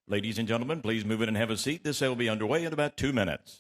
Ladies and gentlemen, please move in and have a seat. This sale will be underway in about 2 minutes.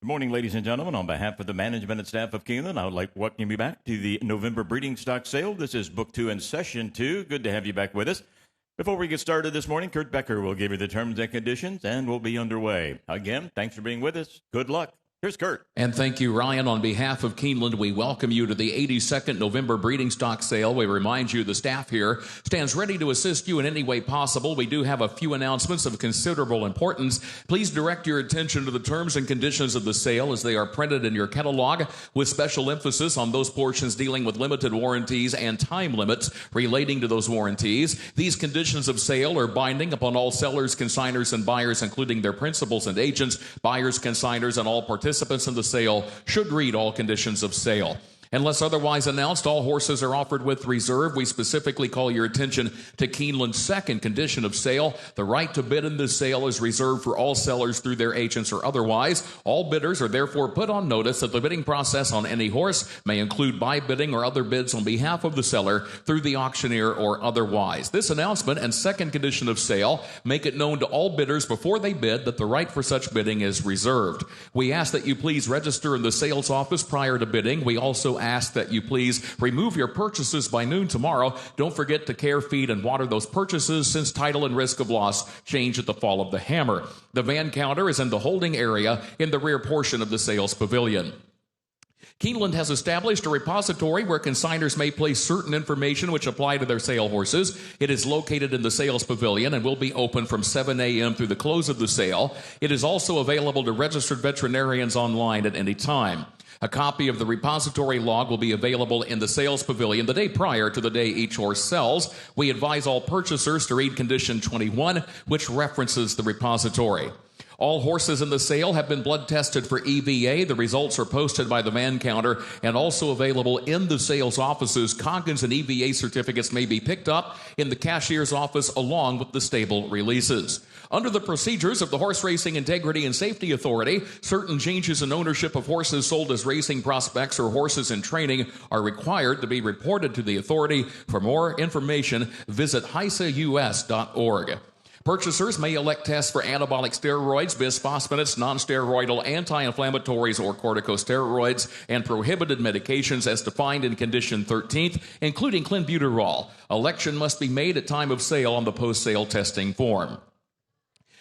Good morning, ladies and gentlemen. On behalf of the management and staff of Keeneland, I would like to welcome you back to the November breeding stock sale. This is Book 2 and Session 2. Good to have you back with us. Before we get started this morning, Kurt Becker will give you the terms and conditions, and we'll be underway. Again, thanks for being with us. Good luck. Here's Kurt. And thank you, Ryan. On behalf of Keeneland, we welcome you to the 82nd November breeding stock sale. We remind you the staff here stands ready to assist you in any way possible. We do have a few announcements of considerable importance. Please direct your attention to the terms and conditions of the sale as they are printed in your catalog, with special emphasis on those portions dealing with limited warranties and time limits relating to those warranties. These conditions of sale are binding upon all sellers, consignors, and buyers, including their principals and agents. Buyers, consignors, and all participants in the sale should read all conditions of sale. Unless otherwise announced, all horses are offered with reserve. We specifically call your attention to Keeneland's second condition of sale. The right to bid in this sale is reserved for all sellers through their agents or otherwise. All bidders are therefore put on notice that the bidding process on any horse may include buy bidding or other bids on behalf of the seller through the auctioneer or otherwise. This announcement and second condition of sale make it known to all bidders before they bid that the right for such bidding is reserved. We ask that you please register in the sales office prior to bidding. We also ask that you please remove your purchases by noon tomorrow. Don't forget to care, feed, and water those purchases, since title and risk of loss change at the fall of the hammer. The van counter is in the holding area in the rear portion of the sales pavilion. Keeneland has established a repository where consignors may place certain information which apply to their sale horses. It is located in the sales pavilion and will be open from 7 a.m. through the close of the sale. It is also available to registered veterinarians online at any time. A copy of the repository log will be available in the sales pavilion the day prior to the day each horse sells. We advise all purchasers to read Condition 21, which references the repository. All horses in the sale have been blood tested for EVA. The results are posted by the van counter and also available in the sales offices. Coggins and EVA certificates may be picked up in the cashier's office along with the stable releases. Under the procedures of the Horse Racing Integrity and Safety Authority, certain changes in ownership of horses sold as racing prospects or horses in training are required to be reported to the authority. For more information, visit HISAUS.org. Purchasers may elect tests for anabolic steroids, bisphosphonates, non-steroidal anti-inflammatories or corticosteroids, and prohibited medications as defined in Condition 13, including clenbuterol. Election must be made at time of sale on the post-sale testing form.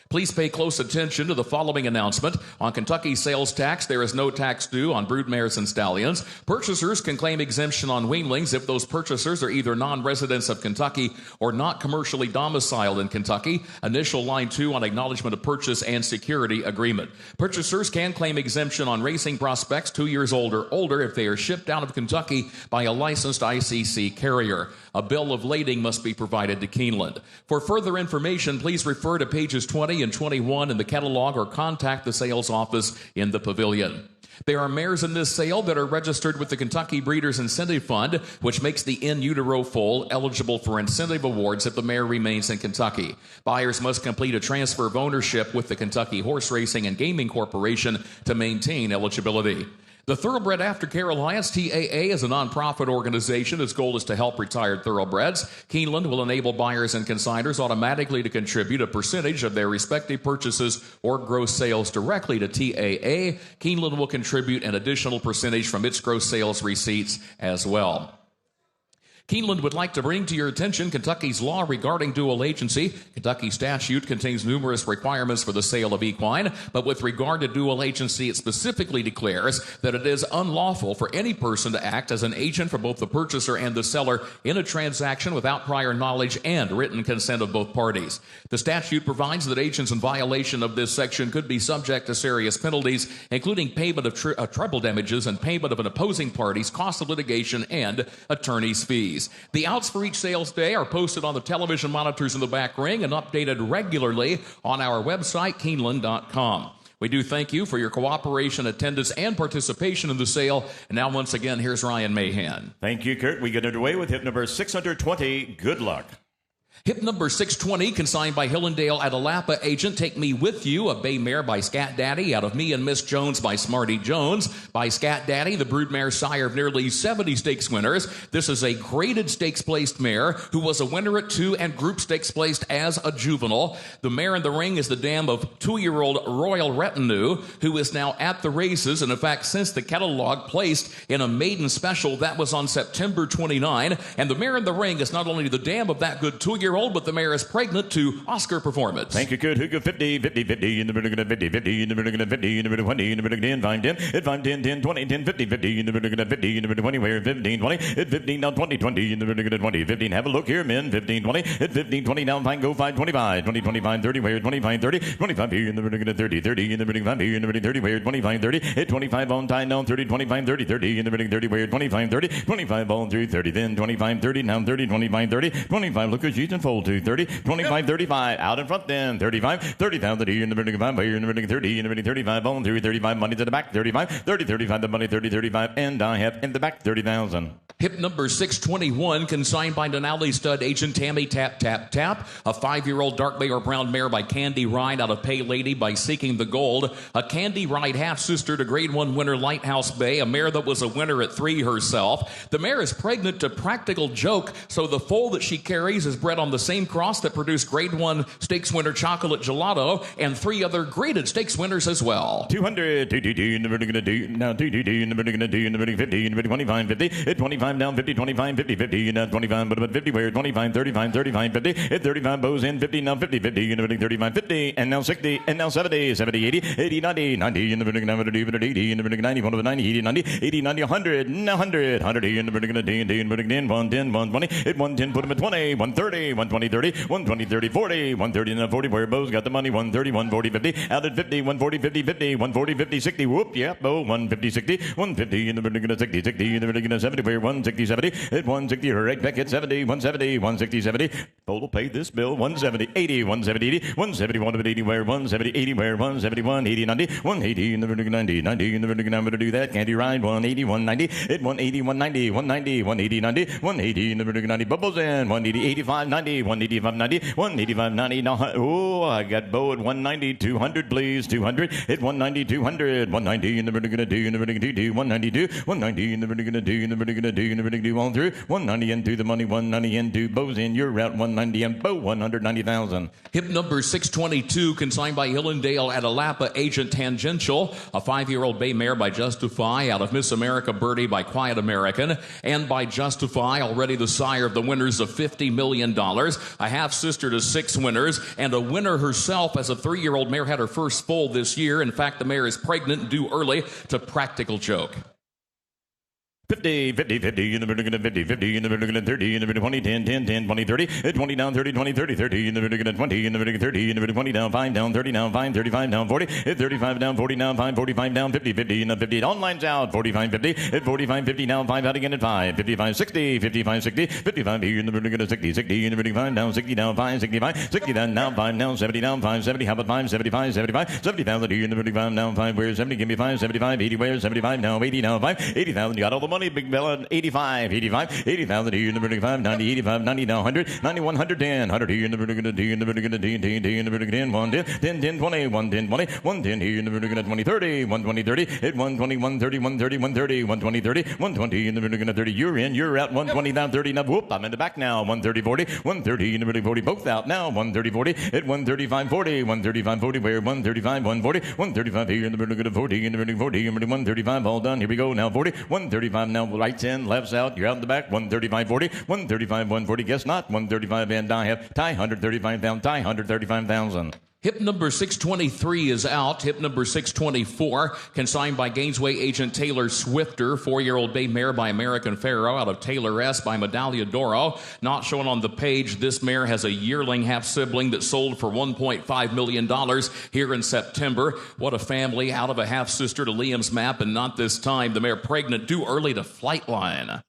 Please pay close attention to the following announcement. On Kentucky sales tax, there is no tax due on broodmares and stallions. Purchasers can claim exemption on weanlings if those purchasers are either non-residents of Kentucky or not commercially domiciled in Kentucky. Initial line 2 on acknowledgement of purchase and security agreement. Purchasers can claim exemption on racing prospects 2 years old or older if they are shipped out of Kentucky by a licensed ICC carrier. A bill of lading must be provided to Keeneland. For further information, please refer to pages 20 and 21 in the catalog or contact the sales office in the pavilion. There are mares in this sale that are registered with the Kentucky Breeders' Incentive Fund, which makes the in utero foal eligible for incentive awards if the mare remains in Kentucky. Buyers must complete a transfer of ownership with the Kentucky Horse Racing and Gaming Corporation to maintain eligibility. The Thoroughbred Aftercare Alliance, TAA, is a nonprofit organization. Its goal is to help retired thoroughbreds. Keeneland will enable buyers and consignors automatically to contribute a percentage of their respective purchases or gross sales directly to TAA. Keeneland will contribute an additional percentage from its gross sales receipts as well. Keeneland would like to bring to your attention Kentucky's law regarding dual agency. Kentucky statute contains numerous requirements for the sale of equine, but with regard to dual agency, it specifically declares that it is unlawful for any person to act as an agent for both the purchaser and the seller in a transaction without prior knowledge and written consent of both parties. The statute provides that agents in violation of this section could be subject to serious penalties, including payment of treble damages and payment of an opposing party's cost of litigation and attorney's fees. The outs for each sales day are posted on the television monitors in the back ring and updated regularly on our website, Keeneland.com. We do thank you for your cooperation, attendance, and participation in the sale. And now, once again, here's Ryan Mahan. Thank you, Kurt. We get underway with hip number 620. Good luck. Hip number 620, consigned by Hillendale Adelapa agent, Take Me With You, a bay mare by Scat Daddy, out of Me and Miss Jones by Smarty Jones. By Scat Daddy, the broodmare sire of nearly 70 stakes winners. This is a graded stakes placed mare who was a winner at 2 and group stakes placed as a juvenile. The mare in the ring is the dam of 2-year-old Royal Retinue, who is now at the races. And in fact, since the catalog placed in a maiden special, that was on September 29. And the mare in the ring is not only the dam of that good 2-year-old, but the mare is pregnant to Oscar performance. Thank you, Kurt. Who go 50, 50, 50, in the middle of 50, 50, in the middle of 50, in the middle of 20, in the middle of 10, 5, 10, at 5, 10, 10, 20, 10, 50, 50, in the middle of 50, in the middle of 20, where 15, 20, at 15, now 20, 20, in the middle of 20, 15, have a look here, men, 15, 20, at 15, 20, now 5, go 5, 25, 20, 25, 30, where 25, 30, 25 here in the middle of 30, 30, in the middle of 5, here in the middle of 30, where 25, 30, at 25 on time, now 30, 25, 30, 30, in the middle of 30, where 25, 30, 25 on through 30, then 25, 30, now 30, 25, 30, 25, look at sheets and fold to 30, 25, 35, out in front then, 35, 30,000 here in the middle of 5, here in the middle of 30, in the middle of 35, on through 35, money to the back, 35, 30, 35, the money, 30, 35, and I have in the back 30,000. Hip number 621, consigned by Denali stud agent Tammy Tap Tap Tap, a 5-year-old dark bay or brown mare by Candy Ride out of Pay Lady by Seeking the Gold, a Candy Ride half-sister to Grade 1 winner Lighthouse Bay, a mare that was a winner at 3 herself. The mare is pregnant to Practical Joke, so the foal that she carries is bred on the same cross that produced Grade 1 stakes winner Chocolate Gelato and 3 other graded stakes winners as well. 200, in the middle of now 2, in the middle of in the middle of 50, in the middle 25, 50, at 25 down 50, 25, 50, 50, and 25, but 50, where 25, 35, 35, 50, at 35 bows in 50, now 50, 50, in the middle 35, 50, and now 60, and now 70, 70, 80, 80, 90, 90, in the middle now 80, in the middle 90, 1 over 90, 80, 90, 80, 90, 100, now 100, 100, in the middle of in the middle 10, 110, 120, at 110, put them at 20, 130, 120, 30, 120, 30, 40, 130, and 40, where bows got the money, 130, 140, 50, out at 50, 140, 50, 50, 140, 50, 60, whoop, yeah, bow, 150, 60, 150, in the middle of 60, 60, in the middle of 70, where 160, 70, at 160, right back at 70, 170, 160, 70, total pay this bill, 170, 80, 170, 80, 170, 180, where 170, 80, where 171, 80, 90, 180, in the middle of 90, 90, in the middle of 90, do that, Candy Ride, 180, 190, at 180, 190, 190, 180, 90, 180, in the middle of 90, bubbles in, 180, 85, 90, 185, 90, 185, 90, now, oh, I got bow at 190, 200, please, 200, at 190, 200, 190, in the middle of 2, in the middle of 2, 192, 190, in the middle of 2, in the middle of 2, in the middle of 2, on through, 190 into the money, 190 into bows in, you're out, 190 and bow, 190,000. Hip number 622, consigned by Hillendale Adelapa agent Tangential, a 5-year-old bay mare by Justify out of Miss America Birdie by Quiet American, and by Justify, already the sire of the winners of $50 million, a half-sister to 6 winners, and a winner herself as a 3-year-old mare had her first foal this year. In fact, the mare is pregnant due early to Practical Joke. 50, 50, 50, in the middle of 50, 50, in the middle of 30, in the middle of 20, 10, 10, 10, 20, 30, 20 down, 30, 20, 30, 30, in the middle of 20, in the middle of 30, in the middle of 20 down, 5 down, 30 down, 5, 35 down, 40, 35 down, 40 down, 5, 45 down, 50, 50, in the 50, on lines out, 45, 50, 45, 50 down, 5 out again at 5, 55, 60, 55, 60, 55 here in the middle of 60, 60 in the middle of 5 down, 60 down, 5, 65, 60 down, now 5 down, 70 down, 5, 70, how about 5, 75, 75, 70,000 here in the middle of 5 down, 5, where 70, give me 5, 75, 80, where 75 now, 80 now, 5, 80,000, you got all the money, big bella, 85, 85, 80,000 here in the middle of 5, 90, 85, 90 now, 100, 91, 110, 100 here in the middle of 10, in the middle of 10, 10, 10 in the middle of 10, 110, 10, 10, 20, 110, 20, 110 here in the middle of 20, 30, 120, 30, at 120, 130, 130, 130, 120, 30, 120 in the middle of 30, you're in, you're out, 120 down, 30 now, whoop, I'm in the back now, 130, 40, 130 in the middle of 40, both out now, 130, 40, at 135, 40, 135, 40, where 135, 140, 135 here in the middle of 40, in the middle of 40, in the middle of 135, all done, here we go now, 40, 135, 135 now, rights in, lefts out, you're out in the back, 135.40, 135.140, guess not, 135 and die half, tie 135 down, tie 135,000. Hip number 623 is out. Hip number 624, consigned by Gainesway agent Taylor Swifter. 4-year-old bay mare by American Pharaoh out of Taylor S by Medaglia d'Oro. Not shown on the page, this mare has a yearling half-sibling that sold for $1.5 million here in September. What a family, out of a half-sister to Liam's map, and not this time. The mare pregnant, too early to Flightline.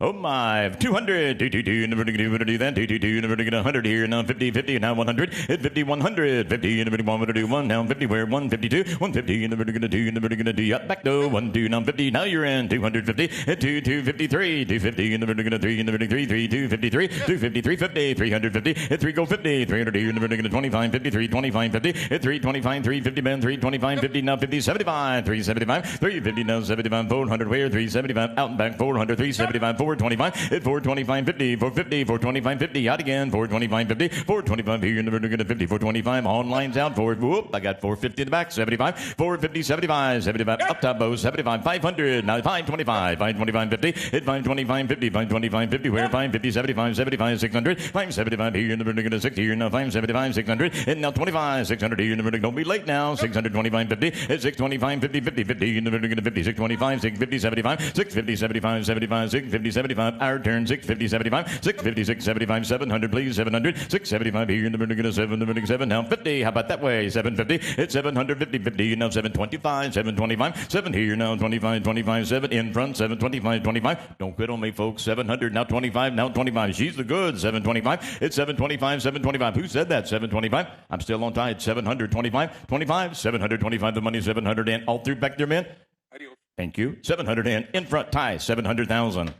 Oh my, 200, 222, never going to do that, 222, never going to 100 here, now 50, 50, now 100, hit 50, 100, 50, never going to do 1, now 50, where 152, 150, never going to do, never going to do, up, back to 1, 2, now 50, now you're in, 250, hit 2, 253, 250, never going to 3, never going to 3, 3, 253, 253, 50, 350, hit 3, go 50, 300 here, never going to 25, 53, 25, 50, hit 3, 25, 350, man, 3, 25, 50, now 50, 75, 375, 350, now 75, 400, where 375, out and back, 400, 375, 425, at 425, 50, 450, 425, 50, out again, 425, 50, 425 here, never going to 50, 425, on lines out, whoop, I got 450 in the back, 75, 450, 75, 75, up top bow, 75, 500, now 525, 525, 50, hit 525, 50, 525, 50, where 550, 75, 75, 600, 575 here, never going to 60 here, now 575, 600, and now 25, 600 here, never don't be late now, 625, 50, at 625, 50, 50, 50, never going to 50, 625, 650, 75, 650, 75, 75, 650, 75, our turn, 650, 75, 656, 75, 700, please, 700, 675 here, never going to 7, now 50, how about that way, 750, it's 750, 50, now 725, 725, 7 here, now 25, 25, 7 in front, 725, 25, don't quit on me, folks, 700, now 25, now 25, she's the good, 725, it's 725, 725, who said that, 725, I'm still on tie, it's 725, 25, 725, the money, 700, and all through back there, men, thank you, 700, and in front, tie, 700,000.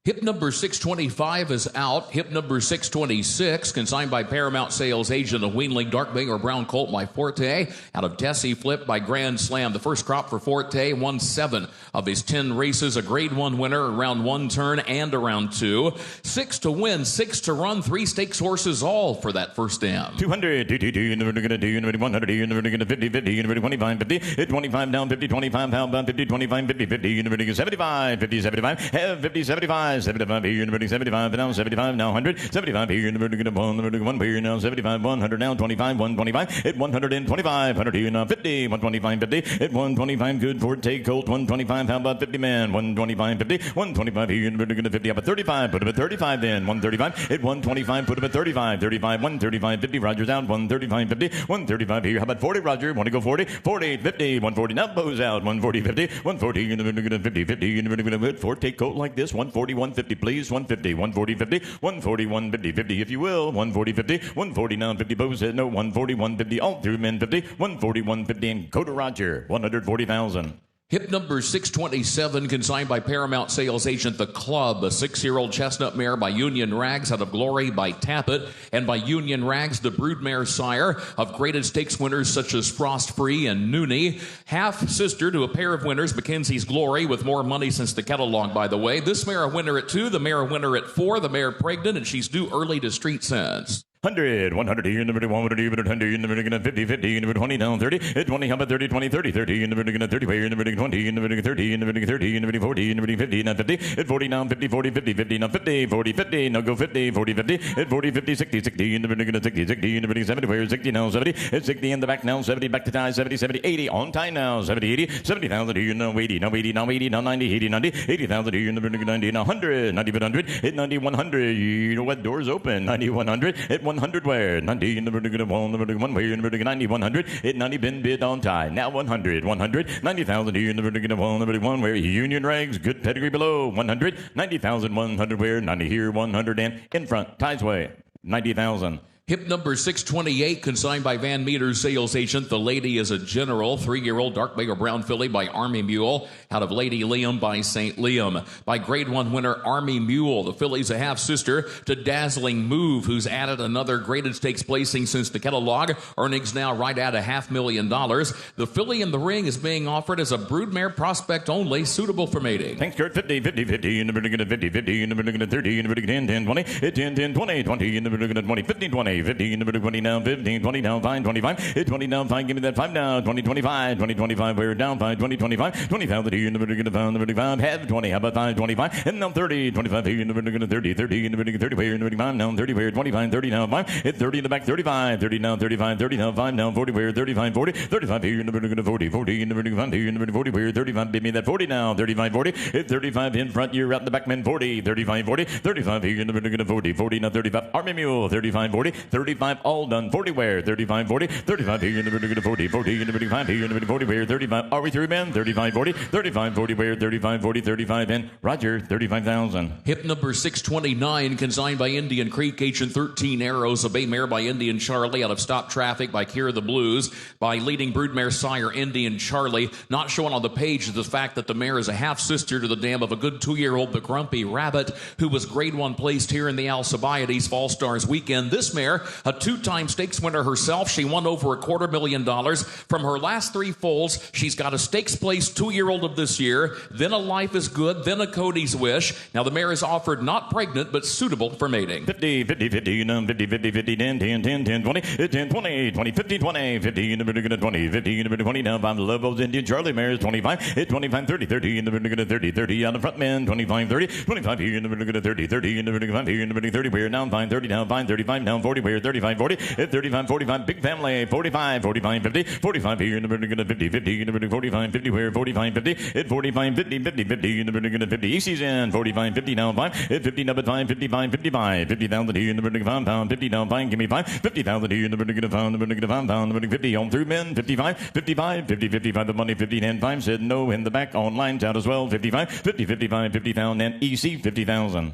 Hip number 625 is out. Hip number 626, consigned by Paramount Sales agent of Wheeling Dark Bay or Brown Colt by Forte, out of Tessie Flip by Grand Slam. The first crop for Forte won 7 of his 10 races, a grade 1 winner around 1 turn and around 2. 6 to win, 6 to run, 3 stakes horses all for that first dam. 200, 222, never going to do, never 100, never going to 50, 50, never 25, 50, 25 down, 50, 25, how about 50, 25, 50, 50, never going to 75, 50, 75, have 50, 75, 75 here, never 75, now 75, now 100, 75 here, never going to 1, never going to 1 here, now 75, 100, now 25, 125, at 125, 100 here, now 50, 125, 50, at 125, good for take Colt, 125, how about 50 man, 125, 50, 125 here, never going to 50, up at 35, put him at 35 then, 135, at 125, put him at 35, 35, 135, 50, Roger's out, 135, 50, 135 here, how about 40, Roger, want to go 40, 48, 50, 140, now Bo's out, 140, 50, 140, you're never going to 50, 50, you're never going to put 4 take Colt like this, 140, 150, please, 150, 140, 50, 140, 150, 50, if you will, 140, 50, 140, now 50, Bo said no, 140, 150, all through men, 50, 140, 150, and go to Roger, 140,000. Hip number 627, consigned by Paramount Sales agent The Club, a 6-year-old chestnut mare by Union Rags out of Glory by Tappet, and by Union Rags, the broodmare sire of graded stakes winners such as Frost Free and Noonie. Half-sister to a pair of winners, Mackenzie's Glory, with more money since the catalog, by the way. This mare a winner at 2, the mare a winner at 4, the mare pregnant, and she's due early to Street Sense. 100, 100, here, never 100, 100, never going to 50, 50, never 20, down 30, 20, how about 30, 20, 30, 30, never going to 30, where, never 20, never 30, never 30, never 40, never 50, now 50, at 40, now 50, 40, 50, 50, now 50, 40, 50, now go 50, 40, 50, at 40, 50, 60, 60, never going to 60, 60, never 70, where, 60, now 70, at 60 in the back, now 70, back to tie, 70, 70, 80, on time now, 70, 80, 70,000 here, now 80, now 80, now 80, now 90, 80, 90, 80,000 here, never going to 90, now 100, 90, 100, at 90, 100, you know what, doors open, 90, 100, at 100, where, 90, never going to 1, never going to 1, where, never going to 90, 100, at 90, been bid on tie, now 100, 100, 90,000 here, never going to 1, never 1, where, Union Rags, good pedigree below, 100, 90,000, 100, where, 90 here, 100, and in front, ties way, 90,000. Hip number 628, consigned by Van Meter's sales agent. The Lady is a General, 3-year-old Dark Bay or Brown filly by Army Mule, out of Lady Liam by St. Liam. By grade 1 winner Army Mule, the filly's a half-sister to Dazzling Move, who's added another graded stakes placing since the catalog. Earnings now right at $500,000. The filly in the ring is being offered as a broodmare prospect only, suitable for mating. Thanks, Kurt. 50, 50, 50, never going to 50, 50, never going to 30, never going to 10, 10, 20, 10, 10, 20, 20, never going to 20, 15, 20. 20, 50 in the 20 down, 15, 20 down, fine, 25, hit 20 down, fine, give me that 5 down, 20, 25, 20, 25, we're down, fine, 20, 25, 20,000 in the 25, have 20, how about 5, 25, and now 30, 25 in the 30, 30 in the 30, where in the 25, now 30, where 25, 30 now, 5, hit 30 in the back, 35, 30 now, 35, 30 now, 5 now, 40, where 35, 40, 35 here in the 40, 40 in the 25, here in the 40, where 35, give me that 40 now, 35, 40, hit 35 in front, you're out the back, man, 40, 35, 40, 35 here in the 40, 40 now, 35, Army Mule, 35, 40, 35, all done, 40 where, 35, 40, 35 here in the 40, 40 in the 25, here in the 40 where, 35, are we through, man? 35, 40, 35, 40 where, 35, 40, 35, and Roger, 35,000. Hip number 629, consigned by Indian Creek, Agent 13 Arrows, a bay mare by Indian Charlie, out of Stop Traffic by Kira the Blues, by leading broodmare sire Indian Charlie. Not shown on the page is the fact that the mare is a half-sister to the dam of a good 2-year-old, the Grumpy Rabbit, who was grade 1 placed here in the Alcibiades Fall Stars weekend. This mare, a 2-time stakes winner herself. She won over $250,000 from her last 3 foals. She's got a stakes placed 2-year-old of this year, then a Life is Good, then a Cody's Wish. Now the mare is offered not pregnant, but suitable for mating. 50, 50, 50, 50, 50, 50, 10, 10, 10, 10, 20, 10, 20, 20, 50, 20, 50 in the 20, 50 in the 20, now 5 love those Indian Charlie mares, 25, hit 25, 30, 30 in the 30, 30 on the front man, 25, 30, 25 here in the 30, 30 in the 25 here in the 30, where now fine, 30 down, fine, 35 down, 40, where 35, 40, hit 35, 45, big family, 45, 45, 50, 45 here in the 50, 50 in the 45, 50, where 45, 50, hit 45, 50, 50, 50 in the 50, EC's in, 45, 50 down, 5, hit 50 number 5, 55, 55, 50,000 here in the 5 pound, 50 down, fine, give me 5, 50,000 here in the 5 pound, 50 on through men, 55, 55, 50, 55, the money, 50, and 5 said no in the back, on lines out as well, 55, 50, 55, 50,000, and EC, 50,000.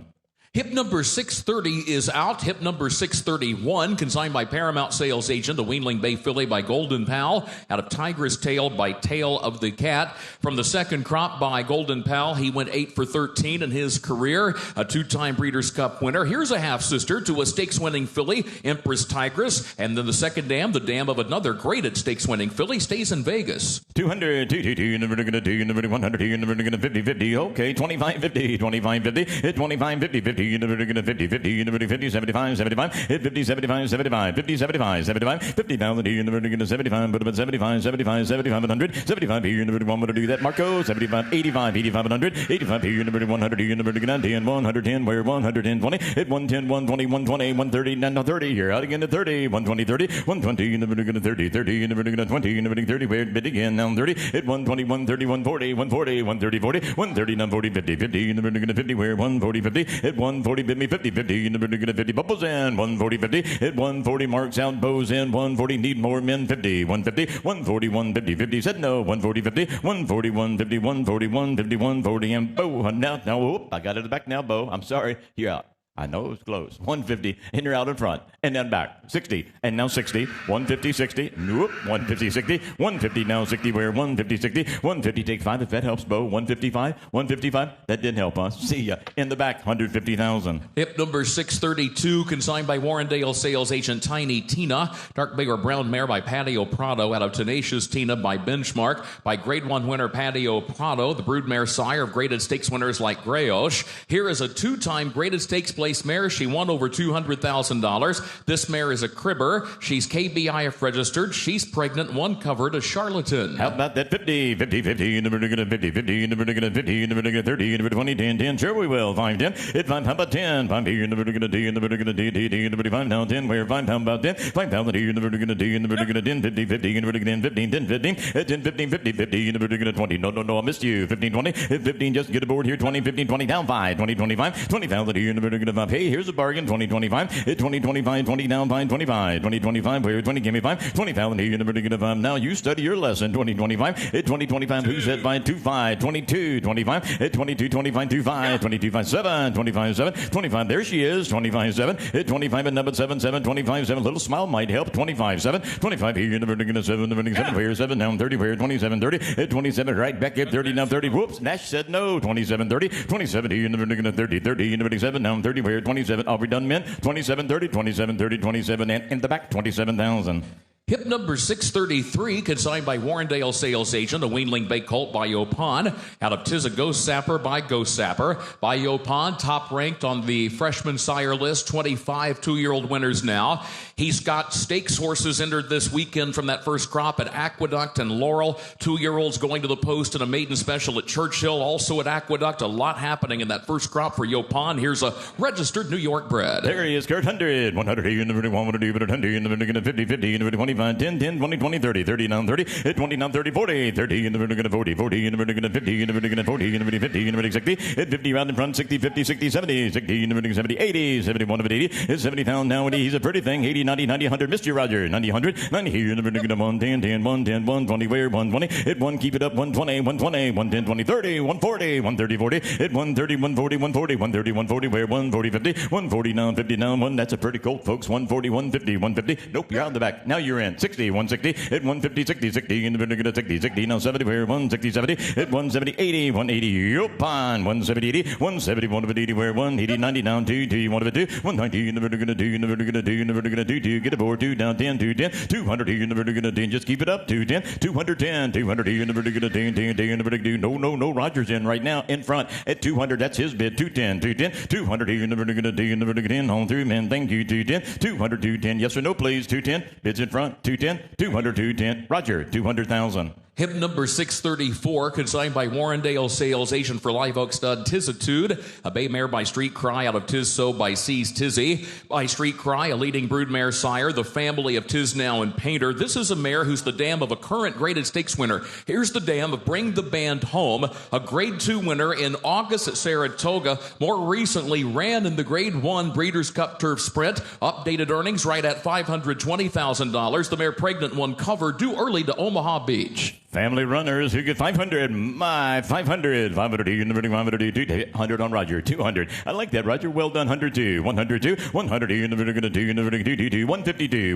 Hip number 630 is out. Hip number 631, consigned by Paramount Sales Agent, the Weanling Bay filly by Golden Pal, out of Tigress Tail by Tail of the Cat. From the second crop by Golden Pal, he went 8 for 13 in his career, a 2-time Breeders' Cup winner. Here's a half-sister to a stakes-winning filly, Empress Tigress, and then the second dam, the dam of another graded stakes-winning filly, stays in Vegas. 200, 222, never gonna do, never gonna 100, never gonna 50, 50, okay, 25, 50, 25, 50, hit 25, 50, 50, never gonna 50, 50, never 50, 75, 75, hit 50, 75, 75, 50, 75, 75, 50,000 here, never gonna 75, but about 75, 75, 75, 100, 75 here, never want to do that, Marco, 75, 85, 85, 100, 85 here, never 100 here, never gonna 10, 110, where 110, 20, hit 110, 120, 120, 130, now 30 here, out again to 30, 120, 30, 120, never gonna 30, 30, never gonna 20, never 30, where bid again, now 30, hit 120, 130, 140, 140, 130, 40, 130, now 40, 50, 50, never gonna 50, where 140, 50, hit 140, bid me 50, 50, never gonna 50, bubbles in, 140, 50, hit 140, marks out, bows in, 140, need more men, 50, 150, 140, 150, 50, said no, 140, 50, 140, 150, 140, 150, 140, and bow, now, whoop, I got it back now, Bo, I'm sorry, you're out. I know it was close. 150, and you're out in front. And then back. 60, and now 60. 150, 60. Nope. 150, 60. 150, now 60. Where 150, 60. 150, take 5 if that helps, Bo. 155, 155. That didn't help us. See ya. In the back, 150,000. Hip number 632, consigned by Warrendale Sales Agent Tiny Tina. Dark Bay or Brown Mare by Patio Prado. Out of Tenacious Tina by Benchmark. By Grade 1 winner Patio Prado. The broodmare sire of graded stakes winners like Grayosh. Here is a 2-time graded stakes place mare. She won over $200,000. This mare is a cribber. She's KBIF registered. She's pregnant. 1 covered. A charlatan. How about that 50, 50, 50, never gonna 50, 50, never gonna 50, never gonna 30, never 20, 10, 10, sure we will. 5, 10, hit 5, how about 10, 5 here, never gonna D, never gonna D, never 5 down, 10, where 5, how about 10, 5,000 here, never gonna D, never gonna 10, 50, 50, never gonna 15, 10, 15, 10, 15, 50, 50, never gonna 20, no, I missed you, 15, 20, hit 15, just get aboard here, 20, 15, 20, down 5, 20, 25, 20,000 here, never gonna 5, hey, here's a bargain, 20, 25, hit 20, 25, 20, down 5, 25, 20, 25, where 20, give me 5, 20,000 here, never gonna 5, now you study your lesson, 20, 25, hit 20, 25, who said 5, 25, 22, 25, hit 22, 25, 25, 22, 5, 7, 25, 7, 25, there she is, 25, 7, hit 25, and number 7, 7, 25, 7, little smile might help, 25, 7, 25 here, never gonna 7, never gonna 7, where 7, down 30, where 27, 30, hit 27, right back at 30, now 30, whoops, Nash said no, 27, 30, 27 here, never gonna 30, 30, never 7, down 30, where 27, are we done, men? 27, 30, 27, 30, 27, and in the back, 27,000. Hip number 633, consigned by Warrendale sales agent, a weanling bay colt by Yopon, out of Tiz a Ghost Sapper by Ghost Sapper. By Yopon, top ranked on the freshman sire list, 25 two-year-old winners now. He's got stakes horses entered this weekend from that first crop at Aqueduct and Laurel. 2-year-olds going to the post and a maiden special at Churchill, also at Aqueduct. A lot happening in that first crop for Yopon. Here's a registered New York bred. There he is, Kurt. 100, 100, 100, 100, 50, 50, 25, 10, 10, 20, 20, 30, 30, 30, 29, 30, 40, 30, 40, 40, 50, 40, 50, 60, 50 round in front, 60, 50, 60, 70, 60, 70, 80, 71 of it, 80, 70 pound now, he's a pretty thing, 80, 90, 90, 100, Mr. Roger, 90, 100, 90 here, 1, 10, 10, 1, 10, 120, where, 120, hit 1, keep it up, 120, 120, 110, 20, 30, 140, 130, 40, hit 130, 140, 140, 130, 140, where, 140, 50, 140 now, 50 now, 1, that's a pretty colt, folks, 140, 150, 150, nope, you're out the back, now you're in, 60, 160, hit 150, 60, 60, in the 60, 60, now 70, where, 160, 70, hit 170, 80, 180, Yopon, 170, 80, 170, 180, where, 180, 90, down 2, 2, 150, 190, in the vertical 2, in the vertical 2, in the vertical 2, 2, get aboard, 2, down 10, 210, 200, in the vertical 10, just keep it up, 210, 210, 200, in the vertical 10, 10, 10, in the vertical 2, no, Rogers in right now, in front, at 200, that's his bid, 210, 210, 200, in the vertical 10, in the vertical 10, on through, man, thank you, 210, 200, 210, yes or no, please, 210, bids in front, 210, 200, 210, Roger, 200,000. Hip number 634, consigned by Warrendale sales agent for Live Oak stud Tizitude, a bay mare by Street Cry out of Tiz So by C's Tizzy. By Street Cry, a leading broodmare sire, the family of Tisnow and Painter. This is a mare who's the dam of a current graded stakes winner. Here's the dam of Bring the Band Home, a grade 2 winner in August at Saratoga. More recently ran in the grade 1 Breeders' Cup Turf Sprint. Updated earnings right at $520,000. The mare pregnant one cover due early to Omaha Beach. Family runners who get 500, my 500, 500 on Roger, 200. I like that, Roger. Well done, 102, 102, 100, 152, 152,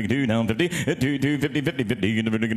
150, now 50, 2, 50, 50, 50,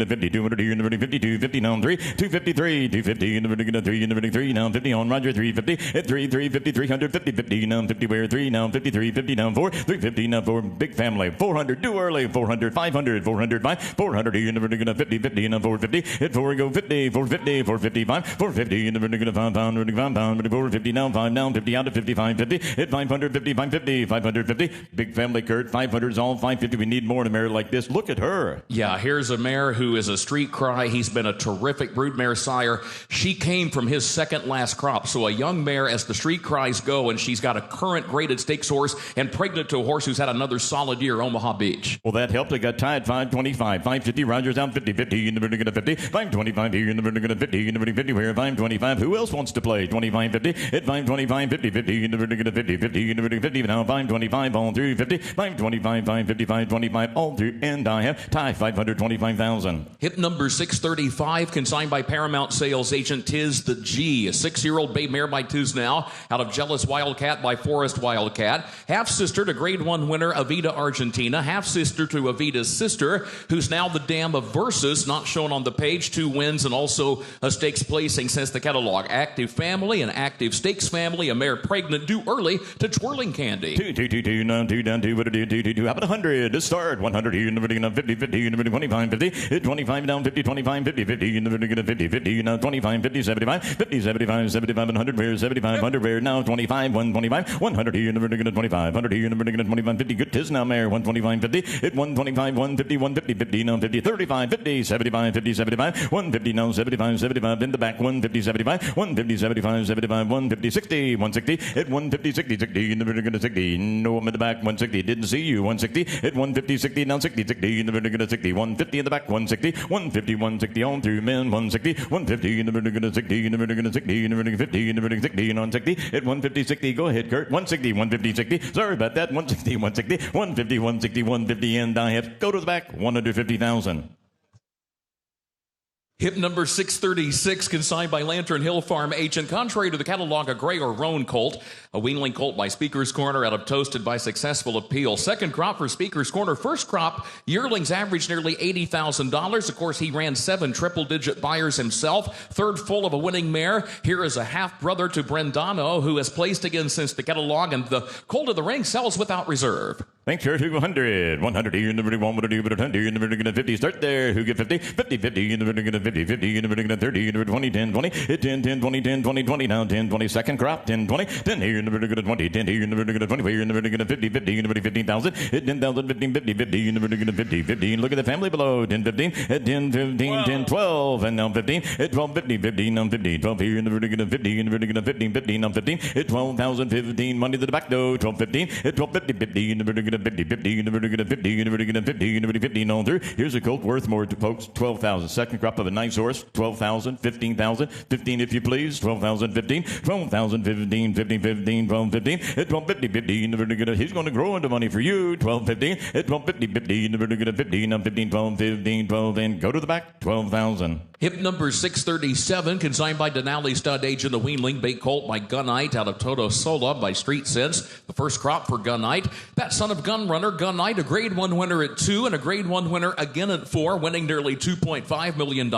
50, 200, 52, 50, now 3, 253, 250, 3, now 50 on Roger, 350, 350, 350, 50, now 50, where 3, now 53, 50, now 4, 350, now 4, big family, 400, due early, 400, 500, 400, 400, in the vertical 50, 50, and 450, hit 4, go 50, 450, 455, 450, in the vertical 5 pound, 450, now 5, down 50, out of 55, 50, hit 550, 550, 550, big family, Kurt, 500's all 550, we need more in a mare like this, look at her. Yeah, here's a mare who is a Street Cry, he's been a terrific broodmare sire, she came from his second last crop, so a young mare as the Street Cries go, and she's got a current graded stakes horse, and pregnant to a horse who's had another solid year, Omaha Beach. Well, that helped, they got tied 525. 550, Rogers down 50, 50 in the vertical 50, 525 here in the vertical 50, in the vertical 50, where 525, who else wants to play? 25, 50, hit 525, 50, 50 in the vertical 50, 50 in the vertical 50, now 525 all through 50, 525, 555, 25 all through, and I have tie 525,000. Hip number 635, consigned by Paramount sales agent Tiz the G, a 6-year-old bay mare by Tisnow, out of Jealous Wildcat by Forest Wildcat, half-sister to grade 1 winner Avita Argentina, half-sister to Avita's sister, who's now the dam of Versus, not shown on the page, 2 wins and also a stakes placing since the catalog. Active family, an active stakes family, a mare pregnant due early to Twirling Candy. 2, now 2 down 2, what do 2, how about 100 to start, 100 here in the vertical 50, 50 in the vertical 25, 50, hit 25 down 50, 25, 50, 50 in the vertical 50, 50 now 25, 50, 75, 50, 75, 75, 100 where 75, 100 where now 25, 125, 100 here in the vertical 25, 100 here in the vertical 25, 50, good Tisnow mare, 125, 50, hit 125, 150, 150, 50 now 50, 35, 50, 75, 50, 75, 150 now 75, 75 in the back, 150, 75, 150, 75, 75, 150, 60, 160, hit 150, 60, 60 in the vertical 60, no, I'm in the back, 160, didn't see you, 160, hit 150, 60, now 60, 60 in the vertical 60, 150 in the back, 160, 150, 160 on through, men, 160, 150 in the vertical 60, in the vertical 60, in the vertical 50, in the vertical 60, and on 60, hit 150, 60, go ahead, Kurt, 160, 150, 60, sorry about that, 160, 160, 150, 160, 150, and I have, go to the back, 150,000. Hip number 636, consigned by Lantern Hill Farm agent. Contrary to the catalog, a gray or roan colt. A weanling colt by Speaker's Corner out of Toasted by Successful Appeal. Second crop for Speaker's Corner. First crop, yearlings averaged nearly $80,000. Of course, he ran 7 triple-digit buyers himself. Third full of a winning mare. Here is a half-brother to Brendano, who has placed again since the catalog, and the colt of the ring sells without reserve. Thanks, sir. 200. 100 here in the vertical. 100 in the vertical. 50. Start there. Who get 50? 50, 50 in the vertical. 50, 50 in the vertical. 30 in the 20, 10, 20. 10, 10, 20, 10, 20, 20. Now 10, 20. Second crop. 10, 20. 10 here in the vertical. 20. 10 here in the vertical. 20 here in the vertical. 50, 50 in the vertical. 15,000. 10,000. 15, 50, 50 in the vertical. 50, 15. Look at the family below. 10, 15. 10, 15, 10, 12. And now 15. 12, 50, 15. Now 15. 12 here in the vertical. 50 in the vertical. 15, 15. Now 15. 12,000. 15. Money to the back door. 12, 15. 12, 50, 50 in the vertical. 50, 50 in the vertical. 50 in the vertical. 50 in the vertical. 15 on through. Here's a colt worth more to folks. 12,000. Second crop of a nice horse. 12,000. 15,000. 15 if you please. 12,000. 15. 12,000. 15. 15. 15. 12. 15. 12, 50. 50 in the vertical. He's going to grow into money for you. 12, 15. 12, 50. 50 in the vertical. 15. 15. 12. 15. 12. And go to the back. 12,000. Hip number 637, consigned by Denali Stud Agent, the Weanling Bait Colt by Gunite out of Toto Sola by Street Sense. The first crop for Gunite. That son of Gun Runner, Gunite, a grade 1 winner at 2 and a grade 1 winner again at 4, winning nearly $2.5 million.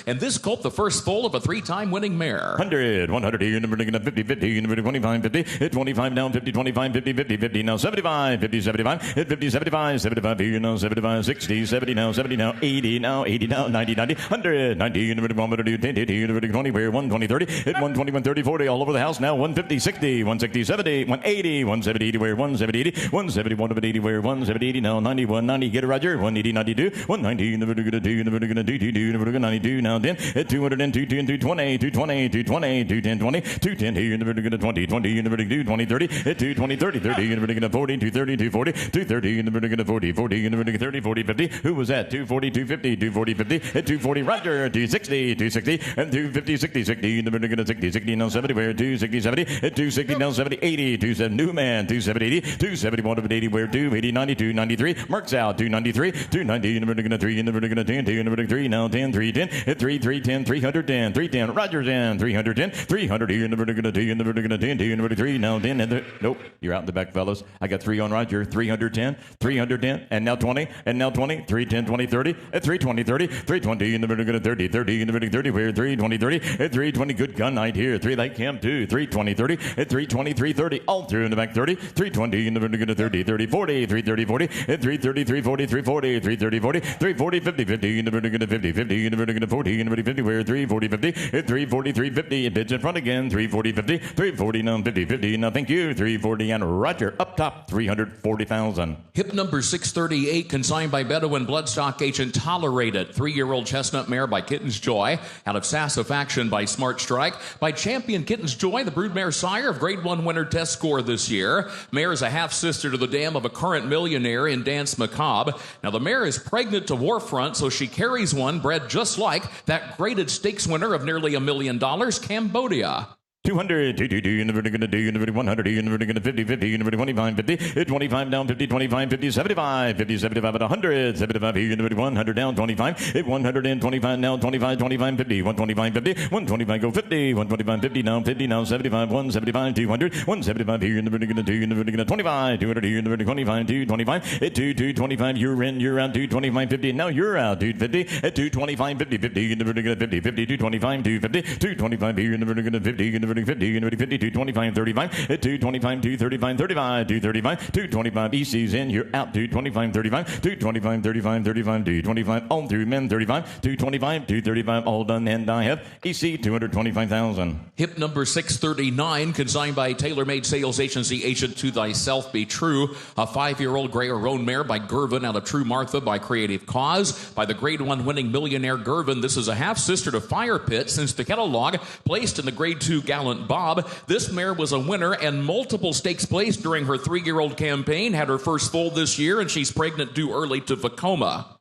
And this colt, the first foal of a 3-time winning mare. 100, 100 here in the vertical. 50, 50 in the vertical. 25, 50. 25 down, 50, 25, 50, 50, 50 now 75, 50, 75. 50, 75, 75 here now 75, 60, 70 now 70 now 80 now 80 now 90, 90, 100, 90 in the vertical. 100, 10, 10 in the vertical. 20 where 120, 30. Hit 120, 130, 40 all over the house now. 150, 60, 160, 70, 180, 170, 80 where 170, 80, 170, 180 where 170, 80 now 90, 190. Get it, Roger. 180, 92, 190 in the vertical. 2 in the vertical. 2 in the vertical. 92 now 10. Hit 202, 220, 220, 220, 210, 20, 210 here in the vertical. 20, 20 in the vertical. 220, 30. Hit 220, 30, 30 in the vertical. 40, 230, 240, 230 in the vertical. 40, 40 in the vertical. 30, 40, 50. Who was that? 240, 250, 240, 50. Hit 240, Roger. 260, 260, and 250, 60, 60 in the vertical. 60, 60 now 70 where 260, 70. Hit 260 now 70, 80, 27 new man. 270, 80, 271 of 80 where 280, 92, 93. Marks out 293, 290 in the vertical. 3 in the vertical. 10, 2 in the vertical. 3 now 10, 310. Hit 3, 310, 310, 310. Roger 10, 310, 300 here in the vertical. 2 in the vertical. 10, 2 in the vertical. 3 now 10. And nope, you're out in the back, fellas. I got 3 on Roger. 310, 310, and now 20, and now 20. 310, 20, 30. At 320, 30. 320 in the vertical. 30, 30 in the vertical. 30 where 320, 30. At 320, good gun night here. 3 like camp 2. 320, 30. At 320, 330. All through in the back 30. 320 in the vertical. 30, 30, 40. 330, 40. At 330, 340, 340. 330, 40. 340, 50, 50 in the vertical. 50, 50 in the vertical. 40 in the vertical. 50 where 340, 50. At 340, 350. It bids in front again. 340, 50. 340 now 50, 50. Now thank you. 340 and Roger up top. 340,000. Hip number 638, consigned by Bedouin Bloodstock Agent, Tolerated. 3-year-old chestnut mare by Kitten's Joy. Out of Sassifaction by Smart Strike. By Champion Kitten's Joy, the broodmare sire of grade 1 winner test score this year. Mare is a half-sister to the dam of a current millionaire in Dance Macabre. Now the mare is pregnant to Warfront, so she carries one bred just like that graded stakes winner of nearly $1 million, Cambodia. 200, 222 in the vertical, 2 in the vertical, 100 in the vertical, 50, 50 in the vertical, 25, 50, 25 down, 50, 25, 50, 75, 50, 75 at 100, 75 here in the vertical, 100 down, 25, 125 now, 25, 25, 50, 125, 50, 125 go 50, 125, 50 now, 75, 175, 200, 175 here in the vertical, 2 in the vertical, 25, 200 here in the vertical, 25, 225, 225, you're in, you're out, 225, 50, now you're out, 250, 225, 50, 50 in the vertical, 50, 50, 225, 250, 225 here in the vertical, 50 in the 50, 50, 225, 35, 225, 235, 35, 235, 225, EC's in, you're out, 225, 35, 225, 35, 35, 225, all through men, 35, 225, 235, all done, and I have EC, 225,000. Hip number 639, consigned by TaylorMade Sales Agency Agent To Thyself Be True, a 5-year-old gray or roan mare by Gervin out of True Martha by Creative Cause, by the grade 1 winning millionaire Gervin. This is a half-sister to Fire Pit since the catalog, placed in the grade 2 Gallant Bob. This mare was a winner and multiple stakes placed during her 3-year-old campaign, had her first foal this year, and she's pregnant due early to Vacoma.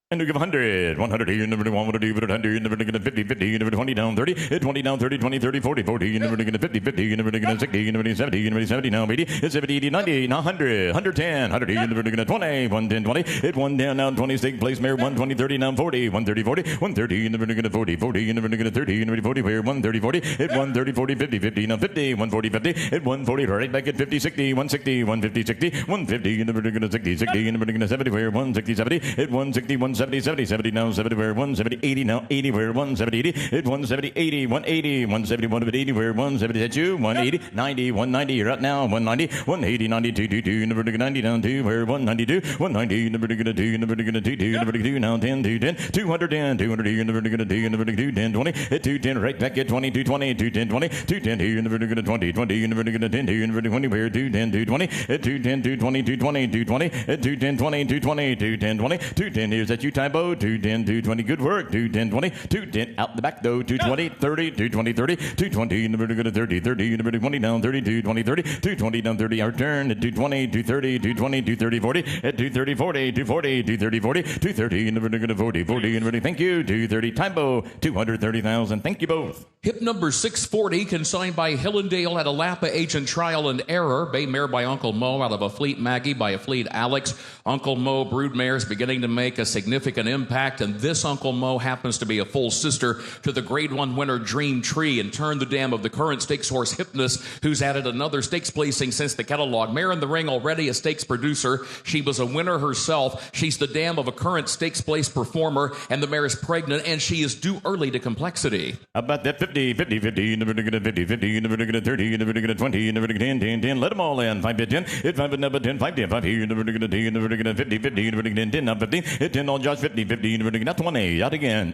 And we give 100, 100 here in the vertical, 100 in the vertical, 50, 50 in the vertical, 20 down, 30, 20 down, 30, 20, 30, 40, 40 in the vertical, 50, 50 in the vertical, 60 in the vertical, 70 in the vertical, 70 now, 80, 70, 80, 90, now 100, 110, 100 here in the vertical, 20, 110, 20, hit 1 down, now 20, stake place, mare, 120, 30, now 40, 130, 40, 130 in the vertical, 40, 40 in the vertical, 30 in the vertical, 40, where 130, 40, hit 130, 40, 50, 50, now 50, 140, 50, hit 140, right back at 50, 60, 160, 150, 60, 150 in the vertical, 60, 60 in the vertical, 70, where 160, 70, hit 160, 170, 170, 70, 70 now, 70 where 170, 80 now, 80 where 170, 80, hit 170, 80, 180, 171 of it, 80 where 170, hit you, 180, 90, 190, you're up now, 190, 180, 92, 22, number 90 down 2 where 192, 190, number 2, number 2, number 2, now 10, 210, 210, 200, number 2, number 2, 10, 20, hit 210, right back at 20, 220, 210, 20, 210, number 20, 20, number 10, number 20, where 210, 220, hit 210, 220, 220, 220, hit 210, 20, 220, 210, 20, 210, here's that you typo, 210, 220, good work, 210, 20, 210, out the back though, 220, 30, 220, 30, 220, number 30, 30, number 20 down, 30, 220, 30, 220 down, 30, our turn, at 220, 230, 220, 230, 40, at 230, 40, 240, 230, 40, 230, number 40, 40, number thank you, 230, typo, 230,000, thank you both. Hip number 640, consigned by Hillendale at a Lapa agent trial and error. Bay mare by Uncle Mo out of a Fleet Maggie by a Fleet Alex. Uncle Mo brood mares beginning to make a significant impact, and this Uncle Mo happens to be a full sister to the Grade 1 winner Dream Tree, and turned the dam of the current stakes horse Hypnus, who's added another stakes placing since the catalog. Mare in the ring, already a stakes producer. She was a winner herself. She's the dam of a current stakes place performer, and the mare is pregnant, and she is due early to complexity. How about that 50, 50, 50, never to get a 50, 50, never to get a 30, never to get a 20, never to get 10, 10, 10, let them all in, 5 to 10, hit 5 number 10, 5 10, 5 here, never to get a 10, never to get a 50, 50, never to get a 10, now 15, hit 10 on Josh, 50, 50, never to get a 20, out again.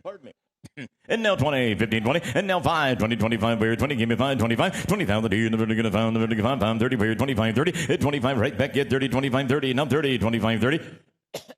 Pardon me. And now 20, 15, 20, and now 5, 20, 25, where 20, give me 5, 25, 20,000 here, never to get a 5, never to get 5, 5, 30, where 25, 30, hit 25, right back, get 30, 25, 30, now 30, 25, 30.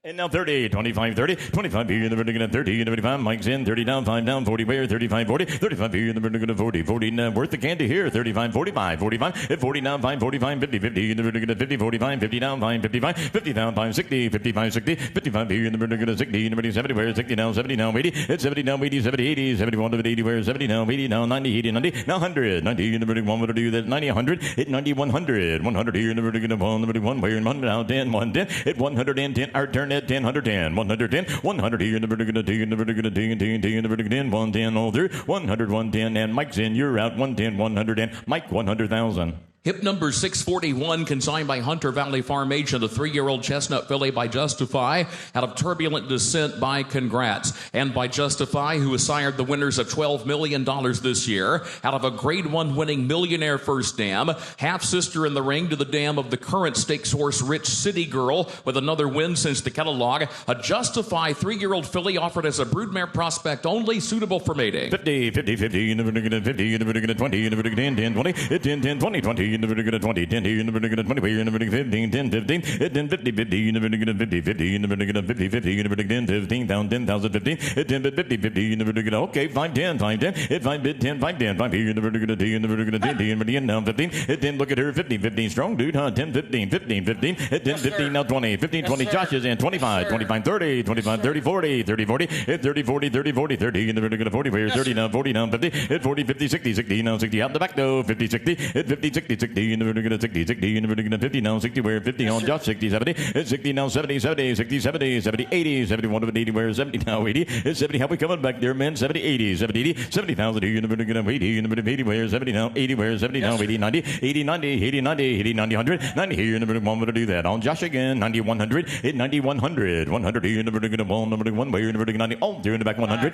And now 30, 25, 30, 25 here, never to get a 30, 35, Mike's in, 30 down, 5 down, 40 where, 35, 40, 35 here, never to get a 40, 40, worth the candy here, 35, 45, 45, at 40 down, 5, 45, 50, 50, never to get a 50, 45, 50 down, 5, 55, 50 down, 5, 60, 55, 60, 55 here, never to get a 60, never to 70 where, 60 down, 70 down, 80, at 70 down, 80, 70, 80, 71 to 80 where, 70 down, 80 down, 90, 80, 90, now 100, 90, never to 1 to do that, 90, 100, hit 90, 100, 100 here, never to get a 1, never to 1 where, 1 down, 10, 110, hit 110, our turn at 10, 110, 110, 100 here, never to get a 10, never to get a 10, 10, 10, never to get 10, 110 all through, 100, 110, and Mike's in, you're out, 110, 100, and Mike 100,000. Hip number 641, consigned by Hunter Valley Farm agent, a 3-year-old chestnut filly by Justify, out of Turbulent Descent by Congrats, and by Justify, who has sired the winners of $12 million this year, out of a Grade 1 winning Millionaire First Dam, half-sister in the ring to the dam of the current stakes horse Rich City Girl, with another win since the catalog. A Justify 3-year-old filly offered as a broodmare prospect only, suitable for mating. 50, 50, 50, never to get a 50, never to get a 20, never to get 10, 10, 20, 10, 10, 20, 20, never to get a 20, 10 here, never to get a 20 here, never to get 15, 10, 15, 10, 50, 50, never to get a 50, 50, never to get a 50, 50, never to get 10, 15, 10,000, 15, 10, 50, 50, never to get a, okay, 5, 10, 5, 10, hit 5 bid 10, 5, 10, 5 here, never to get a 10, never to get a 10, 10, never to get now 15, hit 10, look at her, 15, 15, strong dude, huh, 10, 15, 15, 15, hit 10, 15, now 20, 15, 20, Josh is in, 25, 25, 30, 25, 30, 40, 30, 40, hit 30, 40, 30, 40, 30, never to get a 40 here, 30 now, 40 now, 50, hit 40, 50, 60, 60, now 60, out the back though, 50, 60, hit 50, 60, 60, never to get a 60, 60, never to get a 50, now 60, where 50 on Josh, 60, 70, hit 60, now 70, 70, 60, 70, 70, 80, 71 of 80, where 70, now 80, hit 70, how we coming back there, men, 70, 80, 70, 80, 70,000 here, never to get a 80, never to 80, where 70, now 80, where 70, now 80, 90, 80, 90, 80, 90, 80, 90, 100, 90 here, never to 1 to do that, on Josh again, 90, 100, hit 90, 100, 100 here, never to get a ball, number to 1, where never to get 90, oh, through in the back 100,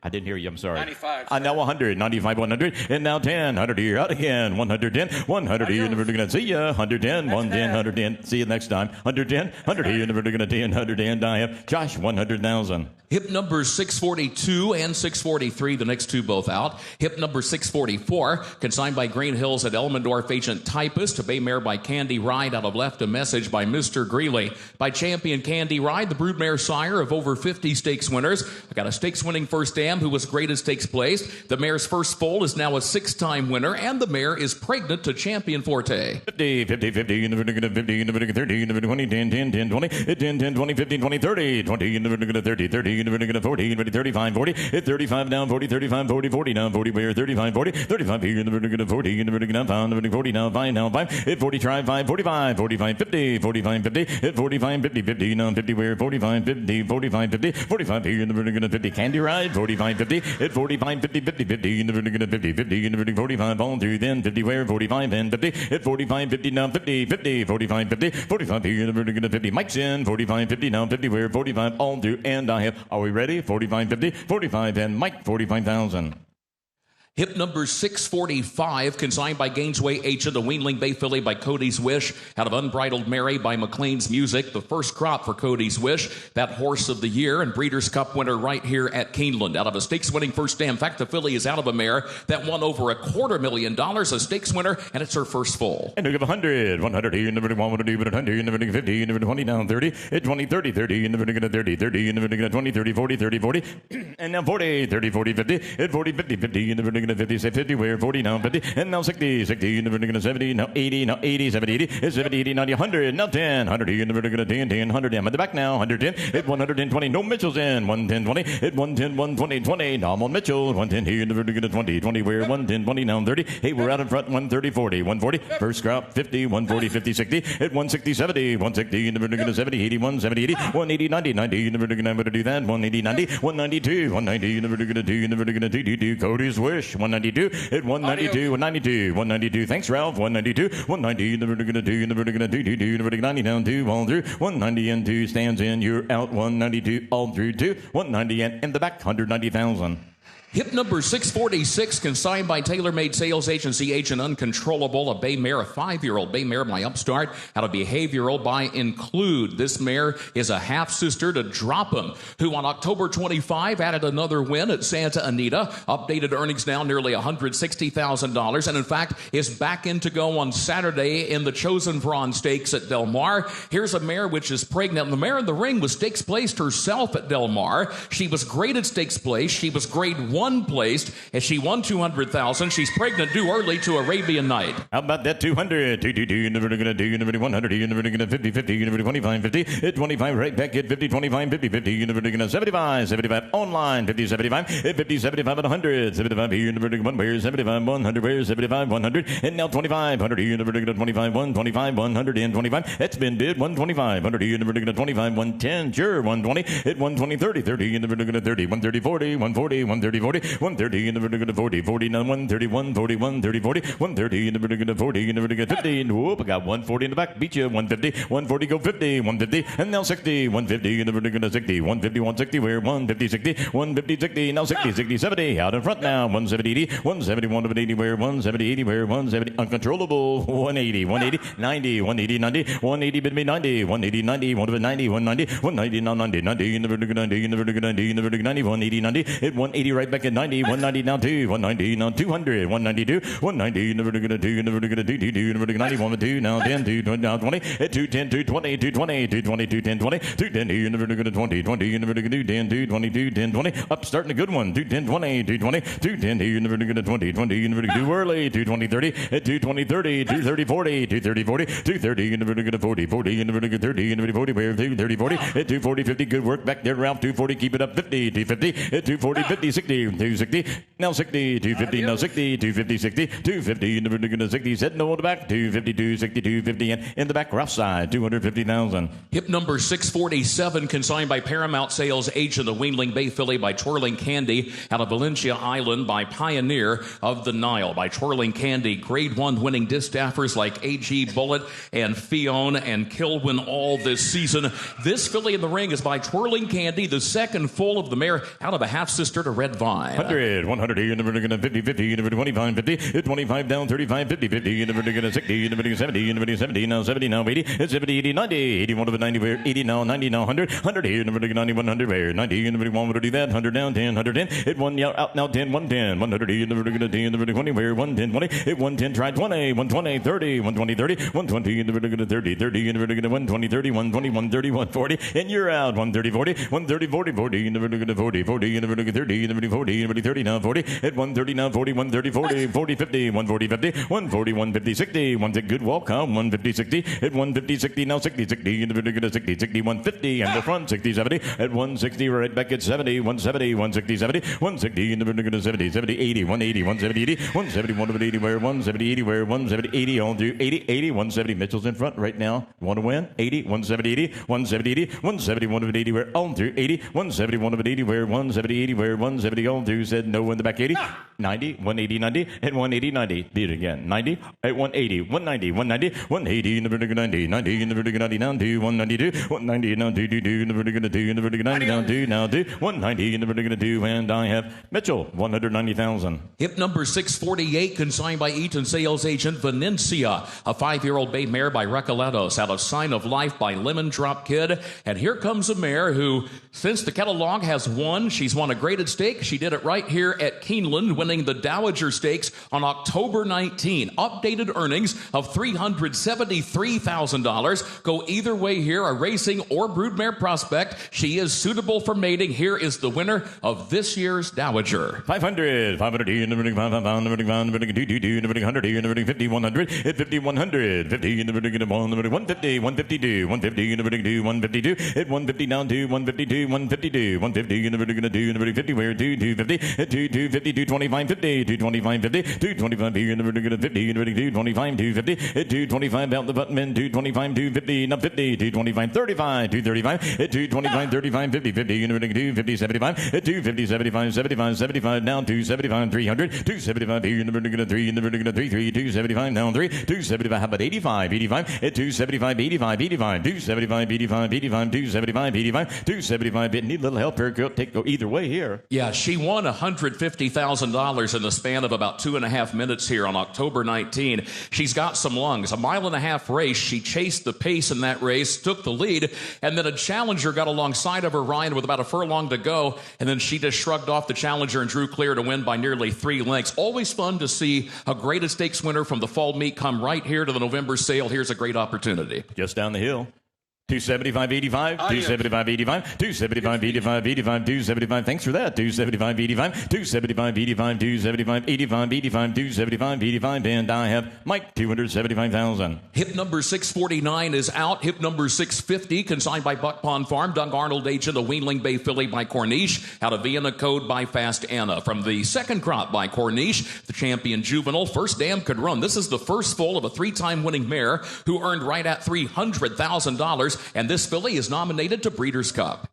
I didn't hear you, I'm sorry. 95. Now 100, 95, 100, and now 10, 100 here, out again, 110, 100 here, never to get a, see ya, 110, 110, 110, see you next time, 110, 100 here, never to get a 10, 110, I have Josh, 100,000. Hip number 642 and 643, the next two both out. Hip number 644, consigned by Green Hills at Elmendorf agent Typist, a bay mare by Candy Ride out of Left a Message by Mr. Greeley. By Champion Candy Ride, the broodmare sire of over 50 stakes winners. I got a stakes winning first dam who was great at stakes place. The mare's first foal is now a 6-time winner, and the mare is pregnant to Champion Forte. 50, 50, 50, never to get a 50, never to get 30, never to 20, 10, 10, 10, 20, 10, 10, 20, 15, 20, 30, 20, never to get a 30, 30, never to get a 40, never to 35, 40, hit 35 down, 40, 35, 40, 40 down, 40, where 35, 40, 35 here, never to get a 40, never to get a 5, never to 40 now, 5, now 5, hit 40, try 5, 45, 45, 50, 45, 50, hit 45, 50, 50, now 50, where 45, 50, 45, 50, 45 here, never to get a 50, Candy Ride, 45, 50, hit 45, 50, 50, 50, never to get a 50, 50, never to 45, all through then, 50, where 45, in 50, at 45, 50, now 50, 50, 45, 50, 45, here, never going to 50. Mike's in, 45, 50, now 50, we're 45, all through, and I have, are we ready? 45, 50, 45, and Mike, 45,000. Hip number 645, consigned by Gainesway H of the Wheeling Bay filly by Cody's Wish, out of Unbridled Mary by McLean's Music, the first crop for Cody's Wish, that horse of the year and Breeders' Cup winner right here at Keeneland. Out of a stakes-winning first day. In fact, the filly is out of a mare that won over $250,000, a stakes winner, and it's her first full. And we give 100, 100, here, never 100, 100, never 50, never 20, down 30, at 20, 30, 30, never 30, 30, never 20, 30, 40, 30, 40, and now 40, 30, 40, 50, at 40, 50, 50, never 50, say 50, we're 40, now 50, and now 60, 60, never going to 70, now 80, now 80, 70, 80, 70, 80, 90, 100, now 10, 100, you never going to 10, 10, 100, I'm at the back now, 110, at 120, no Mitchell's in, 110, 20, at 110, 120, 20, now I'm on Mitchell, 110, here, never going to 20, 20, we're 110, 20, now 30, hey, we're out in front, 130, 40, 140, first crop, 50, 140, 50, 60, at 160, 70, 160, you never going to 70, 81, 70, 80, 180, 90, 90, you never going to do that, 180, 90, 192, 190, you never going to do, you never going to do, Cody's Wish, 192, at 192, 192, 192, thanks Ralph, 192, 190, you never going to do, you never going to do, you never going to 90 down 2, all through, 190 and 2 stands in, you're out, 192, all through 2, 190 and in the back, 190,000. Hip number 646, consigned by Tailor Made Sales Agency agent Uncontrollable, a bay mare, a 5-year-old bay mare by Upstart, out of Behavioral by Include. This mare is a half-sister to Drop 'em, who on October 25 added another win at Santa Anita, updated earnings now nearly $160,000, and in fact is back in to go on Saturday in the Chosen Vron Stakes at Del Mar. Here's a mare which is pregnant, and the mare in the ring was stakes placed herself at Del Mar. She was graded stakes place. She was grade 1 placed, and she won $200,000. She's pregnant due early to Arabian Night. How about that 200? 222, you never going to do, you never 100, you never going to 50, 50, you never 25, 50, at 25, right back at 50, 25, 50, 50, you never going to 75, 75, online, 50, 75, 50, 75 at 100, 75, you never going to 1, where's 75, 100, where's 75, 100, and now 25, 100, you never going to 25, 125, 100, and 25, that's been bid, 125, 100, you never going to 25, 110, sure, 120, at 120, 30, 30, you never going to 30, 130, 40, 140, 130, 40, 130, you never going to 40, 40, now 131, 41, 30, 40, 130, you never going to 40, you never going to 50, and whoop, I got 140 in the back, beat you, 150, 140, go 50, 150, and now 60, 150, you never going to 60, 150, 160, we're 150, 60, 150, 60, now 60, 60, 70, out in front now, 170, 80, 170, 180, we're 170, 80, we're 170, uncontrollable, 180, 180, 90, 180, 90, 180, bid me 90, 180, 90, 190, 190, 190, now 90, 90, you never going to 90, you never going to 90, you never going to 90, 180, 90, at 180, right back at 90, 190 now 2, 190 now 200, 192, 190, you never going to do, you never going to do, you never going to 91, 2, now 10, 2, now 20, at 210, 220, 220, 220, 210, 20, 210, you never going to 20, 20, you never going to do, 10, 2, 22, 10, 20, up starting a good one, 210, 20, 220, 210, you never going to 20, 20, you never going to do early, 220, 30, at 220, 30, 230, 40, 230, 40, 230, you never going to 40, 40, you never going to 30, you never 40, where 230, 40, at 240, 50, good work back there, Ralph, 240, keep it up, 50, 250, at 240, 50, 60, 260, now 60, 250, now 60, 250, 60, 250, you never going to 60, set no on the back, 252, 60, 250, and in the back, rough side, 250,000. Hip number 647, consigned by Paramount Sales agent the Wheeling Bay filly by Twirling Candy, out of Valencia Island by Pioneer of the Nile by Twirling Candy, grade 1 winning distaffers like AG Bullet and Fion and Kilwin all this season. This filly in the ring is by Twirling Candy, the second full of the mare, out of a half-sister to Red Vine. 100, 100, you never going to 50, 50, you never 25, 50, 25 down, 35, 50, 50, you never going to 60, you never going to 70, you never going to 70, now 70, now 80, 70, 80, 90, 81 of 90, where 80 now, 90 now, 100, 100, you never going to 90, 100, where 90, you never want to do that, 100 down, 10, 110, hit 1, out now 10, 110, 100, you never going to 10, you never 20, where 110, 20, hit 110, try 20, 120, 30, 120, 30, 120, you never going to 30, 30, you never going to 120, 30, 120, 130, 140, and you're out, 130, 40, 130, 40, 40, you never going to 40, 40, you never going to 30, you never 40, you never 30, now 40, hit 130, now 40, 130, 40, 40, 50, 140, 50, 140, 150, 60, one's a good walk, 150, 60, hit 150, 60, now 60, 60, you never going to 60, 60, 150, and the front, 60, 70, at 160, right back at 70, 170, 160, 70, 160, you never going to 70, 70, 80, 180, 170, 80, 170, 180, where 170, 80, where 170, 80, all through 80, 80, 170, Mitchell's in front right now, want to win, 80, 170, 80, 170, 80, 170, 180, where all through 80, 170, 180, where 170, 80, where 170, All two said no in the back 80. 90, 180, 90, and 180, 90. Beat it again. 90, at 180, 190, 190, 180 in the vertical 90, 90 in the vertical 90, down to 192, 190 down to 2 in the vertical 2 in the vertical 90, down to now to 190 in the vertical 2, and I have Mitchell, 190,000. Hip number 648, consigned by Eaton sales agent Venencia, a 5-year-old bay mare by Recoletos, out of Sign of Life by Lemon Drop Kid. And here comes a mare who, since the catalog, has won. She's won a graded stake. She did it right here at Keeneland, winning the Dowager Stakes on October 19. Updated earnings of $373,000. Go either way here, a racing or broodmare prospect. She is suitable for mating. Here is the winner of this year's Dowager. 500, 500 in the vertical 5, 5 in the vertical 5, in the vertical 2, 2, 2 in the vertical 100, in the vertical 50, 100, hit 50, 100, 50 in the vertical 1, the vertical 150, 152, 150 in the vertical 2, 152, hit 150 down to 152, 152, 150 in the vertical 2, in the vertical 50, where 2, 250, hit 2, 250, 225, 50, 225, 50, 225 here in the vertical 50, in the vertical 225, 250, hit 225 out the button, 225, 250, not 50, 225, 35, 235, hit 225, 35, 50, 50 in the vertical 250, 75, hit 250, 75, 75, 75, down 275, 300, 275 here in the vertical 3, in the vertical 3, 3, 275, down 3, 275, how about 85, 85, hit 275, 85, 85, 275, 85, 85, 275, 85, 275, need a little help here, go either way here. Yeah, she won $150,000 in the span of about 2.5 minutes here on October 19. She's got some lungs. A 1.5 mile race. She chased the pace in that race, took the lead, and then a challenger got alongside of her, Ryan, with about a furlong to go, and then she just shrugged off the challenger and drew clear to win by nearly 3 lengths. Always fun to see a graded stakes winner from the fall meet come right here to the November sale. Here's a great opportunity. Just down the hill. 275, 85, 275, 85, 275, 85, 85, 275. Thanks for that. 275, 85, 275, 85, 275, 85, 85, 275, 85, and I have Mike, 275,000. Hip number 649 is out. Hip number 650, consigned by Buck Pond Farm. Doug Arnold, agent, a Weanling Bay filly by Corniche. Out of Vienna Code by Fast Anna. From the second crop by Corniche, the champion juvenile. First Dam Could Run. This is the first foal of a 3-time winning mare who earned right at $300,000. And this filly is nominated to Breeders' Cup.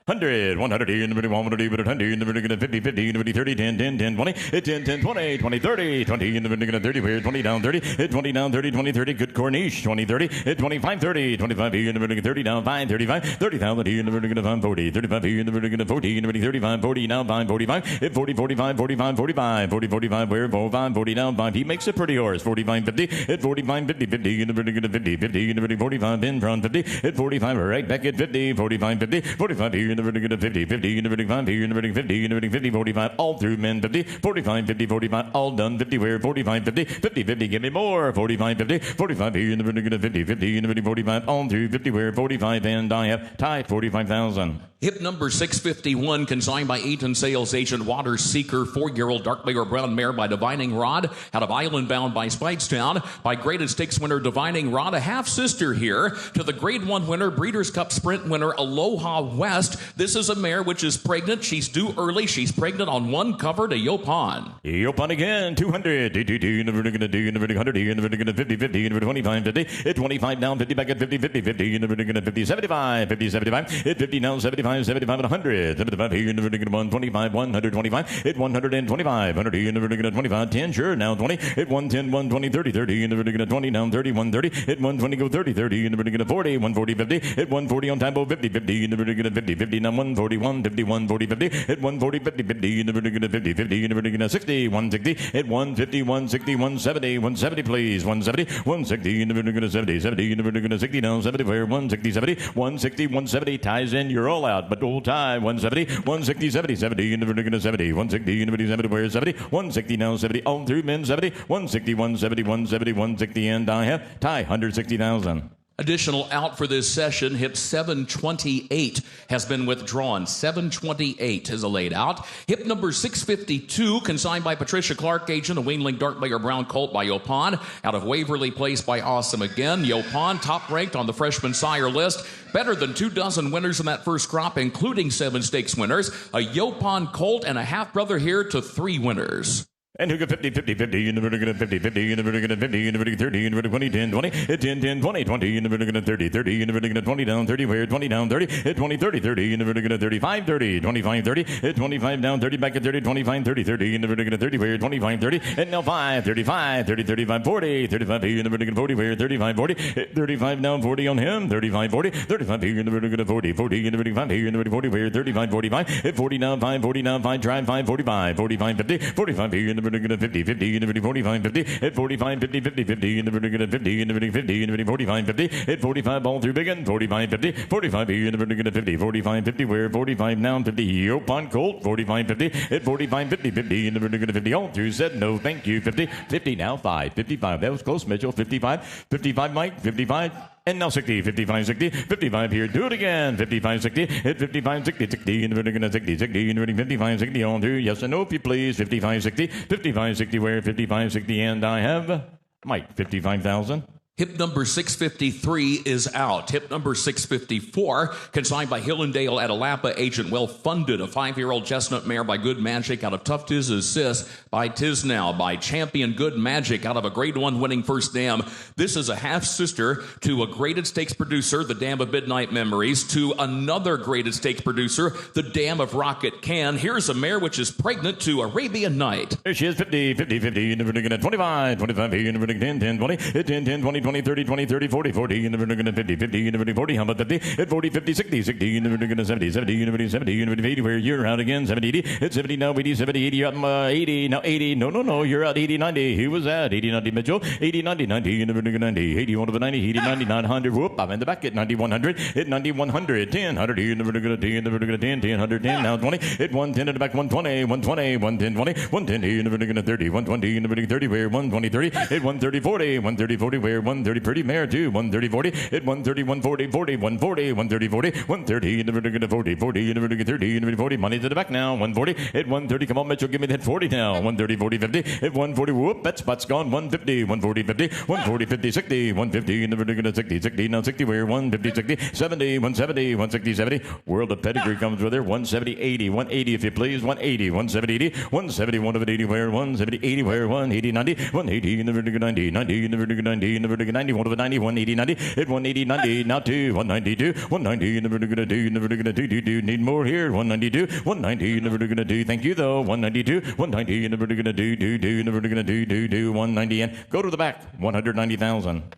100, 100 in the middle, 100 in the 100 in the middle, 50, 50 in the middle, 30, 10, 10, 10, 20, 10, 10, 20, 20, 30, 20 in the middle, 30, 20 down, 30, 20 down, 30, 20, 30, good Corniche, 20, 30, 25, 30, 25 in the middle, 30 down, 5, 35, 30,000 in the middle, 5, 40, 35 in the middle, 40 in the middle, 35, 40 now, 5, 45, 40, 45, 45, 45, 40, 45, where, 45, 40 down, 5, he makes a pretty horse, 45, 50, 45, 50, 50 in the middle, 50, 50 in the middle, 45 in front, 50, 45, right back at 50, 45, 50, 45 here in the middle, 50, 50 in the vertical 5, here in the vertical 50, in the vertical 50, 45, all through men 50, 45, 50, 45, all done 50, where 45, 50, 50, 50, give me more, 45, 50, 45 here in the vertical 50, 50 in the vertical 45, all through 50, where 45, and I have tied 45,000. Hip number 651, consigned by Eaton sales agent Water Seeker, 4-year-old dark bay or brown mare by Divining Rod, out of Island Bound by Speightstown, by graded stakes winner Divining Rod, a half-sister here to the Grade 1 winner, Breeders' Cup Sprint winner Aloha West. This is a mare which is pregnant. She's due early. She's pregnant on one cover to Yopon. Yopon again, 200, 2, in the vertical 2, in the vertical 100, in the vertical 50, 50, in the vertical 25, 50, 25 down, 50 back at 50, 50, 50, in the vertical 50, 75, 50, 75, 50 down, 75, 75 and 100, 75 here in the vertical 125, 125, hit 125, 100 here in the vertical 25, 10, sure, now 20, hit 110, 120, 30, 30 in the vertical 20, down 30, 130, hit 120, go 30, 30 in the vertical 40, 140, 50, hit 140 on tempo, 50, 50 in the vertical 50, 50, now 141, 51, 40, 50, hit 140, 50, 50 in the vertical 50, 50 in the vertical 60, 160, hit 150, 160, 170, 170 please, 170, 160 in the vertical 70, 70 in the vertical 60, down 70, where 160, 70, 160, 170, ties in, you're all out, but old tie, 170, 160, 70, 70 in the vertical 70, 160 in the vertical 70, where 70, 160 now 70, all through men 70, 160, 170, 170, 160, and I have tie 160,000. Additional out for this session, hip 728 has been withdrawn. 728 is a laid out. Hip number 652, consigned by Patricia Clark, agent, a Weanling dark bay or brown colt by Yopon, out of Waverly Place by Awesome Again. Yopon, top ranked on the freshman sire list. Better than 24 winners in that first crop, including 7 stakes winners. A Yopon colt and a half brother here to 3 winners. And who got 50, 50, 50, in the vertical 50, 50, in the vertical 50, in the vertical 30, in the vertical 20, 10, 20, 10, 10, 20, 20, in the vertical 30, 30, in the vertical 20 down, 30, where 20 down, 30, 20, 30, 30, in the vertical 35, 30, 25, 30, 25 down, 30, back at 30, 25, 30, 30, in the vertical 30, where 25, 30, and now 5, 35, 30, 35, 40, 35, in the vertical 40, where 35, 40, 35 down, 40 on him, 35, 40, 35, in the vertical 40, 40, in the vertical 5, in the vertical 40, where 35, 45, 40 down, 5, 40 down, 5, drive, 5, 45, 45, 50, 45, in the vertical 50, 50, in the vertical 45, 50, at 45, 50, 50, 50, in the vertical 50, in the vertical 50, in the vertical 45, 50, at 45, ball through big one, 45, 50, 45, in the vertical 50, 45, 50, where 45 down, 50, Yope on Colt, 45, 50, at 45, 50, 50, in the vertical 50, all through, said no, thank you, 50, 50 now, 5, 55, that was close, Mitchell, 55, 55, Mike, 55, and now 60, 55, 60, 55 here, do it again, 55, 60, hit 55, 60, 60, in the vertical 60, 60, in the vertical 55, 60, on through, yes and no, if you please, 55, 60, 55, 60, where 55, 60, and I have Mike, 55,000. Hip number 653 is out. Hip number 654, consigned by Hillendale at Alapa, agent well-funded. A 5-year-old chestnut mare by Good Magic out of Tough Tiz Assist by Tisnow, by Champion Good Magic out of a Grade 1 winning first dam. This is a half-sister to a graded stakes producer, the Dam of Midnight Memories, to another graded stakes producer, the Dam of Rocket Can. Here's a mare which is pregnant to Arabian Night. There she is, 50, 50, 50, in the vertical 25, 25, in the vertical 10, 10, 20, 10, 10, 20, 20, 30, 20, 30, 40, 40, in the vertical 50, 50, in the vertical 40, how about 50, at 40, 50, 60, 60, in the vertical 70, 70, in the vertical 70, in the vertical 80, where you're out again, 70, 80, it's 70 now, 80, 70, 80, you're out, 80, now 80, no, you're out 80, 90, who was that, 80, 90, Mitchell, 80, 90, 90, in the vertical 90, 80, 1 over 90, 80, 90, 900, whoop, I'm in the back at 90, 100, hit 90, 100, 10, 100, in the vertical 10, in the vertical 10, 10, 110, now 20, hit 110 in the back, 120, 120, 110, 20, 110, in the vertical 30, 120, in the vertical 30, where 120, 30, hit 130, 40, 130, 40, where 130, pretty mare too, 130, 40, hit 130, 140, 40, 140, 130, 40, 130, in the vertical 40, 40, in the vertical 30, in the vertical 40, money to the back now, 140, hit 130, come on Mitchell, give me that 40 now, 130, 40, 50, hit 140, whoop, that spot's gone, 150, 140, 50, 140, 50, 60, 150, in the vertical 60, 60, now 60, where 150, 60, 70, 170, 160, 70, World of Pedigree comes with her, 170, 80, 180 if you please, 180, 170, 80, 170, 1 of it, 80, where 170, 80, where 180, 90, 180, in the vertical 90, 90, in the vertical 90, in the vertical 90, 1 of it, 90, 180, 90, hit 180, 90, now 2, 192, 190, in the vertical 2, in the vertical 2, need more here, 192, 190, in the vertical 2, thank you though, 192, 190, in the vertical 2, in the vertical 2, 190, and go to the back, 190,000.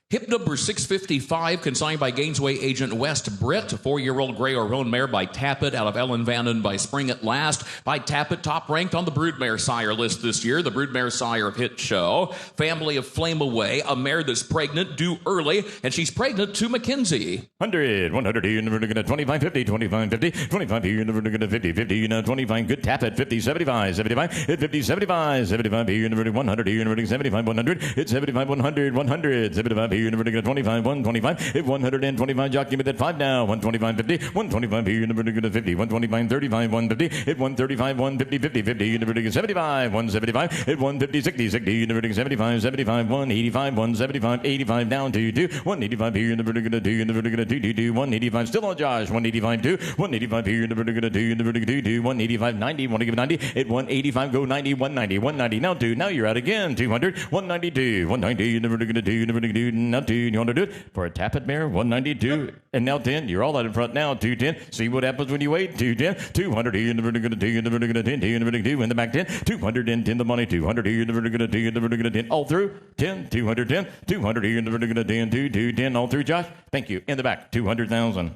Hip number 655, consigned by Gainesway agent West Britt, a 4-year-old gray or roan mare by Tappet out of Ellen Vannon by Spring at Last. By Tappet, top ranked on the Broodmare Sire list this year, the Broodmare Sire of Hit Show. Family of Flame Away, a mare that's pregnant, due early, and she's pregnant to Mackenzie. 100, 100, in the vertical 25, 50, 25, 50, 25, in the vertical 50, 50, 25, good Tappet, 50, 75, 75, hit 50, 75, 75, in the vertical 100, in the vertical 75, 100, hit 75, 100, 100, 75, in the vertical 25, 125, hit 125, Jock, give me that 5 now, 125, 50, 125, in the vertical 50, 125, 35, 150, hit 135, 150, 50, 50, in the vertical 75, 175, hit 150, 60, 60, in the vertical 75, 75, 185, 175, 85, down to 2, 185, here in the vertical 2, in the vertical 2, 185, still on Josh, 185, 2, 185, here in the vertical 2, in the vertical 2, 185, 90, want to give it 90, hit 185, go 90, 190, 190, now 2, now you're out again, 200, 192, 190, in the vertical 2, in the vertical 2, now 2, you want to do it for a Tappet mare, 192, and now 10, you're all out in front now, 210, see what happens when you wait, 210, 200, in the vertical 2, in the vertical 10, 2, in the vertical 2, in the back 10, 210 the money, 200, in the vertical 2, in the vertical 10, all through, 10, 210, 200, in the vertical 10, 2, 210, all through, Josh, thank you, in the back, 200,000.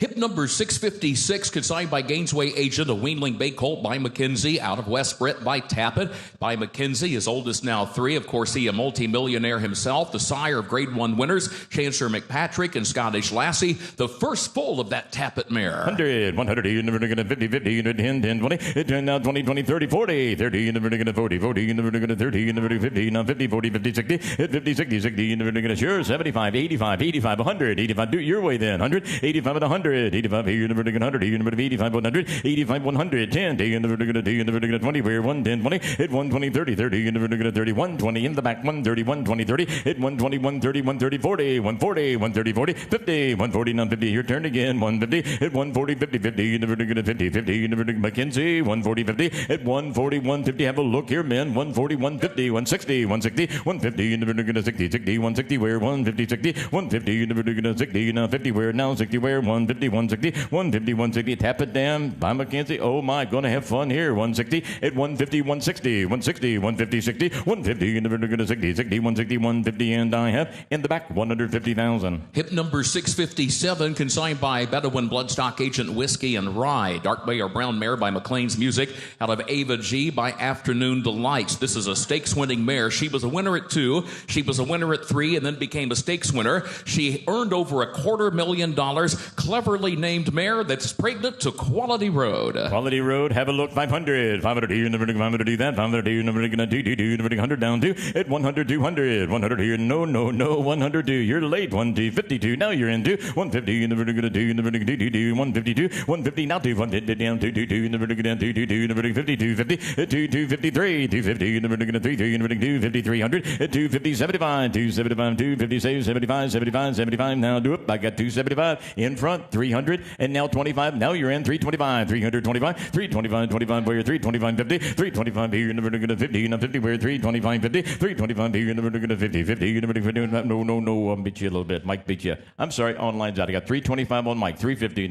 Hip number 656, consigned by Gainesway agent, a weanling bay colt by Mackenzie, out of West Britt by Tappet. By Mackenzie, his oldest now 3. Of course, he a multimillionaire himself, the sire of Grade 1 winners, Chancellor McPatrick and Scottish Lassie, the first foal of that Tappet mare. 100, 100, in the vertical 50, 50, 10, 10, 20, it turned now 20, 20, 30, 40, 30, in the vertical 40, 40, in the vertical 30, in the vertical 50, now 50, 40, 50, 60, hit 50, 60, 60, in the vertical, sure, 75, 85, 85, 100, 85, do it your way then, 100, 85 and 100. 100, 85 here in the vertical 100, here in the vertical 85, 100, 85, 100, 10, D in the vertical, D in the vertical 20, we're 110, 20, hit 120, 30, 30 in the vertical 30, 120 in the back, 130, 120, 30, hit 120, 130, 130, 40, 140, 130, 40, 50, 140, now 50, your turn again, 150, hit 140, 50, 50 in the vertical 50, 50 in the vertical McKenzie, 140, 50, hit 140, 150, have a look here, men, 140, 150, 160, 160, 150 in the vertical 60, 60, 160, where 150, 60, 150 in the vertical 60, now 50, where now 60, where 150, 160, 150, 160, tap it down by McKenzie, oh my, gonna have fun here, 160, hit 150, 160, 160, 150, 60, 150 in the vertical 60, 60, 160, 150, and I have in the back 150,000. Hip number 657, consigned by Bedouin Bloodstock Agent Whiskey and Rye. Dark Bay or Brown Mare by McLean's Music out of Ava G by Afternoon Delights. This is a stakes winning mare. She was a winner at 2, she was a winner at 3, and then became a stakes winner. She earned over $250,000. Cleverly named mare that's pregnant to Quality Road. Quality Road, have a look, 500, 500 here in the vertical, 500 do that, 500 here in the vertical, 100 down to at 100, 200, 100 here, no, 102, you're late, 152, now you're into 150 in the vertical, 2 in the vertical, 152, 150, now 200 down, 222 in the vertical, down, 222 in the vertical, 50, 250, 253, 250 in the vertical, 3 in the vertical, 250, 300, 250, 75, 275, 250, 75, 75, 75, now do it, I got 275 in front, 300, and now 25, now you're in 325, 325, 325, 25, where you're 325, 50, 325 here in the vertical, 50, now 50, where 325, 50, 325 here in the vertical, 50, 50 in the vertical, 50, no, beat you a little bit, Mike beat you, I'm sorry, online's out, I got 325 on Mike, 350,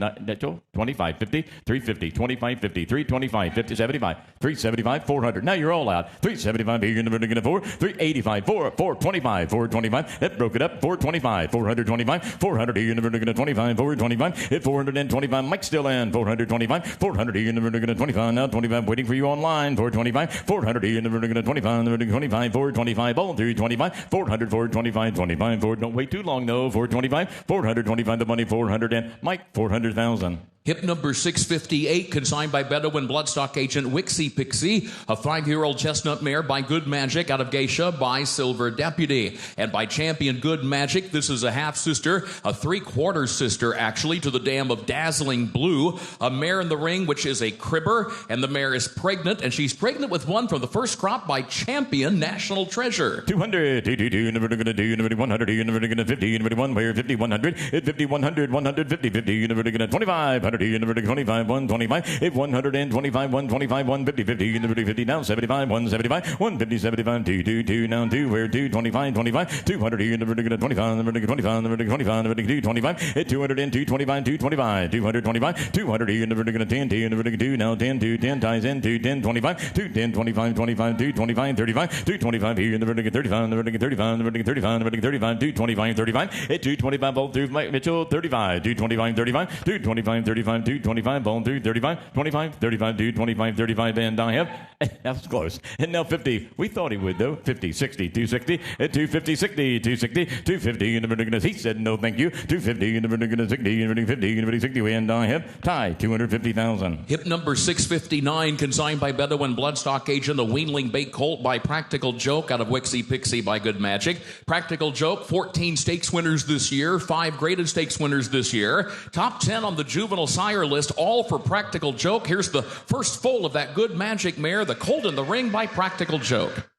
25, 50, 350, 25, 50, 325, 50, 75, 375, 400, now you're all out, 375 here in the vertical, 4, 385, 425, 425, that broke it up, 425, 425, 400 here in the vertical, 25, 425, hit 425, Mike's still in, 425, 400 here in the vertical, 25, now 25, waiting for you online, 425, 400 here in the vertical, 25, the vertical, 25, 425, all through 25, 400, 425, 25, 4, don't wait too long, no, 425, 425, the money, 400, and Mike, 400,000. Hip number 658, consigned by Bedouin Bloodstock Agent Wixie Pixie, a 5-year-old chestnut mare by Good Magic out of Geisha by Silver Deputy. And by Champion Good Magic, this is a half-sister, a 3/4 sister, actually, to the dam of Dazzling Blue, a mare in the ring, which is a cribber, and the mare is pregnant, and she's pregnant with one from the first crop by Champion National Treasure. 200, 222, in the vertical, 2, in the vertical, 100, in the vertical, 50, in the vertical, 1, where 50, 100, hit 50, 100, 150, 50, in the vertical, 25, 100, in the vertical, 25, 125, hit 125, 125, 150, 50, in the vertical, 50, now 75, 175, 150, 75, 222, now 2, where 225, 25, 200, in the vertical, 25, the vertical, 25, the vertical, 25, the vertical, 225, hit 200, and 225, 225, 225, 200, in the vertical, 10, 2, in the vertical, 2, now 10, 2, 10 ties in, 2, 10, 25, 2, 10, 25, 25, 2, 25, 35, 225, here in the vertical, 35, the vertical, 35, the vertical, 35, the vertical, 35, 225, 35, hit 225, ball through Mike Mitchell, 35, 225, 35, 225, 35, 225, ball through 35, 25, 35, 225, 35, and I have, that was close, and now 50, we thought he would though, 50, 60, 260, at 250, 60, 260, 250 in the vertical, he said no thank you, 250 in the vertical, 60, in the vertical, 50 in the vertical, 60, and I have tie, 250,000. Hip number 659, consigned by Bedouin Bloodstock Agent, the Weanling Bait Colt by Practical Joke out of Wixie Pixie by Good Magic. Practical Joke, 14 stakes winners this year, 5 graded stakes winners this year. Top 10 on the juvenile sire list, all for Practical Joke. Here's the first foal of that Good Magic mare, the Colt in the Ring by Practical Joke.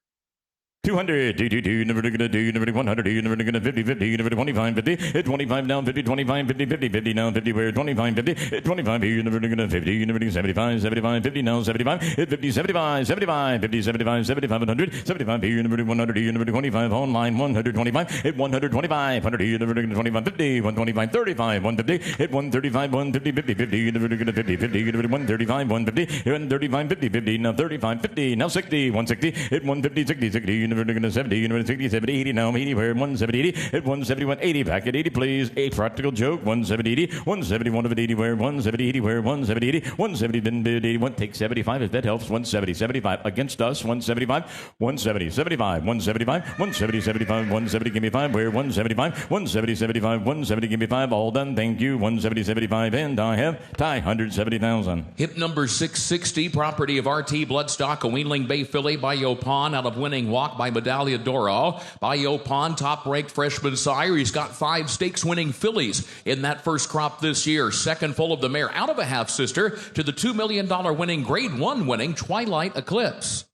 200, 222, never gonna do, never 100, never gonna 50, 50, never 25, 50, hit 25 down, 50, 25, 50, 50, 50 now, 50, where 25, 50, hit 25 here, never gonna 50, never 75, 75, 50 now, 75, hit 50, 75, 75, 50, 75, 75, 100, 75 here, never 100 here, never 25, online, 125, hit 125, 100 here, never gonna 25, 50, 125, 35, 150, hit 135, 150, 50, 50, never gonna 50, 50, never 135, 150, 135, 50, 50, now 35, 50, now 60, 160, hit 150, 60, 60, never gonna 70, never 60, 70, 80, now 80, where 170, 80, hit 170, 180, back at 80, please, a Practical Joke, 170, 80, 170, 180, where 170, 80, where 170, 80, 170, then 81, take 75, if that helps, 170, 75, against us, 175, 170, 75, 175, 170, 75, 170, give me 5, where 175, 170, 75, 170, give me 5, all done, thank you, 170, 75, and I have tie, 170,000. Hip number 660, property of RT Bloodstock, a Weanling Bay filly by Yopon out of Winning Walk by Medaglia d'Oro. By Yopon, top-ranked freshman sire. He's got 5 stakes-winning fillies in that first crop this year. Second full of the mare out of a half-sister to the $2 million winning, Grade 1 winning Twilight Eclipse.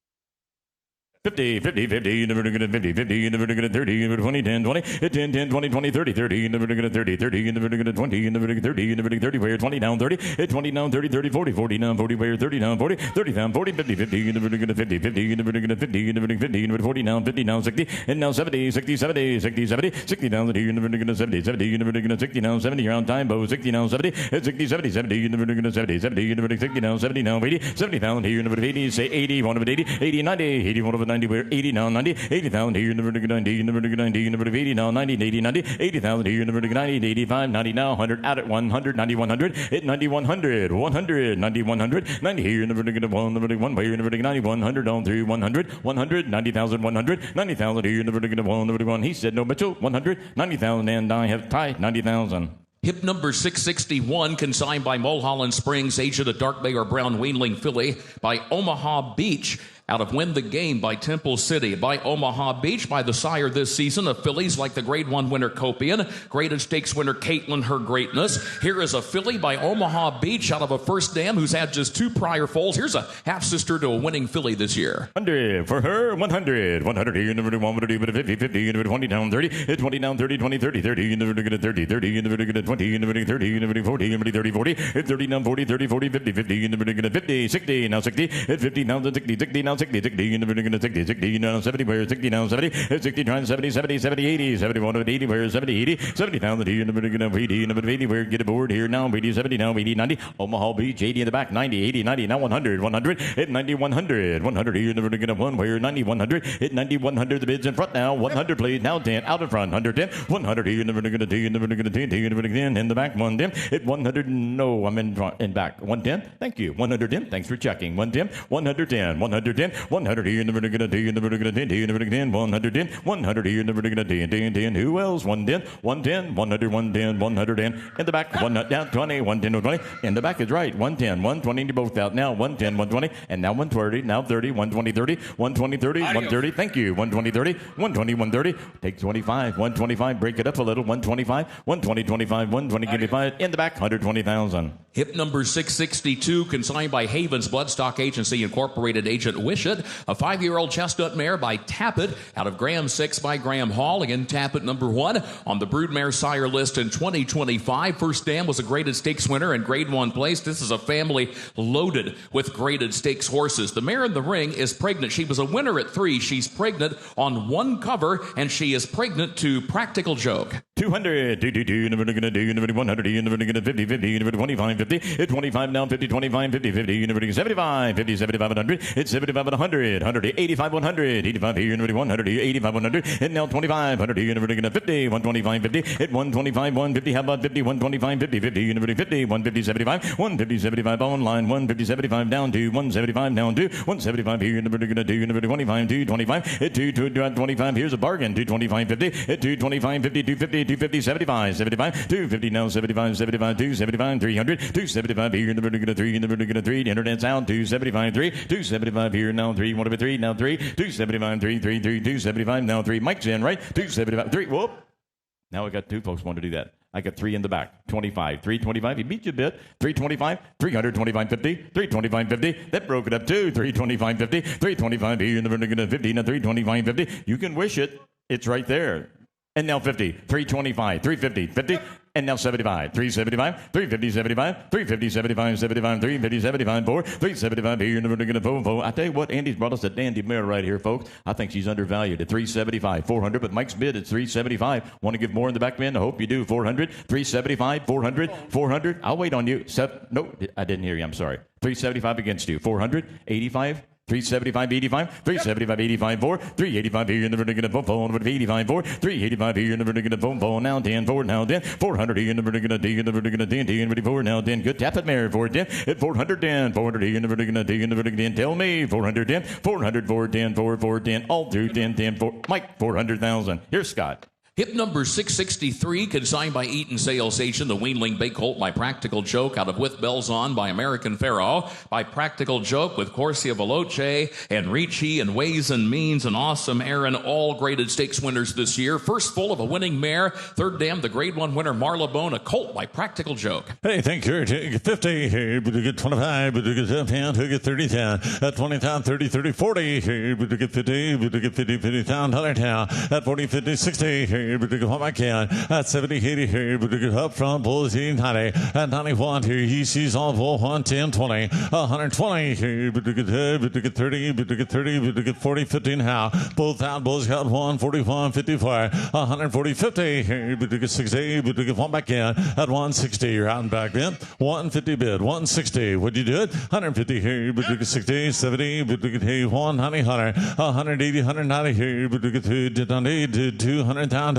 50, 50, 50, you never get a 50, 50, you never get a 30, you never 20, 10, 20, 10, 10, 20, 20, 30, 30, you never get a 30, 30, you never get a 20, you never get 30, you never get 30, where 20 down 30, 20 down 30, 30, 40, 40 down 40, where 30 down 40, 30 down 40, 50, 50, you never get a 50, 50, you never get a 50, you never get 50, you never 40 down 50 down 60, and now 70, 60, 70, 60, 70, 60 down 30, you never get a 70, 70, you never get a 60 down 70, around time, bow, 60 down 70, 60, 70, 70, you never get a 70, 70, you never get 60 down 70 down 80, 70 down here, you never 80, say 80, 1 of 80, 80, 90, 80, 1 of 90, where 80 down 90, 80,000 here, you never get 90, you never get 90, you never get 80, now 90, 80, 90, 80,000 here, you never get 90, 85, 90 now, 100, out at 100, 90, 100, hit 90, 100, 100, 90, 100, 90 here, you never get a 1, never get 1, where you never get 90, 100 on through 100, 100, 90,000, 100, 90,000 here, you never get a 1, never get 1. He said, no, Mitchell, 100, 90,000, and I have tied 90,000. Hip number 661, consigned by Mulholland Springs, agent of Dark Bay or Brown Weanling filly by Omaha Beach. Out of Win the Game by Temple City. By Omaha Beach, by the sire this season of fillies like the Grade 1 winner Copian, Graded Stakes winner Caitlin Her Greatness. Here is a filly by Omaha Beach out of a first dam who's had just 2 prior foals. Here's a half-sister to a winning filly this year. 100 for her, 100. 100 here, you never do 1, but a 50, 50, you never 20 down 30, 20 down 30, 20, 30, 30, you never get a 30, 30, you never get a 20, you never get 30, you never get 40, you never get 30, 40, 30 down 40, 30, 40, 50, 50, you never get a 50, 60, now 60, 50 down 60, 60 now 60, 60, you never get a 60, 60 now 70, where 60 now 70, 60 trying 70, 70, 70, 80, 71 of 80, where 70, 80, 70,000 here, you never get a 80, you never 80, where get aboard here now, 80, 70 now, 80, 90, Omaha Beach, 80 in the back, 90, 80, 90, now 100, 100, hit 90, 100, 100 here, you never get a 1, where 90, 100, hit 90, 100, the bids in front now, 100 please, now 10, out in front, 110, 100 here, you never get a 2, you never get a 10, you never get a 10, in the back, 110, hit 100, no, I'm in front, in back, 110, thank you, 110, thanks for checking, 110, 110, 110, 100 here, you never get a 2, you never get a 10, you never get a 10, 110, 100 here, you never get a 10, 10, 10, who else, 110, 110, 100, 110, 110, in the back, 1 down, 20, 110, 20, in the back is right, 110, 120, you're both out, now 110, 120, and now 130, now 30, 120, 30, 120, 30, 130, thank you, 120, 30, 120, 130, take 25, 125, break it up a little, 125, 120, 25, 120, 25, in the back, 120,000. Hip number 662, consigned by Havens Bloodstock Agency Incorporated agent Wishit, a 5-year-old chestnut mare by Tappet, out of Graham 6 by Graham Hall. Again, Tappet number 1 on the broodmare sire list in 2025. First dam was a graded stakes winner in Grade 1 place. This is a family loaded with graded stakes horses. The mare in the ring is pregnant. She was a winner at 3. She's pregnant on 1 cover, and she is pregnant to Practical Joke. 200, 2, never gonna do, never 100, you never gonna 50, 50, never 25, 50, 25 down 50, 25, 50, 50, you never 75, 50, 75, 100, it's 75, 100, 100, 85, 100, 85 here, never 100, 85, 100, and now 25, 100, you never gonna 50, 125, 50, hit 125, 150, how about 50, 125, 50, 50, you never 50, 150, 75, 150, 75 online, 150, 75 down to 175 down to 175 here, you never gonna do, you never 25, 225, hit 225, here's a bargain, 225, 50, hit 225, 50, 250, 250, 75, 75, 250 now, 75, 75, 275, 300, 275 here, never gonna 3, never gonna 3, internet's out, 275, 3, 275 here now, 3, 1 of 3, now 3, 275, 3, 3, 3, 275, now 3, Mike's in, right? 275, 3, whoop. Now I got 2 folks want to do that. I got 3 in the back. 25, 325. He beat you a bit. 325, 325, 50, 325, 50. That broke it up too. 325, 50, 325 here, never gonna 50, now 325, 50. You can wish it. It's right there. And now 50, 325, 350, 50, and now 75, 375, 350, 75, 350, 75, 75, 350, 75, 4, 375 here, never going to vote. I tell you what, Andy's brought us a dandy mare right here, folks. I think she's undervalued at 375, 400, but Mike's bid is 375. Want to give more in the back, man? I hope you do. 400, 375, 400, 400. I'll wait on you. No, I didn't hear you. I'm sorry. 375 against you. 400, 85. 375, 85, 375, 85, 4, 385 here, never going to phone, 85, 4, 385 here, never going to phone, now 10, 4, now 10, 400 here, never going to 10, never going to 10, 10, 4, now 10, good, tap it, Mary, 410, at 410, 400 here, never going to 10, never going to 10, tell me, 410, 400, 410, 4, 410, all through 10, 10, 4, Mike, 400,000, here's Scott. Hip number 663, consigned by Eaton Sales Station, the Weanling Bake Colt by Practical Joke, out of With Bells On by American Pharaoh, by Practical Joke with Corsia Veloce and Ricci and Ways and Means and Awesome Aaron, all graded stakes winners this year. First full of a winning mare, third dam, the grade 1 winner Marlebone, a colt by Practical Joke. Hey, thank you. 50, here, but you get 25, but you get 10, you get 30, 10, at 20, 30, 30, 40, here, but you get 50, but you get 50, 50, $10, at 40, 50, 60, here, but you get what I can, at 70, 80, here, but you get up front, bulls, 90, at 91, here, he sees all full, 110, 20, 120, here, but you get 30, but you get 30, but you get 40, 15, how, both out, bulls got 141, 54, 140, 50, here, but you get 60, but you get one back in, at 160, you're out and back in, 150 bid, 160, would you do it? 150 here, but you get 60, 70, but you get 100, 180, 190 here, but you get 200 $200,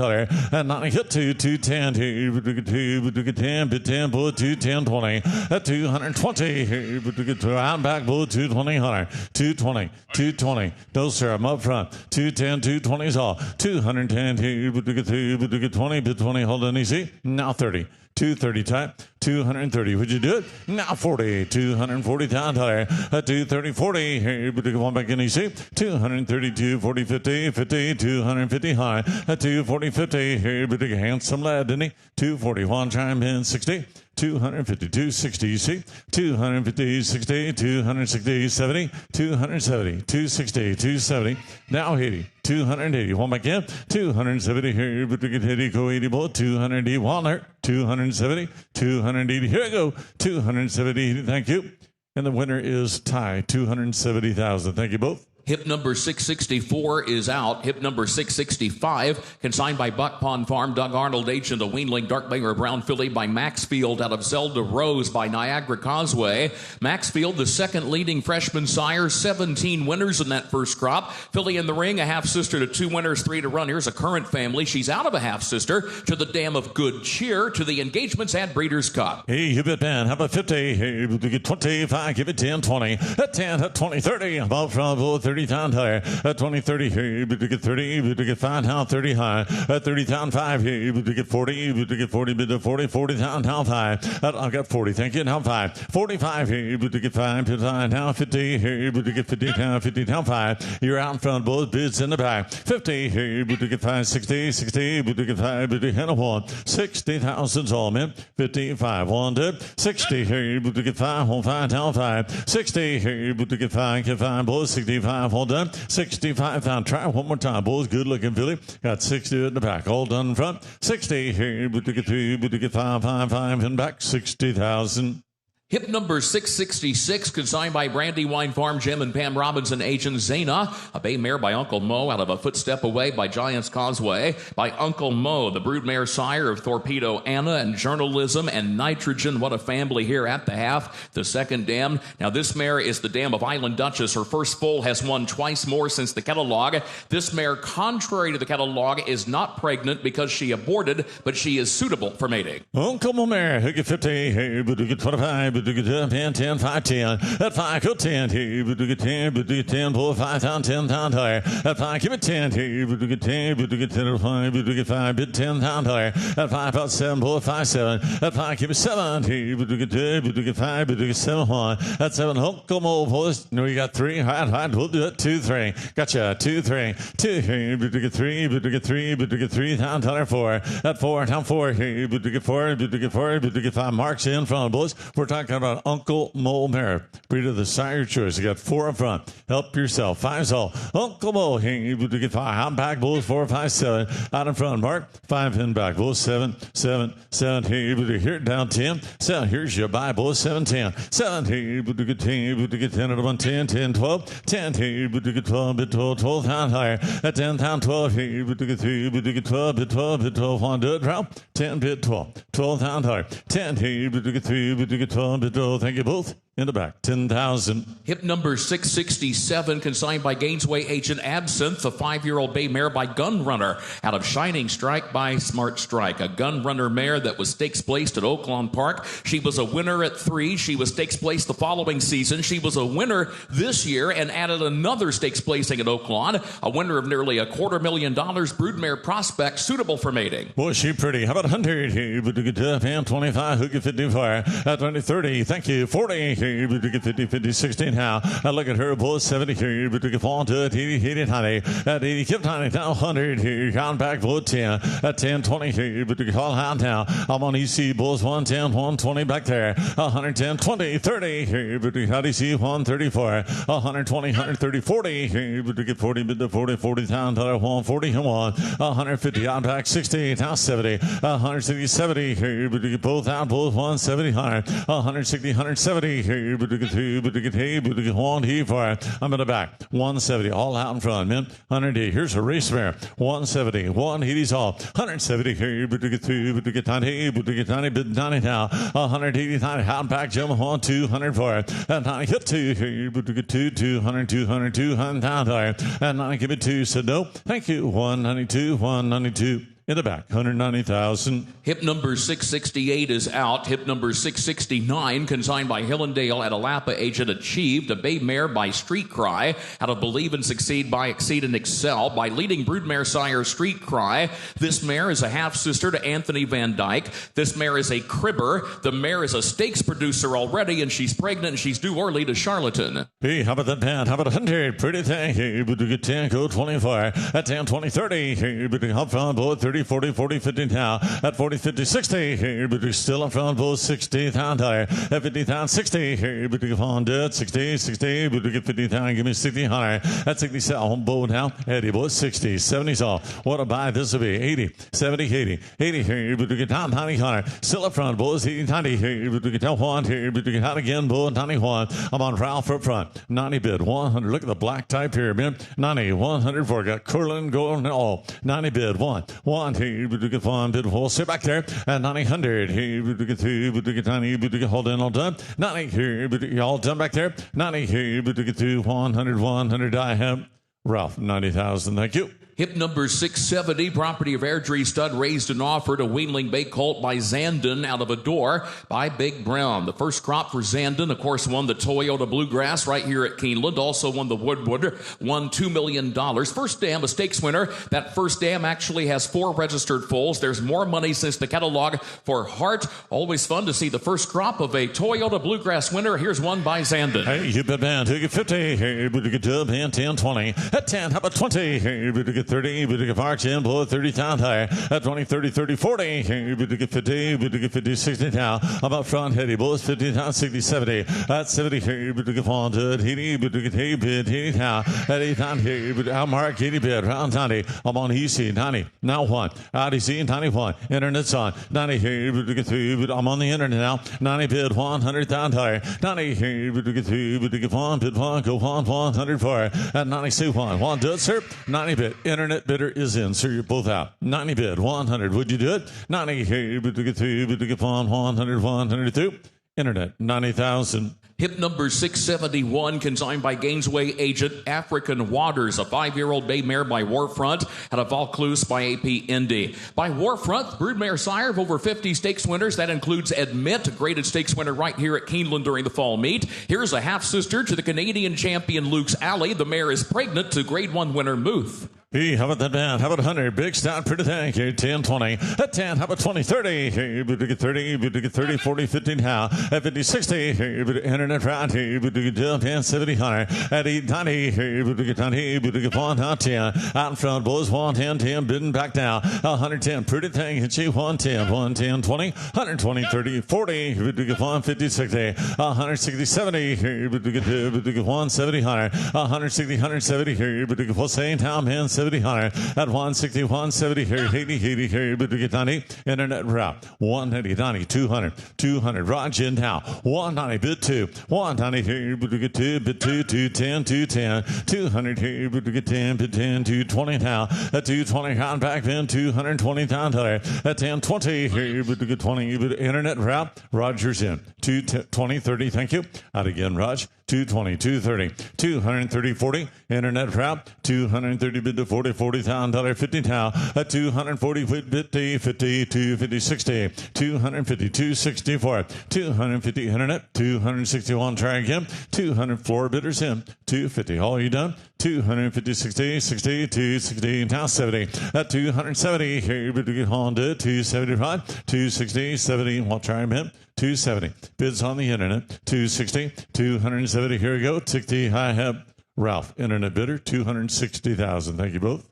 and 90 hit to 210 here, but you get 2, but you get 10, bid 10, bull 210, 20, at 220 here, but you get 2 out and back, bull 220, 100, 220, 220, no sir, I'm up front, 210, 220 is all, 210 here, but you get 2, but you get 20, bid 20, hold on easy, now 30. 230 type, 230. Would you do it? Now 40, $240,000. 230, 40. Here, but you come on back in easy. 232, 40, 50, 50, 250 high. 240, 50. Here, but you handsome lad, didn't he? 241, chime in 60. 250, 260, you see, 250, 60, 260, 70, 270, 260, 270, now 80, 280, one back in, 270 here, but you get 80, go 80 more, 280, 100, 270, 280, here we go, 270, thank you, and the winner is Ty, 270,000, thank you both. Hip number 664 is out. Hip number 665, consigned by Buck Pond Farm, Doug Arnold, agent of Weanling, Darkbanger Brown filly by Maxfield out of Zelda Rose by Niagara Causeway. Maxfield, the second leading freshman sire, 17 winners in that first crop. Filly in the ring, a half-sister to 2 winners, 3 to run. Here's a current family. She's out of a half-sister to the dam of Good Cheer to the Engagements at Breeders' Cup. Hey, you bet, man. How about 50? Hey, we get 25, give it 10, 20. At 10, at 20, 30. About from 30 down higher. At 20, 30 here, but to get 30, but to get 5 down 30 high. At 30 down 5 here, but to get 40, but to get 40, but to 40, 40 down 5. I got 40, thank you, down 5. 45 here, but to get 5, 59 down 50 here, but to get 50 down 50 down 5. You're out in front, both bids in the back. 50 here, but to get 5, 60, 60, but to get 5, but to hit a 1. 60,000's all, man. 55, 1 to 60 here, but to get 5, 1 5 down 5. 60 here, but to get 5, get 5, boys. 65, all done. 65 down. Try one more time, boys. Good looking filly. Got 60 in the back, all done in front. 60 here, but to get 3, but to get 5, 5, 5 in back. 60,000. Hip number 666, consigned by Brandywine Farm, Jim and Pam Robinson, agent Zana. A bay mare by Uncle Mo out of A Footstep Away by Giants Causeway. By Uncle Mo, the broodmare sire of Torpedo Anna and Journalism and Nitrogen. What a family here at the half. The second dam. Now this mare is the dam of Island Duchess. Her first foal has won twice more since the catalog. This mare, contrary to the catalog, is not pregnant because she aborted, but she is suitable for mating. Uncle Mo mare, who get 50, hey, but to get 25, but to get 10, 10, 5, 10. At 5, go 10 here, but to get 10, but to get 10, 4, 5 down, 10 down higher. At 5, give it 10 here, but to get 10, but to get 10 to 5, but to get 5, bid 10 down higher. At 5, about 7, 4, 5, 7. At 5, give it 7 here, but to get 10, but to get 5, but to get 7, 1. At 7, Uncle Mo, boys. No, you got 3. Hide, we'll do it. 2, 3. Gotcha. 2, 3. 2 here, but to get 3, but to get 3, but to get 3 down higher 4. At 4, down 4 here, but to get 4, but to get 4, but to get 5 marks in front, boys. We're talking about Uncle Mo mare, breed of the sire choice. You got 4 up front. Help yourself. 5's all. Uncle Mo, able to get 5. I'm back, bulls 4, 5, 7. Out in front, Mark. 5 in back, bulls 7, 7, 7. Here, able to hear down 10. 7. Here's your buy, bulls 7, 10. 7. Here, able to get 10. Able to get 10 at 1, 10, 10, 12. 10. Here, able to get 12, bit 12, 12 down higher. At 10 down 12. Here, able to get 3. Able to get 12, bit 12, bit 12. 1 do it, drop. 10, bit 12. 12 down higher. 10. Here, able to get 3. Able to get 12, bit 12. Thank you both. In the back, 10,000. Hip number 667, consigned by Gainesway agent Absinthe, the 5-year-old bay mare by Gun Runner, out of Shining Strike by Smart Strike. A Gun Runner mare that was stakes placed at Oaklawn Park. She was a winner at 3. She was stakes placed the following season. She was a winner this year and added another stakes placing at Oaklawn. A winner of nearly $250,000 broodmare prospect suitable for mating. Boy, she pretty. How about 100? Hey, but to get tough and 25. Who get 54? At 20, 30. Thank you. 40. Hey, but to get 50, 50, 16. How? I look at her. Boy, 70. Hey, but to get 4 to it. 80, honey. At 80, keep tiny. Now 100. Hey, count back. Boy, 10. At 10, 20. Hey, but to get all out now. I'm on EC. Bulls 110, 120 back there. 110, 20, 30. Hey, but to get EC 134. 120, 130, 40. Hey, but to get 40, bid to 40, 40 down. 140 and 1. 150 out back. 60. Now 70. 160, 70. Hey, but to get both out. Both 170, 100. 160, 170. Hey, but to get 2. But to get hey, but to get 1 he for it. I'm in the back. 170. All out in front, man. 100. Here's a race mare. 170. 180's off. 170. Hey, but to get 2. But to get 90. But to get 90. Bid 90 now. 180, 90. Out back. Jump 1, 200 for it. And 90. Hit 2. Hey, but to get 2. 200, 200, 200 down there. And 90. Give it 2. Said no. Thank you. 192. 192. In the back, 190,000. Hip number 668 is out. Hip number 669, consigned by Hillendale at Alapa agent Achieved. A bay mare by Street Cry. Out of Believe and Succeed by Exceed and Excel. By leading broodmare sire Street Cry. This mare is a half-sister to Anthony Van Dyke. This mare is a cribber. The mare is a stakes producer already, and she's pregnant, and she's due early to Charlatan. Hey, how about that man? How about 100? Pretty thing. Hey, but to get 10, go 24. At 10, 20, 30. Hey, but to hop front, boy, 30. 40, 40, 50 now. At 40, 50, 60. Here, but you're still up front, both 60 pound higher. At 50 pound, 60. Here, but you get on dead. 60, 60. But you get 50 pound, give me 60 higher. At 60, on board now. Eddie, boy, 60. 70's off. What a buy this will be. 80, 70, 80. 80 here, but you get down, 90 higher. Still up front, boys. 80, 90 here, but you get down 1 here, but you get out again, boy, 91. I'm on Ralph up front. 90 bid, 100. Look at the black type here, man. 90, 100 for got curling going all. 90 bid, 1 here. But to get 1 bid, we'll sit back there at 900 here. But to get 2, but to get 90, but to get hold in all done. 90 here, but to get all done back there. 90 here, but to get 2, 100, 100. I have Ralph 90,000. Thank you. Hip number 670, property of Airdrie Stud, raised and offered a weanling bay colt by Zandon out of a door by Big Brown. The first crop for Zandon, of course, won the Toyota Bluegrass right here at Keeneland. Also won the Woodward, won $2 million. First dam, a stakes winner. That first dam actually has 4 registered foals. There's more money since the catalog for Hart. Always fun to see the first crop of a Toyota Bluegrass winner. Here's one by Zandon. Hey, you bet, man. Take it 50. Hey, but to get 2, 10, 20. At 10, how about 20? Hey, but to get 30, but to get March in, blow 30 down higher. At 20, 30, 30, 40. But to get 50, but to get 50, 60 now. About front, heady, boys, 50 down, 60, 70. At 70, but to get on to it, 80, but to get 80 bid, 80 now. At 80 down here, but out mark, 80 bid, round 90. I'm on EC, 90. Now 1. Out EC, 91. Internet's on. 90 here, but to get 3, but I'm on the internet now. 90 bid, 100 down higher. 90 here, but to get 3, but to get 1, bid 1, go 100 for it. At 92, 1 do it, sir. 90 bid, internet bidder is in, so you're both out. 90 bid, 100. Would you do it? 90 here, but to get 3, but to get 100, 102. Internet, 90,000. Hip number 671, consigned by Gainesway agent African Waters, a 5-year-old bay mare by Warfront, out of Vaucluse by AP Indy. By Warfront, broodmare sire of over 50 stakes winners. That includes Admit, a graded stakes winner right here at Keeneland during the fall meet. Here's a half-sister to the Canadian champion Luke's Alley. The mare is pregnant to Grade 1 winner Muth. Hey, how about that man? How about 100? Big start, pretty thank you. 10, 20. At 10, how about 20, 30? Hey, but to get 30, but to get 30, 40, 15 now. At 50, 60. Hey, but internet round here, but to get 10, 70, 100. At 8, 90. Hey, but to get 90, but to get 1, 10. Out in front, boys, 110, 10, bidding back down. 110, pretty thing, hit you 110, 110, 20, 120, 30, 40. But to get 150, 60. 160, 70. Hey, but to get 170, 100. 160, 170. Hey, but to get same time, man. 170, 100. At 160, 170, here, 80, here, but to get 90. Internet route, 190, 90, 200, 200. Roger in now, 190, bid 2. 190, here, but to get 2, bid 2, 210, 210. 200, here, but to get 10, bid 10, 220 now. At 220, count back then, 220 down to there. At 1020, here, but to get 20, but internet route, Roger's in. 220, 30, thank you. Out again, Raj. 220, 230, 230, 40. Internet route, 230 bid to 40, $40,000, 50 now. At 240 50, 50, 250, 60, 250, 264, 250 internet, 261. Try again. 200 floor bidders in. 250. All you done? 250, 60, 60, 260, now 70. At 270, here we get Honda, 275, 260, 70. We'll try him in. 270. Bids on the internet, 260, 270. Here we go. 60. I have Ralph, internet bidder, 260,000. Thank you both.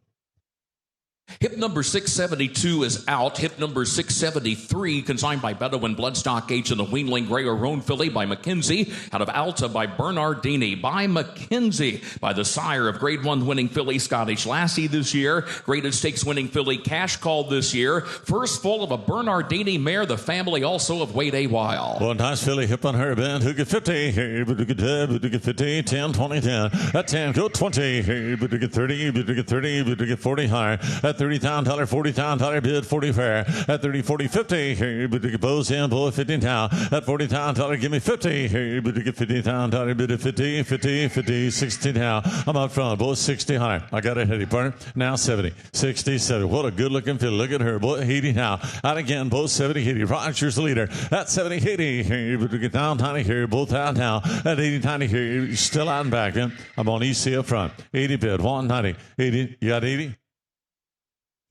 Hip number 672 is out. Hip number 673, consigned by Bedouin Bloodstock H in the Wheeling Gray or Roan filly by McKenzie. Out of Alta by Bernardini. By McKenzie. By the sire of Grade 1 winning filly Scottish Lassie this year. Graded Stakes winning filly Cash Call this year. First full of a Bernardini mare, the family also of Wade A. Weil. One nice filly hip on her bend. Who get 50? Here, but to get 50, 10, 20, 10. At 10, go 20. Here, but to get 30, but to get 30, but to get 40 higher. At $30,000, $40,000 bid, 40 fair. At 30, 40, 50. Here, but to get bows in, bow 50 now. At $40,000, give me 50. Here, but to get $50,000 bid at 50, 50, 50, 60 now. I'm up front, both 60 high. I got it, heady partner. Now 70, 60, 70. What a good looking fiddle. Look at her, boy, 80 now. Out again, both 70, 80. Rogers the leader. At 70, 80. Here, but to get down tiny here, both out now. At 80, tiny here, still out and back. Then I'm on EC up front. 80 bid, 190, 80. You got 80?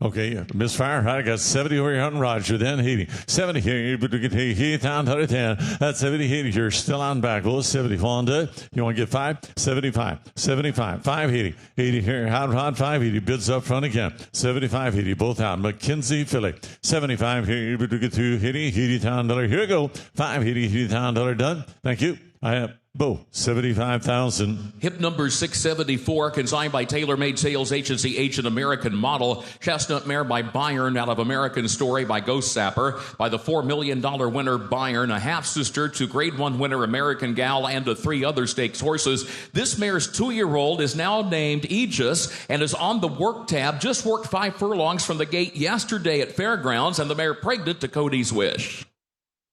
Okay, misfire. I got 70 over here on Roger, then 80. 70 here, but to get 80 down to 110. That's 70, 80 here, still on back. Well, 70. Honda, you want to get 5? 75, 75, 580. 80 here, hot rod, 580. Bids up front again. 75, 80, both out. McKenzie, Philly. 75 here, but to get to 80 down dollar. Here we go. 580 down dollar done. Thank you. I have Bo, 75,000. Hip number 674, consigned by Tailor Made Sales Agency H, an American model. Chestnut mare by Bayern, out of American Story by Ghost Sapper. By the $4 million winner Bayern, a half-sister to Grade 1 winner American Gal, and to 3 other stakes horses. This mare's 2-year-old is now named Aegis and is on the work tab. Just worked 5 furlongs from the gate yesterday at Fairgrounds, and the mare pregnant to Cody's Wish.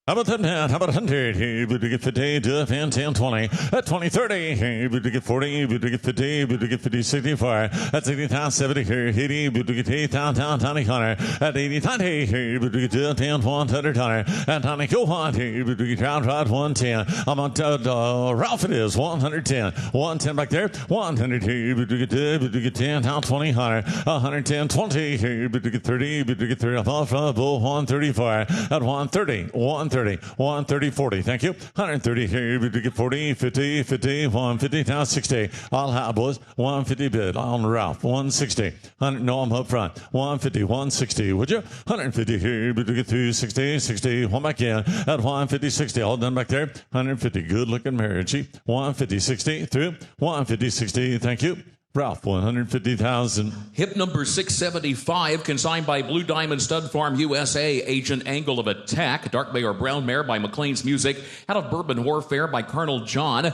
How about 10? How about 100? Hey, but to get 50, to 10, 20. At 20, 30. Hey, but to get 40, but to get 50, but to get 50, 65. At 60, 70, here, 80, but to get 8, 20, 100. At 80, 20, hey, but to get 10, 100, 100. At 20, go on, hey, but to get round, 110. I'm on Ralph, it is 110. 110 back there. 100, hey, but to get 10, 20, 100. 110, 20, hey, but to get 30, but to get 30. Off front, 135. At 130, 130, 130, 40. Thank you. 130 here. We get 40, 50, 50, 150, now 60. All high, boys. 150 bid on Ralph. 160. 100, no, I'm up front. 150, 160. Would you? 150 here. We get 260, 60. One back in. At 150, 60. All done back there. 150. Good looking marriage. 150, 60 through. 150, 60. Thank you. Ralph, 150,000. Hip number 675, consigned by Blue Diamond Stud Farm USA, Agent Angle of Attack. Dark Bay or Brown Mare by McLean's Music. Out of Bourbon Warfare by Colonel John.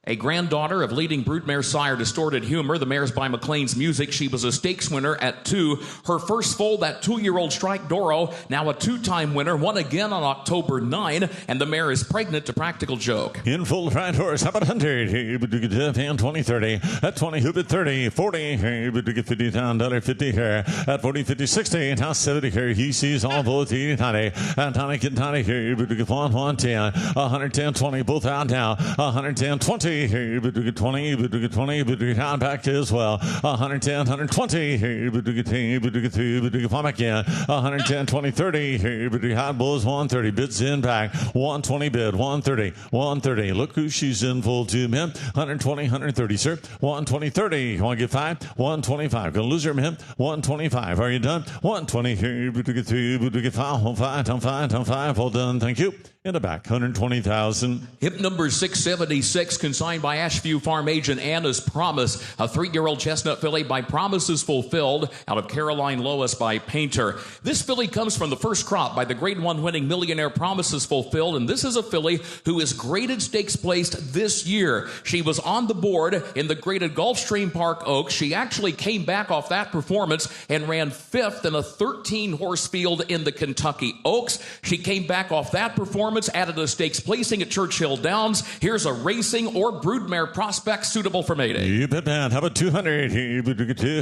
A granddaughter of leading broodmare sire Distorted Humor. The mare's by McLean's Music. She was a stakes winner at 2. Her first foal, that 2-year-old Strike Doro, now a 2-time winner. Won again on October 9. And the mare is pregnant to Practical Joke. In full right horse. How about 100? Hey, but to get 10, 20, 30. At 20, hoop at 30, 40. Hey, but to get $50, 50 here. At 40, 50, 60. Now 70 here. He sees all both 80, 90. And Tony getting 90 here. But to get 110. 110, 20. Both out now. 110, 20. Here, but to get 20, but to get 20, but to get down back as well. 110, 120, here, but to get 10, but to get 2, but to get 5 back in. 110, 20, 30, here, but to get hot bulls, 130, bids in back. 120 bid, 130, 130. Look who she's in full to, man. 120, 130, sir. 120, 30. You want to get 5? 125. Gonna lose her, man. 125. Are you done? 120 here, but to get 2, but to get 5, 5, 5, 5. All done. Thank you. in the back, 120,000. Hip number 676, consigned by Ashview Farm agent Anna's Promise, a 3-year-old chestnut filly by Promises Fulfilled out of Caroline Lois by Painter. This filly comes from the first crop by the Grade 1 winning Millionaire Promises Fulfilled, and this is a filly who is graded stakes placed this year. She was on the board in the graded Gulfstream Park Oaks. She actually came back off that performance and ran 5th in a 13-horse field in the Kentucky Oaks. She came back off that performance, added a stakes placing at Churchill Downs. Here's a racing or broodmare prospect suitable for mating. You bet, man. How about 200?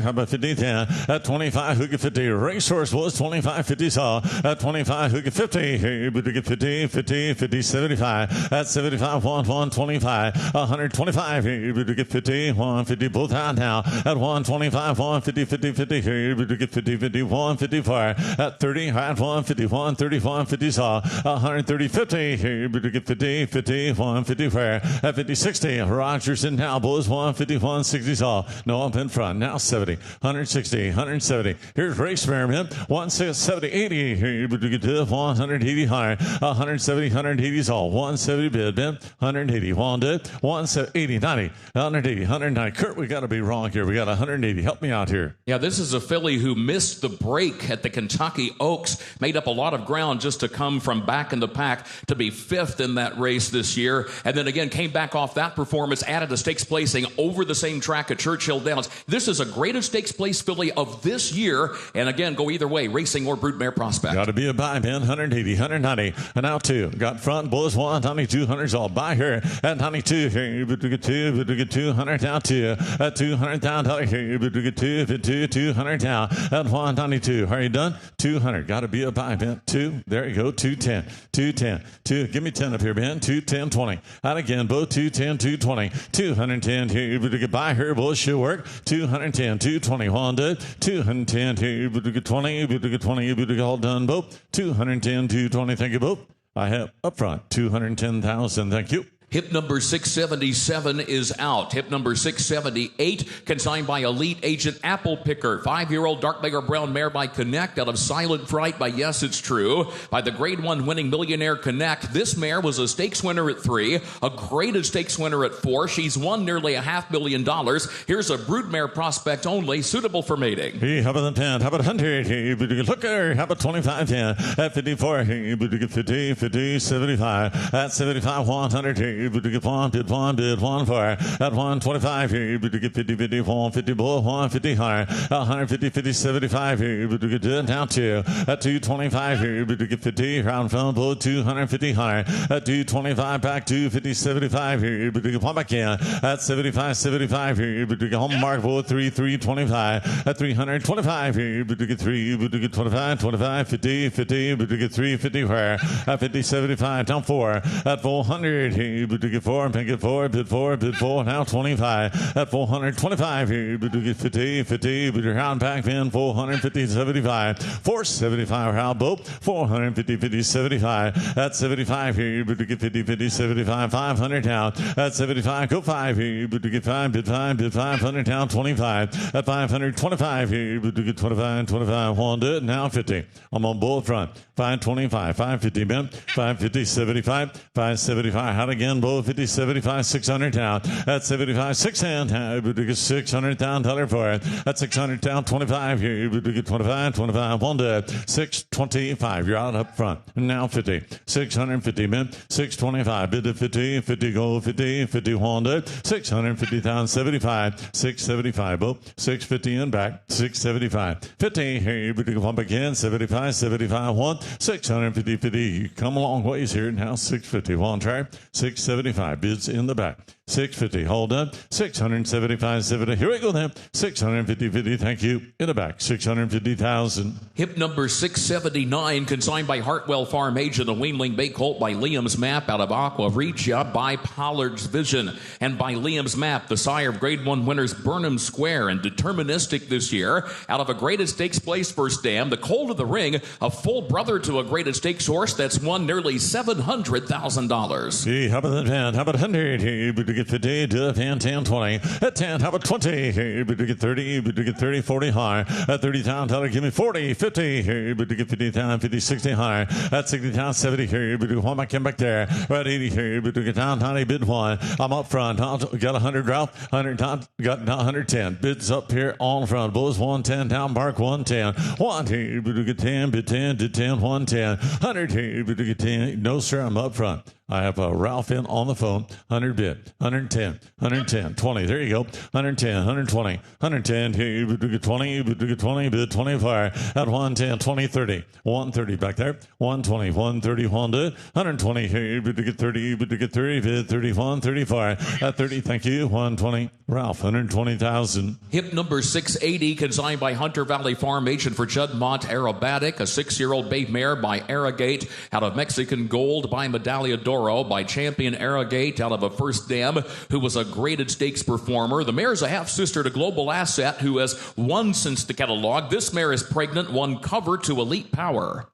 How about 50? At 25, who get 50? Racehorse was 25, 50 saw. At 25, who get 50? 50, 50, 50, 75. At 75, 125. 125, you get 50, 150, both out now. At 125, 150, 50, 50, you get 50, 50, 154. At 30, at 150, 130, 150 saw. 130, 50, you get 50, 50, 154. At 50, 60, Rogers and now Bulls 150, 160 saw. No up in front. Now 70, 160, 170. Here's Race Merriman, 170, 80. You get to 180 high. 170, 180 saw. 170 bid, 180. 180, 90, 180, 190. Kurt, we got to be wrong here. We got 180. Help me out here. Yeah, this is a filly who missed the break at the Kentucky Oaks, made up a lot of ground just to come from back in the pack to be 5th in that race this year, and then again came back off that performance, added a stakes placing over the same track at Churchill Downs. This is a graded stakes place filly of this year, and again, go either way, racing or broodmare prospect. Got to be a buy, man. 180, 190, and now 2. Got front, Bulls 192, 200's all by here at 92. You get 200 down 2 at 200 down. You get 200 down at 192. Are you done? 200. Got to be a buy, man. 2. There you go. 210, 210, 2. Give me 10 up here, man. 210, 20. And again, both 210, 220, 210. Here you get by here. Bulls should work. 210, 220. Honda. 210. Here you get 20. You get 20. You get all done. Both 210, 220. Thank you both. I have up front 210,000. Thank you. Hip number 677 is out. Hip number 678, consigned by Elite Agent Apple Picker. 5-year-old dark beggar brown mare by Connect out of Silent Fright by Yes It's True. By the Grade 1 winning Millionaire Connect. This mare was a stakes winner at 3, a graded stakes winner at 4. She's won nearly $500,000. Here's a broodmare prospect only, suitable for mating. Hey, how about the 10? How about 100? Hey, look there. How about 25? 10 at 54. Hey, 50, 50, 75. At 75, 100. You get 1, bid 1, bid 1 for at 125 here. You get 50, 50, 150 bull, 150 higher. 150, 50, 75 here. You get down 2 at 225 here. You get 50 round phone bull, 250 higher. At 225 back 250, 75 here. You get 1 back in at 75, 75 here. You get home mark bull 325 at 325 here. You get 3. You get 25, 25, 50, 50. You get 350 where at 50, 75 down 4 at 400 here. You get 4, pick it 4, bid 4, bid 4, now 25 at 425 here. You get 50, 50, but your round back in 450, 75, 475 round boat, 450, 50, 75 at 75 here. You get 50, 50, 75, 500 down at 75, go 5 here. You get 5, bid 5, bid 500 down 25 at 525 here. You get 25, 25, 1 do it now 50. I'm on bull front 525, 550 men, 550, 75, 575 out again. Bow 50, 75, 600 down. At 75, 600 down. You get 600 down. $1 for it. At 600 down, 25 here. You get 25, 25, 1 to 625. You're out up front. Now 50, 650 men, 625. Bid to 50, 50 go, 50, 51 to 650 down, 75, 675. Bow 650 in back, 675. 50 here. You get 1 back in, 75, 75, 1, 650, 50. You come a long ways here. Now 650. 1 track, 675. Bids in the back. 650. Hold up. 675. 70. Here we go then. 650. 50. Thank you. In the back. 650,000. Hip number 679, consigned by Hartwell Farm agent, a weanling bay colt by Liam's Map out of Aqua Regia by Pollard's Vision. And by Liam's Map, the sire of Grade 1 winners Burnham Square and Deterministic this year. Out of a graded stakes place first dam, the colt of the ring, a full brother to a graded stakes horse that's won nearly $700,000. Hey, how about that, man? How about 100? Hey, get 50, to 10, 20. At 10, how about 20? Hey, but to get 30, but to get 30, 40 high. At 30 down, Tyler, give me 40, 50. Hey, but to get 50 down, 50, 60 high. At 60 down, 70. Hey, but to one back in back there. At 80, hey, but to get down, 90, bid one. I'm up front. Got 100, Ralph. 100 down, got 110. Bids up here on front. Bulls 110 down, Mark 110. 1, hey, but to get 10, bid 10 to 10, 110. 100, hey, but to get 10. No, sir, I'm up front. I have Ralph in on the phone. 100 bid, 110, 110, 20. There you go. 110, 120, 110. Hey, but to get 20, but to get 20, bid 20 fire. At 110, 20, 30. 130 back there. 120, 130, 120. Hey, but to get 30, but to get 30, bid 31, 30 fire. At 30, thank you. 120. Ralph, 120,000. Hip number 680, consigned by Hunter Valley Farm, agent for Judd Mont Aerobatic, a 6-year-old bay mare by Arrogate, out of Mexican Gold by Medaglia Doro, by Champion Arrogate, out of a First Dam, who was a graded stakes performer. The mare is a half-sister to Global Asset, who has won since the catalog. This mare is pregnant, won cover to Elite Power.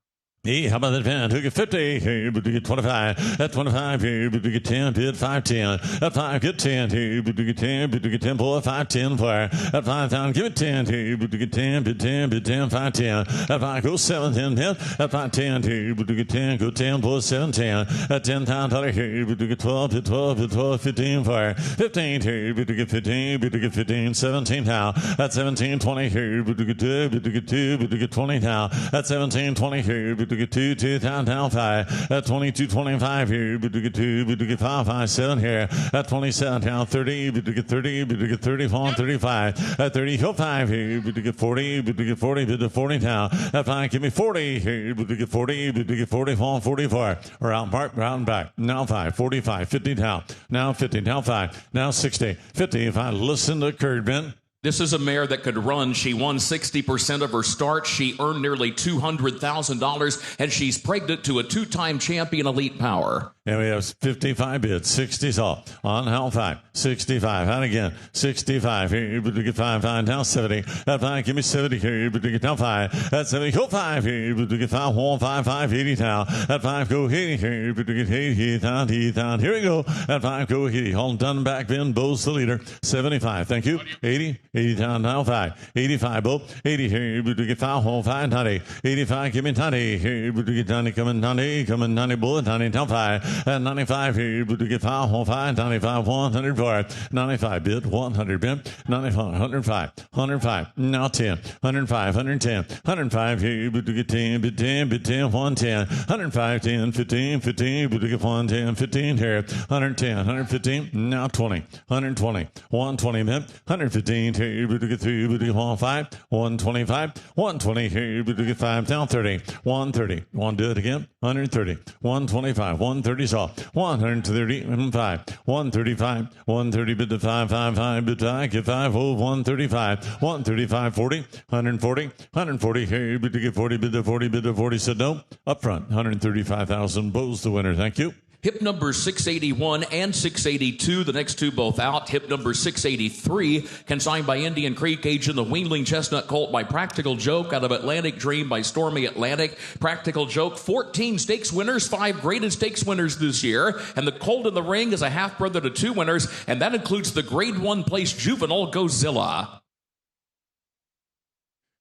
Hey, how about that van? Who get 50? Hey, but to get 25. At 25, hey, but to get 10, bid 510. At 5, get 10. Hey, but to get 10, bid to get 10, boy, 510 fire. At 5 down, give it 10. Hey, but to get 10, bid 10, bid 10, 510. At 5, go 7, 10, 10. At 5, 10, hey, but to get 10, go 10, boy, 7, 10. At 10 down, hey, but to get 12, bid 12, bid 12, 15 fire. 15, hey, but to get 15, bid to get 15, 17 now. At 17, 20, hey, but to get 2, bid to get 2, bid to get 20 now. At 17, 20, hey, but to get 2, down, 5. At 22, 25 here, but to get 2, but to get 5, 5, 7 here. At 27, down 30, but to get 30, but to get 34, 35. At 30, go 5 here, but to get 40, but to get 40, but to 40 down. At 5, give me 40 here, but to get 40, but to get 44, 44. Around park, round back. Now 5, 45, 50 down. Now 50, now 5, now 60, 50. If I listen to Kurt, Ben. This is a mare that could run. She won 60% of her starts. She earned nearly $200,000, and she's pregnant to a 2-time champion Elite Power. And we have 55 bids, 60's off. On how 5, 65. And again, 65. Here, but to get 5, 5, down 70. At 5, give me 70 here, but to get down 5. At 70, go 5 here, but to get 5, 1, 5, 5, 80 down. At 5, go 80 here, but to get 80 down. Here we go. At 5, go 80. Hold done back, Ben. Bo's the leader. 75. Thank you. 80. 80 down, now 5. 85, Bo. 80 here, but to get 5, 1, 5, 90. 85, give me 90 here, but to get 90, coming 90, Bo, 90, down 5. At 95 here, but to get 5, 1, 5, 95, 100 for 95 bid, 100 bid, 95, 105, 105, now 10, 105, 110, 105 here, but to get 10, bid 10, bid 10, 110, 105, 10, 15, 15, but to get 110, 15 here, 110, 115, now 20, 120, 120 bid, 115 here, but to get 3, but to get 105, 125, 120 here, but to get 5, down 30, 130, 1 do it again, 130, 125, 130 off, 135, 135, 130 bid to 5, 5, 5 bid to 5, get 5, 135, 135, 40, 140, 140 here, bid to get 40 bid to 40 bid to 40 said no, up front, 135,000, Bo's the winner. Thank you. Hip number 681 and 682, the next two both out. Hip number 683, consigned by Indian Creek, agent the Wheeling Chestnut Colt by Practical Joke, out of Atlantic Dream by Stormy Atlantic. Practical Joke, 14 stakes winners, 5 graded stakes winners this year. And the Colt in the ring is a half-brother to 2 winners, and that includes the grade 1 place juvenile Gozilla.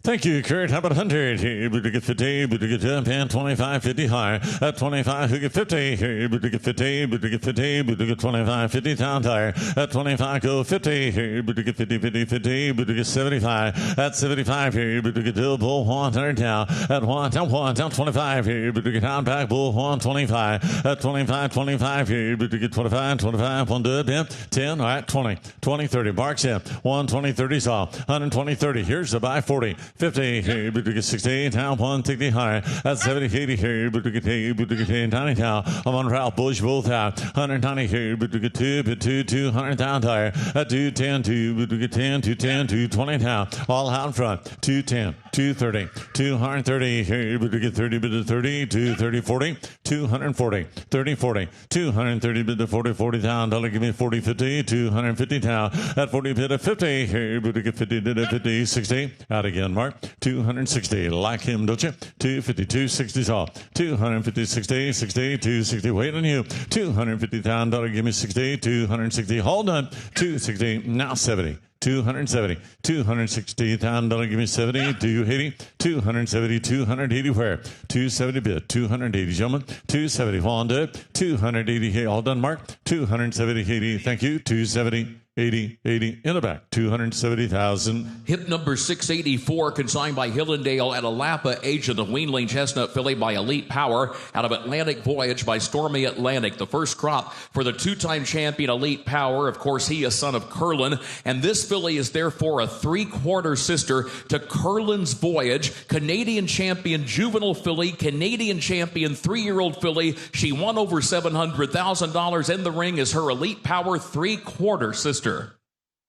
Thank you, Kurt. How about 100? Here, but to get 50, but to get 10, 25, 50 high. At 25, who get 50? Here, but to get 50, but to get 50, but to get 25, 50 down higher. At 25, go 50. Here, but to get 50, 50, 50, but to get 75. At 75, here, but to get bull 100 down. At 1, down 25 here, but to get down back, bull 125. At 25, 25 here, but to get 25, 25, 1 do it, 10, all right, 20, 20, 30, barks in. 120, 30's off. 120, 30. Here's the buy 40. 50 here, but to get 60, down 160 higher. That's 70, 80 here, but to get 80, but to get 10, 90 down. I'm on Ralph Bush, both out. 190 here, but to get 2, but 2, 200 down higher. At 210, 2, but to get 10, 210, 220 down. All out in front. 210, 230, 230 here, but to get 30, but to 30, 230, 40, 240, 30, 40, 230, but to 40, 40 down. Dollar give me 40, 50, 250 down. At 40, bid to 50 here, but to get 50, did it 50, 60. Out again. mark. 260. Like him, don't you? 250. 260's all. 250. 60. 60. 260. Wait on you. $250,000. Give me 60. 260. Hold on. 260. Now 70. 270, $260,000. Give me 70, 280, 270, 280 where? 270 bid, 280 gentlemen, 270 Honda, 280 all done Mark, 270 80. Thank you, 270. 80, 80 in the back, 270,000. Hip number 684, consigned by Hillendale at Alapa, agent of Weanling Chestnut filly by Elite Power, out of Atlantic Voyage by Stormy Atlantic. The first crop for the two-time champion Elite Power. Of course, he is son of Curlin, and this filly is therefore a three-quarter sister to Curlin's Voyage, Canadian champion juvenile filly, Canadian champion 3-year-old filly. She won over $700,000 in the ring as her Elite Power three-quarter sister.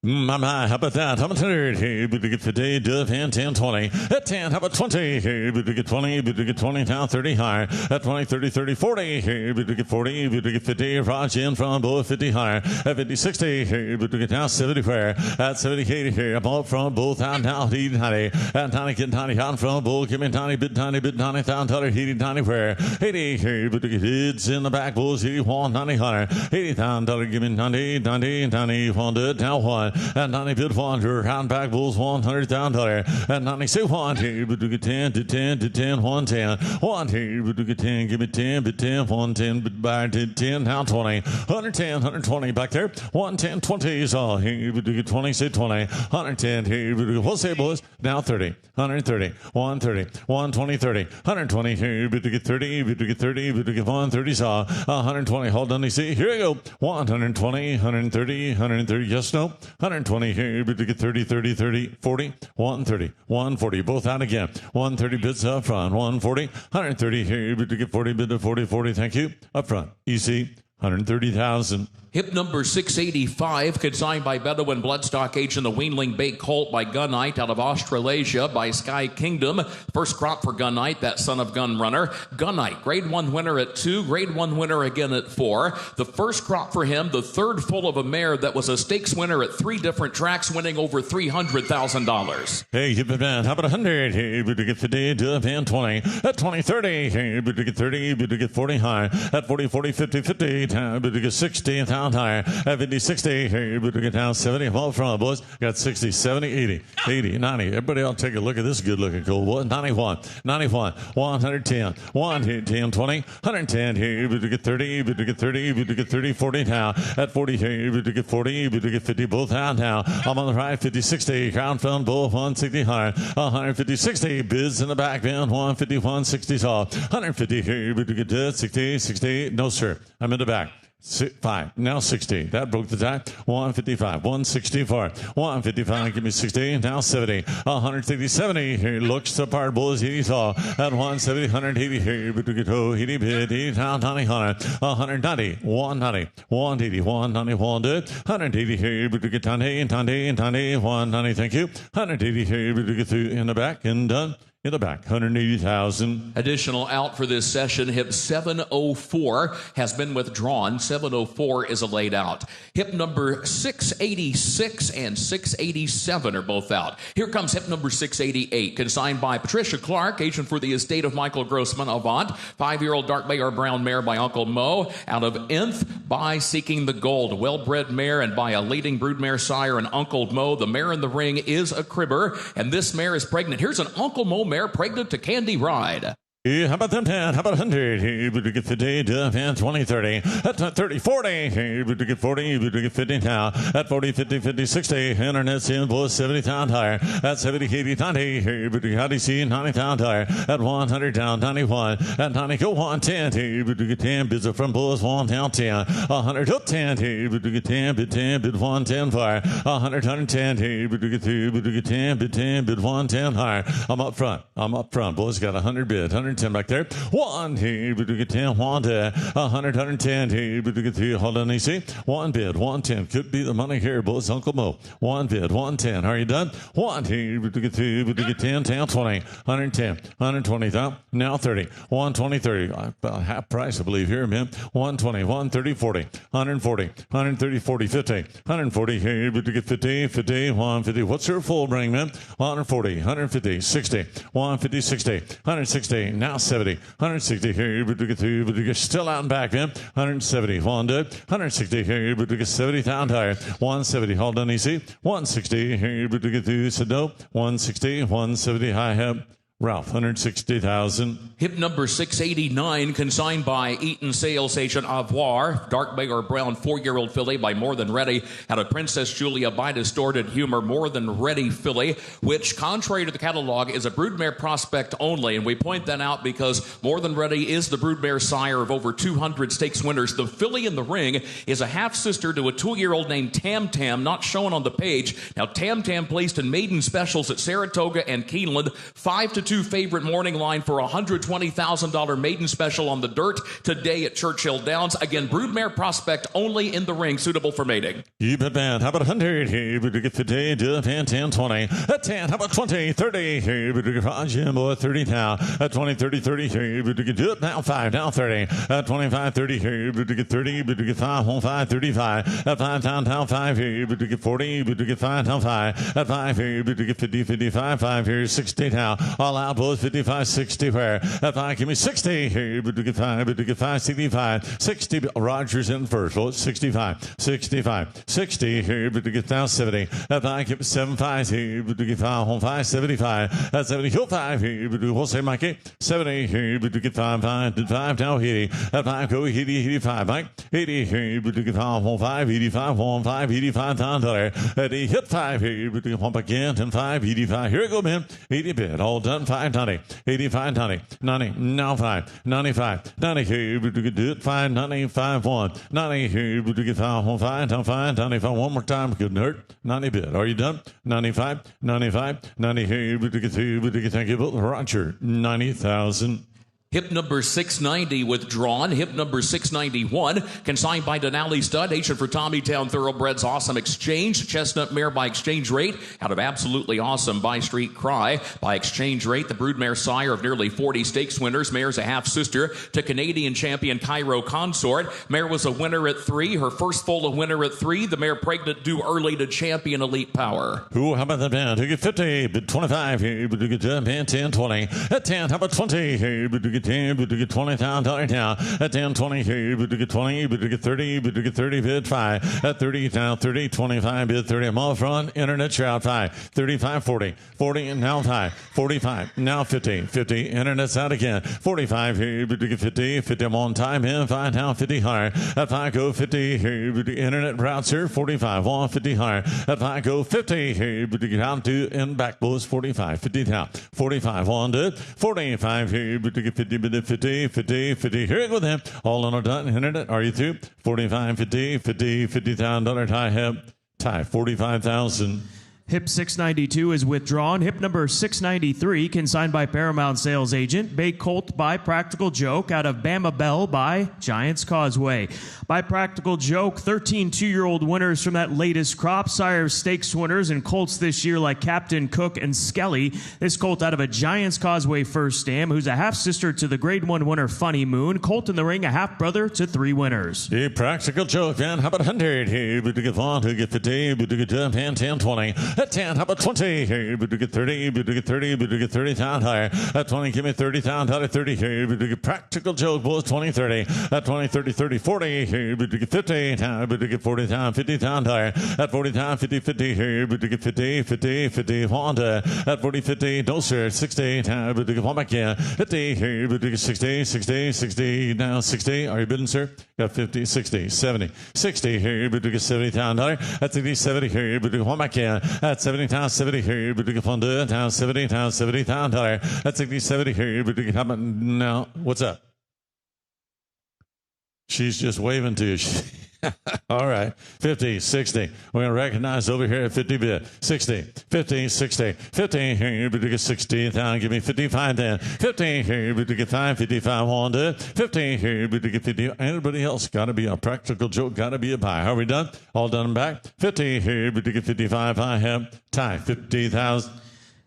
My, how about that? How about 30? Hey, but to get 50, Dove, and 10, 20. At 10, how about 20? Hey, but to get 20, but to get 20, now 30 higher. At 20, 30, 30, 40. Hey, but to get 40, but to get 50, Raj in from both 50 higher. At 50, 60. Hey, but to get now 70 where? At 70, 80 here. I'm up from both out now, heating tiny. And tiny, getting tiny, on from both. Give me tiny, bit tiny, down, dollar, heating tiny where? 80, hey, but to get hits in the back, bulls, 81, 90 higher. $80,000, give me 90, 90, 90, 100, now 1. And 90 bid 100, round back bulls $100,000. And 96 1 here, but to get 10 to 10 to 10, 110. 1 here, but to get 10, give me 10, but 10, 110, but by 10, now 20. 110, 120 back there. 110, 20 is all here, but to get 20, say 20. 110 here, but to get, what's say boys? Now 30, 130, 130, 120, 30. 120 here, but to get 30, but to get 30, but to get 130 saw. 120, hold on, you see, here we go. 120, 130, 130, yes, no. 120 here, but to get 30, 30, 30, 40, 130, 140, both out again. 130 bids up front, 140, 130 here, but to get 40, bid to 40, 40, thank you. Up front, EC, 130,000. Hip number 685, consigned by Bedouin Bloodstock agent, the Weanling Bay Colt by Gunite out of Australasia by Sky Kingdom. First crop for Gunite, that son of Gun Runner. Gunite, grade 1 winner at 2, grade 1 winner again at 4. The first crop for him, the third full of a mare that was a stakes winner at 3 different tracks, winning over $300,000. Hey, hip man, how about 100? Hey, but to get 50, Dove, and 20. At 20, 30. Hey, but to get 30, but to get 40 high. At 40, 40, 50, 50. But to get 60, higher. At 50, 60. Hey, but to get down 70. All front, boys. Got 60, 70, 80, 80, 90. Everybody ought to take a look at this good looking colt, boy. 91, 91, 110, 110, 20, 110. Hey, but to get 30, but to get 30, but to get 30, 40 now. At 40, hey, but to get 40, but to get 50, both out now. I'm on the right, 50, 60. Crown front, both 160 higher. 150, 60. Bids in the back, man. 150, 160 off. 150, hey, but to get 60, 60. No, sir. I'm in the back. 5, now 60. That broke the tie. 155, 164, 155. Give me 60. Now 70, 160, 70. Here looks the part bulls. He saw at 170, 180. Here, but to get 80 bid, 80 down, 100, 190, 190, 180, 190, 180 here, but to get 190, 190. Thank you. 180 here, but to get through in the back and done. In the back, 180,000. Additional out for this session. Hip 704 has been withdrawn. 704 is a laid out. Hip number 686 and 687 are both out. Here comes hip number 688, consigned by Patricia Clark, agent for the estate of Michael Grossman Avant. 5-year-old dark bay or brown mare by Uncle Mo, out of Nth by Seeking the Gold. Well-bred mare and by a leading broodmare sire and Uncle Mo. The mare in the ring is a cribber, and this mare is pregnant. Here's an Uncle Mo mare pregnant to Candy Ride. Yeah, how about them 10? How about 100? Hey, but to get 50, Duff, and 20, 30. At 30, 40. Hey, but to get 40, but to get 50 now. At 40, 50, 50, 60. Internet's in, boys, 70,000 higher. At 70, 80, 90. Hey, but to how do you see 90,000 higher? At 100 down, 91. At 90, go 110. Hey, but to get 10, bids are from boys, 1 down 10. 100 up 10. Hey, but to get 10, bid 110 fire. 100, 110. Hey, but to get 2, but to get 10, bid 110 higher. I'm up front, boys, got 100 bid, 100 110 back there. 1, hey, but you get 10, 1, 100, 110, hey, but you get 3, hold on, easy. 1 bid, 110, could be the money here, boys, Uncle Mo. 1 bid, 110, are you done? 1, hey, but you get 2, but you get 10, 10, 20, 110, 120, now 30, 120, 30, about half price, I believe here, man. 120, 130, 40, 140, 130, 40, 50, 140, hey, but you get 50, 50, 150, what's your full bring, man? 140, 150, 60, 150, 60, 160, now 70, 160 here, but you get 2, but you get still out and back, man. 170, 160 here, but you get 70 down higher. 170, hold on easy. 160 here, but you get 2, so no. 160, 170 high hip. Ralph, 160,000. Hip number 689, consigned by Eaton Sales Agent Avoir. Dark bay or brown 4-year-old filly by More Than Ready out of Princess Julia by Distorted Humor. More Than Ready filly, which, contrary to the catalog, is a broodmare prospect only. And we point that out because More Than Ready is the broodmare sire of over 200 stakes winners. The filly in the ring is a half-sister to a 2-year-old named Tam Tam, not shown on the page. Now, Tam Tam placed in maiden specials at Saratoga and Keeneland, 5-2 favorite morning line for a $120,000 maiden special on the dirt today at Churchill Downs. Again, broodmare prospect only in the ring, suitable for mating. You bet, man. How about 100? Hey, but you get 50, 10, 10, 20. At 10, how about 20, 30? Hey, but you get 5, Jimbo, 30 now. At 20, 30, 30. Hey, but you get do it now 5, now 30. At 25, 30. Hey, but you get 30, but you get 5, 5, 35. At 5, down 5. Hey, but you get 40, but you get 5, down 5. At 5, hey, but you get 50, 55, 5 here, 60 now. All out, boys, 55, 60 where? At 5, give me 60. Hey, but you get 5, but you get 5, 65, 60. Rogers in first, boys, 65, 65, 60. Hey, but you get now 70. At 5, give me 75. Hey, but you get 5, 5, 75. At 70, hill 5. Hey, but you will say, Mikey, 70. Hey, but you get 5, 5, now 80. At 5, go 80, 85, Mike. 80. Hey, but you get 5, 5, 85, 5, 85 down there. At 8, hit 5. Hey, but you pump again, 10, 5, 85. Here we go, man. 80 bid, all done, 5, 90. 85, 90, 90, now 5, 95, 90, hey, but you can do it, 5, 95, 1, 90, hey, but you get 5, 5, down 5, 95, one more time, couldn't hurt, 90 bid, are you done? 95, 95, 90, hey, but you get 2, but you can thank you, Roger, 90,000. Hip number 690 withdrawn. Hip number 691 consigned by Denali Stud, agent for Tommytown Thoroughbreds Awesome Exchange. Chestnut Mare by Exchange Rate out of Absolutely Awesome by Street Cry. By Exchange Rate, the broodmare sire of nearly 40 stakes winners. Mare's a half-sister to Canadian champion Cairo Consort. Mare was a winner at 3. Her first full a winner at 3. The mare pregnant due early to champion Elite Power. Ooh, how about that, man? You get 50, but 25, hey, but you get 10, 10, 20. At 10, how about 20, hey, but you get 10, but you get $20,000 now. At 10, 20, hey, but you get 20, but you get 30, but you get 30, bid 5. At 30, now 30, 25, bid 30. I'm all front, internet shroud 5. 35, 40, 40, and now 5. 45, now 50, 50, internet's out again. 45, hey, but you get 50, 50, I'm on time, in 5, now 50 higher. At 5, go 50, hey, but the internet routes here, 45, 150 higher. At 5, go 50, hey, but you get down to and back, boys, 45, 50 now. 45, 1 to 45, hey, but you get 50, but 50, 50, 50. Here we go then. All on our done. Internet. Are you through? 45, 50, 50, $50,000 tie hip. Tie 45,000. Hip 692 is withdrawn. Hip number 693, consigned by Paramount Sales Agent. Bay Colt by Practical Joke out of Bama Bell by Giants Causeway. By Practical Joke, 13 2-year-old winners from that latest crop. Sire Stakes winners and colts this year like Captain Cook and Skelly. This colt out of a Giants Causeway first dam, who's a half-sister to the Grade 1 winner Funny Moon. Colt in the ring, a half-brother to 3 winners. A Practical Joke, man. How about 100? Hey, but you get 1, to get 50, but you get 10, 10, 20. At 10, how about 20? Hey, but you get 30, but you get 30, but you get 30,000 higher. At 20, give me 30,000 out of 30. Hey, but you get Practical Joke, boys, 20, 30. At 20, 30, 30, 40. Hey, but you get 50, but you get 40,000, 50,000 higher. At 40,000, 50, 50. Hey, but you get 50, 50, 50. Honda. At 40, 50, Dulcer. 60, but you get one back here. 50, hey, but you get 60, 60, 60. Now 60. Are you bidding, sir? Got 50, 60, 70, 60. Hey, but you get $70,000. At 60, 70. Hey, but you get one back here. At 70, 70 here, but you can fund it. Now 70, now $70,000. That's 60, 70 here, but you can have it now. What's up? She's just waving to you. All right. 50, 60. We're going to recognize over here at 50 bit. 60, 50, 60, 50. Here, but to get 60 down. Give me 55 then. 50 here, but to get 5, 55 on to 50 here, but to get 50. Anybody else got to be a practical joke, got to be a buy. Are we done? All done and back. 50 here, but to get 55. I have tie 50,000.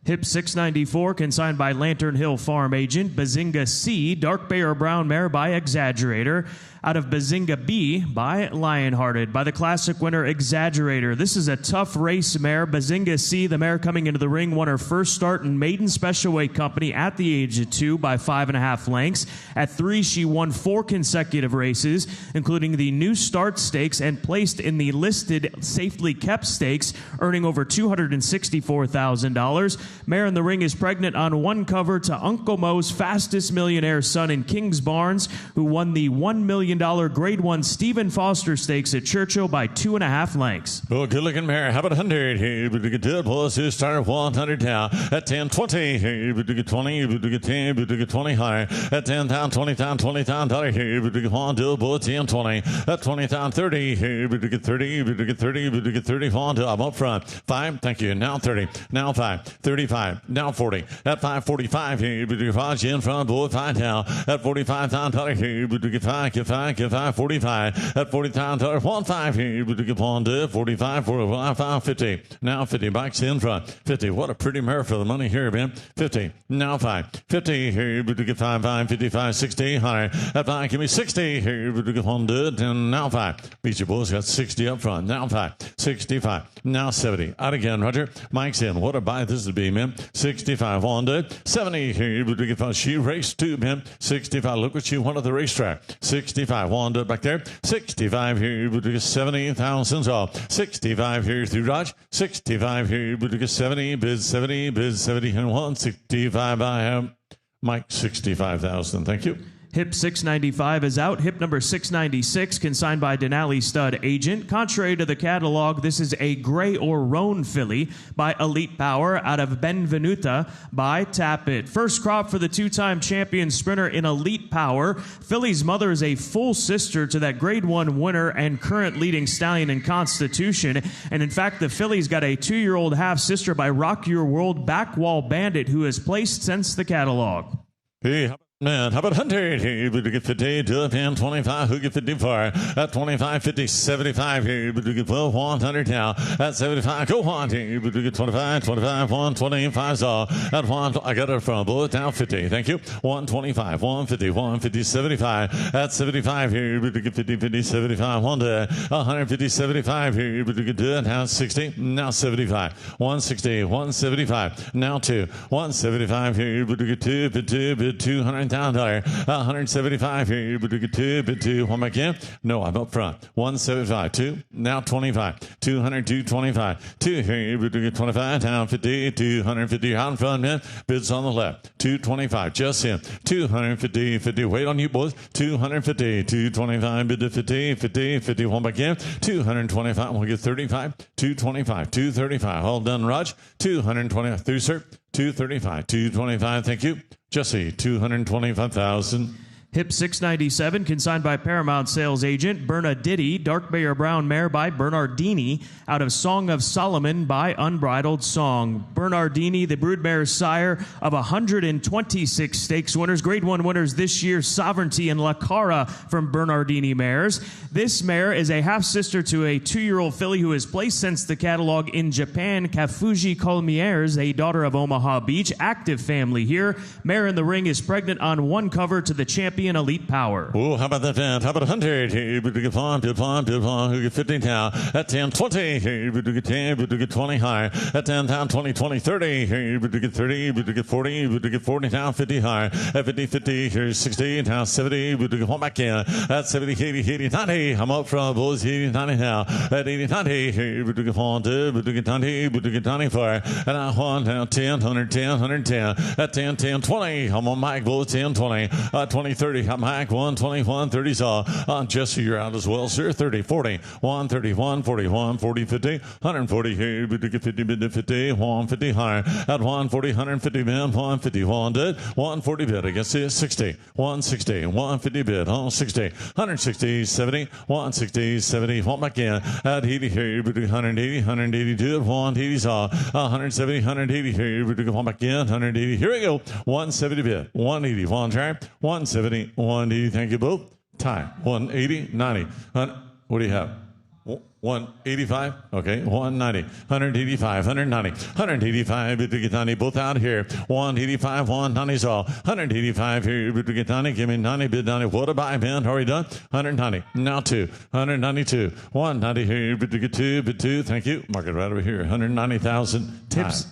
Hip 694, consigned by Lantern Hill Farm Agent. Bazinga C, Dark Bay or Brown Mare by Exaggerator. Out of Bazinga B by Lionhearted. By the classic winner, Exaggerator. This is a tough race mare. Bazinga C, the mare coming into the ring, won her first start in maiden special weight company at the age of 2 by 5.5 lengths. At 3, she won 4 consecutive races, including the New Start Stakes, and placed in the listed Safely Kept Stakes, earning over $264,000. Mare in the ring is pregnant on one cover to Uncle Mo's fastest millionaire son in Kings Barnes, who won the $1 million Grade 1 Stephen Foster Stakes at Churchill by 2.5 lengths. Oh, good looking mare. How about 100? Here, but to get good boys who start 100 now. At 10, 20. Here, but to get 20. But to get 10. But to get 20 higher. At 10 down, 20 down, 20 down. Here, but to get 1, 2, boy, 10, 20. At 20 down, 30. Here, but to get 30. But to get 30. But to get 30. 1, 2. I'm up front. 5. Thank you. Now 30. Now 5. 35. Now 40. At 5:45. Here, but to get 5 in front. Boy, 5 down. At 45 down. Here, but to get 5. Get 5. Get 5. 45. At 40 down. 1, 5. Here, but to get 1, 2. 45. 45. 5. 50. Now 50. Bikes in front. 50. What a pretty mare for the money here, man. 50. Now 5. 50. Here, but to get 5. 5. 55. 60. Higher. At 5. Give me 60. Here, but to get 1, 2. And now 5. Beat your boys got 60 up front. Now 5. 65. Now 70. Out again, Roger. Mike's in. What a buy this would be, man. 65. 1, 2. 70. Here, but to get 5. She raced 2, man. 65. Look what she won at the racetrack. 65. 1, 2. Back there. 65 here, but to get 70,000 off. 65 here through Dodge. 65 here, but to get 70. Bid 70. Bid 70 and 165. I have Mike 65,000. Thank you. Hip 695 is out. Hip number 696, consigned by Denali Stud Agent. Contrary to the catalog, this is a Gray or Roan filly by Elite Power out of Benvenuta by Tap It. First crop for the two-time champion sprinter in Elite Power. Filly's mother is a full sister to that Grade 1 winner and current leading stallion in Constitution. And in fact, the filly's got a 2-year-old half-sister by Rock Your World Backwall Bandit, who has placed since the catalog. Hey, man, how about 100 here? But to get 50, to 10, 25, who get 54? At 25, 50, 75 here. But to get 12, 100 now. At 75, go on here. But to get 25, 25, 125 saw. At 1, I got it from bullet down 50. Thank you. 125, 150, 150, 75. At 75 here. But to get 50, 50, 75, 150, 75 here. But to get to it now 60, now 75. 160, 175, now 2. 175 here. But to get 2, bid 2, bid 200. Down there, 175 here, but to get 2, bid 2, one back in. No, I'm up front. 175, 2, now 25, 200, 225, 2 here, but to get 25, down 50, 250 out in front, man. Bids on the left, 225, just in, 250, 50, wait on you boys, 250, 225, bid to 50, 50, 50, one back in, 225, we'll get 35, 225, 235, all done, Raj, 220, through, sir, 235, 225, thank you. Jesse, 225,000. Hip 697, consigned by Paramount Sales Agent. Bernadiddy, Dark Bay or Brown Mare by Bernardini, out of Song of Solomon by Unbridled Song. Bernardini, the broodmare sire of 126 stakes winners. Grade 1 winners this year, Sovereignty and La Cara from Bernardini mares. This mare is a half-sister to a 2-year-old filly who has placed since the catalog in Japan. Kafuji Colmieres, a daughter of Omaha Beach. Active family here. Mare in the ring is pregnant on one cover to the champion Elite Power. Oh, how about that, man? How about 100? Hey, but to get 5, bid 5, bid 5, who get 15 now? At 10, 20. Hey, but to get 10, but to get 20 higher. At 10 down, 20, 20, 30. Hey, but to get 30, but to get 40, but to get 40 down, 50 higher. At 50, 50, here's 60, now 70, but to get one back in. At 70, 80, 80, 90. I'm up from boys, 80, 90 now. At 80, 90. Hey, but to get 1, 2, but to get 90, but to get 94. And I 1, now 10, 110, 110. At 10, 10, 20. I'm on Mike, boys, 10, 20. 20, 30. 30, I'm back, 120, 130, saw. Jesse, you're out as well, sir. 30, 40, 131, 41, 40, 50, 140, here, 50, 50, 50, 150, higher. At 140, 150 bid, 150, 140 bid against it, 60, 160, 150 bid, 60, 160, 70, 160, 70, one back in. At 80, here, 180, 182, 180, saw. 170, 180, here, one back in, 180, here we go. 170 bid, 180, one try, 170, 180, thank you both. Tie, 180, 90. What do you have? 185, okay, 190, 185, 190, 185, bid to get 90, both out here. 185, 190's all. 185 here, bid to get 90, give me 90, bid 90. What a buy, man, already done. 190, now 2, 192, 190 here, bid to get 2, bid 2, thank you. Mark it right over here, 190,000. Tips.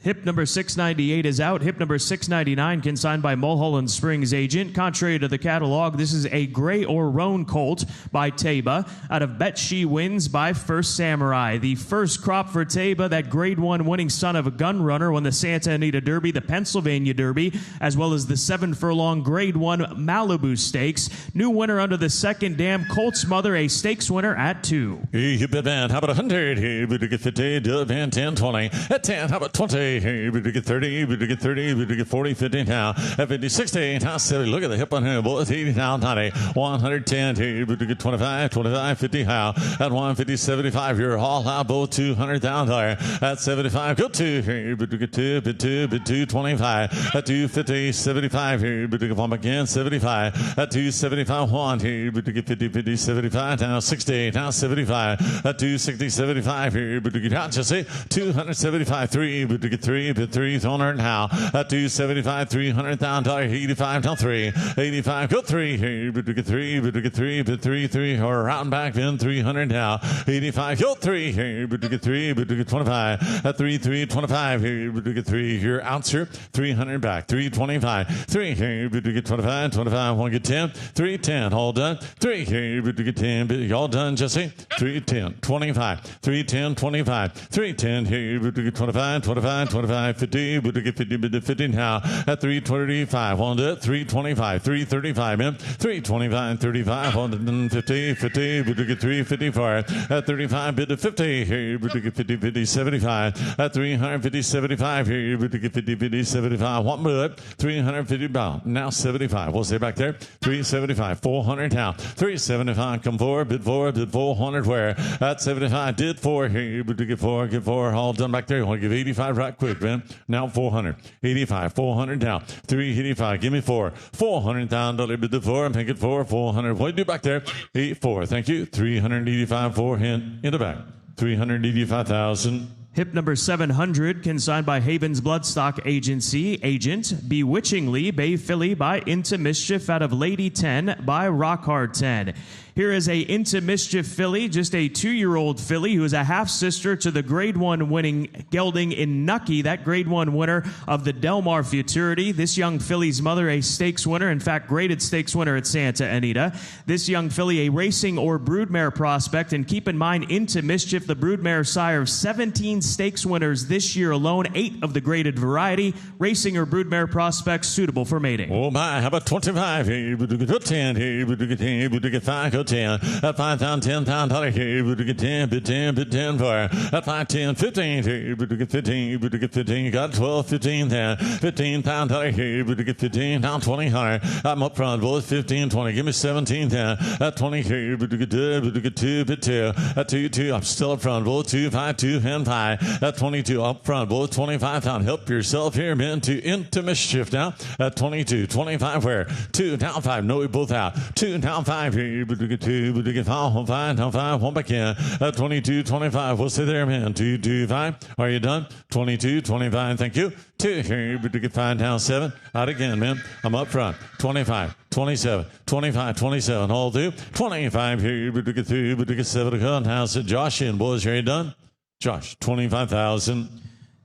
Hip number 698 is out. Hip number 699 consigned by Mulholland Springs agent. Contrary to the catalog, this is a gray or roan colt by Taba out of Bet She Wins by First Samurai. The first crop for Taba, that grade 1 winning son of a gun runner, won the Santa Anita Derby, the Pennsylvania Derby, as well as the 7 furlong grade 1 Malibu Stakes. New winner under the second dam, Colt's Mother, a stakes winner at 2. You bet, man. How about 100? Here, we get 50, dub, and 10, 20. At 10, how about 20? Here, we get 30, we get 30, we get 40, 50 now. At 50, 60, now 70. Look at the hip on here, boys. 80 now, 90. 110, here, we get 25, 25, 50 how. At 150, 75, you're all out, both 200,000 there. At 75, go 2, here, we get 2, bid 2, bid 2, 25. At 250, 75, here, we get 1 again, 75. At 275, 1, here, we get 50, 50, 75, now 60, now 75. At 260, 75, here, we get out, just say 275, 3, we get 3, bid 3, 100 now. At 275, $300,000, 85, now 3, 85, go 3, here, we get 3, we get 3, bid 3, 3, or round back, then 300 now. 85, go 3, here, we get 3, we get 25. At 3, 325, here, we get 3, here, out, sir. 300 back, 325, 3, here, we get 25, 25, 1 get 10, 310, all done. 3, here, we get 10, all done, Jesse. 310, 25, 310, 25, 310, here, we get 25, 25, 25, 50, we get 50, bid 50 now. At 325, on to 325, 335, man. 325, 35, 150, 50, we get 355. At 35, bid 50, here, we get 50, 50, 75. At 350, 75, here, we get 50, 50, 75. One minute, 350 bound. Now 75. We'll stay back there. 375, 400 now. 375, come forward, bid 400 where? At 75, did 4, here, we get 4, all done back there. You want to give 85 right quick, man. Now 400, 85, 400 now. 385, give me 4. $400,000 bid the 4, make it 4, 400. What do you do back there? 84, thank you. 385, 4 in the back. 385,000. Hip number 700, consigned by Haven's Bloodstock Agency. Agent, Bewitchingly, Bay Filly by Into Mischief out of Lady 10 by Rockhard 10. Here is a Into Mischief filly, just a 2-year-old filly who is a half-sister to the Grade 1 winning gelding in Nucky, that Grade 1 winner of the Delmar Futurity. This young filly's mother, a stakes winner, in fact, graded stakes winner at Santa Anita. This young filly, a racing or broodmare prospect, and keep in mind, Into Mischief, the broodmare sire of 17 stakes winners this year alone, 8 of the graded variety, racing or broodmare prospects suitable for mating. Oh my, how about 25 here? We do get 10 here. We do get 10. We do get 5. Go 10. At 5,000, $10,000 here. We do get 10. Bid 10. Bid 10 for. At 5, 10, 15 here. We do get 15. We do get 15. You got 12, 15 there. $15,000 here. We do get 15. Now 20 higher. I'm up front, boys. 15, 20. Give me 17 there. At 20 here. We do get 2. We do get 2. Bid 2. At 2, 2. I'm still up front, boys. 2, 5, 2, and 5. At 22 up front, boys. 25,000. Help yourself here, men. Into Mischief now. At 22, 25 where? 2 down 5. No, we both out. 2 down 5 here. We do get 2. We do get 5. 5 down 5. 1 back in. At 22, 25. We'll stay there, man. 2, 2, 5. Are you done? 22, 25. Thank you. 2 here. We do get 5 down 7. Out again, man. I'm up front. 25, 27, 25, 27. All through. 25 here. We do get 3. We do get 7 to come. How's it? Josh in, boys. Are you done? Josh, 25,000.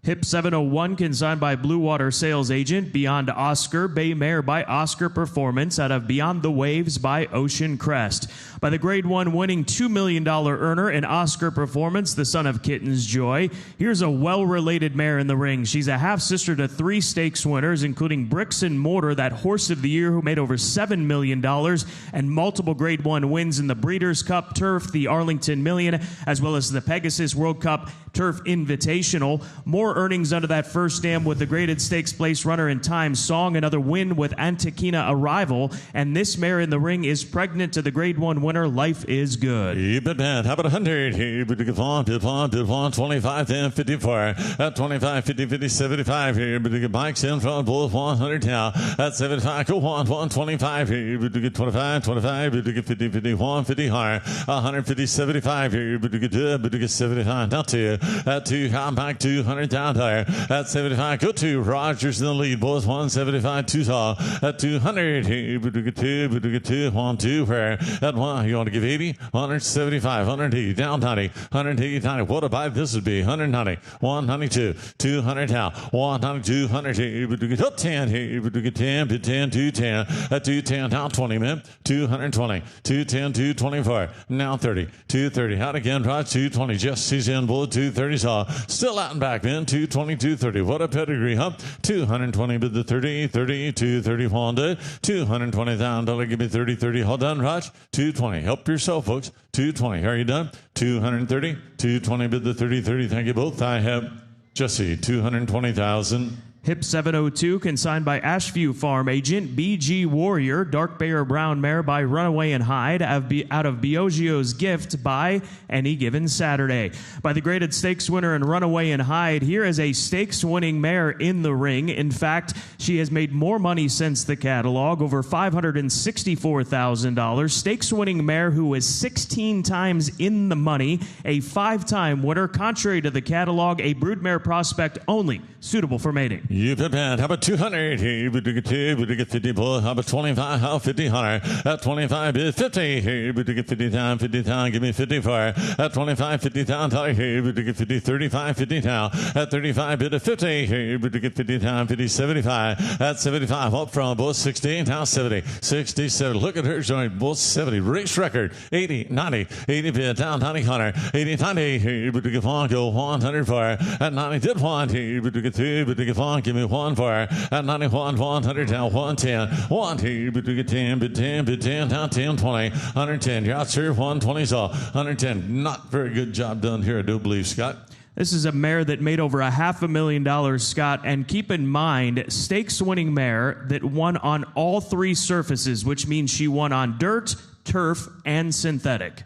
Hip 701, consigned by Blue Water Sales Agent. Beyond Oscar, Bay Mare by Oscar Performance out of Beyond the Waves by Ocean Crest. By the Grade 1 winning $2 million earner in Oscar Performance, the son of Kitten's Joy. Here's a well-related mare in the ring. She's a half-sister to 3 stakes winners, including Bricks and Mortar, that Horse of the Year who made over $7 million, and multiple Grade 1 wins in the Breeders' Cup Turf, the Arlington Million, as well as the Pegasus World Cup Turf Invitational. More earnings under that first dam with the graded stakes place runner in Time Song, another win with Antiquina Arrival, and this mare in the ring is pregnant to the Grade 1 winner, Life is Good. Keep it bad. How about 100? Here, but get on, 25, 10, 54. At 25, 50, 50, 75. Here, but get bikes in front, both 100 now. At 75, go on, 125. Here, but get 25, 25, but get 50, 50, 150 higher. 150, 75. Here, but get 75. Now 2. At 2, high back 200 down there. At 75, go 2. Rogers in the lead, both 175, 2 tall. At 200, here, but get 2, 1, 2. Where? At 1, you want to give 80? 175, 180, down 90, 180, 90. What a bite this would be. 190, 192, 200 now. 192, 180, but get up 10 here, but get 10, bid 10, 210. At 210, down 20 minutes. 220, 210, 224. Now 30, 230. Out again, right, 220. Just sees in bullet, 230 saw. Still out and back, man. 220, 230. What a pedigree, huh? 220, bid the 30, 30, 230, Honda. $220,000. Give me 30, 30. Hold on, Raj. 220. Help yourself, folks. 220. Are you done? 230, 220, bid the 30, 30. Thank you both. I have Jesse, 220,000. Hip 702, consigned by Ashview Farm Agent. BG Warrior, Dark Bear Brown Mare by Runaway and Hyde, out of Biogio's Gift by Any Given Saturday. By the graded stakes winner in Runaway and Hyde, here is a stakes winning mare in the ring. In fact, she has made more money since the catalog, over $564,000. Stakes winning mare who was 16 times in the money, a 5-time winner. Contrary to the catalog, a broodmare prospect only, suitable for mating. You bet, man. How about 200? Here, but get 2, but get 50. How about 25? How 50 higher? At 25 is 50. Here, but get 50 down, 50 down. Give me 50 for. At 25, 50 down. Here, but get 50, 35, 50 down. At 35, bid at 50. Here, but get 50 down, 50, 75. At 75, up from both 16, now 70, 67. Look at her joint, both 70. Race record, 80, 90, 80 bid down, 90 hunter, 80, 90. Here, but get on, go 100 for. At 90, did 1. Here, but get 2, but get on. Give me 1 for. At 91, 100 down, 110. 1 here, but get 10, bid 10, bid 10, down 10, 20. 110. You're out, sir. 120 saw. 110. Not very good job done here, I do believe, Scott. This is a mare that made over $500,000, Scott, and keep in mind, stakes-winning mare that won on all 3 surfaces, which means she won on dirt, turf, and synthetic.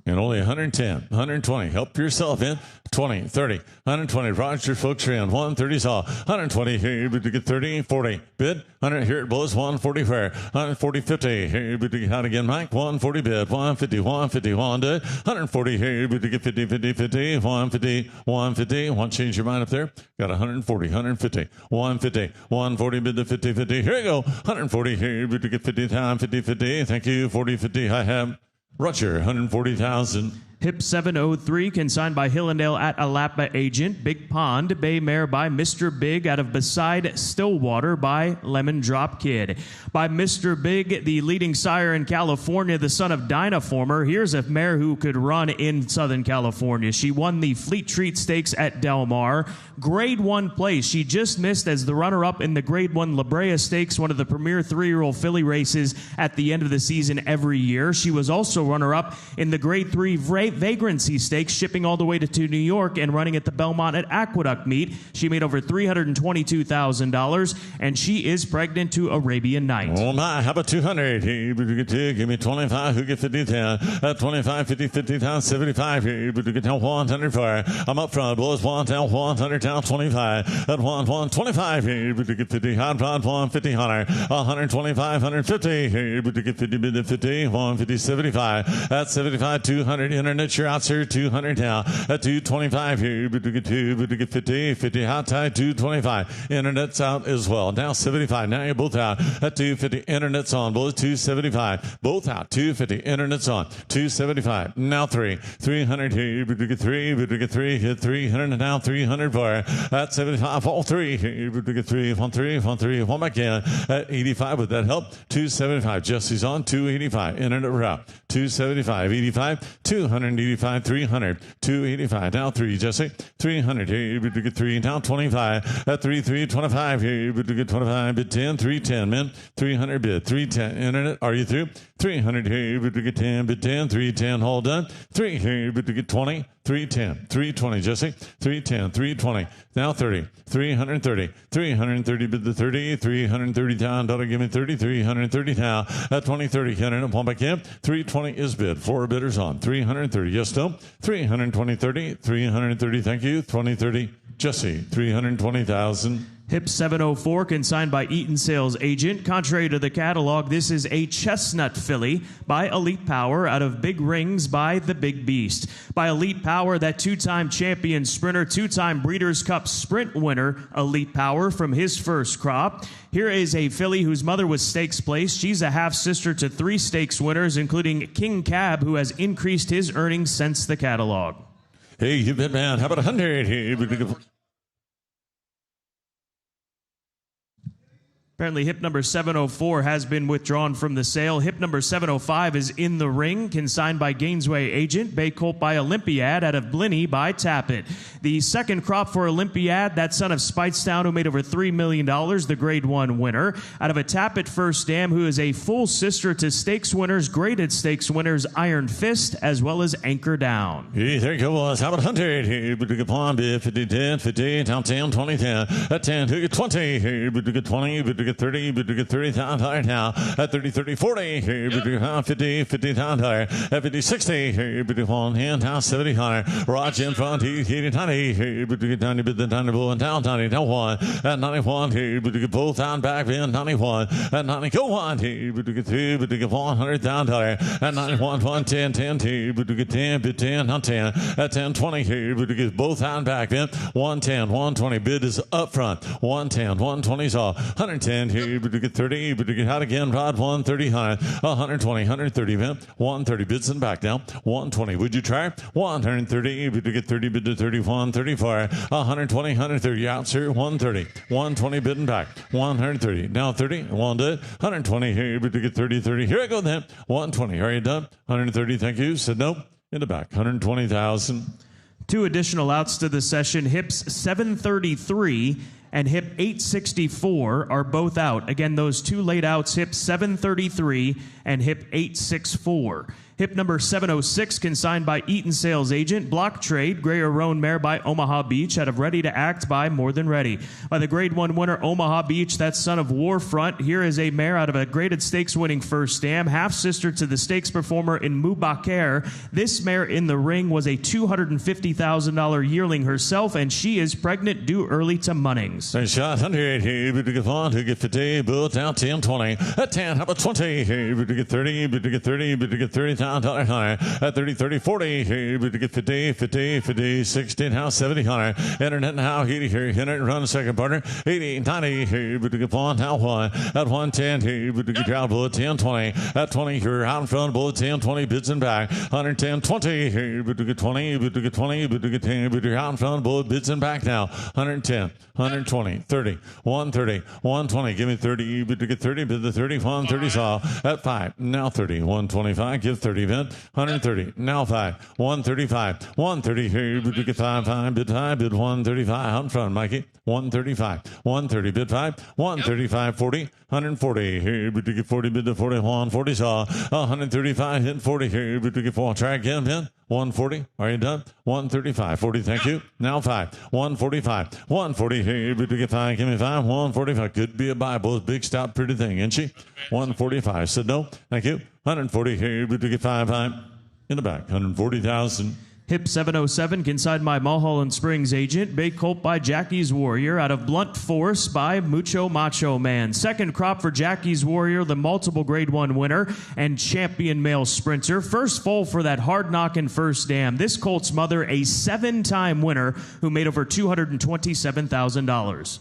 And only 110, 120. Help yourself in. 20, 30, 120. Roger, folks, are in. 130 saw. 120 here, but to get 30, 40. Bid. 100 here it blows. 140 fair. 140, 50 here, but to get out again, Mike. 140 bid. 150, 150, 100. 140 here, but to get 50, 50, 50. 150, 150. Want to change your mind up there? Got 140, 150, 150, 140 bid to 50, 50. Here you go. 140 here, but to get 50 time, 50, 50. Thank you. 40, 50. I have Roger, 140,000. Hip 703, consigned by Hillendale at Alapa Agent. Big Pond, Bay Mare by Mr. Big out of Beside Stillwater by Lemon Drop Kid. By Mr. Big, the leading sire in California, the son of Dynaformer. Here's a mare who could run in Southern California. She won the Fleet Treat Stakes at Del Mar. Grade 1 place. She just missed as the runner-up in the Grade 1 La Brea Stakes, one of the premier 3-year-old filly races at the end of the season every year. She was also runner-up in the Grade 3 Vagrancy Stakes, shipping all the way to New York and running at the Belmont at Aqueduct Meet. She made over $322,000, and she is pregnant to Arabian Night. Oh my, how about 200? Here, but you get 2, give me 25, who get 50 down. At 25, 50, 50 down, 75 here, but you get down 100 for. I'm up front, boys, 1 down, 100 down, 25. At 125 here, but you get 50, hot rod, 150 hunter. 125, 150 here, but you get 50, bid to 50, 150, 75. At 75, 200, Internet's your outs here, 200 now. At 225 here, but to get 50, 50 hot tide, 225. Internet's out as well. Now 75. Now you're both out at 250. Internet's on. Both 275. Both out. 250. Internet's on. 275. Now 300 here, but to get 3, but to get 3, hit 300 and now 300 for at 75. All 3 here, but to get 3, 1 3, 1 3, 1 back in at 85. Would that help? 275. Jesse's on. 285. Internet route. 275. 85. 285. 300. 285. Now 3, Jesse. 300 here, but to get 3. Now 25. At 3, 325 here, but to get 25. Bid 10. 310, men. 300 bid. 310. Internet. Are you through? 300 here, but to get 10. Bid 10. 310. Hold done. 3 here, but to get 20. 310. 320, Jesse. 310. 320. Now 30. 330. 330 bid the 30. 330 down. Dollar give me 30. 330 now. At 2030. Internet. One back in. 320 is bid. 4 bidders on. 330. Yes, no. 320. 30. 330. Thank you. 2030. Jesse. 320,000. Hip 704, consigned by Eaton Sales Agent. Contrary to the catalog, this is a Chestnut filly by Elite Power out of Big Rings by the Big Beast. By Elite Power, that 2-time champion sprinter, 2-time Breeders' Cup sprint winner, Elite Power, from his first crop. Here is a filly whose mother was stakes placed. She's a half-sister to 3 stakes winners, including King Cab, who has increased his earnings since the catalog. Hey, you bid man. How about 100? Hey, Apparently, hip number 704 has been withdrawn from the sale. Hip number 705 is in the ring, consigned by Gainesway Agent. Bay Colt by Olympiad out of Blinny by Tappet. The second crop for Olympiad, that son of Speightstown, who made over $3 million, the Grade 1 winner. Out of a Tappet first dam, who is a full sister to stakes winners, graded stakes winners, Iron Fist, as well as Anchor Down. Hey, there you go. How about 100? Hey, but to get 50, 10, 15, down 10, 20, 10. At 10, to get 20. Hey, but to get 20, but to get 30, but to get 30 down higher now. At 30, 30, 40. Hey, but to get 50, 50 down higher. At 50, 60. Hey, but to get 1 hand down 70 higher. Roger in front, 80, 90. Hey, but to get 90, but then 90, and down 90, down 1. At 91, hey, but to get both down back, then 91. At 90, go 1. Hey, but to get 2, but to get 100 down higher. At 91, 110, 10, 2, but to get 10, but 10, not 10. At 10, 20, hey, but to get both down back, then 110, 120. Bid is up front. 110, 120's off. 110, hey, but to get 30, but to get out again, Rod, 130 high. 120, 130, then 130. Bids and back now. 120. Would you try? 130, but to get 30, bid to 31, 34. 120, 130. Out, sir. 130. 120, bid and back. 130. Now 30. 120, hey, but to get 30, 30. Here I go then. 120. Are you done? 130. Thank you. Said no. In the back. 120,000. 2 additional outs to the session. Hips 733 and hip 864 are both out. Again, those 2 late outs, hip 733 and hip 864. Hip number 706, consigned by Eaton Sales Agent. Block trade, Gray or Roan mare by Omaha Beach, out of Ready to Act by More Than Ready. By the Grade 1 winner, Omaha Beach, that's son of Warfront. Here is a mare out of a graded stakes winning first dam, half-sister to the stakes performer in Mubakir. This mare in the ring was a $250,000 yearling herself, and she is pregnant, due early to Munnings. Nice shot, 100, hey, but to get 1, to get 50, but down 10, 20. At 10, how about 20, hey, but to get 30, but to get 30, but to get 30, down higher. At 30, 30, 40, hey, but to get 50, 50, 50, 60, now 70 higher. Internet now 80 here, internet run a second partner. 80, 90, hey, but to get 1, now 1. At 110, hey, but to get out, bullet 10, 20. At 20, you're out in front, bullet 10, 20, bids and back. 110, 20, hey, but to get 20, but to get 20, but to get 10, but you're out in front, bullet bids and back now. 110, 120, 30, 130, 120, give me 30, but to get 30, bid the 30, 130 saw. At 5, now 30, 125, give 30, bid 130, now 5, 135, 130, here, bid to get 5, 5, bid 5, bid 135, out in front, Mikey. 135, 130, bid 5, 135, 40, 140, here, bid to get 40, bid to 40, 140 saw. 135, hit 40, here, bid to get 4, try again, bid 140, are you done? 135, 40, thank you. Now 5, 145, 140, here, bid to get 5, give me 5, 145, could be a Bible, big stout pretty thing, isn't she? 145, said no, thank you. 140, here, bid to get 5, 5, in the back, 140,000. Hip 707, consigned by Mulholland Springs agent. Bay Colt by Jackie's Warrior out of Blunt Force by Mucho Macho Man. Second crop for Jackie's Warrior, the multiple Grade 1 winner and champion male sprinter. First foal for that hard knockin' first dam. This colt's mother, a 7-time winner who made over $227,000.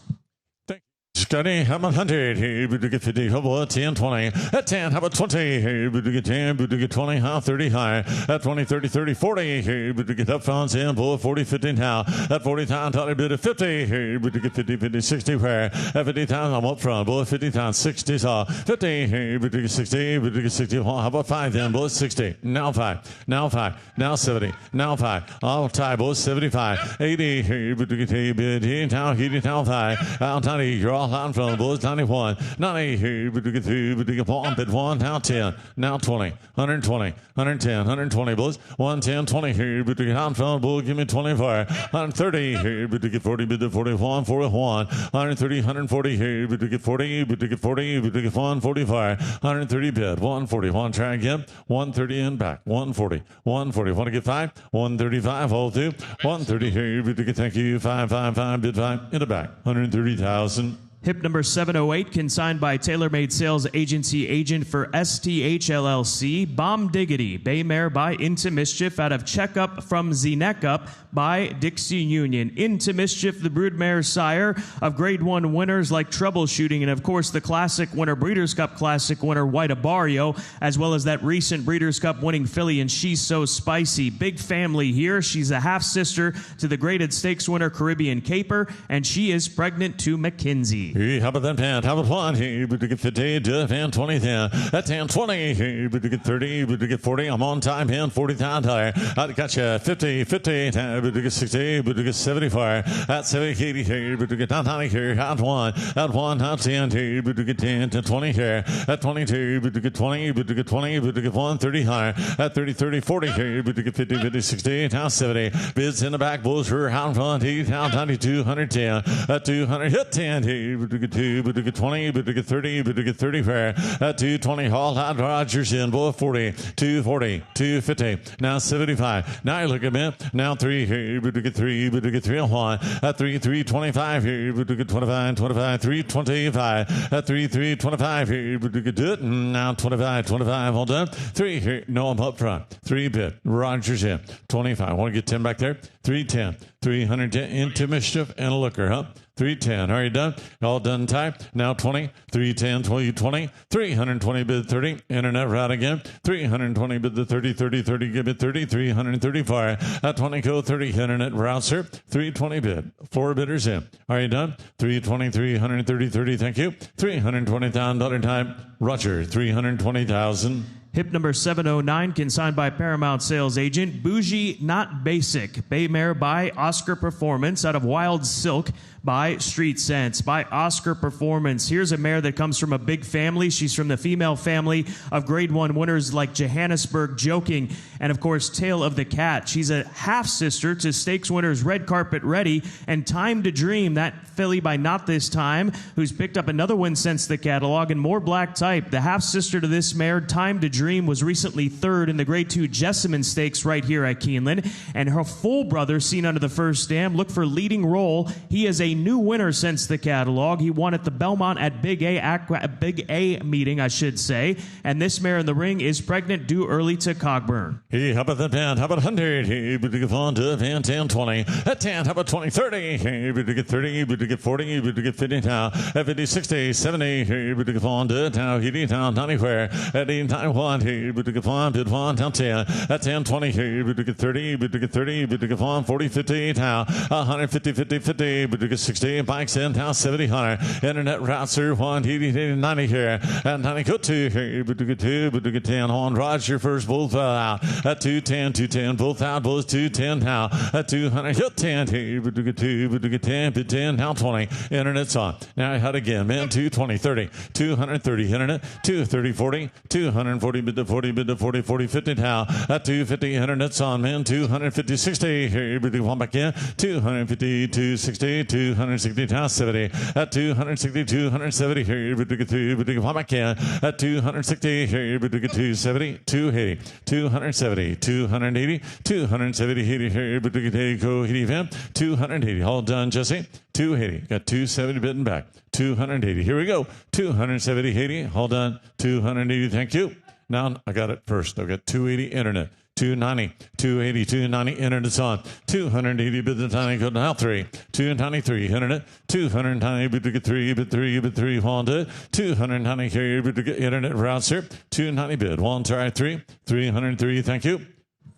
Scotty, how about 100? Hey, but to get 50, how about 10, 20? At 10, how about 20? Hey, but to get 10, but to get 20, how 30 high? At 20, 30, 30, 40. Hey, but to get up, found 10, bull 40, 50 now. At 40 times, totally bid of 50. Hey, but to get 50, 50, 60 where? At 50 times, I'm up front. Bull 50 times, 60 saw. 50, hey, but to get 60, but to get 60. Well, how about 5 then? Bull 60. Now 5. Now 5. Now 70. Now 5. I'll tie bull 75. 80, hey, but to get 80, bid. He now 80, now 5. Out 90, you're all out from the bulls 91, 90, hey, but to get 2, but to get 1, bid 1, now 10, now 20, 120, 110, 120 bulls, 110, 20, hey, but to get out from the bull, give me 24, 130, hey, but to get 40, bid to 41, 41, 130, 140, hey, but to get 40, but to get 40, but to get 145, 130 bid, 141, try again, 130 and back, 140, 140, want to get 5, 135, hold 2, 130, hey, but to get, thank you, 555, bid 5, in the back, 130,000. Hip number 708, consigned by TaylorMade Sales Agency agent for STH LLC. Bomb Diggity, Bay Mare by Into Mischief out of Checkup from Z-Neck Up by Dixie Union. Into Mischief, the broodmare sire of Grade 1 winners like Troubleshooting, and of course the classic winner, Breeders' Cup Classic winner, White Abario, as well as that recent Breeders' Cup winning filly, and She's So Spicy. Big family here. She's a half-sister to the graded stakes winner, Caribbean Caper, and she is pregnant to Mackenzie. Hey, how about that pan? How about 1? Hey, but to get 50, Duff, and 20, 10. At 10, 20. Hey, but to get 30, but to get 40. I'm on time, hand 40 times higher. I got you 50, 50, but to get 60, but to get 75. At 70, 80, hey, but to get 90 here. At 1, at 1, at 10, hey, but to get 10 to 20 here. At 22, but to get 20, but to get 20, but to get 130 higher. At 30, 30, 40, hey, but to get 50, 50, 60, now 70. Bids in the back, bulls for out front, 8, out 92, 110. At 200, hit 10, hey, but to get 2, but to get 20, but to get 30, but to get 30 fair. At 220, Hall out Rogers in, bull 40, 240, 250, now 75. Now you look at me, now 3 here, but to get 3, but to get 3 on 1. At 3, 325 here, but to get 25, 25, 325. At 3, 325 here, but to get it, now 25, 25, all done. 3 here, no, I'm up front. 3 bit, Rogers in, 25. I want to get 10 back there. 310, 310, Into Mischief, and a looker, huh? 310. Are you done? All done type. Now 20. 310, 20, 20. 320 bid 30. Internet route again. 320 bid the 30, 30, 30. Give it 30. 335. At 20 go 30. Internet route, sir. 320 bid. 4 bidders in. Are you done? 320, 330, 30. Thank you. $320,000 time. Roger. 320,000. Hip number 709, consigned by Paramount Sales Agent. Bougie Not Basic, Bay Mare by Oscar Performance out of Wild Silk by Street Sense. By Oscar Performance. Here's a mare that comes from a big family. She's from the female family of Grade 1 winners like Johannesburg Joking and, of course, Tale of the Cat. She's a half-sister to stakes winners Red Carpet Ready and Time to Dream, that filly by Not This Time, who's picked up another win since the catalog, and more black type. The half-sister to this mare, Time to Dream, was recently third in the Grade 2 Jessamine Stakes right here at Keeneland, and her full brother, seen under the first dam, look for leading role. He is a new winner since the catalog. He won at the Belmont at Big A meeting, I should say, and this mare in the ring is pregnant, due early to Cogburn. Hey, how about that pan? How about 100? Hey, but to get on to 10, 10, 20. At 10, how about 20, 30? Hey, but to get 30, but to get 40, but to get 50 now. At 50, 60, 70. Hey, but to get on to now, 80 now, 90 where. At 80, 91. Hey, but to get on, bid 1, down 10. At 10, 20. Hey, but to get 30, but to get 30, but to get on, 40, 50 now. 150, 50, 50, but to get 60. Bikes in, now 70, 100. Internet routes are 180, 80, 90 here. At 90, go 2. Hey, but to get 2, but to get 10 on. Roger first, both out. At 210, 210, both out, both 210 now. At 200, hit 10. Hey, but to get 2, but to get 10, bid 10, now 20. Internet's on. Now I had again, man, 220, 30, 230, internet, 230, 40, 240. 40, bid to 40, bid to 40, 40, 50 now. At 250, internet's on, man. 250, 60. Here, bid to one back in. 250, 260, 260 now, 70. At 260, 270. Here, bid to get 2, bid to one back in. At 260, here, bid to get 270, 280, 270, 280, 270, 80. Here, bid to get go, 80, 280. All done, Jesse. 280. Got 270 bidding back. 280. Here we go. 270, 80. Hold on. 280. Thank you. Now I got it first. I've got 280 internet. 290, 280, 290, internet's on. 280, bid the tiny, go now 3. 293, internet. 290, bid to get 3, bid 3, bid 3, Honda. 290, here, bid to get internet router. 290 bid. 1, try 3. 303, thank you.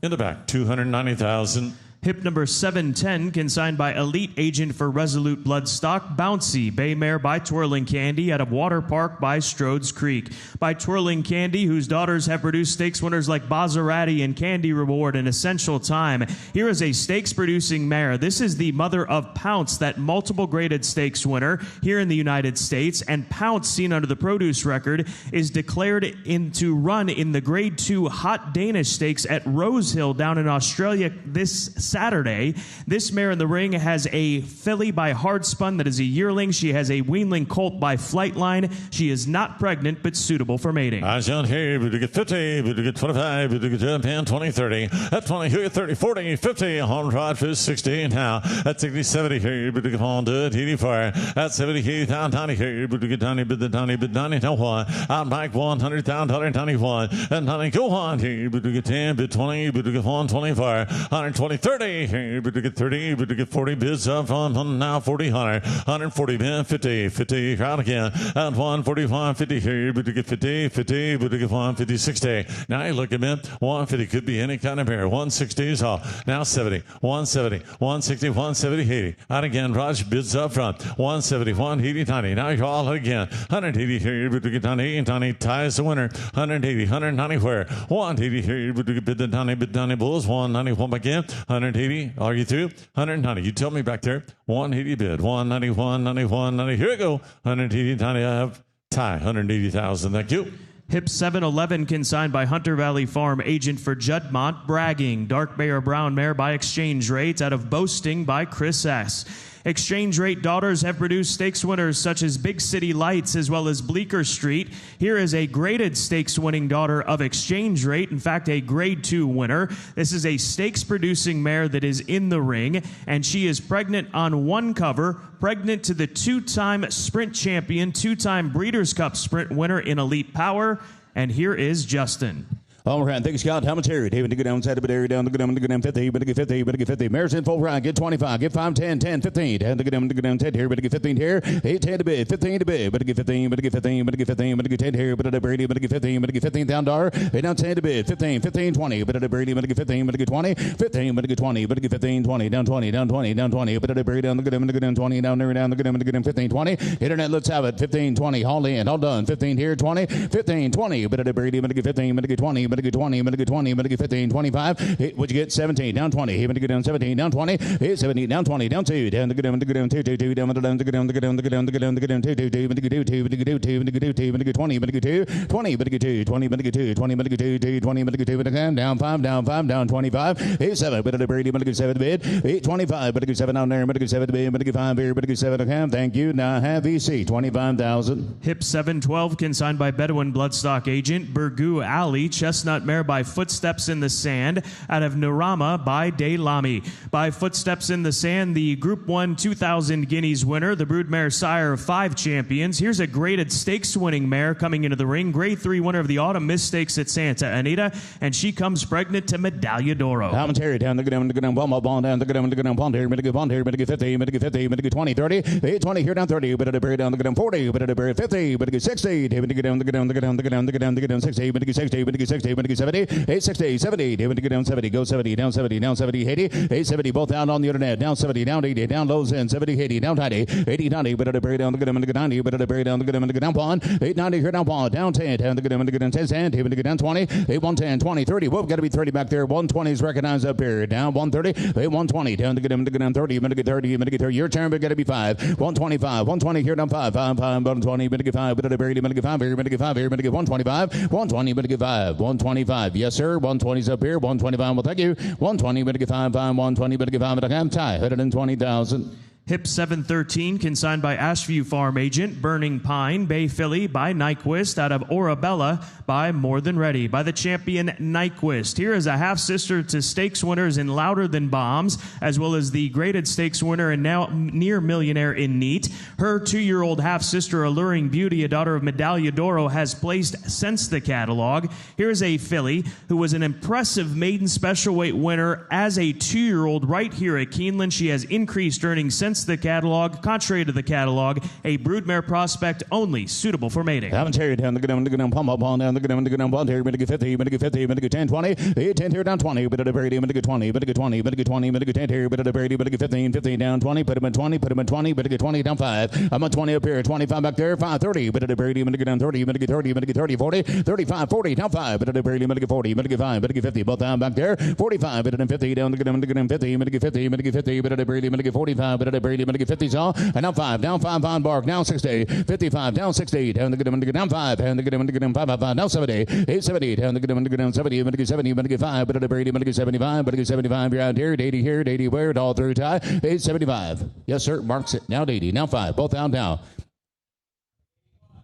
In the back, 290,000. Hip number 710, consigned by Elite Agent for Resolute Bloodstock, Bouncy, Bay Mare by Twirling Candy, out of Water Park by Strode's Creek. By Twirling Candy, whose daughters have produced stakes winners like Bazarati and Candy Reward and Essential Time. Here is a stakes-producing mare. This is the mother of Pounce, that multiple graded stakes winner here in the United States. And Pounce, seen under the produce record, is declared to run in the Grade 2 Hot Danish Stakes at Rosehill down in Australia this Saturday. This mare in the ring has a filly by Hardspun that is a yearling. She has a weanling colt by Flightline. She is not pregnant, but suitable for mating. Eyes down here, but to get 50, but to get 25, but to get 10, 20, 30. At 20, 30, 40, 50, on rod for 60 now. At 60, 70 here, but to get on to 84. At 70, here, down, 90 here, but to get 90, but the 90, but 90, no one. Out back 100, down, 191. And 90, go on here, but to get 10, but 20, but to get 124. 120, 30. But to get 30, but to get 40 bids up on now 40, 100, 140, bid 50, 50, crowd again. At 141, 50 here, but to get 50, 50, but to get 150, 60. Now you look at me, 150 could be any kind of mare. 160 is off. Now 70, 170, 160, 170, 80. Out again, Raj bids up front. 170, 180, 90. Now you call it again. 180 here, but to get 90, 90 ties the winner. 180, 190 where? 180 here, but to get bid the 90, bid 90 bulls. 191 back in. 180, are you through? 190, you tell me back there. 180 bid, 190, 190, 190, here we go. 180, 90, I have tie, 180,000, thank you. Hip 711, consigned by Hunter Valley Farm, agent for Juddmont, Bragging, Dark Bear Brown Mare by Exchange Rate, out of Boasting by Chris S. Exchange Rate daughters have produced stakes winners such as Big City Lights as well as Bleecker Street. Here is a graded stakes winning daughter of Exchange Rate, in fact a grade 2 winner. This is a stakes producing mare that is in the ring, and she is pregnant on one cover, pregnant to the 2-time sprint champion, 2-time Breeders' Cup sprint winner in Elite Power, and here is Justin. All right, thank you, Scott. How much here? David, to go down, side of the area, down, to go down, 50, but to get 50, but to get 50. Mares in full ride, get 25, get 5, 10, 10, 15. Down, to go down, 10 here, but to get 15 here. 8, 10 to bid, 15 to bid, but to get 15, but to get 15, but to get 15, but to get 10 here, but to Brady, but to get 15, but to get 15 down dollar. 8 down 10 to bid, 15, 15, 20, but to Brady, but to get 15, but to get 20, 15, but to get 20, but to get 15, 20, down 20, down 20, down 20, but to Brady, down, to go down 20, down there, down, to go down 15, 20. Internet, let's have it. 15, 20, all in, all done. 15 here, 20, 15, 20, but to Brady, but to get 15, but to get 20, but to get 20, but to get 20. But to get 15, 25. What'd you get? 17, down 20. But to get down 17, down 20. 17, down 20, down 2. Down to go down, to go down, 2, 2, 2. Down to go down, to go down, to go down, to go down, to go down, to go down, 2, 2, 2. But to get 2, but to get 2, but to get 2, but to get 20, but to get 2, 20, but to get 2, 20, but to get 2, 20, but to get 2, 20, but to get 2, but to get down 5, down 5, down 25. 8, 7, but to Brady, but to get 7 bid. 8, 25, but to get 7 down there, but to get 7 bid, but to get 5 here, but to get 7 okay. Thank you. Now have EC, 25,000. Hip 712, consigned by Bedouin Bloodstock agent, Burgoo Alley, Chestnut Mare by Footsteps in the Sand, out of Nurama by Daylami. By Footsteps in the Sand, the Group 1 2,000 Guineas winner, the broodmare sire of 5 champions. Here's a graded stakes winning mare coming into the ring, grade 3 winner of the Autumn Miss Stakes at Santa Anita, and she comes pregnant to Medaglia d'Oro. Commentary down, to go down, ball down, to go down, pond here, but to get pond here, but to get 50, but to get 50, but to get 20, 30, 8, 20 here down 30, but to bury down, to go down 40, but to bury 50, but to get 60, but to get down, to go down, to go down, to go down, to go down, to get down 60, but to get 60, but to get 60, 60, but 70, 860, 70, down 70, go 70, down 70, down 70, 80, 870, both down on the internet, down 70, down 80, down lows in, 70, 80, down 90, 80, 90, but at bury down the good and the 90, but at bury down the good and the down pawn, 890 here down pawn, down 10, down the good and the good and 10, even to get down 20, 8 110, 20, 30, whoop, got to be 30 back there, 120 is recognized up here, down 130, 8 120, down the good and the good and 30, even to get 30, even to get 30, your turn, but got to be 5, 125, 120 here down 5, 5, 120, even to get 5, but at bury, even to get 5, here, even to get 5, here, even to get 125, 120, even to get 5, 125, yes sir, 120's up here, 125, well thank you, 120, even to get 5, 120, even to get 5, but I'm tie, 120,000. Hip 713, consigned by Ashview Farm Agent, Burning Pine, Bay Philly by Nyquist, out of Orabella by More Than Ready, by the champion Nyquist. Here is a half-sister to stakes winners in Louder Than Bombs, as well as the graded stakes winner and now near millionaire in Neat. Her 2-year-old half-sister, Alluring Beauty, a daughter of Medaglia d'Oro, has placed since the catalog. Here is a filly who was an impressive maiden special weight winner as a 2-year-old right here at Keeneland. She has increased earnings since the catalog. Contrary to the catalog, a broodmare prospect only suitable for mating. Commentary down the good pump up on down the good pump here, minute 50, minute 50, minute 10, 20, 10 here down 20, but at a Brady, minute 20, minute 20, minute 20, minute 10 here, but at a Brady, minute 15, 15 down 20, put him in 20, put him in 20, minute 20 down 5. I'm on 20 up here, 25 back there, 5, 30, but at a Brady, minute down 30, minute 30, minute 30, 40, 35, 40 down 5, but at a Brady, minute 40, minute 5, minute 50, both down back there, 45, but at 50 down the good 50, minute 50, minute 50, but at a Brady, minute 45, but at a Brady, minute 50 all. And down 5, down 5 on Bark, down 60, 55, down 60, down the good down 5, down the good 5, down 70, 870, down the good down 70, minute 70, minute 5, but at a Brady, minute 75, minute 75, you're out here, 80 here, 80 where, all through tie, 875. Yes, sir, marks it, now 80, now 5, both down now.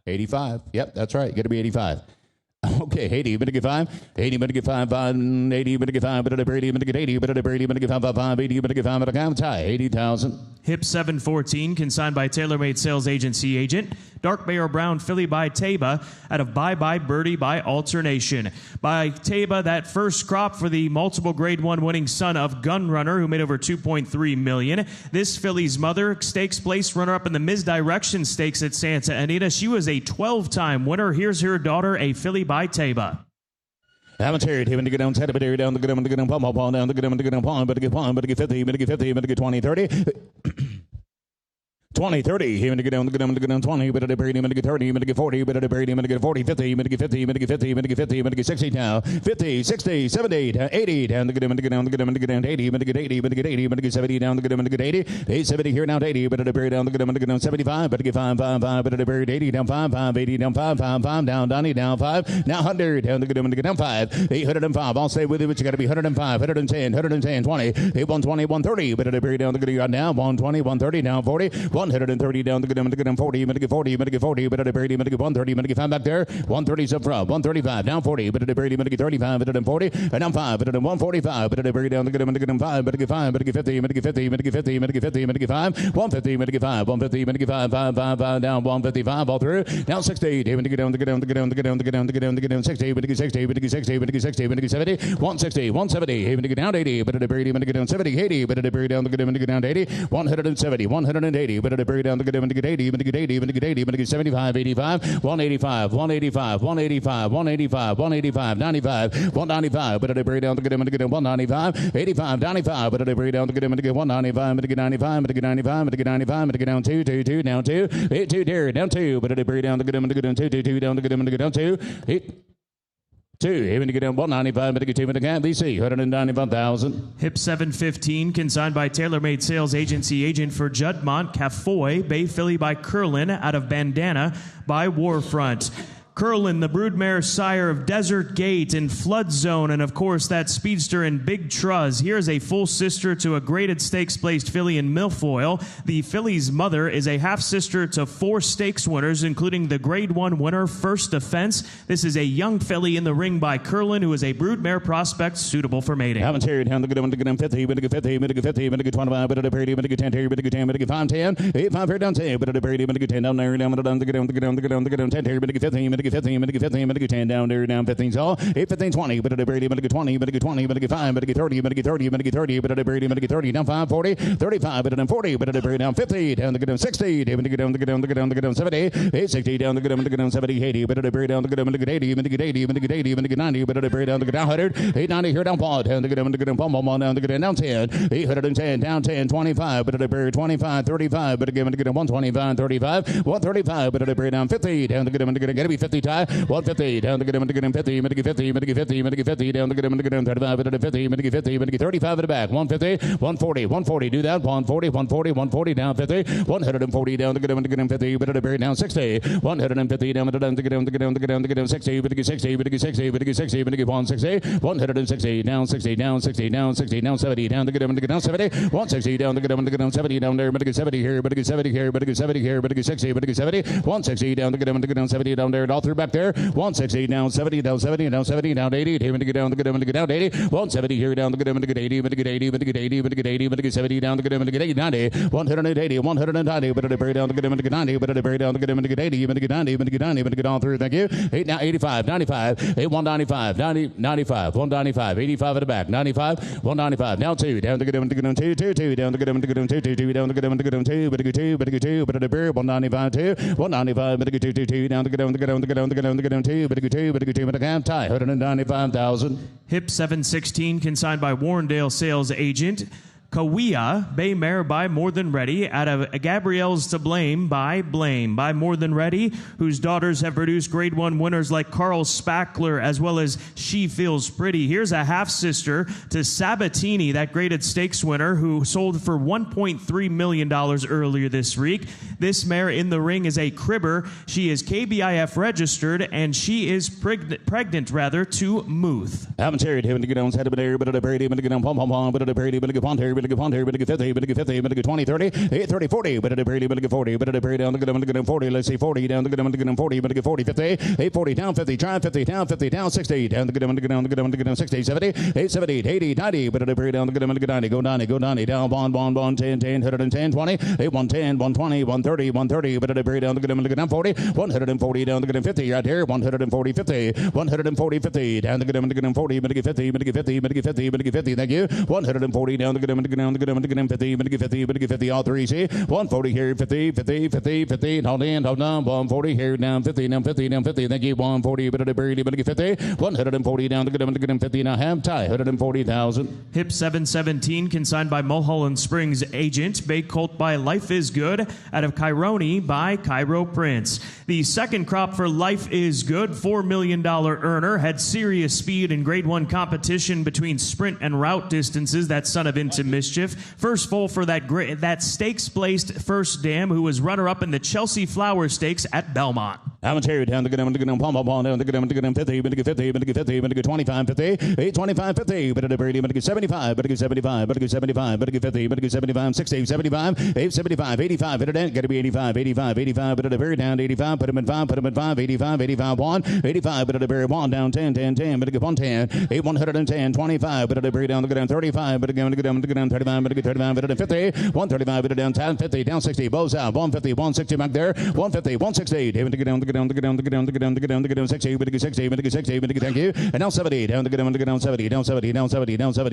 85, yep, that's right, got to be 85. Okay, 80, minute 5, 80, minute 5, 80, minute 5, but at a Brady, minute 80, but at a Brady, minute 5, 5, 80, minute 5, but a count tie, 80,000. Hip 714, consigned by TaylorMade Sales Agency Agent, Dark Bay or Brown Filly by Taba, out of Bye Bye Birdie by Alternation. By Taba, that first crop for the multiple Grade 1 winning son of Gunrunner, who made over $2.3 million. This filly's mother, stakes place runner-up in the Misdirection Stakes at Santa Anita. She was a 12-time winner. Here's her daughter, a filly by Taba. Commentary, even to get down, set up down the good, pump up on down the good, pawn, but to get pawn, but to get 50, but to get 50, but to get 20, 30. 20, 30, even to get down, 20, but at a Brady, but to get 30, but to get 40, but at a Brady, but to get 40, 50, but to get 50, but to get 50, but to get 50, but to get 60 now, 50, 60, 70, 80, down the good, but to get down, 80, but to get 80, but to get 80, but to get 70, down the good, but to get 80, 870 here down 80, but at a Brady, down the good, but to get down 75, but to get 5, 5, 5, but at a Brady, 80, down 5, 5, 80, down 5, 5, 5, down Donnie, down 5, now 100, down the good, but to get down 5, 805, I'll stay with you, but you got to be 105, 110, 110, 20, 120, 130, but at a Brady, down the good, down 120, 130, down 40, 130, down the good 40, but to get 40, but to get 40, but at a Brady, but to get 130, but to get 5 back there, 130's up front, 135, down 40, but at a Brady, but to get 35, but at a 40, and down 5, but at a 145, but at a Brady, down the good, but to get 5, but to get 5, but to get 50, but to get 50, but to get 50, but to get 50, but to get 5, 150, but to get 5, 150, but to get 5, 5, 5, 5, down 155, all through, down 60, but to get down, to get down, to get down, to get down, to get down, to get down, to get down 60, but to get 60, but to get 60, but to get 60, but to get 70, 160, 170, even to get down 80, but at a Brady, but to get down 70, 80, but at a Brady, down the good, but to get down 80, 170, 180, but at a Brady, down the good, but to get 80, but to get 80, but to get 80, but to get 75, 85, 185, 185, 185, 185, 185, 95, 195, but at a Brady, down the good, but to get 195, 85, 95, but at a Brady, down the good, but to get 195, but to get 95, but to get 95, but to get 95, but to get down 2, 2, 2, down 2, 8, 2, there, down 2, but at a Brady, down the good, but to get 2, 2, 2, down the good, but to get down 2, 8, 2, even to get down 195, but to get 2, but to get VC, 195,000. Hip 715, consigned by TaylorMade Sales Agency Agent for Juddmont, Cafoy, Bay Filly by Curlin, out of Bandana by Warfront. Curlin, the broodmare sire of Desert Gate and Flood Zone, and of course that speedster in Big Truz. Here's a full sister to a graded stakes placed filly in Milfoil. The filly's mother is a half sister to 4 stakes winners, including the Grade 1 winner First Defense. This is a young filly in the ring by Curlin, who is a broodmare prospect suitable for mating. Commentary down the good, but to get 50, but to get 50, but to get 50, but to get 25, but at a Brady, but to get 10, but to get 10, but to get 5, 10, 8, 5 here down 10, but at a Brady, but to get 10 down there, down the good, down the good, down the good, down the good, down 10, but to get 15, but to 15, 10 down there, down 15's all. 8, 15, 20, but the Brady, 20, 20, 5, 30, 30, but the Brady, 30, down 5, 40, 35, but then 40, but the Brady, down 50, down the good 60, down the good 70, 8, 60, down the good 70, 80, but the Brady, down the good 80, 80, 90, but the Brady, down the good 100, 8, 90, here down Paul, down the good ball, down the good down 10, 810, down 10, 25, but the Brady, 25, 35, but again, 125, 35, 135, but the Brady, down 50, down the good, gotta be 50 tie, 150, down the good 50, 50, down the good 35, but the 50, 50, 35 at the back, 150, 140, do that, 140, down 50, 140, down the good 50, but the Brady, down 60, 150, down the good 60, but 60, 160, 160, down 60, down 60, down 60, down 70, down the good down 70, 160, down the good 70, down there, but 70 here, but 70 here, but 70 here, but 60, but 70, 160, down the good down 70, down there, all through back there, 160, down 70, down 70, down 70, down 80, down the good down 80, 170 here, down the good 80, but 80, but 80, but 80, but 70, down the good 80, 90, 180, 190, but the Brady, down the good 90, but the Brady, down the good 80, but 90, but 90, but all through, thank you, 8 now 85, 95, 8 195, 95, 195, 85 at the back, 95, 195, now 2, down the good 2, down the good 2, down the good 2, but 2, but the Brady, 195, 2, 195, but 2, down the good 2, but 2, but the tie, 195,000. Hip 716 consigned by Warrendale sales agent. Kawia, Bay Mare by More Than Ready, out of Gabrielle's to Blame by More Than Ready, whose daughters have produced grade 1 winners like Carl Spackler, as well as She Feels Pretty. Here's a half-sister to Sabatini, that graded stakes winner, who sold for $1.3 million earlier this week. This mare in the ring is a cribber. She is KBIF registered, and she is pregnant to Muth. I'm Terry, having to get on Saturday, but the Brady, but the get on pom, but the Brady, but the get on Terry, but the get 50, but the get 50, but the get 20, 30, 8, 30, 40, but the Brady, but the get 40, but the Brady down the get 40, let's see 40, down the get 40, but the get 40, 50, 8, 40, down 50, try 50, down 50, down 60, down the get 60, 70, 8, 70, 80, 90, but the Brady down the get 90, go 90, down, bond, 10, 110, 20, 8, 110, 120, 130, but the Brady down the get 40, 140, down the get 50, right here, 140, 50, 140, 50, down the get 40, but the get 50, but the get 50, but the get 50, but the get 50, thank you, 140, down the get 50, but the get 50, all three, see, 140 here, 50, hold on, 140 here, down 50, thank you, 140, but the Brady, but the get 50, 140, down the get 50, now half tie, 140,000. Hip 717 consigned by Mulholland Springs agent, Bay Colt by Life is Good, out of Chironi by Cairo Prince. The second crop for Life is Good, $4 million earner, had serious speed in grade 1 competition between sprint and route distances, that son of Into Mischief. First foal for that stakes-placed first dam, who was runner-up in the Chelsea Flower Stakes at Belmont. I'm Terry, down the good pom, down the good 50, but the get 50, but the get 50, but the get 25, 50, 8, 25, 50, but the Brady, but the get 75, but the get 75, but the get 75, but the get 50, but the get 75, 60, 75, 8, 75, 85, but it gotta be 85, but the very down 85, put him at 5, 85, 1, 85, but the very 1 down 10, but the get 110, 8, 110, 25, but the very down the good 35, but the get 35, but the get 35, but the 50, 135, but the down 10, 50, down 60, bows out, 150, 160 back there, 150, 160, David to get down, 60, but the get 60, but the get 60, but the get thank you, and now 70, down the good 70, down 70,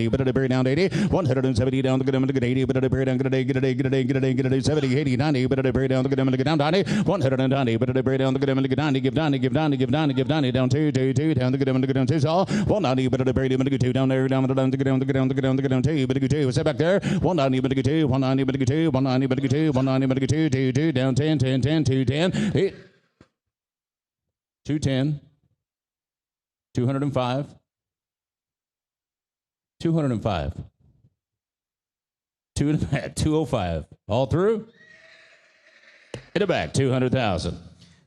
but the very down 80, 170, down the good 80, but the very down get a 70, 80, 90, but the very down the good down 90, 190, but the very down the good 90, give 90, down 2, down the good down 2, so 190, but the very down the good 2, down there, down the good 2, but the good 2, set back there, 190, but the good 2, 190, but the good 2, 190, but the good 2, 190, but the good 2, down 10, 210, 8, 210, 205, 205, 205, all through, in the back, 200,000.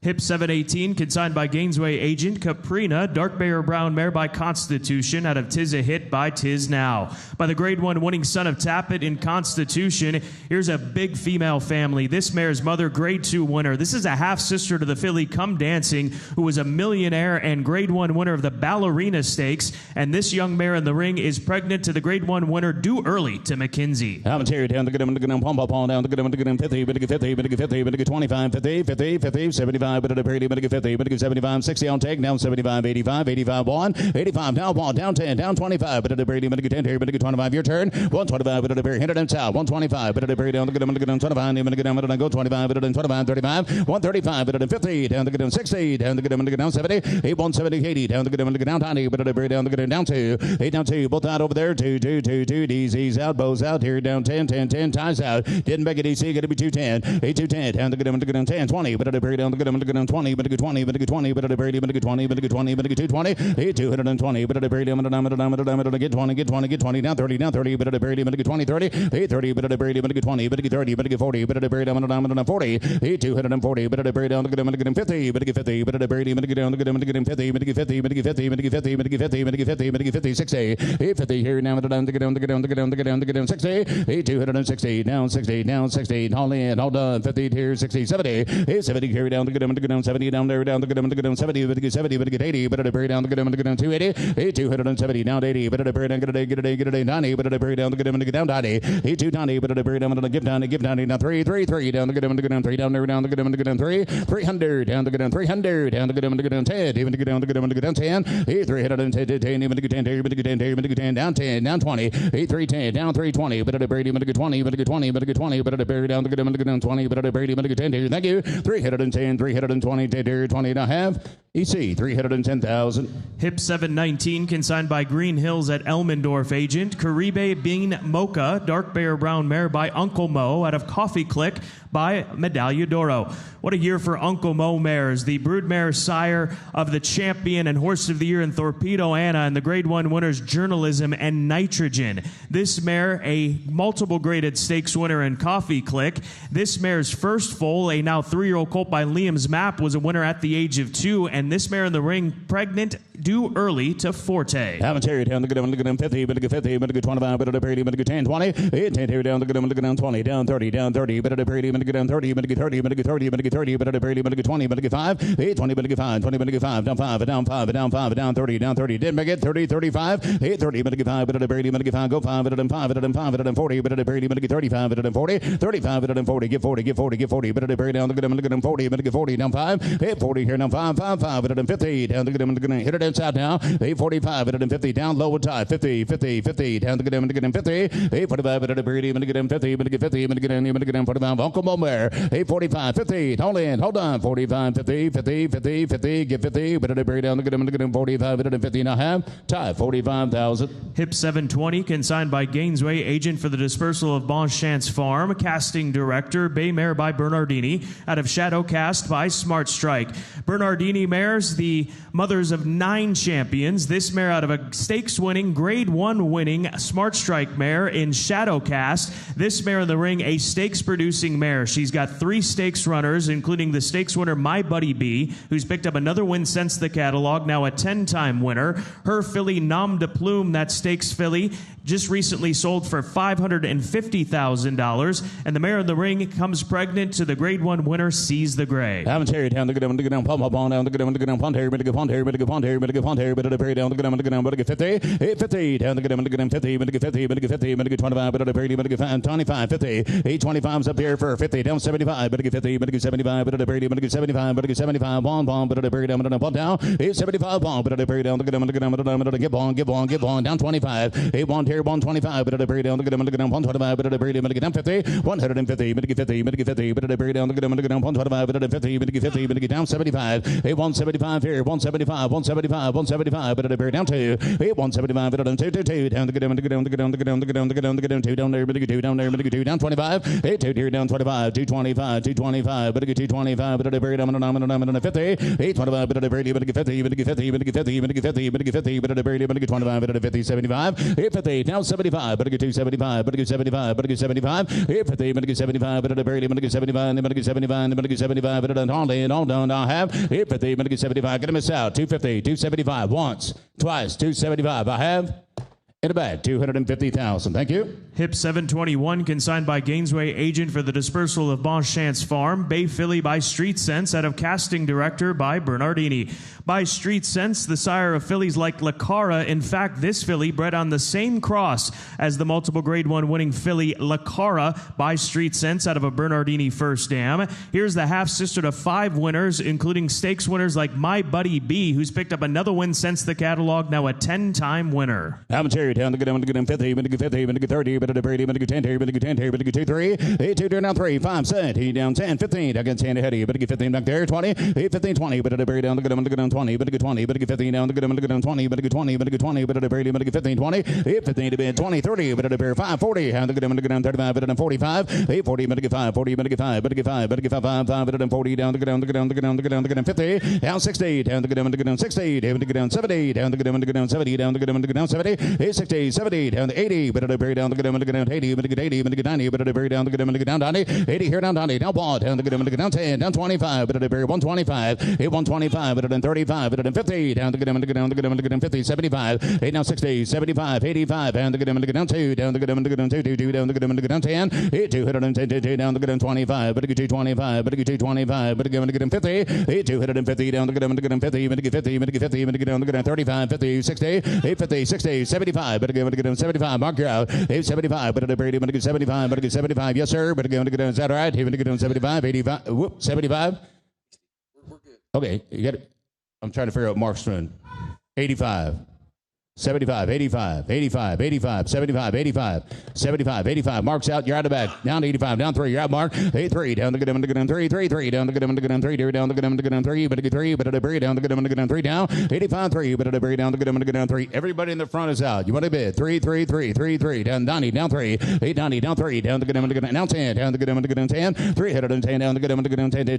Hip 718, consigned by Gainesway agent Caprina, Dark Bear Brown Mare by Constitution, out of Tis a Hit by Tis Now. By the grade 1 winning son of Tappet in Constitution, here's a big female family. This mare's mother, grade 2 winner. This is a half-sister to the filly Come Dancing, who was a millionaire and grade 1 winner of the Ballerina Stakes. And this young mare in the ring is pregnant to the grade 1 winner, Due Early to McKinsey. I'm Terry, down the good pom, down the good 50, but the 50, but the 50, but the 25, 50, 50, 75, 75, but at a parity, but get 50, but get 75, 60 on take, down 75, 85, 85, 1, 85, down 1, down 10, down 25, but at a parity, but get 10 here, but get 25, your turn, 125, but at a parity, 100 and south, 125, but at a parity, down the good, 25, I'm going to get down, but I go 25, but at 25, 35, 135, but at 50, down the good, 60, down the good, I'm going to get down 70, 8, 170, 80, down the good, I'm going to get down 90, but at a parity, down the good, down 2, 8, down 2, both out over there, 2, 2, 2, 2, D's out, bows out, here, down 10, 10, 10, ties out, didn't make it DC, got to be 210, 8, 210, down the good, I'm going to get down 10, 20, but at a parity, down the good, I'm going to get down 20, but at 20, but at 20, but at a parity, but at 20, but at 20, but at 220, 8, 220, but at a parity, I'm going to get 20, get 20, get 20, down 30, but at a parity, but at 20, 30, 8, 30, but at a parity, but at 20, but at 30, but at 40, but at a parity, I'm going to 40, 8, 240, but at a parity, I'm going to get 50, but at 50, but at a parity, but at 50, but at 50, but at 50, but at 50, but at 50, but at 50, but at 50, but at 50, 60, 8, 50 here, now, down, down, 60, 8, 260, down 60, down 60, all in, all done, 50 here, 60, 70, 8, 70 carry down, down 70, down there, down 70, but at 70, but at 80, but at a parity, down 280, 8, 270, down 80, but at a parity, get a day, 90, but at a parity, down down 90, 8, 290, but at a parity, down give 90, now 3, 3, 3, down the good, 3, down there, down the good, 3, 300, down the good, 300, down the good, 10, even to get down the good, 10, 8, 310, 10, even to get 10, even to get 10, even to get 10, down 10, down 20, 8, 310, down 320, but at a parity, but at 20, but at 20, but at 20, but at a parity, down the good, 20, but at a parity, but at 10, thank you, 310, 320, 20, and a half, EC, 310,000. Hip 719, consigned by Green Hills at Elmendorf agent. Caribe Bean Mocha, Dark Bear Brown Mare by Uncle Mo out of Coffee Click by Medaglia d'Oro. What a year for Uncle Mo mares. The broodmare sire of the champion and horse of the year in Torpedo Anna and the grade 1 winners Journalism and Nitrogen. This mare, a multiple graded stakes winner in Coffee Click. This mare's first foal, a now 3-year-old colt by Liam's Map, was a winner at the age of 2, and this mare in the ring pregnant due early to Forte. Haven't carried down the good, 50, but a good 50, but a good 25, but at a parity, but a good 10, 20, 8, 10 here down the good, down 20, down 30, but at a parity, but a good down 30, but a good 30, but a good 30, but a good 30, but at a parity, but a good 20, but a good 5, 8, 20, but a good 5, 20, but a good 5, down 5, down 5, down 5, down 30, didn't make it, 30, 35, 8, 30, but a good 5, but at a parity, but a good 5, go 5, but at a 5, but at a 5, but at a 40, but at a parity, but a good 35, but at a 40, 35, but at a 40, get 40, get 40, get 40, but at a parity, down the good, 40, but a good 40, down 5, 8, 40 here, down 5, 5, 5, but at a 50, down the good, hit it inside now, 845, but at a 50, down low tie, 50, 50, 50, down the good, 50, 845, but at a parity, but a good 50, but a good 50, but a good 45, Uncle Momer, 845, 50, hold in, hold on, 45, 50, 50, 50, 50, get 50, but at a parity, down the good, 45, but at a 50 and a half, tie, 45,000. Hip 720, consigned by Gainesway, agent for the dispersal of Bon Chance Farm, casting director, Bay Mare by Bernardini, out of Shadow Cast by Smart Strike. Bernardini mares, the mothers of 9 champions. This mare out of a stakes-winning, grade 1 winning Smart Strike mare in Shadow Cast. This mare in the ring, a stakes-producing mare. She's got 3 stakes runners, including the stakes winner My Buddy B, who's picked up another win since the catalog, now a 10-time winner. Her filly Nom de Plume, that stakes filly, just recently sold for $550,000, and the mare in the ring comes pregnant to the grade 1 winner, Seize the Gray. Haven't carried down the good, down, pump up on down the good, pond here, but a good pond here, but a good pond here, but a good pond here, but at a parity, down the good, but a good 50, 850, down the good, 50, but a good 50, but a good 50, but a good 25, but at a parity, but a good 25, 50, 825's up here for 50, down 75, but a good 50, but a good 75, but at a parity, but a good 75, but a good 75, bomb, but at a parity, down, but down, 875, bomb, but at a parity, down the good, get on, down 25, 81 here, 125, but at a parity, down the good, 125, but at a parity, but a good down 50, 150, but a good 50, but a good 50, but at a parity, down the good, 125, but at a 50, but a good 50, but a good down 75, 175 here, 175, 175, 175, but at a parity, down 2, 175, but at a 2, down the good, down there, but a good 2, down there, but a good 2, down 25, 2 here, down 25, 225, but a good 225, but at a parity, down 50, 825, but at a parity, but a good 50, but a good 50, but a good 50, but a good 50, but a good 50, but at a parity, but a good 25, but at a 50, 75, 850, down 75, but a good 275, but a good 75, but a good 75, 850, but a good 75, but at a parity, but a good 75, but a good 75, but a good 75, but at a all done, I have 850, but a good 75, gonna miss out, 250, 275, once, twice, 275, I have In the back, $250,000. Thank you. Hip 721, consigned by Gainesway, agent for the dispersal of Bonchance Farm. Bay Filly by Street Sense, out of Casting Director by Bernardini. By Street Sense, the sire of fillies like La Cara. In fact, this filly bred on the same cross as the multiple Grade 1 winning filly La Cara by Street Sense, out of a Bernardini first dam. Here's the half-sister to 5 winners, including stakes winners like My Buddy B, who's picked up another win since the catalog, now a 10-time winner. Commentary down the good, 50, 50, 30, but the Brady, but 10, 10, 2, 3, 8, 2, down 3, 5, 7, down 10, 15, against Sandy Hetty, but 15 back there, 20, 8, 15, 20, but the Brady down the good, 20, but 20, but 15 down the good, 20, but 20, but 20, but the Brady, but 15, 20, 8, 15 to bid, 20, 30, but the Bear 5, 40, down the good, 35, but 45, 8, 40, but 5, 40, but 5, but 5, but 5, 5, but 40, down the good, 50, down 60, down the good, 60, down the good, 70, down the good, 70, down the good, 70, 8, 60, 70, down the 80, but the Brady down the good, 80, but 80, but 90, but the Brady down the good, down 90, 80 here, down 90, down ball, down the good, down 10, down 25, but the Brady 125, 8, 125, but then 35, but then 50, down the good, 50, 75, 8, now 60, 75, 85, down the good, down 2, down the good, 2, down the good, down 10, 8, 210, down the good, 25, but 225, but 225, but 50, 8, 250, down the good, 50, but 50, but 50, but down the good, 35, 50, 60, 850, 60, 75, but 75, mark you out, 875, but the Brady, but 75, but 75, yes sir, but is that right? 75, 85, whoop, 75. Okay, you get it. I'm trying to figure out Mark's doing. 85. 75, 85, 85, 85, 75, 85, 75, 85. Mark's out. You're out of the back. Down to 85, down 3. You're out, Mark. 83, down the good, 3, 3, 3, down the good, 3, down the good, 3, but 3, but the Brady down the good, 3, down. 85, 3, but the Brady down the good, 3. Everybody in the front is out. You want to bid? 3, 3, 3, 3, 3, down 90, down 3, 8, 90, down 3, down the good, down 10, down the good, 10, 310, down the good, 10, 10, down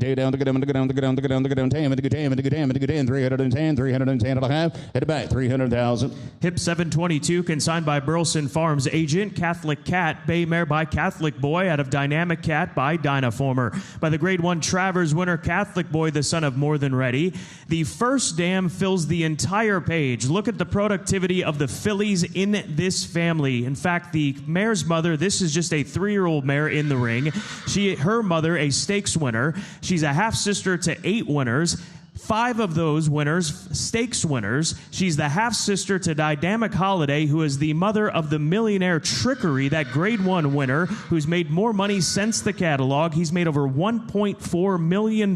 the good, 10, 310, 310 and a half. Hit it back, 300,000. Hip 722, consigned by Burleson Farms agent. Catholic Cat, Bay Mare by Catholic Boy, out of Dynamic Cat by Dynaformer. By the Grade 1 Travers winner, Catholic Boy, the son of More Than Ready. The first dam fills the entire page. Look at the productivity of the fillies in this family. In fact, the mare's mother, this is just a 3-year-old mare in the ring. Her mother, a stakes winner. She's a half-sister to 8 winners. 5 of those winners, stakes winners. She's the half-sister to Dynamic Holiday, who is the mother of the Millionaire Trickery, that Grade 1 winner, who's made more money since the catalog. He's made over $1.4 million.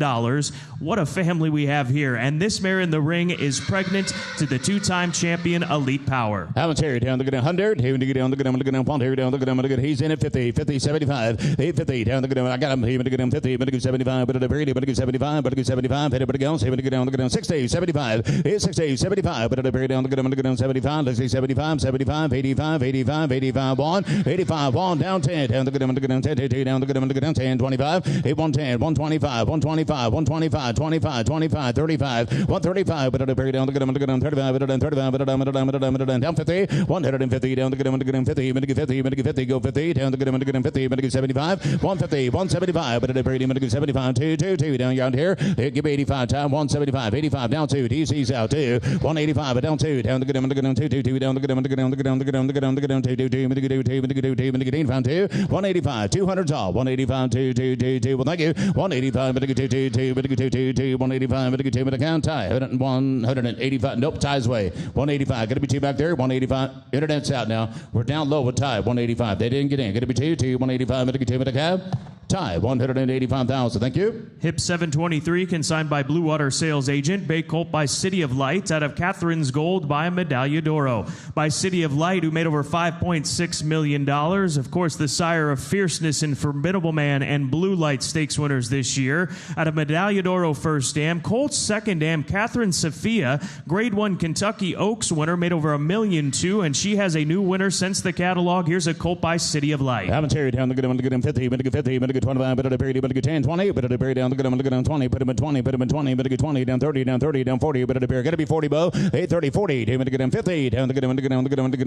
What a family we have here. And this mare in the ring is pregnant to the 2-time champion, Elite Power. Commentary down the good 100. Here we go down the good, I'm going to go here down the good, I'm going to get. He's in at 50, 50, 75, 850 down the good. I got him. Here we go 50, but go 75, but the Brady, but go 75, but go 75, hit it, but it goes. Here we go down the good 60, 75, 60, 75, but the Brady down the good, I'm going to go 75, let's see 75, 75, 85, 85, 85, 1, 85, 1, down 10, down the good, I'm going to go 10, 10, down the good, I'm going to go down 10, 25, 8, 110, 125, 125, 125, 25, 25, 35, 135, but the Brady down the good, I'm going to go down 35, but then 35, but down 50, 150, down the good, I'm going to go 50, 50, go 50, down the good, I'm going to go 50, but 75, 150, 175, but the Brady, I'm going to go 75, 2, 2, 2, down around here, give 85, time 175, 85, down 2, DC's out 2, 185, down 2, down the good, I'm going to go 2, 2, 2, down the good, I'm going to go down the good, I'm going to go down the good, I'm going to go down 2, 2, 2, I'm going to go 2, I'm going to go 2, I'm going to go 2, 185, 200's all, 185, 2, 2, 2, 2, well thank you, 185, but 2, 2, 2, but 2, 2, 2, 185, but 2, but count tie, 185, nope, ties way, 185, gonna be 2 back there, 185, internet's out now, we're down low with tie, 185, they didn't get in, gonna be 2, 2, 185, but 2, but a cab, tie, 185,000, thank you. Hip 723, consigned by Blue Water Sales Agent. Bay Colt by City of Light, out of Catherine's Gold by Medaglia d'Oro. By City of Light, who made over $5.6 million. Of course, the sire of Fierceness and Formidable Man and Blue Light Stakes winners this year. Out of Medaglia d'Oro first dam. Colt's second dam, Catherine Sophia, Grade 1 Kentucky Oaks winner, made over $1.2 million, and she has a new winner since the catalog. Here's a Colt by City of Light. Commentary down the good, I'm going to get him 50, I'm going to get 50, I'm going to get 25, better to bury, better get 10, 20, better to bury down, look at down 20, put him at 20, put him at 20, better get 20, down 30, down 30, down 40, better to bury, gotta be 40, Bo, 8, 30, 40, better get down 50, down to get down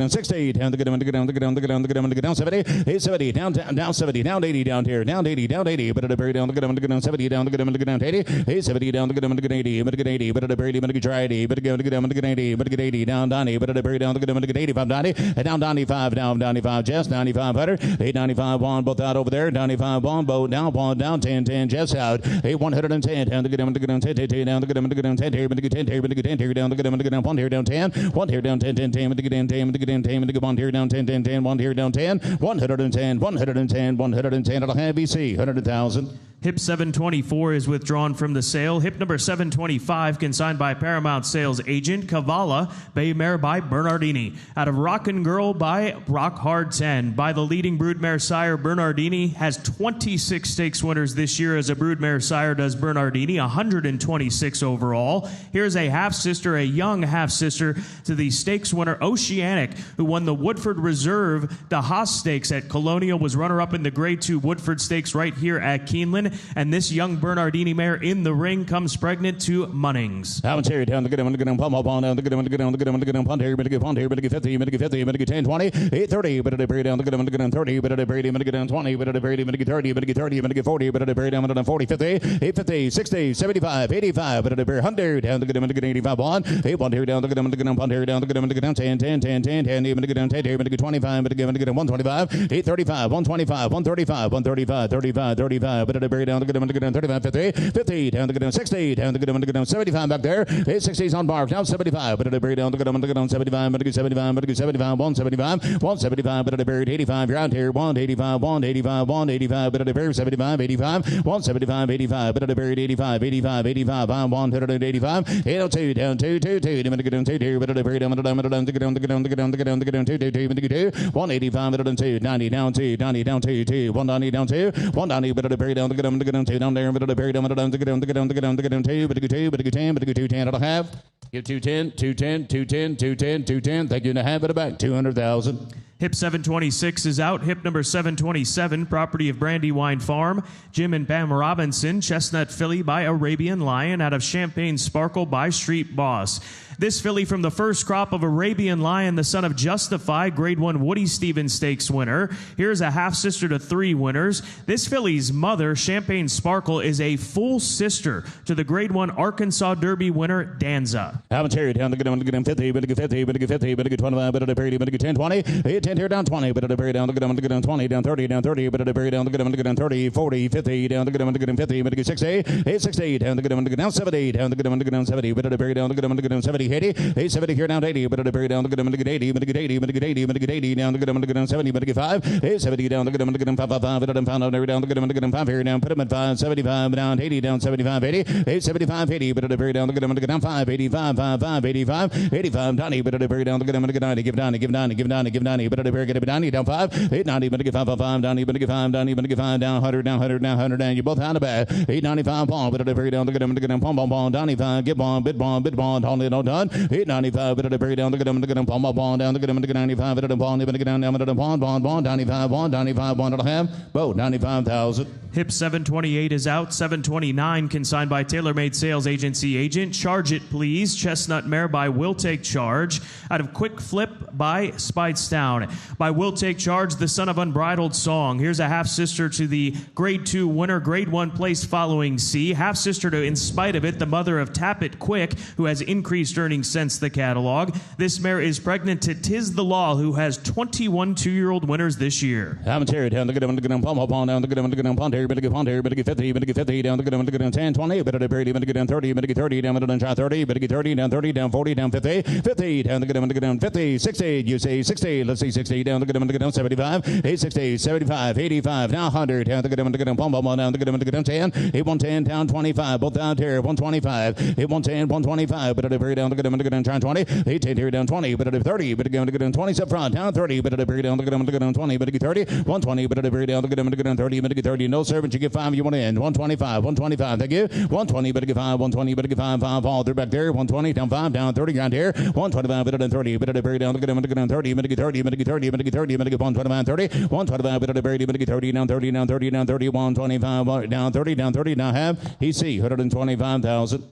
60, down to get down 70, 8, 70, down 70, down 80, down here, down 80, better to bury down, look at down 70, down to get down 80, 8, 70, down to get 80, better get 80, better to bury, better get 80, better get 80, better get 80, down 90, better to bury down, look at 85, 90, down 95, down 95, Jess, 95, Hutter, 895, one, both out over there, 95, one, boat, down 10, 10, Jess out, 8, 110, down to get down 10, down to get down 10, here, better get 10, here, better get 10, here, down to get down 1 here, down 10, 1 here, down 10, 10, 10, better get 10, 10, better get 10, 10, better get 1 here, down 10, 10, 10, 1 here, down 10, 110, 110, 110, it'll have BC, 100,000. Hip 724 is withdrawn from the sale. Hip number 725, consigned by Paramount Sales Agent Kavala, Bay Mare by Bernardini. Out of Rockin' Girl by Rock Hard 10. By the leading broodmare sire, Bernardini has 26 stakes winners this year as a broodmare sire does Bernardini, 126 overall. Here's a half-sister, a young half-sister to the stakes winner Oceanic, who won the Woodford Reserve, the Haas Stakes at Colonial, was runner-up in the Grade 2 Woodford Stakes right here at Keeneland. And this young Bernardini mare in the ring comes pregnant to Munnings. How much here? Down to get him, pump up on down to get him, punt here, better get 50, better get 50, better get 10, 20, 8, 30, better to bury down to get him, 30, better to bury him, better get down 20, better to bury him, better get 30, better get 30, better get 40, better to bury down 40, 50, 8, 50, 60, 75, 85, better to bury 100, down to get him, 85, 1, 8, 1 here, down to get him, punt here, down to get him, 10, 10, 10, 10, 10, better get down 10 here, better get 25, better get him, 125, 8, 35, 125, 135, 135, 35, 35, better to bury down to get him, 35, 50, 50, down to get down 60, down to get down 75 back there, 8, 60s on bar, down 75, better to bury down to get down 75, better get 75, better get 75, 175, 175, better to bury 85, you're out here, 185, 185, 185, better to bury 75, 85, 175, 85, better to bury 85, 85, 85, 185, 802, down 2, 2, 2, better get down 2, 2, better to bury down to get down, to get down, to get down, to get down, to get down, to get down 2, 2, 2, better get 2, 185, better than 2, 90, down 2, 90, down 2, 2, 190, down 2, 190, better to bury down, to get down 2, down there, better to bury down, to get down, to get down, to get down, to get down, to get down 2, better get 2, better get 10, better get 210, it'll have. Give 210, 210, 210, 210, 210, thank you, and a half, it back, 200,000. Hip 726 is out. Hip number 727, property of Brandywine Farm. Jim and Pam Robinson, Chestnut filly by Arabian Lion, out of Champagne Sparkle by Street Boss. This filly from the first crop of Arabian Lion, the son of Justify, Grade 1 Woody Stevens Stakes winner. Here's a half-sister to 3 winners. This filly's mother, Champagne Sparkle, is a full sister to the Grade 1 Arkansas Derby winner, Danza. Haven't carried down to get him, 50, better get 50, better get 50, better get 25, better to bury, better get 10, 20, 8, 10 here, down 20, better to bury down to get him, 20, down 30, down 30, better to bury down to get him, 30, 40, 50, down to get him, 50, better get 60, 8, 60, down to get him, down 70, down to get him, 70, better to bury down to get him, 70, 80, 8, 70 here, down 80, better to bury down to get him, 80, better get 80, better get 80, better get 80, down to get him, 70, better get 5, 8, 70, down to get him, 5, 5, 5, better to found out there, down to get him, 5 here, down, put him at 5, 75, down 80, down 75, 80, 8, 75, 80, better to bury down to get him, down 5, 85, 5, 5, 85, 85, 90, better to bury down to get him, 90, give 90, give 90, give 90, give 90, better to bury, get him, 90, down 5, 8, 90, better get 5, 5, 5, down, better get 5, down, better get 5, down 100, down 100, down 100, down, you both out of bed, 8, 95, palm, better to bury down to get him, palm, palm, palm, 95, get bond, bit bond, bit bond, hold it, all done, 8, 95, better to bury down to get him, palm, palm, down to get him, 95, better to bond, better get down, better to bond, bond, 95, 95, bond, it'll have, both 95,000. Hip 728 is out. 729 consigned by TaylorMade Sales Agency agent. Charge It Please. Chestnut Mare by Will Take Charge. Out of Quick Flip by Spidestown. By Will Take Charge, the son of Unbridled Song. Here's a half-sister to the Grade 2 winner, Grade 1 place following C. Half-sister to In Spite of It, the mother of Tap It Quick, who has increased earnings since the catalog. This mare is pregnant to Tis the Law, who has 21 two-year-old winners this year. I'm a down to get him, palm, palm, down to get him, pond here, better get pond here, better get 50, better get 50, down to get him, 10, 20, better to bury, better get down 30, better get 30, down to try 30, better get 30, down 30, down 40, down 50, 50, down to get him, 50, 60, you say 60, let's see 60, down to get him, 75, 8, 60, 75, 85, now 100, down to get him, palm, palm, down to get him, 10, 8, 110, down 25, both down here, 125, 8, 110, 125, better to bury, down to get him, try 20, 8, 10 here, down 20, better to 30, better get him, 20 up front, down 30, better to bury, down to get him, 20, better get 30, 120, better to bury, down to get him, 30, better get 30, no servant, you get 5, you want to end, 125, 125, thank you, 120, better get 5, 120, better get 5, 5, all, they're back there, 120, down 5, down 30, ground here, 125, better than 30, better to bury, down to get him, 30, better get 30, better get 30, 30, 125, 30, 125, but the Brady, 30, down 30, down 30, down 30, 125, down 30, down 30, now have, he see, 125,000.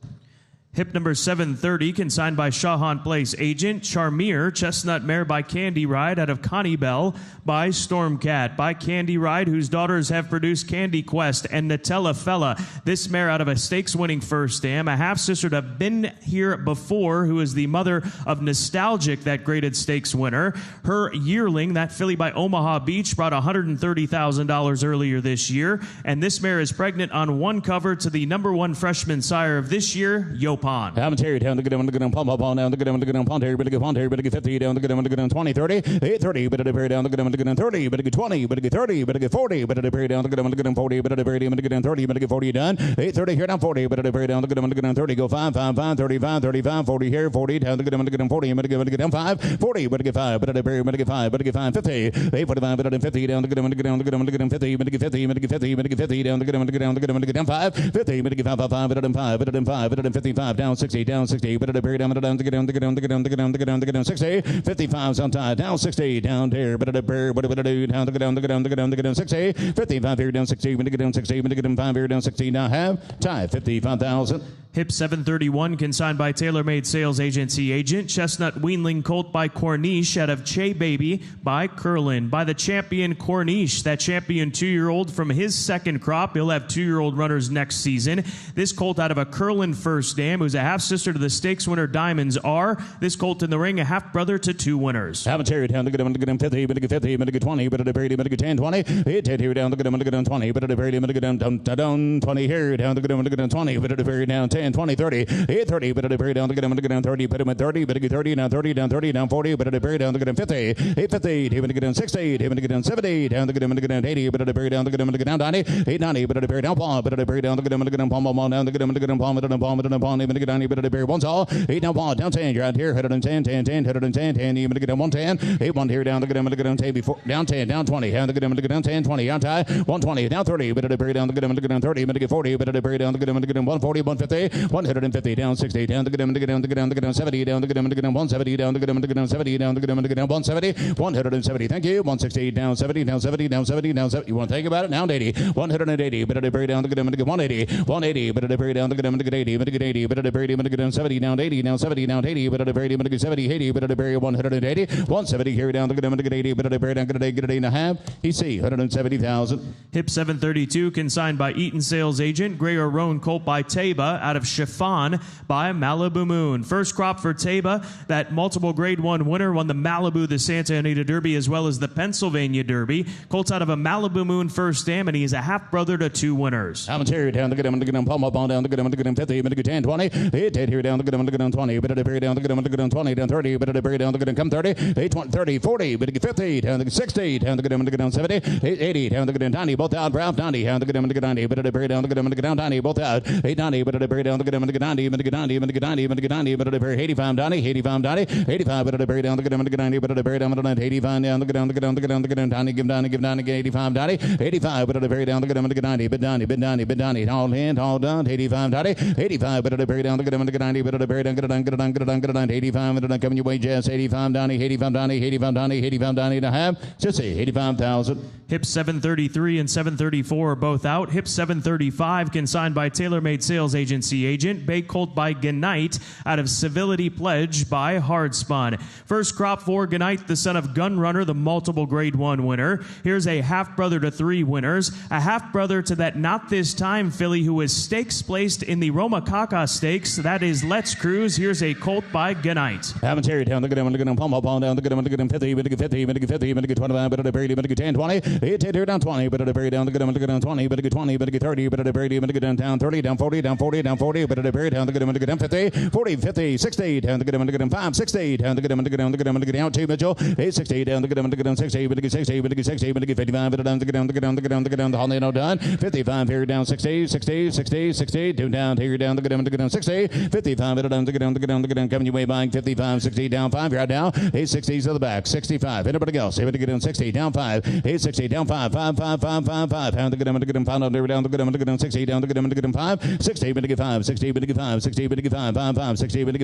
Hip number 730, consigned by Shawhan Place agent. Charmier, chestnut mare by Candy Ride out of Connie Bell by Stormcat. By Candy Ride, whose daughters have produced Candy Quest and Nutella Fella. This mare out of a stakes-winning first dam. A half-sister to Been Here Before, who is the mother of Nostalgic, that graded stakes winner. Her yearling, that filly by Omaha Beach, brought $130,000 earlier this year. And this mare is pregnant on one cover to the #1 freshman sire of this year, Yopon. I'm Terry down the good one, the good pump up on down the good one, the good pond here, but a good pond here, but a good 50 down the good one, the good 20, 30, 30, but a pair down the good one, the good 30, but a good 20, but a good 30, but a good 40, but a pair down the good one, the good 40, but a pair down the good 30, but a good 40 done, 30 here down 40, but a pair down the good one, the good 30, go 5, 5, 5, 35, 35, 40 here, 40 down the good one, the good 40, but a good down 5, 40, but a good 5, but a pair, but a good 5, but a good 5, 50, 45, but a 50 down the good one, the good one, the good one, the good 50, but a good 50, but a good 50, but a good 50 down the good one, the good down the good one, the good down 5, 50, but a good 5, 5, 5, but a 5, but a 5, but a 55 down 60, down 60, but a down, down, to get down, to get down, to get down, to get down, to get down, to get down, 60, 55's on tie, down 60, down there, but a pair, but a do, down to get down, to get down, to get down, to get down, 60, 55 here, down 60, but to get down 60, but to get down 5 here, down 60, now have, tie, 55,000. Hip 731, consigned by TaylorMade Sales Agency agent. Chestnut Weanling Colt by Corniche out of Che Baby by Curlin. By the champion Corniche, that champion 2-year-old from his second crop. He'll have 2-year-old runners next season. This colt out of a Curlin first dam, who's a half-sister to the stakes winner Diamonds R. This colt in the ring, a half-brother to 2 winners. Have a Terry down to get him, to get him 50, but to get 50, but to get 20, but to Brady, but to get 10, 20, hit here down to get him, to get him 20, but to Brady, but to get down 20 here, down to get him, to get him 20, but to Brady down 10, 20, 30, hit 30, but to Brady down to get him, to get down 30, put him at 30, but to get 30, down 30, down 30, down 40, but to Brady down to get him 50, hit 50, hit to get him 60, hit to get him 70, down to get him, to get him 80, but to Brady down to get him, to get down 90, hit 90, but to Brady down palm, but to Brady down to get him, to get him palm, down to get him, to get him palm, to get him palm, to get him palm, even to get 90, but to Brady once all, hit down palm, down 10, you're out here, 110, 10, 10, 110, 10, even to get him 110, hit 1 here, down to get him, to get him 10, before, down 10, down 20, down to get him, to get down 10, 20, out tie, 120, down 30, but to Brady down to get him, to get down 30, but to get 40, but to Brady down to get him, to get him 140, 150, 150, down 60, down to get him, to get down, to get down, to get down 70, down to get him, to get down 170, down to get him, to get down 70, down to get him, to get down 170, 170, thank you, 160, down 70, down 70, down 70, down 70, you want to think about it? Down 80, 180, but to Brady down to get him, to get 180, 180, but to Brady down to get him, to get 80, but to get 80, but to Brady, but to get down 70, down 80, down 70, down 80, but to Brady, but to get 70, 80, but to Brady 180, 170 here down to get him, to get 80, but to Brady down, get it 8 and a half, he see 170,000. Hip 732, consigned by Eaton Sales Agent. Gray or Roan Colt by Taba out of Chiffon by Malibu Moon. First crop for Taba, that multiple grade 1 winner, won the Malibu, the Santa Anita Derby, as well as the Pennsylvania Derby. Colt's out of a Malibu Moon first dam, and he is a half-brother to 2 winners. I'm a Terry down to get him, to get him, palm up on down to get him, to get him 50, but to get 10, 20, hit here down to get him, to get him 20, but to Brady down to get him, to get him 20, down 30, but to Brady down to get him, come 30, 8, 20, 30, 40, but to get 50, down to get 60, down to get him, to get down 70, 80, down to get him 90, both out, Ralph 90, down to get him, to get 90, but to Brady down to get him, to get down 90, both out, 8, 90, but to Brady down to get him, to get 90, but to get 90, but to get 90, but to get 90, but to Brady 85, 90, 85, 90, 85, but to Brady down to get him, to get 90, but to Brady down to get 85, down to get down, to get down, to get down, to get down, 90, give down, give down, get 85, 90, 85, but to Brady down to get him, to get 90, but 90, but 90, but 90, all in, all done, 85, 90, 85, but to Brady down to get him, to get 90, but to Brady down, get it done, get it done, get it done, get it done, 85, but to coming your way, Jess, 85, 90, 85, 90, 85, 90, 85, 90 to have, just say 85,000. Hip 733 and 734 are both out. Hip 735, consigned by TaylorMade Sales Agency agent. Bay Colt by Ganite out of Civility Pledge by Hardspun. First crop for Ganite, the son of Gunrunner, the multiple grade 1 winner. Here's a half-brother to 3 winners. A half-brother to that Not This Time filly who was stakes placed in the Romacaka Stakes. That is Let's Cruise. Here's a Colt by Ganite. Haven't Terry down to get him, to get him, palm up on down to get him, to get him 50, but to get 50, but to get 50, but to get 25, but to Brady, but to get 10, 20, hit here down 20, but to Brady down to get him, to get down 20, but to get 20, but to get 30, but to Brady, but to get down 30, down 40, down 40, down 40, but to Brady down to get him, to get him 50, 40, 50, 60, down to get him, to get him 5, 60, down to get him, to get him, to get him, to get down 2, Mitchell, 8, 60, down to get him, to get down 60, but to get 60, but to get 60, but to get 55, but down to get down, to get down, to get down, to get down, the Holly no done, 55 here down 60, 60, 60, 60, 2 down here down to get him, to get down 60, 55, but down to get down, to get down, to get down, coming your way buying 55, 60, down 5, you're out now, 8, 60s to the back, 65, anybody else, able to get down 60, down 5, 8, 60, down 5, 5, 5, 5, 5, 5, down to get him, to get him, 5, down to get him, to get him, to get him 60, down to get him, to get him 5, 60, but to get 5, 5, 60, 5, 60, 5, 5, 5, 60, 5,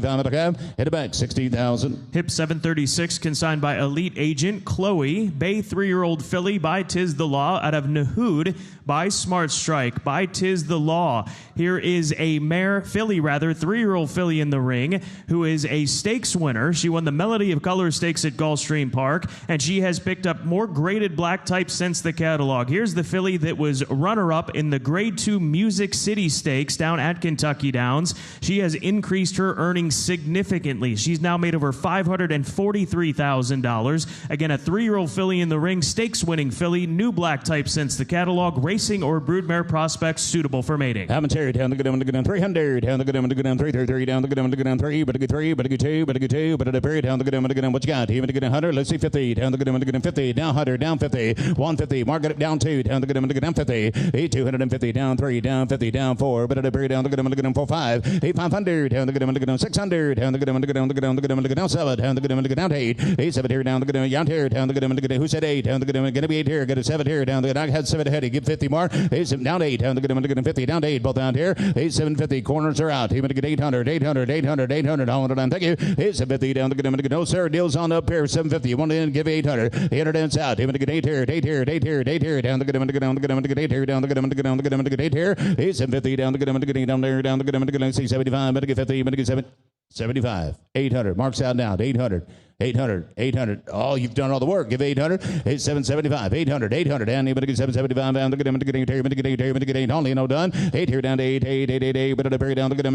hit it back, 60,000. Hip 736, consigned by Elite Agent Chloe. Bay 3-year-old filly by Tiz the Law out of Nahood by Smart Strike by Tiz the Law. Here is a mare, filly rather, 3-year-old filly in the ring, who is a stakes winner. She won the Melody of Color Stakes at Gulfstream Park, and she has picked up more graded black types since the catalog. Here's the filly that was runner-up in the Grade 2 Music City Stakes down at Kentucky Downs. She has increased her earnings significantly. She's now made over $543,000. Again, a 3-year-old filly in the ring, stakes-winning filly, new black type since the catalog, racing or broodmare prospects suitable for mating. Commentary down the good on the good on 300, down the good on the good on 333, down the good on the good on 3, but a good 3, but a good 2, but a good 2, but a period down the good on the good on what you got? Even the good on 100, let's see 50, down the good on the good on 50, down 100, down 50, 150, market it down 2, down the good on the good on 50, 250, down 3, down 50, down 4, but a period down the good on the good on 4, 5, 500, down the good on the good on 600, down the good on the good on the good on the good on the good on 7, down the good on the good on 8, 7 here, down the good on down here, down the good on the good on who said 8, down the good on gonna be 8 here, got a 7 here, down the I had 7 ahead, give 50 more, down 8, down the good on the good on 50, down to 8, both down here, 750, corners are out, even to get 800, 800, 800, 800, hold on, thank you, 750, down the good on the good, no sir, deals on up here, 750, one in, give 800, 800 ends out, even to get 8 here, 8 here, 8 here, 8 here, down the good on the good on the good on the good 8 here, down the good on the good on the good on the good 8 here, 750, down the good on the good down there, down the good on the good on 675, but to get 50, but to get 75, 800, marks out now, 800. 800, 800. Oh, you've done all the work. Give 800. 775, 800, 800. And anybody get 775 down the good, get only no done. 8 here down to 8, 8, 8, 8, 8. But a down the good,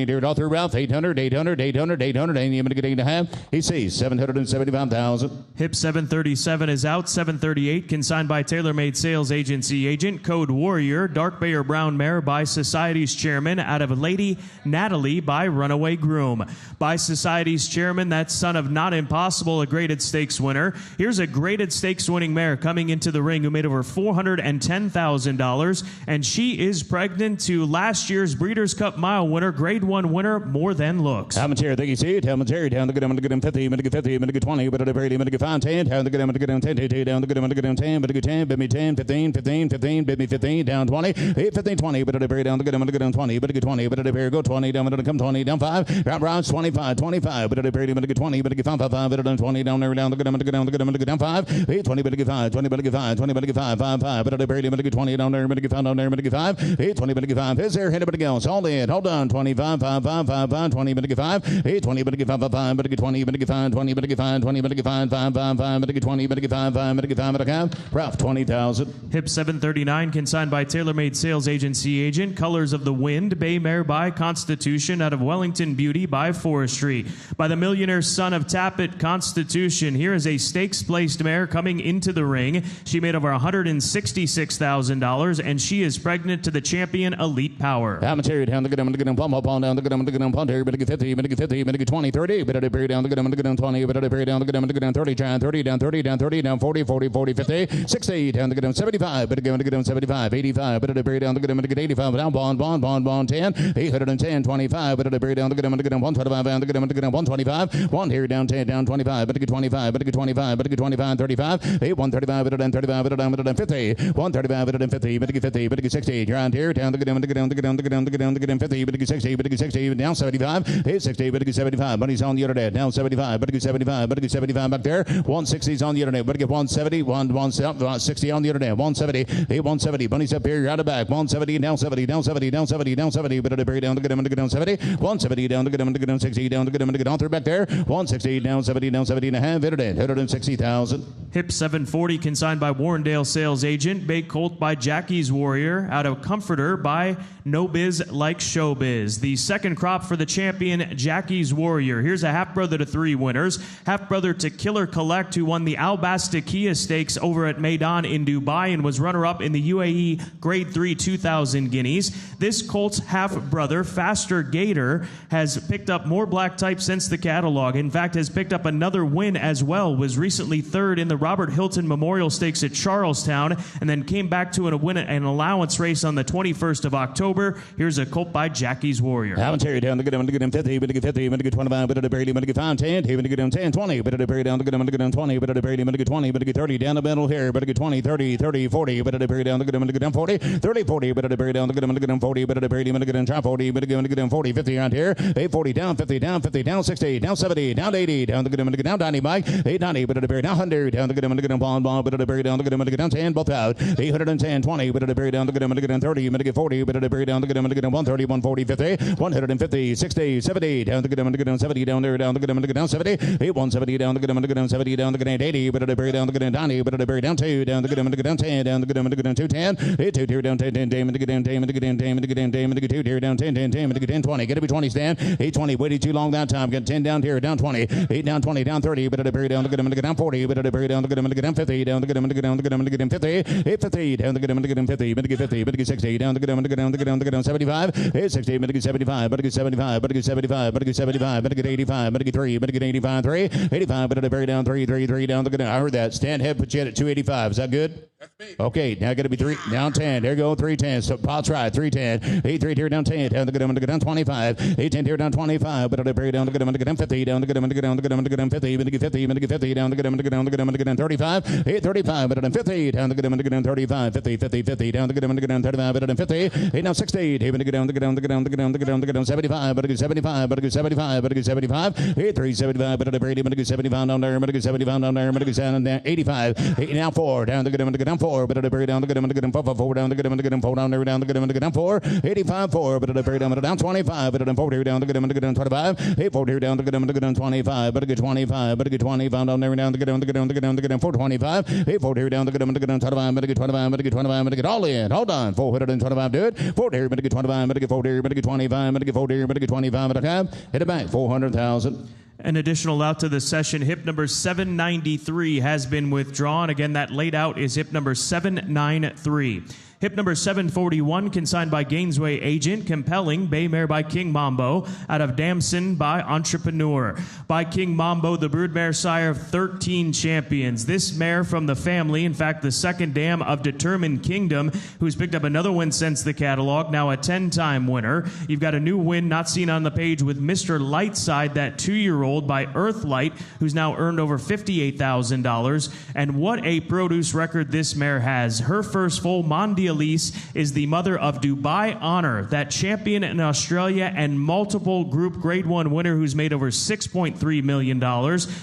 get all through Ralph. 800, 800, 800, 800. And anybody get 8 and a half. He sees 775,000. Hip 737 is out. 738 consigned by TaylorMade Sales Agency agent Code Warrior. Dark Bay or Brown Mare by Society's chairman out of Lady Natalie by Runaway Groom. By Society's chairman, that's son of Not Impossible, a graded stakes winner. Here's a graded stakes winning mare coming into the ring who made over $410,000, and she is pregnant to last year's Breeders' Cup Mile winner, Grade 1 winner, More Than Looks. How much here? Think you see it? How much here? Down the good, I'm going to get him 50, I'm going to get 50, I'm going to get 20, but at a very, I'm going to get 5, 10, down the good, I'm going to get him 10, down the good, I'm going to get him 10, but a good 10, bid me 10, 15, 15, 15, bid me 15, down 20, 15, 20, but at a very, down the good, I'm going to get him 20, but a good 20, but at a very, go 20, down, but come 20, down 5, rounds 25, 25, but at a very, I'm going to get 20, but a good 5, 5, 5, but at 20, down there, down the good, I'm going to get down the good, I'm going to get down 5, 20, but a good 5, 20, but a good 5, 20, but a good 5, 5, 5, but at a very, I'm going to get 20, down there, I'm going to get 5, down there, I'm going to get 5, 20, but a good 5, is there, hit it, but it goes, hold in, hold on, 25, 5, 5, 5, 5, 20, but a good 5, 20, but a good 5, 5, 5, but a good 20, but a good 5, 20, but a good 5, 20, but a good 5, 5, 5, 5, but a good 20, but a good 5, 5, but a good 5, but a good 5, Ralph, 20,000. Hip 739 consigned by TaylorMade Sales Agency agent Colors of the Wind, Bay Mare by Constitution out of Wellington Beauty by Forestry. By the Millionaire Son of Tappet, Constitution. Here is a stakes placed mare coming into the ring. She made over $166,000, and she is pregnant to the champion Elite Power. How much here? Down the good, I'm going to get him plumb up on down the good, I'm going to get him punt here, but a good 50, but a good 50, but a good 20, 30, but at a period down the good, I'm going to get him 20, but at a period down the good, I'm going to get him 30, down 30, down 30, down 30, down 40, 40, 40, 50, 60, down the good, 75, but again, to get him 75, 85, but at a period down the good, I'm going to get 85, but down bond, 10, 810, 25, but at a period down the good, I'm going to get him 125, down the good, I'm going to get him 125, 1 here down 10, down 25, but a good 25, but a good 25, but a good 25, 35, 135, but a 35, but a 50, 135, but a 50, but a good 50, but a good 60, around here, down the good, I'm going to get down the good, I'm going to get down the good, I'm going to get him 50, but a good 60, but a good 60, down 75, 60, but a good 75, money's on the internet, down 75, but a good 75, but a good 75 back there, 160's on the internet, but a good 170, 160 on the internet, 170, 170, money's up here, out of back, 170, down 70, down 70, down 70, down 70, but at a very down the good, I'm going to get down 70, 170, down the good, I'm going to get down 60, down the good, I'm going to get on through back there, 160, down 70 and a half, hit it in, 160,000. Hip 740 consigned by Warrendale Sales Agent, Bay Colt by Jackie's Warrior, out of Comforter by No Biz Like Showbiz. The second crop for the champion Jackie's Warrior. Here's a half-brother to 3 winners. Half-brother to Killer Collect, who won the Al Bastakia Stakes over at Maidan in Dubai and was runner-up in the UAE Grade 3 2,000 guineas. This colt's half-brother, Faster Gator, has picked up more black type since the catalog. catalog. In fact, has picked up another win as well. Was recently third in the Robert Hilton Memorial Stakes at Charlestown, and then came back to win an allowance race on the 21st of October. Here's a colt by Jackie's Warrior. Alvin Terry down to get him, to get him 50, but to get 50, but to get 25, but to bury him, but to get 5, 10, but to get him 10, 20, but to bury down to get him, to get him 20, but to bury him, but to get 20, but to get 30, down the middle here, but to get 20, 30, 30, 40, but to bury down to get him, to get him 40, 30, 40, but to bury down to get him, to get him 40, but to bury him, to get him 40, but to get him 40, 50 around here, 840, down 50, down 50, down 60, down 70, down 80, down to get him, to get down 90, Mike, 890, but to bury down 100, down to get him, to get him ball, but to bury down to get him, to get down 10, both out, 810, 20, but to bury down to get him, to get him 30, but to get 40, but to bury down to get him, to get him 130, 140, 50, 150, 60, 70, down to get him, to get him 70, down there, down to get him, to get down 70, 170, down to get him, to get him 70, down to get him 80, but to bury down to get him 90, but to bury down 2, down to get him, to get down 10, down to get him, to get him 210, 2 here down 10, 10, to get him, to get him, to get him, to get 2 here down 10, 10, to get 10, 20, get it be 20 stand, 820, waited too long that time, get 10 down here, down 20, 8 down 20, down 30, but to bury down to get him, to get down 40, but to bury down to get him, to get down 50, down to get him, to get him, to get him, to get him 50, 850, down to get him, to get him 50, but to get 50, but to get 60, down to get him, to get him, to get him, to get him 75, 860, but to get 75, but to get 75, but to get 75, but to get 75, but to get 85, but to get 3, but to get 85, 3, 85, but to bury down 3, 3, 3, down to get him. I heard that. Stand head, put you at 285. Is that good? That's me. Okay, now got to be 3, down 10. There you go, 310. So pot's right, 310. 8, 3 here down 10, down to get him, to get down 25. 8, 10 here down 25, but to bury down to get him, to get him 50, down to get him, to get him, to get him, to get him 50, but to get 50, but to get 50, down to get him, to get him, to get him, to get him 35. 8, 35, but to get him 50, down to get him, to get him 35, 50, 50, 50, down to get him, to get him 35, but to get him 50. 8 now 60, but to get down, to get down, to get down, to get down, to get down, to get down 75, but to get 75, but to get 75, but to get 75. 8, 3, 75, but to bury him, but to get 75 down there, but to get 75 down there, but to get 85. 8 now 4, down to get him, to get down 4, but to bury down to get him, to get him 4, down to get him, to get him 4 down there, down to get him, to get down 4. 85, 4, but to bury down, but down 25, but to 40 down to get him, to get him 25. 8, 40 down to get him, to get him 25, but to get 25, but to get 25 down there, down to get him, to get him, to get him, to get him 425. 8, 40 down to get him, to get him 25, but to get 25, but to get 25, but to get all in. Hold on, 425, do it. 40, but to get 25, but to get 40, but to get 25, but to get 40, but to get 25, but to have hit it back 400,000. An additional out to the session, hip number 793 has been withdrawn. Again, that laid out is hip number 793. Hip number 741, consigned by Gainesway Agent. Compelling, Bay Mare by King Mambo. Out of Damson by Entrepreneur. By King Mambo, the broodmare sire of 13 champions. This mare from the family, in fact, the second dam of Determined Kingdom, who's picked up another win since the catalog, now a 10-time winner. You've got a new win not seen on the page with Mr. Lightside, that 2-year-old by Earthlight, who's now earned over $58,000. And what a produce record this mare has. Her first full Mondial Elise is the mother of Dubai Honor, that champion in Australia and multiple Group Grade 1 winner who's made over $6.3 million.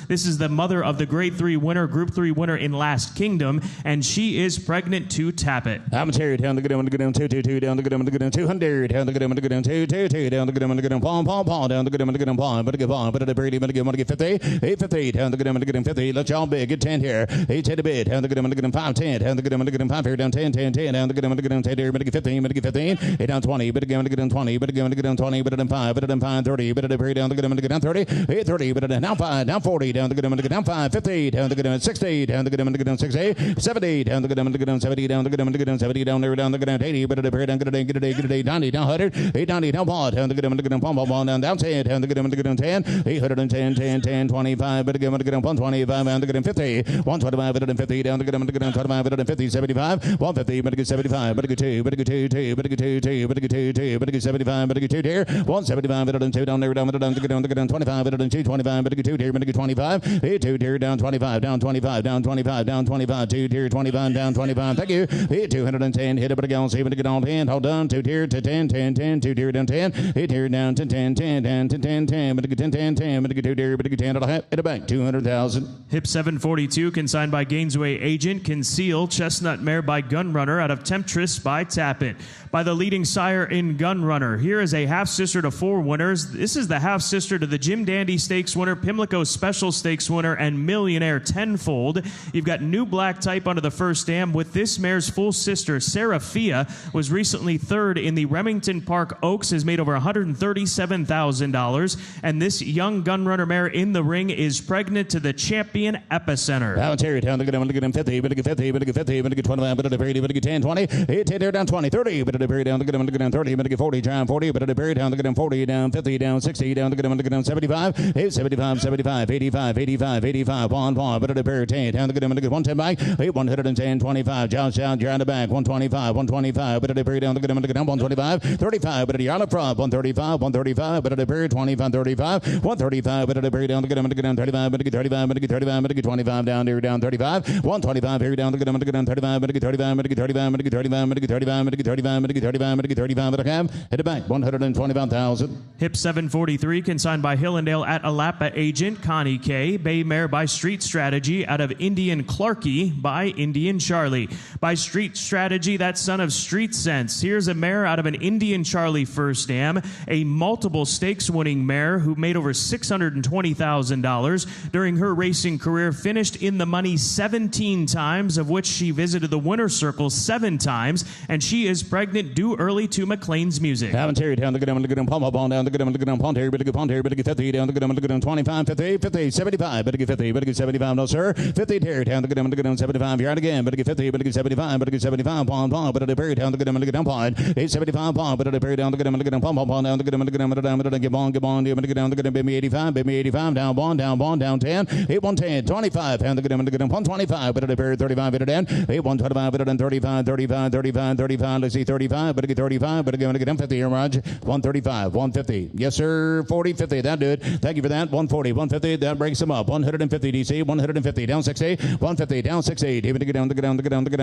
This is the mother of the Grade 3 winner, Group 3 winner in Last Kingdom, and she is pregnant to tap it. I'm a terrier down to get him, to get him 222, down to get him, to get him 200, down to get him, to get him 222, down to get him, to get him Paul, down to get him, to get him Paul, but to get Paul, but to Brady, but to get 50, 850, down to get him, to get him 50. Let's y'all big, get 10 here, 8 10 a bit, down to get him, to get him 5, 10, down to get him, to get him 5 here, down 10, 10, 10, down to get him, to get him 10 here, but to get 15, but to get 15, 8 down 20, but again to get him 20, but again to get him 20, but then 5, but then 5, 30, but then down to get him, to get down 30, 8 30, but then down 5, down 40, down to get him, to get down 5, 50, down to get him 60, down to get him, to get down 60, 70, down to get him, to get down 70, down to get him, to get down 70, down there, down to get down 80, but then down get it 90, down 100, 8 90, down ball, down to get him, to get him ball, down 10, down to get him, to get him 10, 810, 10, 10, 25, but again to get him 125, down to get him 50, 125, but then 50, down to get him, to get down 25, but then 50, 75, 150, but to get 75, but to get 2, but to get 2, but to get 2, but to get 2, but to get 75, but to get 2 there, 175, but then 2 down there, down to get down 25, but then 225, but to get 2 there, but to get 25, 8 2 there, down 25, down 25, down 25, down 25, 2 there, 25, down 25. Thank you. 210, hit it, but again, see, but to get on 10, hold on, 2 there to 10, 10, 10, 2 there down 10, 8 there down to 10, 10, down to 10, 10, but to get 10, 10, 10, but to get 2 there, but to get 10, hit it back 200,000. Hip 742, consigned by Gainesway Agent. Conceal, Chestnut Mare by Gunrunner. Out of Temptress by Tappet. By the leading sire in Gunrunner. Here is a half-sister to 4 winners. This is the half-sister to the Jim Dandy Stakes winner, Pimlico Special Stakes winner, and Millionaire Tenfold. You've got new black type under the first dam with this mare's full sister, Seraphia, was recently third in the Remington Park Oaks, has made over $137,000. And this young Gunrunner mare in the ring is pregnant to the champion Epicenter. Now Terry down to get him 50, but to get 50, but to get 50, but to get 25, but to get 30, but to get 10, 20, 20. 10 there down 20. 30. But the buried down. Look at him. 30. But 40. Down 40. But the buried down. Look at him. 40 down 50 down 60 down. Look at him. 75. 75. 75. 85. 85. 85. Pawn. But the buried 10 down. Look at him. 110 back. 110. 25. Jounce down. You're on the back. 125. 125. But the buried down. Look at him. 125. 35. But the yard up front. 135. 135. But the buried 25. 35. 135. But the buried down. Look at him. 35. But 35. But 35. But 25 down there down 35. 125 here down. Look at him. 35. But 35. But 35. But 35. But 35. But 35. But 35. But 35. But hit it back. 125,000. Hip 743, consigned by Hillendale at Alapa agent Connie K. Bay mare by Street Strategy out of Indian Clarkey by Indian Charlie. By Street Strategy, that son of Street Sense. Here's a mare out of an Indian Charlie first dam, a multiple stakes winning mare who made over $620,000 during her racing career, finished in the money 17 times, of which she visited the winner's circle 7 times, and she is pregnant, due early to McLean's Music. Haven't Terry down, look at him, pump up on down, look at him, pump Terry, better get 50 down, look at him, 25, 50, 50, 75, better get 50, better get 75, no sir, 50 Terry down, look at him, 75, you're out again, better get 50, better get 75, better get 75, pump, better get Perry down, look at him, pump, 875, pump, better get Perry down, look at him, pump, down, look at him, get on, better get down, look at him, baby 85, down, down 10, 8110, 25, down, look at him, pump 25, better get Perry 35, better down, 8125, better than 35, 35, let's see 35, better get 35, better get him 50 here, Raj, 135, 150, yes sir, 40, 50, that dude, thank you for that, 140, 150, that breaks him up, 150 DC, 150, down 60, 150, down 60, David, get down, 60, 150,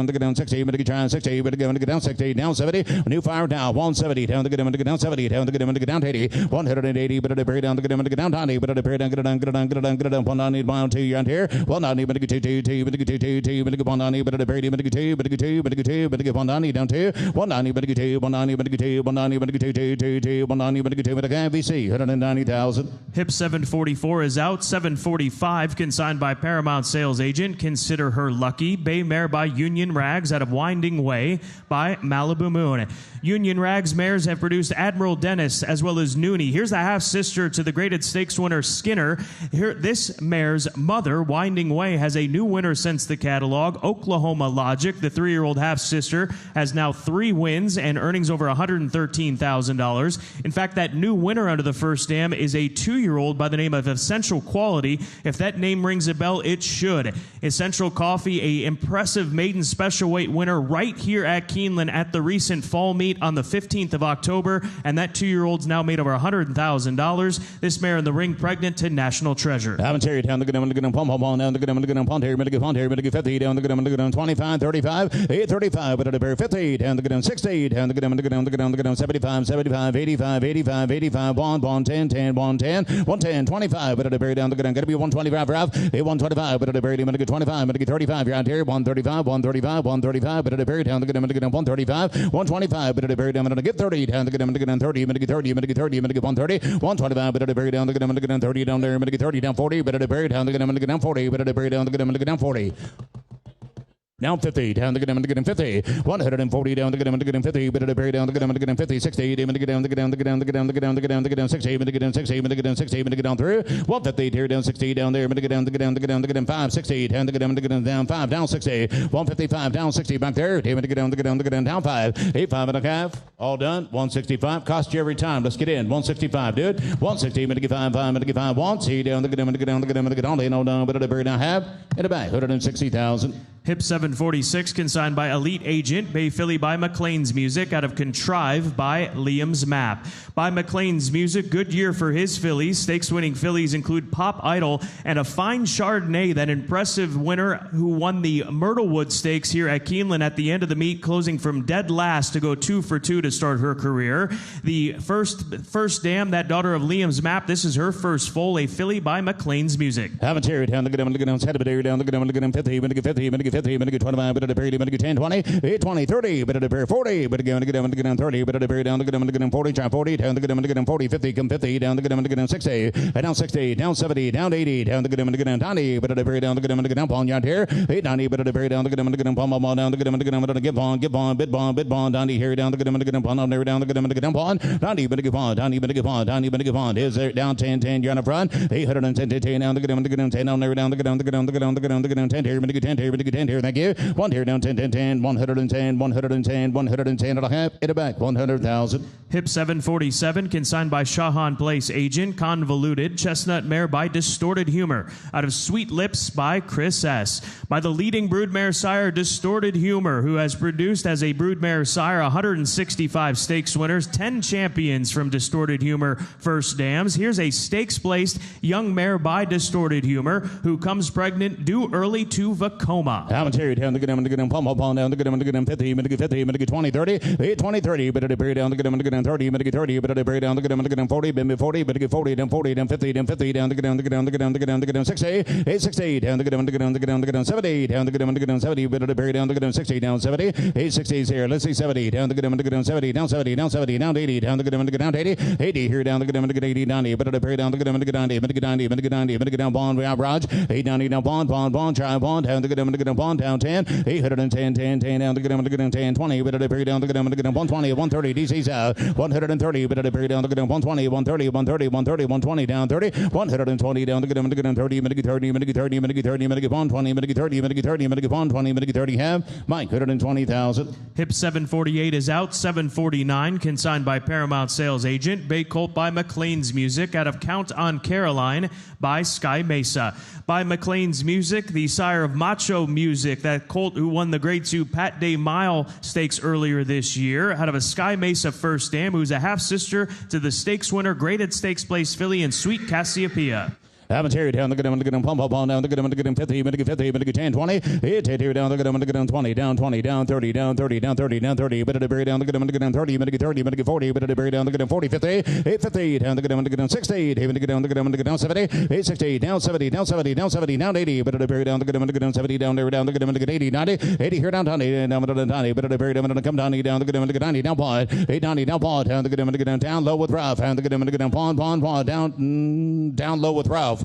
down, 60, better get down 60, better get down 60, down 70, new fire down, 170, down, get down 70, down, get down 80, 180, better break down, get down 90, better break down, get down, 190, mile 2, you're on here, 190, better get 2, better get 2, better get 190, better break down, better get 2, better get 2, better get 190, down 2, 190, better get 2, 190, better get 2, 190, better get 2, 190, better get 2, better get VC, 190,000. Hip 744 is out. 745, consigned by Paramount Sales Agent. Consider her lucky. Bay mare by Union Rags out of Winding Way by Malibu Moon. Union Rags mares have produced Admiral Dennis as well as Noonie. Here's the half-sister to the graded stakes winner Skinner. Here, this mare's mother, Winding Way, has a new winner since the catalog, Oklahoma Logic. The 3-year-old half-sister has now 3 wins and earnings over $113,000. In fact, that new winner under the first dam is a 2-year-old by the name of Essential Quality. If that name rings a bell, it should. Essential Coffee, a impressive maiden special weight winner right here at Keeneland at the recent fall meet on the 15th of October, and that 2-year-old's now made over $100,000. This mare in the ring pregnant to National Treasure. Haven't Terry down, look at him, pump on down, look at him, pump here, better get 50 down, look at him, 25, 35, 835, better get 50 down, look at him, 60 down, look at him, 75, 85, 1, 10, 110, 25, better get down, look at him, gotta be 125, Ralph, 125, better get 25, better get 35, you're out here, 135, better get down, look at him, 135, 125, better get down, get 30 down, look at him, 30, better get 30, better get 130, 125, better get down, look at him, 30 down there, better get 30 down 40, better get down, look at him, 40, better get down, look at him, 40. Down 50, down to get him 50, 140 down to get him 50, better to bury down to get him 50, 60, to get down, 60, to get down 60, to get down through, 150, here down 60, down there, to get down 5, 60, down to get him down 5, down 60, 155, down 60, back there, to get down, down 5, 85 and a half, all done, 165, cost you every time, let's get in, 165, dude, 160, to get 5, 1, see, down to get on, no, down, better to bury down half, in the back, 160,000. Hip 746, consigned by Elite Agent, Bay Filly by McLean's Music, out of Contrive by Liam's Map. By McLean's Music, good year for his fillies. Stakes-winning fillies include Pop Idol and a fine Chardonnay, that impressive winner who won the Myrtlewood Stakes here at Keeneland at the end of the meet, closing from dead last to go 2 for 2 to start her career. The first dam, that daughter of Liam's Map, this is her first foal, a filly by McLean's Music. Haven't here, down, look at him, head of it, down, look at him, 50, 50, 50, but get 25, but at the period, but get 10, 20, 20, 30, but at the period 40, but again, get them 30, but at the period down to get them 40, try 40, down to get them 40, 50, come 50, down to get them 60, down 60, down 70, down 80, down to get them 90, but at the period down to get them down yard here, 890, but at the period down to get them ball down to get them give on, bid bond, down here down to get them on there down to get them on, 90, but give on, 90, but give on, 90, but give on, is there down 10, 10, you're on the front, 810, 10, down to get them 10 on there down to get them 10 here, but get 10 here, but get 10 here, thank you, 1 here down 10, 10, 10, 110, 110, 110 and a half, in the back, 100,000. Hip 747, consigned by Shahan Place agent. Convoluted Chestnut Mare by Distorted Humor. Out of Sweet Lips by Chris S. By the leading broodmare sire, Distorted Humor, who has produced as a broodmare sire 165 stakes winners, 10 champions from Distorted Humor first dams. Here's a stakes-placed young mare by Distorted Humor, who comes pregnant due early to Vacoma. I'm Terry down to get them pump down to get them 50, but get 50, but get 20, 30, 20, 30, but at the period down to get them 30, but get 30, but at the period down to get them 40, but 40, but get 40, then 40, then 50, then 50, down to get them 60, 60, down to get them 70, down to get them 70, but at the period down to get them 60, down 70, 60 is here, let's see 70, down to get them 70, down 70, down 70, down 80, down to get them down 80, 80 here, down to get them 80, 90, but at the period down to get them 90, but get 90, but get 90, but get down bond, we are Raj, 890, down bond, try bond, down to get them bond, down 10, 810, 10, 10, down to get them 10, 20, but at the period down to get them 120, 130, DC's out, 130, but at the period down to get them 120, 130, 130, 130, 120, down 30, 120, down to get them 30, minute 30, minute 30, minute 30, minute 120, minute 30, minute 30, minute 120, minute 30, have Mike, 120,000. Hip 748 is out. 749, consigned by Paramount sales agent. Bay Colt by McLean's Music. Out of Count on Caroline by Sky Mesa. By McLean's Music, the sire of Macho Music, that colt who won the Grade 2 Pat Day Mile Stakes earlier this year. Out of a Sky Mesa first dam, who's a half-sister to the stakes winner, graded stakes place filly and Sweet Cassiopeia. Haven't here down, look at them, pump up on down, look at them, 50, minute 50, minute 10, 20, hit here down, look at them, 20, down 20, down 30, down 30, down 30, down 30, but at the very down, look at them, 30, minute 30, minute 40, but at the very down, look at them, 40, 50, 850, down, look at them, 60, down 70, 860, down 70, down 70, down 70, down 80, but at the very down, look at them, 70, down there, down, look at them, 80, 90, 80 here down 20, down 90, but at the very down, come down, down, look at them, 90, down pod, 890, down pod, down, look at them, down low with Ralph, down, look at them, pond, down low with Ralph.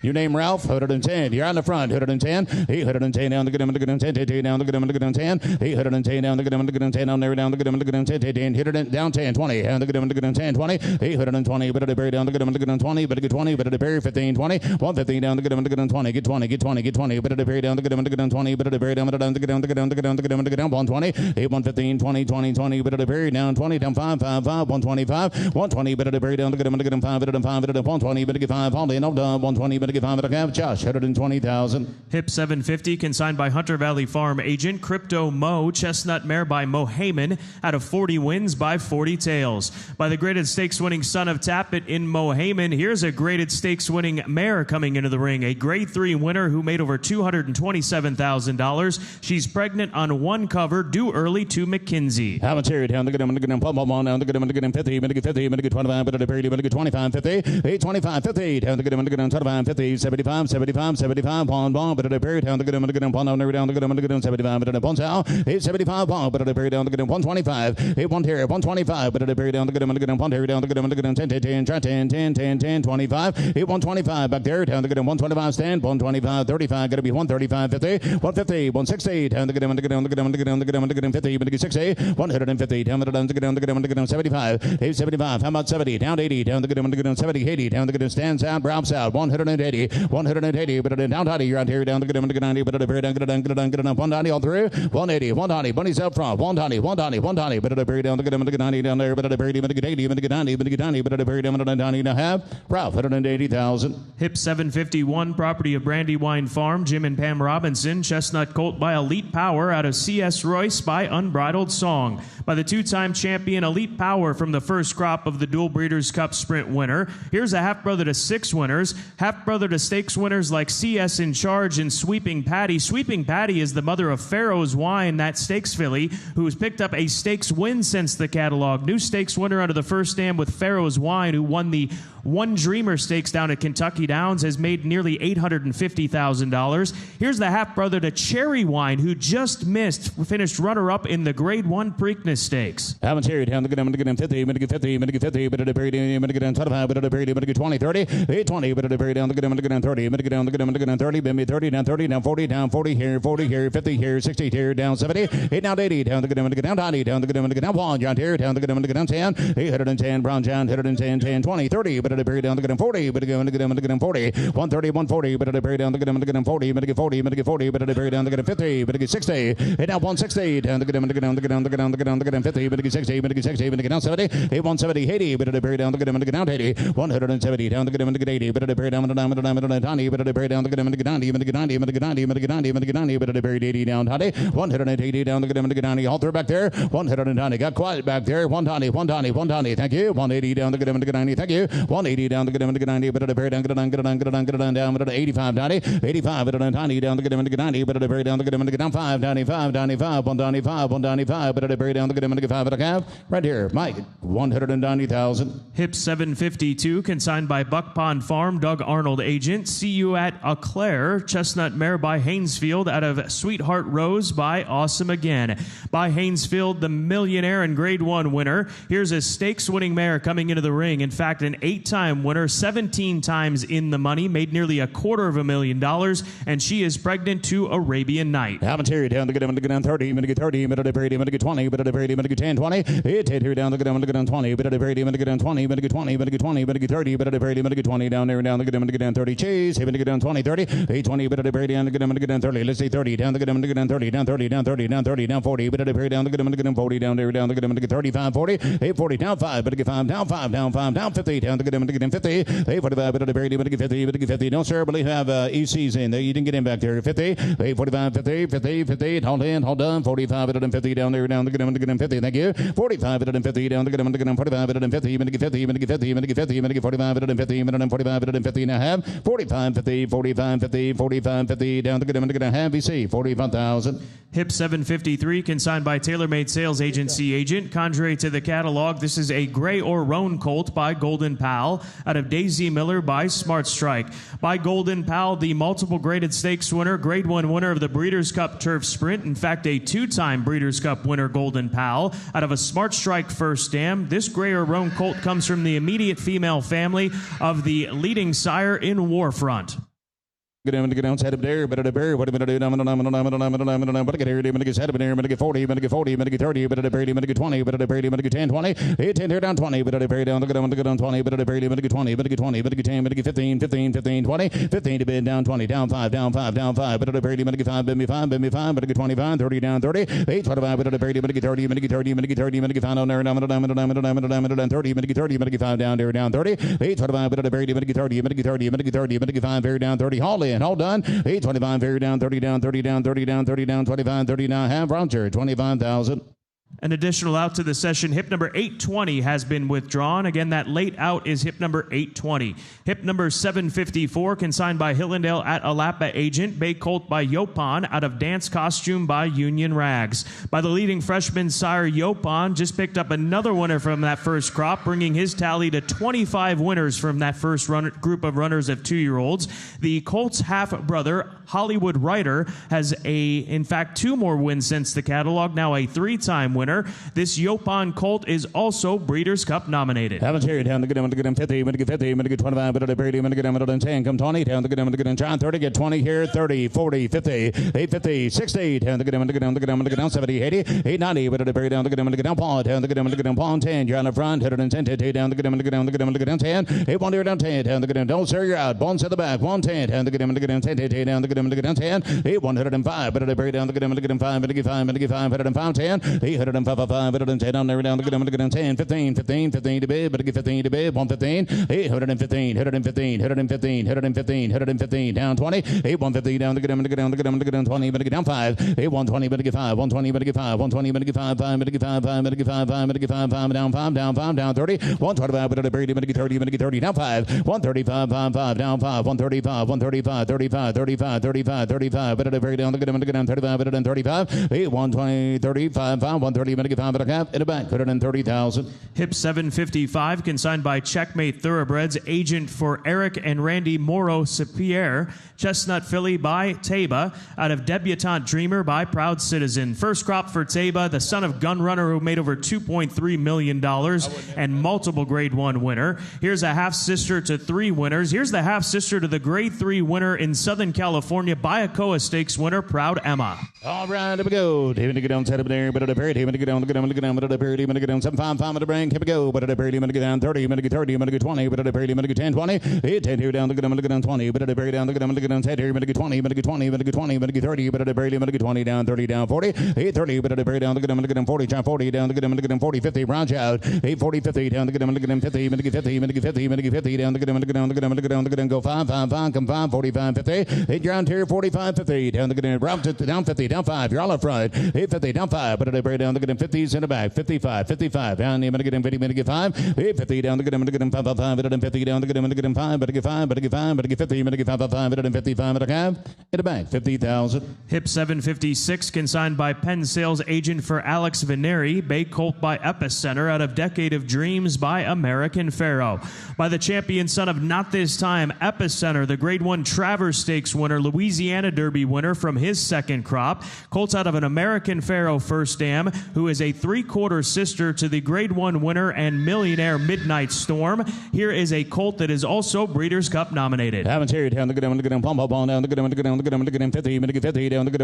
Your name Ralph, 110. You're on the front, 110. 810 down to get them to get them 10, 10 down to get them to get them 10. 810 down to get them to get them 10 on there down to get them to get them 10, 10 hit it down 10, 20 down to get them to get them 10, 20. 820 but at the berry down to get them to get them 20, but get 20 but at the berry 15, 20. 115 down to get them to get them 20, get 20, get 20, get 20, but at the berry down to get them to get them 20, but at the berry down to get them to get them to get them to get them to get them to get them 120. 115 20 20 20 but at the berry down 20 down 5 5 5 125 120 but at the berry down to get them 5 but at them 5 but at them 120 but get 5 only no 120 but get 5 but I Josh 120,000. Hip 750 consigned by Hunter Valley Farm agent Crypto Mo. Chestnut Mare by Mo Heyman out of 40 wins by 40 tails. By the graded stakes winning son of Tappet in Mo Heyman, here's a graded stakes winning mare coming into the ring. A grade 3 winner who made over $227,000. She's pregnant on one cover, due early to McKinsey. How much here? Down to get them, pump on down to get them 50, get 50, get 25, but at the period, get 25, 50, 825, 50, down to get them 25, 50, 75, 75, 75, pond, but at the period, down to get them pond down to get them 75, but at the pond out, 875, pond, but at the period, down to get them 125, 81 here, 125, but at the period, down to get them pond here, down to get them 10, 10, 10, 10, 10, 25, 125, back there, down to get them 125, stand, 125, 35, got to be 135, 50, 150, 160, down to get them 50, but get 60, 150, down to get them 75, 875, how about 70, down 80, down to get them 70, 80, down to get them stands out, Browns out, 180, 180, but at down 90, you're out here, down to get them 90, but at the very down, get it done, 190 all through, 180, 190, bunnies up front, 120, 120, but at the very down to get them 90 down there, but at the very get 80, but get 90, but get 90, but at the very down 90 now have, Ralph, 180,000. Hip 751, property of Brandywine Farm, Jim and Pam Robinson. Chestnut Colt by Elite Power out of C.S. Royce by Unbridled Song. By the two-time champion Elite Power from the first crop of the Dual Breeders' Cup Sprint winner. Here's a half-brother to 6 winners. Half-brother half-brother to stakes winners like CS in Charge and Sweeping Patty. Sweeping Patty is the mother of Pharaoh's Wine, that stakes filly, who's picked up a stakes win since the catalog. New stakes winner under the first dam with Pharaoh's Wine, who won the One Dreamer Stakes down at Kentucky Downs, has made nearly $850,000. Here's the half-brother to Cherry Wine, who just finished runner-up in the Grade 1 Preakness Stakes. Haven't here, down the good, I'm going to get 50, I'm going to get 50, I'm going to get 50, but at a very, I'm going to get 25, but at a very, I'm going to get 20, 30, 820, but at a very down the good, I'm going to get 30, I'm going to get down the good, I'm going to get 30, bend me 30, down 40 here, 40 here, 50 here, 60 here, down 70, 8 down 80, down the good, I'm going to get down 90, down the good, I'm going to get down 1, John here, down the good, I'm going to get down 10, 810, Brown John, 110, 10, 20, 30, but at a very down the good, 40, but I'm going to get 40, 130, 140, but at a very down the good, I'm going to get 40, I'm going to get 40, I'm going to get 40, but at a very down the good, 50, but I get 60, 8 down 160, down the good, I'm going to get down the good, I'm going to get down the good, I'm going to get 50, but I get 60, but I get 60, but I get down 70, 8 170, 80, but at a very down the good, I'm going to get down 80, 170, down the good, I'm going to get 80, but at a very down the good, I'm going to get 90, but at a very down the good, I'm going to get 90, I'm going to get 90, I'm going to get 90, I'm going to get 90, I'm going to get 90, but at a very 80 down 90, 180 down the good, I'm going to get 90, halter back there, 190, got quiet back there, 120, thank you, 180 down the good, I'm going to get 90, thank you, 180 down the good, I'm going to get 90, but at a very down, get on down, but at 85, 90, 85, but at a 90 down the good, I'm going to get 90, but at a very down the good, I'm going to get down 5, 95, 195, but at a very down the good, I'm going to get 5, but I have right here, Mike, 190,000. Hip 752, consigned by Buck Pond Farm, Doug Arnold agent. See you at Eau Claire. Chestnut Mare by Haynesfield out of Sweetheart Rose by Awesome Again. By Haynesfield, the millionaire and Grade 1 winner. Here's a stakes-winning mare coming into the ring. In fact, an 8-time winner, 17 times in the money, made nearly $250,000, and she is pregnant to Arabian Night. Haven't here, down the good, I'm going to get down 30, I'm going to get 30, but at a very, I'm going to get 20, but at a very, I'm going to get 10, 20, 8 here, down the good, I'm going to get down 20, but at a very, I'm going to get down 20, I'm going to get 20, I'm going to get 20, I'm going to get 30, but at a very, I'm going to get 20, down there, down the good, I'm going to get down 30, cheese, I'm going to get down 20, 30, 8, 20, but at a very, down the good, I'm going to get down 30, let's say 30, down the good, I'm going to get down 30, down 30, down 30, down 30, down 40, but at a very, down the good, I'm going to get down 40, down there, down the good, I'm going to get 35, 40, 8, 40, down 5, but I get 5, down 5, down 5, down 50, down the good, I'm going to get down 50, 8, 45, but at a very, I'm going to get 50, but I get 50, don't sir, believe have ECs in there, you didn't get in back there, 50, 8, 45, 50, 50, 50, hold in, hold on, 45, but at 50, down there, down the good, I'm going to get down 50, thank you, 45, but at 50, down the good, I'm going to get down 45, but at 50, I'm going to get 50, I'm going to get 50, I'm going to get 50, I'm going to get 45, but at 50, I'm going to get 45, but at 50, and I have 45, 50, 45, 50, 45, 50, down the good, I'm going to get down have EC, 45,000. Hip 753, consigned by TaylorMade Sales Agency agent. Contrary to the catalog, this is a Gray or Roan colt by Golden Pal out of Daisy Miller by Smart Strike. By Golden Pal, the multiple graded stakes winner, Grade 1 winner of the Breeders' Cup Turf Sprint. In fact, a 2-time Breeders' Cup winner, Golden Pal, out of a Smart Strike first dam. This Gray or Roan colt comes from the immediate female family of the leading sire in Warfront. Get down, get down, set up there, but at a bear, what am I going to do? I'm going to get here, I'm going to get set up there, I'm going to get 40, I'm going to get 40, I'm going to get 30, but at a bear, I'm going to get 20, but at a bear, I'm going to get 10, 20, 8, 10 here down 20, but at a bear, down, I'm going to get down 20, but at a bear, I'm going to get 20, but I get 20, but I get 10, but I get 15, 15, 15, 20, 15 to bid, down 20, down 5, down 5, down 5, but at a bear, I'm going to get 5, bid me 5, but I get 25, 30, down 30, 8, 25, but at a bear, I'm going to get 30, I'm going to get 30, I'm going to get 30, I'm going to get 5 down there, down 30, I'm going to get 30, I'm going to get 5 down there, down 30, 8, 25, but at a bear, I'm going to get 30, I'm going to get 30, I'm going to get 30, I'm going to get 5 there, down 30, haul in, all done, 8, 25, very down, 30 down, 30 down, 30 down, 30 down, 25, 39, half rounds, 25,000. An additional out to the session, hip number 820 has been withdrawn. Again, that late out is hip number 820. Hip number 754, consigned by Hillendale at Alapa agent. Bay Colt by Yopon out of Dance Costume by Union Rags. By the leading freshman sire, Yopon just picked up another winner from that first crop, bringing his tally to 25 winners from that first group of runners of 2-year-olds. The Colt's half-brother, Hollywood Rider, has in fact 2 more wins since the catalog, now a 3-time winner. This Yopon colt is also Breeders' Cup nominated. Haven't here, down the good, I'm going to get him 50, I'm going to get 50, I'm going to get 25, but at a Brady, I'm going to get him 10, come 20, down the good, I'm going to get him John 30, get 20 here, 30, 40, 50, 850, 60, down the good, I'm going to get him, I'm going to get down 70, 80, 890, but at a Brady, down the good, I'm going to get down Paul, down the good, I'm going to get down Paul 10, you're on the front, 110, down the good, I'm going to get down the good, I'm going to get down 10, 8 1 here, down 10, down the good, don't sir, you're out, bones at the back, 110, down the good, I'm going to get down 10, down the good, I'm going to get down 10, 8 105, but at a Brady, down the good, I'm going to get him 5, I'm going to get 5, I'm going to get 5, 105, 10, 800 105, 110 down there down the good down 10, 15 to bid, but get 15 to bid, 115, 815, 115 down 20, 150 down the good down 20, but get down 5, 120, but get 5, 120, but get 5, 120, but get 5, 5, but get 5, 5, but get 5, 5, but get 5, 5 down 5 down 30, 125, but get 30, but get 30 down 5, 135, 5 down 5, 135, 35, but at the very down the good down 35, but at 35, 120, 35, 5, 130, but get 5 but a cap in the back, 130,000. Hip 755, consigned by Checkmate Thoroughbreds, agent for Eric and Randy Moro Sapierre. Chestnut Filly by Taba, out of Debutante Dreamer by Proud Citizen. First crop for Taba, the son of Gun Runner, who made over $2.3 million and multiple Grade 1 winner. Here's a half-sister to 3 winners. Here's the half-sister to the Grade 3 winner in Southern California, Bayacoa Stakes winner, Proud Emma. All right, here we go. Even to get down, set up there, but at the period, even to get down, but at the period, even to get down, 755 at the break, here we go, but at the period, even to get down 30, even to get 30, even to get 20, but at the period, even to get 10, 20, 10 here down, to get down 20, but at the period, down, to get down 10 here, even to get 20, even to get 20, even to get 20, even to get 30, but at the period, even to get 20 down, 30 down 40, 30, but at the period, down, to get down 40, try 40 down, to get down 40, 50, branch out, 40, 50 down, to get down 50, even to get 50, even to get 50, even to get 50 down, to get down, go 5, come 5, 45, 50, 8 ground here, 45, 50 down, to get down 50, down 5, you're all up front, 50 down 5, but at the period, down, to get 50s in the back, 55, down, even to get 50, to get 5, 50 down, to get 5, 5, but at 50 down, to get 5, but to get 5, but to get 5, but to get 50, but to get 5, 5, but at 55, but a cab, in the back, 50,000. Hip 756, consigned by Penn Sales agent for Alex Veneri. Bay Colt by Epicenter, out of Decade of Dreams by American Pharaoh. By the champion son of Not This Time, Epicenter, the Grade 1 Travers Stakes winner, Louisiana Derby winner from his second crop. Colts out of an American Pharaoh first dam, who is a 3/4 sister to the Grade 1 winner and millionaire Midnight Storm. Here is a colt that is also Breeders' Cup nominated. Haven't here down the good down, pump up on down the good down, 50, down the good down 25, 50, down the good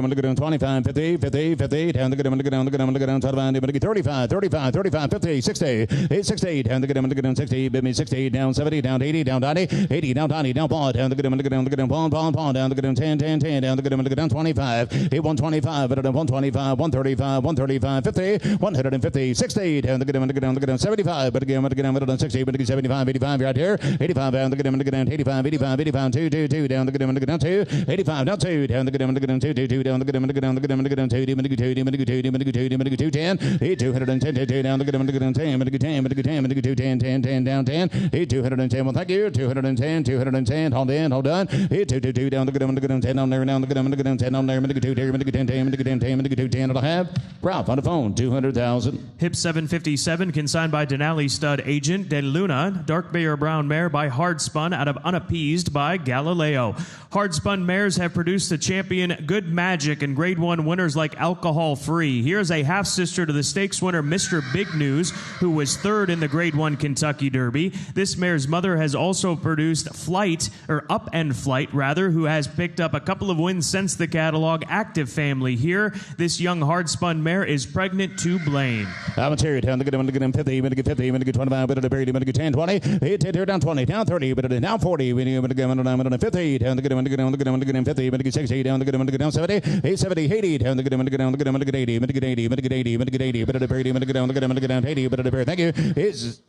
down 35, 50, 60, 60, down the good down 60, bid me 60, down 70, down 80, down 90, 80, down 90, down pawn, down the good down, pawn, down the good down 10, down the good down 25, 125, but 125, 135, 50, 150, 60, down the good down 75, but again, 60, but 75, 85, right here, 85, down the good down 85, 2, down the good down 2, 85, down 2, down the good down 2, down the good down 2, 10, 210, down the good down 10, down 10, 210, well, thank you, 210, hold on, 222, down the good down 10, down there, down the good down 10, down there, 10, it'll have Ralph on the phone, 200,000. Hip 757, consigned by Denali stud agent De Luna, Dark Bay or Brown mare by Hardspun, out of Unappeased by Galileo. Hardspun mares have produced the champion Good Magic and Grade 1 winners like Alcohol Free. Here's a half-sister to the stakes winner Mr. Big News, who was third in the Grade 1 Kentucky Derby. This mare's mother has also produced Up and Flight, who has picked up a couple of wins since the catalog. Active Family here. This young Hardspun mare is pregnant to blame. I'm here down the good 50, minute 50, minute 25, minute 30, minute 10, 20, 10, down 20, down 30, minute down 40, minute 50, down the good 50, minute 60, down the good down 70, 70, 80, down the good minute 80, minute 80, minute 80, minute 80, minute 30, minute down 80, minute thank you. Is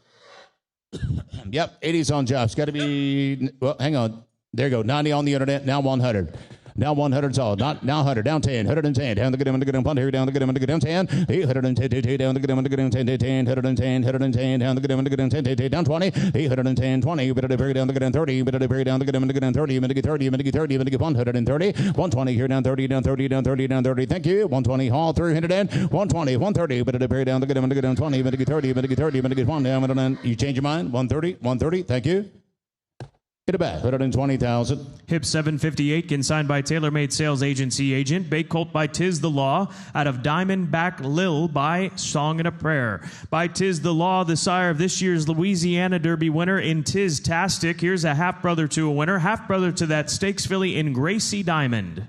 yep, 80's on jobs. Got to be, well, hang on. There you go. 90 on the internet, now 100. Now 100's all. Not now 100. Down 10. 110. Down the good punt here. Down the good down 10. 810. Down the good 10. 110. 110. Down the good 10. Down 20. 810. 20. But at the very down the good 30. But at the very down the good 30. Minute 30. Minute 30. Minute 130. 120 here. Down 30. Down 30. Down 30. Down 30. Thank you. 120. Haul 300. 120. 130. But at the very down the good 20. Minute 30. Minute 30. Minute 1 down. You change your mind. 130. 130. Thank you. Get it back, 120,000. Hip 758, consigned by TaylorMade Sales Agency agent. Bay Colt by Tiz the Law, out of Diamondback Lil by Song and a Prayer. By Tiz the Law, the sire of this year's Louisiana Derby winner in Tiz-tastic. Here's a half-brother to a winner, half-brother to that stakes filly in Gracie Diamond.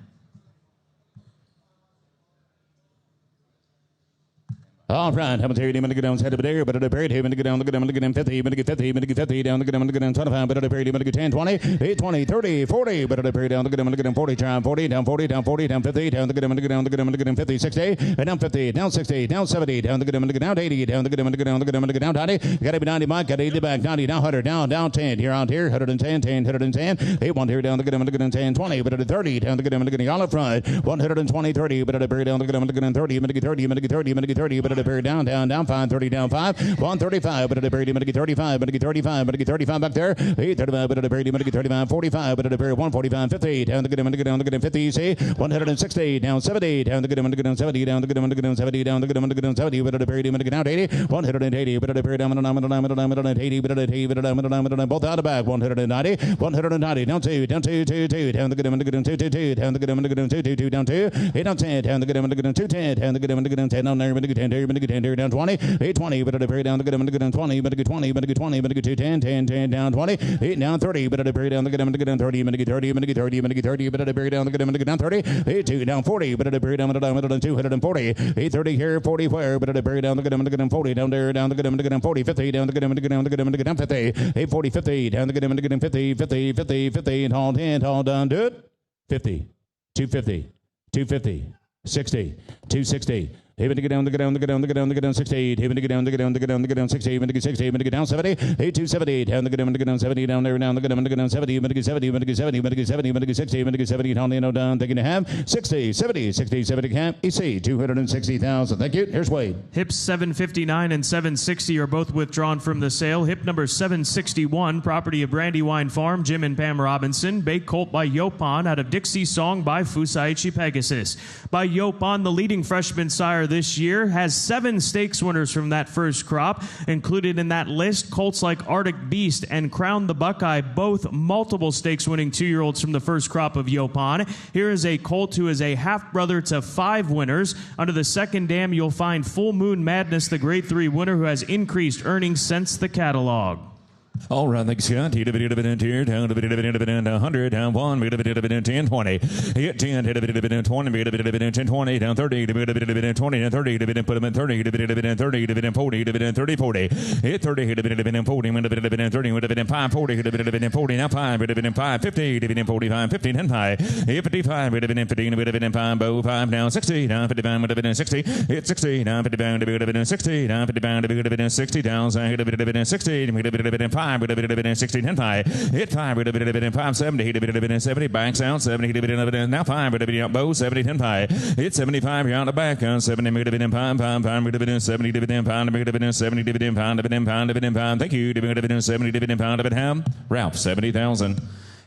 All right, Hamilton, even to get down, head of there, but at a period, even to get down, look at them, 50, even to get 50, even to get 50, down, look at them, 25, but at a period, even to get 10, 20, 8, 20, 30, 40, but at a period, down, look at them, 40, down 40, down 40, down 40, down 50, down, look at them, look at them, 50, 60, and down 50, down 60, down 70, down, look at them, down 80, down, look at them, down 90, gotta be 90, Mike, gotta 80 back, 90, down 100, down 10, here, 110, 10, 110, 8, 1 here, down, look at them, 10, 20, but at a 30, down, look at them, all up front, 120, 30, but at a period, down, look at them, 30, even to get 30, even to get 30, even to get 30, but at a period, down 5, 30 down 5, 135, but at a period, but at 35, but at 35, but at 35 back there, 835, but at a period, but at 35, 45, but at a period, 145, 50, down the good, down the good, 50, see, 160, down 70, down the good, 70, down the good, 70, down the good, 70, but at a period, but down 80, 180, but at a period, down 80, but at 80, but at both out of back, 190, 190, down 2, down 2, 2, 2, down the good, 2, 2, 2, down the good, 2, 2, 2, down 2, 8 down 10, down the good, 2, 10, down the good, 10, down there, 10, down 20, 820, but at a period down the good, 20, but a good 20, but a good 20, but a good 2, 10, 10, 10, down 20, 8 down 30, but at a period down the good, 30, but a good 30, but a good 30, but a good 30, but at a period down the good, down 30, 8 2 down 40, but at a period down 240, 8 30 here, 40 where, but at a period down the good, 40, down there, down the good, 40, 50, down the good, down 50, 8 40, 50, down the good, 50, 50, 50, 50, and all 10, all done, do it, 50, 250, 250, 60, 260, even to get down, the get down, the get down, the get down, the get down 68, even to get down, the get down, the get down, the get down 60, even to get 60, even to get down 70, 8270, down the get down 70, down there, down the get down 70, even to get 70, even to get 70, even to get 70, even to get 60, even to get 70, down the down, taking a half, 60, 70, 60, 70 cap, EC, 260,000. Thank you. Here's Wade. Hips 759 and 760 are both withdrawn from the sale. Hip number 761, property of Brandywine Farm, Jim and Pam Robinson. Bay colt by Yopon out of Dixie Song by Fusaichi Pegasus. By Yopon, the leading freshman sire this year, has 7 stakes winners from that first crop. Included in that list, colts like Arctic Beast and Crown the Buckeye, both multiple stakes winning 2-year-olds from the first crop of Yopon. Here is a colt who is a half-brother to 5 winners. Under the second dam, you'll find Full Moon Madness, the Grade 3 winner, who has increased earnings since the catalog. All right, thanks, Scott. Here, down to 100, down 1, 10, 20, hit 10, 20, 10, 20, down 30, 20, down 30, put them in 30, 30, 40, 30, 40, hit 30, 40, 30, 5, 40, 40, now 5, 5, 50, 45, 50, 10, 5, hit 55, 15, 5, bow 5, down 60, down 55, 60, hit 60, down 55, 60, down 55, 60, down 60, 5, 60, 10, 5, hit 5, 5, 70, 70, backs out, 70, now 5, bow, 70, 10, 5, hit 75, you're on the back, 70, 5, 5, 70, 5, 70, pound, thank you, 70, pound, Ralph, 70,000.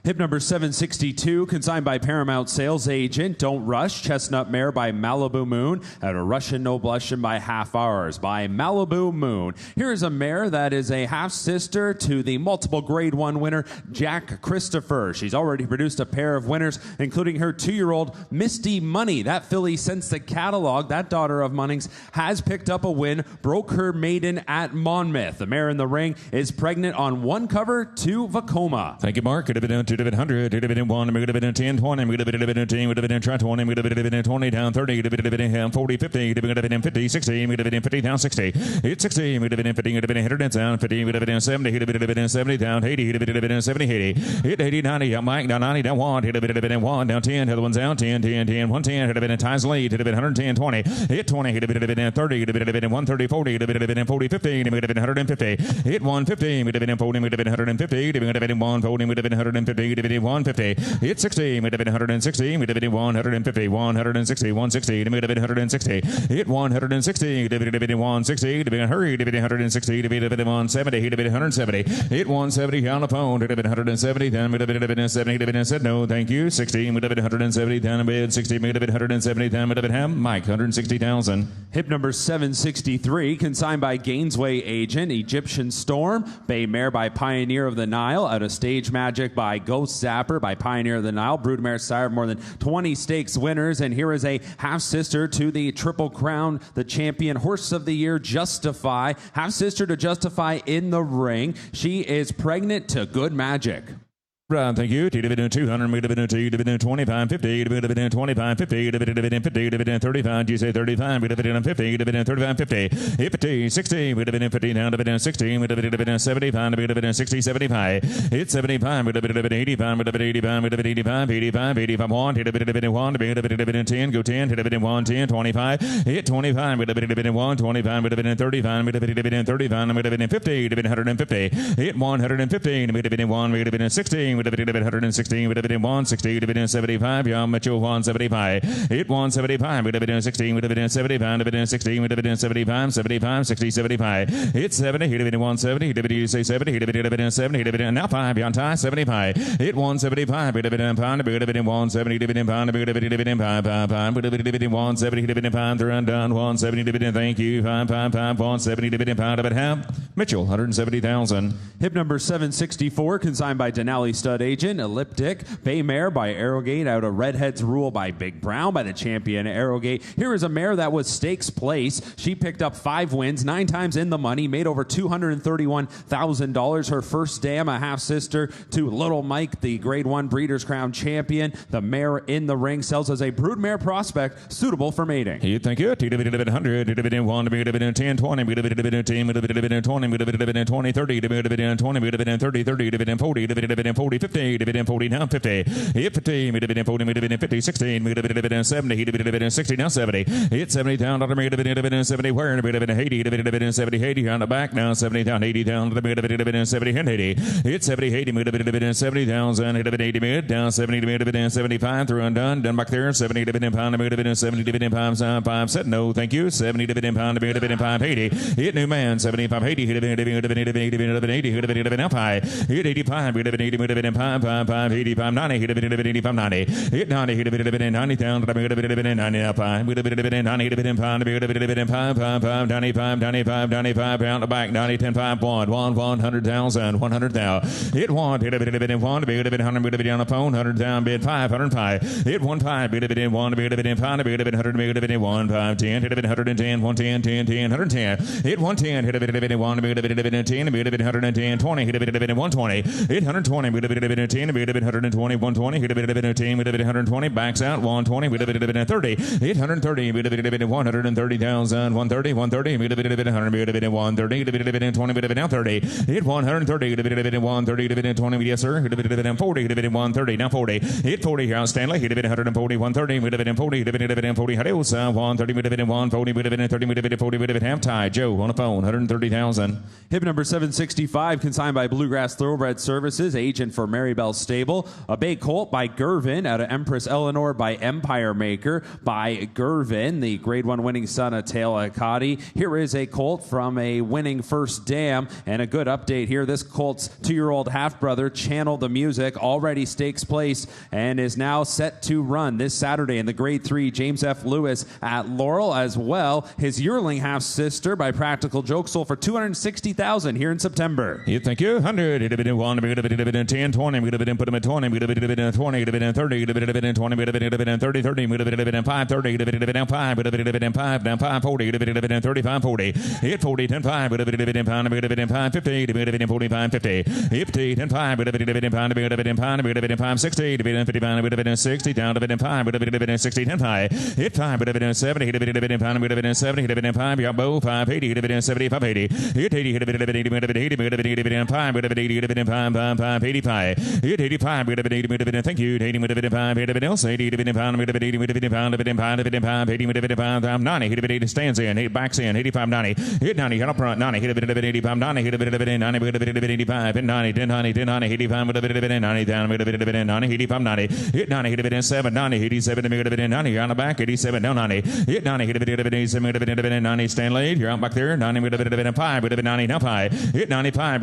Hip number 762, consigned by Paramount Sales Agent. Don't Rush, Chestnut Mare by Malibu Moon, and a Russian No Blushin' by Half Hours by Malibu Moon. Here is a mare that is a half-sister to the multiple Grade 1 winner, Jack Christopher. She's already produced a pair of winners, including her 2-year-old Misty Money. That filly, since the catalog, that daughter of Munnings, has picked up a win, broke her maiden at Monmouth. The mare in the ring is pregnant on one cover to Vacoma. Thank you, Mark. Could have been 100, could have been 1, could have been 10, 20, could have been 10, could have been 20, could have been 20, down 30, could have been 40, 50, could have been 50, 60, could have been 50, down 60, hit 60, could have been 50, could have been 100, down 50, could have been 70, could have been 70, down 80, could have been 70, 80, hit 80, 90, down Mike, down 90, down 1, hit have been 1, down 10, the other one's out, 10, 10, 10, 110, could have been a ties lead, could have been 110, 20, hit 20, could have been 30, could have been 130, 40, could have been 40, 50, could have been 150, hit 150, could have been 40, could have been 150, could have been 140, could have been 150, could have been 150, hit 60, could have been 160, could have been 150, 160, 160, could have been 160, hit 160, could have been 160, could have been hurry, could have been 160, could have been 170, could have been 170, hit 170 on the phone, could have been 170, then could have been 70, could have been said no, thank you, 60, could have been 170, then a bid, 60, could have been 170, then could have been him, Mike, 160,000. Hip number 763, consigned by Gainesway Agent, Egyptian Storm, Bay Mare by Pioneer of the Nile, Out of Stage Magic by Ghost Zapper by Pioneer of the Nile, Broodmare sire of more than 20 stakes winners, and here is a half-sister to the Triple Crown, the champion horse of the year, Justify, half-sister to Justify in the ring. She is pregnant to Good Magic. Right, thank you. 200, 25, 50, 25, 50, 35. You say 35, 50, 35, 50, 50, 60, 50, down to 60, 75, 60, 75. It's 75, 85, 85, 85, 85, 85, 1, 10, go 10, 1, 10, 25, hit 25, 1, 25, 35, 35, 50, 150, hit 150, 1, 16, 116, 160, 75, Young Mitchell 175, hit 175, 16, 75, 16, 75, 75, 60, 75, hit 70, hit 170, hit say 70, hit 70, hit now 5, beyond tie 75, hit 175, hit pound, 170, pound, 170, pound, they're undone, 170, thank you, 5, 170, pound of it, half, Mitchell 170,000. Hip number 764, consigned by Denali Stud Agent. Elliptic Bay Mare by Arrowgate out of Redhead's Rule by Big Brown by the champion Arrowgate. Here is a mare that was stakes place. She picked up 5 wins, 9 times in the money, made over $231,000. Her first dam, a half sister to Little Mike, the Grade 1 Breeders' Crown champion. The mare in the ring sells as a broodmare prospect suitable for mating. Thank you. 100, 10, 20, 10, 20, 30, 30, 40, 50, 40, now 50, hit 50, 50, 16, 70, 60, now 70, hit 70 down, 70, where, 80, 70, 80 on the back, now 70 down, 80 down, 70, 80, hit 70, 80, 70,000, hit 80 mid, down 70, 75, through undone, done back there, 70, pound, 70, pounds, 5, set no, thank you, 70, pound, 80, hit new man, 75, 80, hit 80, hit now 5, hit 85, 5, 85, 90, hit 85, 90, hit 90, hit 90 down, 95, 95, pound the back, 90, 10, 5, 100,000, 100,000, hit 1, hit 1, 100, on the phone, 100,000, bid 5, 105, hit 1, 5, bid 1, bid 5, bid 100, 1, 5, 10, hit 110, 110, 10, 10, 110, hit 110, hit 1, bid 10, bid 110, 20, hit 120, hit 120, bid 10, bid 120, 120, hit 10, bid 120, backs out, 120, bid 30, hit 130, bid 130,000, 130, 130, bid 100, bid 130, bid 20, bid now 30, hit 130, bid 130, bid 20, yes sir, hit 40, bid 130, now 40, hit 40 here, Stanley, hit 140, 130, bid 40, bid 40, Hadosa, 130, bid 140, bid 30, bid 40, bid half tie, Joe on the phone, 130,000. Hip number 765, consigned by Bluegrass Thoroughbred Services, agent for Marybelle Stable. A bay colt by Gervin out of Empress Eleanor by Empire Maker by Gervin, the Grade 1 winning son of Taylor Akati. Here is a colt from a winning first dam, and a good update here. This colt's 2-year-old half-brother channeled the music, already stakes place, and is now set to run this Saturday in the Grade 3 James F. Lewis at Laurel. As well, his yearling half-sister by Practical Joke sold for $260,000 here in September. Thank you. 100, 1, 10, 20, put him at 20, 20, 30, 20, 30, 30, 5, 30, 5, down 5, 40, 35, 40, hit 40, 10, 5, pound, 5, 50, 45, 50, 50, 10, 5, pound, 60, 55, 60, down to 5, 60, 10, 5, hit 5, 70, pound, 70, 5, yeah, bow, 5, 80, 75, 80, hit 80, 80, 5, 5, 85, hit 85, thank you, 85, 80, pound, 80, 90, hit 80, stands in, 8 backs in, 85, 90, hit 90, up front, 90, hit 85, 90, hit 85, 90, 10, 90, 10, 90, 85, 90, down, 90, 85, 90, hit 90, hit 7, 90, 87, 90, on the back, 87, down 90, hit 90, hit 87, 90, Stanley, you're out back there, 90, 5, 90, now 5, hit 95,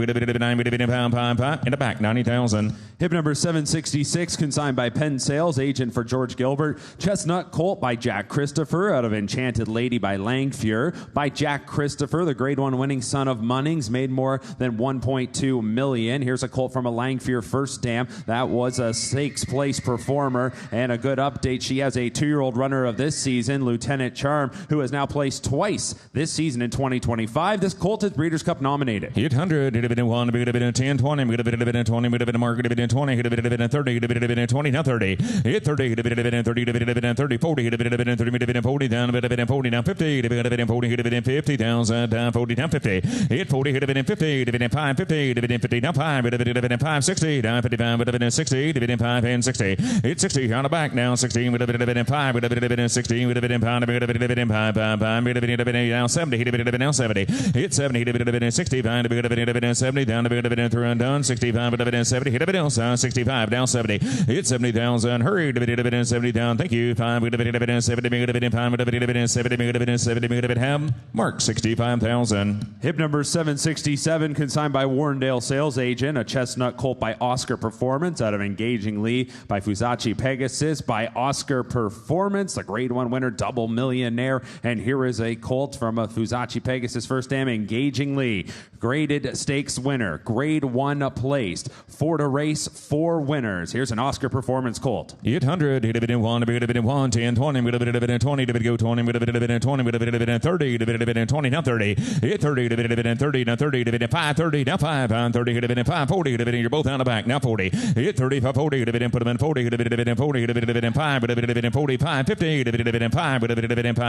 5, in the back, 90,000. Hip number 766, consigned by Penn Sales, agent for George Gilbert. Chestnut Colt by Jack Christopher out of Enchanted Lady by Langfure. By Jack Christopher, the Grade 1 winning son of Munnings, made more than $1.2 million. Here's a colt from a Langfure first dam. That was a stakes place performer. And a good update, she has a 2-year-old runner of this season, Lieutenant Charm, who has now placed twice this season in 2025. This colt is Breeders' Cup nominated. 800, 1, 10, 20, 20, mark, 20, 30, 20, now 30, hit 30, 30, 40, 40 down, 40 down, 50, 40, 50,000 down, 40 down, 50, hit 40, 50, 5, 50, 50 down, 5, 5, 60 down, 55, 60, 5 and 60, hit 60 on the back now, 16, 5, 16, 5, down 70, down 70, hit 70, 65, 70 down, through and done, 65, 70, hit down 65, down 70, hit 70,000, hurry, 70 down, thank you, 5, 70, 70, have, mark 65,000. Hip number 767, consigned by Warrendale sales agent. A chestnut colt by Oscar Performance out of Engaging Lee by Fusachi Pegasus by Oscar Performance, the grade 1 winner, double millionaire. And here is a colt from a Fusachi Pegasus first dam, Engaging Lee, graded stakes winner, grade 1 placed, 4 to race, 4 winners. Here's an Oscar Performance colt. 800, 1, 10, 20, 20, go 20, 30, 20, now 30, hit 30, 30, now 30, 5, 30, now 5, 30, 5, 40, you're both on the back, now 40, hit 30, 5, 40, put them in 40, 40, 5, 45, 50, 5,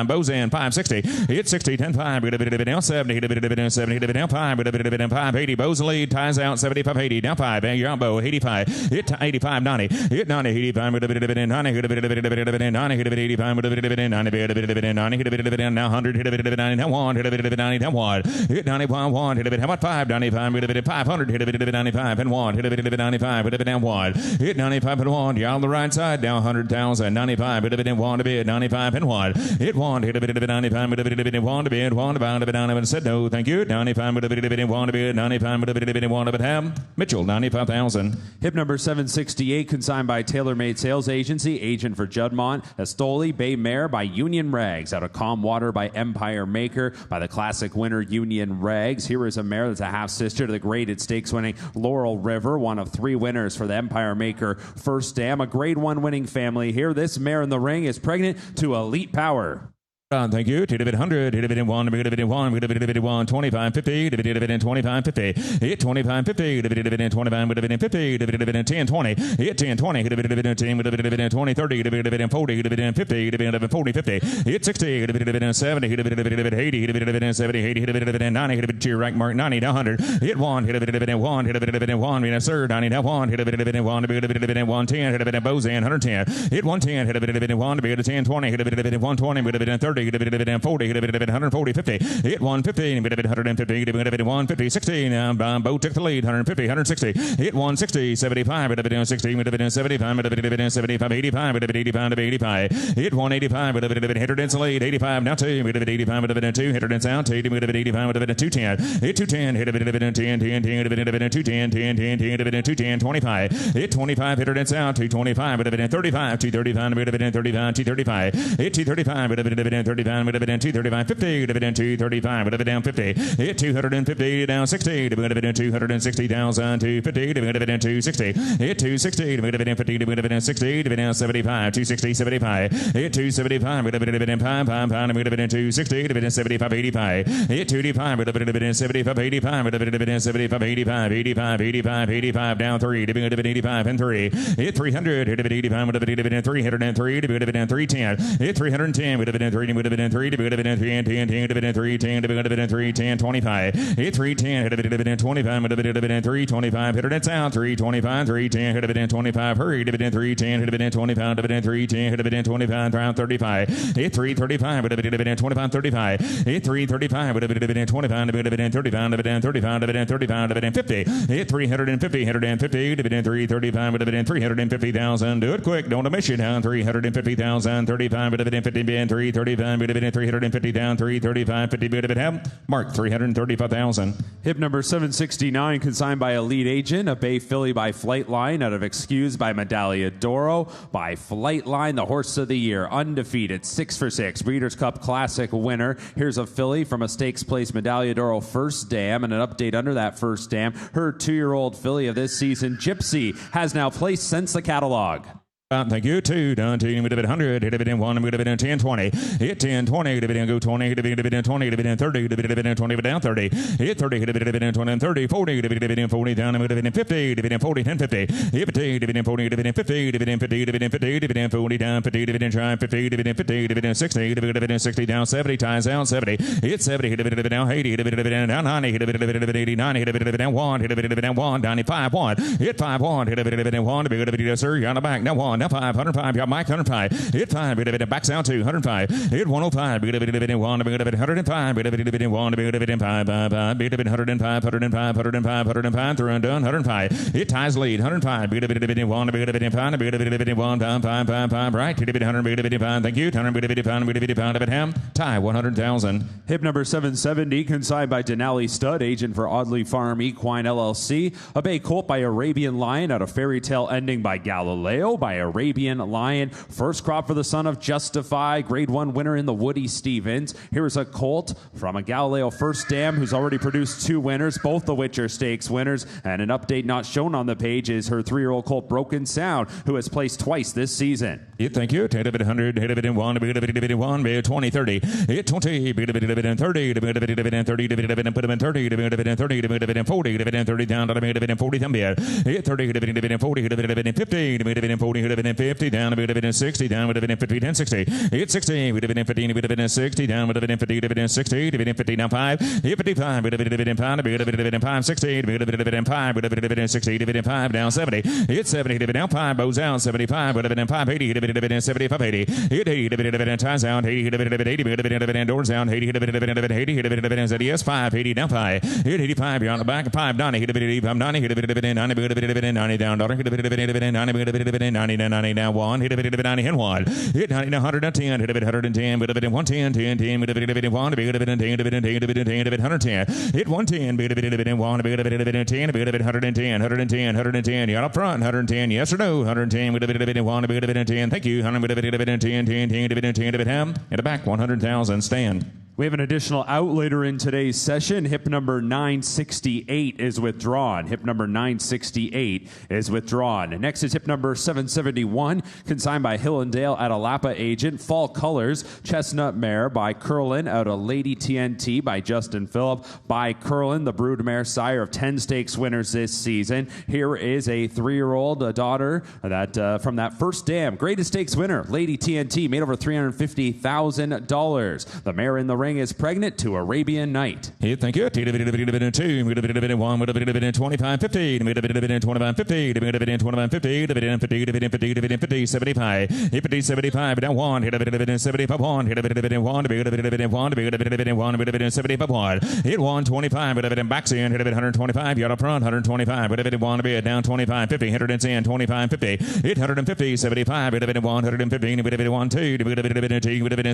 Bozan, 5, 60, hit 60, 10, 5, now 70, 70, now 5, 80, Bo's lead, ties out, 75, 80, now 5, you're on Bo, 85, hit 85, 90, hit 90, 85, 90, 90, 85, 90, now 100, hit 90, now 1, hit 90, now 1, hit 91, 1, hit how about 5, 95, 500, hit 95, and 1, hit 95, hit down 1, hit 95 and 1, you're on the right side, down 100,000, 95, hit 1 to bid, 95 and 1, hit 1, hit 95, hit 1 to bid, 1 to bound, and said no, thank you, 95, 1 to bid, 95, 1 to have, Mitchell, 95,000. Hip number 768, consigned by TaylorMade Sales Agency, agent for Judmont, Estoli, Bay Mare by Union Rags, out of Calm Water by Empire Maker, by the classic winner Union Rags. Here is a mare that's a half-sister to the graded stakes-winning Laurel River, one of 3 winners for the Empire Maker first dam, a grade 1 winning family here. This mare in the ring is pregnant to elite power. Thank you. Hit 100, hit 1, hit 1, hit 1, 25, 50, hit 25, 50, hit 25, 50, hit 25, 50, hit 10, 20, hit 10, 20, hit 10, 20, 30, hit 40, hit 50, hit 40, 50, hit 60, hit 70, hit 80, hit 70, 80, hit 90, hit cheer right mark 90, down 100, hit 1, hit 1, hit 1, yes sir, 90, down 1, hit 1, hit 110, hit Bozan, 110, hit 110, hit 1, hit 10, 20, hit 120, hit 30, hit 40, hit 140, 50, hit 150, hit 150, hit 150, 60, Bo took the lead, 150, 160, hit 160, 75, hit 60, hit 75, hit 75, 85, hit 85, 85, hit 185, hit its lead, 85, now 2, hit 85, hit 2, hit its out, 2, hit 85, hit 210, hit 210, hit 10, 10, 10, hit 210, 10, 10, 10, hit 210, 25, hit 25, hit its out, 225, hit 35, 235, hit 35, 235, hit 235, hit 35, would have been 235, 50, would have been 235, would have been down 50, hit 250, down 60, would have been 260,000, 250, would have been 260, hit 260, would have been 50, would have been 60, would have been 75, 260, 75, hit 275, would have been 5, would have been 260, would have been 75, 85, hit 285, would have been 75, 85, would have been 75, 85, 85, 85, 85, down 3, would have been 85 and 3, hit 300, would have been 85, would have been 303, would have been 310, hit 310, would have been 3, would have been 3, would have been 3, 10, 10, would have been 3, 10, would have been 3, 10, 25, hit 310, would have been 25, would have been 3, 25, hit it out, 3, 25, 3, 10, would have been 25, hurry, would have been 3, 10, would have been 25, would have been 3, 10, would have been 25, round 35, hit 3, 35, would have been 25, 35, hit 3, 35, would have been 25, would have been 35, would have been 35, would have been 35, would have been 50, hit 350, 150, would have been 335, would have been 350,000, do it quick, don't miss you down, 350,000, 35, would have been 50, been 335, would have been 350 down, 335, 50, would have been mark 335,000. Hip number 769, consigned by a lead agent, a Bay Filly by Flightline, out of Excuse by Medaglia d'Oro by Flightline, the horse of the year, undefeated, 6 for 6, Breeders' Cup Classic winner. Here's a filly from a stakes place Medaglia d'Oro first dam, and an update under that first dam. Her 2-year-old filly of this season, Gypsy, has now placed since the catalog. Thank you. 2 down to 100. Hit dividend 1. Dividend 10 20. Hit 10 20. Dividend go 20. Hit dividend 20. Dividend 30. Dividend 20 down 30. Hit 30. Hit dividend 20 and 30. 40. Dividend 40 down. Dividend 50. Dividend 40 10 50. Hit 50. Dividend 40. Dividend 50. Dividend 50. Dividend 50. Dividend 40 down 50. Dividend try 50. Dividend 50. Dividend 60. Dividend 60 down 70. Ties down 70. Hit 70. Hit dividend down 80. Hit dividend down 90. Hit dividend 89. Hit dividend 1. Hit dividend 1. 95 1. Hit 5 1. Hit dividend 1. Dividend sir. You're on the back. Now 1. Now 5. 105. Got Mike 105. Hit 5. Backs down to 105. Hit 105. 105. 105. 105. 105. Through and done. 105. Hit ties lead. 105. 1. Right. 100. Thank you. Tie 100,000. Hip number 770, consigned by Denali Stud, agent for Audley Farm Equine LLC. A bay colt by Arabian Lion out of Fairy Tale Ending by Galileo by Arabian Lion. First crop for the son of Justify. Grade 1 winner in the Woody Stevens. Here's a colt from a Galileo First Dam who's already produced 2 winners, both the Witcher Stakes winners. And an update not shown on the page is her 3-year-old colt Broken Sound, who has placed twice this season. Thank you. 100. Hit 1. 20 30. Hit 20. 30. 30. Put him in 30. 30. 40. 30 down. 40 down. Hit 30. 40. 50. 40. 50 down. 60 down. 50 10 60. Hit 60. 15. 60 down. 50 60. 50 down 5. Hit 55. 5 60. 5 60. 5 down 70. Hit 70. Down 5. Bows out 75. 5 80. 75 80. Hit 80. Ties out 80. 80. Doors down 80. 80. ZDS 5 80 down 5. Hit 85. You're on the back 5 90. Hit 85 90. Hit 90 down. Daughter hit 90 down 1. Hit 90 hit 1. Hit 90 110. Hit 110. 110 10 10. 1 110. Hit 110. 110. You're up front. 110. Yes or no? 110. 110. Thank you. 110. In the back 100,000. Stand. We have an additional out later in today's session. Hip number 968 is withdrawn. Hip number 968 is withdrawn. Next is hip number 771, consigned by Hillendale at Alapa agent. Fall Colors, Chestnut Mare by Curlin out of Lady TNT by Justin Phillip. By Curlin, the broodmare sire of 10 stakes winners this season. Here is a 3-year-old daughter that from that first dam. Greatest stakes winner, Lady TNT, made over $350,000. The mare in the ring is pregnant to Arabian Night. Thank you. 2. 25 50. 25 50. 25 50. 50. 75. 50 75 down 1. 75 1. 1. 75 1. Hit 125. Backs in. 125. You're up front. 125. 1 down 25 50. 110. 25 50. Hit 150. 75. 115. 1 2.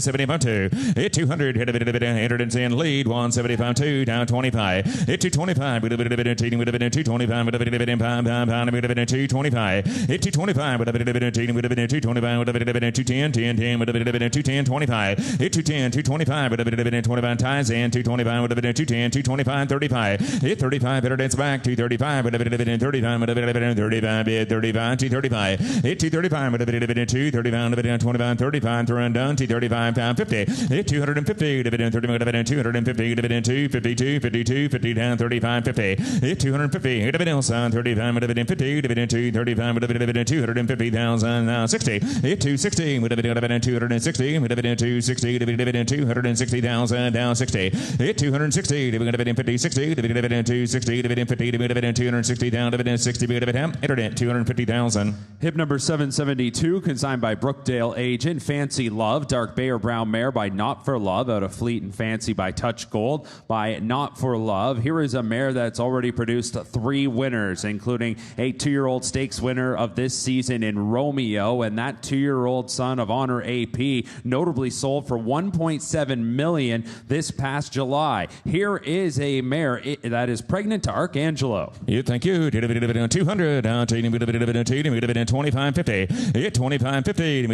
75 2. Hit 200. 110 lead 175 2 down 25. Hit 225. 225. 225. Hit 225. 210 10 210 25. Hit 210 225. 25 ties in 225. 210 225 35. Hit 35. It's back 235. 35 35 235. Hit 235. 235 25 35 through and done 235 50. Hit 250. 250, 52, 52, 50 down 35, 50. Hit 250. Hit a son 35, 50, 2, 35, 250,000 now 60. Hit 260, 260, 260, 260,000 down 60. Hit 260, 50, 60, 260, 50, 260 down 60, internet 250,000. Hip number 772, consigned by Brookdale agent. Fancy Love, Dark Bay or Brown Mare by Not for Love out of Fleet and Fancy by Touch Gold by Not for Love. Here is a mare that's already produced 3 winners, including a 2-year-old stakes winner of this season in Romeo, and that 2-year-old son of Honor AP notably sold for $1.7 million this past July. Here is a mare that is pregnant to Archangelo. Yeah, thank you. 200, 25 50. 25 50.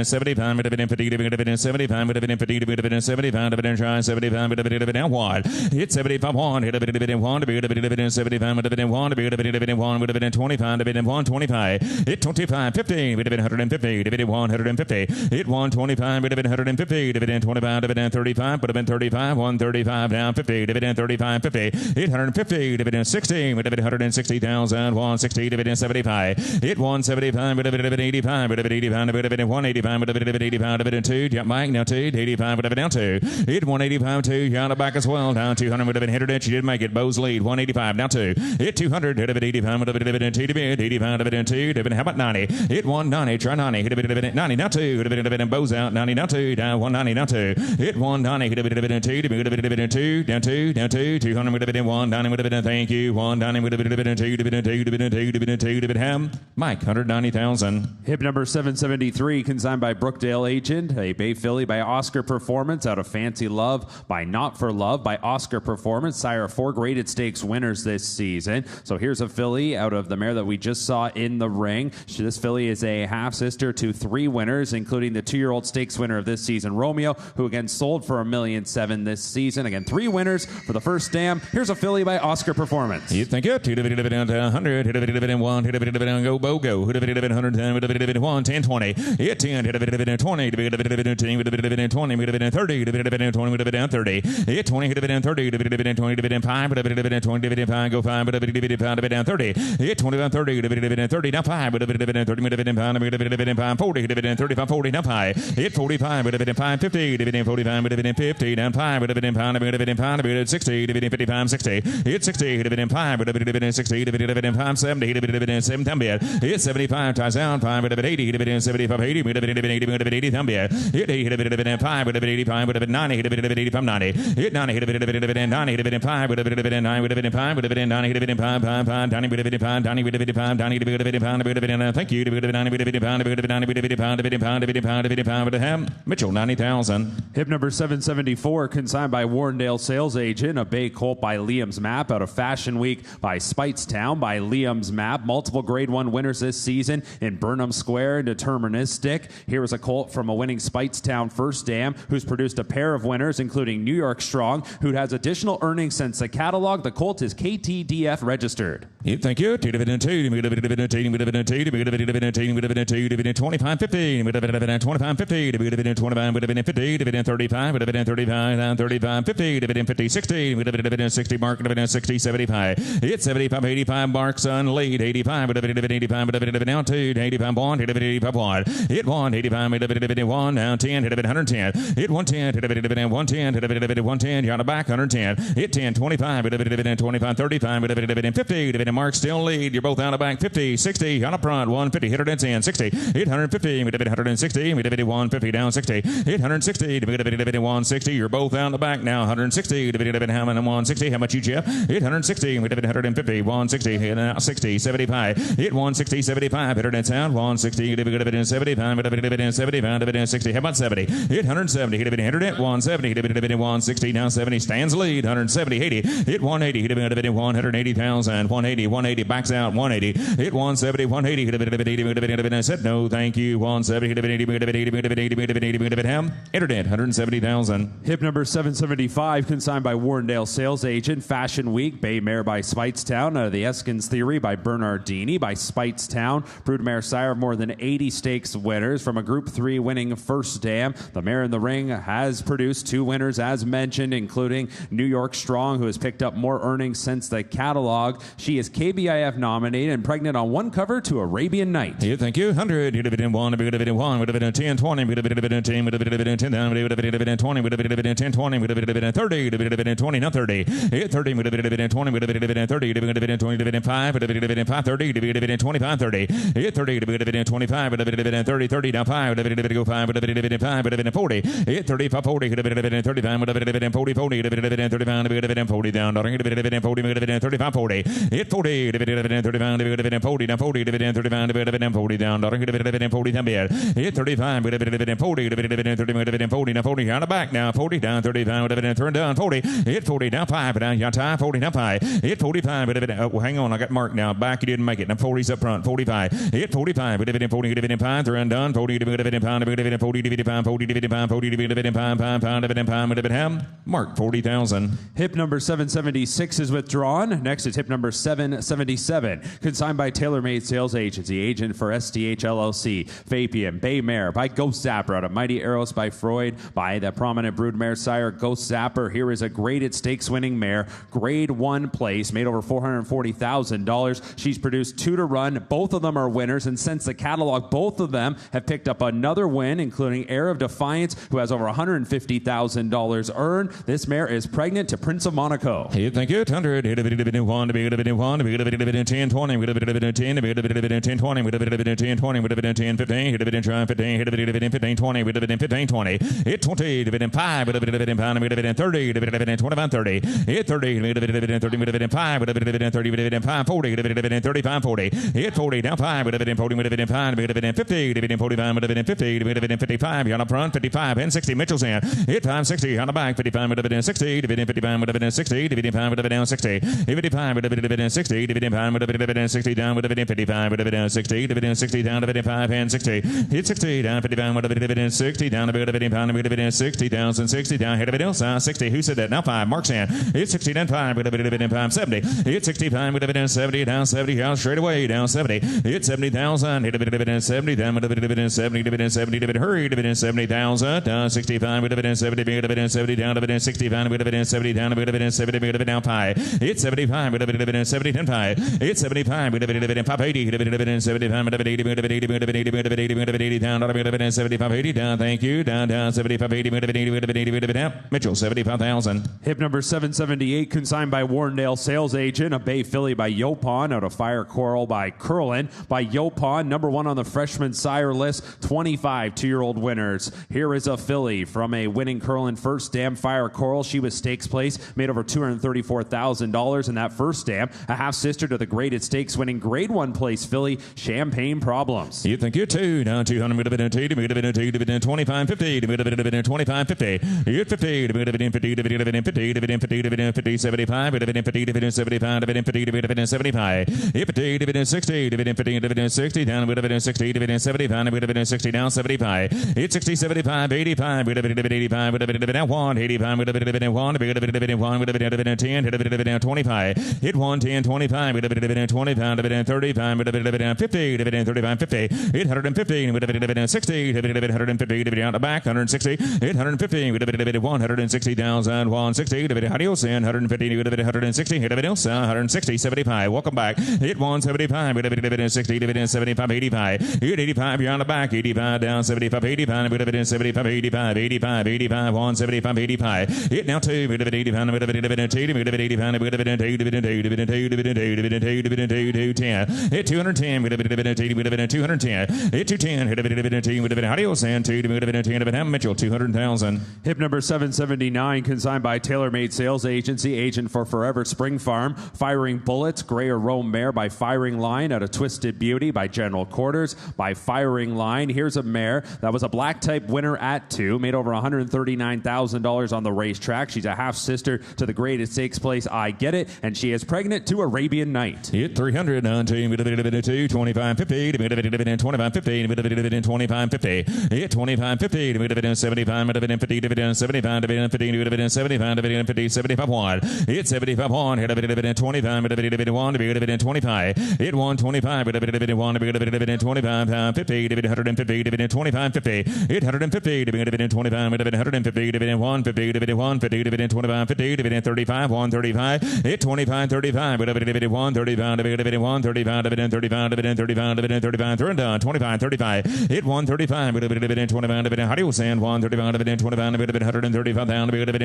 75 75 50 dividend 75 dividend try 75 dividend wide. Hit 75 1 hit dividend 1 dividend 75 dividend 1 dividend 1 dividend 25 dividend 125 hit 25 15 dividend 150 dividend 150 hit 125 dividend 150 dividend 25 dividend 35 dividend 35 135 down 50 dividend 35 50 hit 150 dividend 60 dividend 160,000 160 dividend 75 hit 175 dividend 85 dividend 85 dividend 185 dividend 85 dividend 2 jump back now 2 85 down 2 hit 185 2 down the back as well down 200 would have been hit it. She did make it. Bows lead 185 now 2 hit 200 hit 85 dividend 2 dividend 85 dividend 2 dividend how about 90 hit 190 try 90 hit dividend 90 now 2 hit dividend bows out 90 now 2 down 190 now 2 hit 190 hit dividend 2 dividend 2 down 2 200 would have been 190 would have been thank you 190 would have been dividend 2 dividend 2 dividend 2 dividend 2 dividend ham Mike 190,000. Hip number 773, consigned by Brookdale Agent, a Bay Filly by Oscar Performance out of Fancy Love by Not for Love by Oscar Performance. Sire, 4 graded stakes winners this season. So here's a filly out of the mare that we just saw in the ring. This filly is a half-sister to 3 winners, including the 2-year-old stakes winner of this season, Romeo, who again sold for $1.7 million this season. Again, 3 winners for the first dam. Here's a filly by Oscar Performance. You think it? 2 dividend 100, hit dividend 1, hit dividend go, bo go, hit dividend 100, hit dividend 1, 10, 20, hit 10, hit dividend 20, dividend 10, dividend 20, dividend 30, dividend 20, dividend 30, hit 20, hit dividend 30, dividend 20, dividend 5, dividend 20, dividend 5, go 5, dividend 5, dividend 30, hit 20, 30, dividend 30, now 5, dividend 30, dividend 5, dividend 5, 40, dividend 35, 40, now 5, hit 45, dividend 5, 50, dividend 45, dividend 50, down 5, dividend 5, dividend 5, dividend 60, dividend 55, 60, hit 60, dividend 5, dividend 60, dividend 5, 70, dividend 7, tambien, hit 75, ties down 5, dividend 80, dividend 75, 80, dividend 80, dividend 80, tambien, hit 80, dividend 5, dividend 85, dividend 90, dividend 85, 90, hit 90, dividend 90, dividend 5, dividend 9, dividend 5, dividend 90, dividend 5, 5, 5, Donnie, dividend 5, Donnie, dividend 5, Donnie, dividend 5, dividend, thank you, dividend 90, dividend 5, dividend 90, dividend 5, dividend 5, dividend 5, dividend 5, dividend ham, Mitchell, 90,000. Hip number 774, consigned by Warrendale Sales Agent, a bay colt by Liam's Map out of Fashion Week by Spitestown by Liam's Map. Multiple Grade 1 winners this season in Burnham Square and Deterministic. Here is a colt from a winning Spitestown first dam who's produced a pair of winners, including New York Strong, who has additional earnings since the catalog. The colt is KTDF registered. Yep, thank you. Dividend 2, dividend 2, dividend 2, dividend 2, dividend 2, dividend 25, 50, dividend 25, 50, dividend 25, dividend 50, dividend 35, dividend 35, 35, 50, dividend 50, 60, dividend 60, mark, dividend 60, 75. Hit 75, 85, marks on lead, 85, dividend 85, dividend down 2, 85, 1, dividend 85, 1. Hit 1, 85, dividend 1, down 10, dividend 110. Hit 110, dividend 110, dividend 110, you're on the back, 110. Hit 10, 25, dividend 25, 35, dividend 50, dividend mark still lead. You're both out of the back, 50, 60, on the front, 150, hit 110, 60, hit 150, dividend 160, dividend 150, down 60, hit 160, dividend 160, you're both out in the back now, 160, dividend how many 160, how much you, Jeff? Hit 160, dividend 150, 160, hit 60, 75, hit 160, 75, hit it sound, 160, dividend 75, dividend 75, dividend 60, how about 70? Hit 170, hit dividend 170, dividend 160, now 70, stands lead, 170, 80, hit 180, hit dividend 180,000, 180, 180, backs out, 180, hit 170, 180, hit dividend, said no, thank you, 170, hit dividend, ham, internet, 170,000. Hip number 775, consigned by Warrendale Sales Agent, Fashion Week, Bay Mare by Spitestown, out of the Eskins Theory by Bernardini, by Spitestown, Broodmare Sire of more than 80 stakes winners from a Group 3 winning first dam. The mare in the ring has produced 2 winners, as mentioned, including New York Strong, who has picked up more earnings since the catalog. She is KBIF nominated and pregnant on one cover to Arabian Night. Yeah, thank you. 100, dividend 1, dividend 1, dividend 10, 20, dividend 10, dividend 10, dividend 20, dividend 10, 20, dividend 30, dividend 20, now 30, hit 30, dividend 20, dividend 30, dividend 20, dividend 5, dividend 5, 30, dividend 25, 30, hit 30, dividend 25, dividend 30, 30, now 5, dividend go 5, dividend 5, dividend 40, hit 35, 40, dividend 35, dividend 40, 40, dividend 35, dividend 40, down, dividend 40, dividend 35, 40, hit 40, dividend 35, dividend 40, now 40, dividend 35, dividend 40, down, dividend 40, down, hit 35, dividend 40, dividend 30, dividend 40, now 40, on the back, now 40, down, 35, dividend turn down, 40, hit 40, down 5, down, you tie, 40, down 5, hit 45, dividend, oh, hang on, I got marked now, back, you didn't make it, now 40's up front, 45, hit 45, dividend 40, dividend 5, they're undone, 40, dividend 5, dividend 40, dividend 5, 40, dividend 25, 40, mark 40,000. Hip number 776 is withdrawn. Next is hip number 777, consigned by TaylorMade Sales Agency, agent for STH LLC, Fabian, Bay Mare, by Ghost Zapper, out of Mighty Arrows by Freud, by the prominent broodmare sire Ghost Zapper. Here is a graded stakes winning mare, grade 1 place, made over $440,000. She's produced 2 to run. Both of them are winners, and since the catalog, both of them have picked up another win, including Heir of Defiance, who has over $150,000 earned. This mare is pregnant to Prince of Monaco. Hey, thank you. 100. 1, 10, 20, 10, 10, 20, 10, 15, 15, 20, 15, 20. Hit 20, 5, 30, 25, 30. Hit 30, 5, 35, 40, 35, 40. Hit 40, down 5, 40, 50, 45, 55, on the front, 55, and 60. Mitchell's in. Hit 5, 60, on the back, 55, 60, 55, 60, 55, down 60. 55, 60, 55, 60, down 55, 60, 60, down 55, and 60. Hit 60, down 55, 60, down 55, 60, down 60, down, hit a bit 60. Who said that? Now 5, Mark's in. Hit 60, down 5, 70. Hit 65, 70, down 70, down straight away, down 70. Hit 70,000, hit a bit 70, down 70, 70, hurry, 70,000, down 65, 70, 70, down 65, 70, down 70, down 5. Hit 75, 70, 10, 5. Hit 75, 580, 75, 80, down 75, 80, down, thank you, down 75, 80, down. Mitchell, 75,000. Hip number 778, consigned by Warrendale Sales Agent, a Bay filly by Yopon, out of Fire Coral by Curlin, by Yopon, number 1 on the freshman sire list, 25 2-year-old winners. Here is a filly from a winning Curlin first dam, Fire Coral. She was stakes place, made over $234,000 in that first dam, a half sister to the graded stakes winning grade 1 place filly, Champagne Problems. You think you too, down 200, 25, 50, 25, 50. Hit 50, 50, 50, 75, 50, 75, 50, 75. Hit 50, 60, 50, 60, down 60, 75, 60, down 75. Hit 60, 75, 85, 85, down 1, 85, 1, 10, 25. Hit 1, 10, 25, 25, 35, 50, 35, 50. Hit 150, 60, 150, down the back, 160, 850, 160,000, 160, adios, and 150, 160, hit 160, 75. Welcome back. Hit 175, 60, 75, 85. Hit 85, you're on the back, 85, down 75, 85, 75, 85, 85, 85, 175, 85. Hit now 2, 85, 85, 10. Hit 210, 210. Hit 210, adios, and 210, Mitchell, 200,000. Hip number 779, consigned by TaylorMade Sales Agency, agent for Forever Spring Farm, Firing Bullets, Gray or Rome Mare by Firing Line, out of Twisted Beauty by General Quarters, by Firing Line. Here's a mare that was a black type winner at 2, made over $139,000 on the racetrack. She's a half sister to the graded stakes place I Get It, and she is pregnant to Arabian Night. Hit 300 on 2, 25, 50, 25, 50, 25, 50. Hit 25, 50, 75, 50, 75, 50, 75, 50, 75, 1. Hit 75, 1, hit 25, 1, 25. Hit 125, 1, 25, 50, 150, 25, 50. Hit 150, 25, 150, 150, 150, 25, 50, 35, 135. Hit 25, 35, 135, 135, 35, 35, turn down, 25, 35. Hit 135, 25, how do you send 135, 25, 135 down, 25,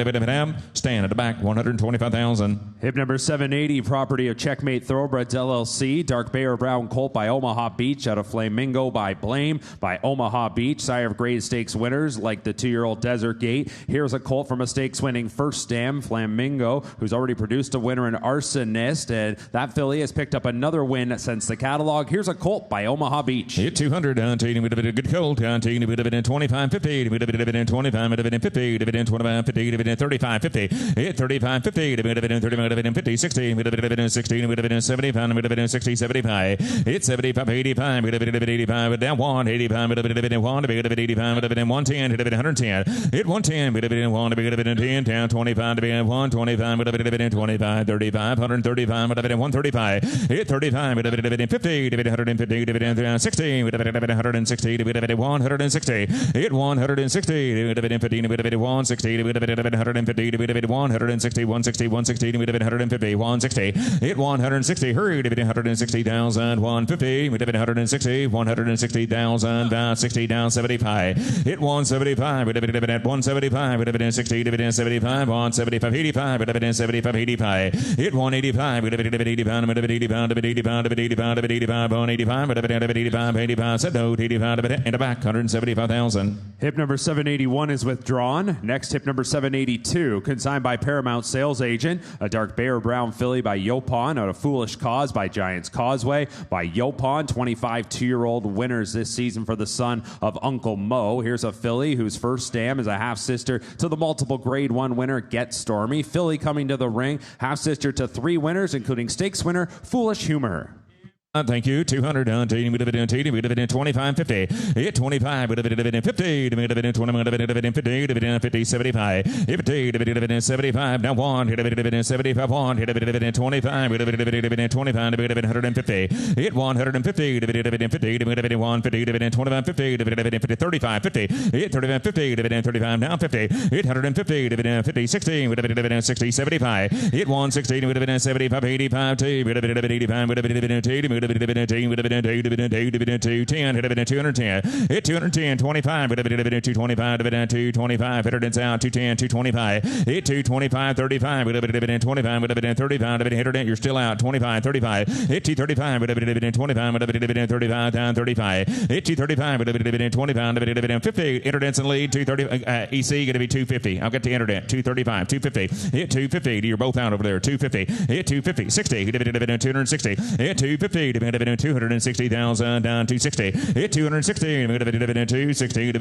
35, stand at the back, 125,000. Hip number 780, property of Checkmate Thoroughbreds LLC, Dark Bear Brown Colt by Omaha Beach, out of Flamingo by Blame, by Omaha Beach, sire of grade stakes winners like the 2-year-old Desert Gate. Here's a colt from a stakes winning first dam, Flamingo, who's already produced a winner in Arsonist, and that filly has picked up another win since the catalog. Here's a colt by Omaha Beach. Hit 200 on taking with a good colt on taking with a 25 50 with a 25 with a 50 with a 25 50 with a 35 50 hit 35 50 with a 30 50 60 with a 16 with a 75 with a 60 75 hit 75 85 with a 85, but down 1, 85, but 1, 85, but 110, 110, hit 110, but 1, 10, down 25, to be 1, 25, but 25, 35, 135, but 135, hit 35, but 50, to be 150, to be 60, but 160, to be 160, hit 160, to be 50, to be 160, to be 150, to be 160, 160, 160, to be 150, 160, hit 160, hurry, to be 160,000, 150, to be 160, 160,000, 60 down 75, hit 175, 175, 60, 75, 175, 85, 75, 85, hit 185, 85, 85, 85, 85, 185, 85, 85, set note, 85, in the back, 175,000. Hip number 781 is withdrawn. Next, hip number 782, consigned by Paramount Sales Agent, a dark bear brown filly by Yopon out of Foolish Cause by Giants Causeway by Yopon, 25 two-year-old winners this season for the son of Uncle Mo. Here's a filly whose first dam is a half-sister to the multiple Grade 1 winner Get Stormy. Filly coming to the ring, half-sister to 3 winners, including stakes winner Foolish Humor. Thank you. 200 down. 25, 50. Hit 25. 50. 20. 50. 75. 50. 75. Now 1. 75. 1. 25. 25. 150. Hit 150. 50. 150. 25. 50. 35. 50. Hit 35. 50. 35. Now 50. Hit 150. 50. 60. 60. 75. Hit 160. 75. 85. 85. 10, 210, hit 210, 25, 225, 225, hit it down, 210, 225, hit 225, 35, 25, 35, hit it, you're still out, 25, 35, hit 235, 25, 35, down 35, hit 235, 25, 50, internet and lead, 230, EC going to be 250, I'll get the internet, 235, 250, hit 250, you're both out over there, 250, hit 250, 60, 260, hit 250, 260,000 down 260. Hit 260. 260.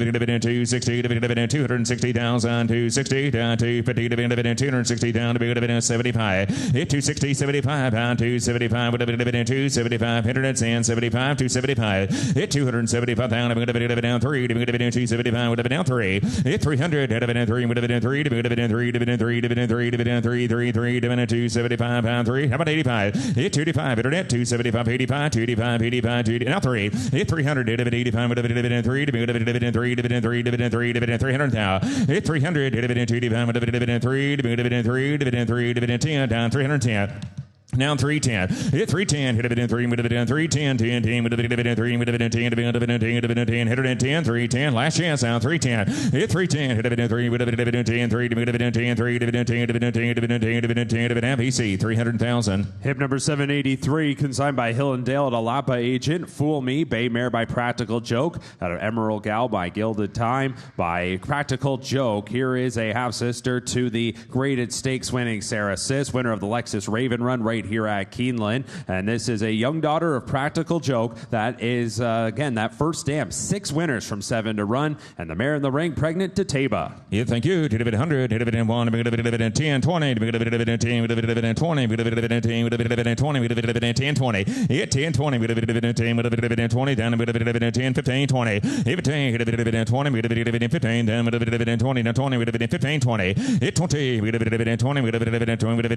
260,000 260 down 250. 260 down to 75. Hit 260. 75 down 275. 275. Internet and 75. 275. Hit 275 down 3. 275 down 3. Hit 300. 3. 275 pound 3. How about 85? Hit 285. Internet 275. 85, 285, 85, 2, now 3. Hit 300, 85, 3, 3, 300 now. Hit 300, 285, 3, 10, down 310. Now 310. Hit 310. Hit it in 3. 310. 10. 10. Hit it in 10. 310. Last chance out. 310. Hit 310. Hit it in 3. 10. FEC 300,000. Hip number 783, consigned by Hill and Dale at Alapa Agent. Fool Me, Bay Mare by Practical Joke. Out of Emerald Gal by Gilded Time by Practical Joke. Here is a half sister to the graded stakes winning Sarah Sis, winner of the Lexus Raven Run right here at Keeneland. And this is a young daughter of Practical Joke that is, again, that first dam. 6 winners from 7 to run. And the mare in the ring, pregnant to Taba. Yeah, thank you. Hit it 100. Hit it 1. 10, 20. 10, 20. 10, 20. Hit 10, 20. 10, 20. Down 10, 15, 20. Hit 10. Hit 20. 15. Down 20. Now 20. 15, 20. Hit 20. 20.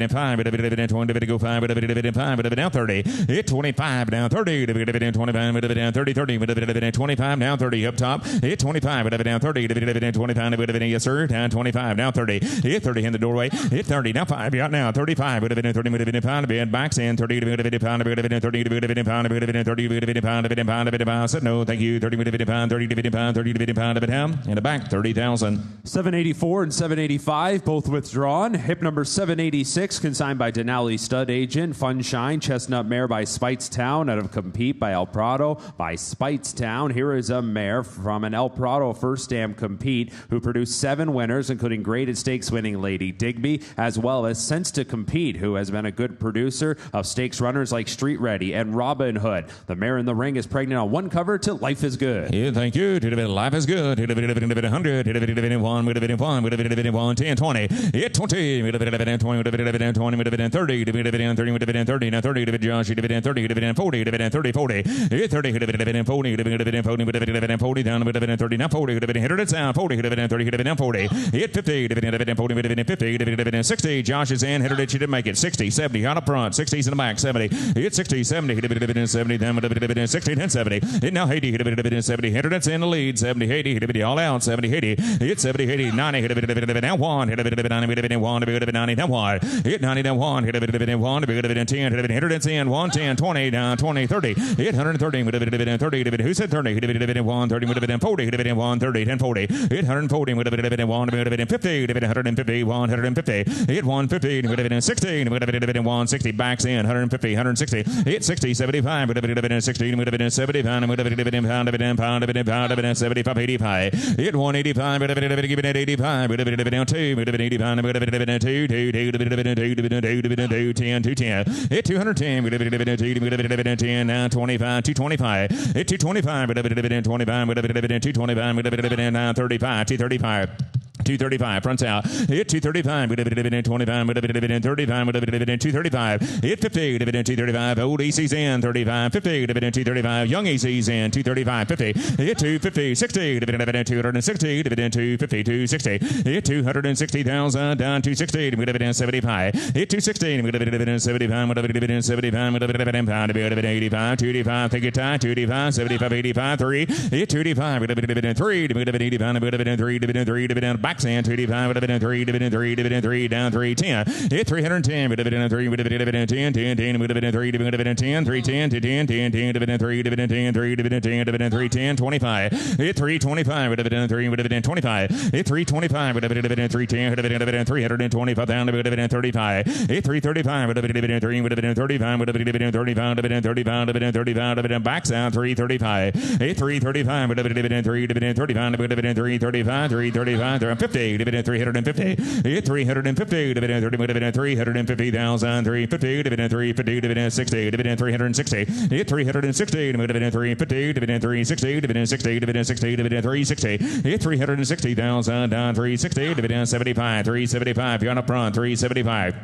5. Go 5. 5. Down 30. Hit 25. Down 30. 25. Down 30. 30. 25. Down 30. Up top. Hit 25. Down 30. 25. Yes, sir. Down 25. Down 30. Hit 30 in the doorway. Hit 30. Now 5. Out now. 35. 30. Pound. Backs in. 30. Pound. 30. Pound. Said no. Thank you. 30. Pound. 30. Pound. 30. Pound. Down. In the back. 30,000. 784 and 785, both withdrawn. Hip number 786, consigned by Denali Stud Agent. Funshine, Chestnut Mare by Spitestown. Out of Compete by El Prado by Spitestown. Here is a mare from an El Prado first dam Compete who produced 7 winners, including graded stakes winning Lady Digby, as well as Sense to Compete, who has been a good producer of stakes runners like Street Ready and Robin Hood. The mare in the ring is pregnant on one cover to Life is Good. Yeah, thank you. Life is Good. 100. 1. 10, 20. Hit 20. 20. 30. 30, dividend 30, now 30, dividend Josh, dividend 30, dividend 40, dividend 30, 40, 30, dividend 40, dividend 40, dividend 40, down, dividend 30, now 40, dividend 100, it's down, 40, dividend 30, dividend 40, hit 50, dividend 40, dividend 50, dividend 60, Josh is in, 100, she didn't make it, 60, 70, on up front, 60's in the back, 70, hit 60, 70, dividend 70, down, dividend 60, 10, 70, hit now 80, dividend 70, 100, it's in the lead, 70, 80, dividend all out, 70, 80, hit 70, 80, 90, dividend now 1, dividend 90, dividend 1, dividend 90, now 1, hit 90, down 1, dividend 1, dividend 10, dividend 100, it's in, 1, 10, 20, down 20, 30, hit 130, dividend 30, dividend, who said 30, dividend 1, 30, dividend 40, dividend 1, 30, 10, 40, hit 140, dividend 1, dividend 50, dividend 150, 150, hit 150, dividend 60, dividend 160, backs in, 150, 160, hit 60, 75, dividend 60, dividend 75, dividend 75, 85, hit 185, dividend 85, dividend 2, dividend 85, dividend 2, 10, 210, hit 210, dividend 10, now 25, 225, hit 225, dividend 25, dividend 225, dividend 35, 235. 235 fronts out, hit 235, dividend 25, dividend 35, dividend 235, hit 50, dividend 235, old EC's in, 35, 50, dividend 235, young EC's in, 235, 50, hit 250, 60, dividend 260, dividend 250, 260, hit 260,000, down 260, dividend 75, hit 260, dividend 75, dividend 75, dividend 85, 285, take it time, 285, 75, 85, 3, hit 285, dividend 3, dividend 85, dividend 3, dividend 3, dividend back. 285, dividend 3, dividend 3, dividend 3, down 310. Hit 310, dividend 3, dividend 10, 10, 10, dividend 3, dividend 10, 310, 10, 10, 10, dividend 3, dividend 10, 3, dividend 10, dividend 3, 10, 25. Hit 325, dividend 3, dividend 25. Hit 325, dividend 3, 10, dividend 325, down dividend 35. Hit 335, dividend 3, dividend 35, dividend 35, dividend 35, dividend 35, dividend backs out 335. Hit 335, dividend 3, dividend 35, dividend 335, 335, 50, dividend 350, hit 350, dividend 30, dividend 350,000, 350, dividend 350, dividend 60, dividend 360, hit 360, dividend 350, dividend 360, dividend 60, dividend 60, dividend 360, hit 360,000, down 360, dividend 75, 375, you're on up front, 375.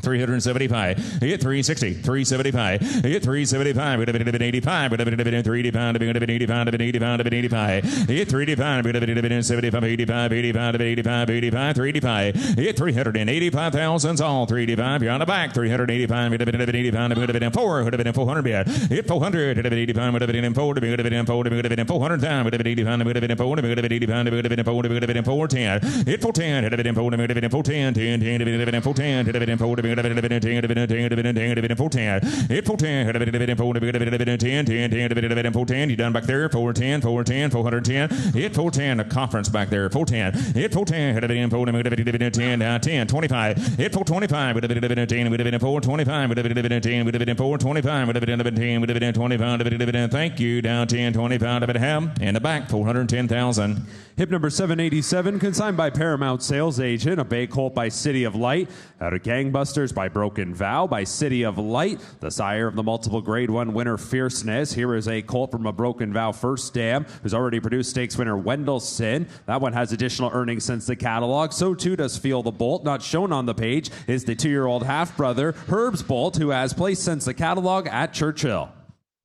375, hit 360, 375, hit 375, dividend 85, dividend 385, dividend 85, dividend 85, dividend 85, hit 385, dividend 75, 85, 85, 85, 85, 385, hit 385,000, all 385, you're on the back, 385, dividend 85, dividend 4, dividend 400, hit 400, dividend 85, dividend 4, dividend 4, dividend 400, dividend 85, dividend 4, dividend 85, dividend 4, dividend 410, hit 410, dividend 4, dividend 410, 10, 10, dividend 410, dividend 4, dividend 410, hit 410, dividend 4, dividend 10, 10, 10, dividend 410, you done back there, 410, 410, 410, hit 410, the conference back there, 410, hit 410, dividend 4, dividend 10, down 10, 25, hit 425, dividend 10, dividend 425, dividend 10, dividend 425, dividend 10, dividend 25, dividend, thank you, down 10, 25, dividend, in the back, 410,000. Hip number 787, consigned by Paramount Sales Agent, a Bay Colt by City of Light, out of Gangbusters by Broken Vow by City of Light, the sire of the multiple Grade 1 winner Fierceness. Here is a colt from a Broken Vow first dam, who's already produced stakes winner Wendelson. That one has additional earnings since the catalog. So too does Feel the Bolt. Not shown on the page is the 2-year-old half-brother Herb's Bolt, who has placed since the catalog at Churchill.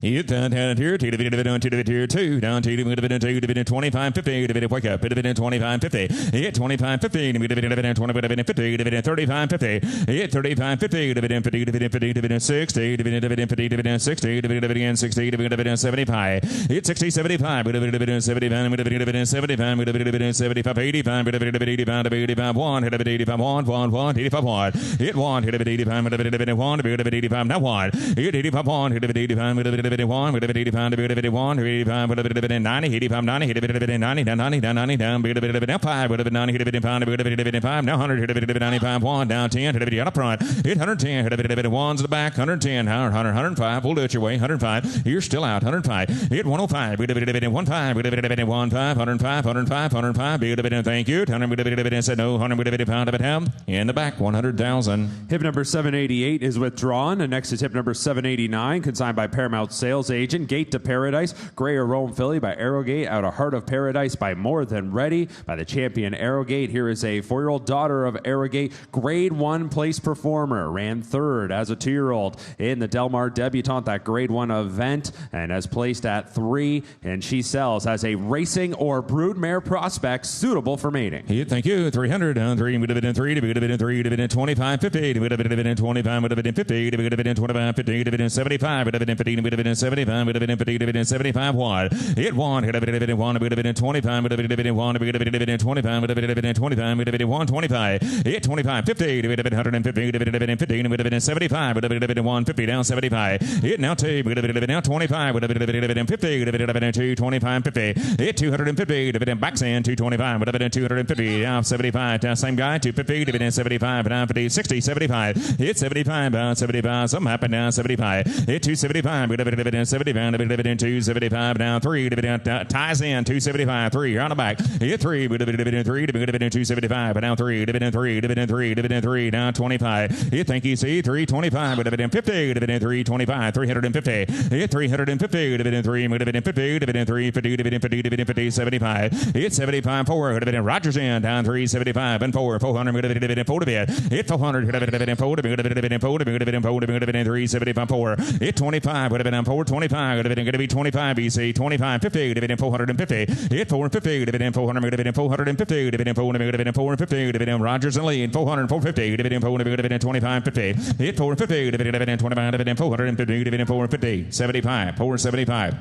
Hit down here, dividend 2, down to dividend 2, dividend 25, 50, dividend wake up, dividend 25, 50, hit 25, 50, dividend 20, dividend 50, dividend 35, 50, hit 35, 50, dividend 50, dividend 50, dividend 60, dividend 50, dividend 60, dividend 60, dividend 75, hit 60, 75, dividend 75, dividend 75, dividend 75, 85, dividend 85, 85, 1, hit 85, 1, 1, 1, 85, 1, hit 1, hit 85, dividend 1, dividend 85, now 1, hit 85, 1, hit 85, dividend 1, dividend 85, dividend 1, dividend 85, dividend 90, 85, 90, dividend 90, down 90, down 90, down, dividend 5, dividend 90, dividend 5, dividend 5, now 100, dividend 95, 1, down 10, dividend up front, hit 110, dividend 1's the back, 110, 100, 105, we'll do it your way, 105, you're still out, 105, hit 105, dividend 15, dividend 15, 105, 105, dividend, thank you, 100, dividend said no, 100, dividend, in the back, 100,000. Hip number 788 is withdrawn, and next is hip number 789, consigned by Paramount Sales Agent. Gate to Paradise, Grey or Rome Filly by Arrogate out of Heart of Paradise by More Than Ready by the champion Arrogate. Here is a 4-year-old daughter of Arrogate, Grade 1 place performer, ran third as a 2-year-old in the Del Mar Debutante, that Grade 1 event, and has placed at 3, and she sells as a racing or broodmare prospect suitable for mating. Yeah, thank you. 300 down 3. Would have been 3. Would have been 3. Would have been 25. 50. Would have been 25. Would have been 50. Would have been 25. 50. Would have been 75. Would have been 50. Would have been 75. Would have been 50. Would have been 75 wide. It won. Would have been 1. Would have been 25. Would have been 1. Would have been 25. Would have been 25. Would have been 125. It 25. 50. Would have been 150. Would have been 15. Would have been 75. Would have been 150 down 75. It now 2. Would have been now 25. Would have been 50. Would have been 2. 25. 50. It 250. Would have been backs in 225. Would have been 250 down 75. Down same guy 250. Would have been 75. Down 50. 60. 75. It 75. Down 75. Something happened down 75. It 275. Would have been 75. Would have been 275 down 3. Would have been ties in 275. 3 on the back. It 3. Would have been 3. Would have been 275. Down 3. Would have been 3. Would have been 3. Would have been 3 down 25. It thank you see 325. Would have been 50. Would have been 325. 350. It 350. Would have been 3. Would have been 50. Would have been 3. 50. Would have been 50. Would have been 50. 75. It 75. 4. Would have been Rogers in down 375 and 4. 400. Would have been 4 to bed. It 400. Would have been 4. Would have been 4. Would have been 4. Would have been 375. 4. It 25. Would have been 425. Would have been going to be 25 BC. 25. 50. Would have been 450. It 450. Would have been 400. Would have been 450. Would have been 400. Would have been 450. Would have been Rogers and Lee. 400. 450. Would have been 400. Would have been 25. 50. It 450. Would have been 25. Would have been 450. Would have been 450. 75. 475.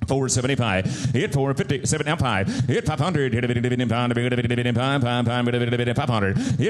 475. Hit 450. 7 now 5. Hit 500. Hit a bit in pound. Hit a bit in pound. 500. Hit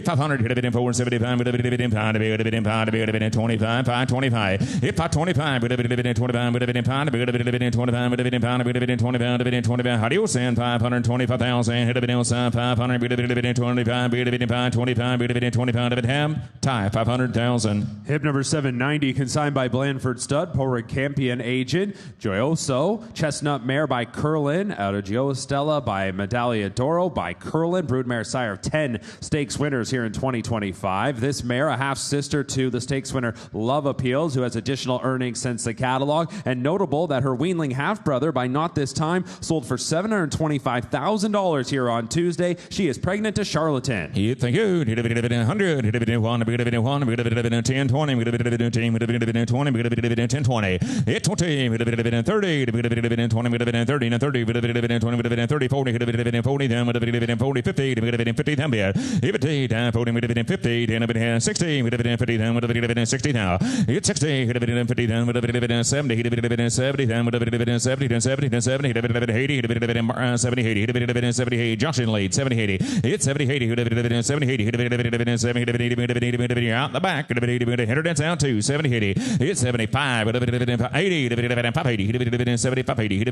500. Hit a bit in 475. Hit a bit in pound. Hit a bit in pound. Hit a bit in 25. 525. Hit 525. Hit a bit in 25. Hit a bit in pound. Hit a bit in 25. Hit a bit in pound. Hit a bit in 25. Hit a bit in 25. How do you send 525,000? Hit a bit in 500. Hit a bit in 25. Hit a bit in pound. 25. Hit a bit in 25. Hit a bit ham. Tie 500,000. Hip number 790, consigned by Blandford Stud, Porrick Campion Agent, Joyoso, Chestnut Mare by Curlin, out of Geostella by Medaglia d'Oro by Curlin, Broodmare sire of 10 stakes winners here in 2025. This mare, a half-sister to the stakes winner Love Appeals, who has additional earnings since the catalog, and notable that her weanling half-brother by Not This Time sold for $725,000 here on Tuesday. She is pregnant to Charlatan. Yeah, thank you. Hit a bit in 100. Hit a bit in 1. Hit a bit in 1. Hit a bit in 10, 20. Hit a bit in 10. Hit a bit in 20. Hit a bit in 10, 20. Hit 20. Hit a bit in 30. Hit a bit in 20. Hit a bit in 30. And 30. Hit a bit in 20. Hit a bit in 30. 40. Hit a bit in 40. Then hit a bit in 40. 50. Hit a bit in 50. Then be it. Hit a bit in 40. Hit a bit in 50. Then a bit in 60. Hit a bit in 50. Then hit a bit in 60 now. Hit 60. Hit a bit in 50. Then hit a bit in 70. Hit a bit in 70. Then hit a bit in 70. Then 70. Then 70. Hit a bit in 80. Hit a bit in 70. 80. Hit a bit in 70. 80. Josh in lead. 70. 80. Hit 70. 80. Hit a bit in 70. 80. Hit a bit in 70. Hit a bit in 80. Out the back. Hit a bit in 80. Hit her dance out to 70. 80. Hit 75. Hit a bit in 80. Hit a bit in 580. Hit a bit in 75. 80. Hit a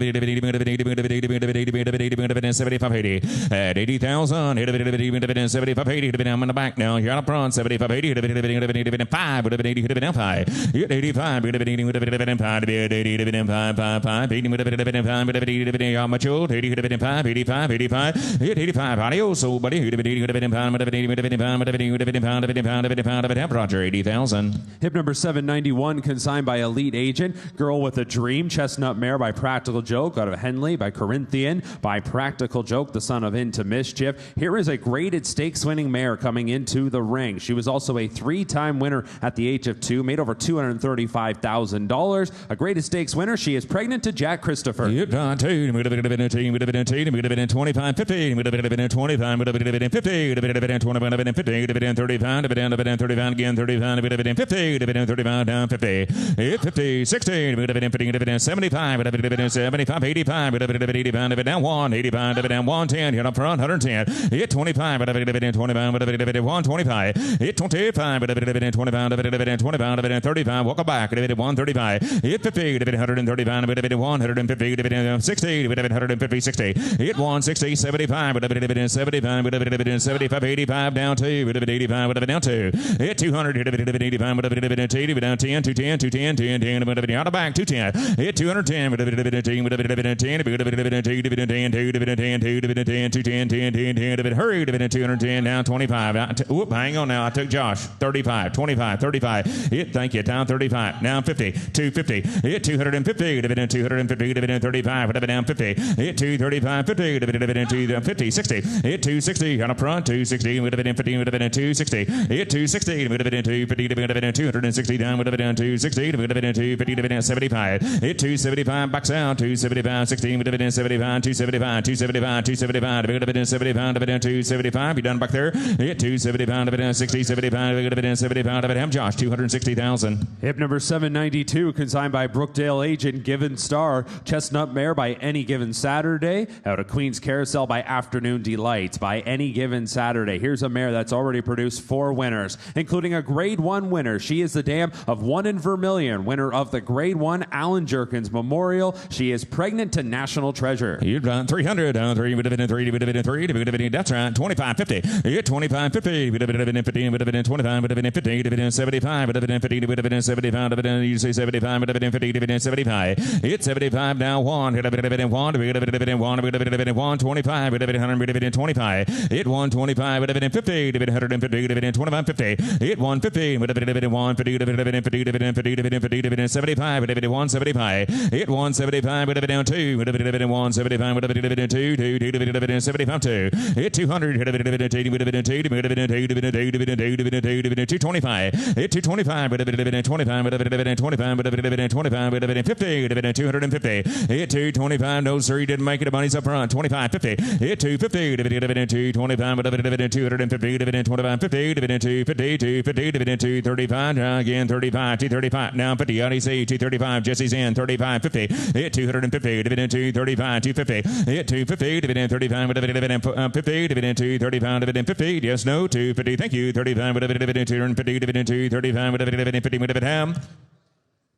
bit in 75. 80. At 80,000. Hit a bit in 75. 80. Hit a bit in the back now. You're on the front. 75. 80. Hit a bit in 5. Hit a bit in 80. Hit a bit in 5. Hit 85. Hit a bit in 5. Hit 80. Hit a bit in 5. 5. 5. 80. Hit a bit in 5. Hit a bit in matured. 80. Hit a bit in 5. 85. 85. Hit 85. Adios, so buddy. Hit a bit in 5. Hit a bit in 5. Hit a bit in 5. Hit a bit in 5. Hit a bit in 5. Hit a bit in 5. Hit a bit in 5. Hit a bit in 5. Roger, 80,000. Hip number 791, consigned by Elite Agent, Girl with a Dream, Chestnut Mare by Practical Joke, out of Henley by Corinthian by Practical Joke, the son of Into Mischief. Here is a graded stakes winning mare coming into the ring. She was also a 3-time winner at the age of 2, made over $235,000. A graded stakes winner. She is pregnant to Jack Christopher. Yep, 2. Would have been a team. Would have been a team. Would have been in 25. 50. Would have been in 25. Would have been in 50. Would have been in 25. Would have been in 50. Would have been in 35. Would have been in 35 again. 35. Would have been in 50. Would have been in 35 down 50. 50. 60. Would have been in 50. Would have been in 75. Would have been in 75. 85. Would have been in 85. Would have been down 1. 85. Would have been down 110. Hit up front. 110. Hit 25. Would have been in 25. Would have been in 125. Hit 25. Would have been in 25. Would have been in 25. Would have been in 35. Walk back. Would have been in 135. Hit 50. Would have been 135. Would have been in 150. Would have been in 60. Would have been 150. 60. Hit 160. 75. Would have been in 75. Would have been in 75. 85 down 2. Would have been 85. Would have been down 2. Hit 200. Would have been 85. Would have been 80. Would have been down 10. 210. 210. 210. Would have been out of back. 210. Hit 210. Would have been Hurry, 210 down 25. Whoop, hang on now. I took Josh. 35, 25, 35. Hit, thank you. Down 35. Now 50, 250. Hit 250, 250, 35. Down 50. Hit 235, 50, 250, 60. Hit 260 on a front. 260 would have been 50, would have been 260. Hit 260 would have been 250, would have been 260 down, would have been 260, would have been 250, would have been 75. Hit 275 backs out. 275, 16 would have been 75, 275, 275, 275 would have been 75, would have been 275. You done back there? Hit 275, would have been 60, 75 would have been 75. Would have Josh 260,000. Hip number 792, consigned by Brookdale agent Given Star. Chestnut Mare by Any Given Saturday. Out of Queen's Carousel by Afternoon Delights by Any Given Saturday. Here's a mare that's already produced 4 winners, including a Grade 1 winner. She is the dam of One in Vermilion, winner of the Grade 1 Alan Jerkins Memorial. She is pregnant to National Treasure. You've done 300, 3 would have been 3, would have been 3, would have been, that's right, 25, 50. Hit 25, 50, would have been 50, would have been 25, would have been 50, would have been 75, would have been 50, would have been 75, would have been, you say 75, would have been 50, would have been 75. Hit 75 now 1, would have been 1, would have been 1, would have been 125, would have been 100, would have been 25. Hit 125, would have been 50, would have been 150, would have been 25, 50. Hit 150, would have been 150, would have been 50, would have been 50, would have been 50, would have been 75, would have been 175. Hit 175, would have been 2, would have been 175, would have been 2, 2, would have been 75, 2. Hit 200, would have been 2, would have been 2, would have been 2, would have been 2, would have been 2, would have been 2, would have been 225. Hit 225, would have been 25, would have been 25, would have been 25, would have been 50, would have been 250. Hit 225, no sir, he didn't make it. The money's up front. 25, 50. Hit 250, would have been 225, would have been 250, would have been 25, 50, would have been 250, 250, would have been 235. Again 35, 235. Now 50. ODC 235. Jesse's in 35, 50. Hit 250, would have been 235, 250. Hit 250, would have been 35, would have been 50, would have been 235, would have been 50. Yes, no, 250. Thank you. 35, would have been 250, would have been 235, would have been 50, would have been ham.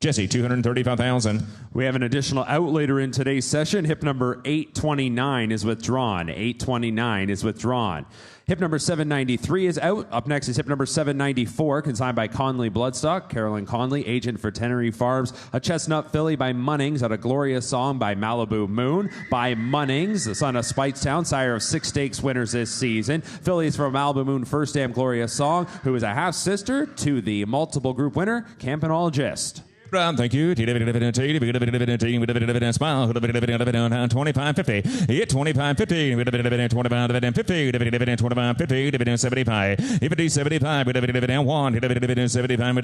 Jesse, 235,000. We have an additional out later in today's session. Hip number 829 is withdrawn. 829 is withdrawn. Hip number 793 is out. Up next is hip number 794, consigned by Conley Bloodstock. Carolyn Conley, agent for Tenery Farms. A Chestnut Filly by Munnings at a Glorious Song by Malibu Moon. By Munnings, the son of Spitestown, sire of 6 stakes winners this season. Fillies from Malibu Moon, First Dam Glorious Song, who is a half-sister to the multiple group winner, Campanologist. Thank you. Smile. 25, 50. Hit 25, 50. 25, 50. 25, 50. 75. 50, 75. 1. 75.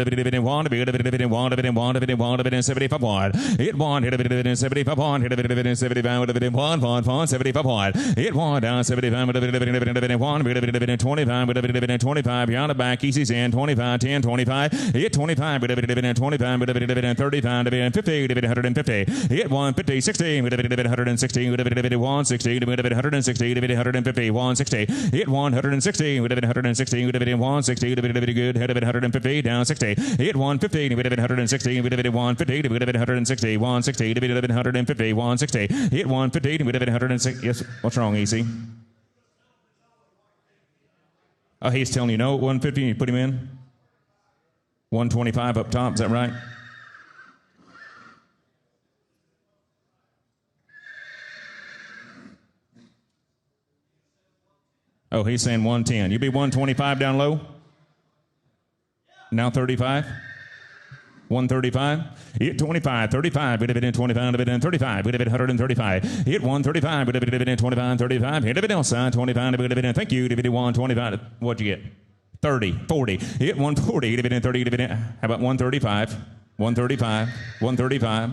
1. 75. 1. Hit 1. 75. 1. 75. 1. 75. 1. Hit 1. Down 75. 1. 25. 25. Beyond the back. Easy's in. 25. 10. 25. Hit 25. 25. 35, 50, 150. Hit 150, 60, 160, 160, 160, 150, 160. Hit 160, 160, 160, good, head of 150, down 60. Hit 150, 160, 150, 160, 160, 150, 160. Hit 150, 160. Yes, what's wrong, Easy? Oh, he's telling you no, 150, you put him in? 125 up top, is that right? Oh, he's saying 110. You be 125 down low? Now 35? 135? Hit 25, 35, would have been 25, would have been 35, would have been 135. Hit 135, would have been 25, 35. Hit a bit outside, 25, would have been, thank you, would have been 125. What'd you get? 30, 40. Hit 140, would have been 30, would have been, how about 135? 135, 135.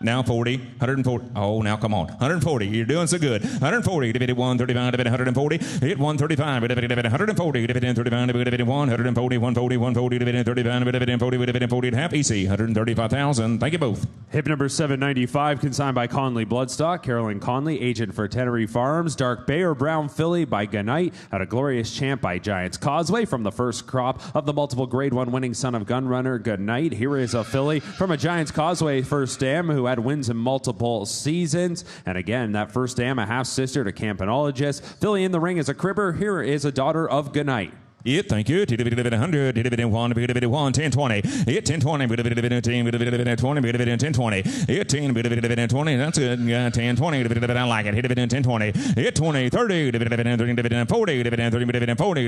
Now 40, 140. Oh, now come on. 140. You're doing so good. 140. Divided 135. Divided 140. Hit 135. Divided 140. Divided 35. Divided 140. 140. 140. Divided 35. Divided 40. Divided 40 and a half. EC. 135,000. Thank you both. Hip number 795, consigned by Conley Bloodstock. Carolyn Conley, agent for Tenery Farms. Dark Bay or Brown Filly by Gunite. At a Glorious Champ by Giants Causeway from the first crop of the multiple Grade 1 winning son of Gunrunner Gunite. Here is a filly from a Giants Causeway first dam who had wins in multiple seasons. And again, that first dam, a half-sister to Campanologist. Filly in the ring is a cribber. Here is a daughter of Gunite. Yeah, thank you. 100, 101, 10, 20. Yeah, 10, 20, 10, 10, 20. Yeah, 10, 20. That's good. 10, 20. I like it. 10, 20. Yeah, 20, 30, 40, 30, 40,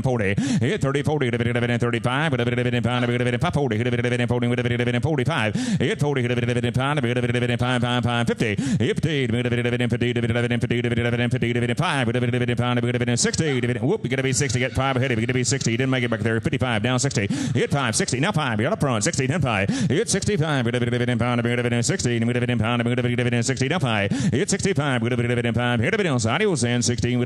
40. Yeah, 30, 40, 35, 45. Yeah, 40, 50. 50, 60. Whoop, you got to be 60. Get 5 ahead. If you got to be 60, you didn't make it back there. 55, down 60. Hit 5, 60. Now 5. You're up front. 60, then 5. Hit 65. 60. 60, now 5. Hit 65. Hit a bit on side. He was saying 16. In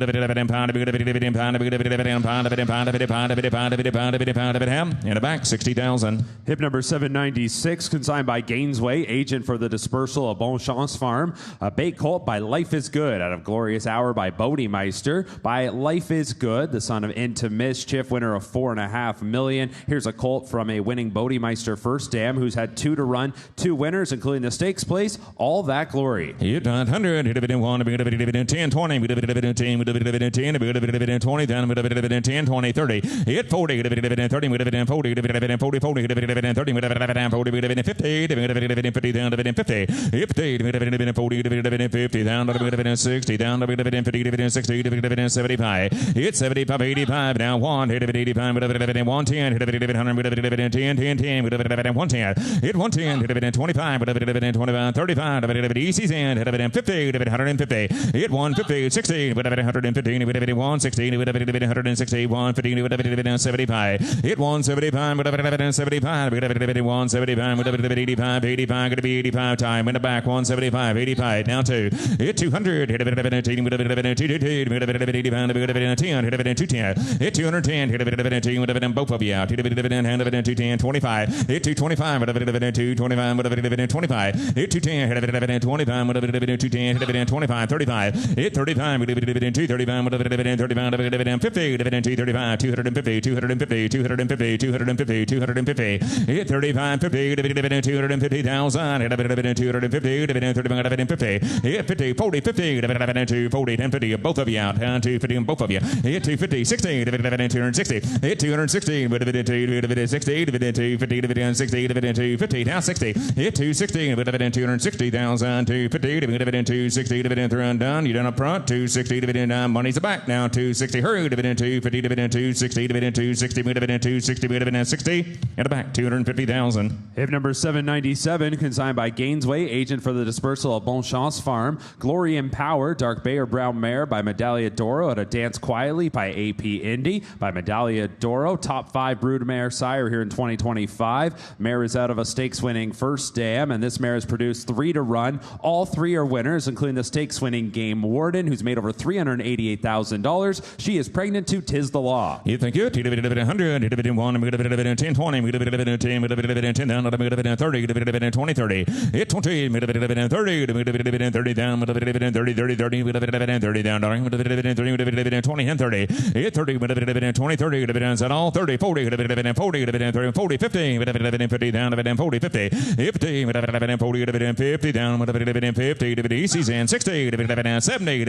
the back, 60,000. Hip number 796, consigned by Gainesway, agent for the dispersal of Bon Chance Farm. A bait colt by Life is Good out of Glorious Hour by Bodemeister. By Life is Good, the son of Into Mischief, winner of $4.5 million. Here's a colt from a winning Bodemeister first dam who's had 2 to run, 2 winners, including the stakes place. All That Glory. Hit 100, hit a bit in 1, 10, 20, 10, 20, 10, 20, 30. Hit 40, 30, 40, 40, 40, 40, 50, 50 down to 50, 50, 40, 50 down to 60, down to 50, 60, 75. Hit 75, 85, now 1, hit 85, 110, hit 100, 10, 10, 10, 110, hit 110, hit 25, 25, 35, easy and hit 50, 150, hit 150, 60, 115, 160, 160, 150, 75, hit 175, 75, 175, 85, 85, going to be 85 time, in the back, 175, 85, now 2, hit 200, hit 10, hit 210, hit both of you out, hit 210, 25, hit 225, 225, 25, hit 210, hit 25, 210, hit 25, 35, hit 35, 235, 35, 50, 235, 250, 250, 250, 250, 250, hit 35, 50, 250,000, hit 250, 50, hit 50, 40, 50, 240, 10, 50, both of you out, 250, both of you, hit 250, 60, 260, hit 260, 60, 250, 60, 50, now 60, hit 260, 260,000, 250, 260, done, you done up front, 260, money's the back, now 260, hurry, 250, 260, 260, 260, 60, in the back, 250,000. Hip number 797, consigned by Gainesway, agent for the dispersal of Bon Chance Farm. Glory and Power, Dark Bay or Brown Mare by Medaglia d'Oro at a Dance Quietly by AP Indy. By Medaglia d'Oro, top 5 broodmare sire here in 2025. Mare is out of a stakes-winning first dam, and this mare has produced 3 to run. All 3 are winners, including the stakes-winning Game Warden, who's made over $388,000. She is pregnant to Tis the Law. You think you? 100, 10, 20, 10 down, 30, 20, 30. Hit 20, 30 down, 30, 30 down, 20 and 30. Hit 30, 20, 30, is that all? 30, 40, 40, 50, 50 down, 40, 50, 50, 50 down, 50, Easy's in 60, 70,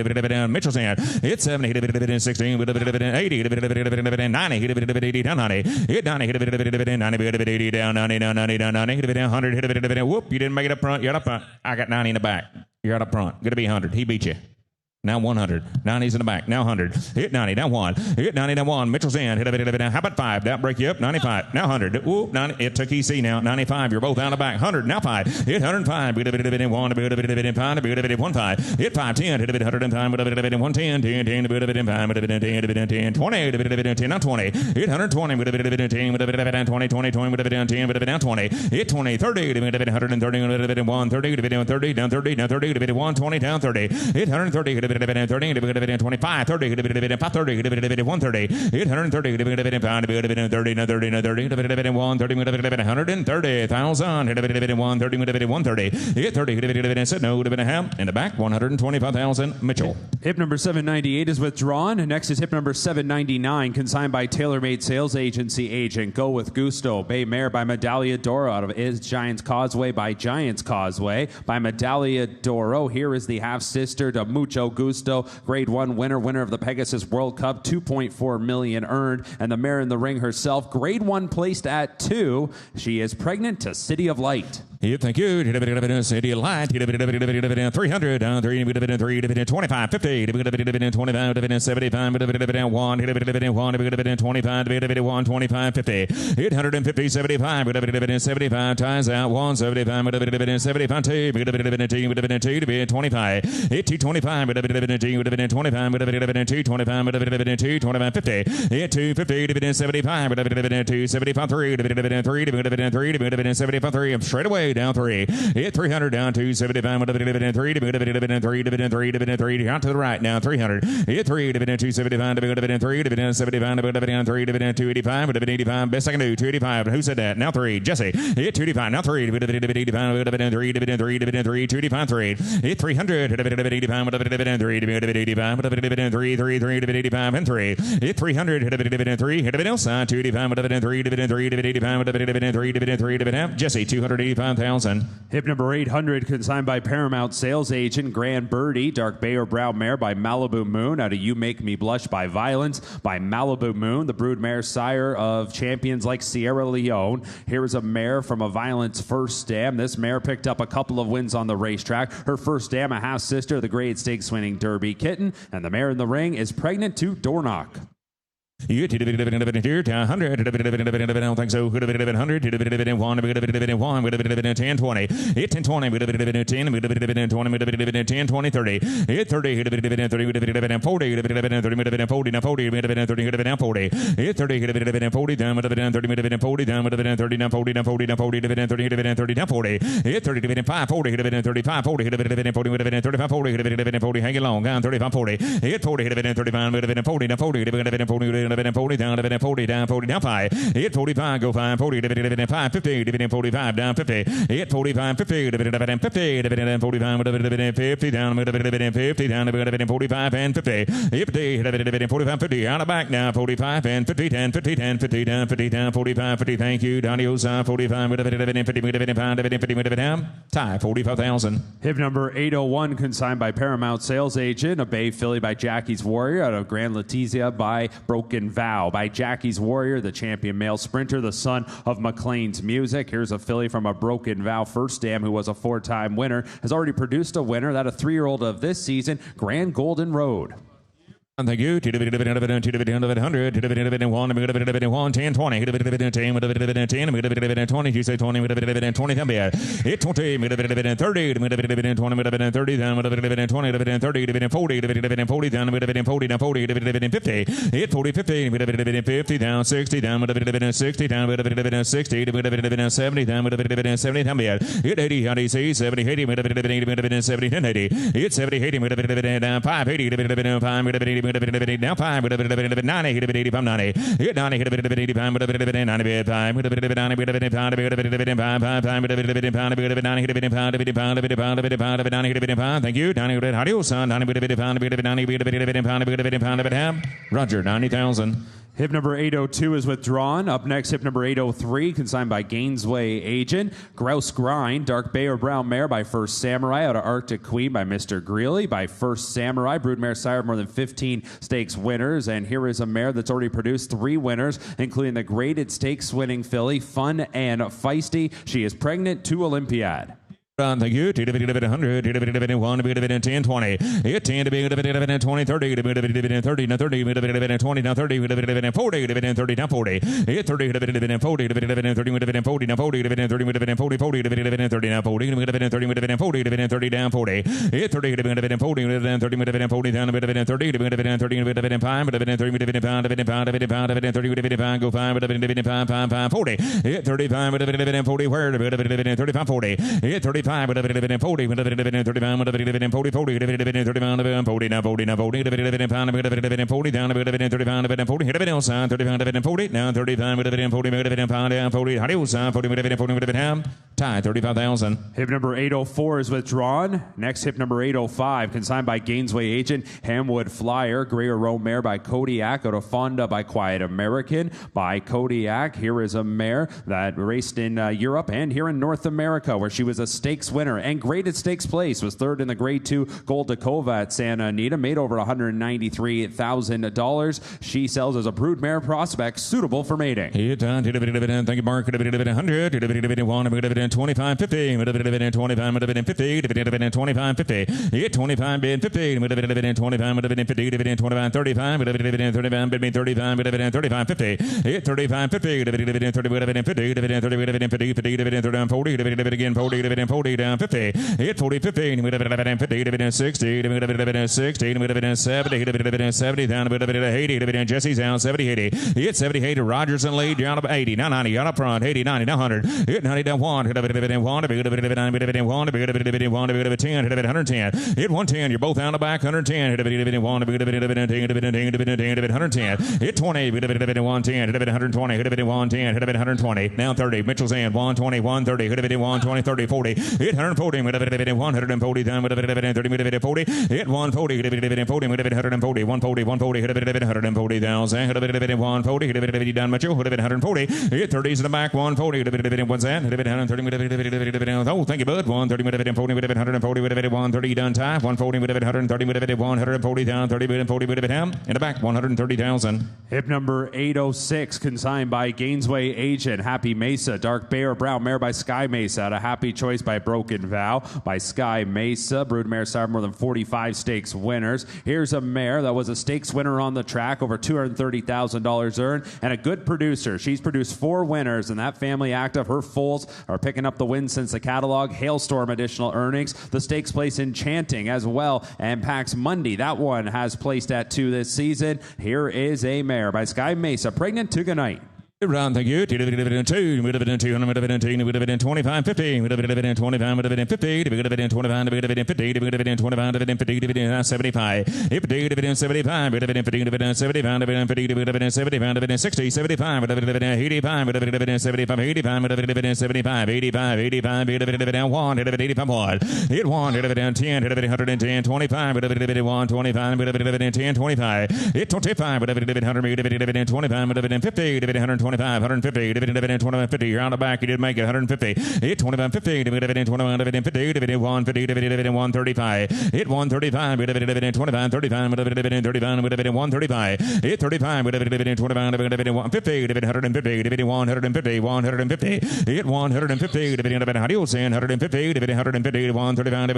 Mitchell's in. Hit 70, 60, 80, 90, hit down 90, hit 90, hit 90, 80 down, 90, down 90, down 90, hit 100, hit whoop, you didn't make it up front, you're up front. I got 90 in the back. You're up front. Going to be 100. He beat you. Now 100. 90's in the back. Now 100. Hit 90. Now 1. Hit 90. Now 1. Mitchell's in. Hit a bit. How about 5? That'll break you up. 95. Now 100. Ooh, 90. It took EC now. 95. You're both out of the back. 100. Now 5. Hit 105. Hit a bit. 1. Hit a bit. 5. Hit a bit. 1. 5. Hit 5. 10. Hit a bit. 105. Hit a bit. 110. 10. 10. Hit a bit. 5. Hit a bit. 10. Hit a bit. 10. 20. Hit a bit. 10. Now 20. Hit 120. Hit a bit. 10. Hit a bit. 20. 20. 20. Hit a bit. 10. Hit a bit. Now 20. Hit 20. 30. Hit a bit. 130. Hit a bit. 130. Hit a bit. 30. Down 30. Down 30. Hit a bit. 120. Down 30. Hit 130. Hit a bit. 30. Hit a bit. 25, 30, hit a bit, 30, hit a bit, 130, hit 130, hit a bit, 5, hit a bit, 30, 30, 30, hit a bit, 130, hit a bit, 130,000, hit a bit, 130, hit a bit, 130, hit 30, hit a bit, said no, hit a bit, half, in the back, 125,000, Mitchell. Hip number 798 is withdrawn. Next is hip number 799, consigned by TaylorMade Sales Agency agent. Go with Gusto. Bay Mare by Medaglia d'Oro out of Is Giants Causeway by Giants Causeway. By Medaglia d'Oro, here is the half-sister to Mucho Gusto. Gusto, Grade 1 winner of the Pegasus World Cup, $2.4 million earned, and the mare in the ring herself, Grade 1 placed at 2. She is pregnant to City of Light. Yep, thank you. City of Light. 300, 25, 50, 25, 75, 1, 25, 125, 50, 850, 75, 75 ties out, 175, 75, 2, 25, 825, 25, 25, 50, 250, 75, 275, 3, 75, 3, I'm straight away down 3, 300 down 275, 3, out to the right now 300, 3, 275, 3, 75, 285, 85, best I can do, 285, who said that? Now 3, Jesse, 285, now 3, 85, 3, 285, 3, 300, 85, 3, and 3, 300, 3, outside, 285, 3, Jesse, 285,000. Hip number 800, consigned by Paramount Sales Agent Grand Birdie, Dark Bay or Brown Mare by Malibu Moon, out of You Make Me Blush by Violence by Malibu Moon, the brood mare sire of champions like Sierra Leone. Here is a mare from a Violence first dam. This mare picked up a couple of wins on the racetrack. Her first dam, a half sister of the grade stakes winning Derby Kitten, and the mare in the ring is pregnant to Dornock. You 100, I don't think so. 100, 10, 20, 10, 20, 10, 20, 30, 30, 40, hang along, down 35, 40, 40, 40 down, 40 down, 40 down, 5, 45, go 5, 40, 5, 50, 45 down, 50, 45, 50, 50, 45, 50 down, 50 down, 45 and 50, 45, 50 out of back now, 45 and 50, 10, 50, 10, 50 down, 50 down, 45, 50, thank you, Donnie Osa, 45, 50 down, tie, 45,000. Hip number 801, consigned by Paramount Sales Agent, a Bay filly by Jackie's Warrior, out of Grand Letizia by Broken Vow by Jackie's Warrior, the champion male sprinter, the son of McLean's Music. Here's a filly from a Broken Vow first dam who was a 4-time winner, has already produced a winner, that a 3-year-old of this season, Grand Golden Road. Thank you. 100, 10, 20, 10, 20, 20, you say 20, 20, 30, 20, 30, 40, 50 down, 60 down, 60 down, 60, 70 down, 70 down, 80, 80, 70, 80, 70, 10, 80, 70, 80, 5, 80, 5, now 5, 90, 85, 90, 90, 85, 95, thank you, Roger, 90,000. Hip number 802 is withdrawn. Up next, hip number 803, consigned by Gainesway Agent. Grouse Grind, Dark Bay or Brown Mare by First Samurai, out of Arctic Queen by Mr. Greeley by First Samurai. Broodmare sire of more than 15 stakes winners. And here is a mare that's already produced 3 winners, including the graded stakes winning filly, Fun and Feisty. She is pregnant to Olympiad. Thank you. 100, 10, 20, 10, 20, 30, 30, 30, 30, 30, 40, 30, 40, 35, 40, 40, 40, 40, 35,000. Hip number 804 is withdrawn. Next, hip number 805, consigned by Gainesway Agent, Hamwood Flyer, Greer Row Mare by Kodiak, out of Fonda by Quiet American by Kodiak. Here is a mare that raced in Europe and here in North America, where she was a stake stakes winner and graded stakes place. Was third in the grade 2 Gold Dakova at Santa Anita. Made over $193,000. She sells as a broodmare prospect suitable for mating. Thank you, Mark. 100, 25, 50, 25, 50, 25, 50, 25, 50, 25, 50, 25, 35, 35, 35, 35, 50, 35, 50, 30, 40, again 40, 40, down 50, 40, 50, 60, 70, 70, down 80, Jesse's down 70, 80, 70, 80, Rogers and Lee down 80, now 90, out up front, 80, 90, now 100, 90, down 1, 10, 110, 110, you're both down the back, 110, 110, 20, 110, 120, now 30, Mitchell's in, 120, 130, 120, 30, 40, 140, 140, down 30, 40, 140, 140, 140, 140,000, 140, down Mitchell, 140, 30's in the back, 140, what's that? 130, oh, thank you, bud, 130, 40, 140, 130, done tie, 140, 130, 140, down, 30, 40, down, in the back, 130,000. Hip number 806, consigned by Gainesway Agent, Happy Mesa, Dark Bear Brown, mare by Sky Mesa, at a happy choice by Broken Vow, by Sky Mesa, broodmare sire more than 45 stakes winners. Here's a mare that was a stakes winner on the track, over $230,000 earned, and a good producer. She's produced 4 winners, and that family active, her foals, are picking up the win since the catalog. Hailstorm additional earnings. The stakes place Enchanting as well, and Pax Monday. That one has placed at 2 this season. Here is a mare by Sky Mesa, pregnant to goodnight. Round, thank you. 2, 25, 50, 25, 50, 25, 50, 75, 75, 60, 75, 85, 75, 85, 75, 85, 85, 1, 85, 1, hit 1, 10, 110, 25, 1, 25, 10, 25, hit 25, 100, 25, 50, 125, 150, 50, round the back, you did make it, 150, hit 25, 50, 50, 150, 135, hit 135, 25, 35, 135, hit 35, 150, 150, 150, hit 150, adios, 150, 150, 135,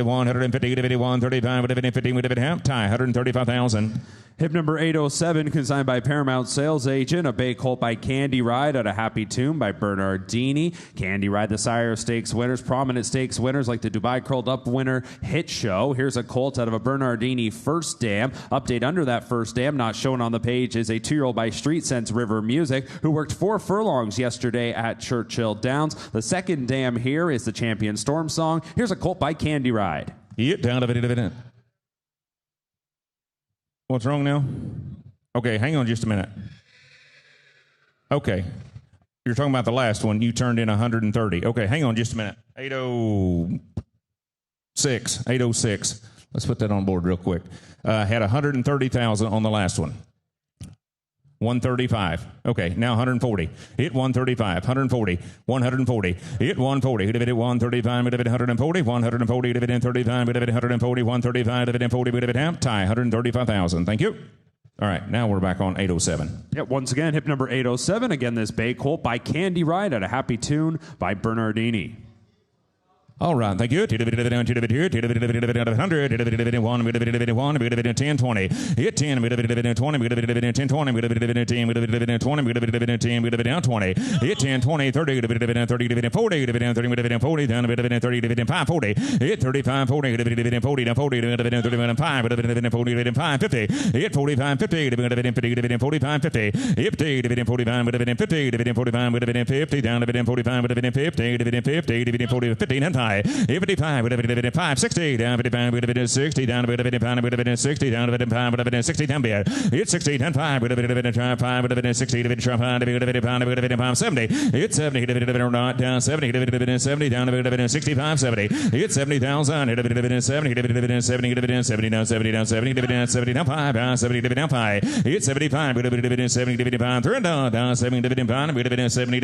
150, 35, 135, 50, tie, 135,000. Hip number 807, consigned by Paramount Sales Agent, a bay colt by Candy Ride at a Happy Tune by Bernardini. Candy Ride, the sire of stakes winners, prominent stakes winners like the Dubai Curled Up winner Hit Show. Here's a colt out of a Bernardini first dam. Update under that first dam, not shown on the page, is a 2-year-old by Street Sense River Music, who worked 4 furlongs yesterday at Churchill Downs. The second dam here is the Champion Storm Song. Here's a colt by Candy Ride. Yep, down to it. What's wrong now? Okay, hang on just a minute. Okay, you're talking about the last one. You turned in 130. Okay, hang on just a minute. 806. Let's put that on board real quick. Had 130,000 on the last one. 135. Okay, now 140. Hit 135. 140. 140. Hit 140. Hit 135. Hit 140. 140. Hit 135. Hit 140. 135. Hit 140. Hit tie. 135,000. Thank you. All right, now we're back on 807. Yep, once again, hip number 807. Again, this bay colt by Candy Ride at a Happy Tune by Bernardini. All right, thank you. 100, 10, 20. Hit 10, 20. Hit 10, 20. 10, 20. 10, down 20. Hit 10, 20, 30, 30, 40, 30, 40, down 30, 5, 40. Hit 35, 40, 40, down 40, 35, 40, 5, 50. Hit 45, 50, 45, 50. Hit 50, 45, 50, 45, 50, down 45, 50, 50, 40, 50, and time. 55, 55, 55, 60, down 55, 60, down 55, 60, down 55, 60, down bid. It's 60, down 5, 5, 60, 55, 70. It's 70, down 70, 70, down 65, 70. It's 70,000, 70, 70, 70, down 70, down 70, down 70, down 5, down 70, down 5. It's 75, 70, down 3, down 70, down 70, 70,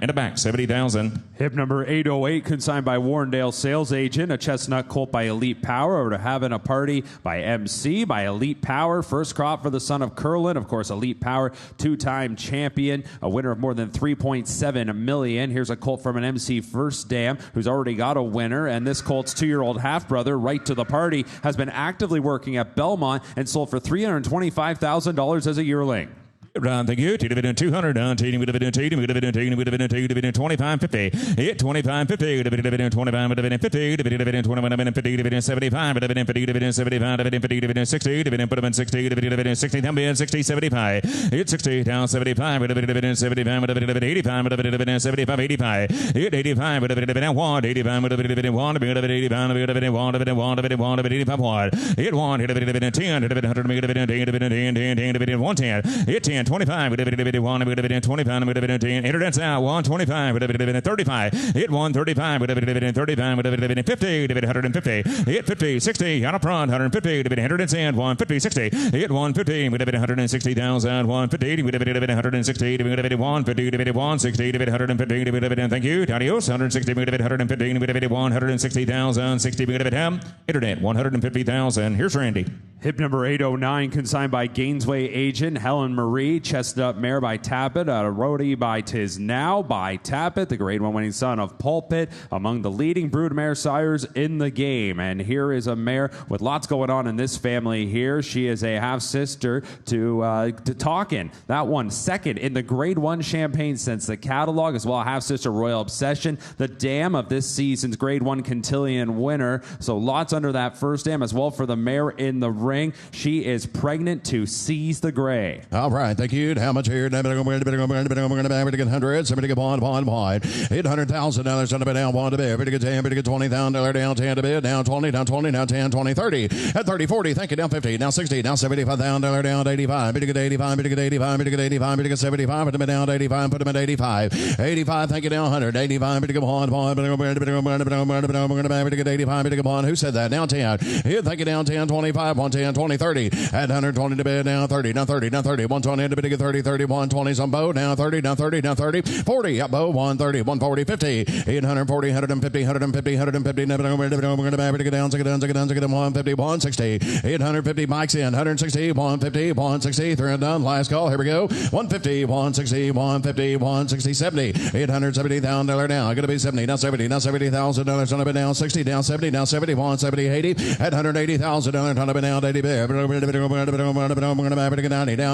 and a back 70,000. Hip number 808, consigned by Warrendale Sales Agent. A chestnut colt by Elite Power. Over to Having a Party by MC by Elite Power. First crop for the son of Curlin. Of course, Elite Power, two-time champion, a winner of more than $3.7 million. Here's a colt from an MC First Dam who's already got a winner. And this colt's 2-year-old half-brother, Right to the Party, has been actively working at Belmont and sold for $325,000 as a yearling. Ron, thank you. Dividend 200 on dividend 25 50. Hit 25 50. Dividend 25 dividend 50. Dividend 21 50. Dividend 75. Dividend 50. Dividend 75. Dividend 50. Dividend 60. Dividend put them in 60. Dividend 60. Down bid 60 75. Hit 60 down 75. Dividend 75. Dividend 85. Dividend 75 85. Hit 85. Dividend 1. 85. Dividend 1. Dividend 85. Dividend 1. Dividend 1. Dividend 1. Dividend 85 1. Hit 1. Dividend 10. Dividend 100. Dividend 10. Dividend 10. Dividend 110. Hit 10. 25, 1, 25, 10, out, 125, 35, hit 135, 35, 50, 150, hit 50, 60, out of front, 150, 110, 150, 60, hit 150, 160,000, 150, 160, 150, 160, 150, thank you, Tadios, 160, 150, 160,000, 60, internet, 150,000, here's Randy. Hip number 809, consigned by Gainesway agent Helen Marie. Chestnut Mare by Tappet. A Roadie by Tis Now by Tappet, the Grade 1 winning son of Pulpit, among the leading broodmare sires in the game. And here is a mare with lots going on in this family here. She is a half-sister to Talkin. That one second in the Grade 1 Champagne since the catalog, as well half-sister Royal Obsession, the dam of this season's Grade 1 Quintillion winner. So lots under that first dam as well for the mare in the ring. She is pregnant to Seize the Gray. All right, thank you. How much here? $100. Somebody get $800,000 on the bid down, one to bid. Pretty good 10, pretty good $20,000 down, 10 to bid, down 20, down 20, down 10, 20, 30. At 30, 40, thank you, down 50, down 60, down $75,000 down 85. Pretty good 85, pretty good 85, pretty good 85, pretty good 75, put them down 85, put them at 85. 85, thank you, down 100. 85, pretty good $100, pretty good 85, pretty good $100. Who said that? Down 10. Here, thank you, down 10, 25, 110, 20, 30. At 120 to bid, down 30, down 30, down 30, 120 to bid, 30, 30, 120 some bow, down 30, down 30, down 30, 40, up bow, 130, 140, 50, 840, 150, 150, 150, never going to get down, 150, 160, 850, Mike's in, 160, 150, 160, 3 and done, last call, here we go, 150, 160, 150, 160, 70, $870,000 down, going to be 70, now $70,000 on a bit down, 60, down 70, down 70, 170, 80, at $180,000 on a bit down, 80, down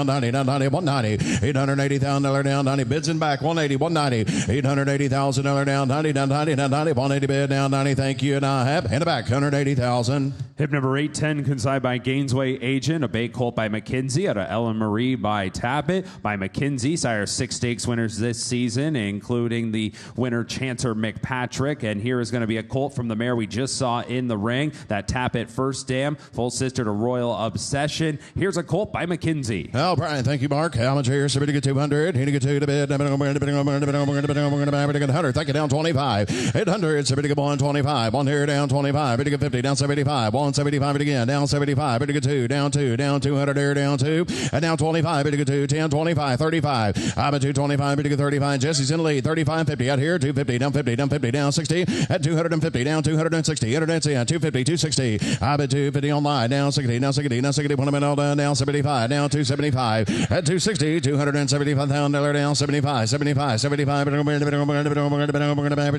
90, down 90, 190, $880,000 down, 90, bids in back, 180, 190, $880,000 down, 90, down 90, down 90, 180 bid down 90, thank you, and I have, hand it back, $180,000. Hip number 810, consigned by Gainesway agent, a bay colt by McKinsey, out of Ellen Marie by Tappet, by McKinsey, sire 6 stakes winners this season, including the winner Chancer McPatrick, and here is going to be a colt from the mare we just saw in the ring, that Tappet First Dam, full sister to Royal Obsession. Here's a colt by McKinsey. Oh, Brian, thank you, Mark. How much here? Somebody get 200. Here to get 2 to bid. 100. Thank you, down 25. 800. Somebody get 125. 1 here, down 25. Pretty good 50. Down 75. 175 again. Down 75. Pretty good 2. Down 2. Down 200 here. Down 2. And down 25. Pretty good 2. 10. 25. 35. I'm at 225. Pretty good 35. Jesse's in the lead. 35. 50. Out here. 250. Down 50. Down 50. Down 60. At 250. Down 260. Internet in. 250. 260. I'm at 250 online. Down 60. Down 60. Down 60. Put them in all down. Down 75. Down 275. At 260. $275,000 down. 75. 75. 75. Pretty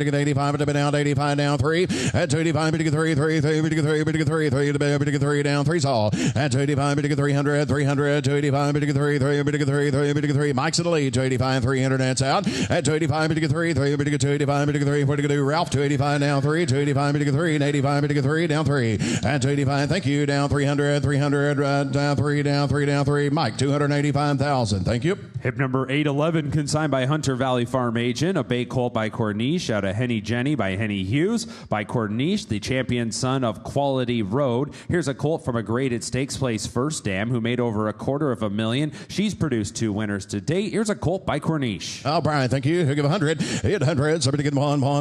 good 85. Down 85 down 3. At 285. Pretty good 3. 3. 3. Pretty good 3. Pretty good 3. 3, 3 to bid, bid to get 3 down, 3's all. At 285, bid to get 300, 300, 285, bid to get 3, 3, bid to get 3, 3, bid to get 3. Mike's in the lead, 285, 300, that's out. At 285, bid to get 3, 3, bid to get 285, bid to get 3, 4 to get 2. Ralph, 285 down 3, 285, bid to get 3, and 85, bid to get 3, down 3. At 285, thank you, down 300, 300, down 3, down 3, down 3. Mike, 285,000, thank you. Hip number 811, consigned by Hunter Valley Farm Agent. A bay colt by Corniche out of Henny Jenny by Henny Hughes. By Corniche, the champion son of Quality Road. Here's a colt from a graded stakes place first dam who made over $250,000. She's produced 2 winners to date. Here's a colt by Corniche. Oh, Brian, thank you. He'll give 100. Hit 100. Somebody get 1. Take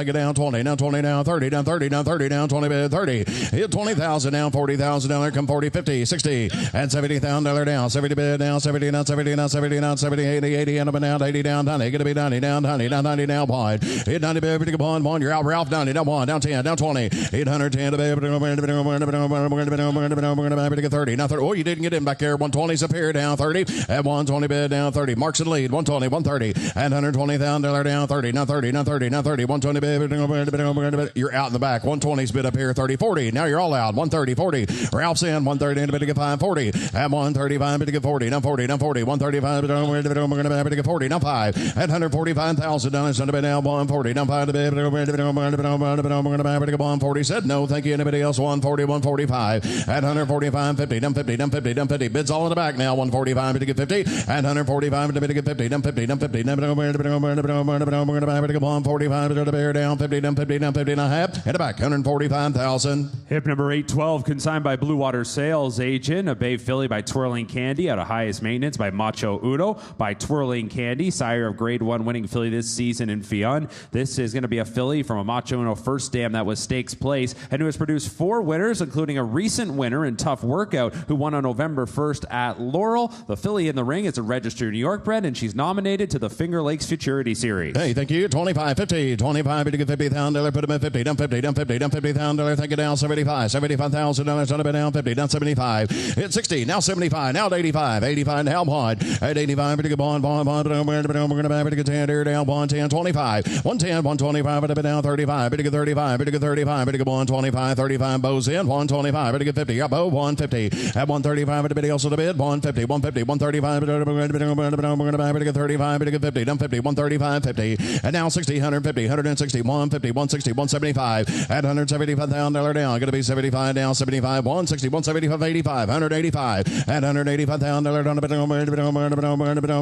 it down 20. Down 20. Down 30. Down 30. Down 30. Down 20. 30. Hit 20,000. Down 40,000. Down there come 40, 50, 60. And $70,000 down. 70 bid down. 70 down. 70 down. 70 down. 70, 80, 80. And up and down. 80 down. 90. Gonna be 90 down. 90 down. 90 down. Wide. Hit 90 bid. Take 1. You're out. Ralph 90. Down 1. Down 10. Down 20. 810 to bid. 30. Now 30. Oh, you didn't get in back there. 120's up here. Down 30. At 120 bid down 30. Mark's in the lead. 120. 130. And $120,000 down 30. Now 30. Now 30. Now 30. 120 bid. You're out in the back. 120's bid up here. 30. 40. Now you're all out. 130. 40. Ralph's in. 130 and a bid to get 5. 40. At 135 bid to get 40. Now 40. Now 40. 135 bid to get 40. Now 5. At $145,000 down to bid now 140. Now 5 to bid. 140 said no. Thank you. Anybody else? 140. 145. At 145. 50. Down 50. Down 50. Down 50. Bids all in the back now. 145 bid to get 50. At 145 bid to get 50. Down 50. Down 50. Down 145 to the bear down 50. Down 50. Down 50 and a half. At the back. 145,000. Hip number 812, consigned by Blue Water Sales Agent. A bay filly by Twirling Candy out of Highest Maintenance by Macho Udo. By Twirling Candy, sire of Grade 1 winning filly this season in Fionn. This is going to be a filly from a Macho Udo first dam that was stakes place and who has produced 4 winners, including a recent winner in Tough Workout who won on November 1st at Laurel. The filly in the ring is a registered New York bred and she's nominated to the Finger Lakes Futurity Series. Hey, thank you. 25, 50. 25 to get $50,000. Put him at 50. Down 50. Down 50. Down $50,000. Take it down 75. $75,000 on a bit down 50. Down 75. Hit 60. Now 75. Now 85. 85 now wide. At 85 to get bond. We're going to get 10 here down 110. 25. 110. 125 at a bit down 35. Bit to get 35. Bit to get 35. Bit to get 125. 35. Bows in. 125. Bit to get 50. Got bow 150. At 135 at a bit also to bid. 150. 150. 135. Bit to get 35. Bit to get 50. Down 50. 135. 50. And now 60. 150. 160. 150. 160. 175. At $175,000 down. Going to be 75 down. 75. 160. 175. 85. 185. At $185,000 down.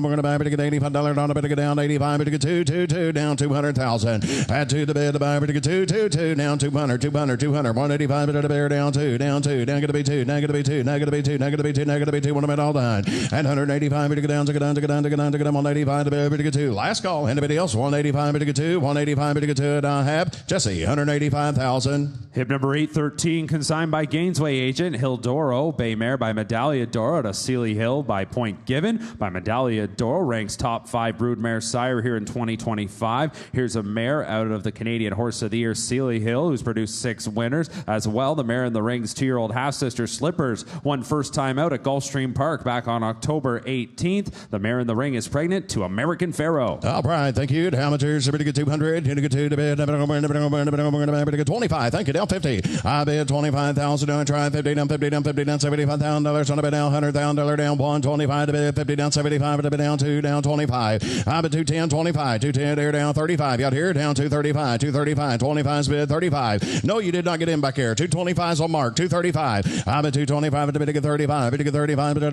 We're going to get $85 down. Bit to get down 85. Bit to get 222 down 200,000. Add 2 to bid to buy. Bit to get 222 down 200. 200. 200. 185 bit to bear down 2. Down 2. Now going to be 2. Now going to be 2. Now going to be 2. Now going to be 2. Now going to be 2. One of it all done. And 185 bit to get down. To get down. To get down. To get down. To get down. 185 to bid to get 2. Last call. Anybody else? 185 bit to get 2. 185 bit to get 2. And I have Jesse. 185,000. Hip number 813, consigned by Gainesway Agent. Hildoro, bay mare by Medallia Doro to Sealy Hill by Point Given. By Medallia Doro, ranks top 5 broodmare sire here in 2025. Here's a mare out of the Canadian Horse of the Year, Sealy Hill, who's produced 6 winners. As well, the mare in the ring's 2-year-old half-sister Slippers won first time out at Gulfstream Park back on October 18th. The mare in the ring is pregnant to American Pharaoh. All right, thank you. Amateurs, bid to get 200. To get 2 to bid. To get 25. Thank you. Down 50. I bid 25,000. Down try 50. Down 50. Down 50. Down $75,000 on a bid down $100,000 down 125 to bid 50 down 75 to bid down 2 down 25. I bid 210 25 210 there down 35 out here down 235 235 25's bid 35. No, you did not get in back here. 225's on mark 235. I bid 225 to bid to get 35 bid to get 35 bid to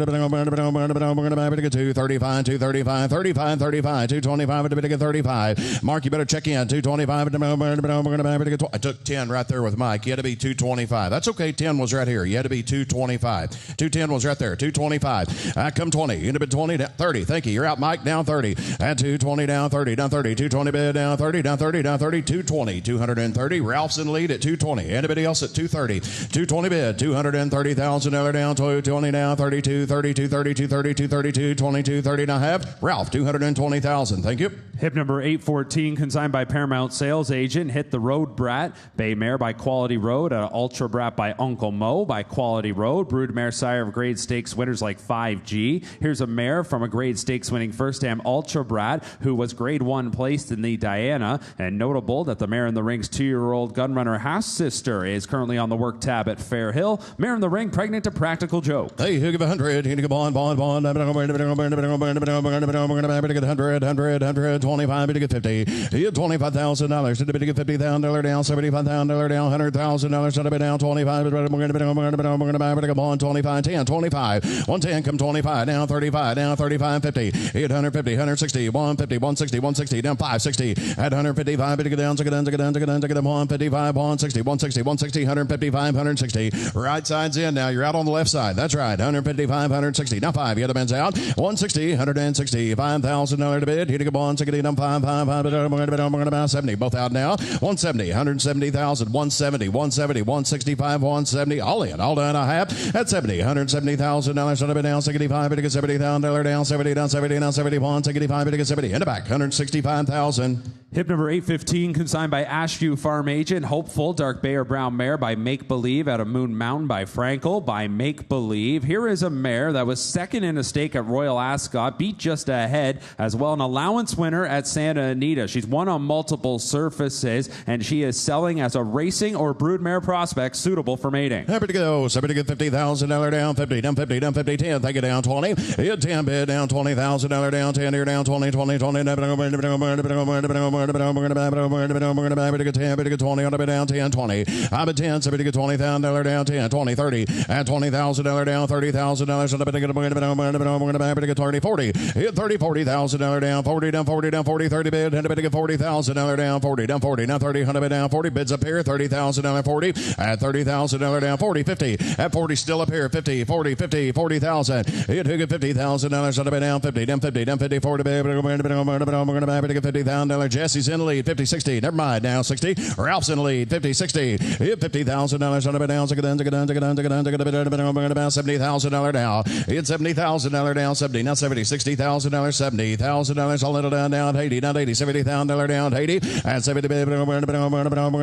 get 235 235 35 35 225 to bid to get 35. Mark, you better check in 225 to get. I took 10 right there with Mike. You had to be 225. That's okay. 10 was right here. You had to be 225. 210 was right there. 225. Come 20. You had to be 20 down 30. Thank you. You're out, Mike. Down 30. At 220 down 30 down 30. 220 bid down 30 down 30 down 30. 220 230. Ralph's in the lead at 220. Anybody else at 230? 220 bid. $230,000 down 220 down 32 32 32 32 32 22 30 and a half. Ralph 220,000. Thank you. Hip number 814, consigned by Paramount Sales Agent. Hit the Road Brat, bay mare by Quality Quality Road, Ultra Brat by Uncle Mo by Quality Road. Broodmare sire of grade stakes winners like 5G. Here's a mare from a grade stakes winning first dam Ultra Brat, who was grade 1 placed in the Diana. And notable that the mare in the ring's 2-year-old gunrunner half sister is currently on the work tab at Fair Hill. Mare in the ring, pregnant to Practical Joke. Hey, who give 100? Who give bond. 100, 25, bid to get 50. He had $25,000. Did a bid to get $50,000 down, $75,000 down, $100,000. Should have been down 25. We're going to buy a bond 25, 10, 25. 110 come 25, down 35, down 35, 50. He had 150, 160, 150, 160, 160, down 560. At 155, bid to get down, to get 155, 160, 160, 160, 155, 160. Right side's in now. You're out on the left side. That's right. 155, 160. Now 5. The other man's out. 160, 160, $5,000 to bid. Here to go on. 5, 70. Both out now. 170, 170,000, 170, 170, 165, 170. All in. All done. I have. At 70, $170,000. Should have been down. 65. Bid to get $70,000 down. 70 down. 70 down. 71. 65. Bid to get 70. In the back. 165,000. Hip number 815, consigned by Ashview Farm Agent. Hopeful, Dark Bay or Brown Mare by Make Believe out of Moon Mountain by Frankel by Make Believe. Here is a mare that was second in a stake at Royal Ascot, beat just ahead, as well an allowance winner at Santa Anita. She's won on multiple surfaces, and she is selling as a racing or broodmare prospect suitable for mating. Happy to go. Happy to get $50,000 down, 50, down 50, down 50, 10. Take it down 20. Hit 10 bid down $20,000 down 10 here down 20, 20, 20. We're going to buy 10, bid to get 20 on the bid down 10, 20. I bid 10, so bid to get $20,000 down 10, 20, 30. At $20,000 down, $30,000 on the bid to get we're going to buy bid to get 30, 40. Hit 30, $40,000 down, 40 down, 40 down, 40, 30 bid, and a bid to get $40,000 down, 40 down, 40 now 30, 100 bid down, 40 bids up here, $30,000 40. At $30,000 down, 40, 50. At 40 still up here, 50, 40, 50, 40,000. Hit who get $50,000 on the bid down, 50 down, 50 down, 50, 40 bid. We're going to buy bid to get $50,000. Jesse's in the lead, 50, 60. Never mind, now 60. Ralph's in the lead, 50, 60. Hit $50,000 on the bid down, $70,000 down. Hit $70,000 down, 70, now 70, $60,000, $70,000 all little down, 80, not 80, $70,000 down, 80. And 70, we're going to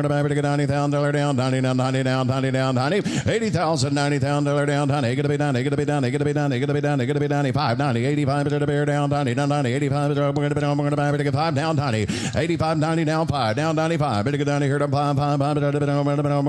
buy to get $90,000 down, 90 down, 90 down, 90 down, 90. $80,000, $90,000 down, 90. Going to be down, going to be down, going to be down, going to be down, going to be 95, 90, 85 to the bear down, 90, down, 90, 85. We're going to buy to get 5 down, 90, 85, 90 down, 5 down, 95. Better get down here to 5, 5, 5. We're going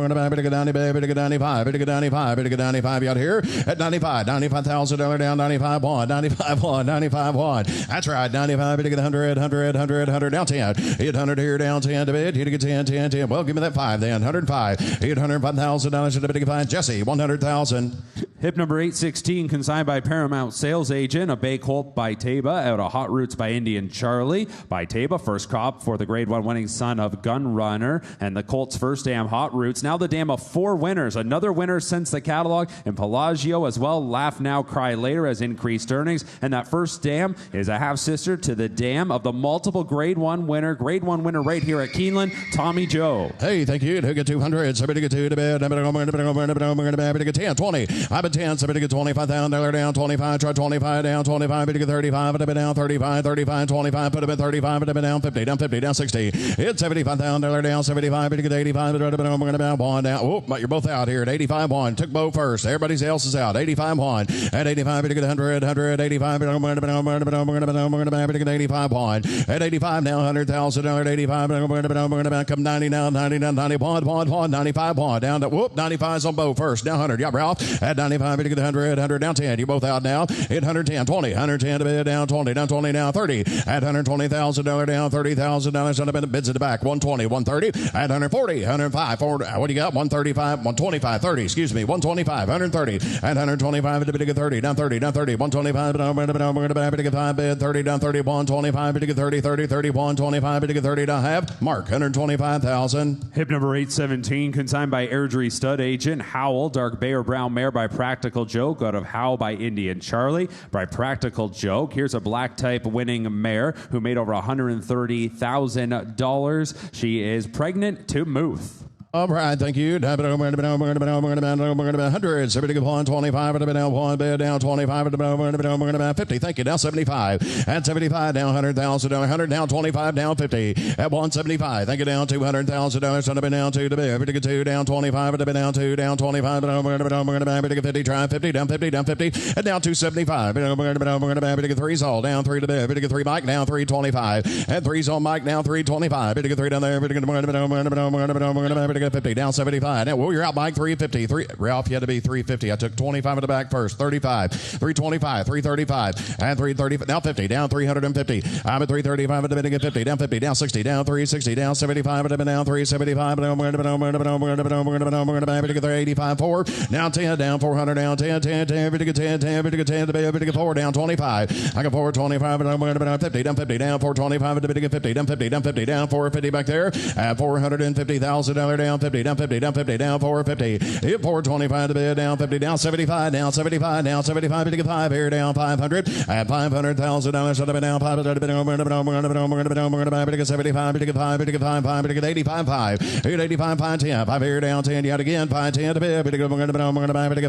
to buy to get down, better get 95, better get 95, better get 95 out here at 95, $95,000 down, 95, 1, 95, 1, 95, 1. That's right, 95, better get 100, 100, 100, 100 down 10. Hit 100 here down 10 to bid. Here to get 10, 10, 10. Well, give me that 5 then. 105. Hit $105,000 to bid to get 5. Jesse, 100,000. Hip number 816, consigned by Paramount Sales Agent. A Bay Colt by Taba out of Hot Roots by Indian Charlie by Taba. First crop for the grade 1 winning son of Gun Runner. And the Colt's first dam, Hot Roots. Now the dam of 4 winners. Another winner since the catalog. And Pelagio as well. Laugh Now, Cry Later has increased earnings. And that first dam is a half-sister to the dam of the multiple grade 1 winner. Grade 1 winner right here at Keeneland, Tommy Joe. Hey, thank you. Who get 200? Somebody get 2 to bid. I'm going to get 10, 20. I bet 10. Somebody get $25,000 down. 25. Try 25 down. 25. Bid to get 35. I've been down 35. 35. 25. Put a bit 35. I've been down 50. Down 50. Down 60. Hit $75,000 down. 75. Bid to get 85. I'm going to buy 1 down. Oh, but you're both out here at 85 1. Took Bo first. Everybody else is out. 85 1. At 85. Bid to get 100. 100. 85. I'm going to buy bid to get 85 1. At 85 now. $100,000 at 85. I'm going to buy come 90 now. 90 now. 91 1. 95 1. Down to 95's on Bo first. Down 100. Yeah, Ralph. At 95. Bid to get 100. 100 down 10. You're both out now. Hit 110. 20. 110 to bid down 20. Down 20 now. 30. At $120,000 down. $30,000 on the bid. Bids at the back. 120. 130. At 140. 105. Forward. What do you got? 135. 125. 30. Excuse me. 125. 130. At 125 at the bid to get 30. Down 30. Down 30. 125. We're going to buy bid to get 5 bid. 30 down 30. 125 bid to get 30. 30. 30. 125 bid to get 30 to have. Mark. 125,000. Hip number 817, consigned by Airdrie Stud Agent. Howl, Dark Bay or Brown Mare by Practical Joke. Out of Howl by Indian Charlie by Practical Joke. Here's a black type winning mare who made over $130,000. She is pregnant to Muth. All right, thank you. Hundreds. Everybody give 125. One bid down 25. 50. Thank you. Down 75. At 75, down $100,000. 100 down 25. Down 50. At 175. Thank you. Down $200,000. Should have been down 2 to bid. Everybody get 2 down 25. Down 2 down 25. Everybody get 50. Try 50. Down 50. Down 50. And down 275. Everybody get 3's all down 3 to bid. Everybody get 3 Mike down 325. And 3's on Mike down 325. Everybody get 3 down there. Everybody get 50 down 75. Now, you're out, Mike. 350. Ralph, you had to be 350. I took 25 at the back first. 35. 325. 335. And 330. Now 50. Down 350. I'm at 335 at the beginning. 50. Down 50. Down 60. Down 360. Down 75 at the down 375. Everybody get 85. 4. Down 10. Down 400. Down 10. 10. 10. Everybody get 10. 10. Everybody get 10. Everybody get 4. Down 25. I got 425. Down 50. Down 50. Down 425 at the beginning. 50. Down 50. Down 50. Down 450 back there. At $450,000 down 50. Down 50, down 50, down 450. Hit 425 to bid, down 50, down 75, down 75, down 75, to get 5 here, down 500. At $500,000, should have been down 500, to get 75, to get 5, to get 5, 5, to get 85, 5. Hit 85, 5, 10, 5 here, down 10, yet again, 5, 10 to bid, to get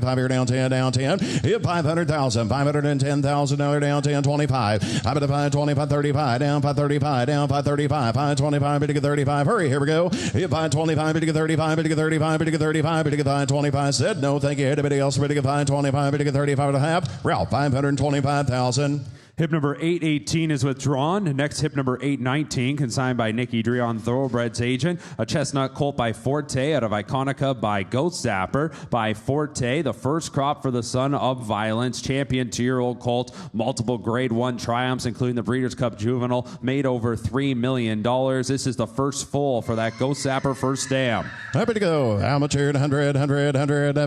5 here, down 10, down 10. Hit $500,000, $510,000 down 10, 25. I'm at 525, 35, down 535, down 535, 525, to get 35. Hurry, here we go. Hit 525, to get 35, to get 35, to get 35, to get 525. Said no, thank you. Anybody else ready to get 525, to get 35 and a half? Ralph, 525,000. Hip number 818 is withdrawn. Next, hip number 819, consigned by Nikki Dreon, Thoroughbreds agent. A chestnut colt by Forte out of Iconica by Goat Zapper. By Forte, the first crop for the son of violence. Champion 2-year-old colt. Multiple grade 1 triumphs, including the Breeders' Cup Juvenile. Made over $3 million. This is the first full for that Goat Zapper first dam. Happy to go. Amateur 100, 100, 100. We're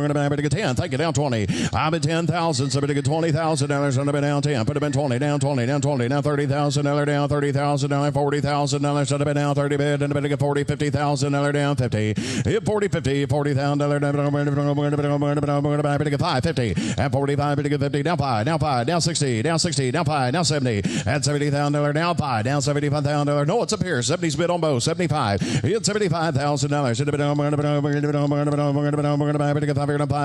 going to get 10. Thank you. Down 20. I'm at 10,000. Somebody get 20,000 on the down 10. Put it in 20, down 20, down 20, down $30,000, down $30,000, $40,000 should have been down 30 bid, and a 40, $50,000 down 50. Hit 40, 50, $40,000 down 5, 50, and 45, 50, down 5, down 5, down 60, down 60, down 5, down 70, and $70,000 down 5, down $75,000. No, it's up here. 70's bid on both. 75. Hit $75,000. Should have been down 5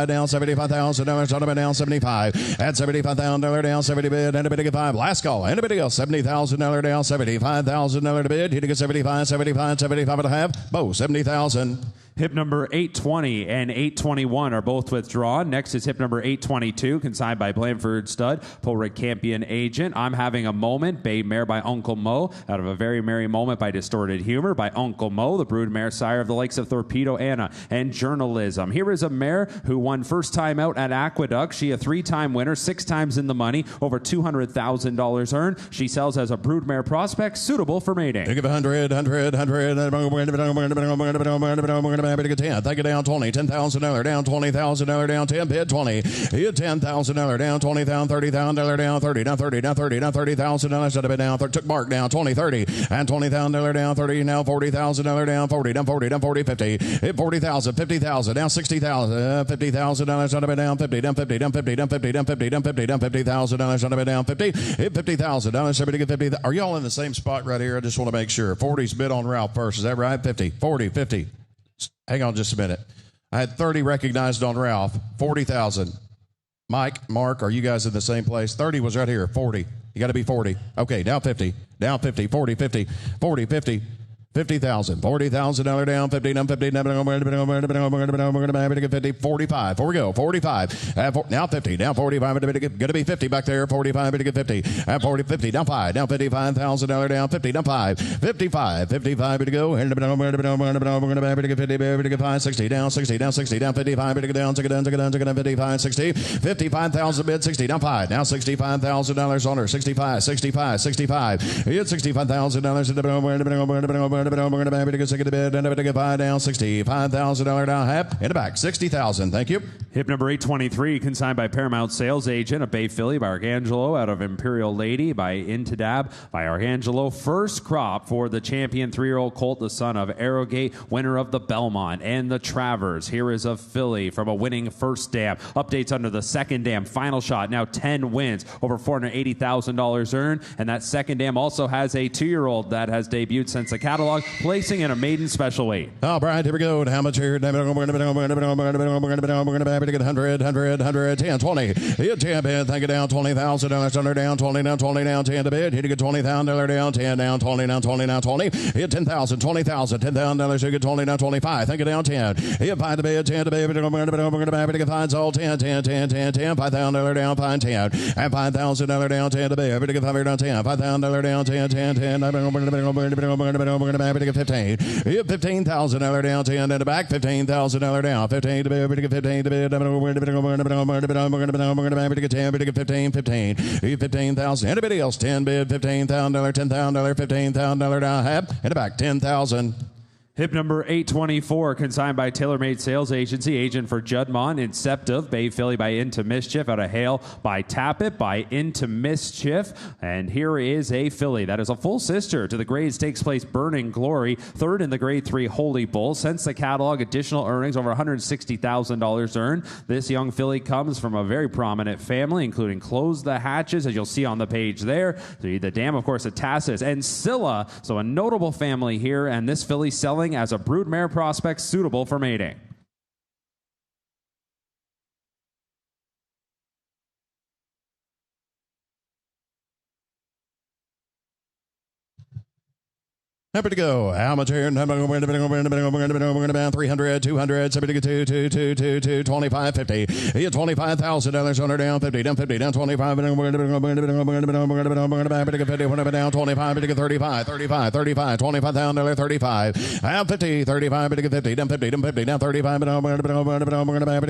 down $75,000. Should have been down 75. At $75,000 down 70 bid, and a bid to get 5. Last call. Anybody else? $70,000 down, $75,000 to bid. He to get 75, 75, 75 and a half. Both 70,000. Hip number 820 and 821 are both withdrawn. Next is hip number 822, consigned by Blanford Stud, Pullrig Campion agent. I'm Having a Moment, bay mare by Uncle Mo, out of A Very Merry Moment by Distorted Humor by Uncle Mo, the brood mare sire of the likes of Torpedo Anna and Journalism. Here is a mare who won first time out at Aqueduct. She a 3-time winner, 6 times in the money, over $200,000 earned. She sells as a brood mare prospect, suitable for mating. Think of 100. Happy to get 10. Thank you. Down 20. $10,000 down, $20,000 down 10. Bid 20. Hit $10,000 down, $20,000, $30,000 down 30, down 30, down 30, down $30,000 should have been down. Took Mark down 20, 30, and $20,000 down 30. Now $40,000 down 40, down 40, down 40, 50. Hit 40,000, 50,000 down 60,000, $50,000 should have been down 50, down 50, down 50, down 50, down 50, down 50, down $50,000 should have been down 50. Hit $50,000 should be to get 50. Are y'all in the same spot right here? I just want to make sure. 40's bid on Ralph first. Is that right? 50, 40, 50. Hang on just a minute. I had 30 recognized on Ralph. 40,000. Mike, Mark, are you guys in the same place? 30 was right here. 40. You got to be 40. Okay, down 50. Down 50. 40, 50. 40, 50. $50,000. $40,000 down. 50, down 50. We're going to get 50. 45. Here we go. 45. Now 50. Down 45. Going to be 50 back there. 45. To get 50. At 40, 50. Down 5. Down $55,000 down. 50. Down 5. 55. 55 to go. We're going to get 50. To get 5. 60. Down 60. Down 60. Down 55. To get down. To get down. To get down. To get down. 55. 60. 55,000 bid. 60. Down 5. Now $65,000 on her. 65. 65. 65. Hit $65,000. We're going to get 60 bid, and to get 5 down, $65,000 down, half in the back, 60,000. Thank you. Hip number 823, consigned by Paramount Sales Agent, a Bay Filly by Arcangelo, out of Imperial Lady by Intidab by Arcangelo. First crop for the champion 3-year-old colt, the son of Arrogate, winner of the Belmont and the Travers. Here is a filly from a winning first dam. Updates under the second dam. Final shot, now 10 wins, over $480,000 earned, and that second dam also has a 2-year-old that has debuted since the catalog catalog, placing in a maiden special weight. All right, here we go. How much here? We're going to get 100, 10, 20. 10 bid, thank you, down $20,000 under, down 20, down 20, down 10 to bid. Here to get $20,000 down, 10, down 20, down 20, down 20. Hit 10,000, $10,000, here get 20, down 25. Thank you, down 10. Hit 5 to bid, 10 to bid. We're going to get fines all 10, $5,000 down, fine 10. And $5,000 down, 10 to bid. We're going to get $5,000 down, 10. $5,000 down, 10. We're going to get 15. Hit $15,000 down, 10 in the back. $15,000 down, 15 to bid. We're going to get 15 to bid. We're going to get 10. We're going to get 15. 15,000. Anybody else? 10 bid, $15,000, $10,000, $15,000 down, half in the back. 10,000. Hip number 824, consigned by TaylorMade Sales Agency, agent for Judmont, Inceptive, Bay Philly by Into Mischief, out of Hale by Tappet, by Into Mischief. And here is a filly that is a full sister to the grade stakes place Burning Glory, third in the grade 3 Holy Bull. Since the catalog, additional earnings over $160,000 earned. This young filly comes from a very prominent family, including Close the Hatches, as you'll see on the page there. The dam, of course, Atassis and Scylla. So a notable family here, and this filly selling as a broodmare prospect suitable for mating. Happy to go. How much here? We're going to 300, 200, 72, 25, 50. $25,000 under, down 50, down 50, down 25. We're going to 50, down 25, 35, 35, 35, $25,000, 35. Down 50, 35, 50, down 50, down 50, down 35. We're going to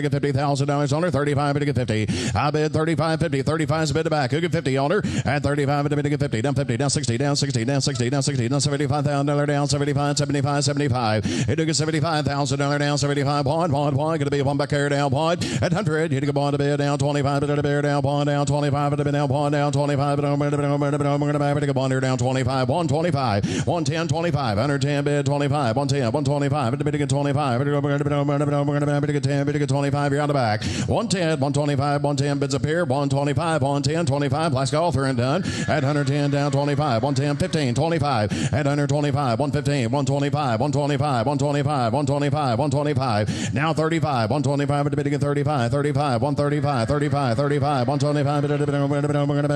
get $50,000 under, 35, 50. I bid 35, 50, 35 is a bid back. Who get 50 under? At 35, to get 50, down 50, down 60, down 60, down 60, down 60, down 75. Down 75, 75, 75. It took a $75,000 down, 75. One. Going to be one back here down, one. At 100, you take a bond to bid down, 25. To bear down, one down, 25. To bid down, one down, 25. We're going to take a bond here down, 25. 125, 110, 25. 110 bid, 25. 110, 125. To bid again, 25. We're going to get 10. Bid again, 25. You're on the back. 110, 125, 110 bids up here. 125, 110, 25. Last call through and done. At 110 down, 25. 110, 15, 25. At 125. 115, 125, 125, 125, 125, 125. Now 35, 125 at the bidding at 35, 35, 135, 35, 35, 125 at the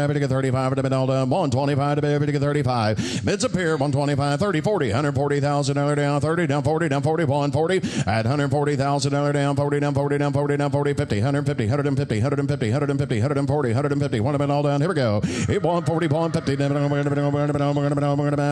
bidding at 35 at the middle done, 125 at the bidding at 35. Bids appear 125, 30, 40, $140,000 down, 30 down, 40 down, 41, 40 at $140,000 down, 40 down, 40 down, 40 down, 40, 50, 150, 150, 150, 150, 140, 150. One of them all down. Here we go. 140, 150.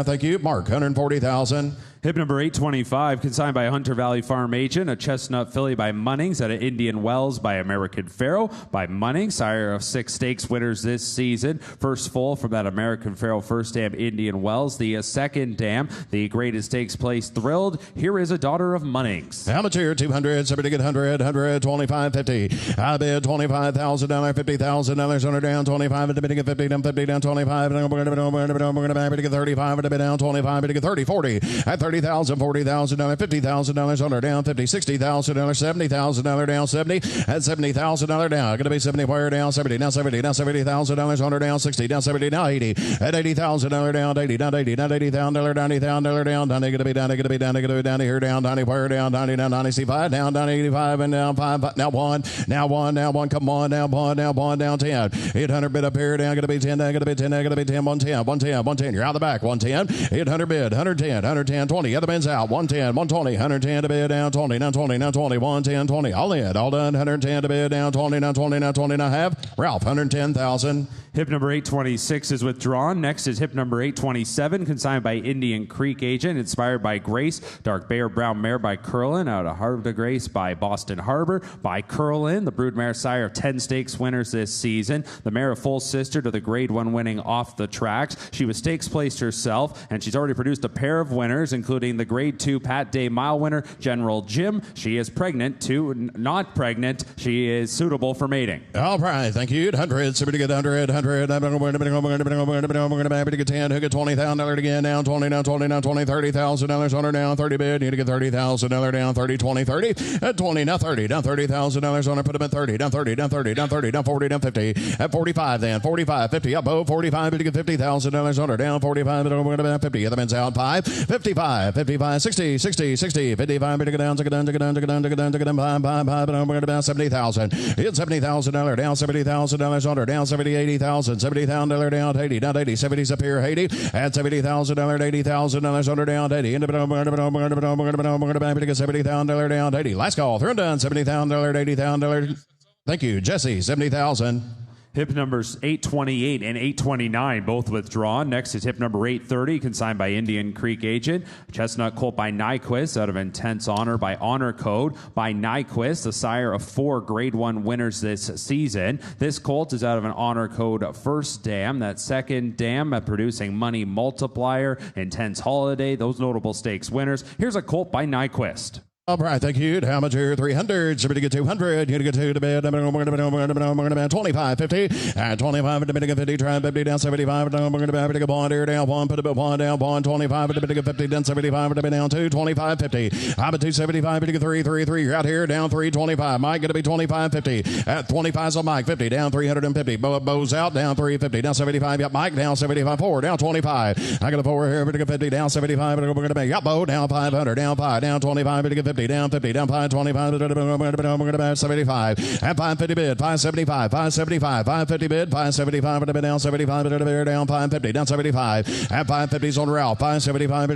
Thank you, Mark. 140,000. Hip number 825, consigned by Hunter Valley Farm Agent, a chestnut filly by Munnings out of Indian Wells by American Pharoah by Munnings, sire of 6 stakes winners this season. First foal from that American Pharoah first dam Indian Wells. The second dam, the greatest stakes place Thrilled. Here is a daughter of Munnings. How much here? 200, somebody get 100, 100, 25, 50. I bid $25,000, $50,000 under down, 25 at the bidding at 50, down 50, down 25, and we're going to get 35 at the bid down, 25 at the 30, 40 at 30. $30,000, $40,000, $50,000 under down, 50, $60,000, $70,000 down, 70 at $70,000 down. Going to be 70 wire down, 70 down, 70 down, $70,000 under down, 60 down, 70 down, 80 at $80,000 down, 80 down, 80 down, $80,000 down, $80,000 down, down, going to be down, going to be down, going to be down here down, 90 wire down, 90 down, 95 down, down 85 and down 5, now 1, now 1, now 1, come on, now 1, now 1 down 10, 800 bid up here down, going to be 10 down, going to be 10 down, going to be 10, 110, 110, 110. You're out the back, 110, 800 bid, 110, 110, 20. Other bins out, 110, 120, 110 to bid down, 20, now 20, now 20, 110, 20. All in, all done, 110 to bid down, 20, now 20, now 20, now half. Ralph, 110,000. Hip number 826 is withdrawn. Next is hip number 827, consigned by Indian Creek Agent, inspired by Grace. Dark Bear Brown Mare by Curlin, out of Heart of Grace by Boston Harbor by Curlin. The broodmare sire of 10 stakes winners this season. The mare a full sister to the grade 1 winning Off the Tracks. She was stakes placed herself, and she's already produced a pair of winners, including the grade 2 Pat Day Mile winner, General Jim. She is pregnant to not pregnant. She is suitable for mating. All right, thank you. 100, somebody get 100, 100. We're going to get 10, who get $20,000 again, down 20, down 20, down 20, $30,000 under, down 30 bid. You need to get $30,000 down, 30, 20, 30, at 20, now 30, down $30,000 under, put them at 30, down 30, down 30, down 30, down 40, down 50, at 45 then, 45, 50, up, 45, bid to get $50,000 under, down 45, we're going to 50, other men's out. down 5, 55, 55, 60, 60, 60, 55, down, down, down, down, down, down, 5, 70,000. Hit $70,000 down, $70,000 under, down 70, 80,000, $70,000 down, 80, down 80, 70's up here, 80, at $70,000, $80,000 under, down 80, into $70,000 down, 80. Last call, through and done, $70,000, $80,000. Thank you, Jesse, 70,000. Hip numbers 828 and 829, both withdrawn. Next is hip number 830, consigned by Indian Creek Agent. Chestnut Colt by Nyquist, out of Intense Honor by Honor Code by Nyquist, the sire of 4 Grade 1 winners this season. This colt is out of an Honor Code first dam. That second dam producing Money Multiplier, Intense Holiday, those notable stakes winners. Here's a colt by Nyquist. All right, thank you. How much here? 300. Somebody get 200. You get 2 to bed. 25, 50. And 25 to bed. 50. Try 50 down 75. We're going to be a bond here down 1. Put a bond down 1. 25 to bed. 50 down 75 to be down 2. 25, 50. I'm at 275. 3, 3, 3. You're out here down 325. Mike going to be 25, 50. At 25 so Mike 50 down 350. Bo's out down 350 down 75. Yep, Mike down 75. 4 down 25. I got a 4 here. 50 down 75. We're going to be yep, Bo down 500 down 5 down 25. 50 down 50 down 5 25 75 at 550 bid 575 575 550 bid 575 down 75 down 550 down 75 at 550s on Ralph 575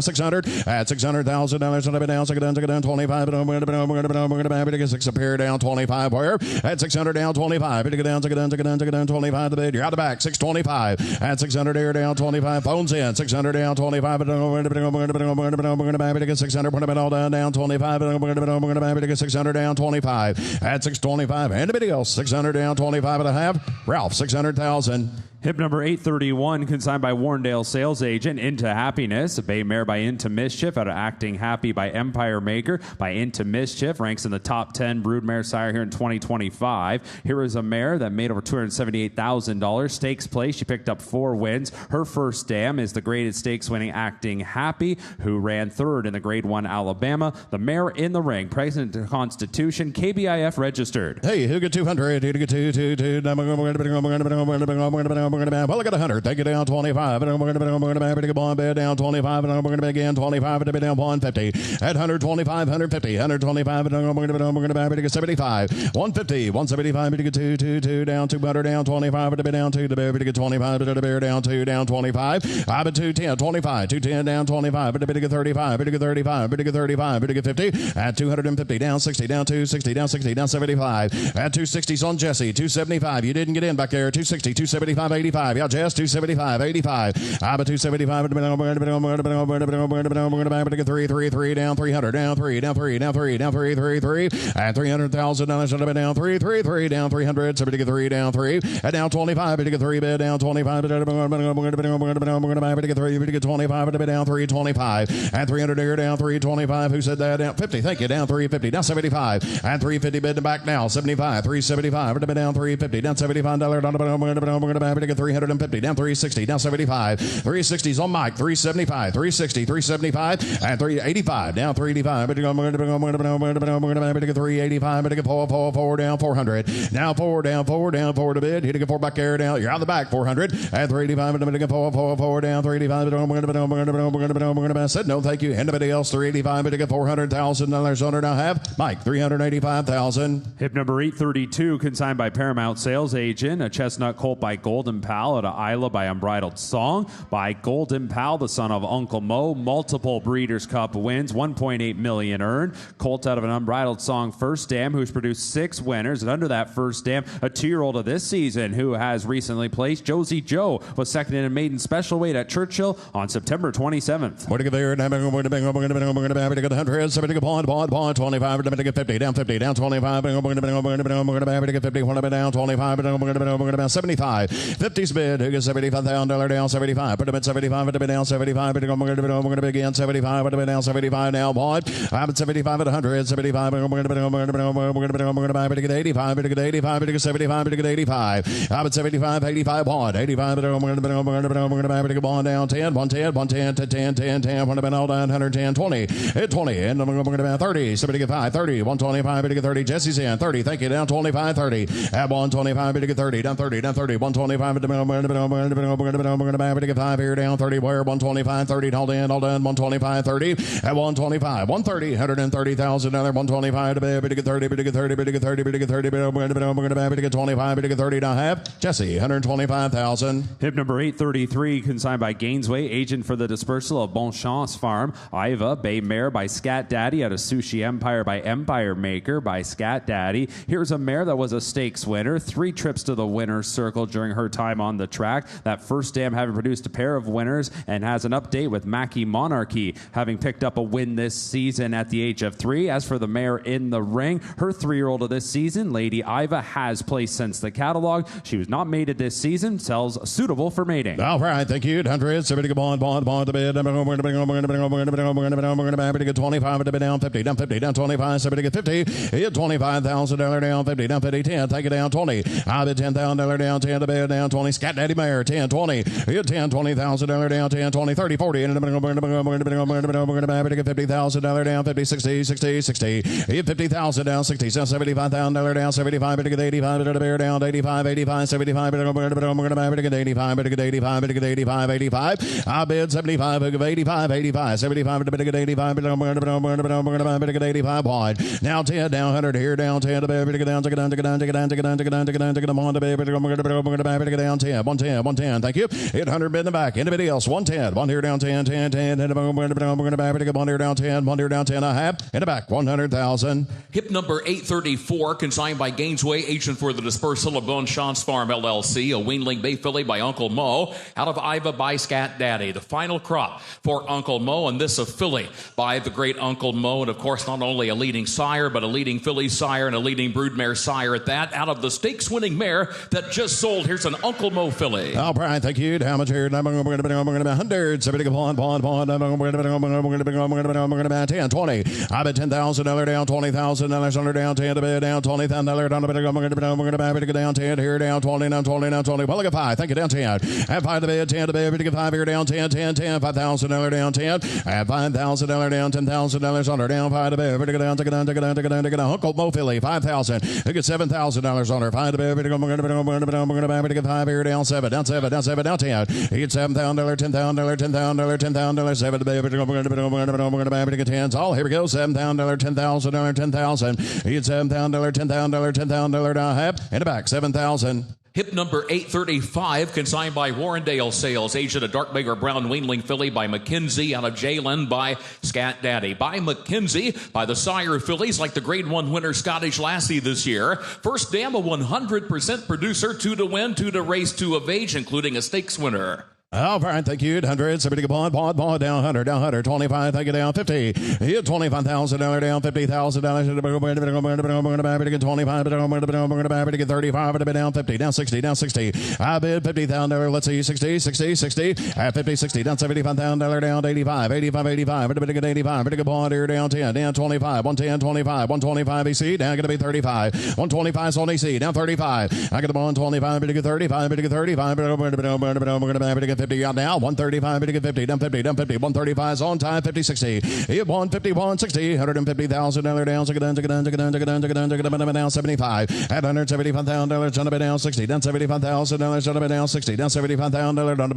600 at $600,000 down 25 6 up here down 25 where at 600 down 25 down 25 the bid you're out the back 625 at 600 here down 25 phones in 600 down 25 600 put them all down 25 we're going to get 600 down 25 at 625 and anybody else 600 down 25 and a half Ralph 600,000. Hip number 831, consigned by Warrendale Sales Agent, Into Happiness. A bay mare by Into Mischief, out of Acting Happy by Empire Maker, by Into Mischief. Ranks in the top 10 broodmare sire here in 2025. Here is a mare that made over $278,000. Stakes play. She picked up 4 wins. Her first dam is the graded stakes winning Acting Happy, who ran 3rd in the Grade 1 Alabama. The mare in the ring, President Constitution, KBIF registered. Hey, who get 200? Who get 2? Well, I got 100. Take it down 25. We're going to be bond bid down 25. And we're going to be again 25 to be down 150. At 125, 150, 125. And we're going to be 75. 150, 175. To get 2 down 200 down 25 to be down 2 to be 25 to be down 2 down 25. I'm at 210, 25, 210 down 25. To be 35, to get 35, to get 35, to get 50. At 250 down 60 down 260 down 60 down 75. At 260's on Jesse 275. You didn't get in back there 260 275 85. Yeah, Jess 275 85. I'm at 275. We're going to get 3 down 300 down 3 down 3 down 3 down 3 3 3 and $300,000 should have been down 3 3 3 down 300. Somebody get 3 down 3 and down 25. To get 3 bid down 25. We're going to get 3 to get 25 to be down 325 and 300 here down 325. Who said that? Down 50. Thank you. Down 350 down 75 and 350 bid back now 75 375 to be down 350 down $75 to get 350 down 360 down 75 360s on Mike 375 360 375 and 385 down 385 to get 385 to get 4 down 400 now 4 down 4 down 4 to bid hitting a 4 back there down you're out the back 400 and 385 to get 4 down 385 said no thank you anybody else 385 to get $400,000 under now have Mike 385,000. Hip number 832, consigned by Paramount Sales Agent. A chestnut colt by Golden Pal, out of Isla by Unbridled Song. By Golden Pal, the son of Uncle Mo. Multiple Breeders' Cup wins, $1.8 million earned. Colt out of an Unbridled Song first dam, who's produced 6 winners. And under that first dam, a 2-year-old of this season who has recently placed. Josie Joe was second in a maiden special weight at Churchill on September 27th. We're going to get there. We're going to get 100. Somebody get bond 25. We're going to get 50 down 50 down 25. We're going to get 50 down 25. We're going to 75. 50's bid. Who gets $75,000 down 75. Put him at 75 to be down 75. We're going to be again 75 to be down 75 now. Bond. I'm at 75 at 100. 75. We're going to get 85. We're going to get 85. We're going to get 75. We're going to get 85. I'm at 75. 85 bond. 85. We're going to get bond down 10. 110 to 10 10 10. We're going to be all down 110 20. Hit 20. And we're going to be 30. Somebody get 5 30. 125. We're going to get 30. Jesse's in 30. Thank you. Down 25 30. At 125. We're going to get 30. Down 30. Down 30. 125. 5 here down 30 where 125 30 all done 125 30 at 125 130 130,000 another 125 to bid get 30 bid get 30 bid get 30 bid get 30 bid get 25 bid get 30 and a half Jesse 125,000. Hip number 833 consigned by Gainesway, agent for the dispersal of Bon Chance Farm. Iva Bay Mare by Scat Daddy out of Sushi Empire by Empire Maker by Scat Daddy. Here's a mare that was a stakes winner, 3 trips to the winner's circle during her time on the track. That first dam having produced a pair of winners and has an update with Mackie Monarchy having picked up a win this season at the age of 3. As for the mare in the ring, her 3-year-old of this season, Lady Iva, has placed since the catalog. She was not mated this season, sells suitable for mating. All right, thank you. 100, 70 bond to bid. We're going to get 25 to bid down 50, down 50, down 25, 70 get 50. Hit $25,000 down 50, down 50, 10. Take it down 20. I bid $10,000 down 10 to bid down 20. Scat Daddy Mare 10, 20. Hit 10, $20,000 down 10, 20, 30, 40. And we're going to get $50,000 down 50, 60, 60, 60. Hit $50,000 down 60, $75,000 down 75. Get 85 to bid down 85, 85, 75. We're going to get 85, get 85, get 85, 85. I bid 75, 85, 85, 75 to bid 85. We're going to get 85 wide. Now 10 down 100 here down 10 to bid down take it down take it down take it down take it down take it down take it down take it on to bid we're going to get down 10 110 thank you 800 bid in the back anybody else 110 1 here down 10 10 10 and we're going to get 1 here down 10 1 here down 10 a half in the back 100,000. Hip number 834 consigned by Gainesway, agent for the dispersal of Bon Chance Farm LLC, a weanling bay filly by Uncle Mo out of Iva by Scat Daddy. The final crop for Uncle Mo, and this a filly by the great Uncle Mo, and of course not only a leading sire but a leading filly sire and a leading broodmare sire at that, out of the stakes winning mare that just sold. Here's an Uncle Mo filly. All right, thank you. How much here? We're going to be 100. 70 bond. We're going to 10 20. I bet $10,000 down 20,000 under down 10 to bid down 20,000 down to bid. We're going to get down 10 here down 20 down 20 down 20. Well, look at 5. Thank you down 10. At 5 to bid 10 to bid. We get 5 here down 10 10 10 $5,000 down 10. At $5,000 down $10,000 under down 5 to bid. We're going to get down take it down Uncle Mo filly 5,000. We get $7,000 on her 5 to bid. We're going to get 5 here down 7 down 7 down 7 down 10. He gets $7,000 $10,000 $10,000 $10,000 7 to bid. We're going to get 10s. All here we go. $7,000 $10,000 $10,000. He gets $7,000 $10,000 $10,000 down half in the back 7,000. Hip number 835, consigned by Warrendale Sales, agent of Dark Beggar Brown Weanling filly by McKenzie out of Jalen by Scat Daddy. By McKenzie, by the sire fillies like the Grade 1 winner Scottish Lassie this year. First dam, a 100% producer, 2 to win, 2 to race, 2 of age, including a stakes winner. All right, thank you. 100, 70 bond down 100, down 100, 25, thank you down 50. Hit $25,000 down $50,000. We're going to get 25, we're going to get 35, down 50, down 60, down 60. I bid $50,000. Let's see, 60, 60, 60. At 50, 60, down $75,000 down 85, 85, 85. We're going to get 85. We're going to get bond here down 10, down 25, 110, 25, 125 EC, down going to be 35. 125 on EC, down 35. I got the bond 25, we're going to get 35, we're going to get 35. We're going to get 50 out now 135 to get 50 down 50 down 50 135 is on time 50 60 hit 151 60 $150,000 down down 75 at $175,000 on a bit down 60 down $75,000 on a bit down 60 down $75,000 on a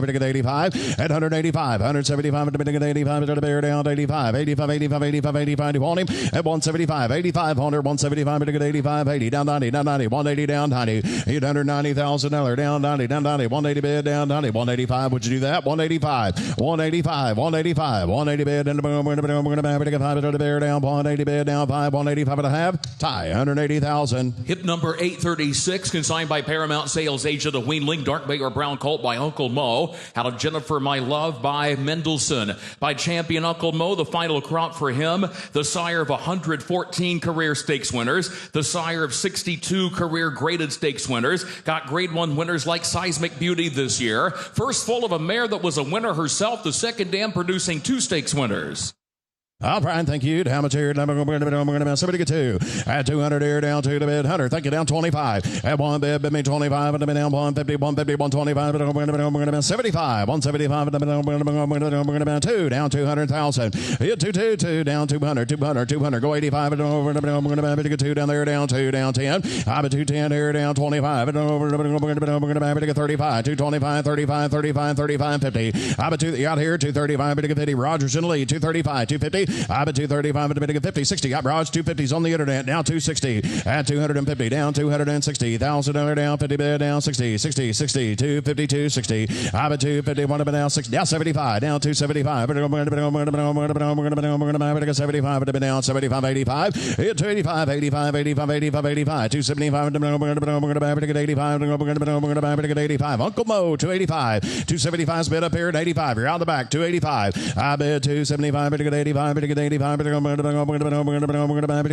bit get 85 at 185 175 to get 85 to the bear down 85 85 85 85 85 you want him at 175 85 175 to get 85 80 down 90 down 90 180 down 90 $890,000 down 90 down 90 180 bid down 90 185 would you do that 185 185 185 180 bid and we're going to get 5 to the bear down 180 bid down 5 185 and a half tie 180,000. Hip number 836 consigned by Paramount Sales, agent of Weanling Dark Bay or Brown Colt by Uncle Mo out of Jennifer My Love by Mendelssohn. By champion Uncle Mo, the final crop for him, the sire of 114 career stakes winners, the sire of 62 career graded stakes winners, got grade 1 winners like Seismic Beauty this year. First full of a mare that was a winner herself, the second dam producing 2 stakes winners. All right, thank you. How much here? Somebody get two. At 200 here, down to the bid. 100. Thank you, down 25. At one bid me 25. And down 150, 150, 125. 75. 175. Two down 200,000. Hit 222 down 200. 200. 200. Go 85. And over. Two down there, down 2, down 10. I'm at 210 here, down 25. And over. 35. 225, 35, 35, 35, 50. I'm at 2 out here, 235. 50. Rogers in the lead. 235, 250. I'm at 235 at a 50, 60. Got Raj 250s on the internet. Now 260 at 250 down 260. $1,000 down 50 bid down 60 60 60 250 260. I'm at 250 one up down 60 down 75 down 275. 75 down 75 85 hit 285 85 85 85 85 275 85 Uncle Mo 285 275 bid up here at 85. You're out the back 285. I bid 275 at 85. 85,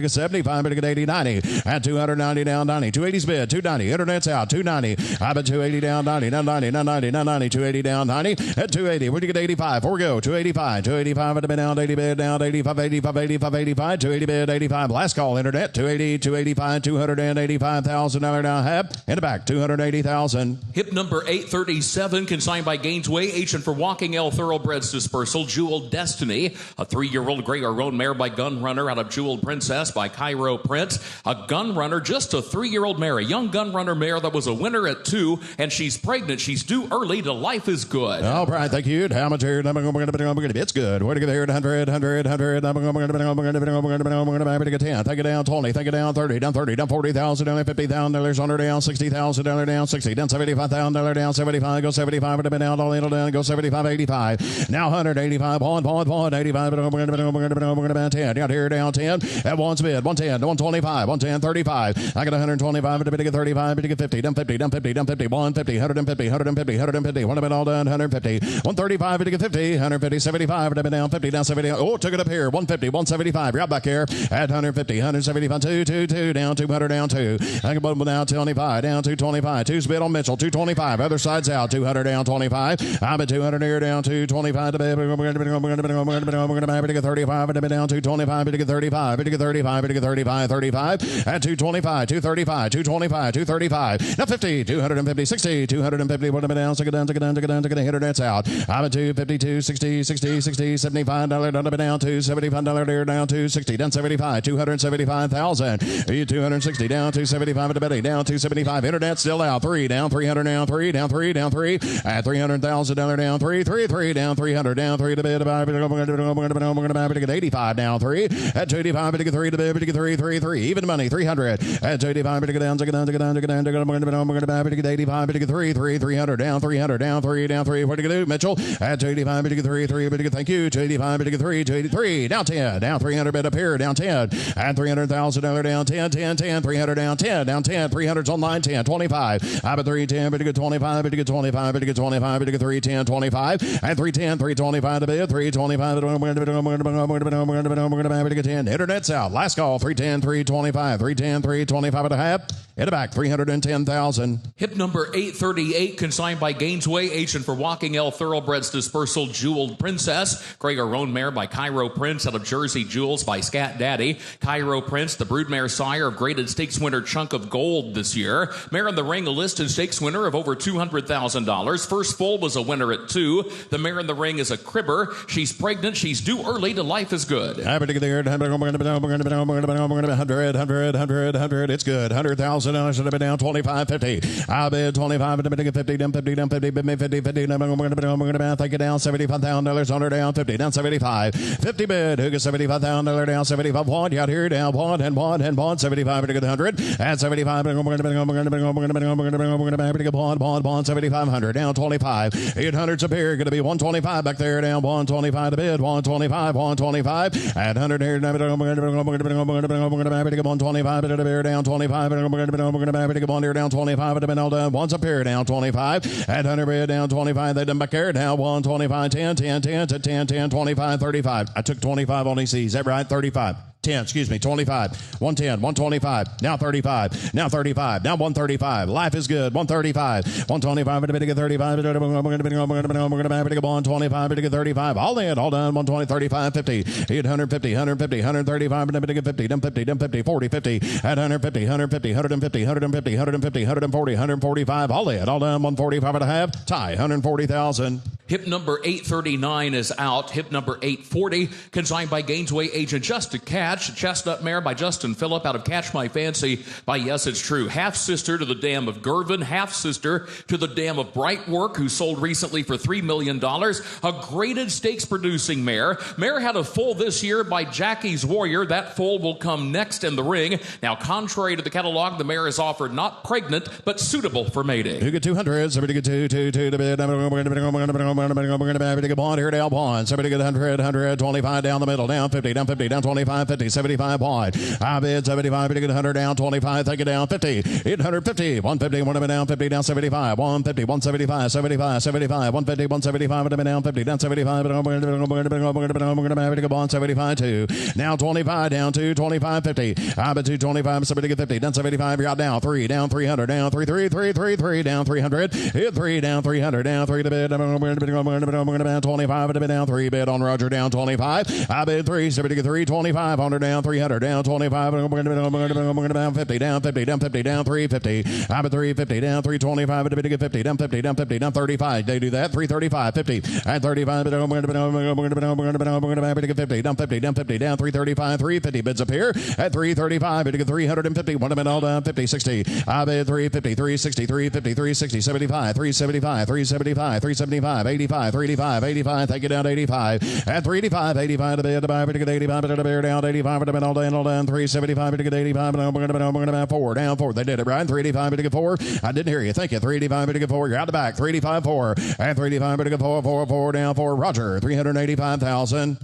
75, 80, 90, at 290 down 90, 280's bid, 290, internet's out, 290, I bet 280 down 90, 990, 990, 990, 280 down 90, at 280, where'd you get 85? Here we go, 285, 285 at the bid down, 80 bid down, 85, 85, 85, 85, 280 bid, 85, last call, internet, 280, 285, $285,000 down, half, in the back, 280,000. Hip number 837, consigned by Gainesway, agent for Walking L Thoroughbreds Dispersal, Jewel Destiny, a 3-year-old gray or roan mare by Gun Runner out of Jeweled Princess by Cairo Prince. A Gun Runner, just a 3-year-old mare, a young Gun Runner mare that was a winner at 2, and she's pregnant. She's due early to Life is Good. All right, thank you. How much here? It's good. Where to get here? 100, 100, 100. I'm going to get 10. Take it down 20. Take it down 30. Down 30. Down 40,000. Down $50,000. Under down $60,000. Down 60. Down $75,000. Down 75. Go 75. Down all in down. Go 75. 85. Now 185. Pawn. 85. We're going to 10. Down here, down 10. At one's bid. 110. 125. 110. 35. I got 125. At the bid, 35. Bid, 50. Down 50. Down 50. Down 50. 150. 150. 150. 150. One of it all done. 150. 135. Bid, 50. 150. 75. At the bid, down 50. Down 70. Oh, took it up here. 150. 175. Right back here. At 150. 175. 2. Down 200. Down 2. I can put them down 25. Down 225. Two's bid on Mitchell. 225. Other side's out. 200. Down 25. I'm at 200 here. Down 225. We're going to 35, and down 225, bid 35, bid 35, bid 35, 35, at 225, 235, 225, 235, now 50, 250, 60, 250, what about down, take it down, hit her, that's out. I'm at 252, 60, 60, 60, $75, down to $75 there, down to 60, down 75, 275,000, 260, down to 75 at the betting, down to 75, internet still out, 3, down 300, down 3, down 3, down 3, at $300,000 down 3, 3, down 300, down 3 to bid, we're going to get 85 down 3 at 285 to get 3 to bid to get 3 even money 300 at 285 to get down to get down we're going to get 85 to get 300 down 300 down 3 down 3 what do you do Mitchell at 285 to get 3 to get thank you 285 to get 3 283 down 10 down 300 bid up here down 10 at $300,000 down 10 300 down 10 down 10 300's online 10 25 I'm at 310 to get 25 to get 25 to get 25 to get 310 25 at 310 325 to bid 325 we're going to get 10. Internet's out. Last call, 310, 325, 310, 325 and a half. In the back, 310,000. Hip number 838, consigned by Gainesway, agent for Walking L Thoroughbreds Dispersal, Jeweled Princess. Gray or roan mare by Cairo Prince out of Jersey Jewels by Scat Daddy. Cairo Prince, the broodmare sire of graded stakes winner Chunk of Gold this year. Mare in the ring, a listed stakes winner of over $200,000. First full was a winner at 2. The mare in the ring is a cribber. She's pregnant. She's due early to Life is Good. 100. It's good. 100,000. Should have been down 25, 50. I bid 25 at the beginning 50, down 50, down 50, bid me 50, 50. We're going to take it down $75,000 under down 50, down 75. 50 bid. Who gets $75,000 down 75? One out here down one and 75 to get 100. At 75, we're going to bond 7,500 down 25. 800's up here. Going to be 125 back there down 125 to bid 125, 125 at 100 here. We're going to get 125 at the beer down 25. We're going to get 1 here down 25 at the middle down. One's up here down 25 at 100 here down 25. They done back here down 125, 10, 10, 10 to 10, 10, 25, 35. I took 25 on EC. Is that right? 35. 10, excuse me, 25, 110, 125, now 35, now 35, now 135. Life is good, 135, 125, 35, 125, 35, all in, all done, 120, 35, 50, 850, 150, 135, 50, 50, 40, 50, at 150, 150, 150, 150, 150, 140, 145, all in, all done, 145 and a half, tie, 140,000. Hip number 839 is out. Hip number 840, consigned by Gainesway agent Just a Catch. Chestnut Mare by Justin Phillip out of Catch My Fancy by Yes It's True. Half sister to the dam of Gervin, half sister to the dam of Brightwork, who sold recently for $3 million. A graded stakes producing mare. Mare had a foal this year by Jackie's Warrior. That foal will come next in the ring. Now, contrary to the catalog, the mare is offered not pregnant, but suitable for mating. You get 200, somebody get two to bid. We're going to get bond here down bond. Somebody get 100, 125 down the middle, down 50, down 50, down 25, 50, 75 bond. I bid 75, get 100 down 25, take it down 50, 850, 150, one down 50, down 75, 150, 175, 75, 75, 150, 175, down 50, down 75, we're going to get bond 75 2. Now 25 down to 25, 50. I bid 225, somebody get 50, down 75, you're out down 3, down 300, down 3, 3, 3, 3, 3, down 300, hit 3, down 300, down 3 to bid. We're going to bid 25 to bid down 3 bid on Roger down 25. I bid 3, somebody get 3, 25, 100 down 300 down 25. We're going to down 50 down 50 down 50 down 350. I bid 350 down 325 to bid to get 50 down 50 down 50 down 35. They do that 335 50 and 35. We're going to get 50 down 50 down 50 down 335 350 bids up here at 335 to get 350. One minute all down 50 60. I bid 350 360 350 360 75 375 375 375 85 385 85. Take it down 85 at 385 85 to bid to buy to get 85 to bear down 85 to bid all down 375 to get 85. We're going to 4 down 4. They did it right. 385 to get 4. I didn't hear you. Thank you. 385 to get 4. You're out the back. 385 4 and 385 to get 4 down 4. Roger 385,000.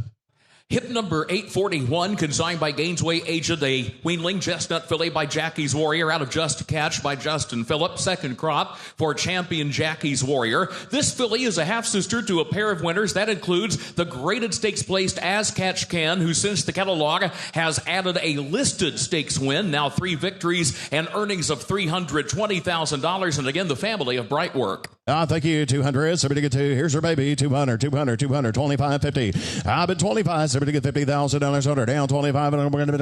Hip number 841, consigned by Gainesway agent, a weanling chestnut filly by Jackie's Warrior out of Just a Catch by Justin Phillip. Second crop for champion Jackie's Warrior. This filly is a half-sister to a pair of winners. That includes the graded stakes placed As Catch Can, who since the catalog has added a listed stakes win, now 3 victories and earnings of $320,000. And again, the family of Brightwork. Thank you. 200. Somebody get 2. Here's her baby. 200, 200, 200, 25, 50. I've been 25. Somebody get $50,000 under. Down 25. We're going to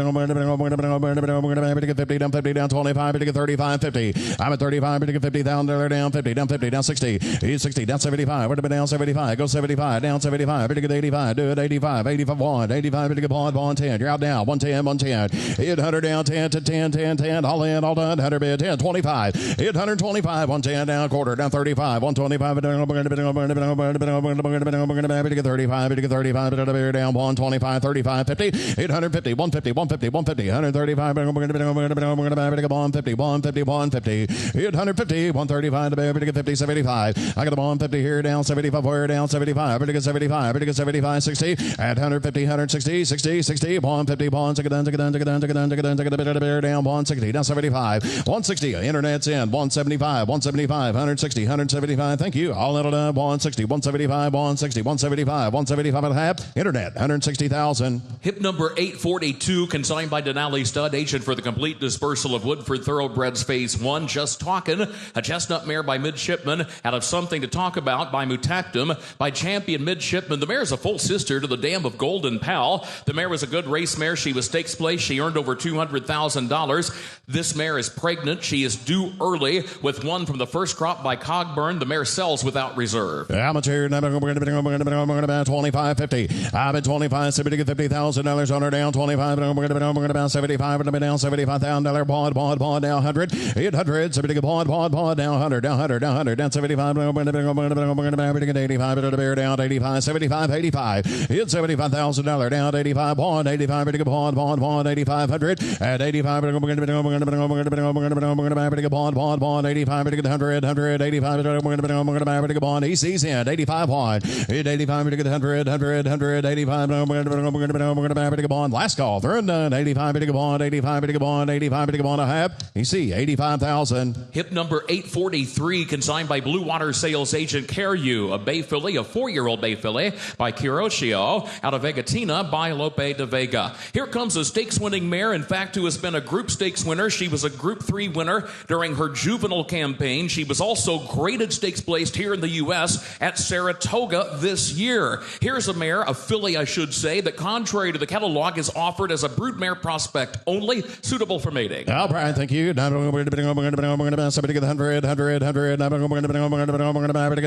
get 50. Down 50. Down 25. To get 35, 50. I'm at 35. To get $50,000 down 50. Down 50. Down 60. 60. Down 75. We're going to be down 75. Go 75. Down 75. To get 85. Do it 85. 85 1. 85. To get bond 10. You're out down. 110. 110. 800 down 10 to 10. 10. 10. All in. All done. 100 bid 10. 25. 825. 110 down quarter. Down 35. 125, we're going to get 35, to get 35, down 125, 35, 50, 850, 150, 150, 150, 135, we're going to get 150, 150, 150, 850, 135, to get 50, 75. I got a 150 here, down 75, we're down 75, to get 75, to get 75, 60, at 150, 160, 60, 60, 150, 160, down 160, down 75, 160, internet's in, 175, 175, 160, 170. Thank you. All in 160, 175, 160, 175, 175 and a half. Internet, 160,000. Hip number 842, consigned by Denali Stud, agent for the complete dispersal of Woodford Thoroughbreds Phase 1. Just Talkin', a chestnut mare by Midshipman, out of Something to Talk About by Mutactum, by Champion Midshipman. The mare is a full sister to the dam of Golden Pal. The mare was a good race mare. She was stakes placed. She earned over $200,000. This mare is pregnant. She is due early with one from the first crop by Cogburn. The mare sells without reserve. Amateur, we're going to be 25, 50. I'm at 25, so we get $50,000 on her down 25. We're going to be 75, and down $75,000 bond down 100, 800. So we get bond down 100, down 100, down 100, down 75. We're going to get 85, to the bear down 85, 75, 85. Hit $75,000 down 85, bond 85, to get bond 8,500 at 85. We're going to get bond 85, to get 100, 85. on. He sees in 85 on. 85 to get 100, 85 on. Last call. Third and done. 85 to go on. 85 to go on. 85 to go on a half. You see 85,000. Hip number 843, consigned by Blue Water sales agent Carew, a Bay filly, a 4-year-old Bay filly by Kiroshio, out of Vegatina by Lope de Vega. Here comes a stakes-winning mare, in fact, who has been a Group Stakes winner. She was a Group 3 winner during her juvenile campaign. She was also graded stakes placed here in the U.S. at Saratoga this year. Here's a mare, a filly, I should say, that contrary to the catalog is offered as a broodmare prospect only, suitable for mating. All right, thank you. Somebody get 100,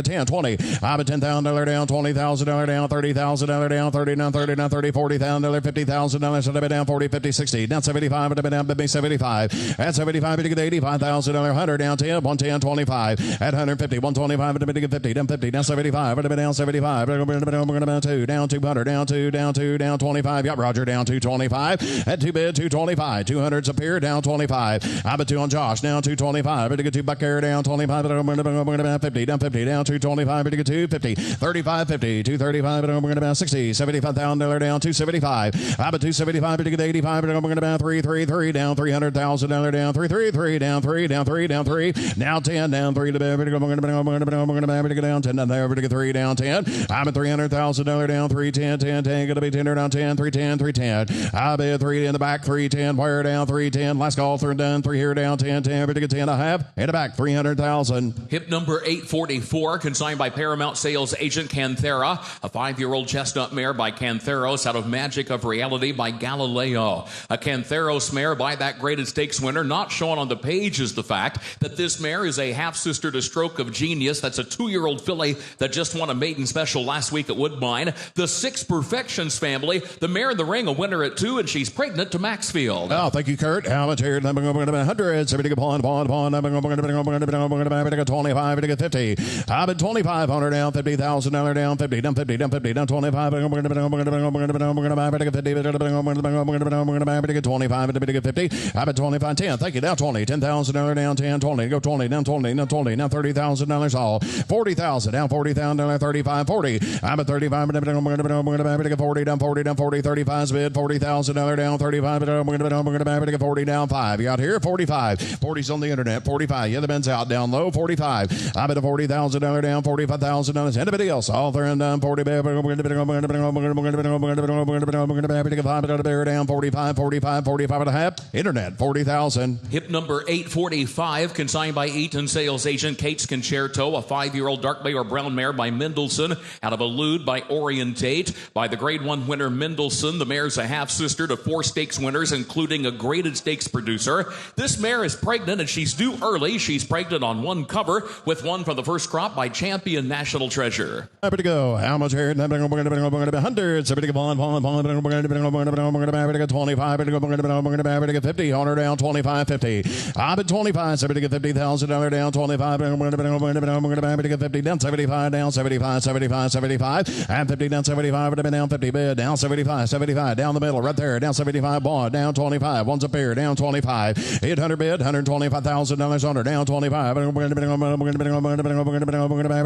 10, 20. I'm at $10,000 down, $20,000 down, $30,000 down, $39, $30, $40,000, $50,000, so down 40, 50, 60, down 75, down 75. At 75, to get $85,000, 100 down 10, 110, 25. At 150, 125, to get 50, down 50, down 75, down 75, down 200, down 2, down 2, down 25. Got Roger down 225. At 2 bid, 225. 200's a pair, down 25. I'm at 2 on Josh, down 225. To get 2 buck air, down 25. 50, down 50, down 225. To get 250. 35, 50, 235. 60, $75,000 down 275. I'm at 275. To get 85. 333 down $300,000 down 333 down 3 down 3 down 3 now 10 down 3 to go down 10 down there to get 3 down 10. I'm at $300,000 down 310 10 10 gonna be 10 down 10 310 310. I bet 3 in the back 310 wire down 310 last call third done 3 here down 10 10 to get 10 and a half in the back 300,000. Hip number 844, consigned by Paramount sales agent Canthera, a 5-year-old chestnut mare by Cantheros out of Magic of Reality by Galileo. A Cantheros mare by that graded stakes winner. Not shown on the page is the fact that this mare is a half-sister to Stroke of Genius. That's a 2-year-old filly that just won a maiden special last week at Woodbine. The Six Perfections family, the mare in the ring, a winner at 2, and she's pregnant to Maxfield. Oh, thank you, Kurt. How much here? I'm going to 100. 70 pawn. I'm going to 25 to get 50. I'm at 2,500 down, $50,000 down, 50 down, 50 down, 50 down, 25. I'm going to get 50. To get 25 to get 50. I'm at 25, 10. Thank you. Down 20, $10,000 down, 10, 20. Go 20, down 20, down 20, now $30,000 all. 40,000 down, $40,000, 35, 40. I'm at 35. I'm going to get 40 down, 40 down, 40, 35's bid, $40,000 down, 35. I'm going to get 40 down 5. You got here 45. 40's on the internet. 45. Yeah, the men's out down low. 45. I'm at a $40,000 down, $45,000. Anybody else? All there and done. 40. Down 45, 45, 45 and a half. Internet 40,000. Hip number 845, consigned by Eaton sales agent Kate's Concerto, a 5-year-old dark bay or brown mare by Mendelssohn, out of Elude by Orientate, by the Grade 1 winner Mendelssohn. The mare's a half-sister to 4 stakes winners, including a graded stakes producer. This mare is pregnant, and she's due early. She's pregnant on 1 cover, with 1 from the first crop by Champion National Treasure. Happy to go. How much here? 100. 70 pawn. 25. 50. 100 down. 25. 50. I'm at 25. 70 $50,000 down. 25. I'm going to get 50 down. 75 down. 75. 75. 75. And 50 down. 75. Down 50 bid. Down 75. 75 down the middle right there. Down 75 bond. Down 25. One's a pair. Down 25. 800 bid. $125,000 under. Down 25. I'm going to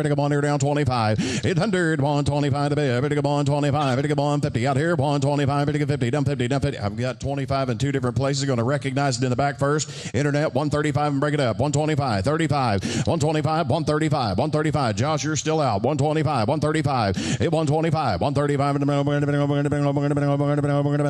come on here. Down 25. 800. 125 to bid. Come on 25. Come on 50 out here. 125. 50 down 50 down 50. I've got 25 in 2 different places. Going to recognize it in the back first. Internet 135 and break it up. 125. 35. 125. 135. 135. Josh, you're still out. 125. 135. 125. 135.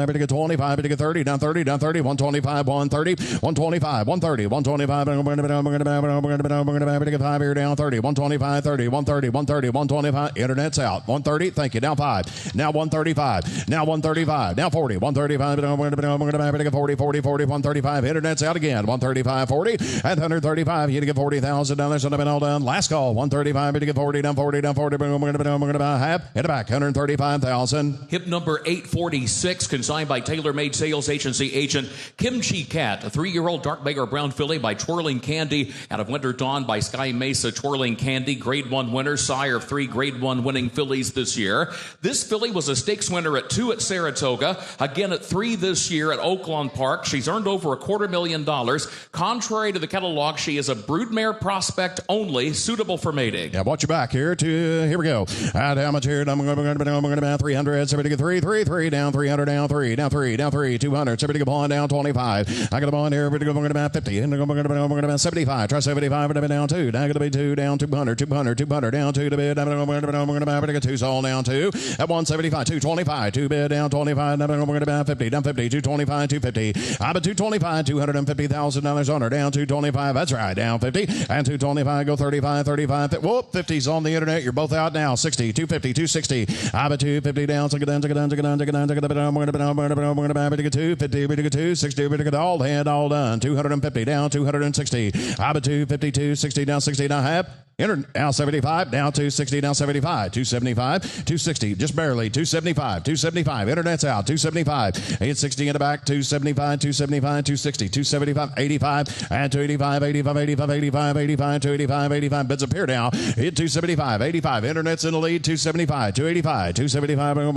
To get 25. To get 30. Down 30. Down 30. 125. 130. 125. 130. 125. To get 5 here. Down 30. 125. 30. 130. 130. 125. Internet's out. 130. Thank you. Now 5. Now 135. Now 135. Now 40. 135. To get 40. 40. 40. 135. Internet's out again. 135. 40. At 135. You to get $40,000. Should have been all done. Last call. 135. To get 40. Down 40. Down 40. Half. In the back. 135,000. Hip number 846, consigned by TaylorMade sales agency agent Kimchi Cat, a 3-year-old dark bay or brown filly by Twirling Candy, out of Winter Dawn by Sky Mesa. Twirling Candy, Grade 1 winner, sire of 3 Grade 1 winning fillies this year. This filly was a stakes winner at 2 at Saratoga, again at 3 this year at Oaklawn Park. She's earned over $250,000. Contrary to the catalog, she is a broodmare prospect only. only, suitable for mating. Yeah, watch your back here. Here we go. How much here? I'm going to be 300. Somebody get 3 down, 300 down, 3 down, 3 down, 3 200. Somebody get bond down 25. I got a bond here. We're going to be 50. And we're going to be 75. Try 75. We're going to be down 2. Now going to be 2 down 200, 200 down 2 to bid. I'm going to be 2 all down 2 at 175. 225. 2 bid down 25. Now we're going to be 50 down 50. 225. 250. I'm at 225. $250,000 on her down 225. That's right. Down 50 and 225. Go 35. 35. Whoop. 50's on the internet. You're both out now. 60. 250. 260. I'm at 250 down. Take it down. Take it down. Take it down. Take it down. Take it down. I'm going to be 250. 260. All hand. All done. 250 down. 260. I'm at 250. 260 down. 60 down half. Now 75, down 260, down 75, 275, 260, just barely, 275, 275, internet's out, 275, 860 in the back, 275, 275, 260, 275, 85, and 285, 85, 85, 85, 85, 285, 85, bids appear now, hit 275, 85, internet's in the lead, 275, 285, 275, we're going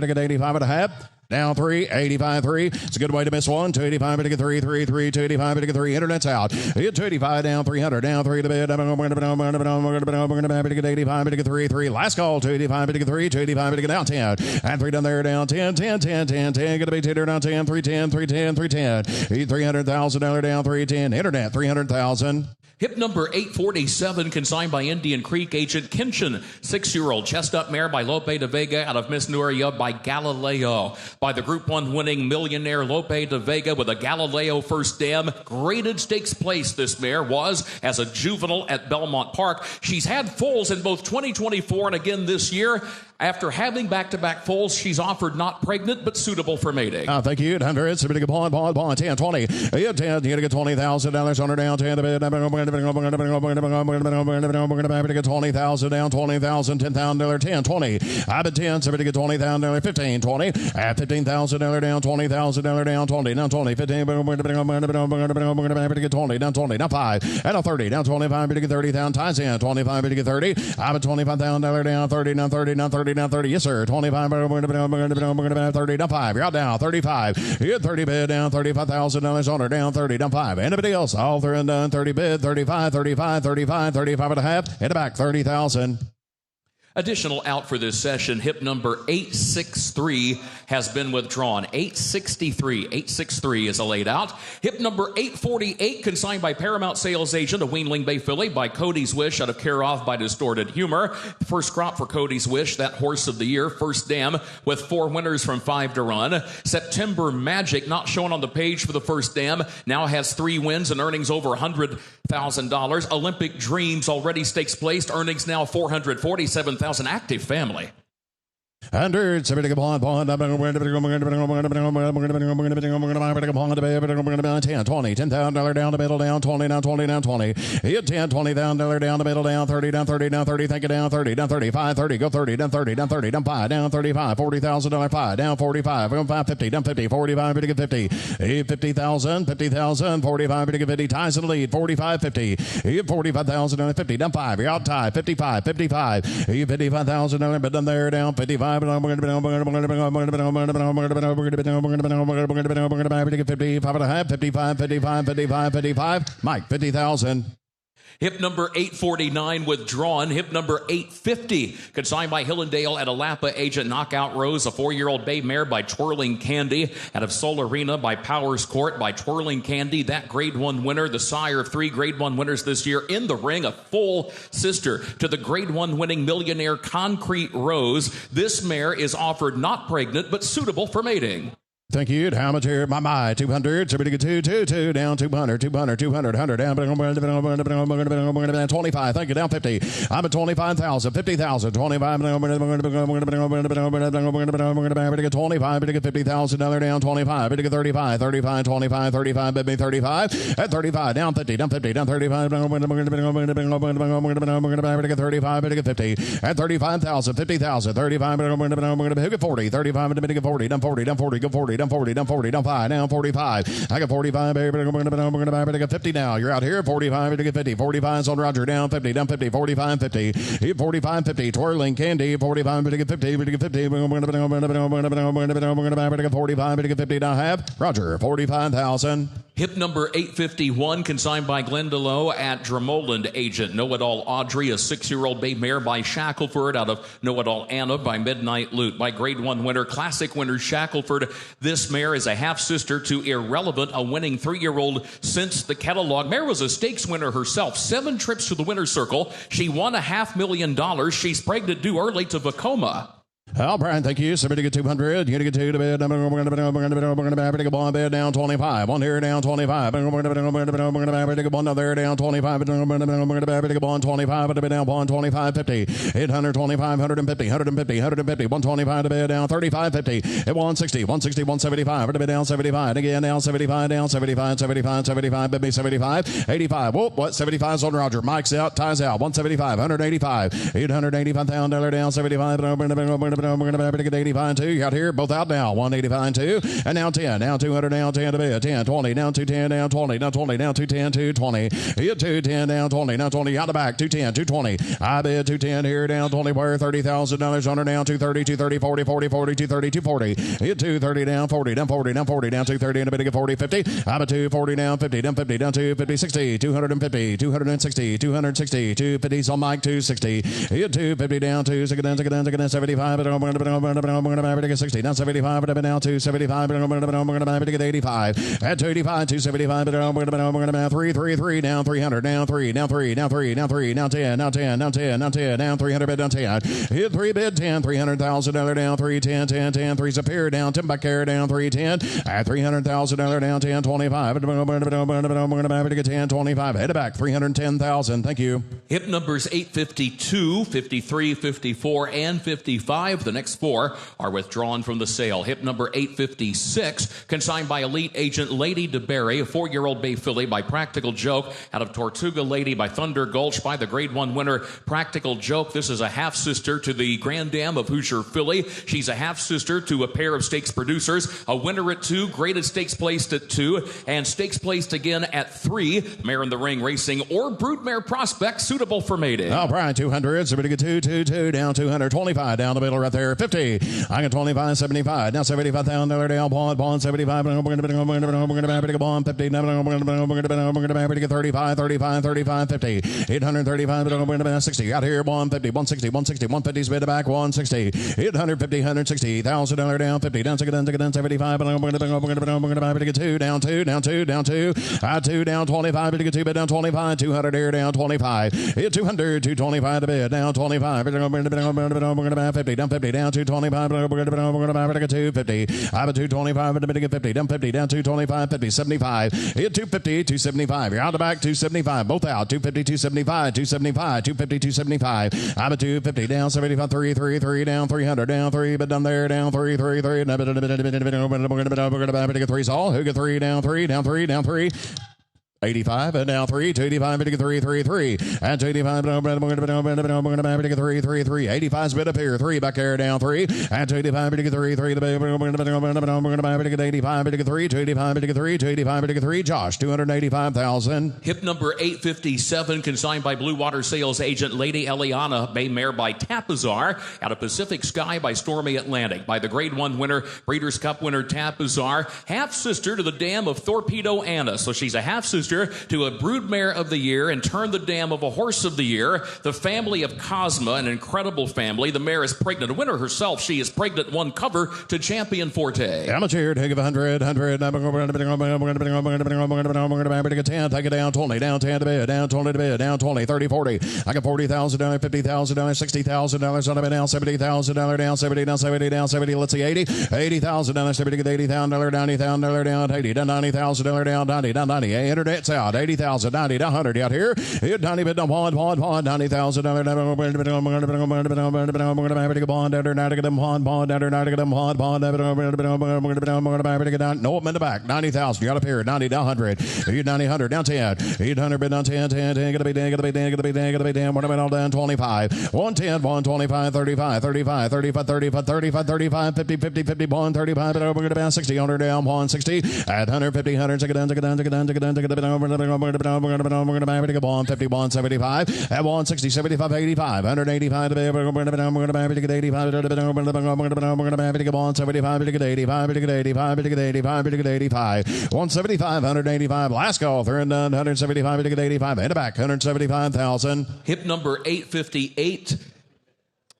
to get 85 and a half. Down 3, 85, 3. It's a good way to miss one. 285, but to get 3, 3, 3, 285, but to get 3. Internet's out. Hit 285, down 300, down 3 to bid. We're going to get 85, but to get 3, 3. Last call, 285, but to get 3, 285, but to get down 10. And 3 down there, down 10, 10, 10, 10, 10. Going to be 10 down 10, 310, 310, 310. Hit $300,000 down 310. Internet, 300,000. Hip number 847, consigned by Indian Creek agent Kinchin. 6-year-old chestnut mare by Lope de Vega out of Miss Nuria by Galileo. By the Group 1 winning millionaire Lope de Vega with a Galileo first dam. Graded stakes place this mare was as a juvenile at Belmont Park. She's had foals in both 2024 and again this year. After having back-to-back foals, she's offered not pregnant but suitable for mating. Thank you. 800. Somebody get bond, 10, 20. You 10. You get $20,000 on her down 10 to bid. We're going to get 20,000 down, 20,000, $10,000, 10, 20. I bet 10. Somebody get $20,000, 15, 20. At $15,000 down, $20,000 down, 20, down 20, 15. We're going to get 20, down 20, down 5. And a 30, down 25. We're going to get 30,000. Ties in 25. We're going to get 30. I bet $25,000 down, 30, down 30, down 30. Down 30, yes sir. 25, we're going to be 30, down 5. You're out down 35. You get 30 bid down, $35,000 on her down 30, down 5. Anybody else? All through and done 30 bid, 35, 35, 35, 35 and a half. In the back, 30,000. Additional out for this session, hip number 863 has been withdrawn. 863 is a laid out. Hip number 848, consigned by Paramount sales agent, a Weanling Bay filly by Cody's Wish out of Care Off by Distorted Humor. First crop for Cody's Wish, that horse of the year, first dam with 4 winners from 5 to run. September Magic, not shown on the page for the first dam, now has 3 wins and earnings over $100,000. Olympic Dreams already stakes placed, earnings now $447,000. Active family. 100, somebody get bond, 10, 20, $10,000 down the middle, down 20, down 20, down 20. Hit 10, $20,000 down the middle, down 30, down 30, down 30, thank you, down 30, down 35, 30, go 30, down 30, down 30, down 5, down 35, $40,000, 5, down 45, go 550, down 50, 45, to get 50, hit 50,000, 50,000, 45, to get 50, ties in the lead, 45, 50, hit 45,000, 50, down 5, you're out tie, 55, 55, hit 55,000, but down there, down 55, we're going to get 55 and a half, 55, 55, 55, 55. Mike, 50,000. Hip number 849 withdrawn. Hip number 850 consigned by Hillendale at Alapa agent Knockout Rose, a 4-year-old bay mare by Twirling Candy out of Soul Arena by Powers Court by Twirling Candy. That grade 1 winner, the sire of 3 grade 1 winners this year in the ring, a full sister to the grade 1 winning millionaire Concrete Rose. This mare is offered not pregnant but suitable for mating. Thank you. How much here? My 200. Somebody get 2 down 200, 200, 200, 100 down. 25. Thank you. Down 50. I'm at 25,000, 50,000, 25. We're going to get 25. We're going to get $50,000 down 25. We're going to get 35, 35, 25, 35, baby 35. At 35, down 50, down 50, down 35. We're going to get 35. We're going to get 50. At 35,000, 50,000, 35. We're going to get 40, 35. We're going to get 40, down 40, down 40, go 40. Down 40, down 40, down 5, down 45. I got 45, baby. We're going to get 50 now. You're out here. 45, to get 50. 45's on Roger. Down 50, down 50, 45, 50. 45, 50. Twirling Candy. 45, to get 50. We're going to get 45, to get 50 down half. Roger, 45,000. Hip number 851, consigned by Glendalough at Drummond Agent. Know-It-All Audrey, a 6-year-old bay mare by Shackelford out of Know-It-All Anna by Midnight Loot. By Grade 1 winner, Classic winner Shackelford. This mare is a half-sister to Irrelevant, a winning 3-year-old since the catalog. Mare was a stakes winner herself, 7 trips to the winner's circle. She won $500,000. She's pregnant due early to Vacoma. Well, Brian, thank you. Somebody get 200. You're going to get 2 to bed. We're going to take a ball bed down 25. One here down 25. We're going to take a ball there down 25. We're going to take a ball 25. We're down 125, 50. 825, 150, 150, 150. 125 to bed down 35, 50. At 160, 160, 175. We're to bed down 75. Again down 75, down 75, 75, 75. Baby 75, 85. Whoop, what? 75's on Roger. Mike's out, ties out. 175, 185. $885,000 down 75. We're going to get 85 2. You got here, both out now. 185 2. And now 10. Now 200 down 10 to bed. 10, 20. Down 210 down 20. Down 20. Down 210, 220. Hit 210 down 20. Now 20 out the back. 210, 220. I bid 210 here down 20. Where $30,000 under down 230, 230, 40, 40, 40, 230, 240. Hit 230 down 40, down 40, down 40, down 230 and a bit of 40, 50. I bid 240 down 50, down 50, down 250, 60, 250, 260, 260, 250's on Mike 260. Hit 250 down 2, 75. I'm going to get 60, down 75, but down 275, but I'm going to get 85. At 285, 275, but I'm going to have 333, down 300, down 3, down 3, down 3, down 3, down 10, down 10, down 10, down 10, down 300, bid down 10. Hit 3 bid 10, $300,000 down 3, 10, 10, 10, 3's up here, down 10 back here, down 3, 10. At $300,000 down 10, 25. I'm going to have to get 10, 25. Head back, 310,000. Thank you. Hip numbers 852, 53, 54, and 55. The next 4 are withdrawn from the sale. Hip number 856, consigned by Elite Agent Lady DeBerry, a 4-year-old bay filly by Practical Joke out of Tortuga Lady by Thunder Gulch by the Grade 1 winner Practical Joke. This is a half-sister to the Grand Dam of Hoosier Filly. She's a half-sister to a pair of stakes producers, a winner at 2, graded stakes placed at 2, and stakes placed again at 3. Mare in the Ring Racing or broodmare prospect suitable for mating. Oh, Brian, 200. Somebody get 2, down 225, down the middle right there, 50. I got 25, 75. Now $75,000 down, bond 75. We're going to take a bond 50. Now we're going to get 35, 35, 35, 50. 835, we're going to 60. Out here, 150, 160, 160, 150's bid back, 160. 850, 160, $1,000 down, 50. Down 75. We're going to get 2, down 2, down 2, down 2. 2 down 25, to get 2 bid down 25. 200 here down 25. Hit 200, 225 to bid down 25. We're going to have 50, down 50, down 225. We're going to get 250. I have a 225, and a bit of 50, down 50, down 225, 50, 75. Hit 250, 275. You're out the back, 275. Both out, 250, 275, 275, 250, 275. I'm a 250, down 75, 3, down 300, down 3, but down there, down 3. We're going to get 3's all. Who get 3, down 3, down 3, down 3. 85 and now 3, 285, bid to get 3. And 285, we're going to get 3. 85's bid up here, 3 back there, down 3. And 285, bid to get 3. We're going to get 85, bid to get 3, 285, bid to get 3, 285, bid to get 3. Josh, 285,000. Hip number 857, consigned by Blue Water Sales Agent Lady Eliana, bay mare by Tapazar, out of Pacific Sky by Stormy Atlantic, by the Grade 1 winner, Breeders' Cup winner Tapazar, half-sister to the dam of Torpedo Anna. So she's a half-sister to a broodmare of the year and Turn the Dam of a horse of the year. The family of Cosma, an incredible family. The mare is pregnant. The winner herself, she is pregnant, 1 cover to Champion Forte. Amateur, take it 100. I'm going to get 10. Take it down 20. Down 10 to bid. Down 20 to bid. Down 20. 30, 40. I got $40,000, $50,000, $60,000 on the bid. Down $70,000. Down 70. Down 70. Down 70. Let's see, 80. $80,000. 70 to get $80,000. $90,000 down 80. Down $90,000 down 90. Down 90. Internet's out. 80,000. 90. Down 100 out here. Hit 90 bid down $90,000. No, I'm in the back. 90,000. You got up here. 90 down 100. 90, 100 down 10. 800 bid down 10. 10. Gonna be damn. What am I all down 25? 110, 125, 35, 35, 35, 35, 35, 35, 50, 50, 51, 35. But we're gonna be 60. 100 down 160. At 150, 100. Take it down. 150, 175, at 160, 75, 85, 185 to be 85, 175, 175, 185. Last call, third and done, 175, 85, and back, 175,000. Hip number 858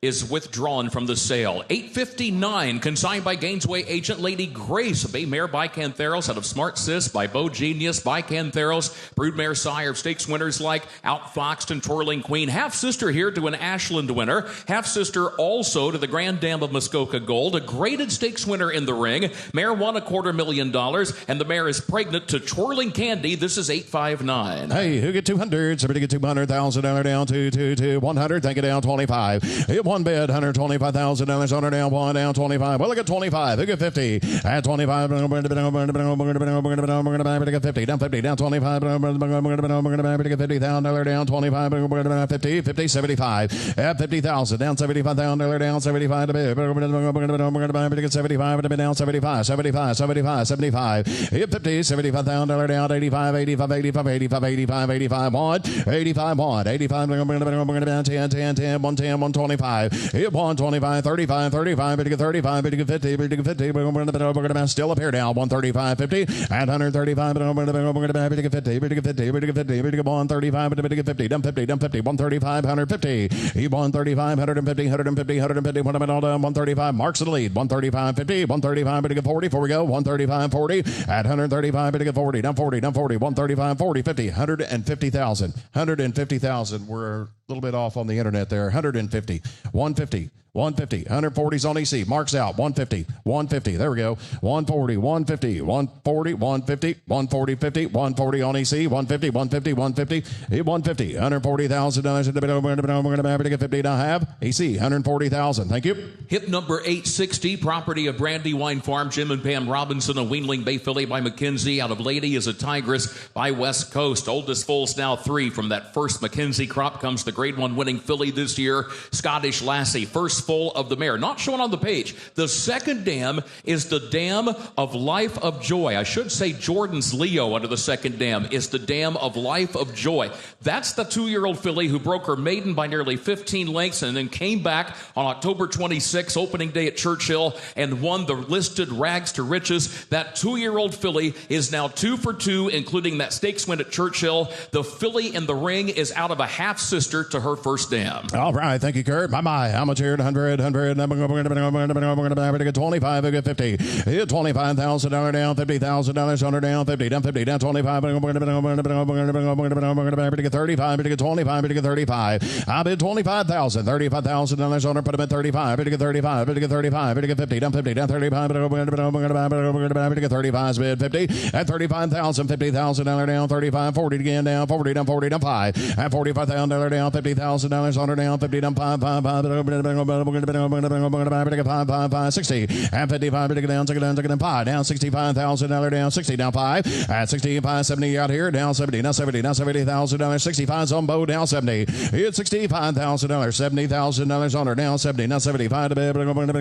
is withdrawn from the sale. 859, consigned by Gainesway agent Lady Grace, Bay Mare by Cantheros out of Smart Sis by Bo Genius by Cantheros, Broodmare sire of stakes winners like Outfoxed and Twirling Queen. Half sister here to an Ashland winner. Half sister also to the Grand Dam of Muskoka Gold, a graded stakes winner in the ring. Mare won $250,000, and the mare is pregnant to Twirling Candy. This is 859. Hey, who get 200? Somebody get $200,000 down to 100. Take it down 25. Hit one bid, $125,000 on her down, one down 25. Well, look at 25. Who get 50? At 25. We're going to get 50. Down 50. Down 25. We're going to get $50,000 down 25. We're going to 50. 50. 75. At 50,000. Down $75,000 down 75 to bid. We're going to get 75 to bid down 75. 75. 75. 75. Hit 50. $75,000 down 85. 85. 85. 85. 85. 85. 1. 85. 1. 85. We're going to down 10. 10. 10. 110. 125. Hit 125. 35. 35. But you get 35. But you get 50. But you get 50. We're going to still up here now. 135. 50. At 135. But we're going to get 50. But you get 50. But you get 50. But you get 135. But you get 50. Down 50. Down 50. 135. 150. He 135. 150. 150. 150. 135. Marks in the lead. 135. 50. 135. But you get 40. Before we go. 135. 40. At 135. But you get 40. Down 40. Down 40. 135. 40. 50. 150,000. 150,000. We're a little bit off on the internet there. 150. 150. 150, 140's on EC. Marks out. 150, 150. There we go. 140, 150, 140, 150, 140, 50, 140 on EC. 150, 150, 150, 150, $140,000 in the middle. We're going to have to get 50 and a half. EC, 140,000. Thank you. Hip number 860, property of Brandywine Farm, Jim and Pam Robinson, a weanling bay filly by McKenzie. Out of Lady is a Tigress by West Coast. Oldest foal's now 3 from that first McKenzie crop. Comes the grade 1 winning filly this year, Scottish Lassie. First full of the mare. Not shown on the page. The second dam is the Dam of Life of Joy. I should say Jordan's Leo under the second dam is the Dam of Life of Joy. That's the 2-year-old filly who broke her maiden by nearly 15 lengths and then came back on October 26, opening day at Churchill, and won the listed Rags to Riches. That 2-year-old filly is now 2 for 2, including that stakes win at Churchill. The filly in the ring is out of a half sister to her first dam. All right. Thank you, Kurt. Bye-bye. How much here? 100. We're going to get 25. We get 50. Hit $25,000 down. $50,000 on her down. 50 down. 50 down. 25. We're going to get 35. We get 25. We get 35. I bid 25,000. $35,000 on her. Put him at 35. We get 35. We get 35. We get 50 down. 50 down. 35. We're going to get 35. Bid 50 at 35,000. $50,000 down. 35. 40 again down. 40 down. 40 down. 5 at $45,000 down. $50,000 on her down. 50 down. 5. 60 and 55 down, take it down 5 down, $65,000 down, 60 down 5 at 65, 70 out here down 70, now 70, now $70,000, 65's on Bo down 70. It's $65,000, $70,000 on her down 70, now 75 to bed. We're going to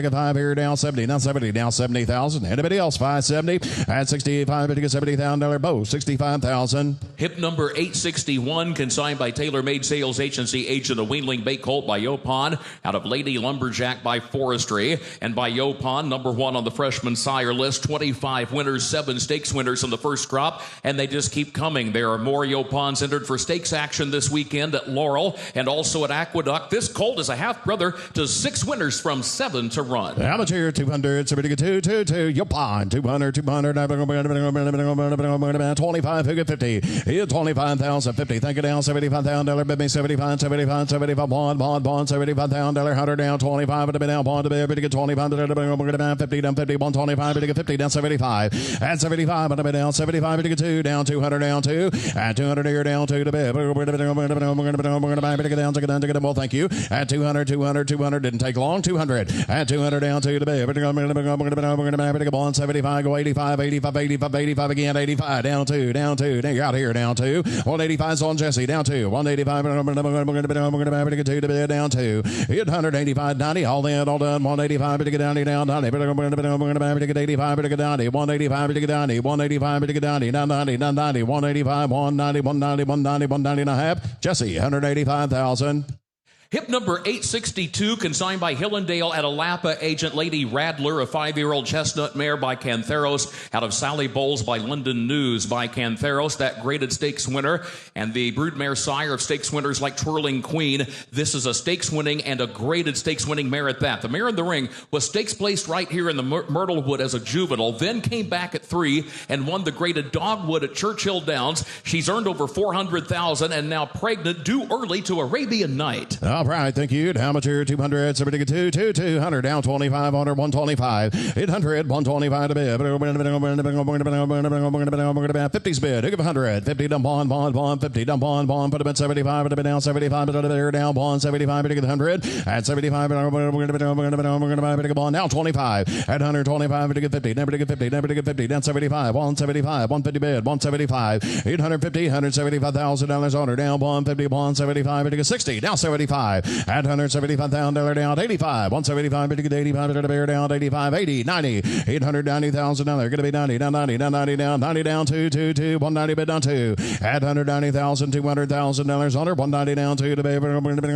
get 5 here down 70, now 70 down 70,000. Anybody else 570 at 65 to get $70,000 Bo 65,000. Hip number 861, consigned by Taylor Made Sales Agency agent of Weanling Bay Colt by Yopon, out of Lady Lumberjack by Forestry, and by Yopon, number 1 on the freshman sire list, 25 winners, 7 stakes winners in the first crop, and they just keep coming. There are more Yopons entered for stakes action this weekend at Laurel and also at Aqueduct. This colt is a half-brother to 6 winners from 7 to run. How much here? 200, somebody get 2, Yopon, 200, 25, who get 50? Here, 25,000, 50, thank you down, $75,000, bid me 75, 75, 75, bond, 75,000, $100 down, 25 to be down, bond to be able to get 25 to down, 50 down, 50, 125 to get 50 down, 75 at 75 to be down, 75 to get 2 down, 200 down 2 at 200 here down 2 to be. We're going to get down, take it down. Well, thank you. At 200 didn't take long. 200 at 200 down 2 to be. We're going to go on 75, go 85 again, 85 down 2. Now you're out here down 2. 185's on Jesse down 2. 185. We're going to get 2 to bid down 2. 185.90. All in, all done. 185 to get down, down, down. Better go get 85 to get down. 185 to get down. 185 to get down. 990, 990, 185, 190, 190, 190, 190 and a half. Jesse, 185,000. Hip number 862, consigned by Hillendale at Alapa, agent Lady Radler, a 5-year-old chestnut mare by Cantheros, out of Sally Bowles by London News by Cantheros, that graded stakes winner, and the broodmare sire of stakes winners like Twirling Queen. This is a stakes winning and a graded stakes winning mare at that. The mare in the ring was stakes placed right here in the Myrtlewood as a juvenile, then came back at 3 and won the graded Dogwood at Churchill Downs. She's earned over $400,000 and now pregnant, due early to Arabian Night. All right, thank you. How much here? 200, 72, 200, down 25, under 125, 800, 125 to bid. 50's bid. Give 100, 50 down bond, 50 down bond, put him at 75, put him down 75, put him down bond 75, to get 100, at 75, we're going to go bond now 25, at 125, to get 50, never to get 50, never to get 50, down 75, 175, 150 bid, 175, 850, $175,000 under, down bond 50, bond 75, to get 60, now 75. At $175,000 down, 85, 175, to get 85, to bear down, 85, 80, 90, $890,000, going to be 90, down 90, down 90, down 90, down 2, 190 bid down 2, at $190,000, $200,000 under, 190 down 2 to be, we're going to get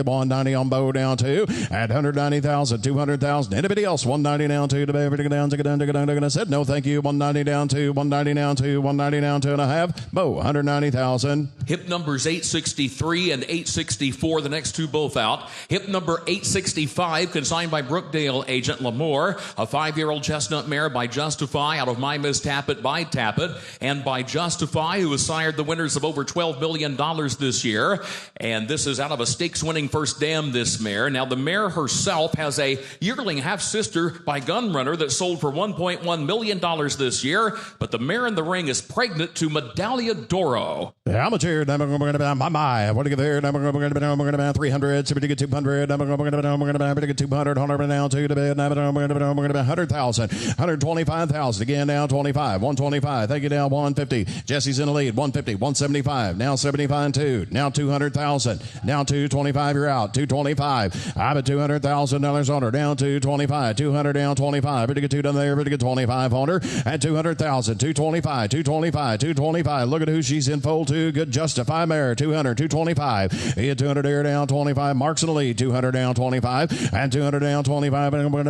190 on bow down 2, at $190,000, $200,000, anybody else, 190 down 2 to be, we're going to said no, thank you, 190 down 2, 190 down 2, 190 down 2 and a half, bow, 190,000. Hip numbers 863 and 864, the next two both out. Hip number 865, consigned by Brookdale agent Lamour, a 5-year-old chestnut mare by Justify, out of My Miss Tappet by Tappet, and by Justify, who has sired the winners of over $12 million this year. And this is out of a stakes-winning first dam, this mare. Now, the mare herself has a yearling half-sister by Gunrunner that sold for $1.1 million this year, but the mare in the ring is pregnant to Medaglia d'Oro. How much here? We're going to be my. What do you get there? We're going to be 300. So we get 200. We're going to get 200. 100 down 2 to bid. We're going to be 100,000. 125,000 again. Down 25. 125. Thank you. Down 150. Jesse's in the lead. 150. 175. Now 75 2. Now 200,000. Now 225. You're out. 225. I'm at $200,000 on her. Down 225. 200 down 25. Better get 2 down there. Better get 25 on her. At 200,000. 225. 225. 225. Look at who she's in fold to. Good Justify mare. 200. 225. He had 200 air down 25. Marks in the lead. 200 down 25. And 200 down 25. We're going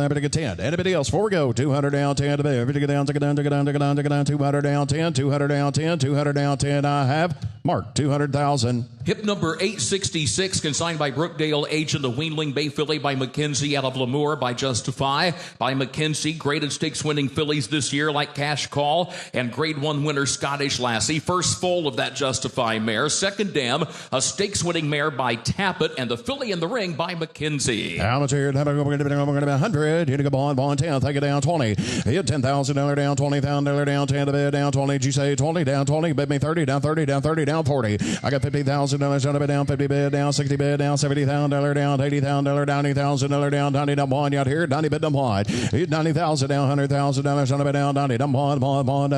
to get 10. Anybody else? Before we go. 200 down 10 to be. We're going to get down, take it down, take it down, take it down, take it down. 200 down 10. 200 down 10. 200 down 10. I have Mark 200,000. Hip number 866, consigned by Brookdale agent, the Weanling Bay filly by McKenzie, out of Lamour by Justify by McKenzie. Graded stakes winning fillies this year like Cash Call and grade 1 winner Scottish Lassie. First foal of that Justify mare. Second dam, a stakes winning mare by Tappet, and the filly in the ring by McKenzie. How much here? We're going to be 100. Here to go bond 10. Take it down 20. He had $10,000 down, $20,000 down, 10 to bid down 20. Did you say 20 down 20? Bid me 30 down 30 down 30 down 40. I got $50,000 down to bid down 50 bid down 60 bid down $70,000 down $80,000 down $80,000 down 90 down bond out here 90 bid down bond. He's 90,000 down $100,000 down to bid down 90 down bond. We're going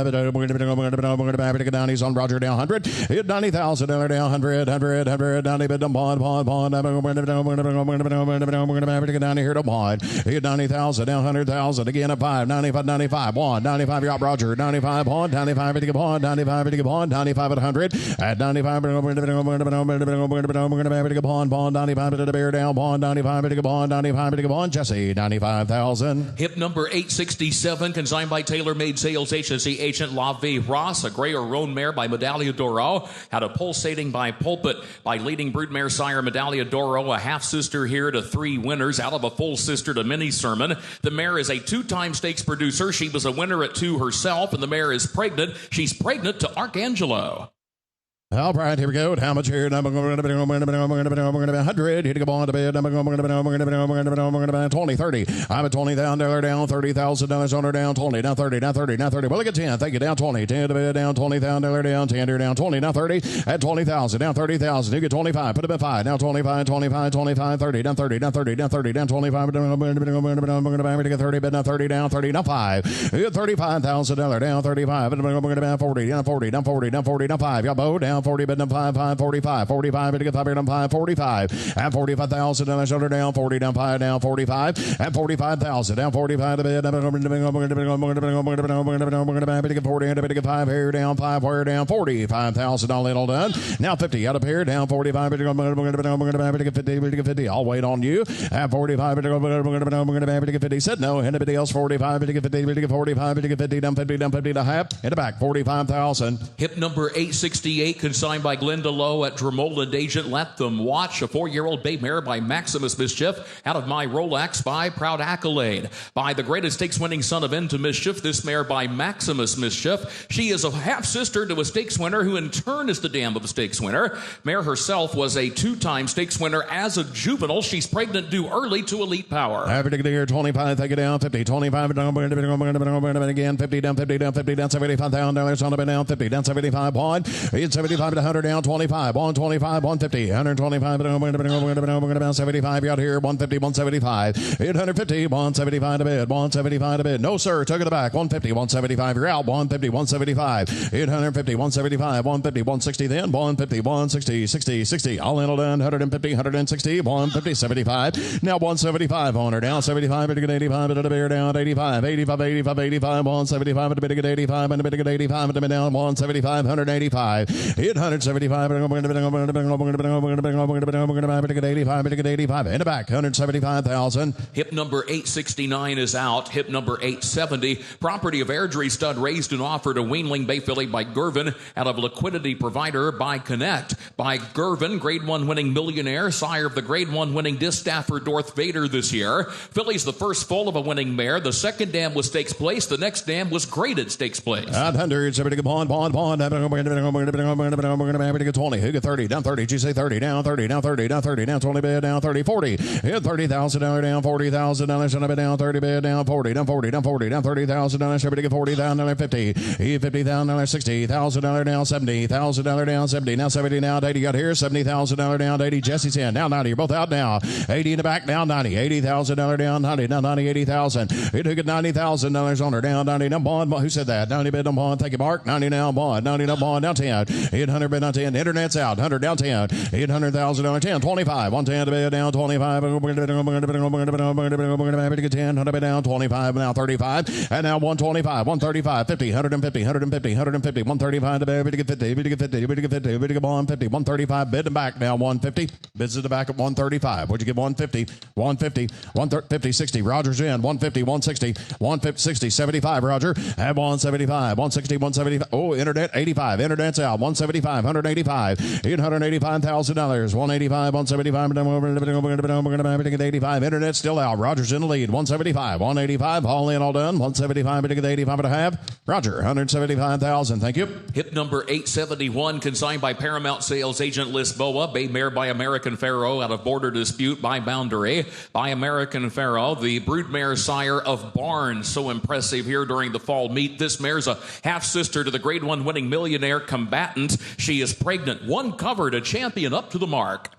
to get down. He's on Roger down 100. He's 90,000 down 100 down bid down bond. We're going to get down here to bond. He's 90,000 down 100,000 again at 5 95 bond 95 you're up Roger 95 bond 95 to get bond 95 to get bond 95 at 100 at 95 we're going to be bond 95 to the bear down bond 95 to get bond 95 to get bond Jesse 95,000. Hip number 867, consigned by Tailor Made Sales Agency agent La Vie Ross, a gray or roan mare by Medaglia d'Oro, had a pulsating by Pulpit by leading broodmare sire Medaglia d'Oro, a half sister here to 3 winners out of a full sister to Mini Sermon. The mare is a 2-time stakes producer. She was a winner at 2 herself, and the mare is pregnant. She's pregnant to Arcangelo. All right, here we go. How much here? We're going to be 100. Here to go on to bed. We're going to be 20, 30. I'm at $20,000 down, $30,000 on her down 20, down 30, down 30, down 30. Well, look at 10. Thank you. Down 20. 10 to bed down $20,000 down 10 here down 20, down 30 at 20,000 down 30,000. You get 25. Put it at 5. Now 25, 25, 25, 30 down 30, down 30, down 30, down 25. We're going to get 30, bed down 30, down 30, down 5. You get $35,000 down 35. We're going to be 40, down 40, down 40, down 40, down 5. Y'all bow down 40, bid down 5, 45, 45, bid to get 5, bid down 5, 45, and $45,000 under down 40, down 5, down 45, and 45,000, down 45 to bid, bid to get 40, bid to get 5, here down 5, where down 45,000, all in, all done. Now 50 out of here, down 45, bid to get 50, bid to get 50, I'll wait on you, and 45, bid to get 50, said no, anybody else 45, bid to get 50, bid to get 45, bid to get 50, down 50, down 50 to half, in the back, 45,000. Hip number 868, consigned by Glenda Lowe at Drummond Agent. Let Them Watch, a 4-year-old bay mare by Maximus Mischief, out of My Rolex by Proud Accolade. By the greatest stakes-winning son of Into Mischief, this mare by Maximus Mischief. She is a half-sister to a stakes winner who in turn is the dam of a stakes winner. Mare herself was a 2-time stakes winner as a juvenile. She's pregnant due early to Elite Power. Average here, 25, take it down, 50, 25, down, again, 50, down, 50, down, 50, down, $75,000 on the bid, down 50, down 75, 1, 75 to 100, down 25, 125, 150, 125, down 75, out here, 150, 175, 850, 175 to bid, 175 to bid, no sir, took it back, 150, 175, you're out, 150, 175, 850, 175, 150, 160 then, 150, 160, 60, 60, all in, all done, 150, 160, 150, 75, now 175 on her, down 75, bid to get 85, bid to bear down 85, 85, 85, 85, 175, bid to get 85, and bid to get 85, and down 175, 185, 875, bid to get 85, bid to get 85, in the back, 175,000. Hip number 869 is out. Hip number 870, property of Airdrie Stud, raised and offered a weanling bay filly by Gervin out of Liquidity Provider by Connect. By Gervin, Grade 1 winning Millionaire, sire of the Grade 1 winning Distafford Darth Vader this year. Filly's the first foal of a winning mare. The second dam was stakes place. The next dam was graded stakes place. 100, somebody get bond, we're going to get 20, who get 30, down 30, you say 30, down 30, down 30, down 30, down 20 bid, down 30, 40, hit $30,000 down, $40,000 on a bid, down 30 bid, down 40, down 40, down 40, down $30,000, somebody get 40, down 50, $50,000, $60,000 down, $70,000 down, 70, now 70, now 80, got here, $70,000 down, 80, Jesse's in, now 90, you're both out now, 80 in the back, down 90, $80,000 down, 90, now 90, 80,000, he took it $90,000 on her, down 90, now bond, who said that, 90 bid, down bond, thank you Mark, 90 now bond, 90 now bond, down 10, 800 bid, down 10, internet's out, 100 down 10, $800,000 10, 25, 110 to bid, down 25, we're going to get 10, 100 bid, down 25, now 35, and now 125, 135, 50, 150, 150, 150, 135 to bid, bid to get 50, bid to get 50, bid to get 50, bid to get bond 50, 135, bid and back now 150, bids at the back at 135, what'd you get 150, 150, 150, 60, Roger's in, 150, 160, 150, 60, 75, Roger, at 175, 160, 175, oh, internet, 85, internet's out, 175, 185, $885,000, 185, 175, we're going to get 85, internet's still out, Roger's in the lead, 175, 185, all in, all done, 175, to get 85 and a half, Roger, 175,000, thank you. Hip number 871, consigned by Paramount Sales Agent Lisboa, bay mare by American Pharaoh out of Border Dispute by Boundary. By American Pharaoh, the broodmare sire of Barnes, so impressive here during the fall meet. This mare's a half-sister to the Grade 1 winning Millionaire Combatant. She is pregnant, one covered, a champion up to the mark.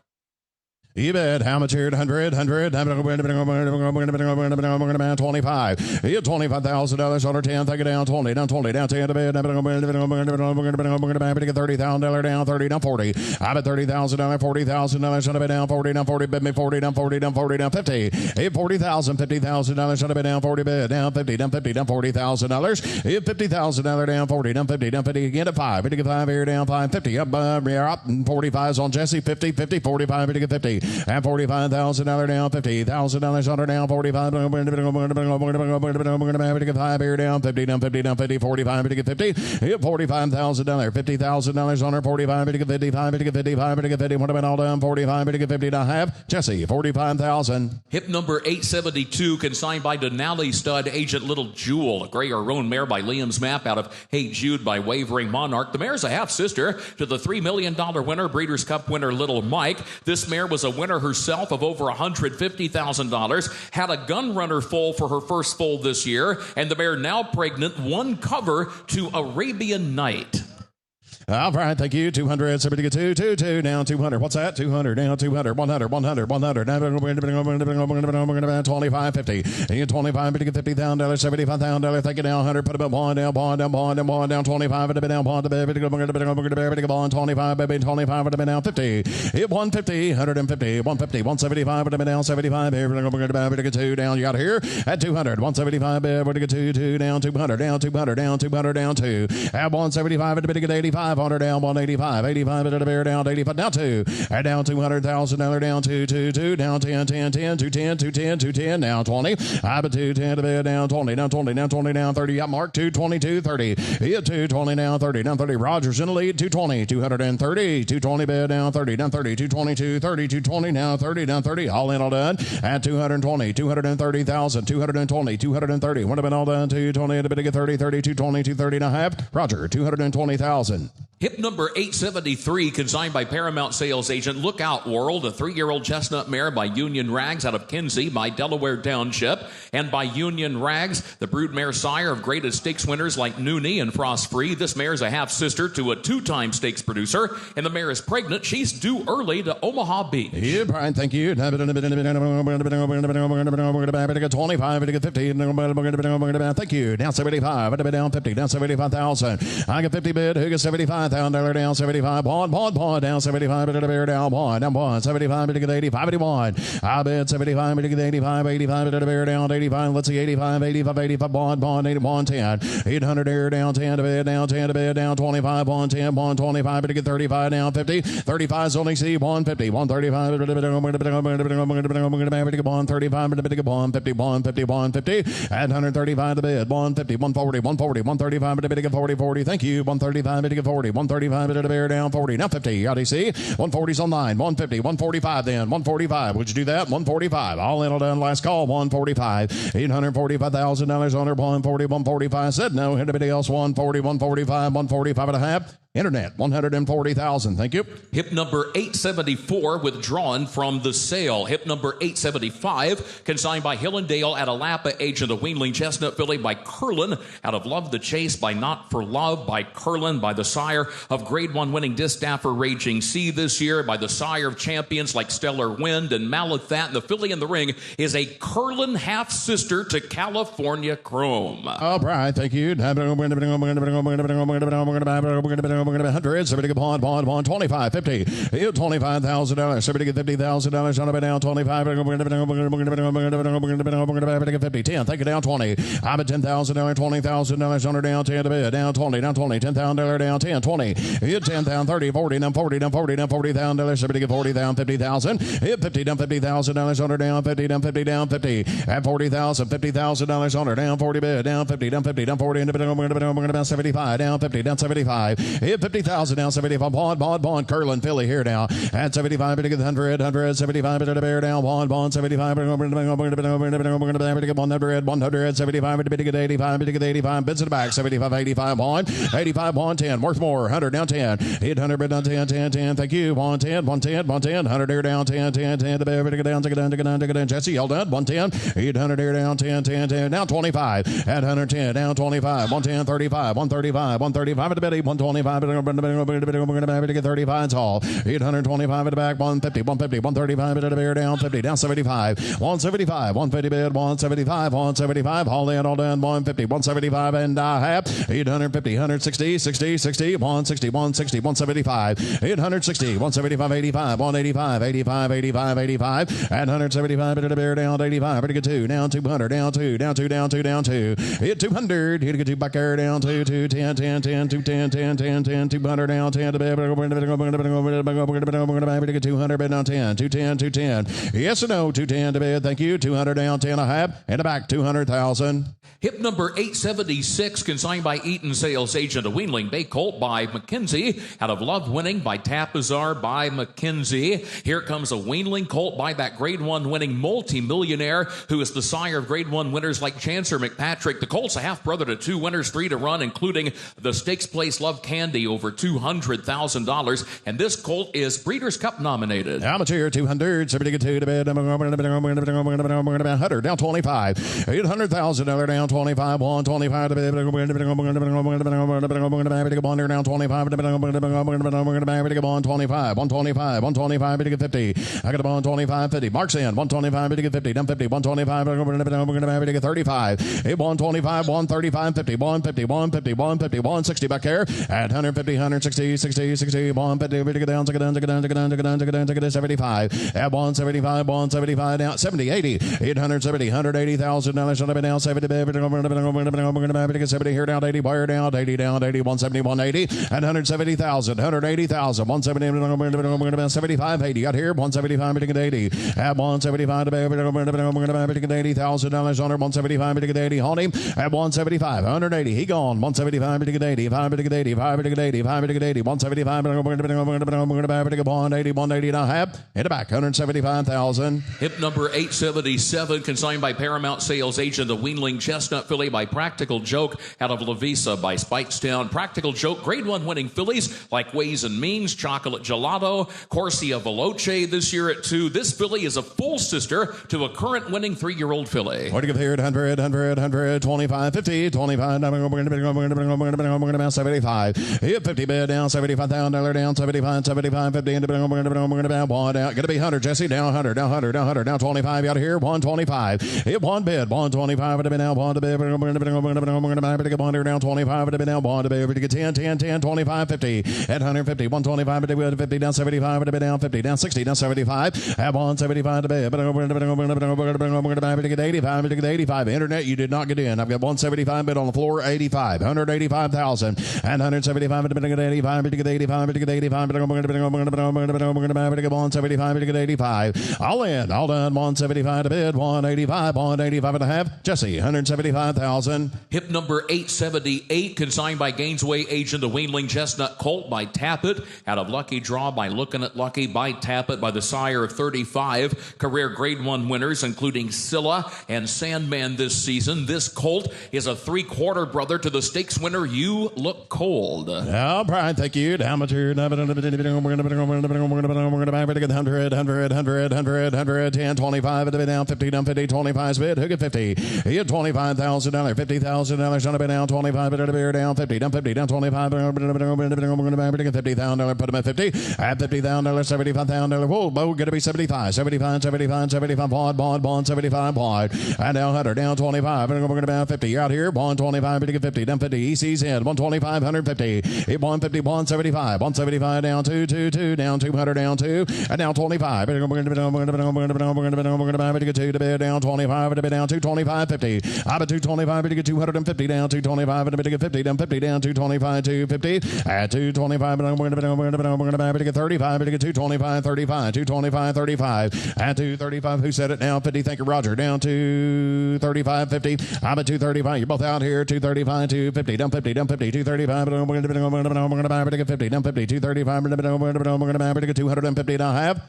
You bet. How much here? 100, 100. 25. You get $25,000 on her 10. Take it down 20, down 20, down 10 to bed. $30,000 down 30, down 40. I'm at $30,000, $40,000 on a bed down 40, down 40, bid me 40, down 40, down 40, down 50. $40,000, $50,000 on a bed down 40 bid, down 50, down 50, down $40,000. $50,000 down 40, down 50, down 50 again at 5. To get 5 here down 5, 50 up, up, and 45's on Jesse, 50, 50, 45 to get 50. And $45,000 down, $50,000 on her down, 45. We're going to get 5 here down, 50 down, 50 down, 50, 45 to get 50. $45,000, $50,000 on her, 45 to get 55 to get 55 to get 50. What about all down? 45 to get 50 to half. Jesse, 45,000. Hip number 872, consigned by Denali Stud Agent Little Jewel, a gray or roan mare by Liam's Map out of Hey Jude by Wavering Monarch. The mare's a half sister to the $3 million winner, Breeders' Cup winner Little Mike. This mare was a winner herself of over $150,000, had a gun runner foal for her first foal this year, and the mare now pregnant, one cover to Arabian Night. All right, thank you. 200, somebody get 2, down 200. What's that? 200, down 200, 100, 100, 100, 25, 50. 25, but to get $50,000, $75,000. Thank you, down 100. Put a bond down, bond down, bond down, bond down 25, but down, bond, bond 25, baby, 25, but down 50. Hit 150, 150, 150, 175, but down 75. But to get 2 down. You got here at 200, 175, but to get 2 down 200, down 200, down 200, down 2. At 175, but to get 85, 100 down 185, 85, but to bear down 85, down 2. At down $200,000, down 2, down 10, 10, 10, 210, 210, 210, down 20. I but 210 to bear down 20, down 20, down 20, down 30. Up mark 220, 230. Hit 220, down 30, down 30. Rogers in the lead, 220, 230, 220, bear down 30, down 30, 220, 230, 220, down 30, down 30. All in, all done. At 220, 230,000, 220, 230. Would have been all done. 220 to bit 30, 30, 220, 230 and a half. Roger, 220,000. Hip number 873, consigned by Paramount Sales Agent Lookout World, a 3-year-old chestnut mare by Union Rags out of Kinsey by Delaware Township, and by Union Rags, the brood mare sire of great stakes winners like Noonie and Frost Free. This mare is a half-sister to a 2-time stakes producer, and the mare is pregnant. She's due early to Omaha Beach. Yeah, Brian, thank you. 25, 50. Thank you. Down 75, down 50, down 75,000. I got 50 bid. Who got 75? $down 75, bond, down 75, but bear down, bond, 75, but 85, 81. I bet 75, but 85, 85, but bear down, 85. Let's see, 85, 85, 85, bond, 81, 10. 800 air down 10 to bed, down 10 to bed, down 25, bond 10, bond 25, but get 35, down 50. 35 is only C, 150, 135, bond 35, but bond 50, bond 50, bond 50. At 135 to bed, bond 50, 140, 140, 135, but 40, 40. Thank you, 135, but 40. 135 to the bear down 40. Now 50. RDC. 140's online. 150. 145 then. 145. Would you do that? 145. All in, all done. Last call. 145. $845,000 on her. 140. 145. Said no. Anybody else? 140. 145. 145 and a half. Internet, 140,000. Thank you. Hip number 874, withdrawn from the sale. Hip number 875, consigned by Hillendale at Alapa, agent of Weanling Chestnut filly by Curlin, out of Love the Chase by Not for Love by Curlin, by the sire of Grade 1 winning Distafford Raging Sea this year, by the sire of champions like Stellar Wind and Malathat. And the filly in the ring is a Curlin half-sister to California Chrome. All right, thank you. 100, somebody get bond, 25, 50, $25,000, somebody get $50,000 on it down 25, 50, 10, take it down 20, I'm at $10,000, $20,000 on her down 10 to bid, down 20, $10,000 down 10, 20, hit 10 down 30, 40, down 40, down 40, down $40,000, somebody get 40 down 50,000, hit 50 down $50,000 on her down 50, down 50, down 50, at $40,000, $50,000 on her down 40 bid, down 50, down 50, down 40, down 75, down 50, down 75. Hit 50,000 down 75. Bond. Curlin Philly here now. At 75, to get 100, 75 to the bear down. Bond, 75. 100, 75 to get 85, to get 85. Bids in the back. 75, 85 bond. 85 bond 10. Worth more. 100 down 10. 800 bid down 10, 10, 10. Thank you. Bond 10, 110, 110. 100 air down 10, 10, 10 to bear to get down, to get down, to get down, to get down. Jesse, all done. 110. 800 air down 10, 10, 10. Down 25. At 110, down 25. 110, 35, 135, 135 at the Betty. 125 to get 35 tall. 825 at the back. 150, 150, 135 at the bear down 50, down 75. 175, 150 bid, 175, 175. All in, all done. 150, 175 and a half. 850, 160, 60, 60, 160, 160, 175. 860, 175, 85, 185, 85, 85, 85. At 175 at the bear down 85. Ready to get 2, down 200, down 2, down 2, down 2, down 2. Hit 200. Here to get 2 back air down 2, 2, 10, 10, 10, 2, 10, 10, 10, 10, 200 down 10 to bed. 200 bid down 10, 210, 210. Yes or no? 210 to bed. Thank you. 200 down 10 and a half. And the back 200,000. Hip number 876, consigned by Eaton Sales Agent of Weanling Bay Colt by McKenzie, out of Love Winning by Tapazar by McKenzie. Here comes a Weanling Colt by that Grade 1 winning multi-millionaire who is the sire of Grade 1 winners like Chancer McPatrick. The Colt's a half-brother to 2 winners, 3 to run, including the Stakes Place Love Candy, over $200,000. And this Colt is Breeders' Cup nominated. Amateur 200, somebody get 2 to bed. 100 down 25. $800,000 down down 25, 125 to bid, down 25, down 125, 125, 50. I got a bond 25, 50. Marks in 125, 50, down 50, 125, 35. 125, 135, 50, 150, 150, 150, 160 back here at 150, 160, 60, 60, 150, down, 75 at 175, 175 down 70, 80, 870, $180,000 on down 70, 70 here down 80, buyer down 80, down 80, 170, 180 and 170,000, 180,000, 170, 75, 80 got here 175, 80 at 175 $80,000 on her 175, 80 on him at 175, 180 he gone 175, 80, 580, 580, 580, 175, 180, 180 now have in the back 175,000. Hip number 877, consigned by Paramount Sales Agent, the Weanling Chestnut filly by Practical Joke out of Lavisa by Spikestown. Practical Joke, grade 1 winning fillies like Ways and Means, Chocolate Gelato, Corsia Veloce this year at 2. This filly is a full sister to a current winning 3-year-old filly. What do you give here at 100, 100, 100, 25, 50, 25, we're going to 75. Hit 50 bid down, $75,000 down, 75, 75, 50, and we're going to one out. Going to be 100, Jesse, down 100, down 100, down 100, down 25 out of here, 125. Hit one bid, 125, to be now, one to bid, we're going to get 100, down 25, to be now, one to bid, we're going to get 10, 10, 10, 25, 50, at 150, 125, to be 50, down 75, to be down 50, down 60, down 75, at 175 to bid, we're going to get 85, to get 85. Internet, you did not get in. I've got 175 bid on the floor, 85, 185,000, and 175 to get 85, to get 85, to get 85, we're going to get 175 to get 85. All in, all done, 175 to bid, 185, 185 and a half. Jesse, 175,000. Hip number 878, consigned by Gainesway Agent, the Weanling Chestnut Colt by Tappet, out of Lucky Draw by Looking at Lucky by Tappet by the sire of 35. Career grade 1 winners, including Scylla and Sandman this season. This colt is a 3-quarter brother to the stakes winner, You Look Cold. All right, thank you. How much here? We're going to get 100, 100, 100, 100, 100, 10, 25, to be down 50, down 50, 25 bid. Who get 50? He had $25,000, $50,000 on a bid down 25, to be down 50, down 50, down 25, we're going to get $50,000, put him at 50, at $50,000, $75,000. Whoa, going to be 75, 75, 75, 75, bond, 75, bond. And now 100, down 25, we're going to be down 50. You're out here, bond 25, to get 50, down 50, EC's in, 125, 150, 150, 175, 175, down 2, 2, 2, down 200, down 2, and down 25. We're going to get 2 to bid down 25, to bid down 225, 50. I'm at 225, to get 250, down 225, to get 50, down 50, down 225, 250, at 225, we're going to get 35, to get 225, 35, 225, 35, at 235. Who said it now? 50. Thank you, Roger. Down 235, 50. I'm at 235. You're both out here. 235, 250, down 50, down 50, 235. We're going to get 50, down 50, 235. We're going to get 250. Now have.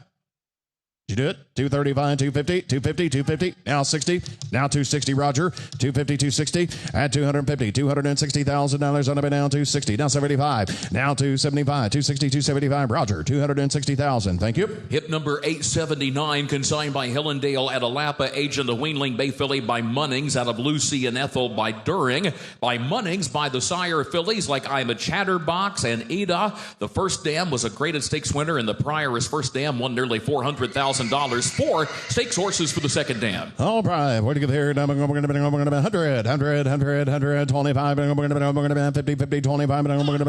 Did you do it? 235, 250, 250, 250, now 60, now 260, Roger, 250, 260, at 250, $260,000 on a bid down 260, now 75, now 275, 260, 275, Roger, 260,000. Thank you. Hip number 879, consigned by Hillendale at Alapa, Agent, the Weanling Bay filly by Munnings, out of Lucy and Ethel by During, by Munnings, by the sire fillies like I'm a Chatterbox and Ada. The first dam was a graded stakes winner, and the prior's first dam won nearly $400,000. $4 stakes horses for the second dam. All right, what do you give here? We're going to be 100, 100, 100, 100, 25, we're going to be 50, 50, 25, we're going to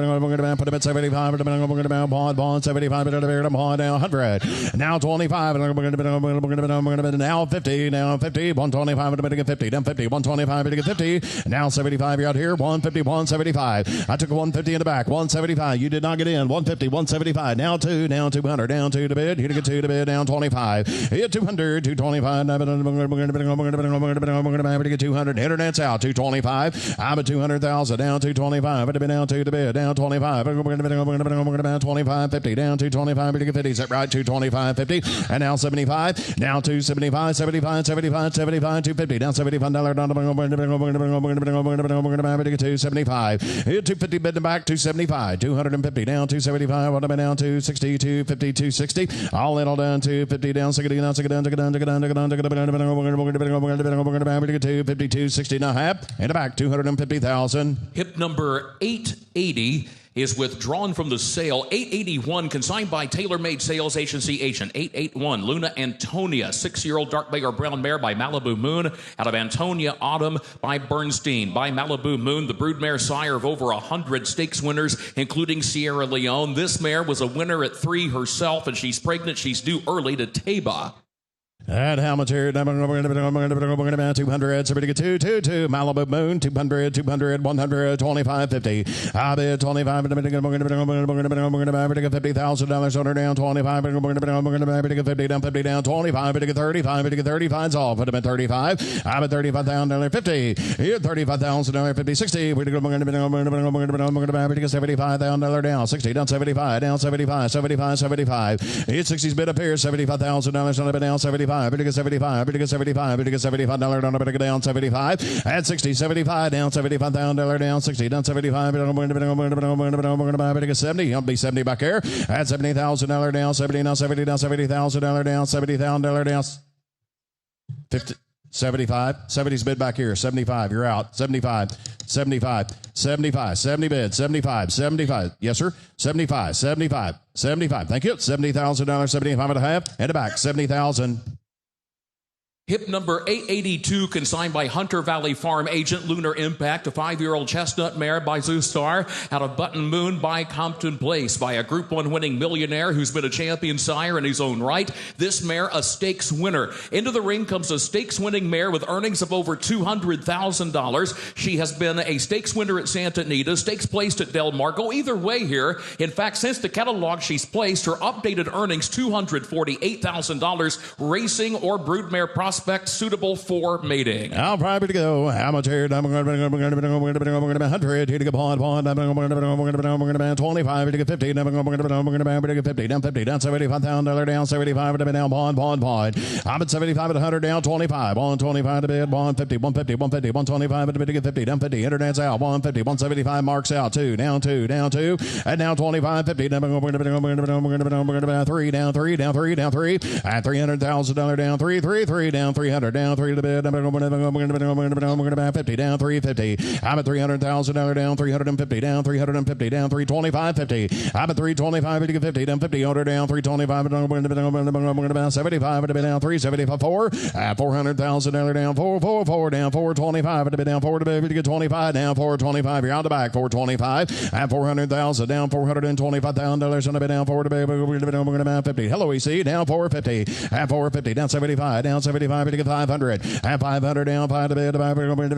put him at 75, we're going to be bond, 75, we're going to be bond, now 100, now 25, we're going to be now 50, now 50, 125, we're going to get 50, down 50, 125, we're going to get 50, now 75, you're out here, 150, 175. I took a 150 in the back, 175, you did not get in, 150, 175, now 2, now 200, down 2 to bid, you get 2 to bid, down 25. Hit 200, 225. We're going to get 200. Internet's out. 225. I'm at 200,000. Down 225. It'll be down 2 to bid. Down 25. We're going to be 25, 50. Down 225. We're going to get 50. Is that right? 225, 50. And now 75. Now 275, 75, 75, 75, 250. Down $75. Down we're going to get 275. Hit 250. Bid back. 275. 250. Down 275. What am I down? 260, 250, 260. All in, all done. 250. 50 down, 60 down, 60 down, 60 down, 60 down, 60 down, 60 down, 52, 60 and a half, and back 250,000. Hip number 880 is withdrawn from the sale. 881, consigned by TaylorMade Sales Agency agent. 881, Luna Antonia, 6-year-old dark bay or brown mare by Malibu Moon, out of Antonia Autumn by Bernstein. By Malibu Moon, the broodmare sire of over 100 stakes winners, including Sierra Leone. This mare was a winner at 3 herself, and she's pregnant. She's due early to Taba. And how much here? 200, somebody get 222, Malibu Moon, 200, 200, 125, 50. I bid 25, $50,000 under down, 25, 50 down, 50 down, 25, 35, 35 all, put them at 35. I bid $35,000, 50. Here, $35,000, 50, 60. We're going to $75,000 down, 60 down, 75, down 75, 75, 75. It's 60's bid up here, $75,000 on a bid down, 75. Better get 75, better get 75, better get $75 down, better get down 75, at 60, 75 down, $75,000 down, 60 down, 75, better get 70, I'll be 70 back here, at $70,000 down, 70 down, 70 down, $70,000 down, $70,000 down, 50. 75, 70's bid back here, 75, you're out, 75, 75, 75, 70 bid, 75, 75, yes sir, 75, 75, 75, thank you, $70,000, 75 and a half, and a back, 70,000. Hip number 882, consigned by Hunter Valley Farm agent Lunar Impact, a 5-year-old chestnut mare by Zoostar, out of Button Moon by Compton Place, by a Group 1 winning millionaire who's been a champion sire in his own right. This mare, a stakes winner. Into the ring comes a stakes winning mare with earnings of over $200,000. She has been a stakes winner at Santa Anita, stakes placed at Del Mar. Go either way here. In fact, since the catalog she's placed, her updated earnings, $248,000, racing or broodmare prospect suitable for mating. I'll probably go. How much here? I'm going to be 100. Here to go. Pond. I'm going to be 25. To get 50. I'm going to be 50. Down 50. Down $75,000 down 75. Down pond. I'm at 75 at 100 down 25. On 25 to bid. 150. 150. 150. 125 to bid to get 50. Down 50. Internet's out. 150. 175 marks out. 2. Down 2. Down 2. And now 25. 50. I'm going to be 3. Down 3. Down 3. Down 3. At $300,000 down 3. 3 down 300 down 3 to bid. I'm going to be 50 down 350. I'm at $300,000 down 350 down 350 down 325 50. I'm at 325 50 down 50 order down 325. I'm going to be 75 to bid down 375 4 at $400,000 down 4 down 425 to bid down 4 to bid to get 25 down 425. You're out the back 425 at $400,000 down $425,000 on the bid down 4 to bid. We're going to be 50. Hello EC down 450 at 450 down 75 down 75 to get 500 at 500 down 5 to bid. We're going to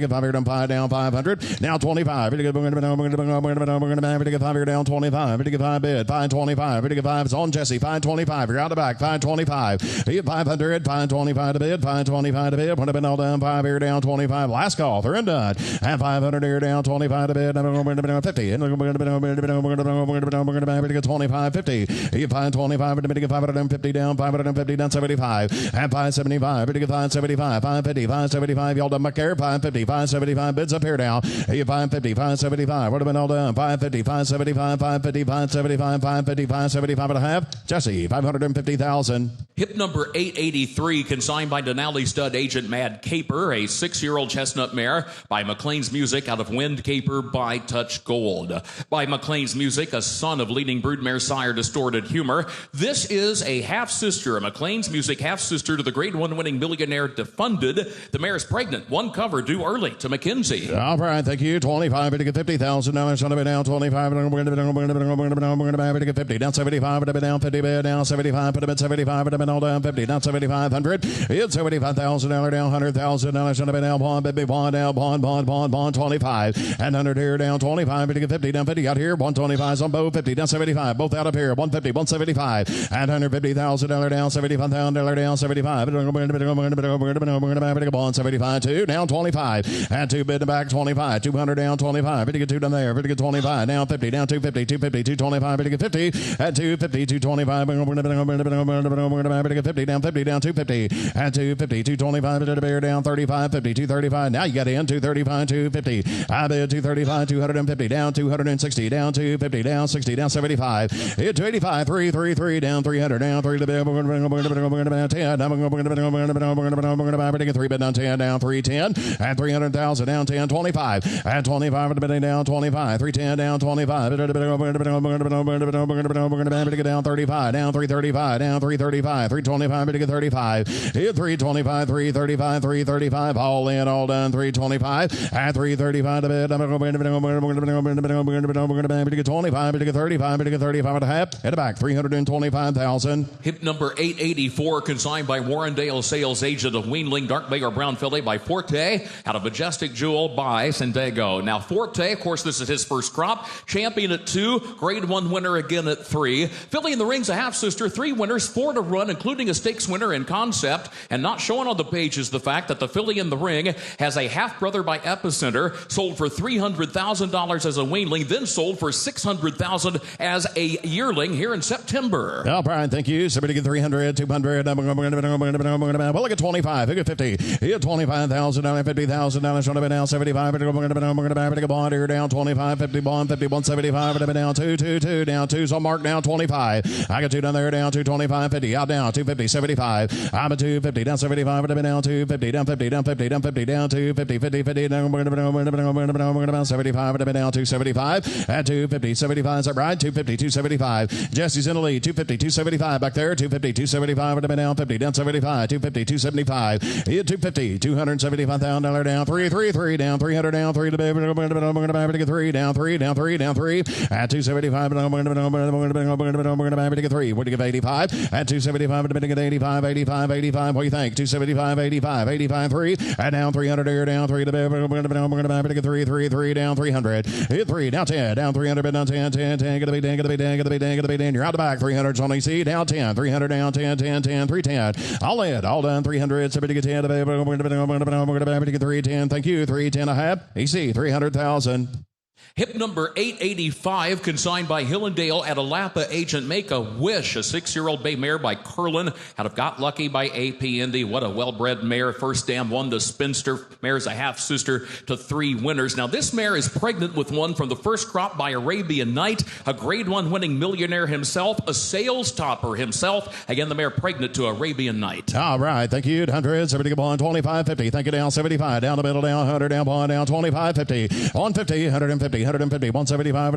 get 5 down 5 down 500 now 25 to get 5 down 25 to get 5 bid 525 to get 5 is on Jesse 525 you're out the back 525 500 525 to bid 525 to bid. Would have been all done 5 here down 25 last call they're in done at 500 here down 25 to bid. I'm going to be 50 and we're going to get 25 50 525 to get 550 down 550 down 75 at 575 to get 575 550 575 y'all done back here 550 575 bids up here now 550 575 would have been all done 550 575 550 575 550 575 and a half Jesse 550,000. Hip number 883, consigned by Denali stud agent Mad Caper, a 6-year-old chestnut mare by McLean's Music out of Wind Caper by Touch Gold. By McLean's Music, a son of leading broodmare sire Distorted Humor. This is a half-sister, a McLean's Music half-sister to the Grade 1 winning millionaire Defunded. The mare is pregnant. One cover due early to McKenzie. All right, thank you. 25 to get $50,000 on the bid down 25 and we're going to get 50 down 75 to bid down 50 bid down 75 to the bid 75 to the bid all down 50 down 7,500 it's $75,000 down $100,000 on the bid down bond baby bond down bond 25 and 100 here down 25 to get 50 down 50 out here 125 on both 50 down 75 both out of here 150 175 and $150,000 down $75,000 down $75 75. On 75, 2, down 25. And 2 bid back 25. 200 down 25. Pretty good 2 down there. Pretty good 25. Down 50. Down 250. 250. 225. Pretty good 50. At 250. 225. Pretty good 50. Down 50. Down 250. At 250. 225. Pretty bear down 35. 50. 235. Now you got in 235. 250. I bid 235. 250. Down 260. Down 250. Down 60. Down 75. Hit 285. 333. Down 300. Down 3 to bid. 10. Pretty good 3 bid down 10. Down 310. At 300,000. Down 10. 25. At 25. At the bidding down 25. 310. Down 25. Pretty good down 35. Down 335. Down 335. 325. Pretty good 35. Hit 325. 335. 335. All in. All done. 325. At 335 to bid. Pretty good 25. Pretty good 35. Pretty good 35 and a half. Hit it back. 325,000. Hip number 884, consigned by Warrendale sales agent of Weenling, Dark Bay or Brown fillet by Forte, out of Majestic Jewel by Sandago. Now Forte, of course, this is his first crop. Champion at 2, grade 1 winner again at 3. Filly in the ring's a half-sister, 3 winners, 4 to run, including a stakes winner in concept. And not showing on the page is the fact that the filly in the ring has a half-brother by Epicenter, sold for $300,000 as a weanling, then sold for $600,000 as a yearling here in September. All right, thank you. Somebody get 300, 200. Well, look at 25. Look at 50. Here, $25,000, $50,000. Should have been down 75. Bond here down 25. 50 bond, 51, 75. Down 2, 2, 2. Down 2. So mark down 25. I got 2 down there. Down 225. 50. Out down 250. 75. I'm at 250. Down 75. Down 250. Down 50. Down 50. Down 50. Down 250. 50. 50. Down 75. Down 275. At 250. 75. Is that right? 250. 275. Jesse's in the lead. 250. 275 back there. 250. 275. Down 50. Down 75. 250. 275. Hit 250. $275,000 down 3, 3, 3 down 300 down 3 to 3 down 3 down 3 down 3 at 275 3 what do you give 85 at 275 85 85 85 what do you think 275 85 85 3 at down 300 here down 3 to 3 3 3 down 300 hit 3 down 10 down 300 down 10 10 10 gonna be down gonna be down gonna be down gonna be down you're out the back 300's on AC down 10 300 down 10 10 10 310 all in all done 300 somebody get 10 310 thank you 310 a half AC 300,000. Hip number 885, consigned by Hillendale at Alapa agent Make a Wish, a 6-year-old bay mare by Curlin, out of Got Lucky by AP Indy. What a well-bred mare. First dam won the Spinster. Mare's a half-sister to 3 winners. Now, this mare is pregnant with one from the first crop by Arabian Night, a grade 1 winning millionaire himself, a sales topper himself. Again, the mare pregnant to Arabian Night. All right, thank you. 100, 70 go on 25, 50. Thank you down 75, down the middle, down 100, down bond, down 25, 50. On 50, 150. 150, 175,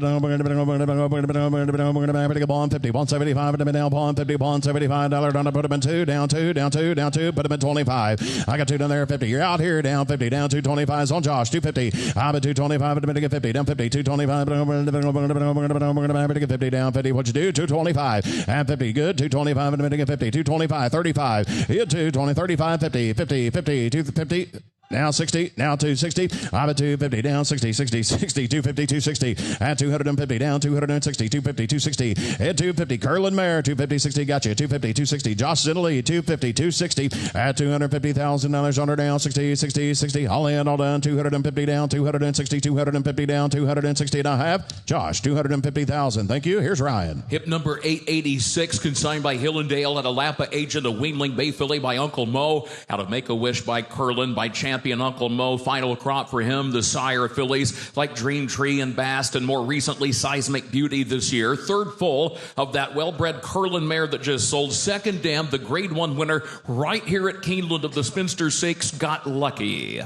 bond 50, 175, down bond 50, bond $75, down to put them in 2, down 2, down 2, down 2, put them in 25. I got 2 down there, 50. You're out here, down 50, down 225 on Josh, 250. I'm at 225, to get 50, down 50, 225, 50, down 50. What'd you do? 225, and 50, good, 225, to get 50, 225, 35, hit 220, 35, 50, 50, 50, 250. Now 60, now 260. I'm at 250, down 60, 60, 60, 250, 260. At 250, down 260, 250, 260. At 250, Curlin Mare, 250, 60, gotcha. 250, 260. Josh is in the lead, 250, 260. At $250,000 on her down 60, 60, 60. All in, all done. 250 down, 260, 250 down, 260 and a half. Josh, 250,000. Thank you. Here's Ryan. Hip number 886, consigned by Hillendale at Alapa agent of Weenling Bay fillet by Uncle Mo, out of Make a Wish by Curlin by Champion Uncle Mo. Final crop for him, the sire of fillies like Dream Tree and Bast, and more recently Seismic Beauty this year. Third full of that well-bred Curlin mare that just sold. Second dam, the grade 1 winner right here at Keeneland of the Spinster Stakes, Got Lucky.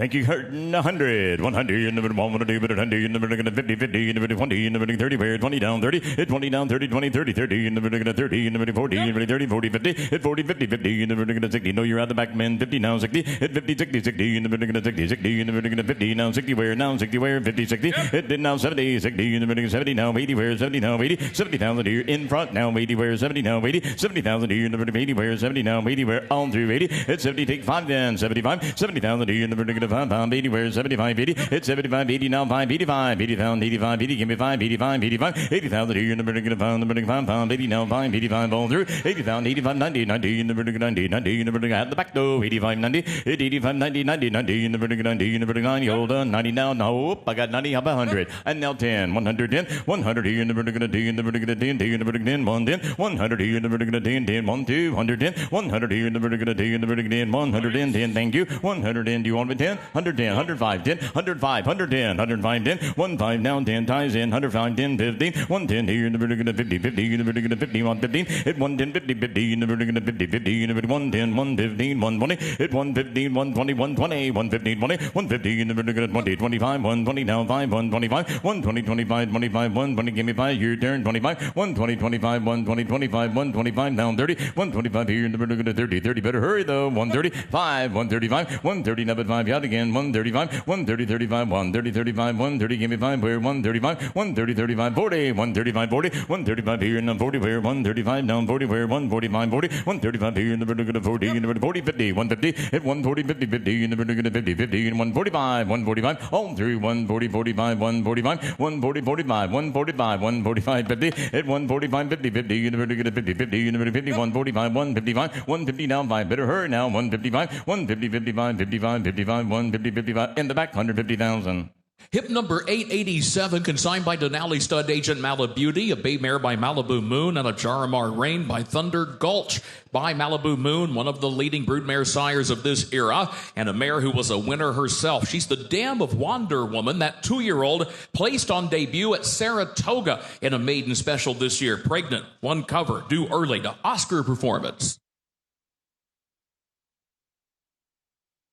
Thank you, Curtin. 100, 100, and 100, 100, 50, 50, 20, 30, 20 down, 30, 20 down, 30, 20, 30, 30, 30, 40, 30, 40, 50, 40, 50, 50, 60. No, you're out the back, man. 50 now, 60, 50, 60, 60, 60, 60, 50 now, 60 where, now 60 where, 50, 60, it did now 70, 60, 70 now, 80 where, 70 now, 80, 70,000 here in front now, 80 where, 70 now, 80, 70,000 here, 80 where, 70 now, 80 where, on through 80, it's 70, take 5 down, 75, 70,000 here, 5 pound 80, where's 75, 80? It's 75, 80 now, 5, 85, 80 pound, 85, 80, give me 5, 85, 85, 80,000 here in the burning pound, the burning 5 pound, 80 now, 5, 85 all through, 80 pound, 85, 90, 90 in the burning 90, 90 in the burning at the back door, 85, 90, 85, 90, 90, 90 in the burning 90 in the burning 90, hold on, 90 now, no, I got 90, how about 100? And now 10, 110, 100 here in the burning 10, in the burning 10, 10 in the burning 10, 110, 100 here in the burning 10, 10, 1, 2, 110, 100 here in the burning 10, in the burning 10, 110, 10, thank you, 110, do you want me 10? 110, 105, 10, 105, 110, 105, 10, 15 now, 10 ties in, 105, 10, 15, 110 here in the burning 50, 50 in the burning 50, 115, hit 110, 50, 50 in the burning 50, 50 in the burning 110, 115, 120, hit 115, 120, 120, 115, 20, 150 in the burning 20, 25, 120 now, 5, 125, 120, 25, 25, 120, give me 5, your turn, 25, 120, 25, 120, 25, 125, down 30, 125 here in the burning 30, 30, better hurry though, 135, 135, 130, number 5, out again, 135, 130, 35, 130, 35, 130, give me 5, where 135, 130, 35, 40, 135, 40, 135 here in the 40, where 135, down 40, where 145, 40, 135 here in the burning 40, in the 40, 50, 150, hit 140, 50, 50 in the burning 50, 50 in 145, 145, all through 140, 45, 145, 140, 45, 145, 145, 50, hit 145, 50, 50 in the burning 50, 50 in the 50, 145, 155, 150 down 5, better hurry now, 155, 150, 55, 55, 55, 150, 55, in the back, 150,000. Hip number 887, consigned by Denali Stud Agent Malibuti, a bay mare by Malibu Moon, and a Jaramar Rain by Thunder Gulch. By Malibu Moon, one of the leading broodmare sires of this era, and a mare who was a winner herself. She's the dam of Wonder Woman, that 2-year-old placed on debut at Saratoga in a maiden special this year. Pregnant, one cover, due early to Oscar performance.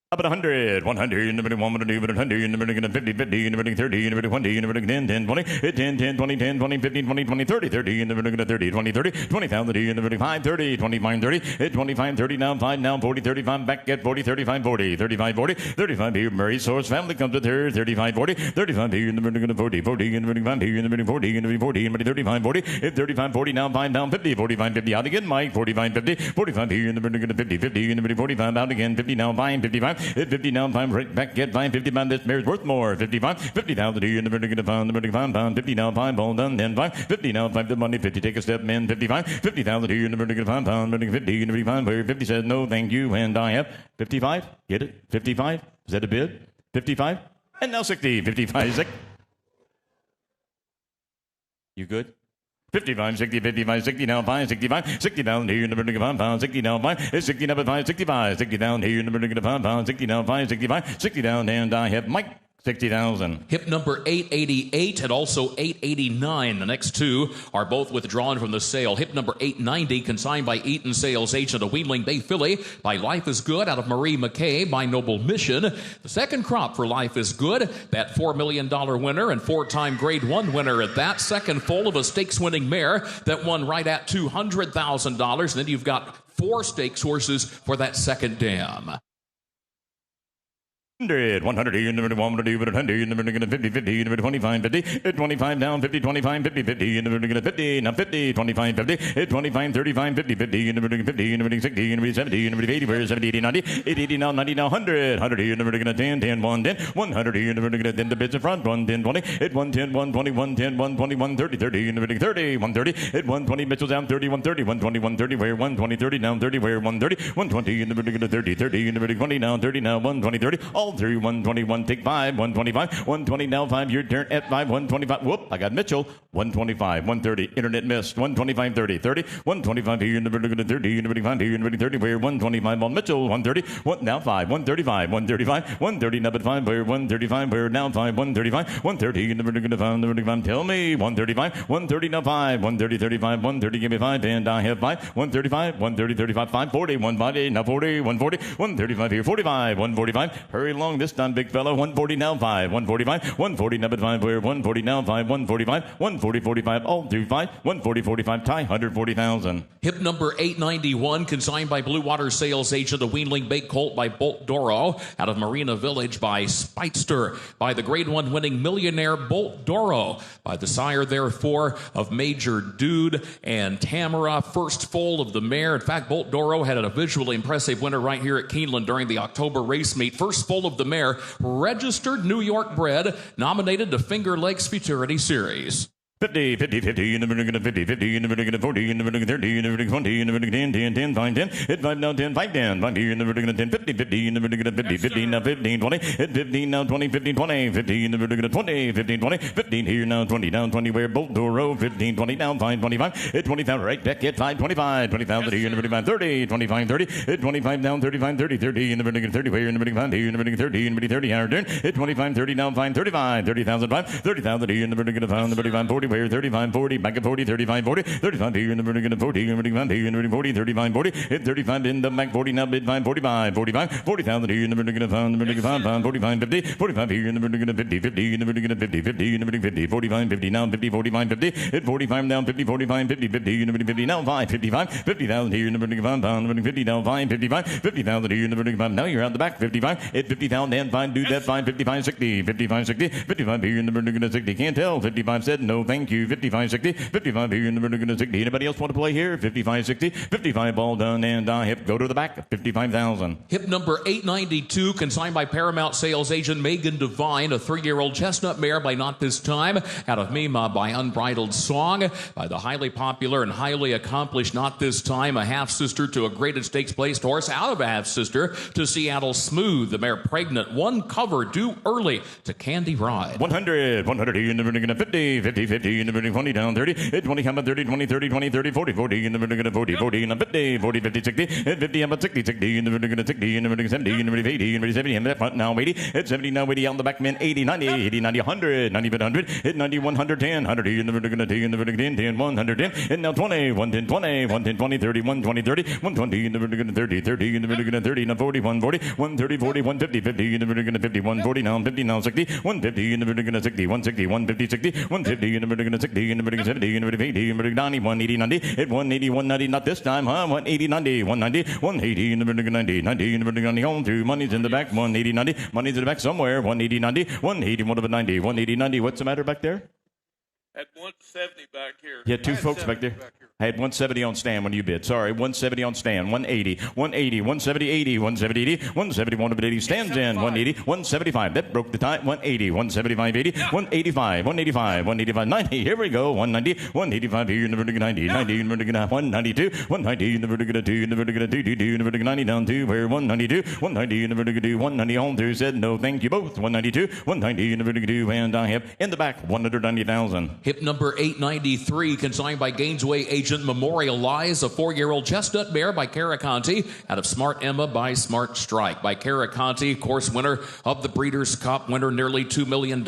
Up at 100, 100, in the middle, 100, 100, in the middle, 50, 50, in the middle, 30, in the middle, 20, in the middle, 10, 10, 20, 10, 10, 20, 10, 20, 15, 20, 20, 30, 30, in the middle, 30, 20, 30, 20,000, in the middle, 5, 30, 25, 30, 25, 30, now 5, now 40, 35, back at 40, 35, 40, 35, 40, 35, here, Murray Source family comes with her, 35, 40, 35, here in the middle, 40, 40, in the middle, 5, here in the middle, 40, in the middle, 40, in the middle, 35, 40, 35, 40, now 5, down 50, 45, 50, out again, Mike, 45, 50, 45, here in the middle, 50, 50, in the middle, 45, out again, 50, now 5, 55, 50, now 5, right back, get 5, 50 pound, this mare's worth more, 55, 50,000 here in the middle, pound, the middle, 5 pound, 50 now 5, all done, then 5, 50 now 5, the money, 50, take a step, man, 55, 50,000 here in the middle, 5 pound, middle, 50, in the 55, where 50 says no, thank you, and I have 55, get it, 55, is that a bid, 55, and now 60, 55, 6. You good? 55, 60, 55, 60 now 5, 65, 60 down here in the middle of 5 pounds, 60 down 5, it's 60 up at 5, 65, 60 down here in the middle of 5 pounds, 60 down 5, 65, 60 down, and I have Mike. 60,000. Hip number 888 and also 889. The next two are both withdrawn from the sale. Hip number 890, consigned by Eaton Sales Agent of Wheeling Bay, Philly, by Life is Good out of Marie McKay, by Noble Mission. The second crop for Life is Good, that $4 million winner and 4-time Grade 1 winner at that. Second foal of a stakes-winning mare that won right at $200,000. And then you've got 4 stakes horses for that second dam. 100, 100, in the middle, 100, 100, in the middle, 50, 50, in the middle, 25, 50, 25 down, 50, 25, 50, 50, in the middle, 50, now 50, 25, 50, 25, 35, 50, 50, in the middle, 50, in the middle, 60, in the middle, 70, in the middle, 80, where 70, 80, 90, 80, now 90, now 100, 100, in the middle, 10, 10, 110, 100, in the middle, then the bids in front, 110, 20, 110, 120, 110, 120, 130, 30, in the middle, 30, 130, 120, Mitchell down, 30, 130, 120, 130, where 120, 30, down 30, where 130, 120, in the middle, 30, 30, in the middle, 20, now 30, now 120, 30, all through 121, take 5, 125, 120, now 5, your turn at 5, 125, whoop, I got Mitchell, 125, 130, internet missed, 125, 30, 30, 125 here in the middle, 30, in the middle, 5 here in the middle, 30, where 125 on Mitchell, 130, what now 5, 135, 135, 130, now at 5, where 135, where now 5, 135, 130 in the middle, 5, tell me, 135, 130, now 5, 130, 35, 130, give me 5, and I have 5, 135, 130, 35, 540, 140, now 40, 140, 135 here, 45, 145, hurry along this time, big fella, 140 now 5, 145, 140 now at 5, where 140 now 5, 145, 140, 45, all through 5, 140, 45, tie 140,000. Hip number 891, consigned by Blue Water Sales Agent of Wheeling Bay Colt by Bolt Doro, out of Marina Village by Speightster, by the Grade 1 winning millionaire Bolt Doro, by the sire therefore of Major Dude and Tamara, first foal of the mare. In fact, Bolt Doro had a visually impressive winner right here at Keeneland during the October race meet. First foal of the mare, registered New York bred, nominated to Finger Lakes Futurity Series. 50, 50, 50, in the middle of 50, 50, in the middle of 40, in the middle of 30, in the middle of 20, in the middle of 10, 10, 10, 5, 10, hit 5 now, 10, 5, 10, 5 here in the middle of 10, 50, 50, in the middle of 50, 15 now, 15, 20, hit 15 now, 20, 15, 20, 50 in the middle of 20, 15, 20, 15 here now, 20 down, 20 where both door row, 15, 20 down, 5, 25, hit 20,000 right back, hit 5, 25, 20,000 here in the middle of 30, 25, 30, hit 25 down, 35, 30, 30 in the middle of 30 where in the middle of 5, here in the middle of 30, in the middle of 30, hour turn, hit 25, 30 down, 5, 35, 30,000 5, 30,000 here in the middle of 5, 35, 40 where 35, 40, back at 40, 35, 40, 35 here in the middle of 40, 35 here in the 40, 35, 40, hit 35 in the back 40, now bid 5, 45, 45, 40,000 here in the middle of 5, the middle of 5, 45, 50, 45 here in the middle of 50, 50 in the middle of 50, 50 in the middle of 50, 45, 50 now, 50, 45, 50, hit 45 down, 50, 45, 50, 50 in the middle of 50 now, 5, 55, 50,000 here in the middle of 5, pound, 50 down, 5, 55, 50,000 here in the middle of 5, now you're out the back, 55, hit 50,000 and 5, do that 5, 55, 60, 55, 60, 55 here in the middle of 60, can't tell, 55 said no, thank you, 55, 60, 55 here in the middle of 60, anybody else want to play here, 55, 60, 55 ball done and hip, go to the back, 55,000. Hip number 892, consigned by Paramount sales agent Megan Devine, a 3-year-old chestnut mare by Not This Time, out of Mima by Unbridled Song, by the highly popular and highly accomplished Not This Time, a half-sister to a graded stakes placed horse out of a half-sister to Seattle Smooth, the mare pregnant, one cover due early to Candy Ride. 100 in the middle of 50, 50, 50 in the middle of 20 down 30, hit 20 come 30, 20, 30, 20, 30, 40, 40 in the middle of 40, 40 in the 50, 40, 50, 60, hit 50 up at 60, 60 in the middle of 60 in the middle of 70 in the middle of 80 in the middle of 70 in the front now 80, hit 70 now 80 on the back men 80, 90, 80, 90, 100, 90 but 100, hit 90, 110, 100 in the middle of 10 in the middle of 10, 10, 110, hit now 20, 110, 20, 110, 20, 30, 120, 30, 120 in the middle of 30, 30 in the middle of 30, now 40, 140, 130, 40, 150, 50 in the middle of 50, 140 now 50 now 60, 150 in the middle of 60, 160, 150, 60, 150 in the middle of 60 in the middle of 70 in the middle of 80 in the middle of 90, 180, 90, hit 180, 190, not this time, huh? 180, 90, 190, 180 in the middle of 90, 90 in the middle of 90, on through, money's in the back, 180, 90, money's in the back somewhere, 180, 90, 180, 1 over 90, 180, 90, what's the matter back there? At 170 back here. Yeah, two folks back there. I had 170 on stand when you bid. Sorry, 170 on stand. 180, 180, 170, 80, 170, 80, 171 of 80 stands in. 180, 175. That broke the tie. 180, 175, 80, 185, 185, 185, 90. Here we go. 190, 185 here in the vertical 90, 90 in the vertical 192, 190 in the vertical 2, in the vertical 2, 2, 2 in the vertical 90 down 2, where 192, 190 in the vertical 2, 190 on through said no, thank you both. 192, 190 in the vertical 2, and I have in the back 190,000. Hip number 893, consigned by Gainesway agent Memorialize, a 4-year-old chestnut mare by Caraconte, out of Smart Emma by Smart Strike. By Caraconte, course winner of the Breeders' Cup, winner nearly $2 million.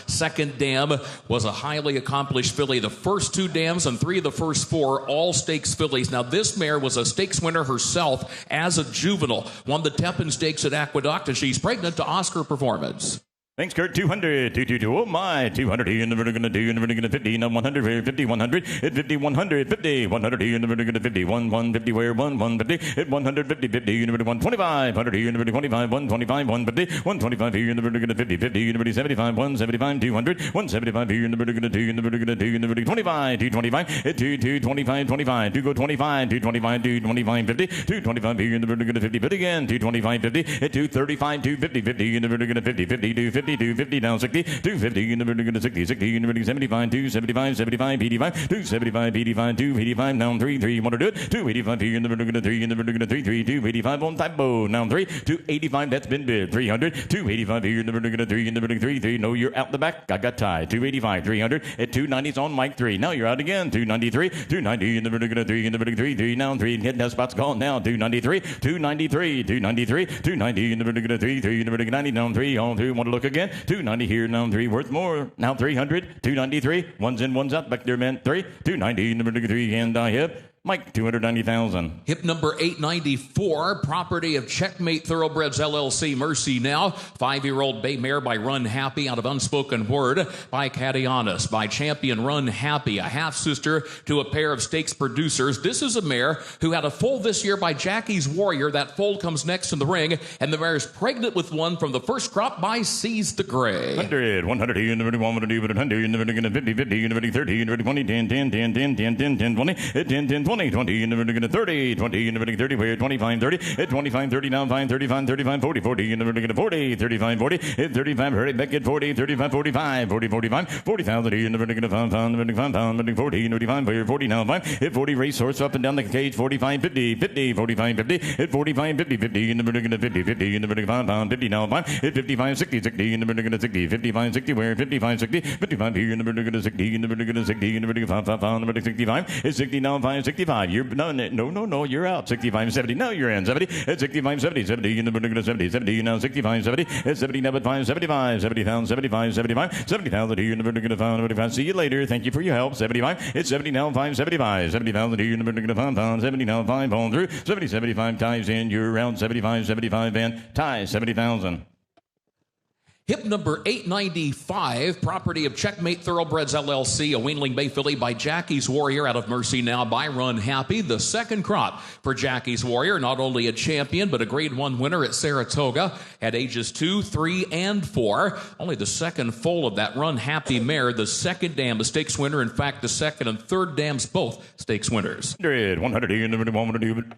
Second dam was a highly accomplished filly. The first 2 dams and 3 of the first 4, all stakes fillies. Now, this mare was a stakes winner herself as a juvenile. Won the Tepin Stakes at Aqueduct, and she's pregnant to Oscar Performance. Thanks, Kurt. 200, 222. Oh my, 200 here in the vertical 2, in the vertical 50, now 100, 50, 100, hit 50, 100, 50, 100 here in the vertical 50, 150 where 150, hit 150, 50 in the vertical 125, 100 here in the vertical 25, 125, 150, 125 here in the vertical 50, 50 in the vertical 75, 175, 200, 175 here in the vertical 2, in the vertical 2, in the vertical 25, 225, hit 225, 25, 2 go 25, 225, 225, 50, 225 here in the vertical 50, but again, 225, 50, hit 235, 250, 50 in the vertical 50, 50, 250, 250 down 60, 250 in the vertical 60, 60 in the vertical 75, 275, 75, 85, 275, 85, 285 down 3, 3, want to do it, 285 here in the vertical 3, in the vertical 3, 3, 285 on typo, down 3, 285, that's been bid, 300, 285 here in the vertical 3, in the vertical 3, 3, no, you're out the back, I got tied, 285, 300, at 290's on Mike 3, now you're out again, 293, 290 in the vertical 3, in the vertical 3, 3, now 3, getting that spot's gone now, 293, 293, 293, 290 in the vertical 3, 3 in the vertical 90, down 3, on 3, want to look again, 290 here, now 3, worth more, now 300, 293, one's in, one's out, back there, man, 3, 290 in the vertical 3, and I hit. Mike, 290,000. Hip number 894, property of Checkmate Thoroughbreds LLC, Mercy Now. 5-year-old bay mare by Run Happy, out of Unspoken Word by Cadianis. By Champion Run Happy, a half-sister to a pair of stakes producers. This is a mare who had a foal this year by Jackie's Warrior. That foal comes next in the ring, and the mare is pregnant with one from the first crop by Seize the Gray. 100, 100 here in the vertical 100, 100 in the vertical 50, 50 in the vertical 30 in the vertical 20, 10, 10, 10, 10, 10, 10, 10, 20, 10, 10, 20. 20, 20 in the vertical 30, 20 in the vertical 30, where 25, 30, hit 25, 30, now 5, 35, 35, 40, 40 in the vertical 40, 35, 40, hit 35, hurry back at 40, 35, 45, 40, 45, 40,000 in the vertical 5 pound, the vertical 5 pound, vertical 40, 35, where 40 now 5, hit 40, racehorse up and down the cage, 45, 50, 50, 45, 50, hit 45, 50, 50 in the vertical 50, 50 in the vertical 5 pound, 50 now 5, hit 55, 60, 60 in the vertical 60, 55, 60, where 55, 60, 55 here in the vertical 60, in the vertical 60, in the vertical 5 pound, the vertical 65, it's 60 now 5, 65, you're, no, you're out, 65, 70, now you're in, 70, it's 65, 70, 70 in the vertical 70, 70 now 65, 70, it's 70 now at 5, 75, 70,000, 75, 75, 70,000 here in the vertical 5, 75, see you later, thank you for your help, 75, it's 70 now 5, 75, 70,000 here in the vertical 5 pound, 70 now 5 on through, 70, 75 ties in, you're around 75, 75 and ties, 70,000. Hip number 895, property of Checkmate Thoroughbreds LLC, a Wheeling Bay filly by Jackie's Warrior out of Mercy Now by Run Happy. The second crop for Jackie's Warrior, not only a champion, but a Grade 1 winner at Saratoga at ages 2, 3, and 4. Only the second foal of that Run Happy mare, the second dam, a stakes winner. In fact, the second and third dams, both stakes winners. 100 in the 100,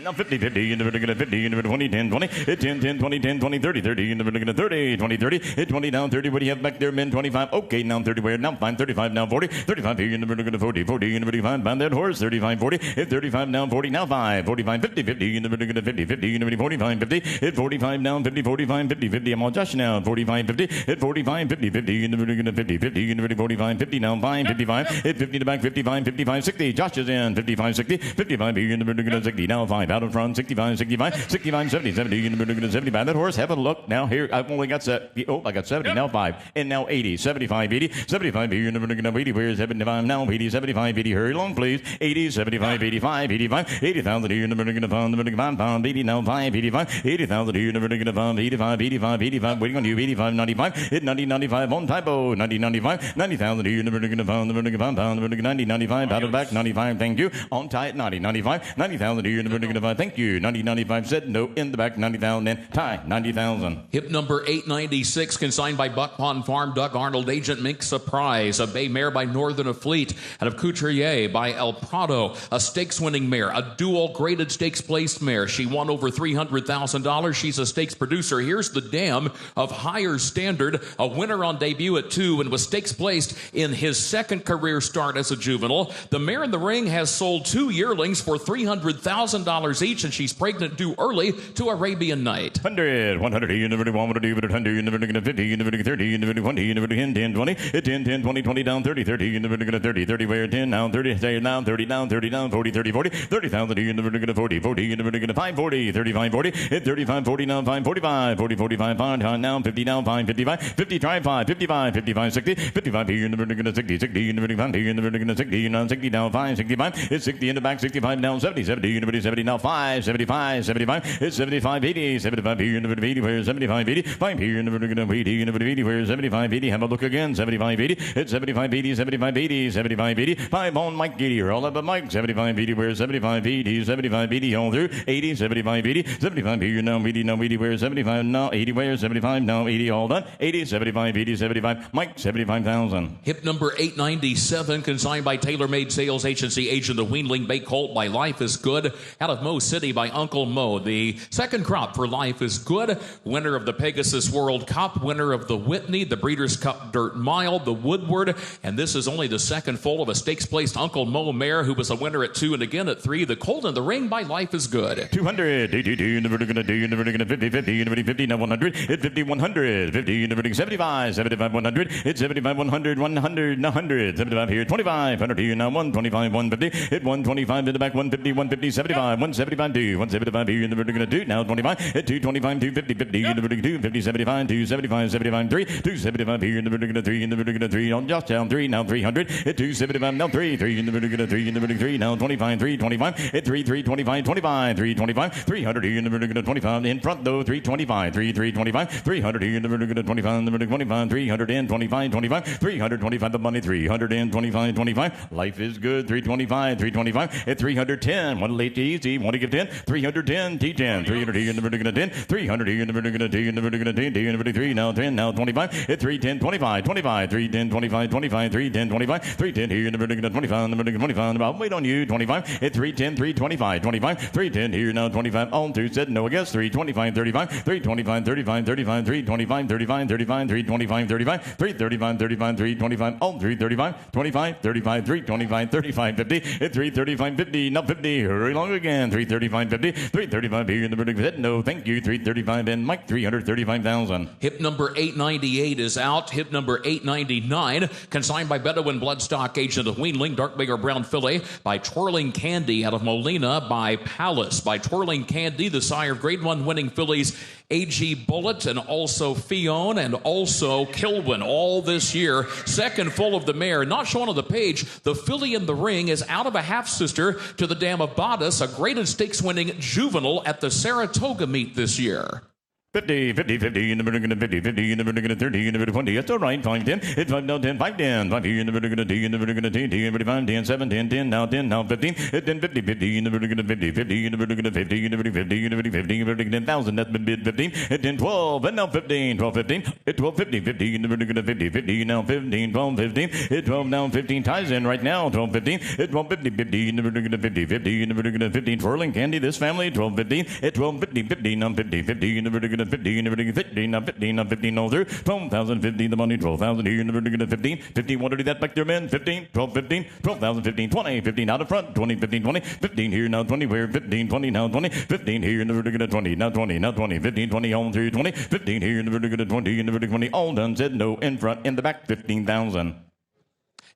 now 50, 50 in the 50 in the 20, 10, 20, 10, 10, 20, 10, 20, 30, 30 in the 30, 20, 30. Hit 20 down, 30. What do you have back there, men? 25. Okay, now 30. Where? Now 5, 35, now 40. 35 here in the vertical 40. 40 in the vertical 5. Bound that horse. 35, 40. Hit 35 down, 40. Now 5. 45, 50. 50 in the vertical 50. 50 in the vertical 45, 50. Hit 45 down, 50, 45, 50. 50. I'm on Josh now. 45, 50. Hit 45, 50. 50 in the vertical 50. 50 in the vertical 45, 50. Now 5, 55. Hit 50 in the back, 55, 55, 60. Josh is in. 55, 60. 55 here in the vertical 60. Now 5. Out in front. 65, 65. 65, 70. 70 in the vertical 70. By that horse. Have a look. Now here. I've only got 70. Oh, I got 70. Now 5 and now 80, 75, 80, 75 here in the vertical 80. Where's 75 now? 80, 75, 80. Hurry along, please. 80, 75, 85, 85, 80,000 here in the vertical pound, the vertical pound, 80 now 5, 85, 80,000 here in the vertical pound, 85, 85, 85. Waiting on you, 85, 95. Hit 90, 95 on typo, 90, 95, 90,000 here in the vertical pound, the vertical pound, the vertical 90, 95 out of the back, 95. Thank you. On tie at 90, 95, 90,000 here in the vertical pound. Thank you. 90, 95 said no in the back, 90,000 and tie 90,000. Hip number 896, consigned by Buck Pond Farm, Doug Arnold, Agent Mink Surprise, a bay mare by Northern Fleet, out of Couturier by El Prado, a stakes winning mare, a dual graded stakes placed mare. She won over $300,000. She's a stakes producer. Here's the dam of Higher Standard, a winner on debut at 2 and was stakes placed in his second career start as a juvenile. The mare in the ring has sold 2 yearlings for $300,000 each, and she's pregnant due early to Arabian Night. 100, 100 in the 100 in the 50 in the 30 in the 20 in the 10, 10, 20, 10, 10, 20, 20 down, 30, 30 in the 30, 30 where 10 down, 30, say down, 30 down, 30 down, 40, 30, 40, 30,000 in the 40, 40 in the 5, 40, 35, 40, hit 35, 40 now, 5, 45, 40, 45, pound now, 50 down, 5, 55, 50, try 5, 55, 55, 60, 55 here in the 60, 60 in the 5 here in the 60, now 60 down, 5, 65, it's 60 in the back, 65 down, 70, 70 in the 70 now, 5, 75, 75, it's 75, 80, 75 here in the 80, where 75, 80, 5 here in the 80 in the 80, where 75, 80, have a look again, 75, 80, it's 75, 80, 75, 80, 75, 80, 5 on Mike Giddy, all up at Mike, 75, 80, where 75, 80, 75, 80, all through, 80, 75, 80, 75 here now, 80, where 75 now, 80, where 75 now, 80, all done, 80, 75, 80, 75, Mike, 75,000. Hip number 897, consigned by Tailor Made Sales Agency, agent of Wheeling Bay Colt by Life is Good, out of Mo City by Uncle Mo. The second crop for Life is Good, winner of the Pegasus World Cup, winner of the Whitney, the Breeders' Cup Dirt Mile, the Woodward, and this is only the second foal of a stakes-placed Uncle Mo mare who was a winner at 2 and again at 3. The Colt in the Ring by Life is Good. 200, in the vertical, 50, 50, in the 50, now 100, hit 50, 100, 50 in the vertical, 75, 75, 100, hit 75, 100, 100, 100, 75 here, 25, 100 here, now 125, 150, hit 125 in the back, 150, 150, 75, 175, 2, 175 here in the vertical, 2, now 25, hit 225, 250, 50 in the vertical, 250, 75, 275, 75, 3, 275 here in the vertical, 3 in the vertical, 3, on just down 3, now 300, hit 275, now 3, 3 in the vertical, 3 in the vertical, 3, now 25, 325, hit 3, 325, 25, 325, 300 here in the vertical, 25, in front though, 325, 325, 300 here in the vertical, 25, in the vertical, 25, 325, 25, 325, the money, 325, 25, Life is Good, 325, 325, hit 310, one late easy, 20, give 10, 310, T10, 300 here in the vertical 10, 300 here in the vertical 10, in the vertical 10, T in the 3, now 10, now 25, hit 310, 25, 25, 310, 25, 25, 310, 25, 310 here in the vertical 25, in the vertical 25, I'll wait on you, 25, hit 310, 325, 25, 310 here now 25, on to said no, I guess 325, 35, 325, 35, 35, 325, 35, 35, 325, 35, 335, 35, 325, on 335, 25, 35, 325, 35, 50, hit 335, 50, now 50, hurry along again, 335, 50, 335 here in the vertical said no, thank you, 335, and Mike, 335,000. Hip number 898 is out. Hip number 899, consigned by Bedouin Bloodstock Agent of Wheeling, Dark Bigger Brown Filly, by Twirling Candy out of Molina, by Palace, by Twirling Candy, the sire of Grade 1 winning fillies, A.G. Bullet, and also Fion, and also Kilwin, all this year. Second full of the mare, not shown on the page. The filly in the ring is out of a half-sister to the dam of Bodice, a graded stakes winning juvenile at the Saratoga meet this year. 50, 50, 50, in the vertical 50, 50, in the vertical 30, in the vertical 20. That's all right. 5, 10. It's 5 now, 10, 5, 10. 5 here in the vertical 10, in the vertical 10, 10, 5, 10, 7, 10, 10, now 10, now 15. It's 10, 50, 50, in the vertical 50, 50, in the vertical 50, in the vertical 50, in the vertical 50, in the vertical 10,000. That's been bid 15. It's 10, 12, and now 15, 12, 15. It's 12, 50, 50, in the vertical 50, 50, now 15, 12, 15. It's 12, now 15. Ties in right now, 12, 15. It's 12, 50, 50, in the vertical 50, 50, in the vertical 15. Twirling Candy, this family, 12, 15. It's 12, 50, 50, now 50, 50, in the vertical 50, in the vertical 50, now 15, now 15, over 12,000, 15, the money, 12,000 here in the vertical 15, 15, want to do that back there, men, 15, 12, 15, 12,000, 15, 20, 15 out of front, 20, 15, 20, 15 here, now 20, where 15, 20, now 20, 15 here in the vertical 20, now 20, now 20, 15, 20, on through 20, 15 here in the vertical 20, in the vertical 20, all done, said no, in front, in the back, 15,000.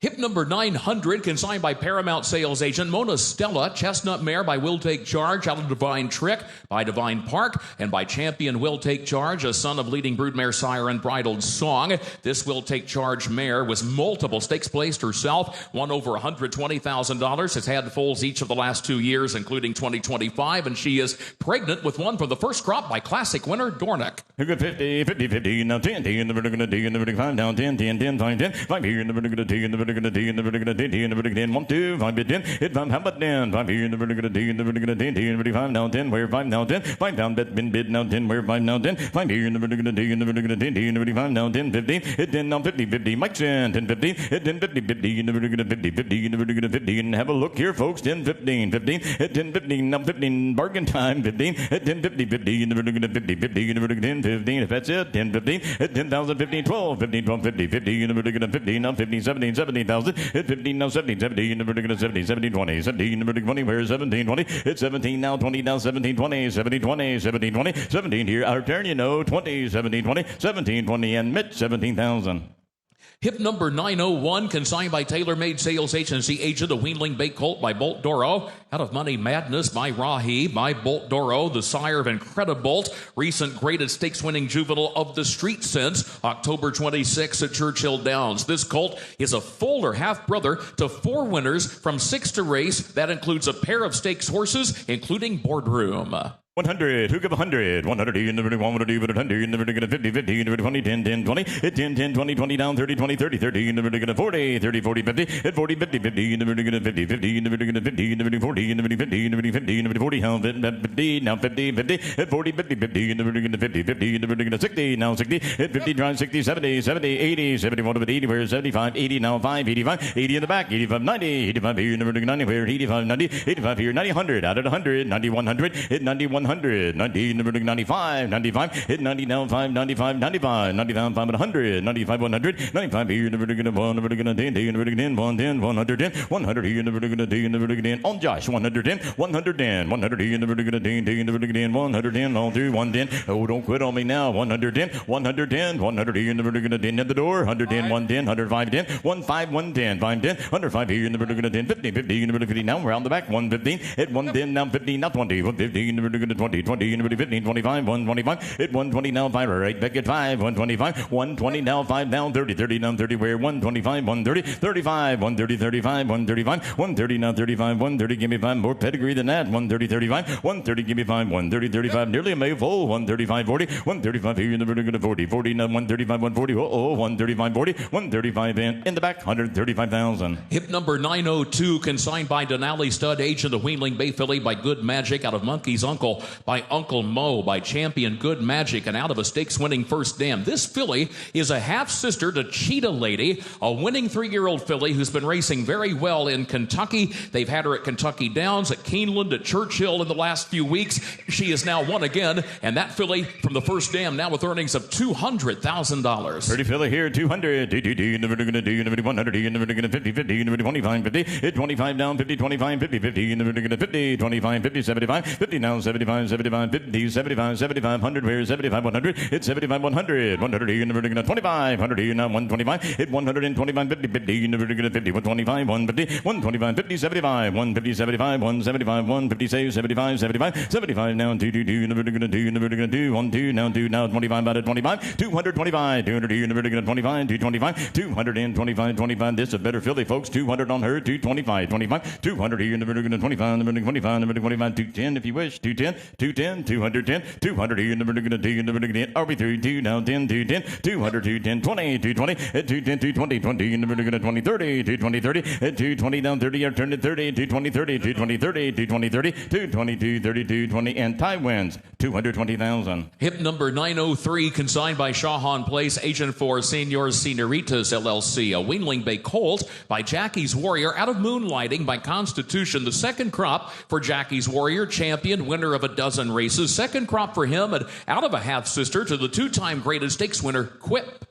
Hip number 900, consigned by Paramount Sales Agent Mona Stella, Chestnut Mare by Will Take Charge, out of Divine Trick by Divine Park, and by Champion Will Take Charge, a son of leading broodmare sire and bridled song. This Will Take Charge mare was multiple stakes placed herself, won over $120,000, has had foals each of the last 2 years, including 2025, and she is pregnant with one from the first crop by classic winner Dornick. 50, 50, 50, now 10, 10 in the vertical 10, in the vertical 5, down 10, 10, 10, 5, 10, 5 here in the vertical 10, in the vertical 10, in the vertical 10, in the vertical 10, 1, 2, 5, 10, hit 5, how about 10, 5 here in the vertical 10, in the vertical 10, in the vertical 5, now 10, where 5, now 10, 5 down, bet, been bid, now 10, where 5, now 10, 5 here in the vertical 10, in the vertical 10, in the vertical 5, now 10, 15, hit 10, now 50, 50, Mike's in, 10, 15, hit 10, 50, 50, in the vertical 50, 50, in the vertical 50, and have a look here, folks, 10, 15, 15, hit 10, 15, now 15, bargain time, 15, hit 10, 50, 50, in the vertical 50, 50, in the vertical 10, 15, if that's it, 10, 15, hit 10,000, 15, 12, 15, 12, 50, 50, in the vertical 50, now 15, 17, 17,000, hit 15, now 17, 17, in the vertical 70, 17, 20, 17, in the vertical 20, where's 17, 20, hit 17, now 20, now 17, 20, 17, 20, 17, 20, 17 here, our turn, you know, 20, 17, 20, 17, 20, and Mitch, 17,000. Hip number 901, consigned by Tailor Made Sales Agency Agent, a Wheeling Bay Colt by Bolt Doro, out of Money Madness by Rahi, by Bolt Doro, the sire of Incredibolt, recent graded stakes winning juvenile of the Street Sense, October 26 at Churchill Downs. This colt is a full or half brother to 4 winners from 6 to race. That includes a pair of stakes horses, including Boardroom. 100, who give 100? 100 in the vertical 100 in the vertical 50, 50 in the vertical 20, 10, 10, 20, hit 10, 10, 20, 20 down, 30, 20, 30, 30 in the vertical 40, 30, 40, 50, hit 40, 50, 50 in the vertical 50, 50 in the vertical 50 in the vertical 40 in the vertical 50 in the vertical 50 in the vertical 40, how 50, now 50, 50, hit 40, 50, 50 in the vertical 50, 50 in the vertical 60, now 60, hit 50, drive 60, 70, 70, 80, 71 of it, 80, where 75, 80, now 5, 85, 80 in the back, 85, 90, 85 here in the vertical 90, where 85, 90, 85 here, 90, 100, out at 100, 90, 100, hit 90, 100, 90, in the vertical 95, 95, hit 90 down 5, 95, 95, 90 down 5 at 100, 95, 100, 95 here in the vertical 1, the vertical 10, in the vertical 10, 110, 110, 100 here in the vertical 10, in the vertical 10, on Josh, 110, 110, 100 here in the vertical 10, in the vertical 10, 110, all through 110, oh, don't quit on me now, 110, 110, 100 here in the vertical 10, at the door, 110, 110, 105, 10, 15, 110, 510, 105 here in the vertical 10, 50, 50 in the vertical 50, now around the back, 115, hit 110, now 15, now 20, 115 in the vertical 20, 20, in the 15, 25, 125, hit 120 now, 5, right back at 5, 125, 120 now, 5 down, 30, 30 down, 30, where 125, 130, 35, 130, 35, 135, 130 now, 35, 130, give me 5, more pedigree than that, 130, 35, 130, give me 5, 130, 35, nearly a May full, 135, 40, 135 here in the vertical 40, 40 now, 135, 140, 135, 40, 135 in the back, 135,000. Hip number 902, consigned by Denali Stud Agent, the Wheeling Bay filly by Good Magic, out of Monkey's Uncle by Uncle Mo, by Champion Good Magic, and out of a stakes-winning First Dam. This filly is a half-sister to Cheetah Lady, a winning 3-year-old filly who's been racing very well in Kentucky. They've had her at Kentucky Downs, at Keeneland, at Churchill in the last few weeks. She has now won again, and that filly from the First Dam now with earnings of $200,000. Pretty filly here, 200, in the vertical 100, in the vertical 50, 50, in the vertical 25, 50, hit 25 down, 50, 25, 50, 50, in the vertical 50, 25, 50, 75, 50 now, 75, 75, 50, 75, 75, 100, where 75, 100, hit 75, 100, 100 in the vertical 25, 100 in now, 125, hit 125, 50, 50 in the vertical 50, 125, 150, 125, 50, 75, 150, 75, 175, 150, save, 75, 75, 75 now, 2, 2, 2 in the vertical 2, in the vertical 2, 1, 2, now 25 out of 25, 225, 200 in the vertical 25, 225, 225, 25, this is a better filly, folks, 200 on her, 225, 25, 200 here in the vertical 25, the vertical 25, the vertical 25, 210 if you wish, 210, 210, 210, 200 here in the vertical 2, in the vertical 10, are we through, 2 now, 10, 210, 200, 210, 20, 220, 210, 220, 20 in the vertical 20, 30, 220, 30, 220 down, 30, or turn it 30, 220, 30, 220, 30, 220, 30, 222, 32, 20, and Ty wins, 220,000. Hip number 903, consigned by Shahan Place, agent for Senors Senoritas LLC, a Wheeling Bay colt by Jackie's Warrior, out of Moonlighting by Constitution, the second crop for Jackie's Warrior, champion, winner of a dozen races, second crop for him, and out of a half-sister to the two-time graded stakes winner, Quip.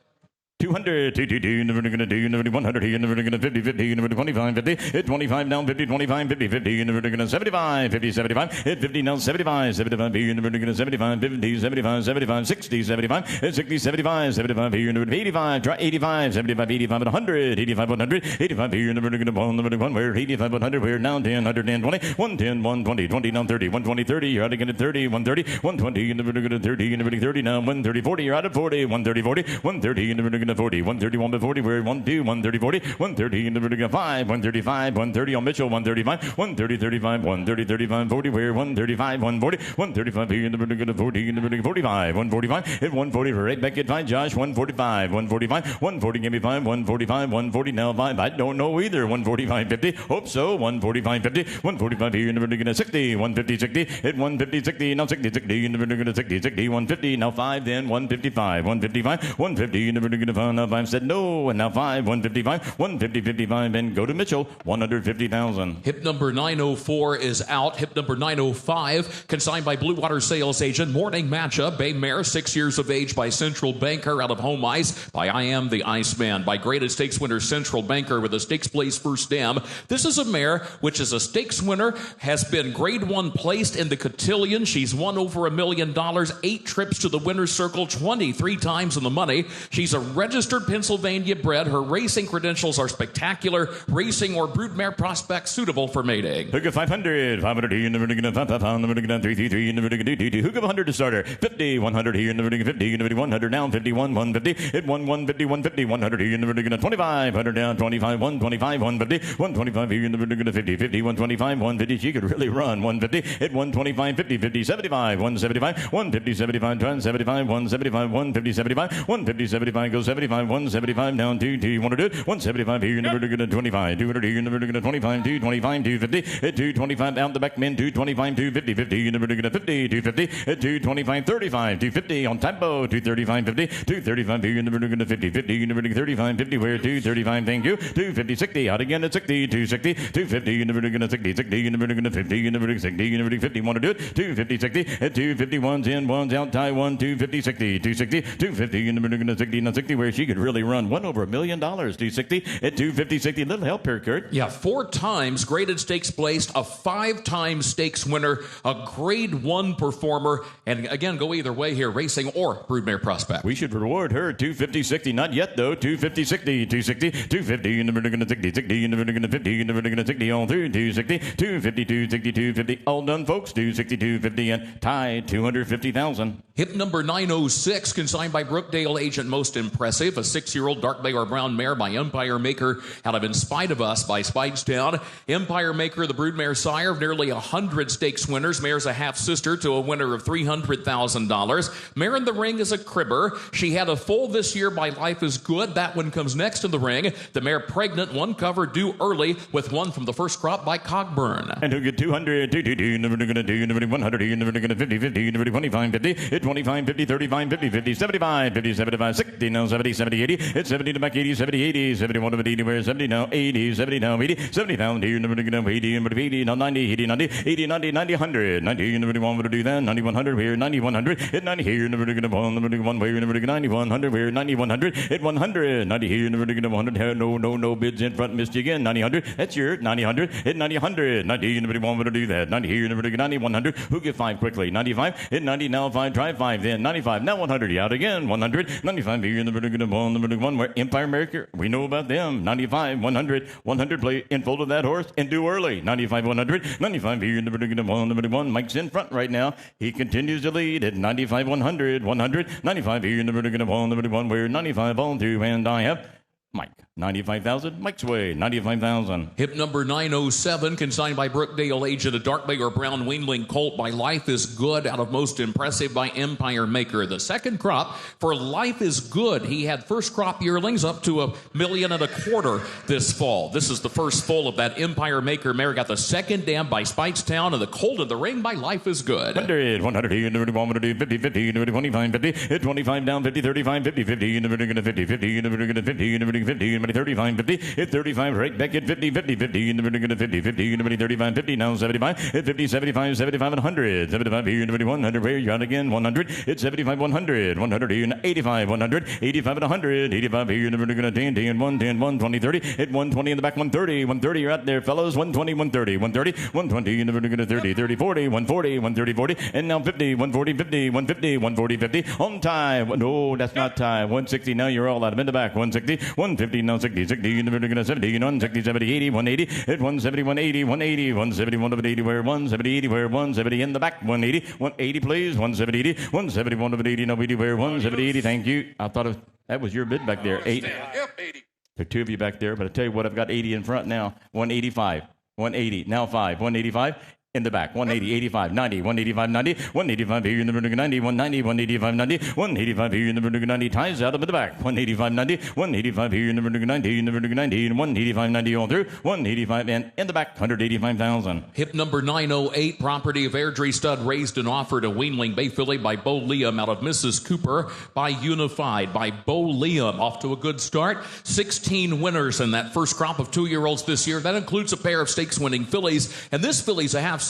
200, 222, in the vertical 2, in the vertical 100, in the vertical 50, 50, in the vertical 25, 50, hit 25 down, 50, 25, 50, 50, in the vertical 75, 50, 75, hit 50 down, 75, 75, in the vertical 75, 50, 75, 75, 60, 75, hit 60, 75, 75, in the vertical 85, try 85, 75, 85, 100, 85, 100, 85, in the vertical 1, the vertical 1, where 85, 100, where now 10, 110, 20, 110, 120, 20 down 30, 120, 30, you're out again at 30, 130, 120, in the vertical 30, in the vertical 30, now 130, 40, you're out at 40, 130, 40, 130, in the vertical 40, 131 by 40, we're 1, 2, 130, 40, 130 in the vertical 5, 135, 130 on Mitchell, 135, 130, 35, 130, 35, 40, we're 135, 140, 135 here in the vertical 40, in the vertical 45, 145, hit 140 for right back at 5, Josh, 145, 145, 140, give me 5, 145, 140, now 5, I don't know either, 145, 50, hope so, 145, 50, 145 here in the vertical 60, 150, 60, hit 150, 60, now 60, 60 in the vertical 60, 60, 150, now 5, then 155, 155, 150 in the vertical 5, now 5 said no, and now 5, 155, 150, 55, and go to Mitchell, 150,000. Hip number 904 is out. Hip number 905, consigned by Blue Water Sales Agent, morning matchup, Bay Mare, 6 years of age by Central Banker, out of Home Ice by I Am the Iceman, by graded stakes winner Central Banker with a stakes place First Dam. This is a mare which is a stakes winner, has been grade 1 placed in the cotillion. She's won over $1 million, 8 trips to the winner's circle, 23 times in the money. She's a registered Pennsylvania bred. Her racing credentials are spectacular. Racing or broodmare prospects suitable for mating. Hook of 500, 500 here in the vertical 5, 5, in the vertical 333 in the vertical 222. Hook of 100 to starter. 50, 100 here in the vertical 50 in the vertical 100 down 51, 150. Hit 1, 150, 150, 100 here in the vertical 25, 100 down 25, 125, 150, 125 here in the vertical 50, 50, 125, 150. She could really run. 150. Hit 125, 50, 50, 75, 175, 150, 75, 75, 175, 150, 75, 150, 75, go 75, 175 down 2, 2, you want to do it? 175 here in the vertical 25, 200 here in the vertical 25, 225, 250, hit 225 out the back men, 225, 250, 50 in the vertical 50, 250, hit 225, 35, 250 on tempo, 235, 50, 235 here in the vertical 50, 50 in the vertical 35, 50 where 235, thank you, 250, 60 out again at 60, 260, 250 in the vertical 60, 60 in the vertical 50 in the vertical 60 in the vertical 50, want to do it? 250, 60, hit 250, one's in, one's out, tie 1, 250, 60, 260, 250 in the vertical 60, now 60 where she could really run. Won over $1 million. 260 at 250-60. Little help here, Kurt. Yeah, 4 times graded stakes placed, a 5-time stakes winner, a grade 1 performer, and again, go either way here, racing or broodmare prospect. We should reward her 250-60. Not yet, though. 250-60. 260. 250. And the vertical 60. 60. And the vertical 50. And the vertical 60. All through. 260. 250. 260. 250. All done, folks. 260. 250. And tied. 250,000. Hip number 906, consigned by Brookdale agent Most Impressive, a 6-year-old dark bay or brown mare by Empire Maker out of In Spite of Us by Speightstown. Empire Maker, the broodmare sire of nearly 100 stakes winners. Mare's a half-sister to a winner of $300,000. Mare in the ring is a cribber. She had a foal this year by Life is Good. That one comes next in the ring. The mare pregnant, one cover due early with one from the first crop by Cogburn. And who get 200, 222, never gonna do, never 100, never gonna 50, 50, never 25, 50, 25, 50, 35, 50, 50, 75, 50, 75, 60, now 70, 70, 80, it's 70 to back 80, 70, 80, 71 to 80, where 70 now, 80, 70 now, 80, 70,000 here, never gonna 80, never 80, now 90, 80, 90, 80, 90, 90, 100, 90, never want to do that, 90, 100 here, 90, 100, hit 90 here, never gonna 1, never 1 where, never gonna 90, 100 where, 90, 100, hit 100, 90 here, never gonna 100, no bids in front, missed you again, 90, 100, that's your 90, 100, hit 90, 100, 90, never want to do that, 90 here, never gonna 90, 100, who get 5 quickly, 95, hit 90, now 5, try 5, then 95, now 100, out again, 100, 95 here, never gonna 1, where Empire Maker, we know about them, 95, 100 play in full of that horse and do early, 95, 100, 95 here, never gonna 1, Mike's in front right now, he continues to lead at 95, 100, 95 here, never gonna 1, where 95 all through, and I have Mike, 95,000, Mike's way, 95,000. Hip number 907, consigned by Brookdale agent, a dark bay or brown weanling colt by Life is Good, out of Most Impressive by Empire Maker. The second crop for Life is Good. He had first crop yearlings up to $1.25 million this fall. This is the first foal of that Empire Maker mare. Got the second dam by Speightstown and the colt in the ring by Life is Good. 100 here, 50, 50, 25, 50, 25 down, 50, 35, 50, 50, 50, 50, 50, 50, 35, 50, hit 35, right back at 50, 50, 50, 50, 50, 35, 50, now 75, hit 50, 75, 75, 100, 75 here, 100, where you out again, 100, hit 75, 100, 100 here, 85, 100, 85 and 100, 85 here, 10, 10, 1, 10, 1, 20, 30, hit 120 in the back, 130, 130, you're out there, fellas, 120, 130, 130, 120, 30, 30, 40, 140, 130, 40, and now 50, 140, 50, 150, 140, 50, on tie, no, that's not tie, 160, now you're all out of in the back, 160, 150, now 60, 60, 70, 160, 70, 80, 180, hit 170, 180, 180, 170, 180, where 170, 80, where 170 in the back, 180, 180, please, 170, 80, 170, 180, no 80, where 170, 80, thank you. I thought that was your bid back there, 8. Yep, 80. There are 2 of you back there, but I tell you what, I've got 80 in front now, 185, 180, now 5, 185, in the back, 180, 85, 90, 185, 90, 185 here in the vertical 90, 190, 185, 90, 185 here in the vertical 90, ties out of the back, 185, 90, 185 here in the vertical 90, in the vertical 90, and 185, 90 all through, 185 and in the back, 185,000. Hip number 908, property of Airdrie Stud, raised and offered a weanling bay filly by Bo Liam out of Mrs. Cooper by Unified by Bo Liam. Off to a good start. 16 winners in that first crop of 2-year-olds this year. That includes a pair of stakes winning fillies, and this filly's a half-sister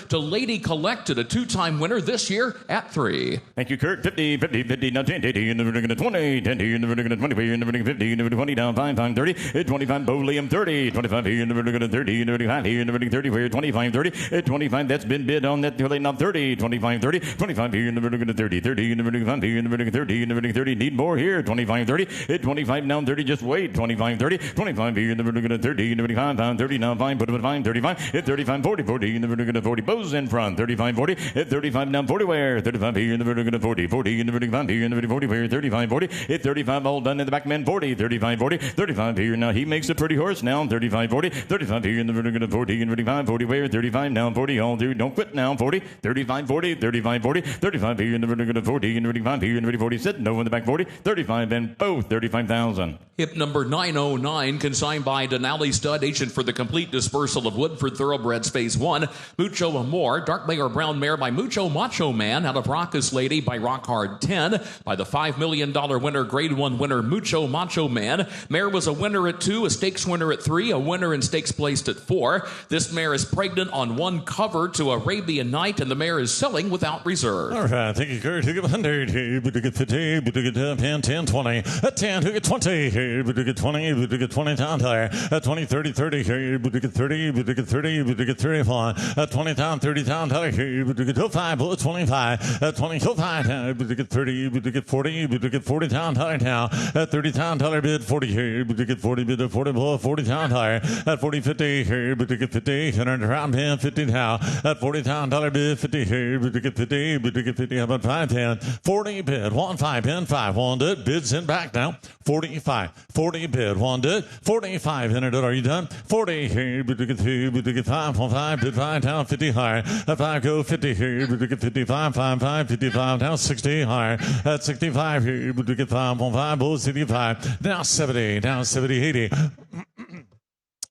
to Lady Collected, a 2-time winner this year at 3. Thank you, Kurt. 50, 50, 50, now 10, 80, in the vertical 20, 10, in the vertical 20, in the vertical 50, in the vertical 20, down 5, 5, 30, 25, Bo Liam 30, 25 here in the vertical 30, in the vertical 5 here in the vertical 30, where 25, 30, 25, that's been bid on that filly, now 30, 25, 30, 25 here in the vertical 30, 30 in the vertical 5 here in the vertical 30, in the vertical 30, need more here, 25, 30, 25 down 30, just wait, 25, 30, 25 here in the vertical 30, in the vertical 5, 30, now 5, put it at 5, 35, 35, 40, 40 in the vertical 40, Bo's in front, 35, 40, 35 down 40 where, 35 here in the vertical 40, 40 in the vertical 5 here in the vertical 40 where, 35, 40, 35 all done in the back man 40, 35, 40, 35 here, now he makes a pretty horse now, 35, 40, 35 here in the vertical 40, in 35, 40 where, 35 now 40 all through, don't quit now, 40, 35, 40, 35, 40, 35 here in the vertical 40, in the vertical 5 here in the vertical 40, sit no in the back 40, 35 and both 35,000. Hip number 909, consigned by Denali Stud, agent for the complete dispersal of Woodford Thoroughbreds Phase 1. Mucho More. Dark Mayor Brown Mare by Mucho Macho Man out of Raucous Lady by Rock Hard 10. By the $5 million winner, Grade 1 winner, Mucho Macho Man. Mare was a winner at 2, a stakes winner at 3, a winner in stakes placed at 4. This mare is pregnant on one cover to Arabian Night, and the mare is selling without reserve. All right, thank you, Kurt. Who get 100? Who get 50? Who get 10, 20? At 10, who get 20? Who get 20? Who get 20 down there? At 20, 30, 30. Who get 30? Who get 30? Who get 35? At 20 down, 30 down there. Who get 5? 25. At 20, 5. Who get 30? Who get 40? Who get 40 down there now? At 30 down there, bid 40. Who get 40? Bid 40, 40 down there. At 40, 50. Who get 50? 100 around 10, 50 now. At 40 down there, bid 50. Who get 50? Who get 50? How about 5, 10? 40 bid, 1, 5, 10, 5, 1, did. Bids in back now. 45, 40 bid, 1, did. 45, entered it. Are you done? 40, here, bid, get 2, bid, get 5, 1, 5, bid 5, down 50 higher. At 5, go 50, here, bid, get 55, 5, 5, 55, down 60 higher. At 65, here, bid, get 5, 1, 5, below 65, down 70, 80.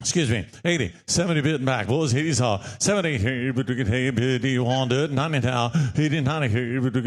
Excuse me, 80, 70 bid back. What was 80's all? 70 here, but you get hey, bid, you want it? 90 now, 80, 90 here, but you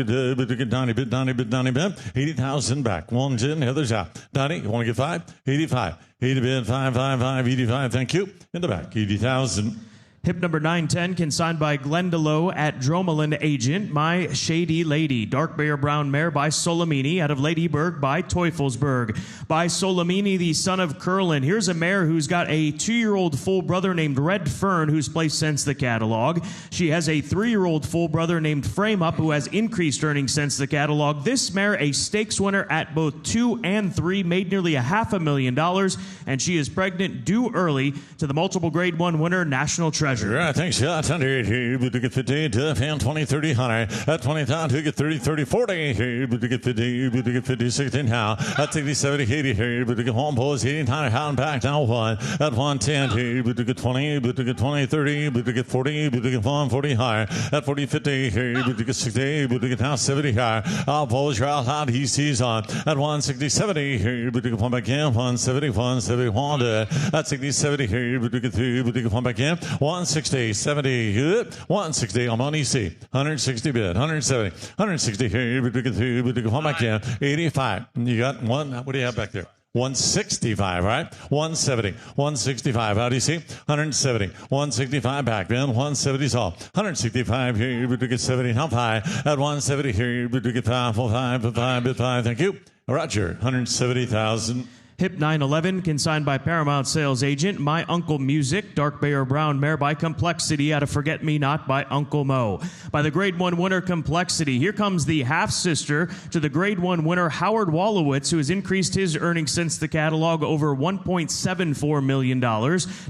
get 90 bid, 90 bid, 90 bid, 80,000 back. 1, 10, the other's out. 90, you want to get 5? 85, 80 bid, 5, 5, 5, 85, thank you. In the back, 80,000. Hip number 910, consigned by Glendalough at Dromoland Agent, My Shady Lady. Dark Bear Brown Mare by Solomini out of Ladyburg by Teufelsberg. By Solomini, the son of Curlin. Here's a mare who's got a 2-year-old full brother named Red Fern, who's placed since the catalog. She has a 3-year-old full brother named Frame Up, who has increased earnings since the catalog. This mare, a stakes winner at both 2 and 3, made nearly $500,000, and she is pregnant due early to the multiple Grade 1 winner, National Treasure. Right, thanks, yeah, 100, here, but you get 50, tough, and 20, 30, 100. At 20, down, who get 30, 30, 40, here, but you get 50, but you get 50, 16, now. At 60, 70, 80, here, but you get home, boys, 80, 100, hound back, now 1. At 110, here, but you get 20, but you get 20, 30, but you get 40, but you get 1, 40, higher. At 40, 50, here, but you get 60, but you get now 70, higher. All boys, you're out loud, he sees on. At 160, 70, here, but you get 1 back in, 170, 171, at 60, 70, here, but you get 2, but you get 1 back in, 160, 70, good. 160, I'm on EC. 160 bid, 170, 160 here, but you get 2, but you get 1 back in, 85. You got 1, what do you have back there? 165, right? 170, 165. How do you see? 170, 165 back then. 170's off. 165 here, but you get 70. How high? At 170 here, but you get 5, 5, 5, 5. Thank you. Roger, 170,000. Hip 911, consigned by Paramount Sales Agent, My Uncle Music. Dark Bear Brown Mare by Complexity out of Forget Me Not by Uncle Mo. By the Grade 1 winner, Complexity. Here comes the half-sister to the Grade 1 winner, Howard Wallowitz, who has increased his earnings since the catalog over $1.74 million.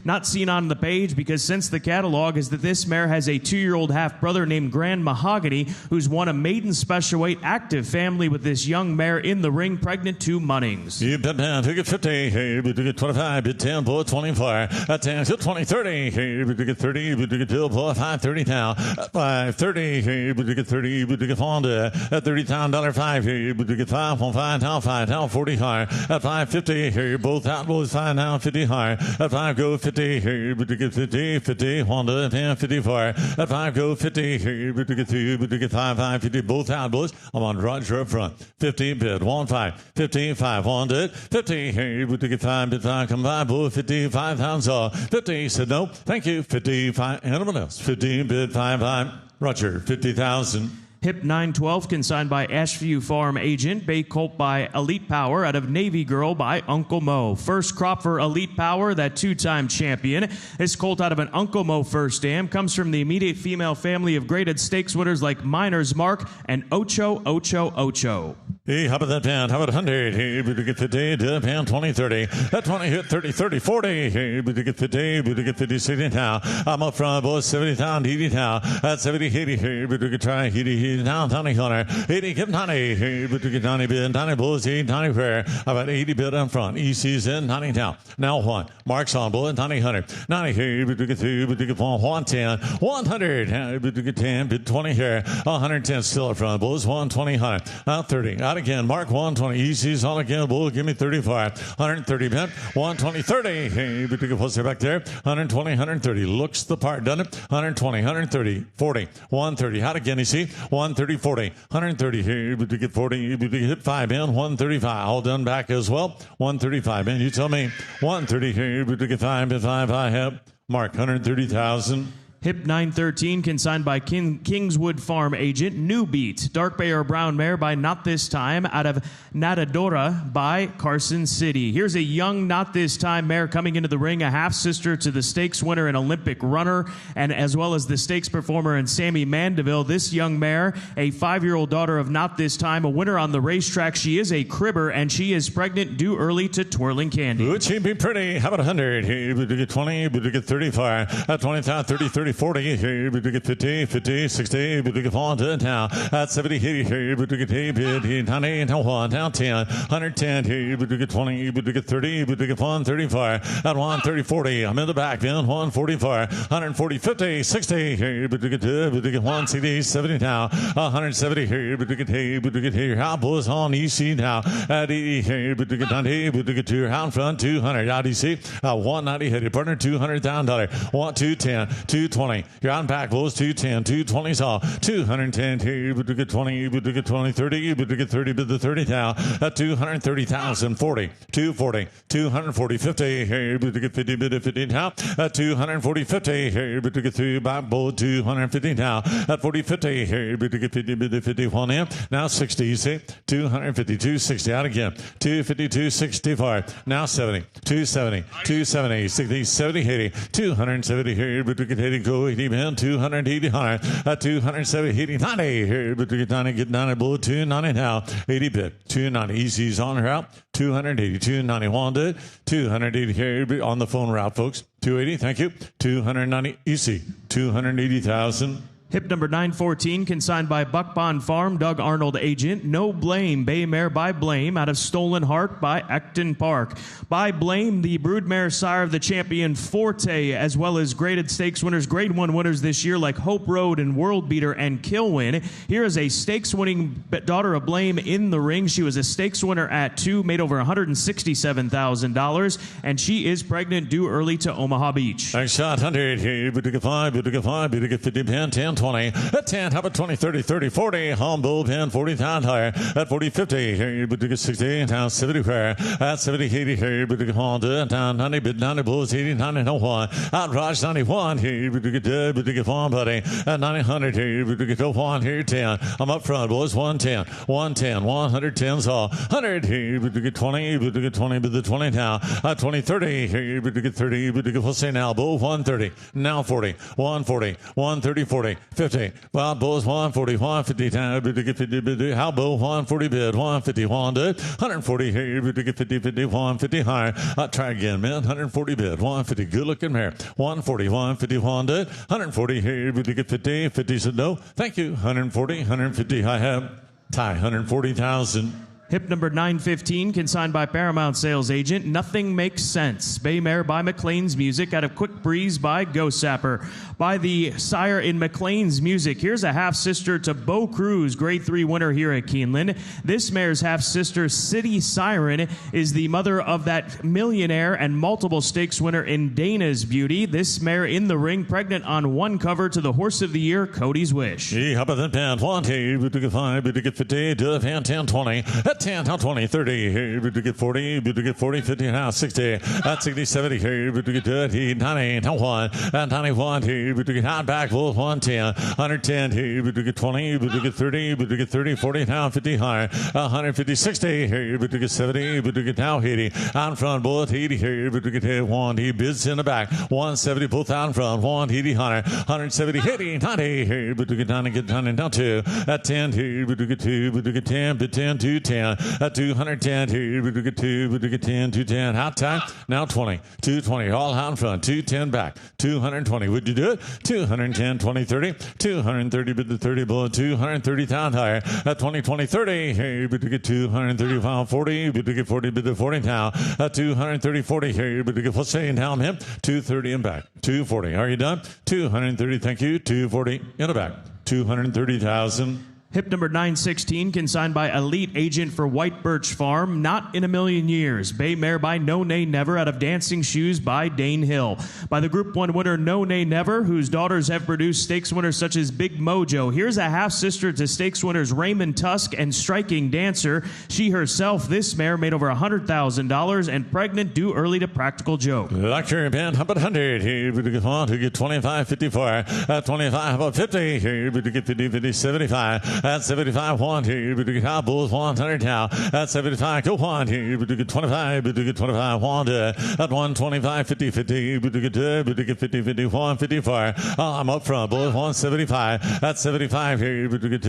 Not seen on the page because since the catalog is that this mare has a 2-year-old half-brother named Grand Mahogany, who's won a maiden special weight active family with this young mare in the ring, pregnant to Munnings. You bet down. Get 50, hey, but you get 25, bid 10, pull 24, at 10, 20, 30, hey, but you get 30, but you get 2, pull 5, 30 now, at 5, 30, hey, but you get 30, but you get Honda, at 30 down, $5, hey, but you get 5, 1, 5, down 40 higher, at 5, 50, hey, both out, both 5, down 50 higher, at 5, go 50, hey, but you get 50, 50, Honda, 10, 54, at 5, go 50, hey, but you get 2, but you get 5, 5, 50, both out, boys, I'm on Roger up front, 50, bid, 1, 5, 15, 5, Honda, 50, hey, but you get 5, bid 5, come 5, bull, 55 pounds off. 50, said no, thank you. 55, anyone else? 15, bid 5, 5. Roger, 50,000. Hip 912, consigned by Ashview Farm Agent. Bay Colt by Elite Power out of Navy Girl by Uncle Mo. First crop for Elite Power, that 2-time champion. This colt out of an Uncle Mo first dam comes from the immediate female family of graded stakes winners like Miner's Mark and Ocho Ocho Ocho. Hey, how about that pound? How about 100? Hey, but you get 50, pound 20, 30. That 20 hit 30, 30, 40. Hey, but you get 50, but you get 50, 60 now. I'm up front, boys, 70 down, 80 now. At 70, 80, hey, but you can try 80 down, 20 corner. 80, give 90, hey, but you get 90 bid, 90 bulls, 80, 90 prayer. About 80 bid on front. EC's in, 90 down. Now 1. Marks on, bull, 90, 100. 90, hey, but you get 2, but you get 1, 110. 100, hey, but you get 10, bid 20 here. 110 still up front, bulls, 120, 100. Now 30. Out again. Mark 120. Easy's on again. Bull, give me 35. 130 bent. 120, 30. Hey, but you can post it back there. 120, 130. Looks the part, doesn't it? 120, 130, 40. 130. Hot again, you see? 130, 40. 130 here. But you get 40. But you hit 5 in. 135. All done back as well. 135 in. You tell me. 130 here. But you get 5 in 5. I have. Mark, 130,000. Hip 913, consigned by Kingswood Farm agent. New Beat, Dark Bay or Brown Mare by Not This Time out of Nadadora by Carson City. Here's a young Not This Time mare coming into the ring, a half-sister to the stakes winner and Olympic runner, and as well as the stakes performer and Sammy Mandeville. This young mare, a 5-year-old daughter of Not This Time, a winner on the racetrack. She is a cribber, and she is pregnant due early to Twirling Candy. Would she be pretty? How about 100? Here, but you get 20, but you get 35. At 20, 30, 30. 40, here, but you get 50, 50, 60, but you get 40 now. At 70, 80, here, but you get 80, 90, 1, down 10, 110, here, but you get 20, but you get 30, but you get 135. At 130, 40, I'm in the back, then 145, 140, 50, 60, here, but you get 2, but you get 160, 70 now. 170, here, but you get here, but you get here. How blows on EC now. At 80, here, but you get 90, but you get 2, out front, 200, out EC. 190, hit your partner, $200,000. 1, 210, 220. You're on back, blows 210, 220 saw, 210 here, but you get 20, but you get 20, 30, but you get 30, but the 30 now, at 230,000, 40, 240, 240, 50 here, but you get 50, but you 50 now, at 240, 50 here, but you get 3 back, blow 250 now, at 40, 50 here, but you get 50, but you 51 in, now 60, you see, 250, 260, out again, 250, 265, now 70, 270, 270, 60, 70, 80, 270 here, but you get 80, go 80 man, 280 high, 270, 80, 90 here, but you get 90 below, 290 now, 80 bit, 290, easy's on her out, 280, 291 did, 280 here on the phone route, folks, 280, thank you, 290 easy, 280,000. Hip number 914, consigned by Buck Bond Farm, Doug Arnold agent. No Blame, Bay Mare by Blame, out of Stolen Heart by Acton Park. By Blame, the broodmare sire of the champion Forte, as well as graded stakes winners, grade 1 winners this year like Hope Road and World Beater and Killwin. Here is a stakes winning daughter of Blame in the ring. She was a stakes winner at 2, made over $167,000, and she is pregnant due early to Omaha Beach. Nice shot, 100 here, but you get 5, but you get 5, but you get 50 pen, 10, 20, at 10, how about 20, 30, 30, 40, humble pen, 40 pound higher, at 40, 50, here, but you get 60, down 70, prayer, at 70, 80, here, but you get Honda, down 90, but 90, blows 80, 90, no 1, out Raj 91, here, but you get dead, but you get 1, buddy, at 90, 100, here, but you get 1, here, 10, I'm up front, boys, 110, 110, 110's all, 100, here, but you get 20, but you get 20, but the 20 now, at 20, 30, here, but you get 30, but you get, we'll say now, bull, 130, now 40, 140, 130, 40, 50, well, bulls 140, 150 time, but to get 50, how bull 140 bid, 150, 140 here, but to get 50, 50, 150 higher. I'll try again, man. 140 bid, 150, good looking mare. 140, 150, 140 here, but to get 50, 50 said no. Thank you. 140, 150, I have tie, 140,000. Hip number 915, consigned by Paramount sales agent. Nothing Makes Sense. Bay Mare by McLean's Music, out of Quick Breeze by Ghost Sapper. By the sire in McLean's Music. Here's a half-sister to Bo Cruz, grade 3 winner here at Keeneland. This mare's half-sister, City Siren, is the mother of that millionaire and multiple stakes winner in Dana's Beauty. This mare in the ring, pregnant on one cover to the horse of the year, Cody's Wish. Hey, how about that pound? 20, but to get 5, but to get 50, to the fan 10, 20. At 10, how 20, 30, here, but to get 40, but to get 40, 50, now 60. At 60, 70, here, but to get 30, 90, now 1. At 91, here, but to get hot back, full 110. 110, here, but to get 20, but to get 30, but to get 30, 40, now 50 higher. 150, 60, here, but to get 70, but to get now 80. Out front, bullet 80, here, but to get 1. He bids in the back. 170, both out front. 180, 100. 170, 80, 90, here, but to get 90, get 90, now 2. At 10, here, but to get 2, but to get 10, but 10, 210. At 210, here, but to get 2, but to get 10, 210. Hot time, now 20. 220, all out in front. 210 back. 220, would you do it? 210, 20, 30. 230, but the 30 below. 230 down higher. At 20, 20, 30, here, but to get 235, 40, but to get 40, but the 40 now. At 230, 40, here, but to get, let's say, down him. 230 and back. 240, are you done? 230, thank you. 240 in the back. 230,000. Hip number 916, consigned by Elite Agent for White Birch Farm. Not in a Million Years. Bay Mare by No Nay Never out of Dancing Shoes by Dane Hill. By the Group 1 winner No Nay Never, whose daughters have produced stakes winners such as Big Mojo. Here's a half-sister to stakes winners Raymond Tusk and Striking Dancer. She herself, this mare, made over $100,000 and pregnant, due early to Practical Joke. Luxury band, how about 100? Here we get one to get 25, 54. At 25, about 50. Here we get 50, 50, 75. At 75, one. Here we get high bulls, 100 now. At 75, go one. Here we get 25. We get 25, one. At 125, 50, 50. We get 50, 51, 54. I'm up front, bulls, 175. At 75, here we get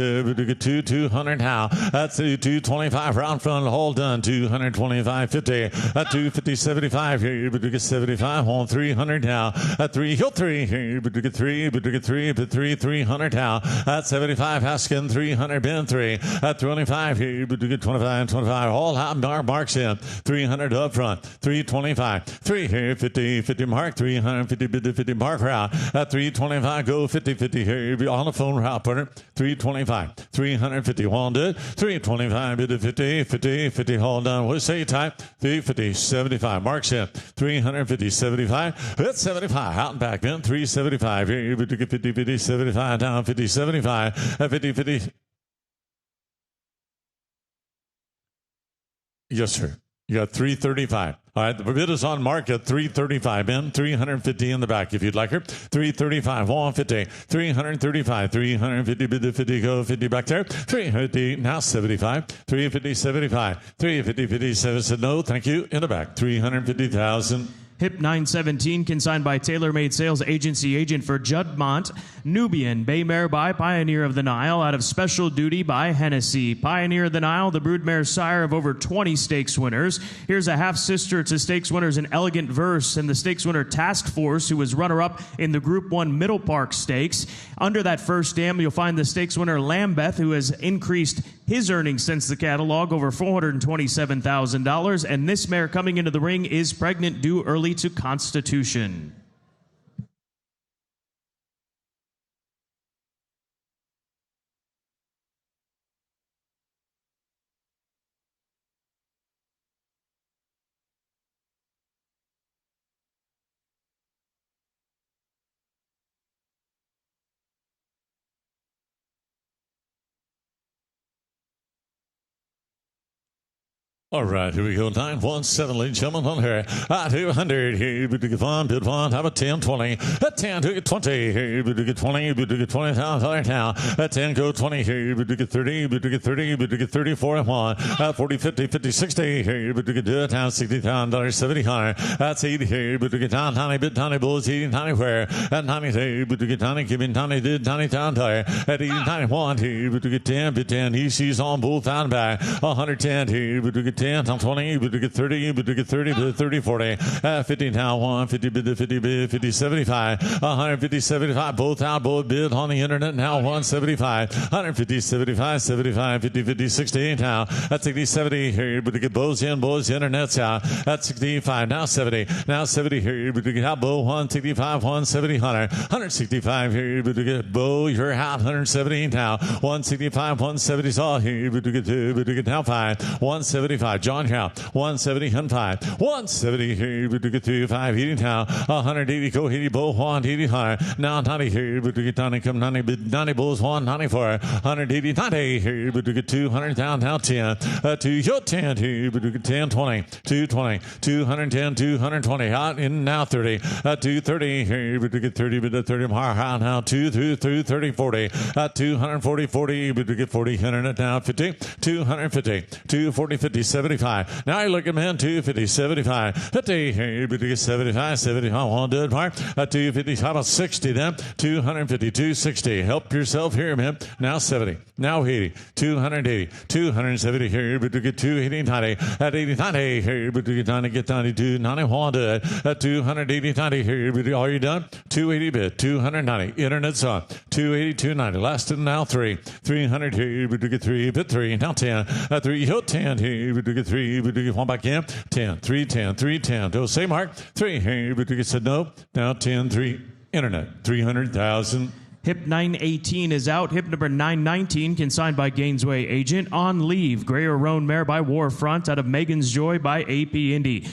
200 now. At 225, round front, all done. 225, 50. At 250, 75. Here we get 75, on 300 now. At 3, hill 3. Here we get 3. We get 3, but 300 now. At 75, Haskin 300, Ben 3. At 25, here we get 25, all out, marks in. 300 up front, 325. 3 here, 50 mark, 350, 50 mark route. At 325, go 50 here. Be on the phone route, partner. 325, 350, one did. 325, 50, hold on. What say you type? 350, 75, marks in. 350, 75. That's 75, out and back then. 375, here we get 50, 75, down 50, 75. At 50. Yes, sir. You got 335. All right, the bid is on market, 335 in, 350 in the back if you'd like her. 335, 150, 335, 350, bid the 50, go 50 back there. 350, now 75, 350, 75, 350, 57, said no, thank you, in the back, 350,000. Hip 917, consigned by TaylorMade Sales Agency agent for Juddmont. Nubian, Bay Mare by Pioneer of the Nile, out of Special Duty by Hennessy. Pioneer of the Nile, the broodmare sire of over 20 stakes winners. Here's a half-sister to stakes winners in Elegant Verse and the stakes winner Task Force, who was runner-up in the Group 1 Middle Park Stakes. Under that first dam, you'll find the stakes winner Lambeth, who has increased his earnings since the catalog over $427,000. And this mare coming into the ring is pregnant, due early to Constitution. All right, here we go. 917, ladies and gentlemen, on here. 200. Here we get one, bid one. How about 10, 20? At 10, to get 20. Here we get 20. We get $20,000 now. At 10, go 20. Here we get 30. We get 30. We get 30, 41. At 40, 50, 50, 60. Here we get down $60,000, 70, 100. That's 80. Here we get down tiny bit, tiny bulls, eating tiny where. At 90, here we get tiny, giving tiny, did tiny down there. At 80, 91. Here we get 10, bid 10. He sees on bull found back. 110. Here we get 10, 20, we get 30, we get 30, 30, 40, 50 now, 150, bid 50, bid 50, 75, 150, 75, both out, both bid on the internet now, 175, 150, 75, 75, 50, 50, 68 now, that's 60, 70 here, but to get bows in, internet's out, that's 65, now 70 here, but to get out, bow, 165, 170, 100, 165 here, but to get bow, you're out, 170 now, 165, 170 all here, but to get now 5, 175, John Howe, 170 and 5, 170 here, but to get 2, 5, 80 now, 180, go 80, bow, 180 high, now 90 here, but to get 90, come 90, bid 90 bulls, 194, 180, 90 here, but to get 200 down, now 10, 2, your 10 here, but to get 10, 20, 220, 210, 220, out in now 30, 230 here, but to get 30, but to 30 more, now 2 through 30, 40, 240, 40, but to get 40, 100 now 50, 250, 240, 50, 75. Now you look at man, 250, 75, 50, here, but to get 75, 70, I want to do it, Mark, 250, how about 60 then, 250, 260, help yourself here, man, now 70, now 80, 280, 270 here, but to get 280, 90, at 80, 90 here, but to get 90, get 92, 91, do it, at 280, 90 here, but are you done? 280 bit, 290, internet's on, 280, 290, last and now 3, 300 here, but to get 3, bit 3, now 10, 3, hill 10 here, but to get 3, but to get 1 back in, 10, 310, 310, don't say Mark, 3 here, but to get said no, now 10, 3, internet, 300,000. Hip 918 is out. Hip number 919, consigned by Gainesway agent. On Leave, Gray or Roan mare by Warfront out of Megan's Joy by AP Indy.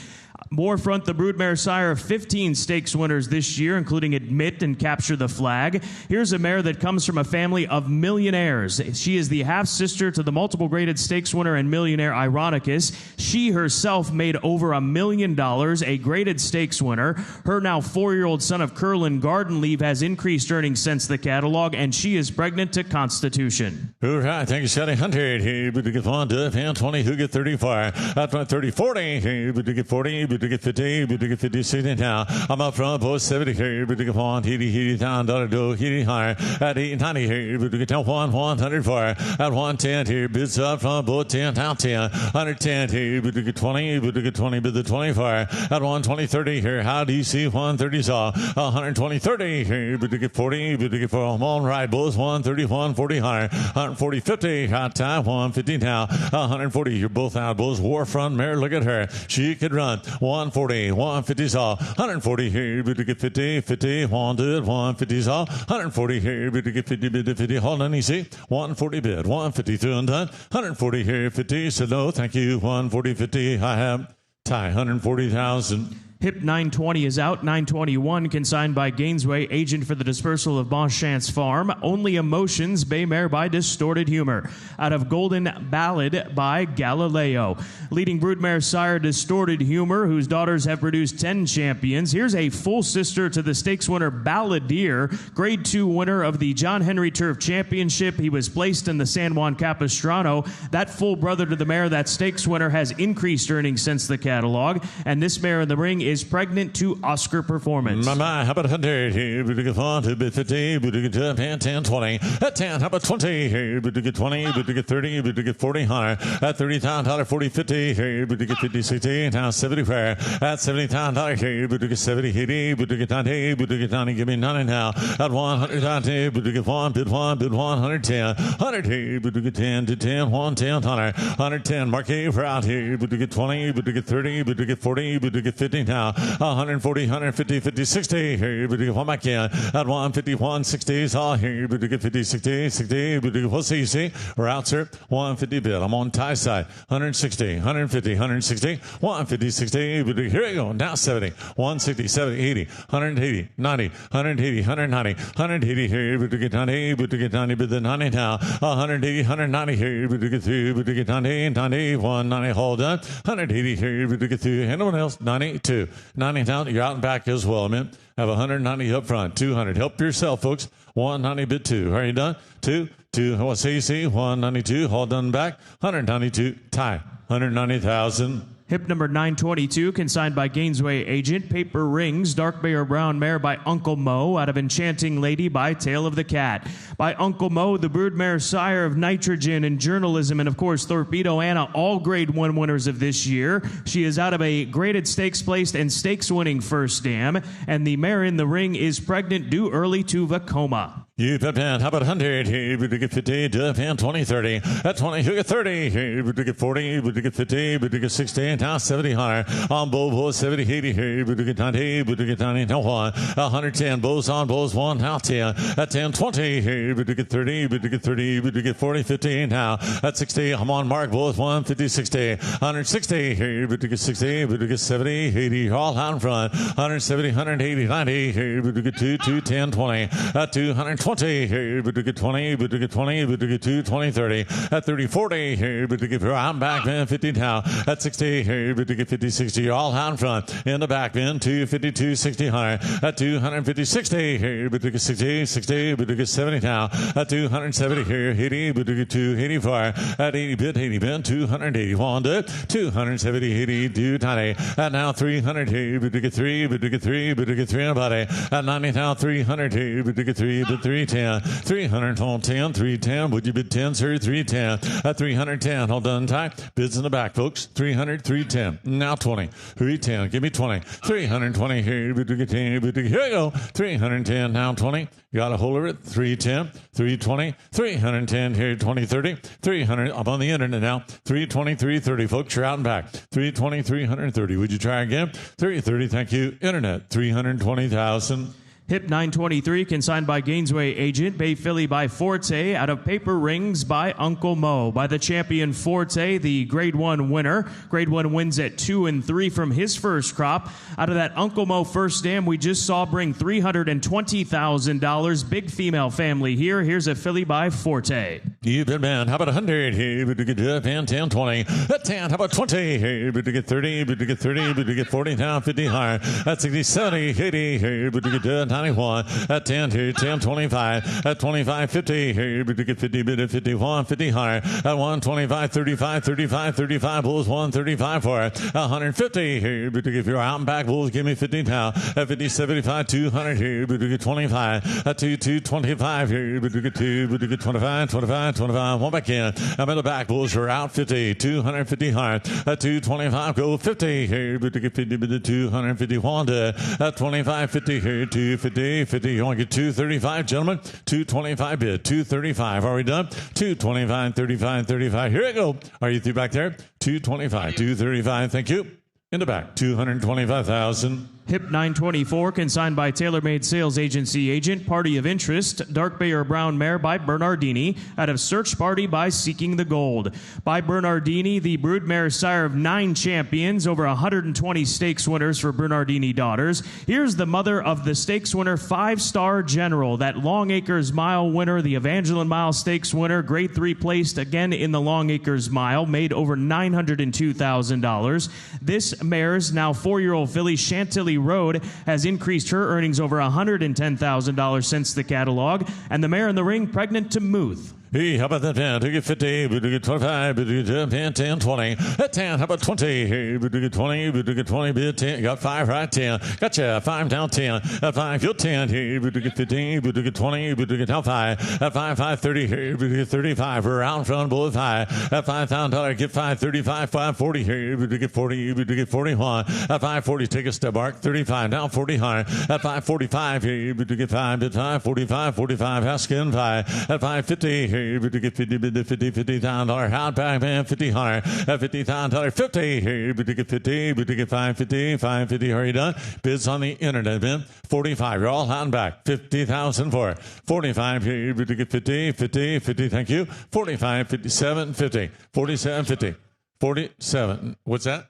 Warfront, the broodmare sire of 15 stakes winners this year, including Admit and Capture the Flag. Here's a mare that comes from a family of millionaires. She is the half-sister to the multiple graded stakes winner and millionaire Ironicus. She herself made over $1 million, a graded stakes winner. Her now 4-year-old son of Curlin Garden Leave has increased earnings since the catalog, and she is pregnant to Constitution. All right, thank you, Scotty. 100. Here, but to get 1, to hand 20, who get 35. At 30, 40. Here, but to get 40, but to get 50, but to get 50, 60 now. I'm up front, both 70 here, but to get 1, hitty, down, dollar, do, hitty, higher. At 8, 90 here, but to get 1, 104. At 110 here, bids up front, both 10, down 10. 110 here, but to get 20, but to get 20, bid the 24. At 120, 30 here, how do you see 130 saw? 120, 30 here, but to get 40, but to get 4. I'm on right, both 131, 40 higher. 140, 50, hot time, 150 now. 140, you're both out, both Warfront mare, look at her. She could run. 140, 150 saw. 140 here, but to get 50, 50, 150 saw. 140 here, but to get 50, bid to 50, hold on, easy. 140 bid, 150 through and done. 140 here, 50, so no, thank you. 140, 50, I have tie, 140,000. Hip 920 is out. 921, consigned by Gainesway, agent for the dispersal of Bonchance Farm. Only Emotions, Bay Mare by Distorted Humor. Out of Golden Ballad by Galileo. Leading broodmare sire Distorted Humor, whose daughters have produced 10 champions. Here's a full sister to the stakes winner Balladeer, Grade 2 winner of the John Henry Turf Championship. He was placed in the San Juan Capistrano. That full brother to the mare, that stakes winner, has increased earnings since the catalog. And this mare in the ring is pregnant to Oscar Performance. My, how about 100 here? But to get 1, to bid 50, but to get 10, 10, 20. At 10, how about 20 here? But to get 20, but to get 30, but to get 40 higher. At $30,000, 40, 50 here, but to get 50, 60, now 70 fair. At $70,000 here, but to get 70, 80, but to get 90, but to get 90, give me 90 now. At 100, but to get 1, bid 110. 100 here, but to get 10 to 10, 110, 110, marquee for out here, but to get 20, but to get 30, but to get 40, but to get 50 now. 140, 150, 50, 60 here, but to get 1 back in. At 150, 160, all here, but to get 50, 60, 60, but to get, we'll see, we're out, sir. 150 bid, I'm on tie side. 160, 150, 160, 150, 60, but here we go, now 70, 160, 70, 80, 180, 90, 180, 190, 180 here, but to get 90, but to get 90, but the 90 now. 180, 190 here, but to get through, but to get 90, 90, 190, hold on. 180 here, but to get through. Anyone else? 92. 90 down, you're out and back as well, man. Have 190 up front, 200. Help yourself, folks. 190 bid 2. Are you done? 2. What's AC? 192. Hold on back. 192. Tie. 190,000. Hip number 922, consigned by Gainesway agent. Paper Rings, Dark Bay or Brown mare by Uncle Mo. Out of Enchanting Lady by Tail of the Cat. By Uncle Mo, the broodmare sire of Nitrogen and Journalism, and of course Torpedo Anna, all Grade 1 winners of this year. She is out of a graded stakes placed and stakes winning first dam, and the mare in the ring is pregnant due early to Vacoma. You pep down. How about 100 here? But to get 50, dip and 20, 30. At 20, you get 30 here. But to get 40, but to get 50, but to get 60, now 70 higher. On bow, 70, 80 here. But to get 90, but to get 90, now 1. 110, bows on, bows 1, now 10. At 10, 20 here. But to get 30, but to get 30, but to get 40, 50 now. At 60, I'm on mark, bows 1, 50, 60. 160 here. But to get 60, but to get 70, 80, all out in front. 170, 180, 90 here. But to get 2, 10, 20. At 220 here, but to get 20, but to get 20, but to get 2, 20, 30. At 30, 40 here, but to get, I'm back, man, 50 now. At 60 here, but to get 50, 60, all out in front. In the back, man, 252, 60 higher. At 250, 60 here, but to get 60, 60, but to get 70 now. At 270 here, 80, but to get 284. At 80 bid, 80 bid, 281 to 270, 80, 290. At now 300 here, but to get 3, but to get 3, but to get 3 on body. At 90 now 300 here, but to get 3, but 310. 300 on 10, 310. Would you bid 10, sir? 310. At 310, hold on tight. Bids in the back, folks. 300, 310. Now 20. 310. Give me 20. 320 here, but to get 10, but to get, here you go. 310, now 20. Got a hold of it. 310, 320, 310 here, 2030, 300. I'm on the internet now. 320, 330. Folks, you're out and back. 320, 330. Would you try again? 330. Thank you. Internet. 320,000. Hip 923, consigned by Gainesway Agent. Bay Filly by Forte. Out of Paper Rings by Uncle Mo. By the champion Forte, the Grade 1 winner. Grade 1 wins at 2 and 3 from his first crop. Out of that Uncle Mo first dam we just saw bring $320,000. Big female family here. Here's a filly by Forte. You bet, man. How about 100? Hey, but to get up and 10, 20. At 10, how about 20? Hey, but to get 30, but to get 30, but to get 40, now 50 higher. At 60, 70, 80, hey, but to get 91. At 10, hey, 10, 25. At 25, 50, hey, but to get 50, but at 51, 50 higher. At 125, 35, 35, 35, bulls 135 for it. 150, hey, but to get, if you're out and back, bulls give me 50 now. At 50, 75, 200, hey, but to get 25. At 2, 225, hey, but to get 2, but to get 25, 25, 25. One back in. I'm in the back, bulls are out 50, 250 higher. At 225, go 50, hey, but to get 50, but to 251 to at 25, 50, hey, 250, 50. You want to get 235, gentlemen? 225 bid, 235. Are we done? 225, 35, 35. Here we go. Are you through back there? 225, 235. Thank you. In the back, 225,000. Hip 924, consigned by TaylorMade Sales Agency Agent. Party of Interest, Dark Bay or Brown Mare by Bernardini. Out of Search Party by Seeking the Gold. By Bernardini, the broodmare sire of 9 champions, over 120 stakes winners for Bernardini daughters. Here's the mother of the stakes winner, 5-Star General, that Long Acres Mile winner, the Evangeline Mile Stakes winner, Grade 3 placed again in the Long Acres Mile, made over $902,000. This mare's now 4-year-old filly, Chantilly Road, has increased her earnings over $110,000 since the catalog, and the mare in the ring pregnant to Muth. Hey, how about that, man? To get 50, but to get 25, but to get 10, 10, 20. At 10, how about 20? Hey, but to get 20, but to get 20, bid 10. Got 5 right, 10. Gotcha, 5 down 10. At 5, you're 10. Hey, but to get 15, but to get 20, but to get down 5. At 5, 5, 30. Hey, but to get 35. We're out in front, both high. At $5,000, get 5, 35, 5, 40. Hey, but to get 40, but to get 41. At 5, 40, take a step mark. 35, down 40 high. At 5, 45. Hey, but to get 5, bid 5, 45, 45. House skin 5. At 5, 50. Hey, but to get 50, bid $50,000 hot back man 50 higher. At $50,000, 50. Hey, but to get 50, but to get 550, 550. Are you done? Bids on the internet, man. 45. You're all hot and back. 50,000 for it. 45. Hey, but to get 50, 50, 50. Thank you. 45, 57, 50. 47, 50. 47. What's that?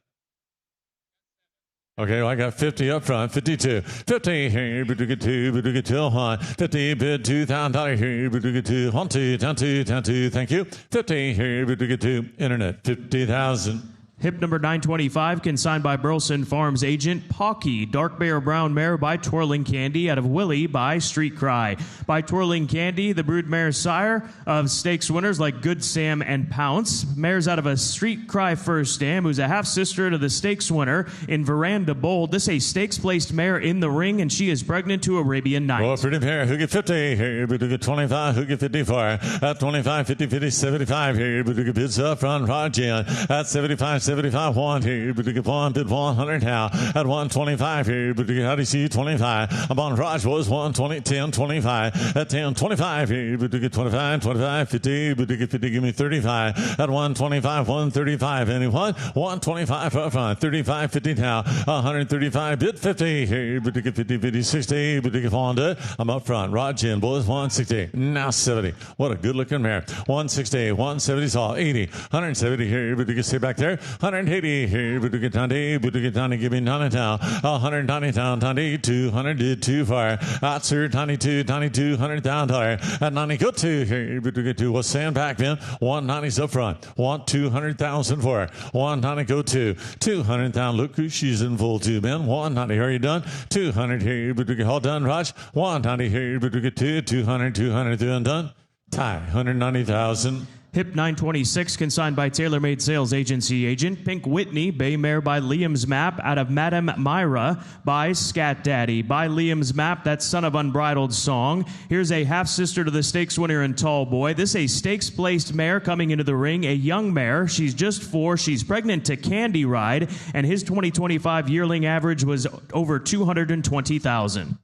Okay, well, I got 50 up front, 52. 50, hey, but to get 2, but to get 2, 50, bid $2,000, hey, but to get 2, 1, 2, down 2, down 2, thank you. 50, hey, but to get 2, internet, 50,000. Hip number 925, consigned by Burleson Farms Agent. Pocky, Dark Bear Brown Mare by Twirling Candy. Out of Willie by Street Cry. By Twirling Candy, the broodmare sire of stakes winners like Good Sam and Pounce. Mares out of a Street Cry first dam, who's a half-sister to the stakes winner in Veranda Bold. This is a stakes-placed mare in the ring, and she is pregnant to Arabian Night. Oh, pretty mare. Who get 50? Hey, but to get 25. Who get 54? At 25, 50, 50, 75. Hey, but to get bids up front, Roger. At 75, 75, 1 here, but to get 1, bid 100 now. At 125 here, but to get, how do you see 25? I'm on Raj was 120, 10, 25. At 10, 25 here, but to get 25, 25, 50, but to get 50, give me 35. At 125, 135, anyone? 125 up front, 35, 50 now. 135, bid 50 here, but to get 50, 50, 60, but to get Honda. I'm up front. Raj in, boys 160, now 70. What a good looking mare. 160, 170 all 80, 170 here, but to get stay back there. 180 here, but to get 90, but to get 90, give me 90 down. 190 down, 90, 200 did too far. Out, sir, 92, 92, $100,000. At 90, go 2 here, but to get 2. Well, stand back, man. 190's up front. 200,000 for it. 190, go 2. 200,000. Look who she's in full too, man. 190, are you done? 200 here, but to get all done, Raj. 190 here, but to get 2. 200, 200, done. Tie, 190,000. Hip 926, consigned by TaylorMade Sales Agency Agent. Pink Whitney, Bay Mare by Liam's Map. Out of Madame Myra by Scat Daddy. By Liam's Map, that's Son of Unbridled Song. Here's a half-sister to the stakes winner in Tall Boy. This is a stakes-placed mare coming into the ring, a young mare. She's just 4. She's pregnant to Candy Ride, and his 2025 yearling average was over $220,000.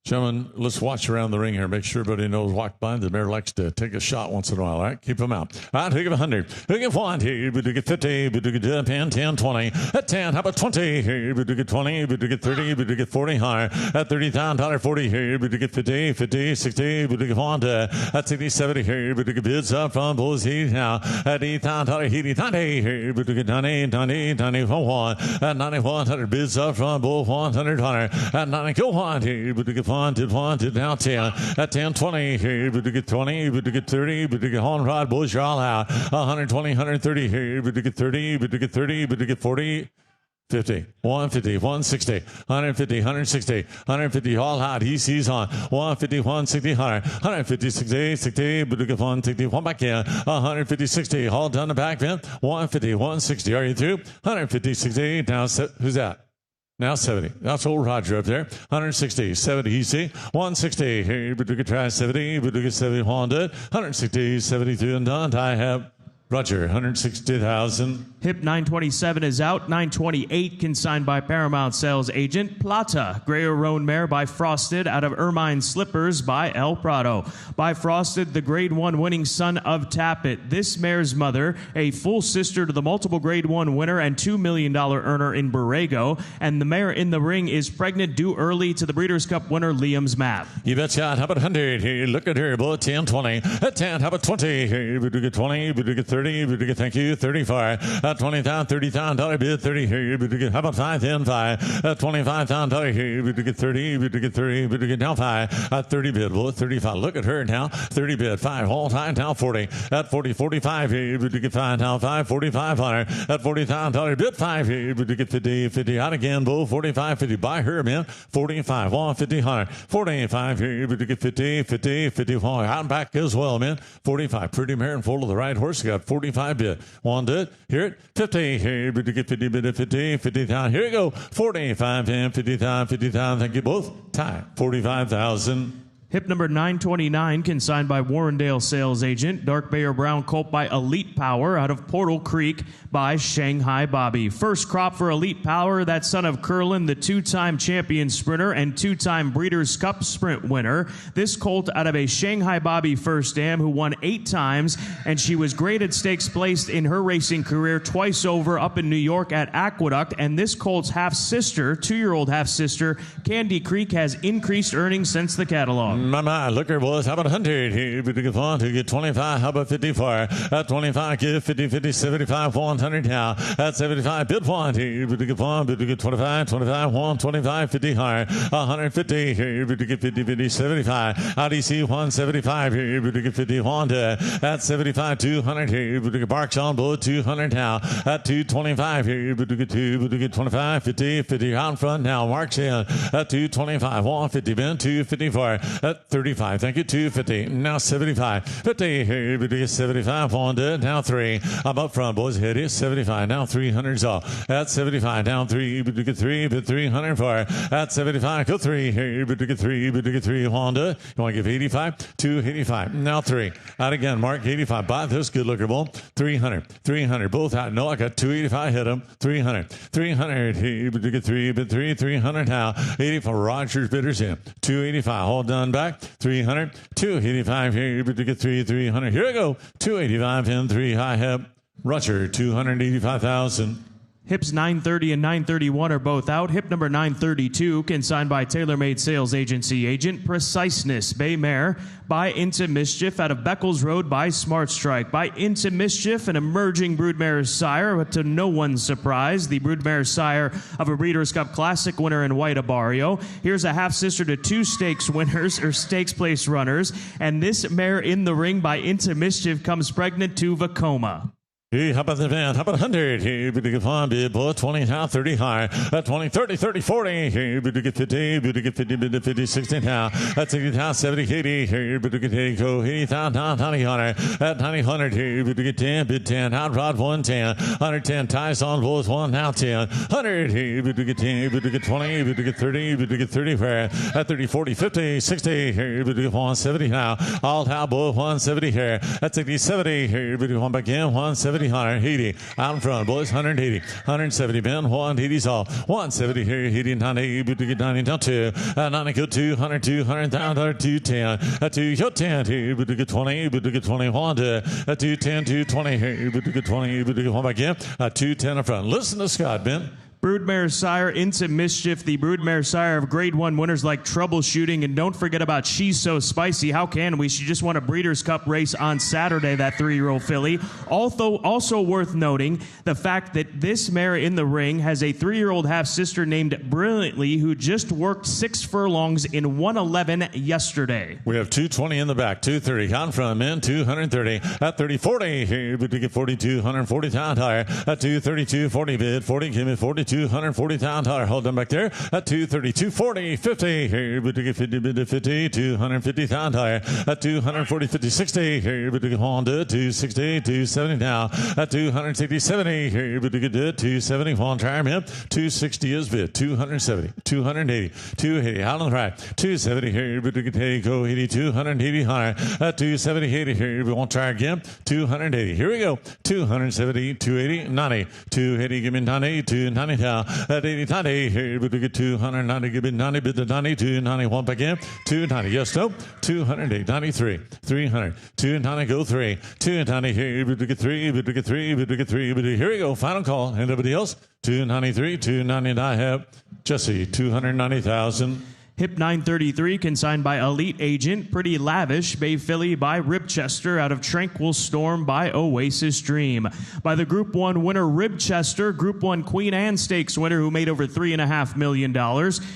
Gentlemen, let's watch around the ring here. Make sure everybody knows walk by. The mare likes to take a shot once in a while. All right, keep them out. All right, who give 100? Who give 1? But to get 50, but to get 10, 20. At 10, how about 20? But to get 20, but to get 30, but to get 40 higher. At $30,000, 40 here, but to get 50, 50, 60, but to get 1 at 60, 70 here, but to get bids up from Bulls Heat now. At $8,000, 80, 90 here, but to get 90, 90, 91. At 9100 bids up from Bull 100 at 90, go 1 here, but to get 1 to now 10 at 10, 20 here, but to get 20, but to get 30, but to get on rod, boys, you're all out. 120, 130 here, but to get 30, but to get 30, but to get 40. 50, 150, 160, 150, 160, 150, all out. He sees on 150, 160, 100, 150, 60, 60, but to get 160, one back in, 150, 60, all done the back end, 150, 160. Are you through? 150, 60. Now, who's that? Now 70. That's old Roger up there. 160, 70 easy. 160. Here, but we could try 70. But we could 70 Honda. 160, 72 and done. I have Roger, 160,000. Hip 927 is out. 928 consigned by Paramount Sales Agent Plata. Grayer Roan Mare by Frosted out of Ermine Slippers by El Prado. By Frosted, the Grade 1 winning son of Tappet. This mare's mother, a full sister to the multiple Grade 1 winner and $2 million earner in Borrego. And the mare in the ring is pregnant, due early to the Breeders' Cup winner Liam's Map. You betcha. How about 100? Here, look at her. Both 10, 20. At 10, how about 20? Here, we do get 20. We do get 30. We do get, thank you, 35. At $20,000, $30,000 bid, 30 here. We do get, how about 5, 10, 5. At $25,000 here. We do get 30. We do get 30. We do get now 5. At 30 bid, both 35. Look at her now. 30 bid, 5. All time now 40. At 40, 45 here. We do get 5 now 5. 4,500. At $40,000 bid, 5 here. We do get 50. 50 out again, both 45, 50. Buy her, man. 45. 150, 100. 45 here. We do get 50. 50. 51. Out and back as well, man. 45. Pretty mare and full of the right horse. You got 45 bid. One did. Here it. 50. Here we do get 50 bid at 50. 50,000. Here we go. 45, 10, 50,000, 50,000. Thank you both. Tie. 45,000. Hip number 929, consigned by Warrendale Sales Agent. Dark Bay or Brown Colt by Elite Power out of Portal Creek by Shanghai Bobby. First crop for Elite Power, that son of Curlin, the two-time champion sprinter and two-time Breeders' Cup sprint winner. This colt out of a Shanghai Bobby first dam who won 8 times, and she was graded stakes placed in her racing career twice over up in New York at Aqueduct. And this colt's half-sister, 2-year-old half-sister, Candy Creek, has increased earnings since the catalog. My, look here, boys. How about 100? Here, we get 1 to get 25. How about 54? At 25, get 50, 50, 75, 100 now. At 75, bid 1. Here, we get 1, we get 25, 25, 1, 25, 50 higher. 150. Here, we get 50, 50, 75. IDC 175. Here, we get 50, Honda. At 75, 200. Here, we get Barks on board 200 now. At 225. Here, we get 2, we get 25, 50, 50 out front now. Marks in. At 225, 150, Ben 254. At 35, thank you, 250, now 75, 50, here we do 75, Honda, now 3, I'm up front, boys, hit it, 75, now 300's off, at 75, down 3, we do get 3, but 300 for, at 75, go 3, here we do get 3, we do get 3, Honda, you want to give 85, 285, now 3, out again, Mark, 85, buy this good looker bull, 300, 300, both out, no, I got 285, hit him, 300, 300, here we do get 3, but 3, 300 now, 80 for Rogers bidders in, 285, all done back, 300, 285 here, but to get 300. Here we go, 285 and 3 high hip. Roger, 285,000. Hips 930 and 931 are both out. Hip number 932, consigned by TaylorMade Sales Agency Agent Preciseness Bay Mare by Into Mischief out of Beckles Road by Smart Strike. By Into Mischief, an emerging broodmare sire, but to no one's surprise, the broodmare sire of a Breeders' Cup Classic winner in White Abario. Here's a half-sister to 2 stakes winners, or stakes place runners, and this mare in the ring by Into Mischief comes pregnant to Vacoma. Hey, how about the van? How about 100? Hey, we do get 1, bid, boy, 20, now 30 high. At 20, 30, 30, 40. Hey, we do get 50, we do get 50, bid, 50, 60 now. At 60, now 70, 80. Hey, we do get 80, go 80,000, down 90, 100. At 90, 100. Hey, we do get 10, bid 10, out rod 110. 110, ties on, boys 1, now 10. 100, hey, we do get 10, we do get 20, we do get 30, we do get 30 for at 30, 40, 50, 60. Hey, we do get 170 now. All how, boy, 170 here. At 60, 70. Hey, we do 1 back in, 170. 170, 180. Out in front, boys, 180. 170, Ben, 180's all. 170 here, 80, 90, but to get 90 down 2. 90 go 200, 200 down, 210. 210 here, but to get 20, but to get 21. 210, 220 here, but to get 20, but to get 1 back in. 210 in front. Listen to Scott, Ben. Broodmare Sire into mischief, the Broodmare Sire of Grade 1 winners like Troubleshooting. And don't forget about She's So Spicy. How can we? She just won a Breeders' Cup race on Saturday, that 3-year-old filly. Also worth noting the fact that this mare in the ring has a 3-year-old half-sister named Brilliantly, who just worked 6 furlongs in 111 yesterday. We have 220 in the back, 230. Out in front, men, 230. At 30, 40 here, but to get 42, 140 down higher. At 232, 40 bid, 40, give me 42. 240 down higher. Hold them back there at 230, 240, 50 here, but to get 50 bid to 50, 250 down higher at 240, 50, 60 here, but to get Honda 260, 270 now at 260, 70 here, but to get 270 one time in 260 is bid 270, 280, 280 out on the right 270 here, but to get go 80, 280 higher at 270, 80 here. We won't try again 280. Here we go 270, 280, 90, 280. Give me 90, 290. At 80, 90, here we get 290, give it 90, bid to 90, 291 back in, 290, yes, no, 208, 93, 300, 290, go 3, 290, here we get 3, we get 3, we get 3, here we go, final call, anybody else? 293, 299, have Jesse, 290,000. Hip 933, consigned by Elite Agent. Pretty Lavish, Bay Filly by Ribchester. Out of Tranquil Storm by Oasis Dream. By the Group 1 winner, Ribchester. Group 1 Queen Anne Stakes winner, who made over $3.5 million.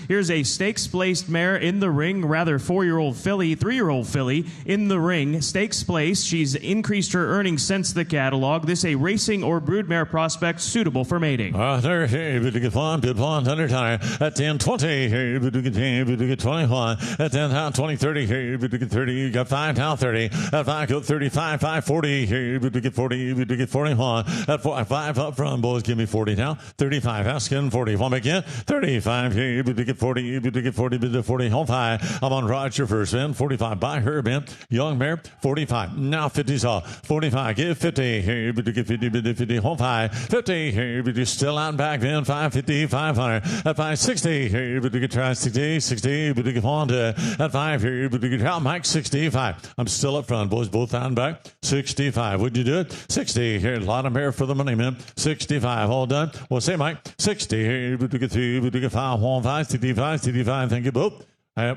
Here's a stakes-placed mare in the ring. Rather, 4-year-old filly, 3-year-old filly in the ring. Stakes placed. She's increased her earnings since the catalog. This a racing or broodmare prospect suitable for mating. There, hey, but to get one, good one, 100 higher. At 10, 20, hey, but to get 10, but to get 21. At 10, down 20, 30, hey, but to get 30. You got 5, down 30. At 5, go 35, 5, 40, hey, but to get 40, but to get 41. At 5 up front, boys, give me 40 now. 35, asking 40. One again. 35, hey, but to get 40, but to get 40, but to 40, home 5. I'm on Roger first, man. 45 by her, man. Young mare, 45. Now 50's off. 45, give 50, hey, but to get 50, but to 50, home 5. 50, hey, but you're still out back, then 550, 500. At 560, hey, but to get try 60, 60, but to get on to at 5 here, but to get out, Mike, 65. I'm still up front, boys, both on back. 65. Would you do it? 60 here. A lot of mare for the money, man. 65. All done. Well, say, Mike, 60 here, but to get 3, but to get 5, 1, 5, 65, 65. Thank you both.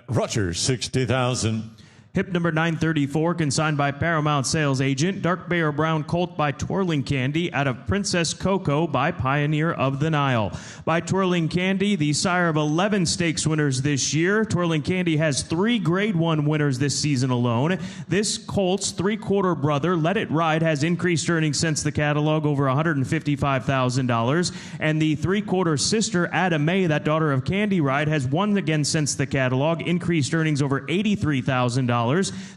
Rogers, 60,000. Hip number 934, consigned by Paramount Sales Agent. Dark Bear Brown Colt by Twirling Candy. Out of Princess Coco by Pioneer of the Nile. By Twirling Candy, the sire of 11 stakes winners this year. Twirling Candy has 3 Grade 1 winners this season alone. This Colt's 3-quarter brother, Let It Ride, has increased earnings since the catalog over $155,000. And the 3-quarter sister, Ada May, that daughter of Candy Ride, has won again since the catalog, increased earnings over $83,000.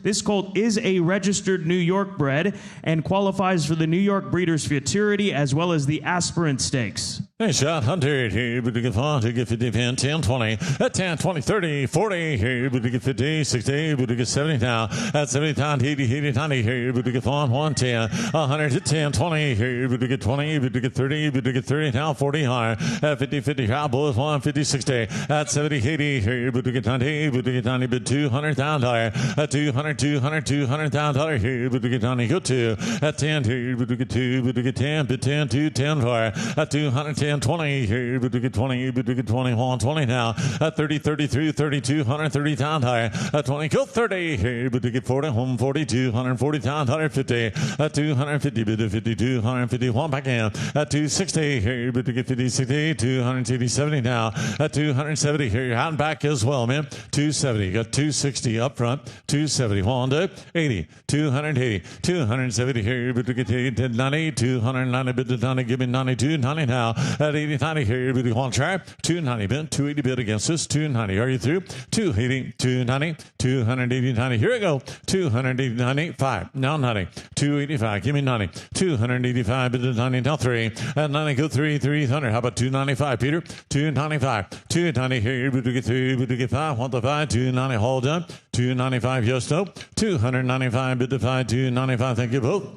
This colt is a registered New York bred and qualifies for the New York Breeders' Futurity as well as the Aspirant Stakes. Hey, shot 100 here, but to get 5, to get 50, 10, 20. At 10, 20, 30, 40 here, but to get 50, 60, but to get 70 now. At 70, 80, 90 here, but to get 110. 100 to 10, 20 here, but to get 20, but to get 30, but to get 30 now, 40 higher. At 50, 50, Cowboys, 150, 60. At 70, 80 here, but to get 90, but to get 90, but 200 down higher. At 200, 200, 200 down higher here, but to get 90, go 2. At 10 here, but to get 2, but to get 10, but 10, 2, 10 higher. At 210, 20 here, but to get 20, but to get 21, 20 now. At 30, 33, 32, 130 down higher. At 20, go 30 here, but to get 40, home 42, 140 down higher, 50. At 250, but to 52, 151 back in. At 260 here, but to get 50, 60, 280, 70 now. At 270 here, you're out and back as well, man. 270, got 260 up front. 270, Honda, 80, 280, 270 here, but to get 90, 290, bid to 90, give me 92, 90 now. At 80, 90 here, but to one try, 290 bid, 280 bid against us, 290. Are you through? 280, 290, 280, 90. Here we go. 280, 90, 5. Now 90, 285, give me 90, 285 bid to 90, now 3. At 90, go 3, 300. How about 295, Peter? 295, 290 here, but to get 3, but to get 5, 1 to 5, 290, hold on. 295, yes, no. 295, bid to 5, 295. Thank you both.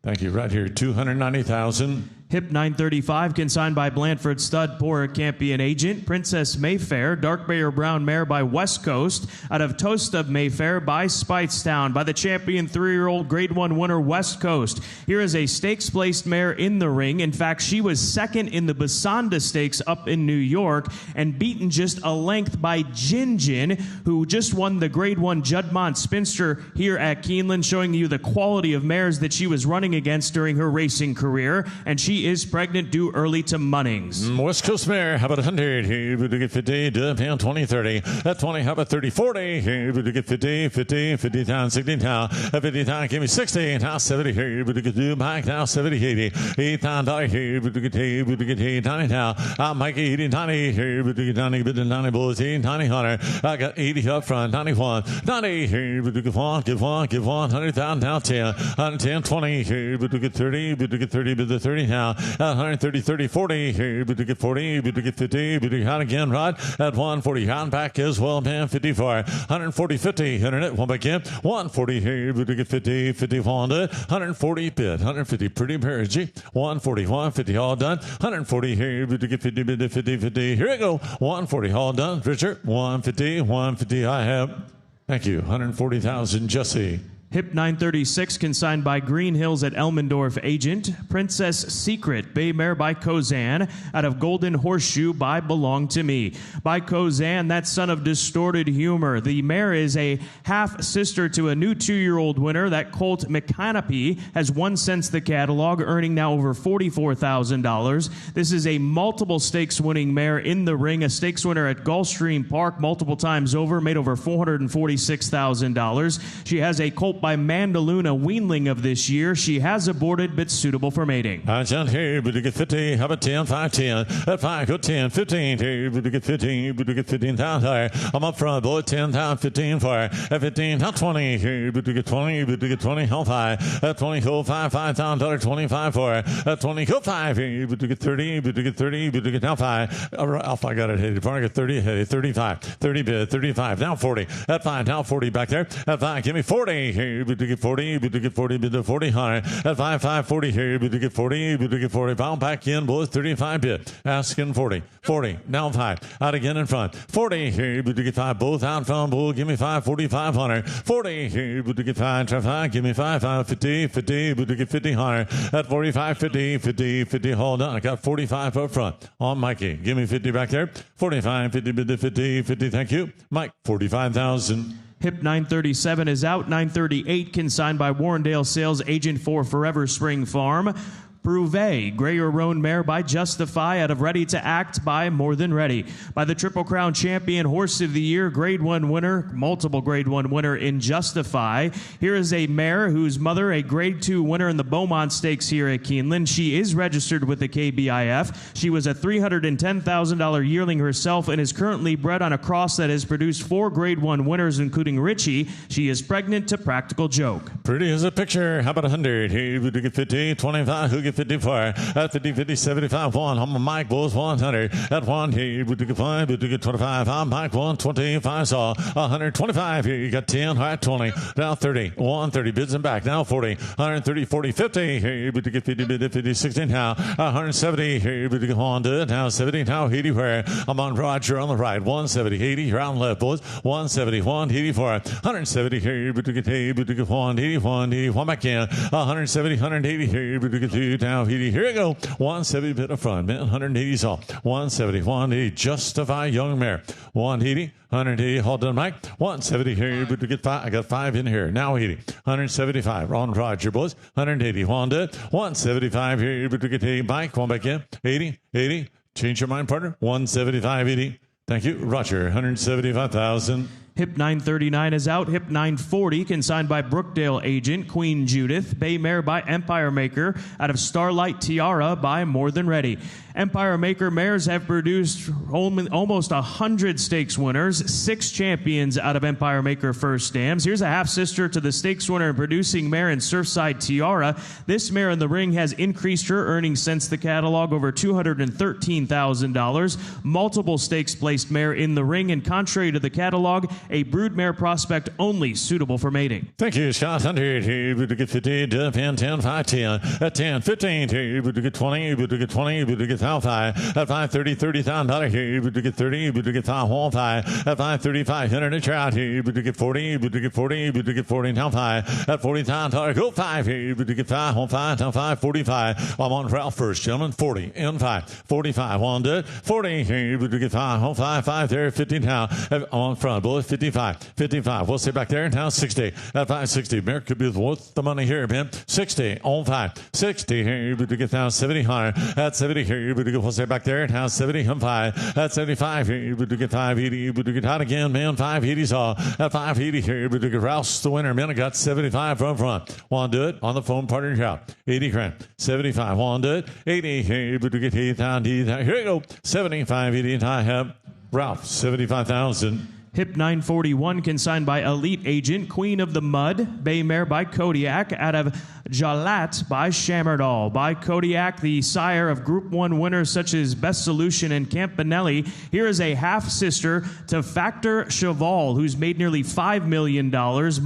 Thank you. Right here, 290,000. Hip 935, consigned by Blandford Stud, Pora Campion Agent. Princess Mayfair, Dark Bay or Brown Mare by West Coast. Out of Toast of Mayfair by Spitestown. By the champion 3-year-old Grade 1 winner West Coast. Here is a stakes-placed mare in the ring. In fact, she was second in the Basanda Stakes up in New York and beaten just a length by Jin Jin, who just won the Grade 1 Juddmonte Spinster here at Keeneland, showing you the quality of mares that she was running against during her racing career. And she is pregnant, due early to Munnings. West Coast Mare, how about 100? Here we get 50, pound 20, 30. At 20, how about 30, 40? Here we get 50, 50, 50 down, 60 down. At 50 down, give me 60. Now 70 here, we get 2 Mike. Now 70, 80. $8 here, we get 80, 90 now. Mikey 80, 90 here, we get 90, bit 90 bulls, 80, 90 hunter. I got 80 up front, 91, 90 here, we get 1, give 1, 100,000 now 10, 110, 20 here, we get 30, we get 30, bit the 30 now. 130, 30, 40 here, we get 40, we get 50, we get out again, Rod. At 140, on back as well, man, 54, 140, 50, 100, one back in, 140 here, we get 50, 50, 140 bid, 150, pretty G, 140, 150, all done, 140 here, we get 50, 50, 50, here we go, 140, all done, Richard, 150, 150, I have, thank you, 140,000, Jesse. Hip 936, consigned by Green Hills at Elmendorf Agent. Princess Secret, Bay Mare by Kozan. Out of Golden Horseshoe by Belong to Me. By Kozan, that son of distorted humor. The mare is a half-sister to a new 2-year-old winner. That colt McCanopy has won since the catalog, earning now over $44,000. This is a multiple stakes winning mare in the ring. A stakes winner at Gulfstream Park multiple times over, made over $446,000. She has a colt by Mandaluna, weanling of this year. She has aborted, but suitable for mating. Down here, but you get 50, how about 10, 5, 10. At 5, go 10, 15 here, but you get 15, but you get 15,000 higher. I'm up front, boy, 10,000, 15 for her. At 15, now 20 here, but you get 20, but you get 20, help high. At 20, go 5, $5,000, 25 for her. At 20, go 5 here, but you get 30, but you get 30, but you get now 5. Alpha, I got it headed. I got 30 headed, 35, 30 bid, 35, now 40. At 5, now 40 back there. At 5, give me 40 here. But to get 40, but to get 40, but to 40 higher. At 5, 40 here, but to get 40, but to get 40. Bound back in, boys, 35 bid. Asking 40, 40, now 5. Out again in front. 40 here, but to get 5. Both out front, bull, give me 5, 4,500. 40 here, but to get 5, try 5, give me 5, 50, 50, but to get 50 higher. At 45, 50, 50, 50, hold on. I got 45 up front on Mikey. Give me 50 back there. 45, 50, bid to 50, 50, thank you. Mike, 45,000. Hip 937 is out. 938, consigned by Warrendale Sales Agent for Forever Spring Farm. Prouvé, Gray or Roan Mare by Justify. Out of Ready to Act by More Than Ready. By the Triple Crown Champion Horse of the Year, Grade 1 winner, multiple Grade 1 winner in Justify. Here is a mare whose mother, a Grade 2 winner in the Beaumont Stakes here at Keeneland. She is registered with the KBIF. She was a $310,000 yearling herself and is currently bred on a cross that has produced 4 Grade 1 winners, including Richie. She is pregnant to Practical Joke. Pretty as a picture. How about 100? Here we get 50, 25, who get 54, at 50, 50, 75, 1. I'm a Mike Bulls, 100. At 1 here, we get 5, we get 25. I'm Mike 125, saw 125 here. You got 10, at 20, now 30, 130, bids and back, now 40, 130, 40, 50 here, we get 50, 50, 60 now, 170 here, we get Honda, now 70, now 80 where I'm on Roger on the right, 170, 80 around left, boys, 170, 184, 170 here, we get 80, we get 180, 181 back in, 170, 180 here, we get 2. Now, here we go. 170 bit of front, man. 180's off. 170, 180. Justify young mare. 180, 180. Hold on, Mike. 170 here. But to get 5, I got 5 in here. Now 80. 175. Ron Roger, boys. 180. Honda. 175 here. But to get 80. Mike, one back in. 80, 80. Change your mind, partner. 175, 80. Thank you, Roger. 175,000. Hip 939 is out. Hip 940, consigned by Brookdale Agent, Queen Judith. Bay Mare by Empire Maker. Out of Starlight Tiara by More Than Ready. Empire Maker mares have produced almost 100 stakes winners, 6 champions out of Empire Maker first dams. Here's a half-sister to the stakes winner and producing mare in Surfside Tiara. This mare in the ring has increased her earnings since the catalog over $213,000. Multiple stakes placed mare in the ring, and contrary to the catalog, a broodmare prospect only suitable for mating. Thank you, Scott. 100, here, but to get 50, 10, 10, 5, 10. At 10, 15, here, but to get 20, but to get 20, but to get 5. At 5, $30,000 here, but to get 30, but to get 5, 5. At 5, 3500 a trout here, but to get 40, but to get 40, but to get 40, now 5. At $40,000, go 5 here, but to get 5, 5, now 5, 45. I'm on Ralph first, gentlemen. 40 and 5, 45. One to 40 here, but to get 5, 5 there, 50 now. On front, boys, 55, 55. We'll stay back there now, 60. At 5, 60. Mare could be worth the money here, man. 60 on 5, 60 here, but to get down 70 higher. At 70 here, but to get, we'll stay back there now, 70 on 5. At 75 here, but to get 580, but to get out again, man. 580's all. At 580 here, but to get Rouse the winner, man. I got 75 from front. Want to do it on the phone partner shop. 80 grand. 75. Want to do it. 80 here, but to get 80,000. Here you go. 75, 80. I have Ralph, 75,000. Hip 941 consigned by Elite Agent, Queen of the Mud, Bay Mare by Kodiak, out of Jalat by Shammerdall. By Kodiak, the sire of Group 1 winners such as Best Solution and Campanelli. Here is a half-sister to Factor Cheval, who's made nearly $5 million,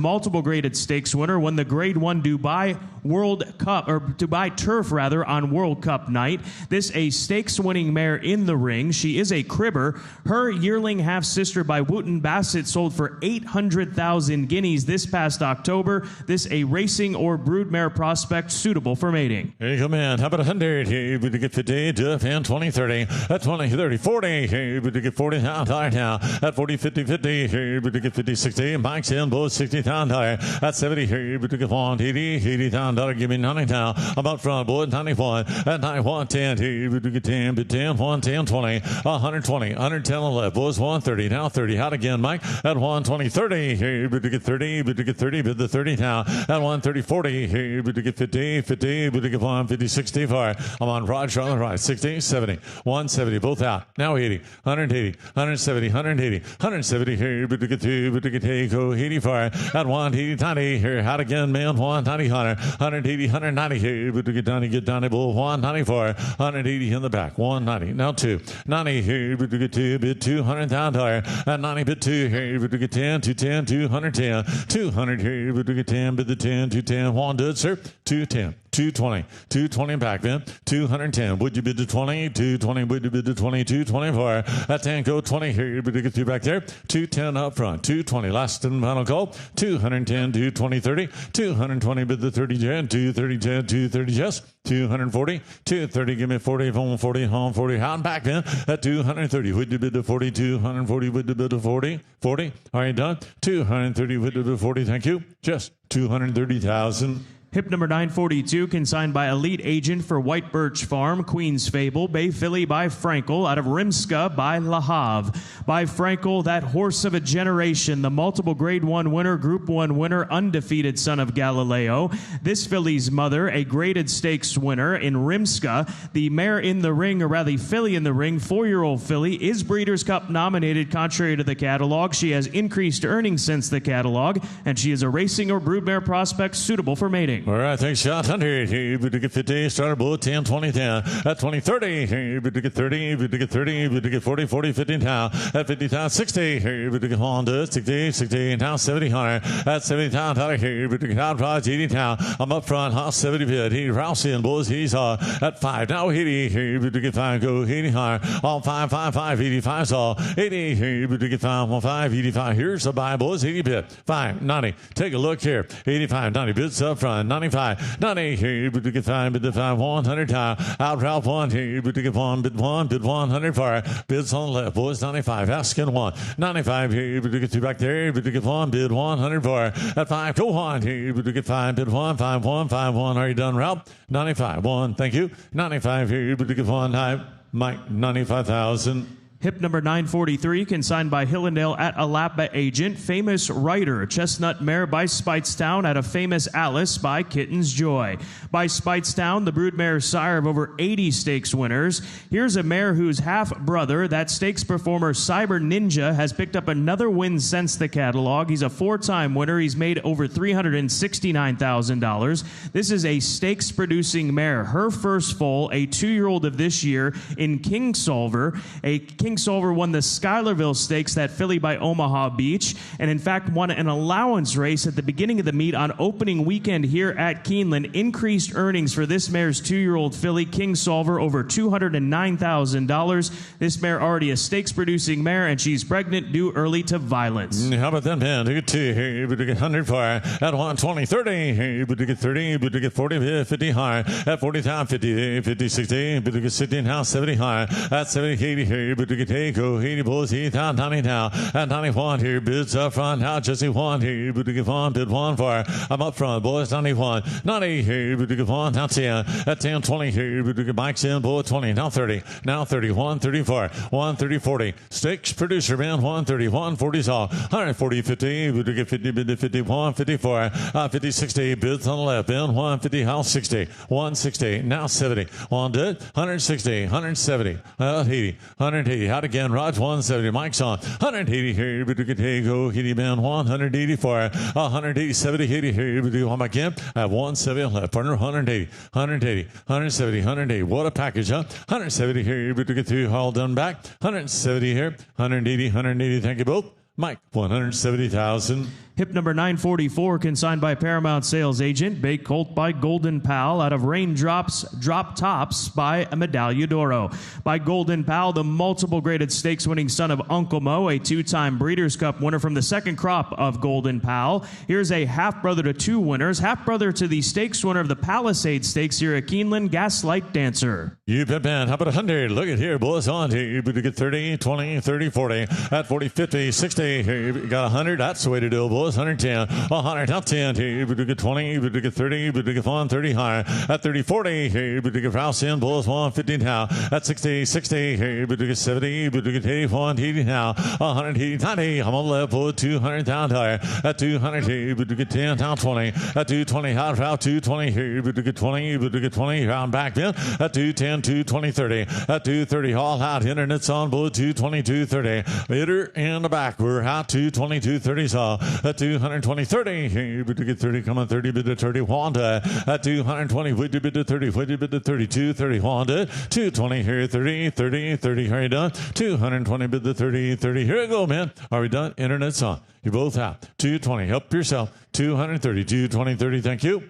multiple graded stakes winner, won the Grade 1 Dubai World Cup, or Dubai Turf rather, on World Cup night. This a stakes-winning mare in the ring. She is a cribber. Her yearling half-sister by Wooten Bassett sold for 800,000 guineas this past October. This a racing or broodmare prospect suitable for mating. Here you go, man. How about 100? Here, but to get 50, Duff, and 20, 30. At 20, 30, 40. Here, but to get 40, now. At 40, 50, 50. Here, but to get 50, 60. Mike's in, both $60,000. At 70, here, but to get 180, $80,000. Give me 90 now. I'm up front, boy, 91. At 91, 10. Here, but to get 10, but 10, 110, 20. 120, 110 on the left. Boys, 130. Now 30. Out again, Mike. At 120, 30. Here, but to get 30, but to get 30, but the 30 now. At 130, 40. Here, but to get 50, 50, but to get 150, 60 far. I'm on Roger on the right. 60, 70, 170, both out. Now 80, 180, 170, 180, 170 here, but to get 2, but to get 8, go 80 far. At 180, 90 here. Out again, man. 190, 180, 190 here, but to get 90, get 90, bull 194, 180 in the back. 190, now 2, 90 here, but to get 2, bid $200,000. At 90, bid 2 here, but to get 10, 210, 210, 200 here, but to get 10, bid the 10, 210, 1 do it, sir. 210, 220, 220 back then, 210. Would you bid to 20? 220, would you bid to 20? 224. At 10, go 20 here, but to get 2 back there. 210 up front, 220. Last and final call. 210, 220, 30. 220, bid the 30, 10, 230, 10, 230, just. 240, 230, give me 40, home 40, home 40, out back then. At 230, would you bid to 40? 240, would you bid to 40? 40, all right, done. 230, would you bid to 40? Thank you. Just 230,000. Hip number 942, consigned by Elite Agent for White Birch Farm, Queen's Fable, Bay Filly by Frankel, out of Rimska by La Havre. By Frankel, that horse of a generation, the multiple Grade 1 winner, Group 1 winner, undefeated son of Galileo. This filly's mother, a graded stakes winner in Rimska. The mare in the ring, or rather filly in the ring, 4-year-old filly, is Breeders' Cup nominated contrary to the catalog. She has increased earnings since the catalog, and she is a racing or broodmare prospect suitable for mating. All right, thanks, shot 100. Here, but to get 50, starter bull 10, 20, 10. At 20, 30. Here, but to get 30, but to get 30, but to get 40, 40, 50 now. At 50,000, 60. Here, but to get Honda, 60, 60, now 70, 100. At 70,000, here, but to get out, Raj, 80 now. I'm up front, House 70 bid. He Rouse in, boys, he's at 5. Now 80, here, but to get 5, go 80 higher. All 5, 5, 5, 85 all. 80, here, but to get 5, 1, 5, 85. Here's the buy, boys, 80 bid. 5, 90. Take a look here. 85, 90 bids up front. 95, 90 here, but to get 5, bid the 5, 100 time. Out Ralph 1 here, but to get 1, bid 100 far. Bids on the left, boys, 95, asking 1. 95 here, but to get 2 back there, but to get 1, bid 100 far. At 5, go on here, but to get 5, bid 1, 5, 1, 5, 1. Are you done, Ralph? 95, 1, thank you. 95 here, but to get 1, Mike, 95,000. Hip number 943, consigned by Hillendale at Alapa Agent. Famous Rider, Chestnut Mare by Speightstown out of Famous Alice by Kitten's Joy. By Speightstown, the broodmare sire of over 80 stakes winners. Here's a mare whose half-brother, that stakes performer Cyber Ninja, has picked up another win since the catalog. He's a four-time winner. He's made over $369,000. This is a stakes-producing mare. Her first foal, a 2-year-old of this year in Kingsolver. Kingsolver won the Schuylerville Stakes, that filly by Omaha Beach, and in fact won an allowance race at the beginning of the meet on opening weekend here at Keeneland. Increased earnings for this mare's 2-year-old filly, Kingsolver, over $209,000. This mare already a stakes-producing mare, and she's pregnant, due early to violence. How about that, man? You get 2 here, you get 100 for at 120, 30 here, you get 30, you get 40, 50 higher at 40 time, 50, 50, 60, you get 60 now, 70 higher at 70, 80 here, you get take go 80 bulls, 80 down, 90 now, at 91 here, bids up front now, Jesse 1 here, you get 1, bid 1 for, I'm up front, boys, 91, 90 here, you get 1, now 10, at 10, 20 here, you get Mike's in, bull 20, now 30, now 31, 34, 1, 30, 40, stakes producer man, 131, 40's all, 140, 50, you get 50, bid 51, 54, 50, 60, bids on the left, in 150, house 60, 160, now 70, 160, 170, 80, 180, out again, Raj 170, Mike's on, 180 here, you get go, Hitty man, 184, 180, 70, 80 here, you do one again, at 170 left, partner, 180, 180, 170, 180, what a package, huh? 170 here, you get 2, all done back, 170 here, 180, 180, thank you both. Mike, 170,000. Hip number 944, consigned by Paramount Sales Agent. Bay Colt by Golden Pal out of Raindrops Drop Tops by Medaglia d'Oro. By Golden Pal, the multiple graded stakes winning son of Uncle Mo, a 2-time Breeders' Cup winner from the second crop of Golden Pal. Here's a half-brother to 2 winners, half-brother to the stakes winner of the Palisade Stakes here at Keeneland, Gaslight Dancer. You bet, man. How about 100? Look at here, boys, on here. You get 30, 20, 30, 40, at 40, 50, 60. Here, you got 100. That's the way to do it, boys. 110, 100, not 10. Here, you get 20, you get 30, you get 1, 30 higher. At 30, 40. Here, you get Rouse in, boys, 150 now. At 60, 60. Here, you get 70, you get 81, 80 now. 180, 90. I'm on the left, boy, 200 down higher. At 200, here, you get 10 down 20. At 220, out route 220. Here, you get 20, you get 20 round back then. At 210, 220, 30. At 230, all out. Internet's on, boy, 220, 230. Hitter in the back. We're out 222, 30 saw. At 220, 30. Here, you get 30, come on, 30, bid to 30, Wanda. At 220, would you bid to 30, would you bid to 32, 30, Wanda. 220 here, 30, 30, 30, are you done? 220, bid to 30, 30, here we go, man. Are we done? Internet's on. You're both out. 220, help yourself. 230, 220, 30, thank you.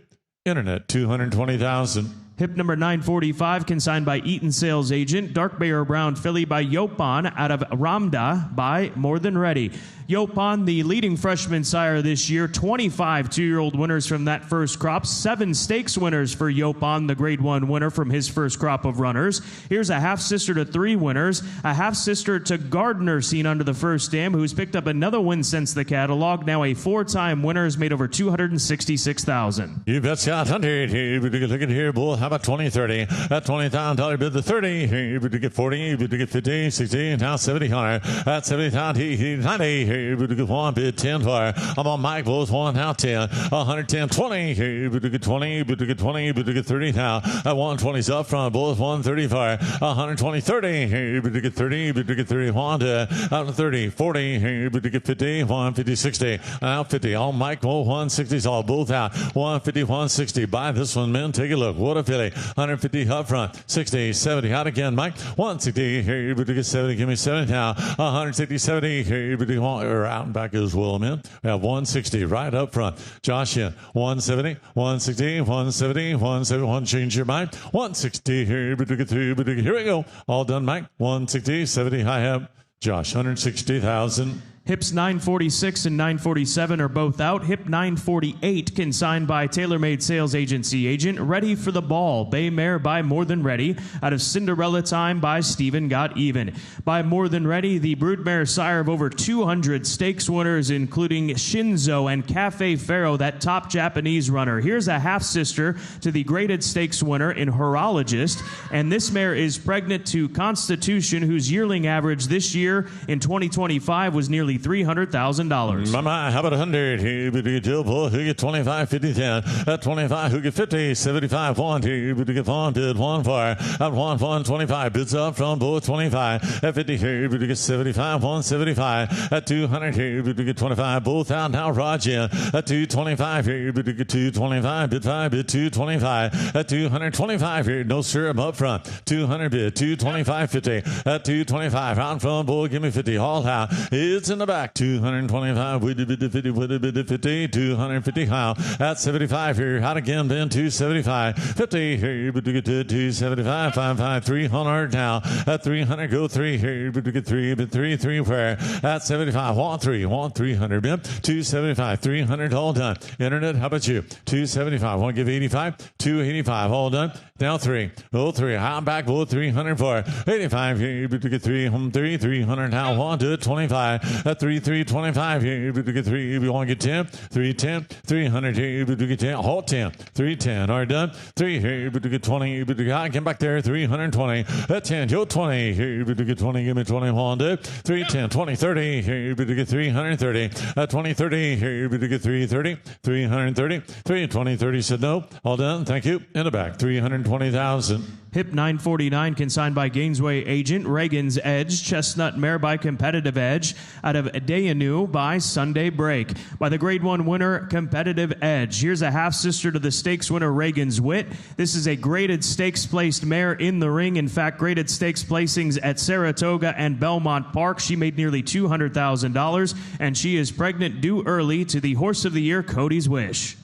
Internet, 220,000. Hip number 945, consigned by Eaton Sales Agent. Dark Bear Brown filly by Yopon out of Ramda by More Than Ready. Yopon, the leading freshman sire this year, 25 2-year-old winners from that first crop, 7 stakes winners for Yopon, the Grade 1 winner from his first crop of runners. Here's a half-sister to 3 winners, a half-sister to Gardner seen under the first dam, who's picked up another win since the catalog. Now a 4-time winner, has made over $266,000. You bet, Scott. 100. Here, look at here, boy. How about 20, 30? At $20,000 bid the 30. Here, you get 40, you get 50, 60, now 70 higher. At 70,000, he 90. Here, you get 1, bid 10 for. I'm on Mike, blows 1, now 10. 110, 20. Here, you get 20, you get 20, you get 30 now. At 120's up front, blows 130 for. 120, 30. Here, you get 30, you get 30, 1 to out to 30, 40. Here, you get 50, 150, 60. Out 50. All Mike, 160's all both out. 150, 160. Buy this one, men. Take a look. What a filly. 150 up front. 60, 70. Out again, Mike. 160. Here, you get 70. Give me 70 now. 160, 70. Here, you get out and back as well, man. We have 160 right up front. Josh in. 170, 160, 170, 171. Change your mind. 160. Here, you get 3. Here we go. All done, Mike. 160, 70. I have Josh. 160,000. Hips 946 and 947 are both out. Hip 948 consigned by TaylorMade Sales Agency agent. Ready for the Ball. Bay Mare by More Than Ready. Out of Cinderella Time by Stephen Got Even. By More Than Ready, the broodmare sire of over 200 stakes winners, including Shinzo and Cafe Pharaoh, that top Japanese runner. Here's a half-sister to the graded stakes winner in Horologist. And this mare is pregnant to Constitution, whose yearling average this year in 2025 was nearly $300,000. Mama, how about 100? Here we get Joe Boy, who get 25, 50, 10. At 25, who get 50, 75, 1. Here we get 1, bid 1 for. At 1, 25. Bids up from both 25. At 50, here we get 75, 175. At 200, here we get 25. Both out now, Roger. At 225, here we get 225. Bid 5, bid 225. At 225, here, no syrup up front. 200 bid, 225, 50. At 225, round from boy, give me 50. All out. It's in the back, 225, with the 50, with the 50, 250, how? At 75 here, out again, then 275, 50 here, but to get to 275, 55, 300 now. At 300, go 3 here, but to get 3, but 3 where? At 75, 300, bim, 275, 300, all done. Internet, how about you? 275, want to give 85, 285, all done. Now 3, oh 3, I'm back, oh 300 for 85 here, but to get 300 now, 1 to 25. At 325 here, able to get 3. If you want to get 10, 310, 300 here, able to get 10. Hold 10, 310. All right, done. 3 here, able to get 20. Able to get, get back there, 320. At 10, Joe 20 here, able to get 20. Give me 21. 310, 20, 30 here, able to get 330. At 20, 30 here, able to get 330, 330, 320, 30. Said no. All done. Thank you. In the back, 320,000. Hip 949 consigned by Gainesway agent. Reagan's Edge. Chestnut Mare by Competitive Edge. Out of Dayanu by Sunday Break. By the Grade 1 winner, Competitive Edge. Here's a half-sister to the stakes winner, Reagan's Wit. This is a graded stakes-placed mare in the ring. In fact, graded stakes placings at Saratoga and Belmont Park. She made nearly $200,000, and she is pregnant due early to the Horse of the Year, Cody's Wish.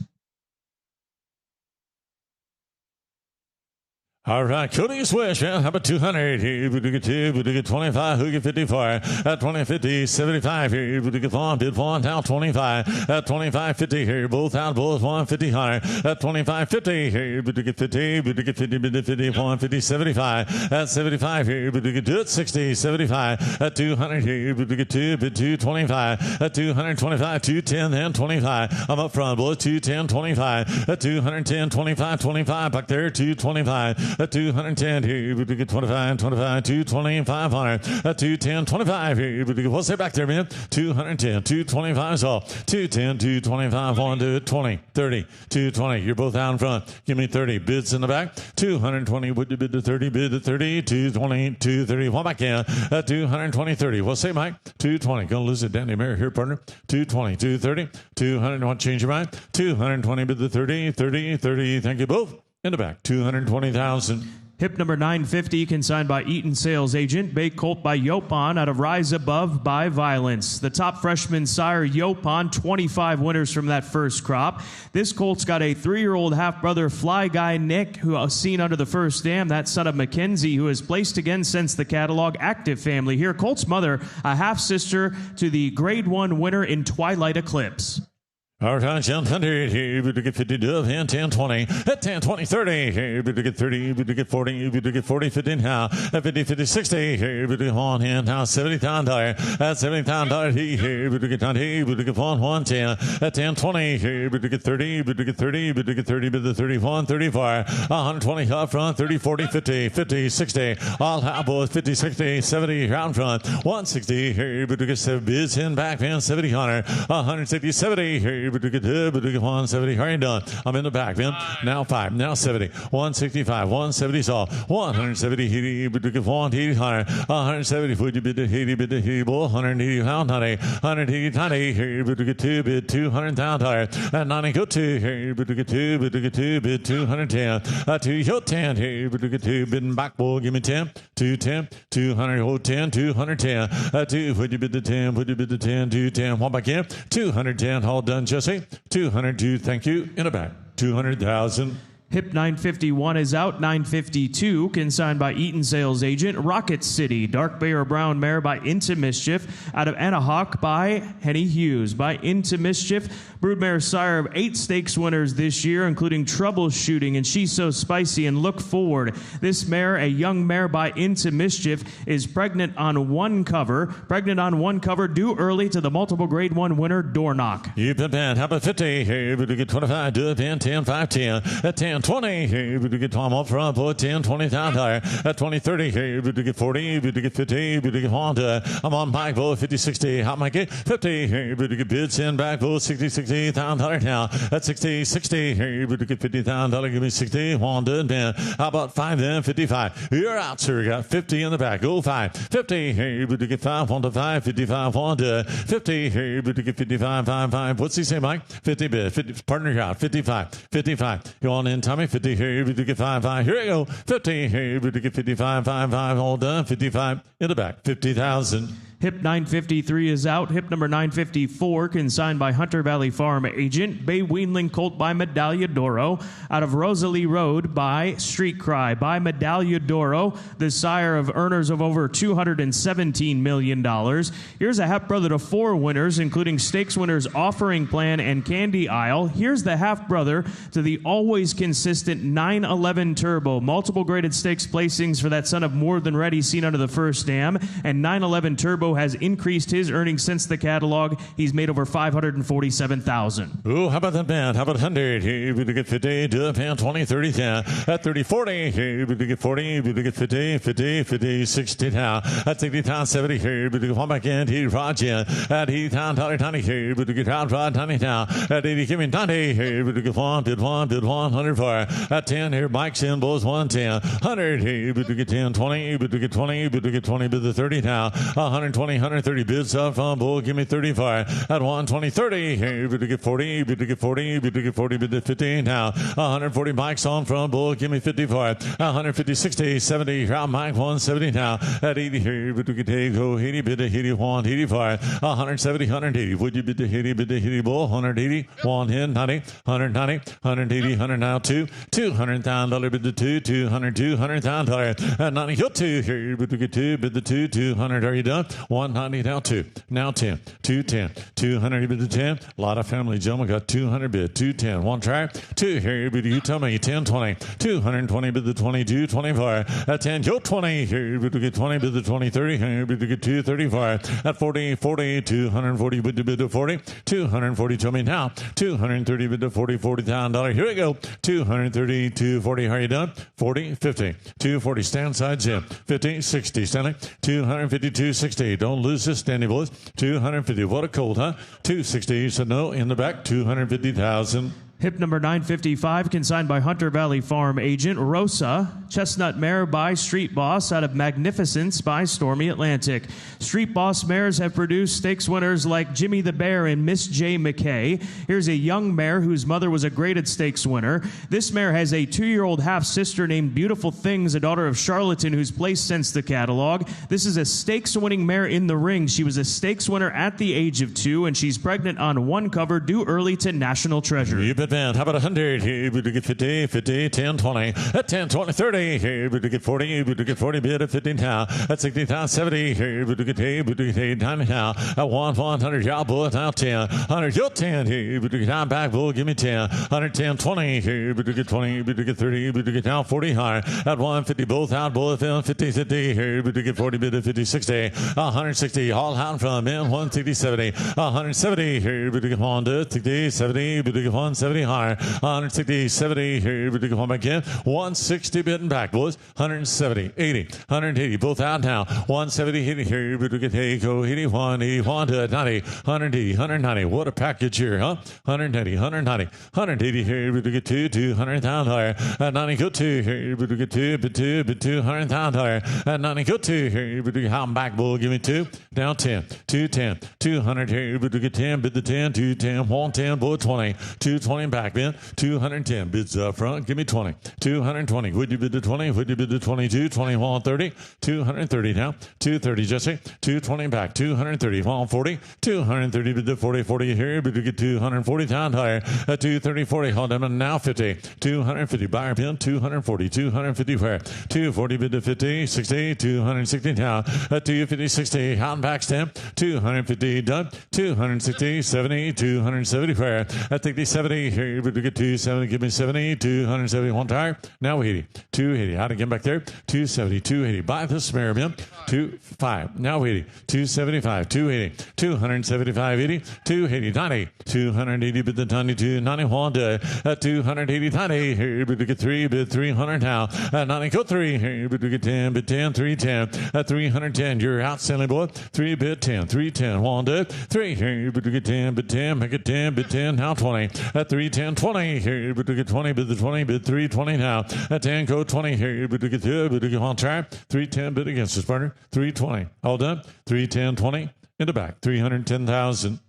All right, Cody's Wish, man. How about 200? Here we get 2, we get 25, who get 54? At 20, 50, 75 here, we get 1, bid 1, now 25. At 25, 50 here, both out, both 1, 50, 100. At 25, 50 here, we get 50, we get 50, bid 50, 1, 50, 75. At 75 here, we get 2, 60, 75. At 200 here, we get 2, bid 2, 25. At 225, 210, then 25. I'm up front, boys, 210, 25. At 210, 25, 25. Back there, 225. At 210 here, we get 25, 25, 220, 500. At 210, 25 here, we get, what's that back there, man? 210, 225 is all. 210, 225, 1 to 20, 30, 220. You're both out in front. Give me 30. Bids in the back. 220, would you bid to 30, bid to 30, 220, 230. One back in. At 220, 30. What's that, Mike? 220. Gonna lose it, Danny Mary here, partner. 220, 230, 200. Want to change your mind? 220, bid to 30, 30, 30. Thank you both. In the back, 220,000. Hip number 950, consigned by Eaton Sales Agent. Bay Colt by Yopon, out of Rise Above by Violence. The top freshman sire, Yopon, 25 winners from that first crop. This colt's got a 3-year-old half-brother, Fly Guy Nick, who was seen under the first dam. That son of Mackenzie, who has placed again since the catalog. Active family here. Colt's mother, a half-sister to the Grade 1 winner in Twilight Eclipse. All right, John 100, here we get 50 dove, and 10, 20, at 10, 20, 30, here we get 30, we get 40, we get 40, 50 now, at 50, 50, 60, here we get on hand now, $70,000, at $70,000, here we get 20, we get 110, at 10, 20, here we get 30, we get 30, we get 30, we get 31, 34, 120 up front, 30, 40, 50, 50, 60, all high boys, 50, 60, 70, round front, 160, here we get 7 bids in back, man, 70, 100, 160, 70, here we get 170. How are you done? I'm in the back, man. Now 5. Now 70. 165. 170 saw. 170. 180. 170. Would you bid the 80 bid the 80 bull? 180 pound 90. 180 90. Here we get 2 bid 200,000. And 90 go 2. Here we get 2 bid 2 bid 210. 2 yo 10. Here we get 2 bidding back bull. Give me 10. 210. 200. Hold 10. 210. 2. Would you bid the 10? Would you bid the 10? 210. One back in. 210. All done, Jesse. 202, thank you. In the back, 200,000. Hip 951 is out. 952, consigned by Eaton sales agent. Rocket City, Dark Bay or Brown mare by Into Mischief. Out of Anahawk by Henny Hughes. By Into Mischief, broodmare sire of 8 stakes winners this year, including Troubleshooting and She's So Spicy and Look Forward. This mare, a young mare by Into Mischief, is pregnant on one cover. Pregnant on one cover, due early to the multiple grade 1 winner, Door Knock. You've been banned. How about 50? Here we get 25. Do it, 10, 10, 5, 10. At 10, 20. Here we get Tom up front. Boy, 10, 20 down higher. At 20, 30. Here we get 40. We get 50. We get Honda. I'm on Mike. Boy, 50, 60. Hot Mikey. 50. Here we get bids in back. Boy, 60, 60. $1,000 now. At 60, 60. Here we get $50,000. Give me 60. Honda and Ben. How about 5 then? 55. You're out, sir. Got 50 in the back. Go 5. 50. Here we get 5. Honda 5. 55. Honda. 50. Here we get 55. 5, 5. What's he say, Mike? 50 bid. 50. Partner out. 55. 55. You on in, Tommy? 50. Here we get 5, 5. Here we go. 50. Here we get 55. 5, 5. All done. 55 in the back. 50,000. Hip 953 is out. Hip number 954, consigned by Hunter Valley Farm agent. Bay Weanling Colt by Medaglia d'Oro. Out of Rosalie Road by Street Cry. By Medaglia d'Oro, the sire of earners of over $217 million. Here's a half brother to 4 winners, including stakes winners Offering Plan and Candy Isle. Here's the half brother to the always consistent 911 Turbo. Multiple graded stakes placings for that son of More Than Ready seen under the first dam. And 911 Turbo has increased his earnings since the catalog. He's made over $547,000. Ooh, how about that band? How about 100? Here we get 50, do it, 20, 30, 10. At 30, 40. Here we get 40, we get 50, 50, 50, 60 now. At 60 town, 70. Here we get one back in. Here, Roger. At 80 town, Tiny. Here we get out, Rod, Tiny now. At 80, give me 90. Here we get 1, bid 1, bid 1, 100 for. At 10, here, Mike's in, Bulls 110. 100, here we get 10, 20, we get 20, we get 20, bid the 30 now. 120, 130 bids up from Bull. Give me 35 at 120, 30. Here we get 40, we get 40, we get 40, bid the 15 now. 140 Mike's on from Bull. Give me 55. 150, 60, 70. Round Mike 170 now. At 80 here we get go 80 bid the 81, 85. 170, 180. Would you bid the 80, bid the 80 Bull? 180, 190, 190, 180, 100 now 2. $200,000 bid the 2, 200, $200,000 at 90 go 2. Here we get 2, bid the 2, 200. Are you done? 190 now 2. Now 10. 210. 200 bid the 10. A lot of family gentlemen got 200 bid. 210. One track. 2 here bid you tell me 10 20. 220 bid the 22 24. At 10 go 20. Here bid to get 20 bid the 20 30. Here bid to get 235. At 40 40 240 bid the 40. 240 tell me now. 230 bid the 40 $40,000. Here we go. 230 240. Are you done? 40 50. 240 stand side Jim. 50 60 standing. 252 60. Don't lose this standing, boys. 250. What a cold, huh? 260. He said no. In the back, 250,000. Hip number 955, consigned by Hunter Valley Farm agent Rosa. Chestnut mare by Street Boss out of Magnificence by Stormy Atlantic. Street Boss mares have produced stakes winners like Jimmy the Bear and Miss J. McKay. Here's a young mare whose mother was a graded stakes winner. This mare has a 2-year-old half-sister named Beautiful Things, a daughter of Charlatan, who's placed since the catalog. This is a stakes-winning mare in the ring. She was a stakes winner at the age of 2, and she's pregnant on one cover, due early to National Treasure. How about 100? Here we get 50, 50, 10, 20. At 10, 20, 30. Here we get 40, we get 40 bid at 15 now. At 60 now, 70. Here we get 8, we get 8, 90 now. At 100, y'all bullet out 10. 100, you're 10. Here we get down back, bull, give me 10. 110, 20. Here we get 20, we get 30, we get down 40 higher. At 150, both out, bullet film 50, 50. Here we get 40 bid at 50, 60. 160, all out from in 160, 70. 170. Here we get Honda 60, 70. We get 170 higher. 160, 70, here we go back in. 160 bid and back, boys. 170, 80, 180, both out now. 170, 80, here we get go 81, 81 to 90, 180, 190. What a package here, huh? 180, 190, 180, here we get 200,000 higher. At 90, go 2, here we get 2, bid 200,000 higher. At 90, go 2, here we go home back, bull, give me 2. Down 10, 210, 200, here we get 10, bid the 10, 210, 110, bull 20, 220. 20 back, Ben. 210. Bids up front. Give me 20. 220. Would you bid to 20? Would you bid to 22? 21, 30. 230 now. 230, Jesse. 220 back. 230. 140. 230 bid to 40. 40 here. Bid to get 240 down higher. 230, 40. Hold them now 50. 250. Buyer pin. 240. 250 where? 240 bid to 50. 60. 260 now. 250, 60. Out and back stem. 250 done. 260, 70. 270 where? I think the 70 here. Bid to get 270. Give me 70. 270. One tire. Now 80. 280. Out again back there. 270. 280. Buy the spare bin. 25. Now 80. 275. 280. 275. 80. 280. 90. 280 bid the 92. 91 to 280. 90. Here bid to get 3. Bid 300 now. 90 go 3. Here bid to get 10. Bid 10. 310. 310. You're out, silly boy. 3 bid 10. 310. 1 to 3. Here bid to get 10. Bid 10. Make it 10. Bid 10. Now 20. 310. 20. Here bid to get 20. Bid the 20. Bid 320 now. 10 go 20. Here bid to get 2. Bid to get on track. 310 bid against us, partner. 320. All done. 310. 20. In the back. 310,000.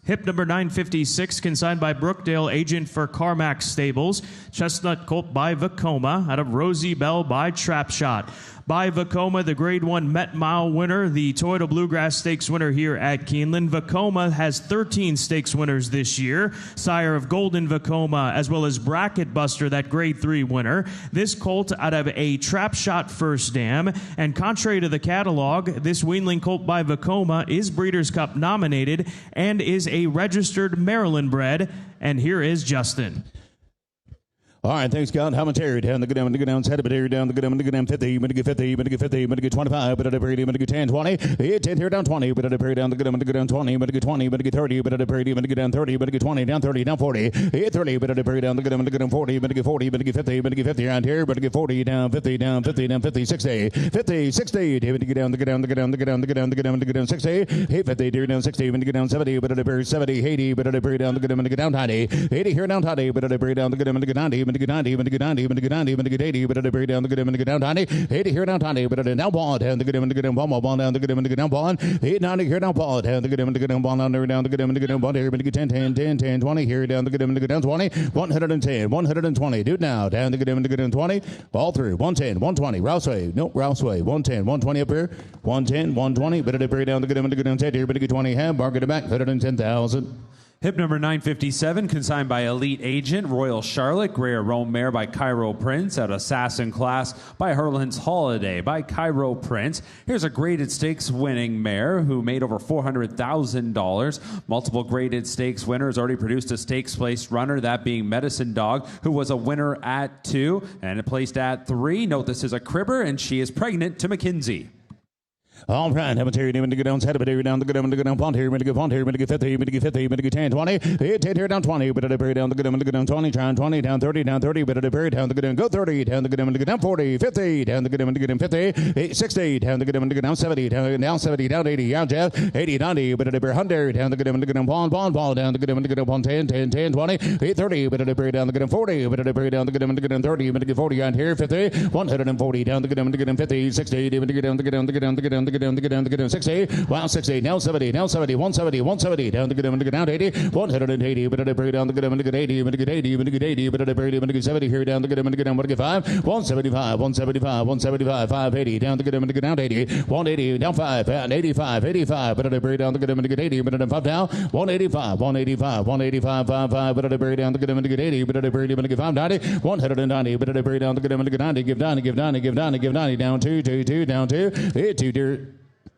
Hip number 956, consigned by Brookdale, agent for Carmack Stables. Chestnut Colt by Vacoma, out of Rosie Bell by Trapshot. By Vacoma, the Grade 1 Met Mile winner, the Toyota Bluegrass Stakes winner here at Keeneland. Vacoma has 13 stakes winners this year. Sire of Golden Vacoma, as well as Bracket Buster, that Grade 3 winner. This colt out of a Trapshot first dam. And contrary to the catalog, this weanling colt by Vacoma is Breeders' Cup nominated and is a registered Maryland bred. And here is Justin. All right, thanks, God. How much area down the good down, the good down, set up a area down the good down, 50, you get 50, you get 50, you get 25, but at a period, you get 10, 20, 10 here down 20, but at a period down the good down 20, but get 20, but get 30, but at a period, you get down 30, but get 20, down 30, down 40, 30, but at a period down the good down 40, but get 40, but get 50, but get 50 around here, but get 40, down 50, down 50, down 50, 60, 50, 60, David, get down the good down, the good down, the good down, the good down, the good down, the good down, 60, 50, here down 60, but get down 70, but at a period 70, 80, but at a period down the good down, the good down 90, 80 here down 90, but at a period down the good down, the good 90, but get 90, but get 90, but get 90, but get 80, but at a period down the good down, the good down 90, 80 here down 90, but at a now ball down the good down, the good down ball down the good down, the good down ball, 8 90 here down ball down the good down, the good down ball down the good down, the good down ball here, but get 10 10 10 10 20 here down the good down, the good down 20, 110 120, do it now down the good down, the good down 20, ball through 110 120, Rouseway, no Rouseway, 110 120 up here, 110 120, but at a period down the good down, the good down 10 here, but get 20 have market it back 110,000. Hip number 957, consigned by Elite Agent, Royal Charlotte, Greer Rome Mare by Cairo Prince, out of Assassin Class by Herland's Holiday by Cairo Prince. Here's a graded stakes winning mare who made over $400,000. Multiple graded stakes winners, already produced a stakes placed runner, that being Medicine Dog, who was a winner at 2 and placed at 3. Note this is a cribber and she is pregnant to McKinsey. All right, have a Terry, to get down, set up a Terry down, the good down, the good down, pond here, to get 50, to get 50, to get 10, 20, 10 here down 20, but at a period down, the good down, 20, trying 20, down 30, but at a period down, the good down, go 30, down the good down, 40, 50, down the good down, 50, 60, down the good down, 70, down 70, down 80, down Jeff, 80, 90, but at a period 100, down the good down, ball, down the good down, 10, 10, 20, 30, but at a period down, the good down, 40, but at a period down, the good down, 30, but to get 40, on here, 50, 140, down the good down, 50, 60, but to get down, the good down, the good down, the good down, the good down, the good down, the good down, 60, wow, 60, now 70, 170, down the good down, 80, 180, but at a period down the good down, 80, but to get 80, but to get 80, but at a period down, 70, here down the good down, but to get 5, 175, 580, down the good down, 80, 180, down 5, and 85, but at a period down the good down, to get 80, but at a 5 down, 185, 5, but at a period down the good down, to get 80, but at a period down, to get 5, 90, 190, but at a period down the good down, to get 90, give 90, down 2, down 2, 2, dear.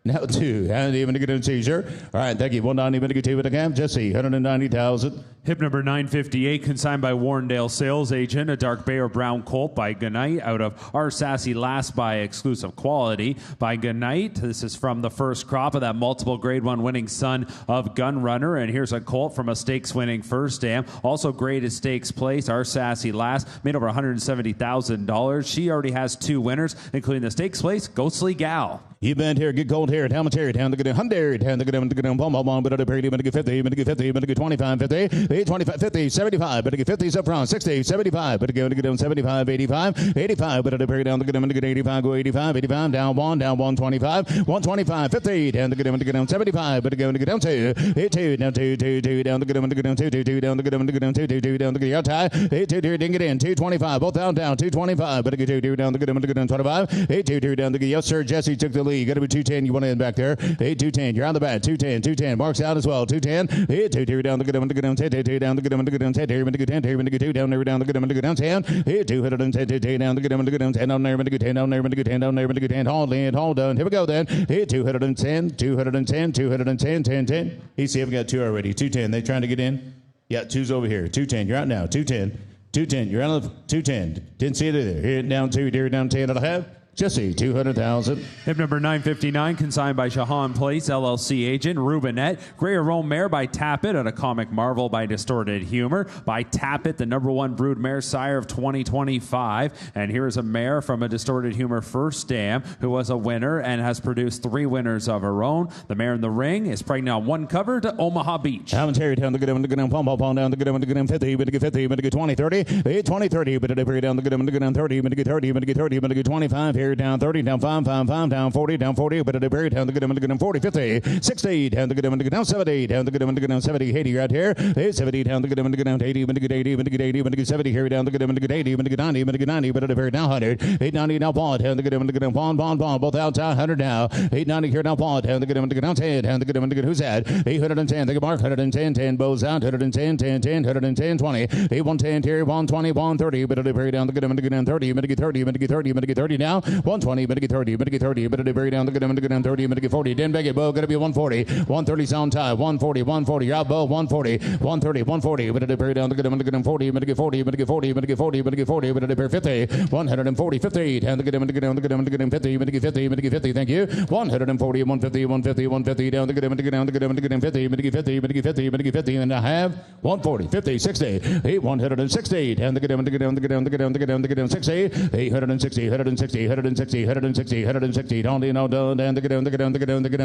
Now 2, and even to get a seizure. All right, thank you. 190, even to get 2 with a cam. Jesse, 190,000. Hip number 958, consigned by Warrendale Sales Agent, a dark bay or brown colt by Goodnight, out of Our Sassy Last by Exclusive Quality by Goodnight. This is from the first crop of that multiple grade 1 winning son of Gun Runner. And here's a colt from a stakes winning first dam. Also graded stakes place. Our Sassy Last made over $170,000. She already has 2 winners, including the stakes place, Ghostly Gal. You bend here, get cold here, down material, down the good 100, down the good bomb, but at a party, but get 50, but get 50, but get 25, 50, 25, 50, 75, but get 50 up front, 60, 75, but get down 75, 85, 85, but at a party, down the good 85, go 85, 85, down 125, 125, 50, down the good down 75, but get down 2, 2, down 2, 2, 2, down the good down 2, 2, 2, down the good down 2, 2, 2, down the good tie, 2, 2, didn't get in, 225, both down, 225, but get 2, 2, down the good 25, 8, 2, 2, down the good, yes, sir, Jesse took the lead, got to be 210, you want to end back there, 8, 210, you're on the bat, 210, 210, Mark's out as well, 210, 8, 2, 2, down the good down 10, 2, down the good down 10, here, 10, here, 2, down there, down the good down 10, 8, 210, 2, down the good 10, down there, 10, down there, 10, down there, 10, all done, here we go then, 8, 210, 210, 210, 10, 10, he's see, I've got 2 already, 210, they trying to get in? Yeah, 2's over here, 210, you're out now, 210, 210, you're out of 210, didn't see it either, here, down 2, here, down 10, and a half. Jesse, 200,000. Hip number 959, consigned by Shahan Place, LLC agent, Rubinette. Grey Rome mare by Tappet at a comic marvel by Distorted Humor. By Tappet, the #1 brood mare sire of 2025. And here is a mare from a Distorted Humor first dam who was a winner and has produced 3 winners of her own. The mare in the ring is pregnant on 1 cover to Omaha Beach. Commentary down the good down, pom down the good 50, but get 50, but get 20, 30, 20, 30, but it down the good 30, but get 30, but get 30, but get 25 here. Down 30, down 5, down 40, but at a berry down the good 40, 50, 60, down the good down 70, down the good 70, 80 right here, 70 down the good 80, but get 80, but get 80, but get 70 here down the good 80, but get 90, but get 90, but at a berry down 100, 890 now bond, down the good bond, both outside 100 now, 890 here now bond, down the good down 10, down the good who's that? 810, the mark 110, 10 bows out, 110, 10, 10, 110, 20, 810 here, 120, 130, but at a berry down the good 30, but get 30, but get 30, but get 30 now. 120, but get 30, but get 30, but it bury down the good 30, but get 40. Then beg it, bow, gonna be 140, 130 sound tie, 140, 140, out bow, 140, 130, 140, but it bury down the good 40, but get 40, but get 40, but get 40, but get 40, but it bury 50, 140, 50, down the good 50, but get 50, but get 50, thank you, 140, 150, 150, 150, down the good 50, but get 50, but get 50, but get 50, and I have 140, 50, 60, 160, down the good 60, 860, 160, 160, down the down the good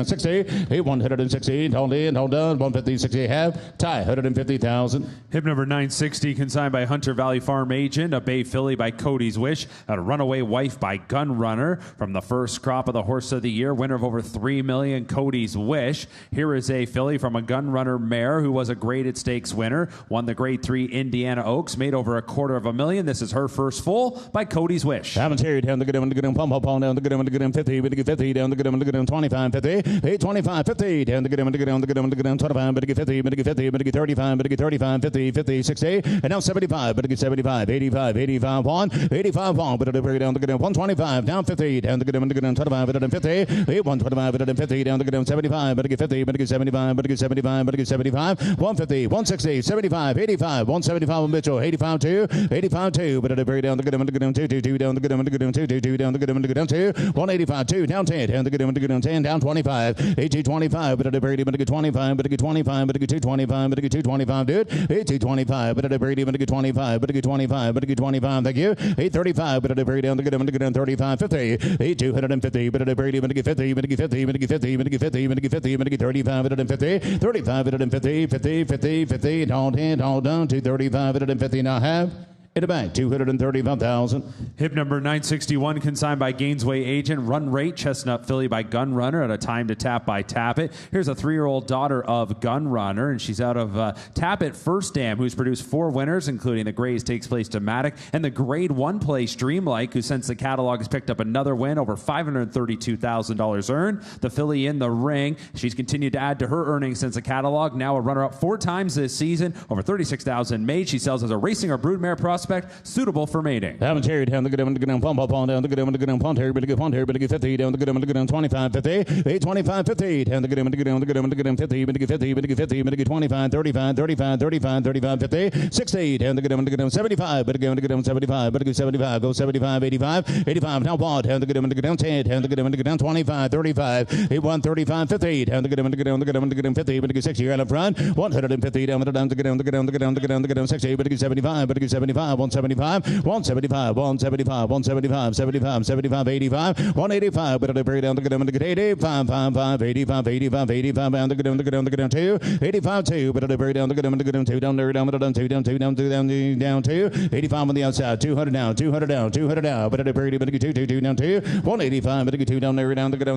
60, 160, down 150, 60, have tie 150,000. Hip number 960, consigned by Hunter Valley Farm agent, a bay filly by Cody's Wish, a runaway wife by Gun Runner from the first crop of the horse of the year, winner of over $3 million, Cody's Wish. Here is a filly from a Gun Runner mare who was a graded stakes winner, won the grade 3 Indiana Oaks, made over $250,000. This is her first full by Cody's Wish. Commentary down the good pump down the good 50, but get 50, down the good 25, 50, 25, 50, down the good 25, but get 50, but get 50, but get 35, but get 35, 50, 50, 60, and now 75, but get 75, 85, 85, 1, 85, 1, but it down the good 125, down 50, down the good 25, but 50, 125, but 50, down the good 75, but get 50, but get 75, but get 75, but get 75, 150, 160, 75, 85, 175 on Mitchell, 85, 2, 85, 2, but it down the good 2, down the good 2, down the good down 2, 185, 2, down 10, down the good 10, down 25, 225, but at a Brady, but get 25, but get 25, but get 225, but get 225, dude, 225, but at a Brady, but get 25, but get 25, but get 25, thank you, 835, but at a Brady, down the good 35, 50, 250, but at a Brady, but get 50, but get 50, but get 50, but get 50, but get 50, but get 35, but at 50, 35, but at 50, 50, 50, 50, all 10, all done, 235, but at 50, now have. In the bank, 235,000. Hip number 961, consigned by Gainesway agent, Run Rate, Chestnut filly by Gun Runner at a time to tap by Tappet. Here's a 3-year-old daughter of Gun Runner, and she's out of Tappet First Dam, who's produced 4 winners, including the Grays Takes Place Dramatic and the Grade 1 place Dreamlike, who since the catalog has picked up another win, over $532,000 earned. The filly in the ring, she's continued to add to her earnings since the catalog, now a runner-up 4 times this season, over $36,000 made. She sells as a racing or broodmare prospect suitable for mating. Haven't carried down the good pump up on down the good pump here, but get 50 down the good 25, 50, 825, 50 down the good 50, but get 50, but get 50, but get 25, 35, 35, 35, 35, 50, 60 down the good 75, but get 75, but get 75, go 75, 85, 85 now bought down the good 10, down the good 25, 35, 81, 35, 50 down the good 50, but get 60 right up front, 150 down the good 60, but get 75, but get 75. 175, 175, 175, 175, 175, 75, 75, 85, 185, but at the down the good, 85, 55, 85, 85, 85, down the good, 2, 85, 2, but at the down the good, 2, down there, down, 2, down, 2, down, 2, down, down, 2, 85 on the outside, 200 down, 200 down, 200 down, but at the 2, 2, down, 2, 185, but 2 down there, down the good,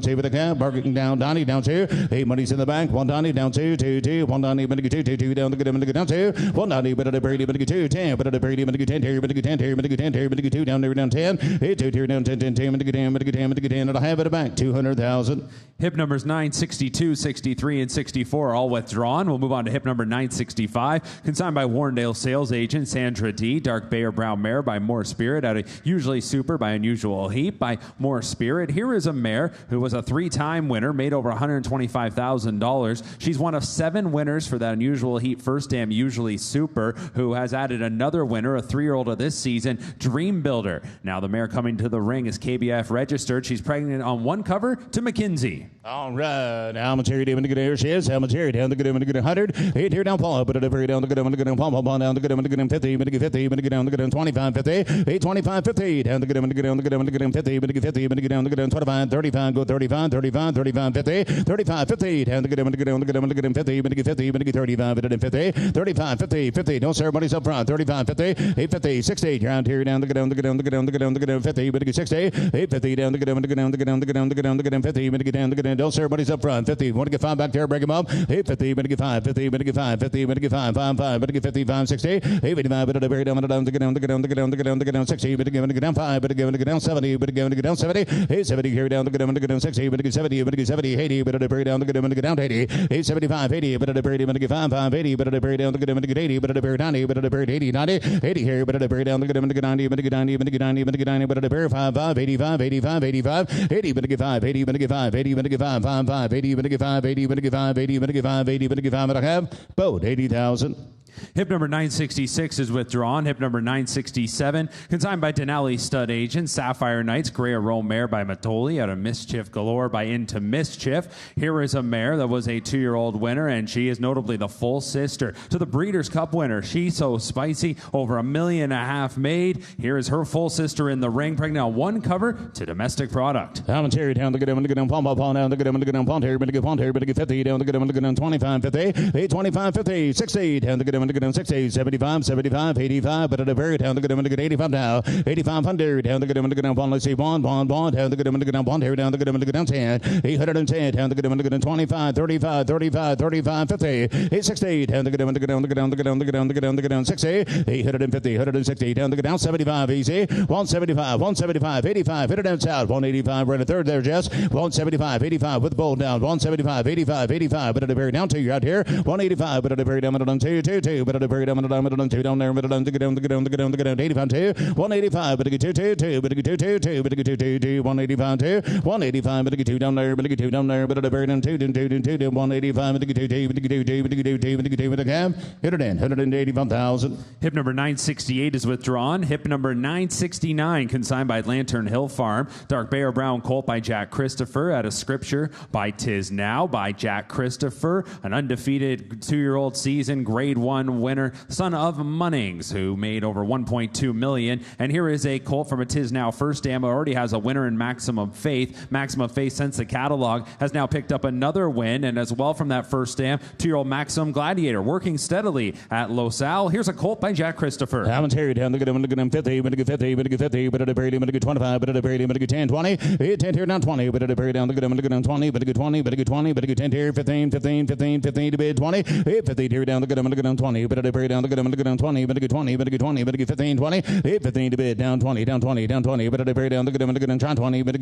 2 with the cab, barking down, Donnie down 2, 8 money's in the bank, 1 Donnie down 2, 2, 2, 1 Donnie, but 2, 2, 2 down the good, down 2, 1 Donnie, but at the 2, 10, but at the 10, here, but 10, here, but 10, here, but 2 down there, down 10, 8, 2, 2 down 10, 10, 10, but 10, but 10, but 10, and I have it back, 200,000. Hip numbers 9, 62, 63, and 64 are all withdrawn. We'll move on to hip number 965, consigned by Warrendale sales agent Sandra D. Dark Bay or Brown Mare by More Spirit out of Usually Super by Unusual Heat by More Spirit. Here is a mare who was a 3-time winner, made over $125,000. She's one of 7 winners for that Unusual Heat first dam Usually Super, who has added another winner, a 3-year-old of this season, Dream Builder. Now the mare coming to the ring is KBF registered. She's pregnant on one cover to McKinsey. All right, how much here down the good, here she is, how much here down the good, 100, 8 here down Paul, but at the very down the good, down the good, 50, 50, 50, down the good, 25, 50, 8, 25, 50, down the good, down the good, down the good, 50, 50, down the good, 25, 35, go 35, 35, 35, 50, 35, 50, down the good, down the good, down the good, 50, 50, 35, 50, 35, 50, 50, don't say everybody's up front, 35, 50, 8, 50, 60, down here, down the good, down the good, down the good, down the good, down the good, 50, 60, 8, 50, down the good, down the good, down the good, down the good, down the good, down the good, 50, down the good, don't say everybody's up front, 50, want to get 5 back there, break them up, 8, 50, get 5, 50, get 5, 50, get 5, 5, 5, get 55, 60, 8, 55, but at the very down, down the good, down the good, down the good, down the good, down the good, down 60, but get down 5, but get down 70, but get down 70, 8, 70, here down the good, down the good, down 60, but get 70, but get 70, 80, but at the very down the good, down 80, 8, 75, 80, but at the very down, get 5, 5, 80, but at the very down the good, get 80, but at the very 90, but at the very 80, 90, 80 here, but at the very down the good, 90, but get 90, but get 90, but get 90, but at the very 5, 5, 85, 85, 85, 80, but get 5, 80, but get 5, 80, but get 5, 5, 5, 80, but get 5, 80, but get 5, 80, but get 5, 80, but get 5, but I have both 80,000. Hip number 966 is withdrawn. Hip number 967, consigned by Denali Stud Agent, Sapphire Knights, Grey Roll Mare by Matoli, out of Mischief Galore by Into Mischief. Here is a mare that was a 2-year-old winner, and she is notably the full sister to the Breeders' Cup winner. She's so spicy, over $1.5 million made. Here is her full sister in the ring, pregnant on one cover to domestic product. Down Terry down the good, down down the good, down Pond here, but get Pond here, but get 50 down the good, down 25, 50, 8, 25, 50, 60 down the good, down 60, 75, 75, 85, but at the very down the good, 85 now, 8500 down the good, down Pond. Let's see, Bond, down the good, down Pond here, down the good, down 10, 810 down the good, 25, 35, 35, 35, 50, 860 down the good, down the good, down the good, down the good, down the good, down the good, 60, 850, 160 down the good, down 75 easy, 175, 175, 85, hit it down south, 185 right at third there, Jess, 175, 85 with the bowl down, 175, 85, 85, but at the very down 2, you're out here, 185, but at the very down, 2, 2, 2, but at the very down, 2 down there, but down the good, down the good, down the good, down the good, 85, 2, 185, but at 2, 2, 2, but at 2, 2, 2, but at 2, 2, 2, 185, 2, 185, but at 2 down there, but at 2 down there, but at the very down 2, 2, 2, 2, 185, but at 2, 2, but at 2, 2, but at 2, 2, but at 2, but at cam, hit it in, 185,000. Hip number 968 is withdrawn. Hip number 969, consigned by Lantern Hill Farm. Dark Bay or Brown Colt by Jack Christopher. Out of Scripture by Tis Now by Jack Christopher. An undefeated 2-year-old season Grade 1 winner, son of Munnings, who made over $1.2 million. And here is a colt from a Tis Now first dam. Already has a winner in Maximum Faith. Maximum Faith, since the catalog, has now picked up another win. And as well from that first dam, 2-year-old Maximum Gladiator, working steadily at Los Al. Here's a colt by Jack Christopher. Hammond's Harry down the good, 50, but at 50, but at 50, but at a very, but at 25, but at a very, but at 10, 20, 10 here down 20, but at a very down the good, 20, but at 20, but at 20, but at 10 here, 15, 15, 15, 15 to bid 20, 50 here down the good, 20, but at a very down the good, 20, but at 20, but at 20, but at 15, 20, 15 to bid down 20, down 20, down 20, but at a very down the good, 20, but at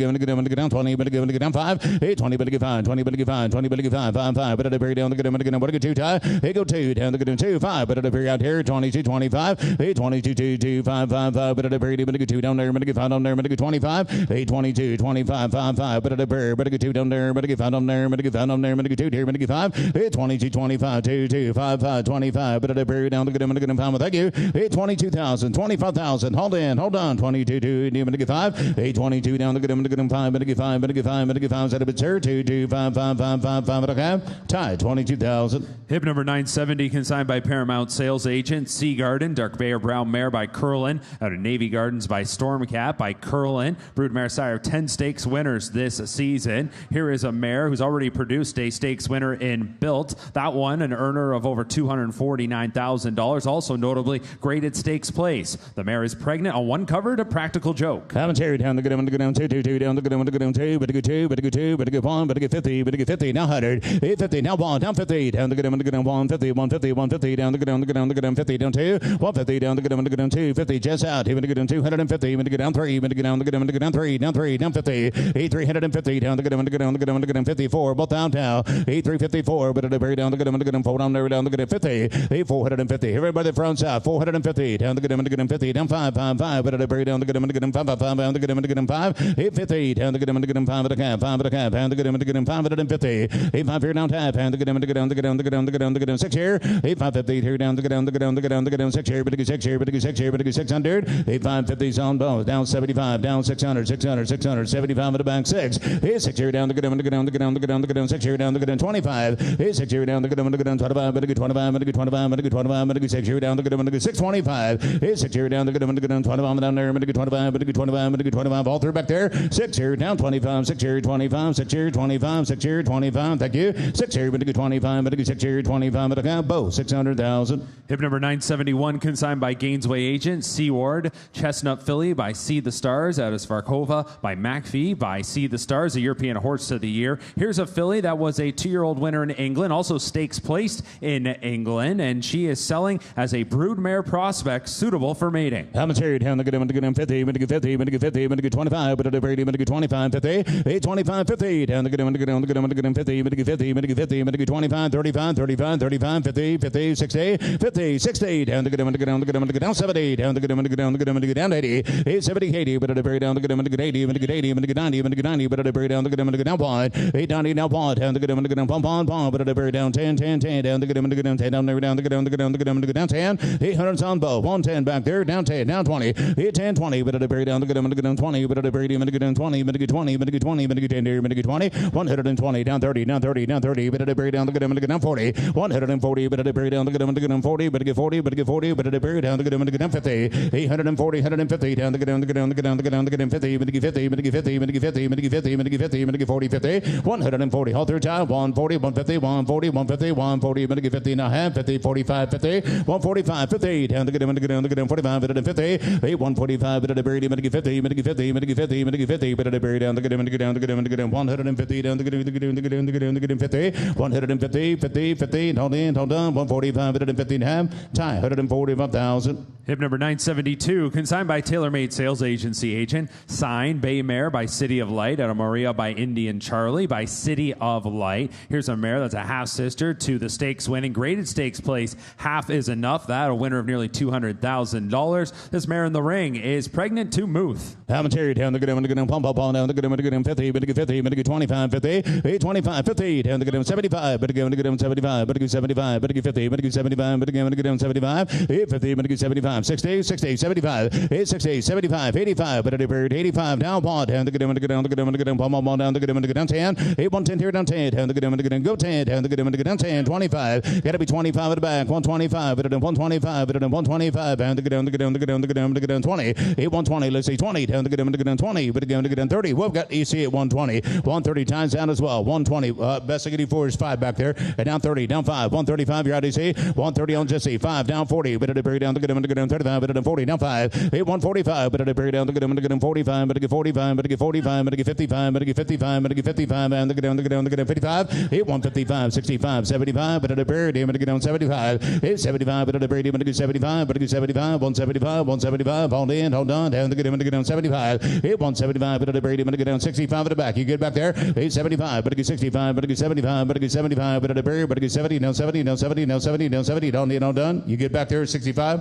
down 20, but at down 5, 20, but at 5, 20, but at 5, 20, but at 5, 5, 5, but at a very down the good, what a good 2 tie, go 2 down the good 2, 5, but at a very out here 22, 25, 22, 2, 2, 5, 5, 5, but at a very but at 2 down there, but at 5 down there, but at 25, 22, 25, 5, 5, but at a very but at 2 down there, but at 5 down there, but at 5 down there, but at 2 here, but at 5, 22, 25, 2, 2, 5, 5, 25, 25, but I buried down to get him and get him pound. Thank you. 22,000, 25,000. Hold on. 22, 2, 5. 22 down to get him and get him 5, but I get 5, but I get 5, but I get 5. Set up at 2, 2, 5, 5, 5, 5, 5, but I have tied 22,000. Hip number 970, consigned by Paramount Sales Agent. Sea Garden, Dark Bay or Brown Mare by Curlin. Out of Navy Gardens by Stormcat by Curlin. Broodmare sire 10 stakes winners this season. Here is a mare who's already produced a stakes winner in Built. That one, an earner of over $249,000. Also notably graded stakes place. The mare is pregnant on one cover to Practical Joke. Commentary down to get him and get him 2, 2, 2 down to get him and get him 2, but I get 2, but I get 2, but I get 1, but I get 50, but I get 50. Now 100, 50, now 1, down 50, down to get him and get him 150, 150, 150, down to get him, to get him 50, down 2, 150, down to get him, to get him 250, just out, even to get him 250, even to get down 3, even to get down, to get him, to get down 3, down 3, down 50, 350, down to get him, to get him, to get him, to get him 54, both down now, 354, but at the very down to get him, to get him 4 down there, down to get him 50, 450, everybody from south, 450, down to get him, to get him 50, down 5, 5, 5, but at the very down to get him, to get him 5, 5, 5, down to get him, to get him 5, 50, down to get him, to get him 5 at a cap, 5 at a cap, down to get him, to get him 5 at him 50, 5 here down tap, down to get him, to get down, to get down, to get down, to get down, to get him 6 here, 550 here down to get down, to get down, to get down, to get down 6 here, but to get 6 here, but to get 6 here, but to get 600, 550's on both, down 75, down 600, 600, 600, 75 at the back 6, 6 here down to get him, to get down, to get down, to get down, to get down 6 here down to get down 25, 6 here down to get him, to get down 25, but to get 25, but to get 25, but to get 25, but to get 6 here down to get him, to get 625, 6 here down to get him, to get down 25 down there, but to get 25, but to get 25, but to get 25, all through back there, 6 here down 25, 6 here 25, 6 here 25, 6 here 25, thank you, 6 here, but to get 25, but to get 6 here 25, but to count both 600,000. Hip number 971, consigned by Gainesway Agent. Seaward, Chestnut Filly by See the Stars out of Svarkova by McPhee by See the Stars, the European Horse of the Year. Here's a filly that was a 2-year-old winner in England, also stakes placed in England, and she is selling as a broodmare prospect suitable for mating. Commentary down to get him, to get him 50, but to get 50, but to get 50, but to get 25, but to get 50, but to get 25, 50, 25, 50, down to get him, to get him, to get him, to get him 50, but to get 50, but to get 50, but to get 25, 35, 35, 35, 50, 50, 60, 50, 60, down to get him, to get him, to get him, to get down 70, down to get him, to get down, to get him, to get down 80, 70, 80, but to bury down to get him, to get 80, but to get 80, but to get 90, but to get 90, but to bury down to get him, to get down point, 890, now point, down to get him, to get down pom, but to bury down 10, 10, 10, down to get him, to get down 10, down there, down to get down, to get down, to get down, to get down 10, 800 on bow, 110 back there, down 10, down 20, 10, 20, but to bury down to get him, to get down 20, but to bury him, to get down 20, but to get 20, but to get 20, but to get 10 there, but to get 20, 120, down 30, down 30, down 30, but to bury down to get him, to get down 40, 140, but to bury down to get him, to get down 40, but to get 40, but to get 40, but to bury down to get him, to get down 50, 840, 150, down to get down, to get down, to get down, to get down, to get him 50, but to get 50, but to get 50, but to get 50, but to get 50, but to get 50, but to get 40, 50, 140, all through time, 140, 150, 140, 150, 140, but to get 50, now half, 50, 45, 50, 145, 50, down to get him, to get down, to get down 45, but to 50, 145, but to bury him, but to get 50, but to get 50, but to get 50, but to get 50, but to bury down to get him, to get down, to get him, to get him 150, down to get him, to get him, to get him, to get him, to get him 50, 150, 50, 50, hold in, hold on, 145, but to 50 and a half, tie 145,000. Hip number 972, consigned by TaylorMade Sales Agency Agent. Signed Bay Mare by City of Light, out of Maria by Indian Charlie by City of Light. Here's a mare that's a half sister to the stakes winning graded stakes place. Half is enough. That a winner of nearly $200,000. This mare in the ring is pregnant to Muth. Commentary down to get him, to get him, pump, down to get him, to get him 50, but to get 50, but to get 25, 50, 25, 50, down to get him 75, but to get him 75, but to get 75, but to get 50, but to get 75, but to get him 75, 50, but to get 75, 60, 60, 75, 60, 75, 85, but to get 85, down, ball, down to get him, to get down, to get him, to get him, pump, down to get him, to get down 10, 110 here, down 10, down to get him, to get him, go 10, down to get him, to get down 10, 25, got to be 25 at the back, 125, but to 125, but to 125, down to get down, to get down, to get down, to get down, to get down 20, 120, let's see, 20, down to get him, to get down 20, but again to get down 30. We've got EC at 120, 130 times down as well, 120, best I can do 4 is 5 back there, and down 30, down 5, 135, you're out EC, 130 on Jesse, 5, down 40, but to bury down to get him, to get down 35, but to 40, down 5, 145, but to bury down to get him, 45, but to get 45, but to get 45, but to get 55, but to get 55, but to get 55, and to get down, to get down, to get down 55, 155, 65, 75, but to bury him, to get down 75, 75, but to bury him, to get 75, but to get 75, 175, 175, hold in, hold on, down to get him, to get down 75, 175, but to bury him, to get down 65 at the back, you get back there, 75, but to get 65, but to get 75, but to get 75, but to bury, but to get 70, now 70, now 70, now 70, now 70, don't need no done, you get back there 65,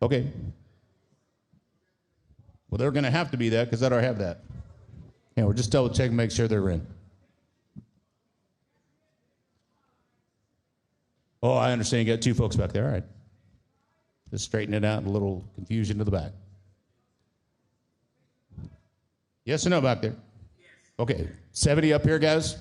okay. Well, they're going to have to be that because I don't have that. Yeah, we're just double checking, make sure they're in. Oh, I understand. You got two folks back there. All right. Just straighten it out. A little confusion to the back. Yes or no back there? Yes. Okay. 70 up here, guys.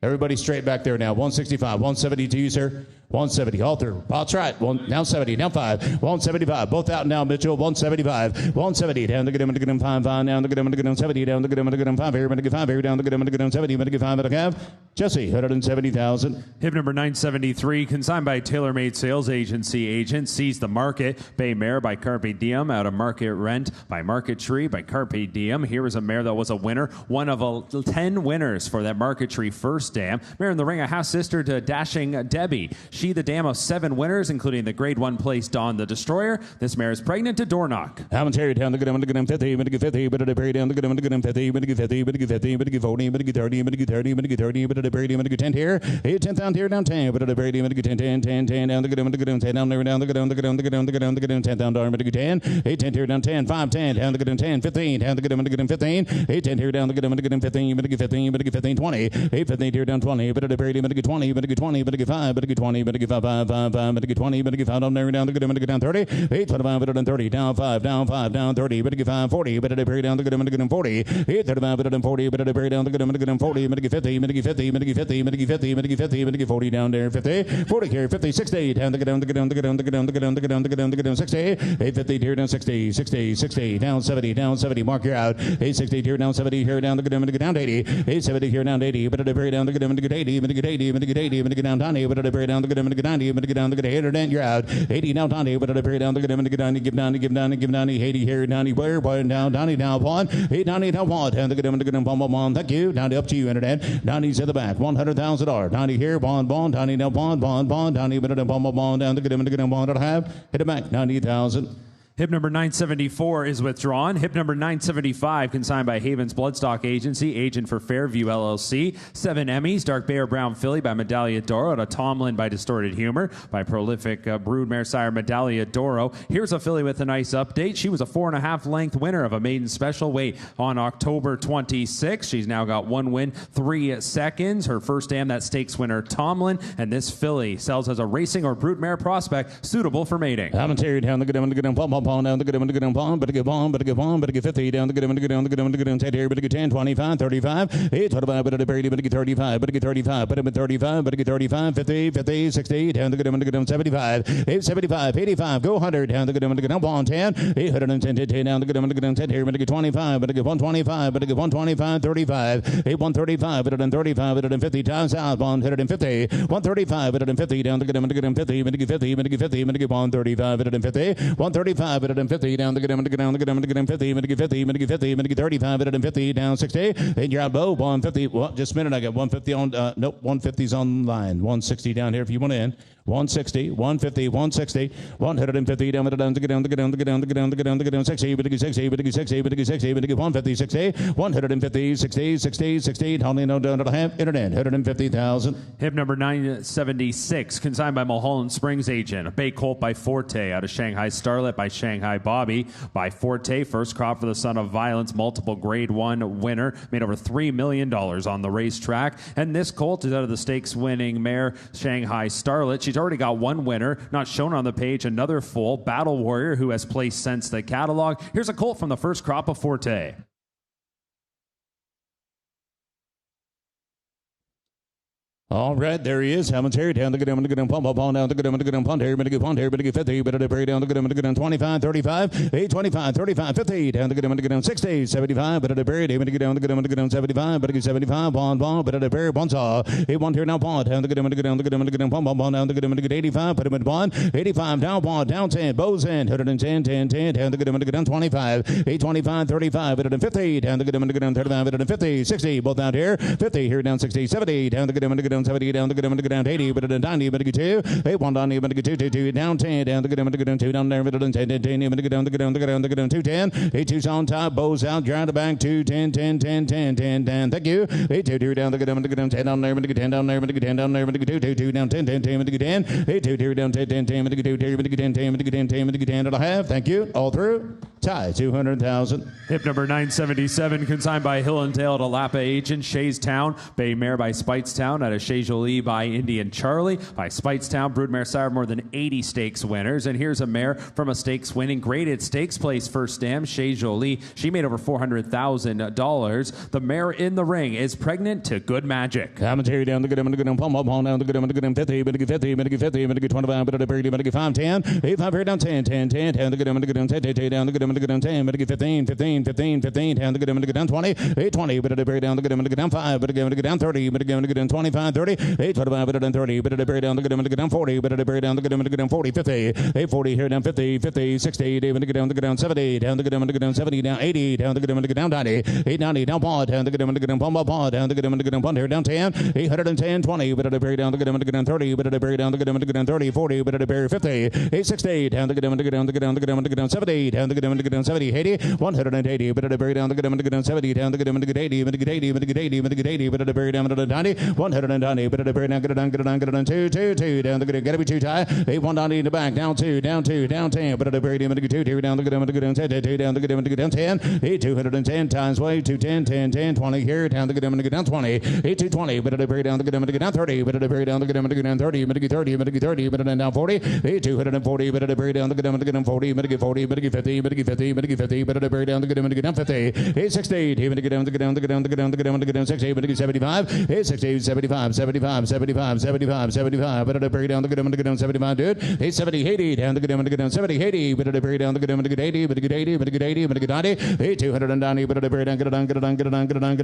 Everybody straight back there now. 165, 170 to you, sir. 170, all through. That's right. Down 70, down 5. 175. Both out now, Mitchell. 175. 170. Down to get him, to get him 5, 5. Down to get him, to get him 70. Down to get him, to get him 5 here. To get 5 here. Down to get him, to get him 70. To get 5 at a half. Jesse, 170,000. Hip number 973, consigned by TaylorMade Sales Agency agent. Seize the Market. Bay Mare by Carpe Diem. Out of Market Rent by Market Tree by Carpe Diem. Here is a mare that was a winner. One of 10 winners for that Market Tree first dam. Mare in the ring, a half sister to Dashing Debbie. She the dam of 7 winners, including the grade 1 place Dawn the Destroyer. This mare is pregnant to door knock. Hammond Terry down to get him, to get him 50, but to get 50, but to bury down to get him, to get him 50, but to get 50, but to get 50, but to get 40, but to get 30, but to get 30, but to get 30, but to bury him, to get 10 here. 10 down here, down 10, but to bury him, to get 10, 10, 10, 10 down to get him, to get him 10 down there, down to get him, to get him, to get him, to get him, to get him 10 down down, but to get 10, 10 here, down 10, 5, 10 down to get him 10, 15 down to get him, to get him 15, 10 here, down to get him, to get him 15, but to get 15, but to get 15, 20, 15 here, down 20, but to bury him, to get 20, but to get 20, but to get 5, but to get 20, but to get 5, 5, 5, 5, but to get 20, but to get 5 down there, down to get him, to get down 30, 25, but to 30, down 5, down 5, down 30, but to get 5, 40, but to bury down to get him, to get him 40, 35, but to 40, but to bury down to get him, to get him 40, but to get 50, but to get 50, but to get 50, but to get 50, but to get 50, but to get 40 down there, 50, 40 here, 50, 60, down to get him, to get him, to get him, to get him, to get him, to get him, to get him, to get him 60, 50 here, down 60, 60, 60, down 70, down 70, mark you're out, 60 here, down 70 here, down to get him, to get down 80, 70 here, down 80, but to bury down to get him, to get 80, but to get 80, but to get 80, but to get down 90, but to bury down to get him, to get 90, but to get down to get 100, you're out, 80 now 90, but to bury down to get him, to get 90, give 90, give 90, give 90, 80 here, 90, where, down, 90 down 1, 8, 90 down 1, down to get him, to get him, 1, thank you, 90 up to you, internet, 90's at the back, $100,000, 90 here, bond, 90 now, bond, 90, but to bond, down to get him, to get him, to have, hit it back, 90,000. Hip number 974 is withdrawn. Hip number 975, consigned by Havens Bloodstock Agency, agent for Fairview LLC. 7 Emmys, Dark Bear Brown Filly by Medaglia d'Oro, out of Tomlin by Distorted Humor, by prolific broodmare sire Medaglia d'Oro. Here's a filly with a nice update. She was a 4.5 length winner of a maiden special weight on October 26. She's now got 1 win, 3 seconds. Her first dam, that stakes winner Tomlin, and this filly sells as a racing or broodmare prospect suitable for mating. I'm Terry down to get him, to get him, down to get him, to get him, but to get on, but to get on, but to get 50 down to get him, to get him, to get him, to get him 10 here, but to get 10, 25, 35, 8, 25, but to bury, but to get 35, but to get 35, but to 35, but to get 35, 50, 50, 60, down to get him, to get him 75, 8, 75, 85, go 100, down to get him, to get him, 110, 810, 10 down to get him, to get him 10 here, but to get 25, but to get 125, but to get 125, 35, 8, 135, but to 35, but to 50 times out, 150, 135, but to 50 down to get him, to get him 50, but to get 50, but to get 50, but to get 135, but to 50, 135, but to 50 down to get him, to get down to get him, to get him 50, but to get 50, but to get 50, but to get 35, but to 50 down 60, and you're out bow 150. Well, just a minute, I got 150 on. Nope, 150's on line. 160 down here if you want to in. 160, 150, 160, 150 down, down to get down to get down to get down to get down to get down to get down 60, but to get 60, but to get 60, but to get 60, but to get 150, 60, 150, 60, 60, 60, only no down to have internet, 150,000. Hip number 976, consigned by Mulholland Springs agent. A bay colt by Forte, out of Shanghai Starlet by Shanghai Bobby by Forte. First crop for the Son of Violence, multiple grade 1 winner, made over $3 million on the racetrack. And this colt is out of the stakes winning mare Shanghai Starlet. She's already got 1 winner, not shown on the page. Another full Battle Warrior who has placed since the catalog. Here's a colt from the first crop of Forte. All right, there he is. Hammond's here. Down to get him, to get him, pump, down to get him, to get him, punt here, but to get punt here, but to get 50, but to bury down to get him, to get him 25, 35, 8, 25, 35, 50, down to get him, to get him 60, 75, but to bury him, to get down to get him, to get him 75, but to get 75, bond, but to bury one saw, 8, 1 here now, bond, down to get him, to get him, to get him, to get him, pump, down to get him, to get 85, put him in bond, 85, down, bond, down 10, bows in, 110, 10, 10, down to get him, to get down 25, 8, 25, 35, but to 50, down to get him, to get down 35, but to 50, 60, both out here, 50 here down 60, 70, down to get him, to get down 70, down to get him, to get down to 80, but to 90, but to get 2, 8, 1 down, but to get 2, 2, 2, down 10, down to get him, to get down 2, down there, but to 10, 10, 10, but to get down, to get down, to get down, to get down 2, 10, 8, 2's on top, bows out, ground to back, 2, 10, 10, 10, 10, 10, 10, thank you, 8, 2, 2, down to get him, to get down 10 down there, but to get 10 down there, but to get 10 down there, but to get 2, 2, 2, down 10, 10, 10, but to get 10, 8, 2, 2, down 10, 10, 10, but to get 2, 2, but to get 10, 10, but to get 10, 10, but to get 10, and a half, thank you, all through, tie, 200,000. Hip number 977, consigned by Hill and Dale to Lapa agent, Shays Town, Bay Mare by Spitestown, out of Chez Jolie by Indian Charlie. By Speightstown, Broodmare Sire, more than 80 stakes winners. And here's a mare from a stakes winning graded stakes place first dam, Chez Jolie. She made over $400,000. The mare in the ring is pregnant to good magic. Commentary down the good, I'm going to pump down the good, I'm going to 50, but 50, but 50, but 25, but 30, but 5, 10, 8, 5, here down 10, 10, 10, down the good, I'm going to 10, 10, down the good, I'm going to 10, but 15, 15, 15, 15, down the good, I'm going to down 20, 8, 20, but down the good, I'm going to down 5, but I'm going to down 30, but I'm going to down 25, 30, 8, 25, but down 30, but down the good, I'm going to down 40, but down the good, I'm going to down 40, 50, 8, 40, here down 50, 50, 60, down the good, I'm going to down 70, down the good, I'm going to down 70, down 80, down the good, I'm going to down 90, 8, 90, down paw, down the good, I'm going to down paw, down the good, I'm going to down here down 10, 810, 20, but down the good, I'm going to down 30, but down the good, I'm going to down 30, 40, but 50, 860, down the good, I'm going to down the good, I'm going to down 70, down the good, I'm going to down 70, 80, 180, but down the good, I'm going to down 70, down the good, I'm going to 80, but 80, but 80, but 80, but down the 90, 190, but down get on 2, 2, 2, down the good, gotta be 2 tie, 8, 190 in the back, down 2, down 2, down 10, but down the good, 2, down the good, I'm going to down 10, 2, down the good, I'm going to down 10, 8, 210 times way, 2, 10, 10, 10, 20 here, down the good, I'm going to down 20, 8, 220, but down the good, I'm going to down 30, but down the good, I'm going to down 30, but 30, but 30, but down 40, 8, 240, but down the good, I'm going to down 40, but 40, but 50, but 50, but 50, but down the good, I'm going to down 50, 8, 60, but down the good, down the good, down the good, down the good, down the good, down 60, but 75, 8, 60, 75, 75, 75, 75, 75, but down the good, I'm going to down 75, dude, 8, 70, 80, down the good, I'm going to down 70, 80, but down the good, I'm going to 80, but 80, but 80, but 90, 8, 290, but down, get it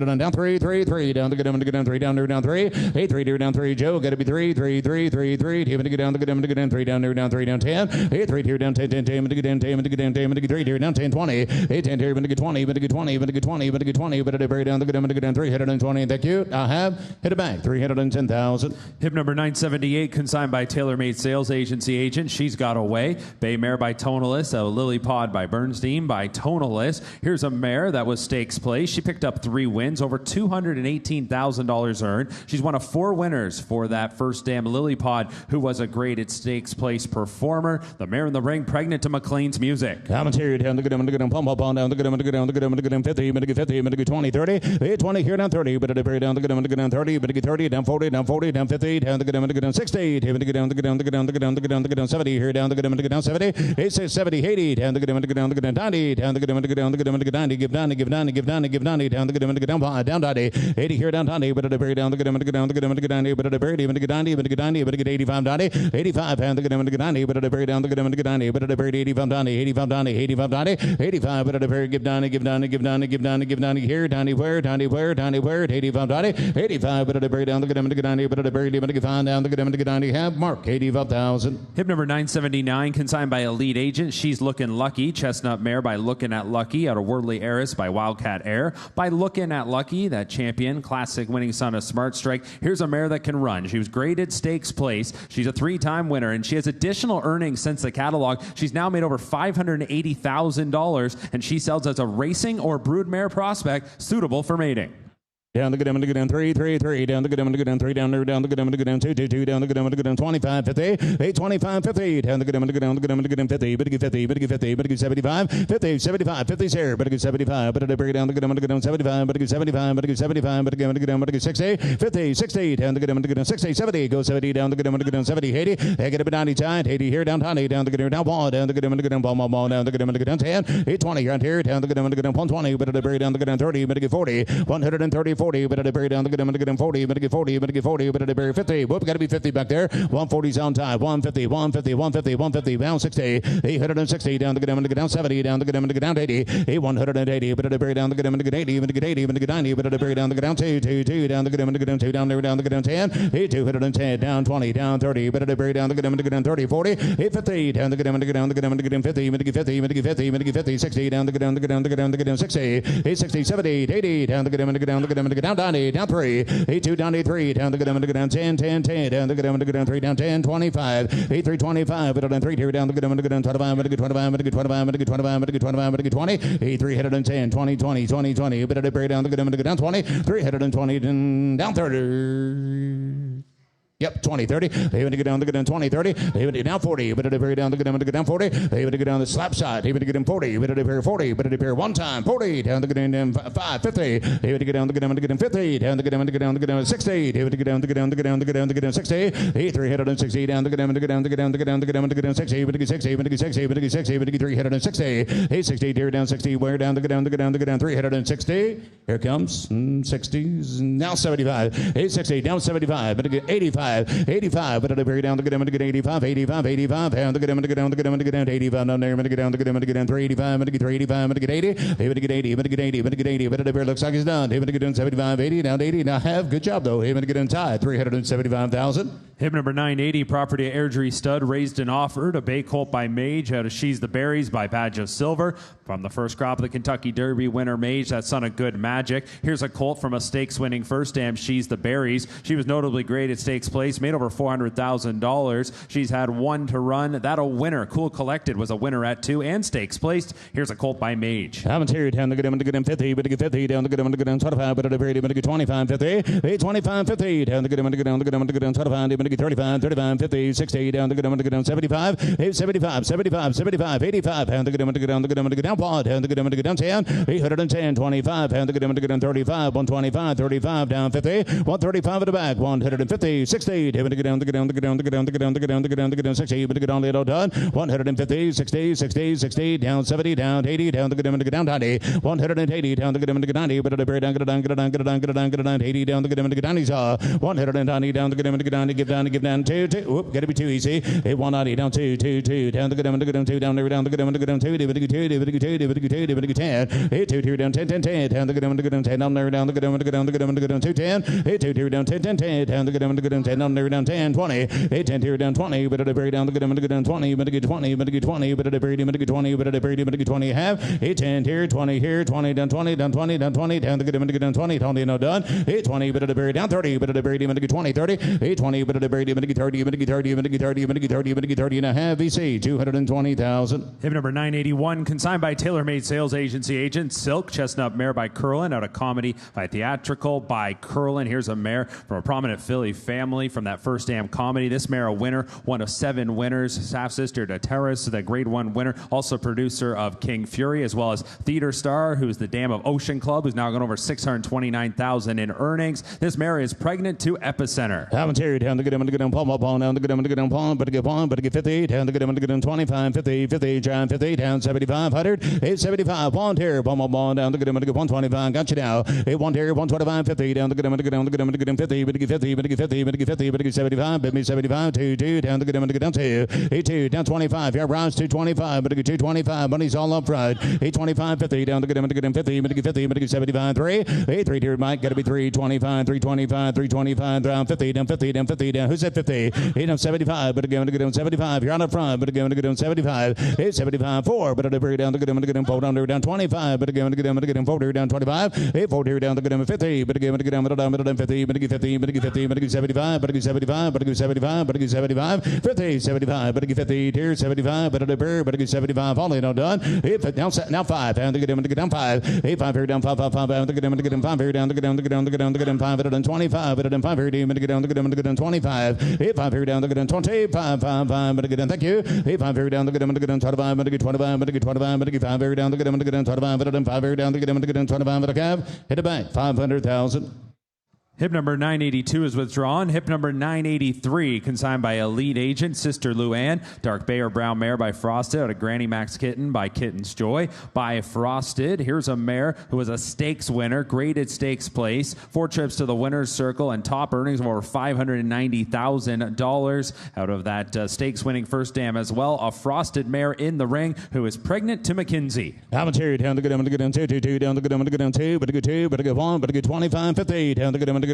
on, down 3, 3, 3, down the good, I'm going to down 3, down 3, 8, 3, down 3, Joe, got to be 3, 3, 3, 3, 3, even to get down the good, I'm going to down 3, down 3, down 10, 8, 3, down 10, 10, 10, to get down 10, to get down 10, to get 3, down 10, 20, 8, 10, here, but to get 20, but to get 20, but to get 20, but to get 20, but to down the good, I'm going to get down 320, thank you, I have hit it back, 310,000. Hip number 978, consigned by TaylorMade Sales Agency agent. She's got away. Bay Mare by Tonalist, a Lily Pod by Bernstein by Tonalist. Here's a mare that was stakes place. She picked up 3 wins, over $218,000 earned. She's one of 4 winners for that first dam Lily Pod, who was a graded stakes place performer. The mare in the ring, pregnant to McLean's music. Commentary down the good, I'm going to get pump up on down the good, I'm going to get down the good, I'm going to get 50, I'm going to get 50, I'm going to get 20, 30, 8, 20 here down 30, but down the good, I'm going to get down 30, but to get 30, down 40, down 40, down 50, down the good, I'm going to get down 60, I'm going to get down the good, I'm going to get down the good, I'm going to get down the good, down 70 here, down the good, I'm going to get down 70, 8, 6, 70, 80, down the good, I'm going to get down the good, down 90, down the good, I'm going to get down the good, I'm going to get 90, give 90, give 90, give 90, give 90, down the good, I'm going to get down 90, 80 here, down 90, but down the good, I'm going to get down the good, I'm going to get 90, but I'm going to get 90, but I'm going to get 90, but I'm going to get 85, 90, 85, down the good, I'm going to get 90, but down the good, I'm going to get 90, but I'm going to get 85, 90, 85, 90, 85, 90, 85, but I'm going to give 90, give 90, give 90, give 90, give 90 here, 90 where, 90 where, 90 where, 85, 90, 85, but I'm going to down the good, I'm going to get 90, but I'm going to get 5, down the good, I'm going to get 90, have mark 85,000. Hip number 979, consigned by Elite Agent. She's Looking Lucky. Chestnut Mare by Looking at Lucky. Out of Worldly Heiress by Wildcat Air. By Looking at Lucky, that champion, classic winning son of Smart Strike. Here's a mare that can run. She was graded stakes place. She's a 3-time winner, and she has additional earnings since the catalog. She's now made over $580,000, and she sells as a racing or broodmare prospect suitable for mating. Down the good, I'm going to get down 3, 3, 3, down the good, I'm going to get down 3, down the good, I'm going to get down 2, 2, 2, down the good, I'm going to get down 25, 50, 8, 25, 50, down the good, I'm going to get down the good, I'm going to get down 50, but get 50, but get 50, but get 75, 50, 75, 50's here, but get 75, but I break down the good, I'm going to get down 75, but get 75, but get 75, but I'm going to get down, but get 60, 50, 60, down the good, I'm going to get down 60, 70, go 70, down the good, I'm going to get down 70, 80, I get up 90 side, 80 here, down 20, down the good, down ball, down the good, I'm going to get down ball, down the good, I'm going to get down 10, 8, 20, around here, down the good, I'm going to get down 120, but I break down the good, down 30, but I get 40, 130, 40, but I break down the good, I'm going to get him 40, I'm going to get 40, I'm going to get 40, but I bury 50. Whoop, got to be 50 back there. 140's on time. 150, 150, 150, 150, down 60, 860, down the good, I'm going to get down 70, down the good, I'm going to get down 80, 180, but I bury down the good, I'm going to get 80, I'm going to get 80, I'm going to get 90, but I bury down the good, down 2, 2, 2, down the good, I'm going to get down 2, down there, down the good, down 10, 210, down 20, down 30, but I bury down the good, I'm going to get down 30, 40, 850, down the good, I'm going to get down the good, I'm going to get down 50, I'm going to get 50, I'm going to get 50, I'm going to get 50, 60, down the good, down the good, down the good, down the good, down 60, 860, 70, 80, down the good, I'm going to get down the good, I'm going to get down 90, down 3, 82, down 3, down the good, I'm going to go down 10, 10, 10, down the good, I'm going to go down 3, down 10, 25, 8, 3, 25, but down 3, here, down the good, I'm going to go down 25, I'm going to get 25, I'm going to get 25, I'm going to get 25, I'm going to get 25, I'm going to get 20, 8, 3, headed on 10, 20, 20, 20, 20, but I break down the good, I'm going to go down 20, 3, headed on 20, down 30. Yep, 20, 30. They want to get down, look at down 20, 30. They want to get down 40. But they bury down, look at them, to get down 40. They want to get down the slap side. They want to get down 40. But they bury 40. But they bury one time 40. Down to get down 5, 50. They want to get down, look at them, to get down 50. Down to get down, to get down, to get down 60. They want to get down, to get down, to get down, to get down, to get down 60. 360 down to get down, to get down, to get down, to get down, to get down, to get down 60. But to get 60, but to get 60, but to get 60, but to get 360. 60, dear down 60. Where down to get down, to get down, to get down 360. Here comes 60s. Now 75. 860 down 75. But to get 85. 85. But they bury down to get them to get 85, 85, 85, down to get them to get down to get them to get down to 85 down there, to get down to get them to get down 385, to get 385, to get 80, they would get 80, but to get 80, but to get 80, but the bear looks like he's done. They would get down 75, 80, down to 80. Now have good job though. They would get inside 375,000. Hip number 980, property of Airdrie Stud, raised and offered. A bay colt by Mage out of She's the Berries by Badge of Silver. From the first crop of the Kentucky Derby winner Mage, that son of Good Magic. Here's a colt from a stakes winning first dam, She's the Berries. She was notably great at stakes place, made over $400,000. She's had one to run. That a winner. Cool Collected was a winner at 2 and stakes placed. Here's a colt by Mage. Haven't here down to get him to get him 50, but to get 50 down to get him to get him 25, but to bury him to get 25, 50, 25, 50 down to get him to get down to get him to get him 25, to get 35, 35, 50, 60 down to get him to get down 75, 75, 75, 75, 85 down to get him to get down to get him to get down down to get him to get down 10, 810, 25 down to get him to get down 35, 125, 35 down 50, 135 at the back, 150, 60 to get down to get down to get down to get down to get down to get down to get down to get down 60, but to get on little done 150, 60, 60, 60 down 70 down 80 down to get him to get down 90, 180 down to get him to get 90, but to bury down get it down get it down get it down get it down get it down 80 down to get him to get down. He's 190 down to get him to get down to give down 2 2. Whoop, gotta be too easy. 190 down 2 2 2 down to get him to get him 2 down there down to get him to get him 2 2 2 2 10 8 2 2 down 10 10 10 down to get him to get him 10 down there down to get him to get him to get him to get him 2 10 8 2 2 down 10 10 10 down to get him to get him 10 down there down 10 20 8 10 2 down 20 but it bury down to get him to get him 20 but to get 20 but to get 20 but it buried him to get 20 but it buried him to get 20 half 8 10 here 20 here 20 down 20 down 20 down 20 down to get him to get down 20 Tony no done 8 20 but it buried down 30 but it buried him to get 20 30 8 20 but it buried him to get 30 but to get 30 but to get 30 but to get 30 but to get 30 and a half VC 220,000. Hip number 981, consigned by TaylorMade Sales Agency agent Silk, Chestnut Mare by Curlin, out of Comedy by Theatrical by Curlin. Here's a mare from a prominent Philly family from that first dam Comedy. This mare a winner, one of 7 winners, half sister to Terrace, the grade 1 winner, also producer of King Fury, as well as theater star, who's the dam of Ocean Club, who's now gone over 629,000 in earnings. This mare is pregnant to Epicenter. Haven't here down to get him to get him palm down to get him to get him palm but to get 1 but to get 50 down to get him to get him 25 50 50 John 50 down 7500 875 1 here palm down to get him to get 125 got you now 8 1 here 125 50 down to get him to get him to get him to get him 50 but to get 50 but to get 50 but to get 50 but to get 75 but me 75 2 2 down to get him to get down 2 8 2 down 25 here rounds 225 but to get 225 money's all up front 825 50 down to get him to get him 50 but to get 50 but to get 75 3 8 3 here Mike got to be 325 325 325 down 50 down 50 down 50 down who's at 50 8 down 75 but to get him 75 you're on the front but to get him 75 8 75 4 but to bring down to get him 4 down there down 25 but to get him 4 here down 25 8 4 here down to get him 50 but to get him down 50 but to get 50 but to get 50 but to get 75 but to get 75 but to get 75 but to get 75 50 75 but to get 50 here 75 but to get 75 only no done 8 now 5 down to get him to get down 5 8 5 here down 5 5 5 down to get him 5 here down to get him to get down to get down to get him 5 but then 25 but then 5 here to get down to get him to get down 25 8 5 here down to get down 20 5 5 5 but to get down thank you 8 5 here down to get him to get down 25 but to get 25 but to get 25 but to get 5 here down to get him to get down 25 but then 5 here down to get him to get down 25 but to have hit the bank 500,000. Hip number 982 is withdrawn. Hip number 983, consigned by Elite Agent, Sister Luann. Dark Bay or Brown Mare by Frosted. Out of Granny Max Kitten by Kitten's Joy by Frosted. Here's a mare who was a stakes winner, graded stakes place. 4 trips to the winner's circle and top earnings of over $590,000 out of that stakes winning first dam as well. A Frosted mare in the ring who is pregnant to McKinsey. Haven't here down to get him to get down 2 2 2 down to get him to get down 2 but to get 2 but to get 1 but to get 25 50 down to get him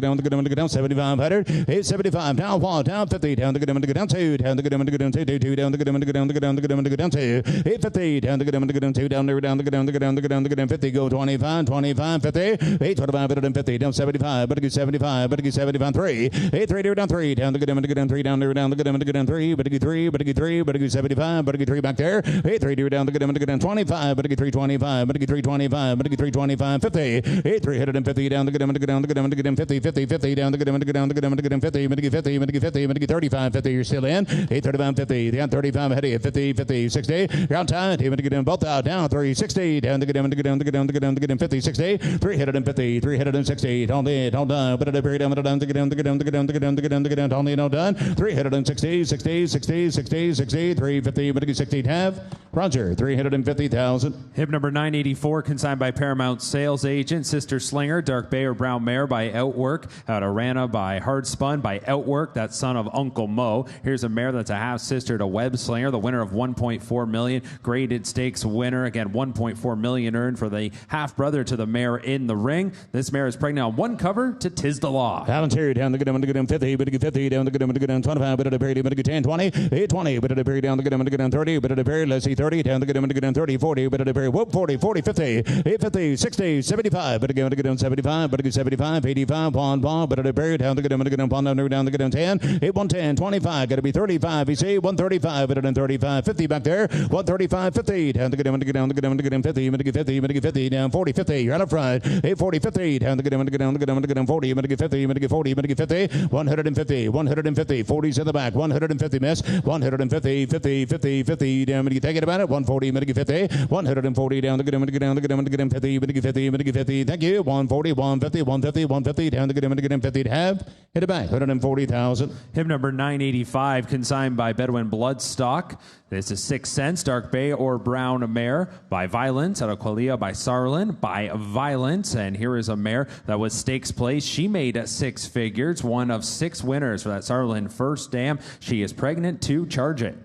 to get down 7500 875 down 1 down 50 down to get him to get down 2 down to get him to get down 2 2 down to get him to get down to get down to get him to get down 2 850 down to get him to get down 2 down there down to get down to get down to get down to get down 50 go 25 25 50 825 better than 50 down 75 but to get 75 but to get 75 3 8 3 down 3 down to get him to get down 3 down there down to get him to get down 3 but to get 3 but to get 3 but to get 75 but to get 3 back there 8 3 down to get him to get down 25 but to get 325 but to get 325 but to get 325 50 8 350 down to get him to get down to get him to get him 50 50, 50 down the good, down the good, 50, 50, 50, 35, 50. You're still in. 35, 50 down 35 ahead of you. 50, 50, 60. You're on time. Both out down 360 down the good, down the good, down the good, down the good, down the good, 50, 60. 350, 360. Hold it, hold on. But it down the good, down the good, down the good, down the good, down the good, down the good, hold it, no done. 360, 60, 60, 60, 60. 350, 60 half. Roger, 350,000. Hip number 984, consigned by Paramount Sales Agent. Sister Slinger, Dark Bay or Brown Mare by Outwork. Out of Rana by Hard Spun by Outwork. That's son of Uncle Mo. Here's a mare that's a half sister to Web Slinger, the winner of 1.4 million. Graded stakes winner. Again, 1.4 million earned for the half brother to the mare in the ring. This mare is pregnant on one cover to Tis the Law. Palantir down the good, down the good, 50, but 50 down the good, down the good, 25, but at a period, but 10, 20, 20, but at a period down the good, down the good, 30, but at a period, let's see, 30 down the good, down the good, 30, 40, but at a period, whoop, 40, 40, 50, 50, 60, 75, but again, down 75, but again, 75, 85, pawn, but at a period, down the good, pawn, down the good, 10, 110, 25, got to be 35, you see, 135, but at 35, 50 back there, 135, 50, down the good, down the good, down the good, down the good, 50, 50, 50, down 40, 50, you're on up front, 40, 50, down the good, down the good, down the good, down the good, 40, 50, 40, 50, 150, 150, 40's in the back, 150 miss, 150, 50, 50, 50, down, thinking about it, 140, 50, 140 down the good, down the good, down the good, 50, 50, 50, thank you, 140, 150, 150, 150, down the good, 50 to have, hit it back, 140,000. Hip number 985, consigned by Bedouin Bloodstock. This is 6 cents, Dark Bay or Brown Mare by Violence, out of Qualia by Sarlin by Violence. And here is a mare that was stakes place. She made 6 figures, one of 6 winners for that Sarlin first dam. She is pregnant to charge it.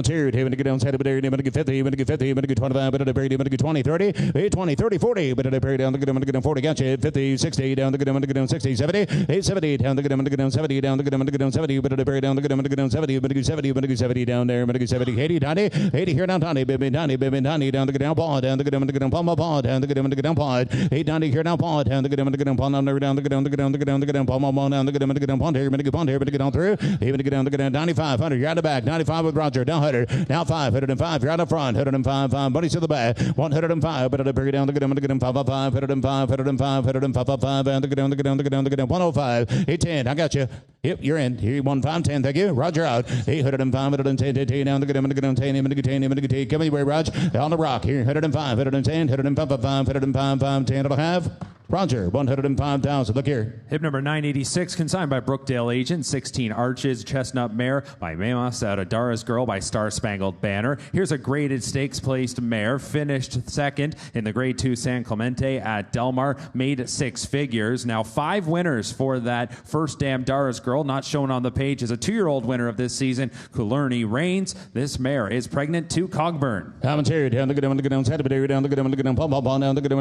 Here, to get down, but area, but 50, but 50, but 25, but at a 20, 30, 20, 30, 40, but at a period down the good, 40, gotcha, 50, 60, down the good, 60, 70, 70, down the good, 70, down the good, 70, but at a period down the good, 70, but 70, but 70 down there, but 70, 80, 90, 80 here down, Tony, baby, down the good, down paw, down the good, paw, down the good, down paw, 890 here down paw, down the good, paw, down the good, down the good, down the good, down the good, paw, down the good, pond here, but get on through, even to get down the good, 95, 100, you're out the back, 95 with Roger, down 100, now 5, 105, you're out the front, 105, 5, buddies to the back, 105, but at a period down the good, 5, 105, 105, down the good, down the good, down the good, down the good, 105, 810, I got you. Yep, you're in. Here, 1-5-10, thank you. Roger out. 805, 110, down the good, 10, come anywhere, Roger. On the rock here, 105, 110, 105, 105, 10 and a half. Roger, 105,000. Look here. Hip number 986, consigned by Brookdale Agent. 16 Arches, Chestnut Mare by Mamos, out of Dara's Girl by Star Spangled Banner. Here's a graded stakes placed mare, finished second in the Grade 2 San Clemente at Delmar, made 6 figures. Now 5 winners for that first dam Dara's Girl, not shown on the page, is a 2-year-old winner of this season, Coulerney Reigns. This mare is pregnant to Cogburn. Commentary down the good, down the good, down the good, down the good, down the good, down the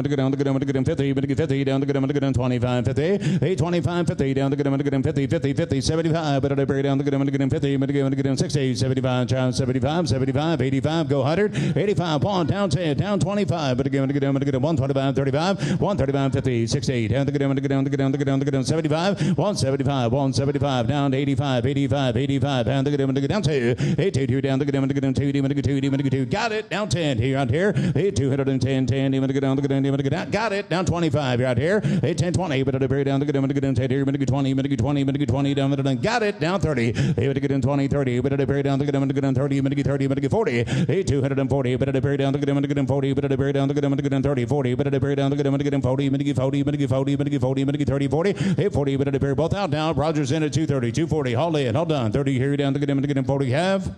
good, down the good, 50, down the good, 25, 50, 825, 50, down the good, 50, 50, 50, 75, but at a period down the good, 50, but again, 60, 75, 75, 75, 85, go 100, 85, pawn, down 10, down 25, but again, 125, 35, 135, 50, 68, down the good, down the good, down the good, down the good, 75, 175, 175, down 85, 85, 85, down the good, down 2, 82, down the good, down the good, 2, got it, down 10, here out here, 210, 10, down the good, got it, down 25, you're out here, 10, 20, but at a period down the good, 10, here, 20, 20, down the good, got it, down 30, 20, 30, but at a period down the good, 30, 30, 40, 240, but at a period down the good, 40, but at a period down the good, 30, 40, but at a period down the good, 40, 40, 30, 40, 40, but at a period both out now, Rogers in at 230, 240, hold in, hold on, 30 here down the good, 40, have.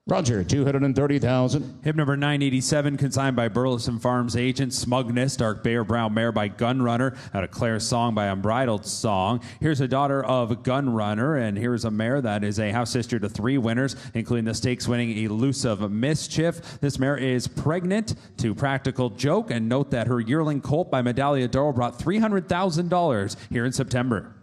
Roger, 230,000. Hip number 987, consigned by Burleson Farms Agent. Smugness, Dark Bay or Brown Mare by Gunrunner. Out of Claire's Song by Unbridled Song. Here's a daughter of Gunrunner, and here's a mare that is a house sister to 3 winners, including the stakes-winning Elusive Mischief. This mare is pregnant to Practical Joke, and note that her yearling colt by Medaglia d'Oro brought $300,000 here in September.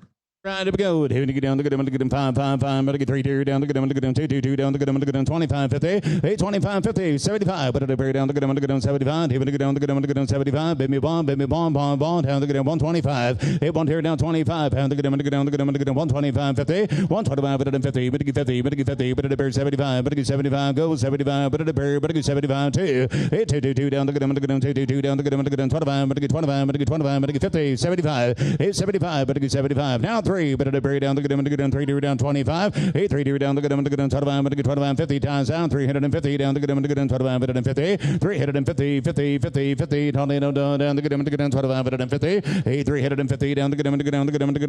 Right, up we go. Here we go down, look at him, 5, 5, 5, but I get 3, 2, down, look at him, 2, 2, 2, down, look at him, 25, 50, 8, 25, 50, 75, but I bury down, look at him, 75, here we go down, look at him, 75, baby bomb, down, look at him, 125, 8, 1 here down, 25, pound, look at him, 125, 50, 125, but I 50, but I get 50, but I get 50, but I bury 75, but I get 75, go 75, but I bury, but I get 75, 2, 8, 2, 2, 2, down, look at him, 2, 2, 2, down, look at him, 25, but I get 25, but I get 25, but I get 50, 75, 8, 75, but I get 75, now 3, but I bury down, look at him, 3, 2, down, 25, 8, 3, 2, down, look at him, 25, but I get 25, 50 times down, 350, down, look at him, 25, but I 50, 350, 50, 50, 50, down, down, look at him, 25, but I 50, 8, 350, down, look at him, look at him, look at him, look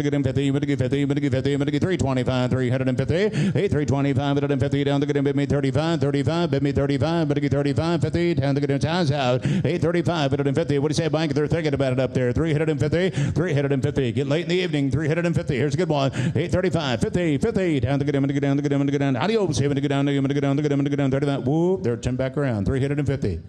at him, 50, but I get 50, but I get 50, but I get 325, 350, 8, 325, but I 50, down, look at him, bid me 35, 35, bid me 35, but I get 35, 50, down, look at him, times out, 8, 35, but I 50, what do you say, Mike? They're thinking about it up there, 350, 350, get late in the evening, 350, here's a good one, 835, 50, 50, down, look at him, look at him, look at him, look at him, adios, here, look at down, look at down, look at him, look at down, 35, whoop, they're 10 back around, 350.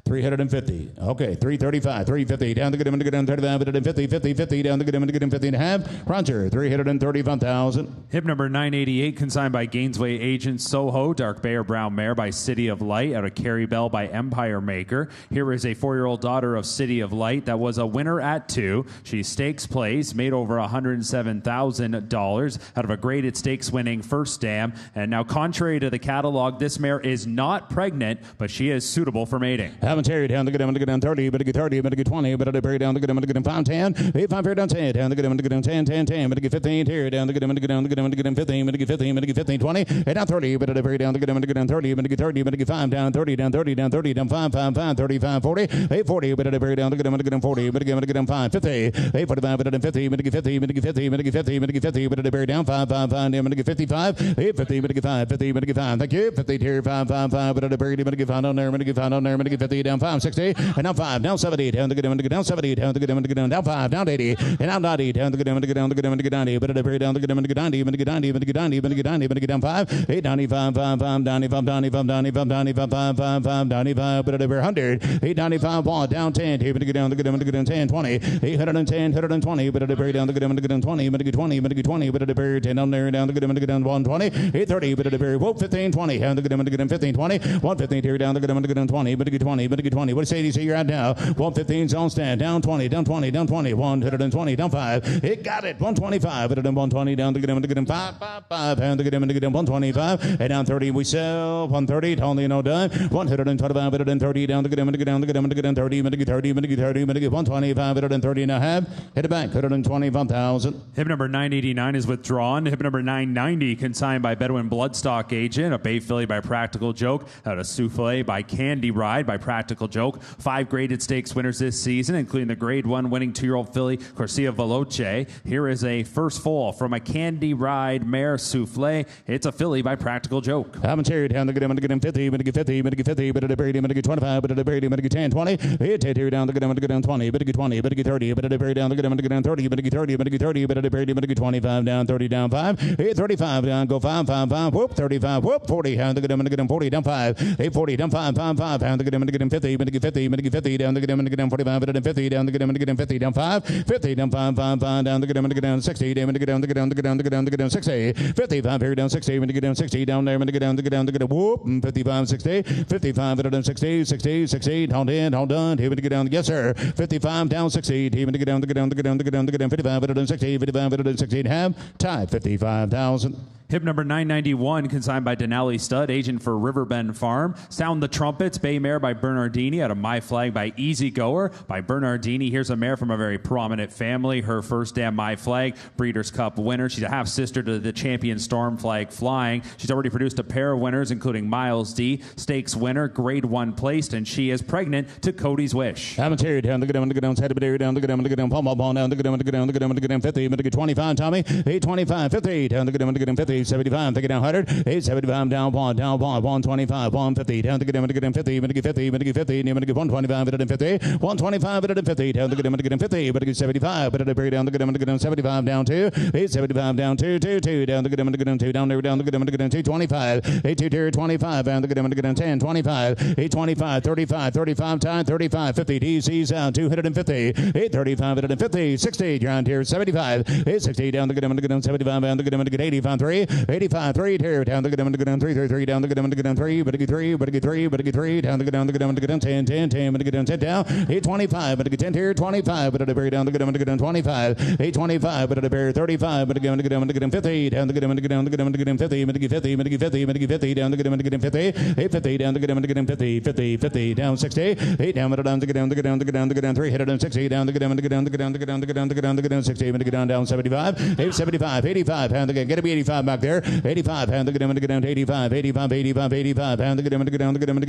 350. Okay, 335, 350. Down the good, down 35, 50, 50, 50. Down the good, 50 and a half. Roger, 335,000. Hip number 988, consigned by Gainesway Agent Soho, Dark Bay or Brown Mare by City of Light, out of Carrie Bell by Empire Maker. Here is a 4-year-old daughter of City of Light that was a winner at 2. She stakes place, made over $107,000 out of a graded stakes winning first dam. And now, contrary to the catalog, this mare is not pregnant, but she is suitable for mating. Haven't carried down the good, 30, but I get 30, but I get 20, but I bury down the good, 5, 10, 8, 5 here down 10, down the good, 10, 10, 10, but I get 15 here, down the good, 15, but I get 15, but I get 15, 20, and down 30, but I bury down the good, 30, but I get 30, but I get 5, down 30, down 30, down 30, down 5, 5, 5, 35, 40, 8, 40, but I bury down the good, 40, but I get 5, 50, 8, 45, but I 50, but I get 50, but I get 50, but I get 50, but I get 50, but I bury down 5, 5, 5, down, but I get 55, 8, 50, but I get 5, 50, but I get 5, thank you, 50 here, 5, 5, 5, but I bury, but I get 5 down there, but I get 5 down there, but I get 50, down 5, 60, and down 5, down 70, down the good, down 70, down the good, down 5, down 80, and down 90, down the good, down the good, 90, but I bury down the good, 90, but I get 90, but I get 90, but I get 90, but I get down 5, 8, 95, 5, 5, 95, 95, 95, 95, 5, 5, 5, 95, but I bury 100, 8, 95, 1, down 10, here, but I get down the good, 10, 20, 810, 120, but I bury down the good, 20, but I get 20, but I get 20, but I bury 10 down there, down the good, down 120, 830, but I bury, whoop, 15, 20, down the good, 15, 20, 115 here, down the good, 20, but I get 20, but I get 20, what do you say you're at now? 115 zone stand, down 20, down 20, down 20, 120, down 5. It got it, 125, but then 120, down to get him, 5, 5, 5, and to get him, 125, and down 30, we sell, 130, totally no done, 125, but then 30, down to get him, 30, but get 30, but get 30, but get 125, but then 30 and a half, hit it back, 125,000. Hip number 989 is withdrawn. Hip number 990, consigned by Bedouin Bloodstock Agent, a Bay Filly by Practical Joke, out of Souffle by Candy Ride by Practical Joke, 5 graded stakes winners this season, including the grade 1 winning 2-year-old filly Corsia Veloce. Here is a first foal from a Candy Ride mare Souffle. It's a filly by Practical Joke. I'm carried down the good, I'm going to get him 50, but I get 50, but I get 50, but I bury him, but I get 25, but I bury him, but I get 10, 20, 8, 10 here down the good, I'm going to get him 20, but I get 20, but I get 30, but I bury down the good, I'm going to get him 30, but I get 30, but I get 30, but I bury him, but I get 25 down, 30 down 5, 8, 35 down, go 5, 5, 5, whoop, 35, whoop, 40 down the good, I'm going to get him 40 down 5, 8, 40 down 5, 5, 5 down the good, I'm going to get him 50, but I get 50, but I get 50 down the good, I'm going to get him 45, but I get 50 down the good, I'm going to get him 50 down 5, 50 down 5, 5, 5 down the good, I'm going to get down 60, down the good, down the good, down the good, down the good, down the good, down 60, 55 here down 60, I'm going to get down 60 down there, I'm going to get down the good, down the good, whoop, 55, 60, 55 down 60, 60, 60, down 10, down done, here we get down, yes sir, 55 down 60, here we get down the good, down the good, down the good, down the good, 55 down 60, 55 down 60 and a half, tie 55,000. Hip number 991, consigned by Denali Stud, agent for Riverbend Farm. Sound the Trumpets, Bay Mare by Bernardini, out of My Flag by Easy Goer by Bernardini. Here's a mare from a very prominent family. Her first dam, My Flag, Breeders' Cup winner. She's a half-sister to the champion Storm Flag Flying. She's already produced a pair of winners, including Miles D, stakes winner, grade 1 placed, and she is pregnant to Cody's Wish. I'm carried down the good, I'm going to get down, head of down the good, I'm going to get down, palm down the good, I'm going to get down, the good, I'm going to get down 50, I'm going to get 25, Tommy, 8, 25, 50, down the good, I'm going to get down 50, 875, take it down 100, 875 down pawn, 125, 150, down to get him, 50, 50, 125, 50, 125, 50, down to get him, 50, but 75, but buried down to get him, 75 down 2, 875 down 2, 2, down to get him, 2, down there, down to get him, 225, 82, 25, down to get him, 10, 25, 825, 35, 35 time, 35, 50, DC's out, 250, 835, 50, 60, down here, 75, 860, down to get him, 75, down to get him, 85, 3, 85, 3, here, down to get him, 3, 3, down to get him, 3, but 3, but 3, but 3, down to get him, 10, 10, 10, but get 10 down, 825, but 10 here, 25, but bury down to get him, 25, 825, but bury 35, but get him, 50, down to get him, 50, 50, 50, down to get him, 50, 850, down to get him, 50, 50, 50, down 60, 8 down, but down to get him, 3, hit it 60, down to get him, 60, but get down 75, 875, 85, pound to get to be 85 back there, 85, pound to get him, 85, 85, 85, 85, pound to get him,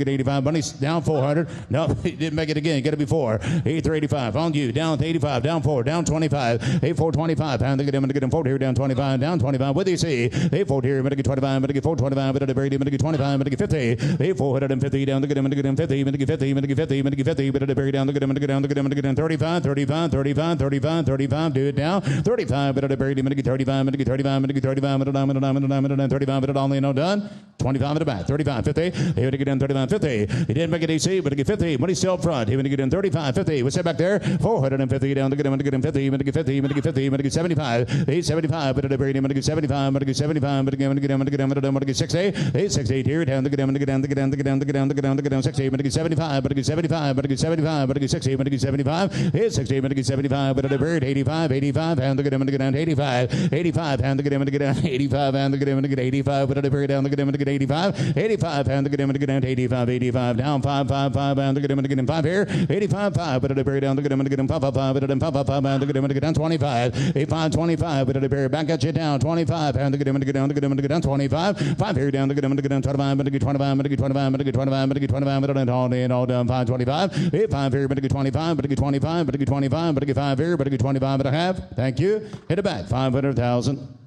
85, money's down 400, no, he didn't make it again, got to be 4, 885, on you, down to 85, down 4, down 25, 8425, pound to get him, 40 here, down 25, down 25, what do you see, 84 here, but get 25, but get 425, but bury him, but get 25, but get 50, 8450, down to get him, 50, but get 50, but get 50, but get 50, but bury down to get him, 35, 35, 35, 35, 35, do it now, 35, but bury him, 35, but get 35, but get 35, but 35, but only no done, 25 at the back, 35, 50, he would get in 35, 50, he didn't make it DC, but get 50, money still up front, he would get in 35, 50, what's that back there, 450, down to get him, 50, but get 50, but get 50, but get 75, 875, but bury him, but get 75, but get 75, but get 60, 860 here, down to get him, 60, but get 75, but get 75, but get 75, but get 60, but get 75, 860, but get 75, but buried 85, 85, and to get him, 85, 85, and to get him, 85, and to get him, 85, but buried down to get him, 85, 85, and to get him, 85, 85, down 5, 5, 5, and to get him, 5 here, 85, 5, but buried down to get him, 5, 5, 5, but 5, 5, and to get him, down 25, 85, 25, but buried back at you down 25, and to get him, down 25, 5 here, down to get him, 25, but get 25, but get 25, but get 25, but get 25, but all in, all down 5, 25, 85 here, but get 25, but get 25, but get 25, but get 5 here, but get 25 and a half. Thank you. Hit it back, 500,000.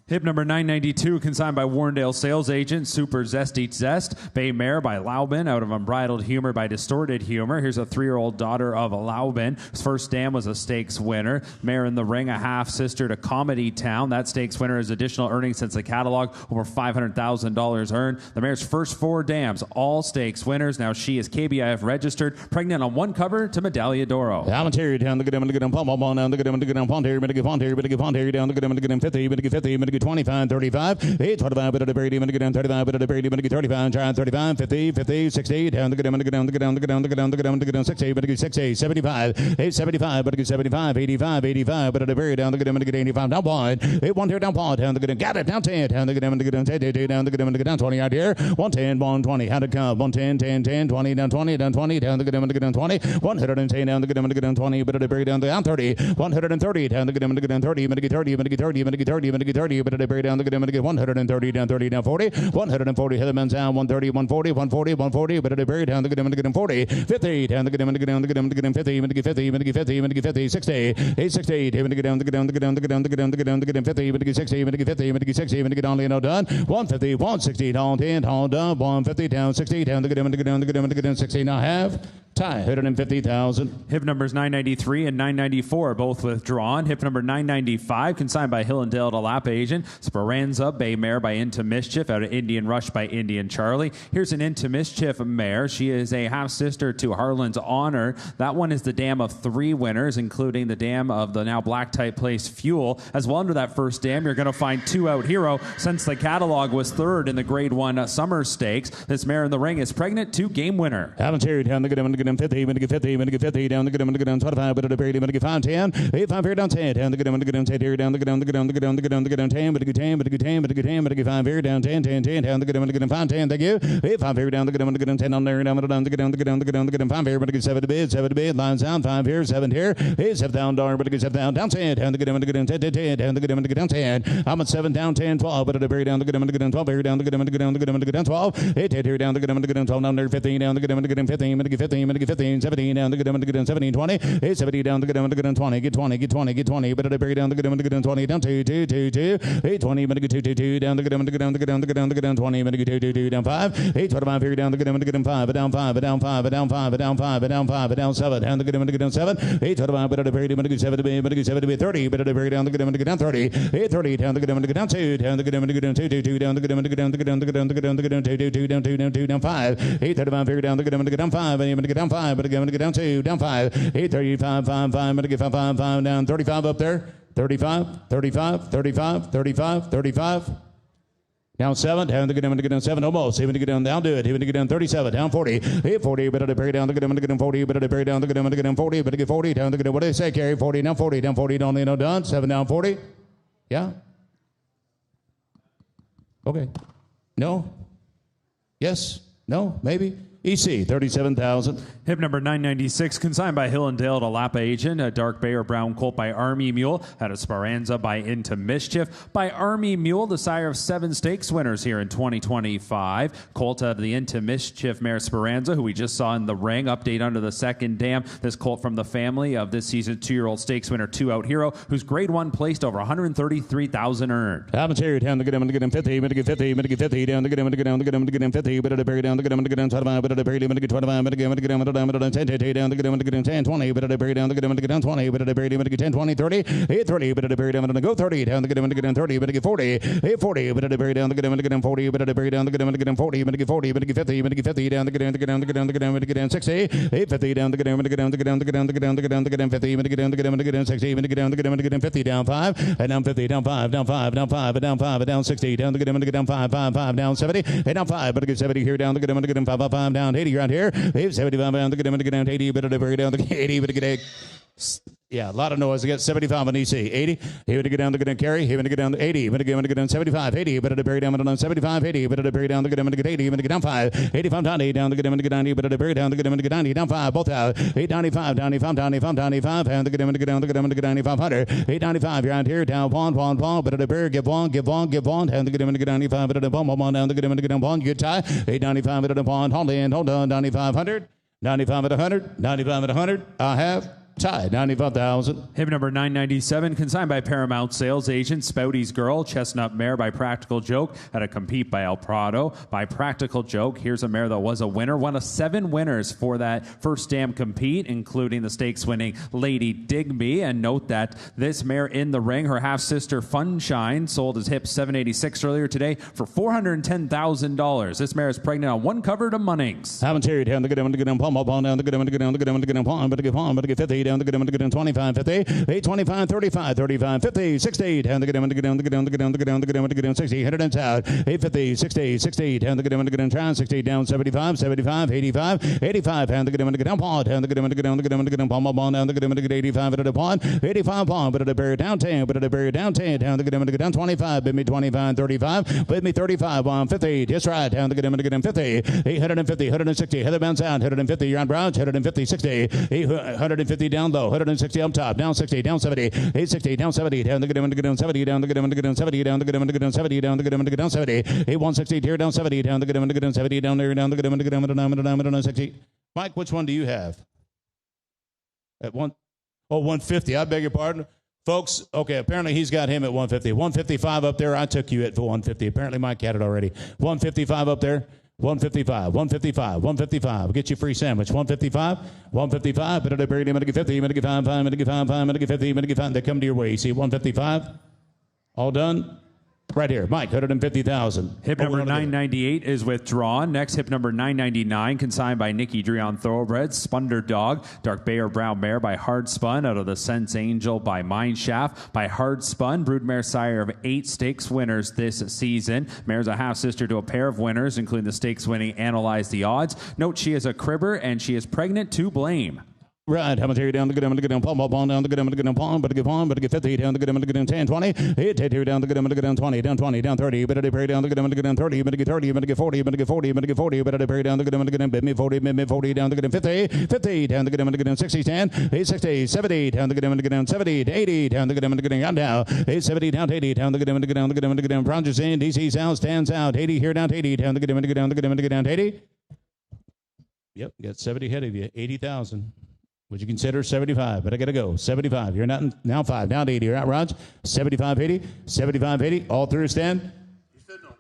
Hip number 992, consigned by Warrendale sales agent, Super Zesty Zest. Bay Mare by Laubin, out of Unbridled Humor by Distorted Humor. Here's a 3-year-old daughter of Laubin. His first dam was a stakes winner. Mare in the Ring, a half-sister to Comedy Town. That stakes winner is additional earnings since the catalog, over $500,000 earned. The mare's first 4 dams, all stakes winners. Now she is KBIF registered, pregnant on 1 cover to Medaglia d'Oro. Amateri down to get him, pom pom down to get him, Ponterry, but get Ponterry, but get Ponterry down to get him, 50, but get 50, but get 25, 35, 825, but the Brady, but get 35, but the Brady, but get 35, giant 35, 50, 50, 60, down to get him, to get 60, but get 60, 75, 875, but get 75, 85, 85, but the Brady down to get him, to get 85, down point, 1 here, down point, down to get him, got it, down 10, down to get him, to get 10, down to get him, to get 20 out here, 110, 120, how to come, 110, 10, 10, 20, down 20, down 20, down to get him, to get 20, 110, down to get him, to get 20, but the Brady down 30, 130, down to get him, to get 30, but get 30, but get 30, but get 30, but get 30, but the Brady down to get him, to get 130, down 30, down 40, 140, Heatherman's down 130, 140, 140, 140, but the Brady down to get him, to get 40, 50, down to get him, to get 50, but to get 50, but to get 50, but to get 50, 60, 860, to get down, to get down, to get down, to get down, to get down, to get down, to get 50, but to get 60, but to get 50, but to get 60, but to get only no done, 150, 160, down 10, down done, 150, down 60, down to get him, to get down, to get down, to get down, 60, now half. Tie, 150,000. Hip numbers 993 and 994, both withdrawn. Hip number 995, consigned by Hillendale to Lap Agent. Speranza, Bay Mare by Into Mischief, out of Indian Rush by Indian Charlie. Here's an Into Mischief mare. She is a half-sister to Harlan's Honor. That one is the dam of 3 winners, including the dam of the now black-type place Fuel. As well, under that first dam, you're going to find 2 Out Hero, since the catalog was 3rd in the Grade 1 Summer Stakes. This mare in the ring is pregnant to game winner. Haven't here, down to get him, to get him 50, but to get 50, but to get 50, down to get him, to get down 25, but to Brady, but to get 5, 10, 8, 5 here, down 10, down to get him, to get down 10 here, down to get down, to get down, to get down, to get down, to get down 10, but to get 10, but to get 10, but to get 10, but to get 5 here, down 10, 10, 10, down to get him, to get him 5, 10, thank you, 8, 5 here, down to get him, to get down 10 on there, down to get down, to get down, to get down, to get down 5 here, but to get 7 to bid, lines down, 5 here, 7 here, 8, 7 down, dollar, but to get 7 down 10, down to get him, to get down 10, 10, down to get him, to get down 10, I'm at 7 down 10, 12, but to Brady down to get him, to get down 12 here, down to get him, to get down, to get down, to get down 12, 8, 10 here, down to get him, to get down 12, down there 15, down to get him, to get him 15, but to get 15, but to get 15, 17, down to get 17, 20, 70 down to get 20, get 20, get 20, get 20, but bury down to get 20, down 2, 2, 2, 2, 20, but get 2, 2, 2, down to get 20, but get 2, 2, 2, down 5, 25, here down to get 5, down 5, down 5, down 5, down 5, down 5, down 7, down to get 7, 25, but bury down to get 7 to be 30, but bury down to get 30, 30 down to get down 2, down to get 2, 2, 2, down to get down to get down to get down to get down to get 2, 2, 2, down 2, down 2, down 5, 35, here down to get down 5, and to get down 5, but get down 2, down 5, 35, 5, 5, but get 5, 5, 5, down 35 up there, 35, 35, 35, 35, 35. Down 7, down to get down 7, almost. Even to get down, do it. Even to get down 37, down 40. 40, better to bury down to get down 40, better to bury down to get down 40, better get 40, down to get, what do they say, Carrie? 40, down 40, down 40, don't need no done. 7 down 40. Yeah? Okay. No? Yes? No? Maybe? EC, 37,000. Hip number 996, consigned by Hill and Dale to Lapa Agent. A dark bay or brown colt by Army Mule. Out of Speranza by Into Mischief. By Army Mule, the sire of 7 stakes winners here in 2025. Colt out of the Into Mischief mare Speranza, who we just saw in the ring. Update under the second dam. This colt from the family of this season 2-year-old stakes winner 2-out hero, who's grade 1 placed over 133,000 earned. Happens here, down to get 50, but to get 50, but to get 50, down to get 50, but to bury down to get 25, but to bury down to get 25, but to get 10, down to get 10, 20, but to bury down to get 20, but to bury down to get 10, 20, 30, 30, but to bury down to go 30, down to get 30, but to get 40, 40, but to bury down to get 40, but to bury down to get 40, but to get 40, but to get 50, but to get 50, down to get 60, 50, down to get 50, but to get 60, but to get 50, down 5, and down 50, down 5, down 5, down 5, down 5, down 60, down to get down 5, 5, 5, down 70, and down 5, but to get 70 here, down to get 5, 5, down 80 around here, 75 down to get down 80, but to bury down to get 80, but to get 8. Yeah, a lot of noise. I got 75 on EC. 80. Here to get down to get down carry. Here to get down to 80. But to get down 75. 80. But to bury down to 75. 80. But to bury down to get 80. But to get down 5. 85 down 80. Down to get 90. But to bury down to get 90. Down 5. Both out. 895. 95. 95. 95. And to get down to get 9500. 895. You're out here. Down pawn. But to bury give one. And to get 95. But to bomb down to get down pawn. Good tie. 895. But to pawn. Hold on. 9500. 95 at 100. 95 at 100. I have. Tied, 95,000. Hip number 997, consigned by Paramount Sales Agent. Spouty's Girl, Chestnut Mare by Practical Joke. Had to compete by El Prado. By Practical Joke, here's a mare that was a winner. One of 7 winners for that first dam compete, including the stakes winning Lady Digby. And note that this mare in the ring, her half-sister Funshine, sold as hip 786 earlier today for $410,000. This mare is pregnant on one cover to Munnings. Haven't carried down to get down, palm down to get down, palm, but to get 50. Down to get 25, 50, 825, 35, 35, 50, 60, down to get down to get down 60, 100 and out, 850, 60, 60, down to get down 60, down 75, 75, 85, 85, down to get down pawn, down to get down palm, down to get 85 at a pawn, 85 pawn, but at a bury down 10, but at a bury down 10, down to get down 25, bid me 25, 35, bid me 35 on 50, just right, down to get 50, 850, 160, heather bounce out, 150, you're on Browns, 150, 60, 850 down low, 160 up top, down 60, down 70, 860, down 70, down to get down 70, down to get down 70, down to get down 70, down to get down 70, 860, here down 70, down to get down 70, down there, down to get down 60. Mike, which one do you have? At 150, I beg your pardon. Folks, okay, apparently he's got him at 150. 155 up there, I took you at 150. Apparently Mike had it already. 155 up there. 155, 155, 155. Get you a free sandwich. 155, 155. But I buried him. I'm going to get 50. I'm going to get 5, I'm going to get 5, I'm going to get 50. I'm going to get 5. They come to your way. You see 155? All done? Right here. Mike, 150,000. Hip number 998 is withdrawn. Next, hip number 999, consigned by Nikki Dreon Thoroughbreds. Spunder Dog, Dark Bay or Brown Mare by Hard Spun. Out of the Sense Angel by Mineshaft. By Hard Spun, Broodmare sire of 8 stakes winners this season. Mare's a half-sister to a pair of winners, including the stakes-winning Analyze the Odds. Note she is a cribber, and she is pregnant to blame. Right, how much here down to get down, palm, down to get down, palm, but to get palm, but to get 50, down to get down 10, 20, 8, here down to get down 20, down 20, down 30, but to bury down to get down 30, but to get 30, but to get 40, but to get 40, but to get 40, but to bury down to get down, bid me 40, bid me 40, down to get 50, 50, down to get down 60, 10, 8, 60, 70, down to get down 70, 80, down to get down, down, 8, 70, down 80, down to get down, Projects in, DC South stands out, 80, here down 80, down to get down, 80. Yep, got 70 ahead of you, 80,000. Would you consider 75? But I got to go. 75. You're not now 5. Down to 80. You're out, Raj. 75, 80. 75, 80. All through, Stan.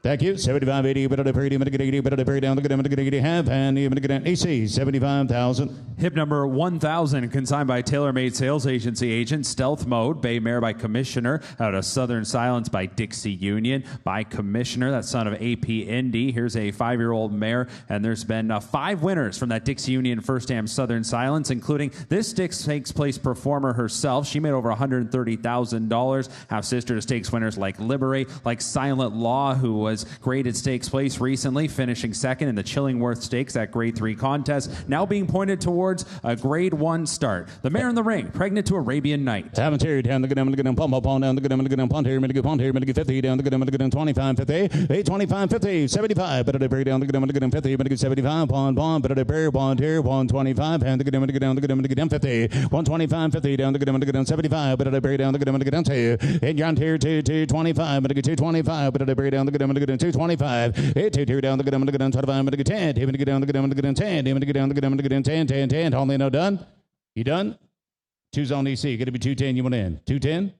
Thank you. 75, 80. But I'm going to get 80. But I'm going to get 80. Half. And you're going to get AC. 75,000. Hip number 1,000, consigned by TaylorMade Sales Agency agent Stealth Mode. Bay Mare by Commissioner. Out of Southern Silence by Dixie Union. By Commissioner, that's son of AP Indy. Here's a 5-year-old mare. And there's been 5 winners from that Dixie Union First Dam Southern Silence, including this Stakes Place performer herself. She made over $130,000. Half sister to stakes winners like Liberate, like Silent Law, who was graded Stakes Place recently, finishing second in the Chillingworth Stakes, that Grade 3 contest, now being pointed towards a Grade 1 start. The mare in the ring, pregnant to Arabian Night. Haven't here down the good pump up on down the good punt here, medical punt here, medical 50 down the good 25, 50, 825, 50, 75, but I bury down the good 50, medical 75, bond, but I bury bond here, 125, and the good down the good 50, 125, 50 down the good 75, but I bury down the good 2, and you're on here 225, medical 225, but I bury down the good 225, 822 down the good 25, medical 10, even to get down the good 10, even to get down the good 10, only no done. You done? Choose on EC. Going to be 210. You want in? 210?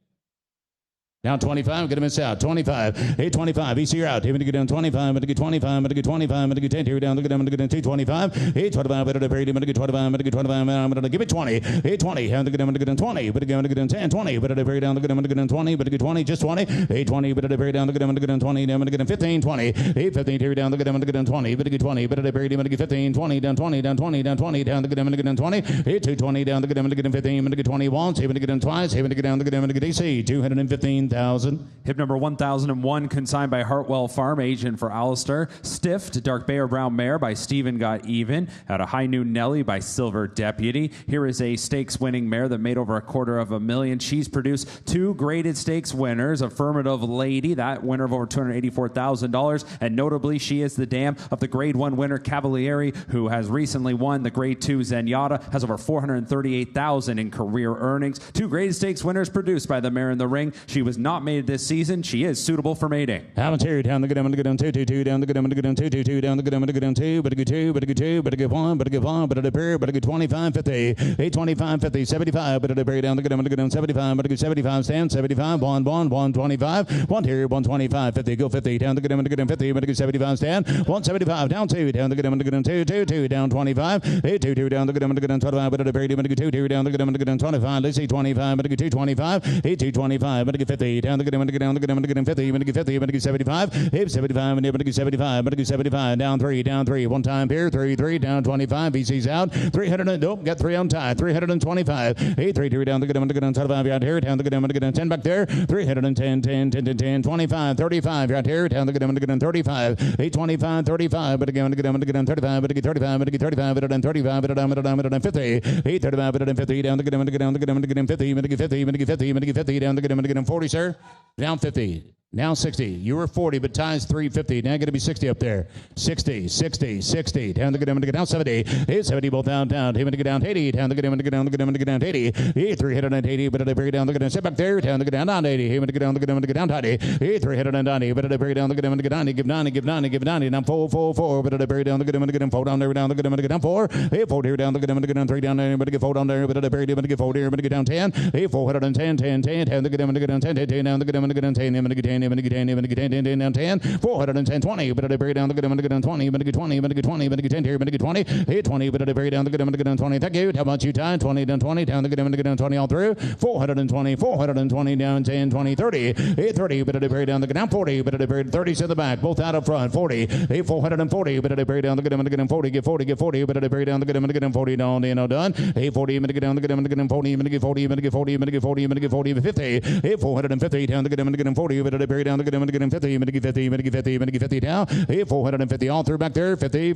Down 25, get him out. 25, 825, EC you're out. Even to get down 25, I'm going to get 25, I'm going to get 25, I'm going to get 10, here down, I'm going to get 225, 825, better to parry, I'm going to get 25, I'm going to get 25, I'm going to give it 20, 820, I'm going to get 20, but again, I'm going to get 10, 20, better to parry down, I'm going to get 20, but to get 20, just 20, 820, better to parry down, I'm going to get 20, I'm going to get 15, 20, 815, here down, I'm going to get 20, better to get 20, better to parry, I'm going to get 15, 20, down 20, down 20, down 20, down, I'm going to get 20, 820, down, I'm going to get 15, I'm going to get 20 once, I'm going to get twice, I'm going to get down, I'm going to get AC, 215,000. Hip number 1001, consigned by Hartwell Farm, agent for Alistair. Stiffed, Dark Bear Brown Mare by Stephen Got Even. Out of High Noon Nelly by Silver Deputy. Here is a stakes winning mare that made over $250,000. She's produced 2 graded stakes winners. Affirmative Lady, that winner of over $284,000. And notably, she is the dam of the Grade 1 winner Cavalieri, who has recently won the Grade 2 Zenyatta, has over $438,000 in career earnings. 2 graded stakes winners produced by the mare in the ring. She was not mated this season. She is suitable for mating. Haven't here down the good, I'm going to get on 222, down the good, I'm going to get on 222, down the good, I'm going to get on 2, but a good 2, but a good 2, but a good 1, but a good 1, but a pair, but a good 25, 50, 825, 50, 75, but a pair down the good, I'm going to get on 75, but a good 75, stand, 75, 125, 1 here, 125, 50, go 50, down the good, I'm going to get on 50, but a good 75, stand, 175, down 2, down the good, I'm going to get on 2, down 25, 822, down the good, I'm going to get on 25, but a pair, but a good 2, down the good, I'm going to get on 25, let's see, 25, but a good 225, 8225, but a good 50, down the good, I'm going to get on the good, I'm going to get on 50, I'm going to get 50, I'm going to get 75, 75, I'm going to get 75, I'm going to get 75, down 3, 1 time here, 3, down 25, VC's out, 300, nope, got 3 on tie, 325, 833 down the good, I'm going to get on 25, you're out here, down the good, I'm going to get on 10 back there, 310, 10, 25, 35, you're out here, down the good, I'm going to get on 35, 825, 35, but again, I'm going to get on 35, but I get 35, but I get 35, but I'm 35, but I'm 50, 835, but I'm 50, down the good, I'm going to get on the good, I'm going to get on 50, I'm going to get 50, I'm going to get 50, I'm going to get 50, down the good, I'm going to get on 40, sir, down 50. Now 60. You were 40, but ties 350. Now going to be 60 up there. 60. Down the good, I'm going to get down 70. 70 both down. I'm going to get down 80. Down the good, I'm going to get down the good, I'm going to get down 80. 380, but I bury down the good, sit back there. Down the good, down 80. I'm going to get down the good, I'm going to get down 90. 390, but I bury down the good, I'm going to get 90. Give 90. Now 4, but I bury down the good, I'm going to get down 4 down there. Down the good, I'm going to get down 4. 4 here down the good, I'm going to get down 3 down there. I'm going to get 4 down there, but I bury, I'm going to get 4 here. I'm going to get down 10. 410. Down the good, I'm going to get down 10. Down the good, I'm going to get down 10. I'm going to get 10. I'm going to get 10. I'm going to get 10. Down 10, 410, 20, but I bury down the good, I'm going to get down 20, I'm going to get 20, I'm going to get 20, I'm going to get 10 here, I'm going to get 20, 820, but I bury down the good, I'm going to get down 20. Thank you. How about you, Ty? 20, down 20, down the good, I'm going to get down 20 all through. 420, down 10, 20, 30, 830, but I bury down the good, down 40, but I buried 30s in the back, both out up front, 40, 440, but I bury down the good, I'm going to get down 40, get 40, but I bury down the good, I'm going to get down 40, down, done. 840, I'm going to get down the good, I'm going to get down 40, I'm going to get 40, I'm going to get 40, I'm going to get 40, I'm going to get 40, 50, 450, down the good, I'm going to get down 40, but I bury down the good, I'm going to get down 50, I'm going to get 50, I'm going to get 50, I'm going to get 50 down. 450 all through back there. 50.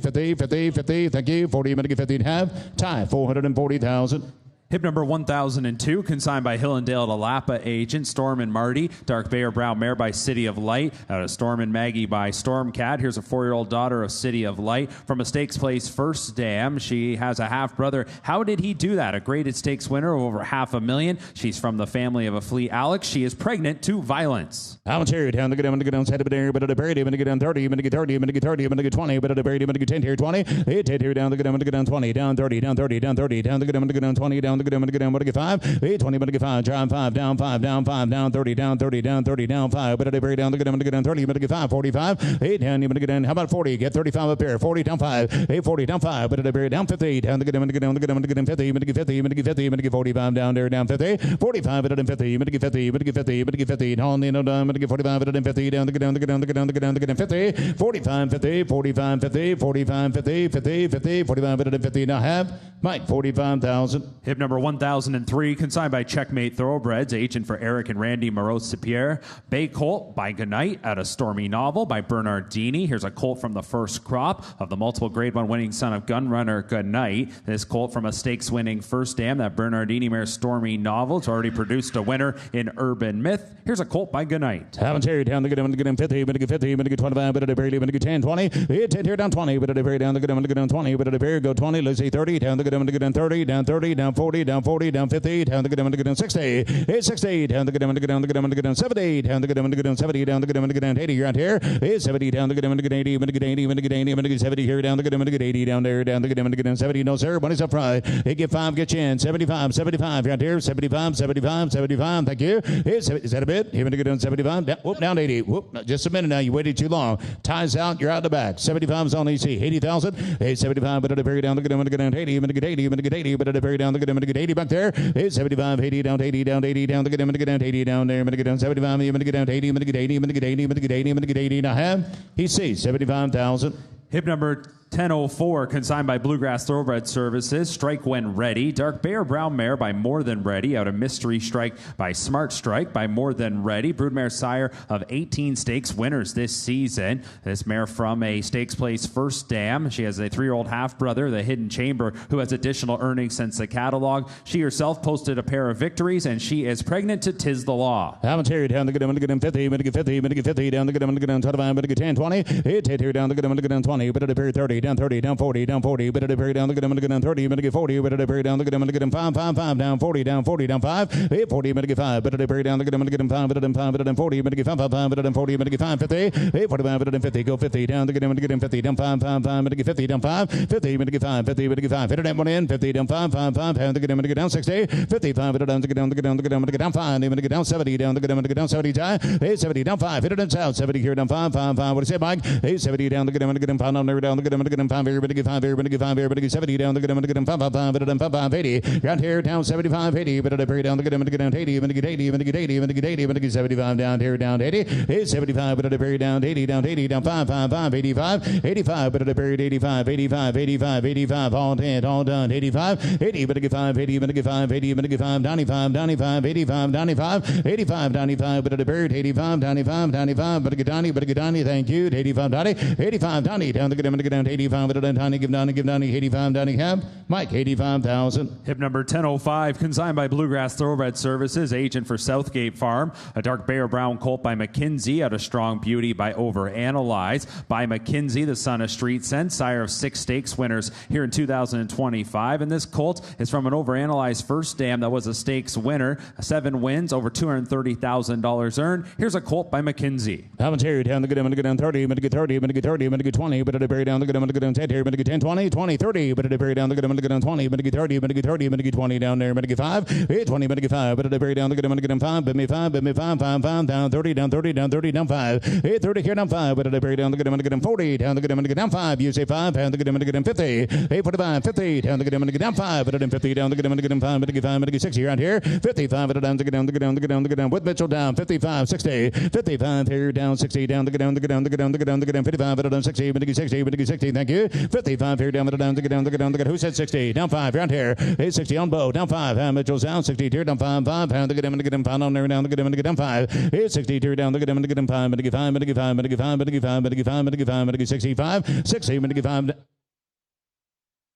Thank you. 40, I'm going to get 50 and half. Tie, 440,000. Hip number 1002, consigned by Hillendale to Lapa agent Storm and Marty. Dark Bay or Brown Mare by City of Light. Out of Storm and Maggie by Stormcat. Here's a 4-year-old daughter of City of Light. From a stakes place first dam. She has a half brother. How did he do that? A graded stakes winner of over $500,000. She's from the family of a Fleet Alex. She is pregnant to Violence. I'm here down the good. I'm going to get down side of it, but the buried. I'm going to get down 30. I'm going to get 30. I'm going to get 30. I'm going to get 20. But the buried. I'm going to get 10 here 20. 10 here down the good. I'm going to get down 20. Down 30. Down 30. Down 30. Down the good. I'm going to get down 20. Down the good. I'm going to get down. I'm going to get 5. 20. I'm going to get 5. Down 5. Down 5. Down 5. Down 30. Down 30. Down 30. Down 5. But the buried down the good. I'm going to get down 30. I'm going to get 5. 45. 8 down. You're going to get down. How about 40? Get 35 up here. 40 down 5. 40 down 5. But the buried down 50. Down the good. I'm going to get down the good. I'm going to get down 50. I'm going to get 50. I'm going to get 50. I'm going to get 45 down there. Down 50. 45 at 50. I'm going to get 50. I'm going to get 50. I'm going to get 50. Down the I'm going to get 45 at 50. Down the good. Down the good. Down the good. Down the good. Down the good. 50. 45 50. 45 50. 45 50. 50 50. 45 at 50. Now have Mike 45,000. Hip number 1003, consigned by Checkmate Thoroughbreds, agent for Eric and Randy Moreau-Sapierre. Bay Colt by Goodnight out of Stormy Novel by Bernardini. Here's a colt from the first crop of the multiple Grade 1 winning son of Gunrunner Goodnight. This colt from a stakes winning first dam, that Bernardini mare Stormy Novel. It's already produced a winner in Urban Myth. Here's a colt by Goodnight. Haven't here down the good. I'm going to get him 50. I'm going to get 50. I'm going to get 25. But the buried. I'm going to get 10. 20. 10 here down 20. But the buried down the good. I'm going to get down 20. But the buried go 20. Let's say 30. Down the good. I'm going to get down 30. Down 30. Down 40. Down 40. Down 50. Down the good. I'm going to get down 60. 60. Down the good. I'm going to get down the good. I'm going to get down 70. Down the good. I'm going to get down 70. Down the good. I'm going to get down 80. You're out here. 70. Down the good. I'm going to get 80. I'm going to get 80. I'm going to get 80. I'm going to get 70 here. Down the good. I'm going to get 80. Down there. Down the good. I'm going to get down 70. No, sir. Money's up front. Hey, get 5. Get you in. 75. 75. You're out here. 75. 75. 75. Thank you. Is that a bit? You're going to get down 75. Down, whoop, down 80. Whoop. Just a minute now. You waited too long. Ties out. You're out the back. 75 is on AC. 80,000. Hey, 75. But at the very down the good. I'm going to get down 80. I'm going to get 80. I'm going to get 80. But at the very down the good. I'm going to get 80 back there. Hey, 75. 80 down 80. Down 80. Down the good. I'm going to get down 80 down there. I'm going to get down 75. I'm going to get down 80. I'm going to get 80. I'm going to get 80. I'm going to get 80. I'm going to get 80. Now have he sees 75,000. Hip number 1004, consigned by Bluegrass Thoroughbred Services. Strike When Ready. Dark Bear Brown Mare by More Than Ready. Out of Mystery Strike by Smart Strike by More Than Ready. Broodmare sire of 18 stakes winners this season. This mare from a stakes place first dam. She has a 3-year-old half-brother, the Hidden Chamber, who has additional earnings since the catalog. She herself posted a pair of victories, and she is pregnant to Tis the Law. I'm here down the good. I'm going to get him 50. I'm going to get 50. I'm going to get 50. Down the good. I'm going to get down 25. I'm going to get 10. 20. 10 here down the good. I'm going to get down 20. But at the period 30. Down 30, down 40, down 40, but at the very down the good, I'm going to get down 30, I'm going to get 40, but at the very down the good, I'm going to get him 5, 5, 5, down 40, down 40, down 5, 8, 40, I'm going to get 5, but at the very down the good, I'm going to get him 5, but at him 5, but at him 40, I'm going to get 5, 5, 5, but at him 40, I'm going to get 5, 50, 8, 45, but at him 50, go 50, down the good, I'm going to get him 50, down 5, 5, 5, I'm going to get 50, down 5, 50, I'm going to get 5, 50, I'm going to get 5, hit it that one in, 50, down 5, 5, 5, down the good, I'm going to get down 60, 55, but down the good, down the good, down the good, I'm going to get down 5, I'm going to get down 70, down the good, I'm going to get down 70, tie, 70, down 5, hit it down south, 70 here, down 5, 5, 5, what do you say, Mike? 70, down the good, I'm going to get him 5, down there, down the good, I'm going to get him 5 here, I'm going to get 5 here, I'm going to get 5 here, I'm going to get 70 down the good, I'm going to get him 5, 5, 5, but down 5, 5, 80, down here, down 75, 80, but at the very down the good, I'm going to get down 80, I'm going to get 80, I'm going to get 80, I'm going to get 80, I'm going to get 75 down here, down 80, 75, but at the very down 80, down 80, down 5, 5, 5, 85, 85, but at the buried 85, 85, 85, 85, all dead, all done, 85, 80, but I get 5, 80, but I get 5, 80, but I get 5, 95, 95, 85, 95, 85, 95, but at the buried 85, 95, 95, but I get Donnie, thank you, 85, Donnie, 85, Donnie, down the good, I'm going to get down to 85, but at Donnie, give Donnie, 85, Donnie, have Mike, 85,000. Hip number 1005, consigned by Bluegrass Thoroughbred Services, agent for Southgate Farm. A dark Bear Brown colt by McKinsey, out of Strong Beauty by Overanalyze. By McKinsey, the son of Street Sense, sire of 6 stakes winners here in 2025. And this colt is from an Overanalyze first dam that was a stakes winner. 7 wins, over $230,000 earned. Here's a colt by McKinsey. Haven't here, down the good, I'm going to get down 30, I'm going to get 30, I'm going to get 30, I'm going to get 20, but at the very down the good, I'm going to get down 10 here, I'm going to get 10, 20, 20, 30, but at the very down the good, I'm going to get down 20, I'm going to get 30, I'm going to get 30, I'm going to get 20 down there, I'm going to get 5, 8, 20, I'm going to get 5, but at the very down the good, I'm going to get down 5, but me 5, 5, 5, down 30, down 30, down 30, down 5, 8, 30 here, down 5, but at the very down the good, I'm going to get down 40, down the good, I'm going to get down 5, you say 5, down the good, I'm going to get down 50, 8, 45, 50, down the good, I'm going to get down 5, but at them 50, down the good, I'm going to get down 5, I'm going to get 5, I'm going to get 60 around here, 55, but down the good, down the good, down the good, down the good, down with Mitchell down, 55, 60, 55 here, down 60, down the good, down the good, down the good, down the good, down the good, down 55, but down 60, I'm going to get 60, I'm going to get 60, thank you, 55 here, down the down the good, down the good, down the good, who said 60, down 5, around here, 60 on Bo, down 5, Mitchell's down 60 here, down 5, 5, down the good, I'm going to get him 5 on there, down the good, I'm going to get down 5, 60 here, down the good, I'm going to get him 5, I'm going to get 5, I'm going to get 5, I'm going to get 5, I'm going to get 5, I'm going to get 5, I'm going to get 5, I'm going to get 65, 60, I'm going to get 5,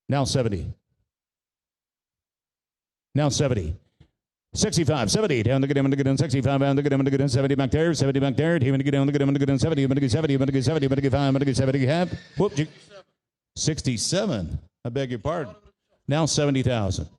now 70. Now 70. 65, 70, down the good, 65, down the good, 70 back there, 70 back there, even to get down the good, 70, 70, 70, 70, 5, 70, half. Whoop, 67. I beg your pardon. Now 70,000.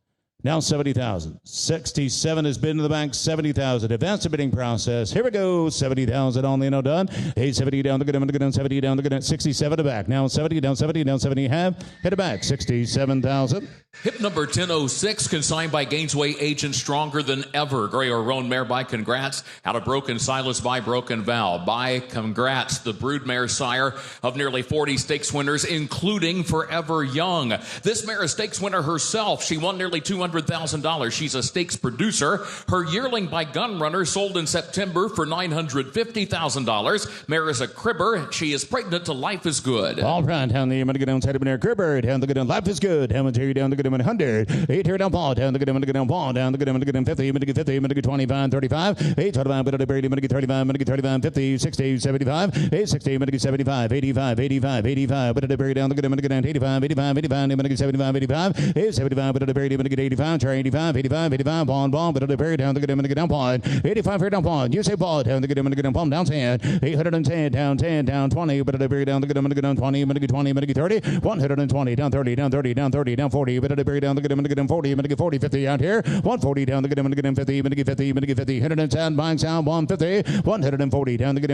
Now 70,000. 67 has been to the bank, 70,000. Advance the bidding process. Here we go. 70,000 on the no done. 870 down the good, 70 down the good, 67 to back. Now 70, down 70, down 70 half. Hit it back. 67,000. Hip number 1006, consigned by Gainesway Agent, Stronger Than Ever. Gray or Roan mare by Congrats. Out of Broken Silas by Broken Val. By Congrats, the broodmare sire of nearly 40 stakes winners, including Forever Young. This mare is stakes winner herself. She won nearly $200,000. She's a stakes producer. Her yearling by Gunrunner sold in September for $950,000. Mare is a cribber. She is pregnant to Life Is Good. All right, down the good outside of an air cribber. Down the good Life Is Good. Down the good 100. 8 here down Paul. Down the good down Paul. Down the good 50. 50. 25. 35. 8 25. But the Brady. 35. 35. 50. 60. 75. 860. 75. 85. 85. 85. But the Brady down the good 85. 85. 85. 75. 85. 875. But the Brady 85. Try 85. 85. 85. Ball. But the Brady down the good down Paul. 85 here down Paul. You say Paul. Down the good down Paul. Down 10. 810. Down 10. Down 20. But the Brady down the good down 20. 20. 30. 120. Down 30. Down 30. Down 30. Down 40. But the Brady down the good 40. 40. 50 out here. 140 down the good 50. 50. 50. 110. Buying sound 150. 140 down the good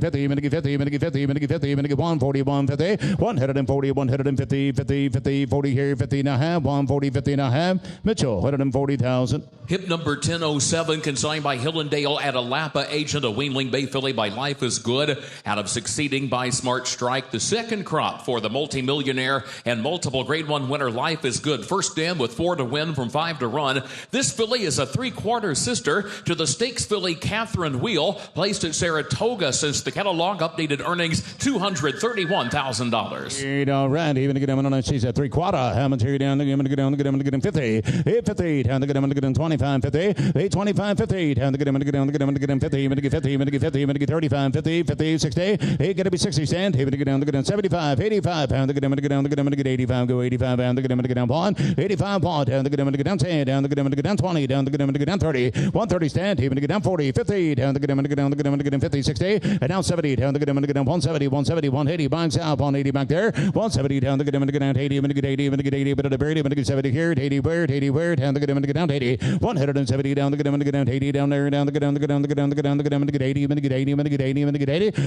50. 50. 50. 140. 150. 140. 150. 50. 50. 40 here. 50 and a half. 140. 50 and a half. Mitchell 140,000. Hip number 1007, consigned by Hillendale at a Lapa Agent, a Weanling Bay filly by Life Is Good, out of Succeeding by Smart Strike. The second crop for the multimillionaire and multiple Grade 1 winner Life Is Good. First in with 4 to win from 5 to run. This filly is a 3/4 sister to the stakes filly Catherine Wheel, placed at Saratoga since the catalog updated earnings $231,000. All right, even to get him on, she's at 3/4. Hammond's here down the good 50. 50 down the good 25. 50. 825. 50 down the good 50. 50. 35. 50. 50. 60. 8 got to be 60 stand. Even to get down the good 75. 85 down the good 85. Go 85 down the good down pawn. 85 pawn down the good down 10. Down the good down 20. Down the good down 30. 130 stand. Even to get down 40. 50 down the good 50. 60. And now 70 down the good 170. 170. 180. Buying south. 180 back there. 170 down the good down 80. 80. But the Brady 70 here. 80 where. 80 where. Down the good down 80. 170 down the good down 80. Down there. Down the good 80. 80.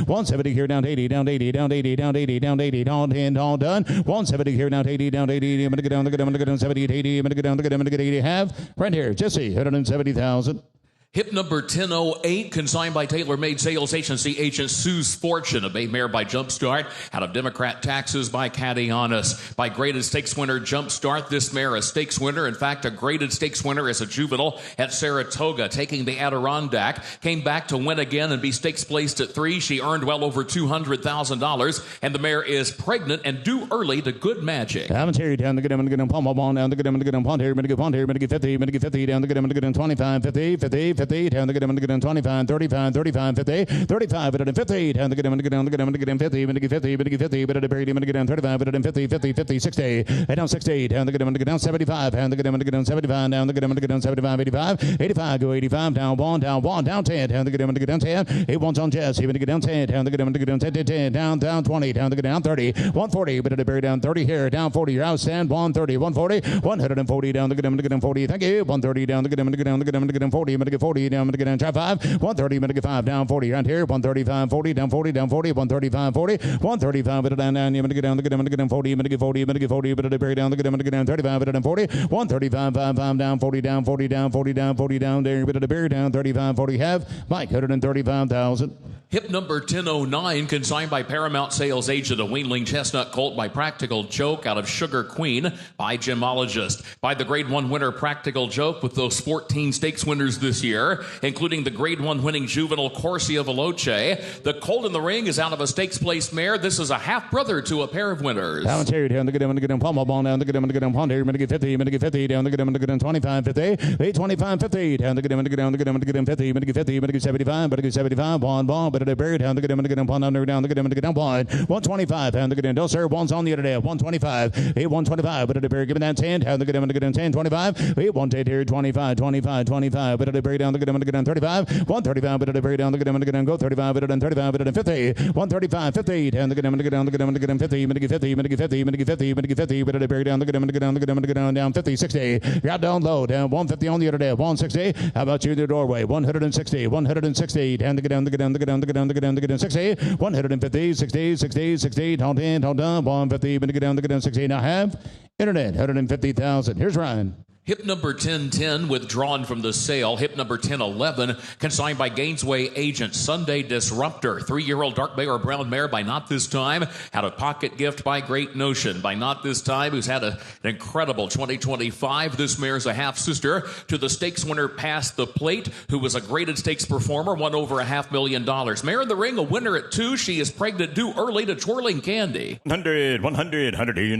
170 here down 80. Down 80. Down 80. Down 80. Down 80. Down 10. All done. 170 here down 80. Down 80. I'm going to get down the good 70. 80. I'm going to get down the good 80. Half. Right here. Jesse 170,000. Hip number 1008, consigned by Taylor Made Sales Agency Agent Sue's Fortune, a bay mare by Jumpstart, out of Democrat Taxes by Cadianis. By graded stakes winner Jumpstart, this mare a stakes winner. In fact, a graded stakes winner as a juvenile at Saratoga, taking the Adirondack. Came back to win again and be stakes placed at 3. She earned well over $200,000, and the mare is pregnant and due early to Good Magic. I'm Terry down the good pom pom down the good pond here, 50, down the good 25, 50, 50. 50, down the good 25, 35, 35, 50, 35, but at 50, down the good 50, 50, 50, but at the Brady, down 35, but at 50, 50, 50, 60, and down 60, down the good down 75, down the good down 75, down the good down 75, 85, 85, go 85, down 1, down 10, down the good down 10, 8 ones on Jess, even to get down 10, down the good down 10, 10, down 20, down the good down 30, 140, but at the Brady down 30 here, down 40, you're out, stand 130, 140, 140, down the good 40, thank you, 130, down the good 40, 40, down to get down try 5 130 minute 5 down 40 around here 135 40 down 40 down 40 135 40 135 but down you get down the good 40 minute 40 minute 40 but break down the good 35 but down 40 135 5 down 40 down 40 down 40 down 40 down there but the bear down 35 40 have Mike 135,000. Hip number 1009, consigned by Paramount Sales Agent, a Weanling Chestnut Colt by Practical Joke out of Sugar Queen by Gemologist. By the Grade 1 winner Practical Joke with those 14 stakes winners this year, including the Grade 1 winning juvenile Corsia Veloce. The colt in the ring is out of a stakes place mare. This is a half-brother to a pair of winners. Down Terry down the good palm ball down the good pond here 50 50 down the good 25 50 825 50 down the good 50 75 75 ball but but it buried down the good down under down the good down point. 125 down the good down. Sir, one's on the other day. 125. 125, but it buried giving that 10 down the good down 10 25. 110 here 25 but it buried down the good down 35. 135, but it buried down the good down go 35 but it 35 but it 50. 135 50 down the good down 50 minute 50 minute 50 minute 50 minute 50 but it buried down the good down 50 60. Got down low down 150 on the other day. 160. How about you in the doorway? 160 down the good down 60. 150 60 down 150 minute down the good down 60. Now have internet 150,000. Here's Ryan. Hip number 1010 withdrawn from the sale. Hip number 1011 consigned by Gainesway Agent. Sunday Disruptor. 3-year-old dark bay or brown mare by Not This Time. Had a pocket gift by Great Notion by Not This Time, who's had an incredible 2025. This mare's a half-sister to the stakes winner Past the Plate, who was a graded stakes performer, won over $500,000. Mare in the ring, a winner at 2. She is pregnant due early to Twirling Candy. 100, 50,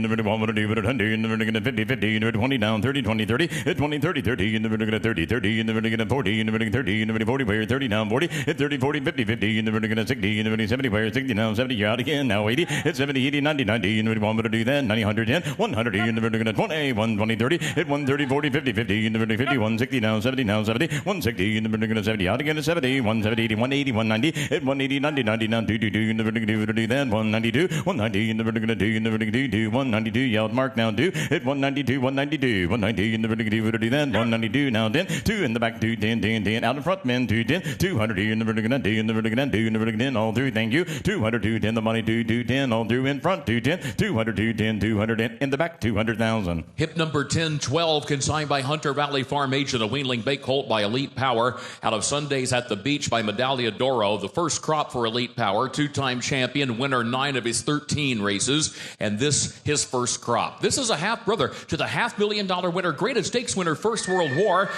20 down, 30, 20, 30, 20, 30, 30, in the vertical 30, 30, in the vertical 40, in the vertical 30, in the vertical 40, where 30 down, 40, 30, 40, 50, 50, in the vertical 60, in the vertical 70, where 60 down, 70, you're out again, now 80, it's 70, 80, 90, 90, in the vertical 1, to do that, 90, 110, 100, in the vertical 20, 120, 30, hit 130, 40, 50, 50, in the vertical 50, 160 down, 70, now 70, 160, in the vertical 70, out again, 70, 170, 80, 180, 190, hit 180, 90, 90, down, 2, 2, 2, in the vertical 2, to do that, 192, 190, in the vertical 2, in the vertical 2, 2, 192, yelled mark, now 2, hit 192, 192, 190, in the vertical 2, to do that, 192, now 10, 2 in the back, 2, 10, 10, 10, out in front, men, 2, 10, 200, in the vertical 2, in the vertical 2, in the vertical 10, all through, thank you, 200, 2, 10, the money, 2, 2, 10, all through in front, 2, 10, 200, 2, 10, 200, in the back, 200,000. Hip number 1012, consigned by Hunter Valley Farm Agent, a weanling bake colt by Elite Power, out of Sundays at the Beach by Medaglia d'Oro, the first crop for Elite Power, 2-time champion, winner 9 of his 13 races, and this his first crop. This is a half-brother to the $500,000 winner, graded stakes winner, First World War.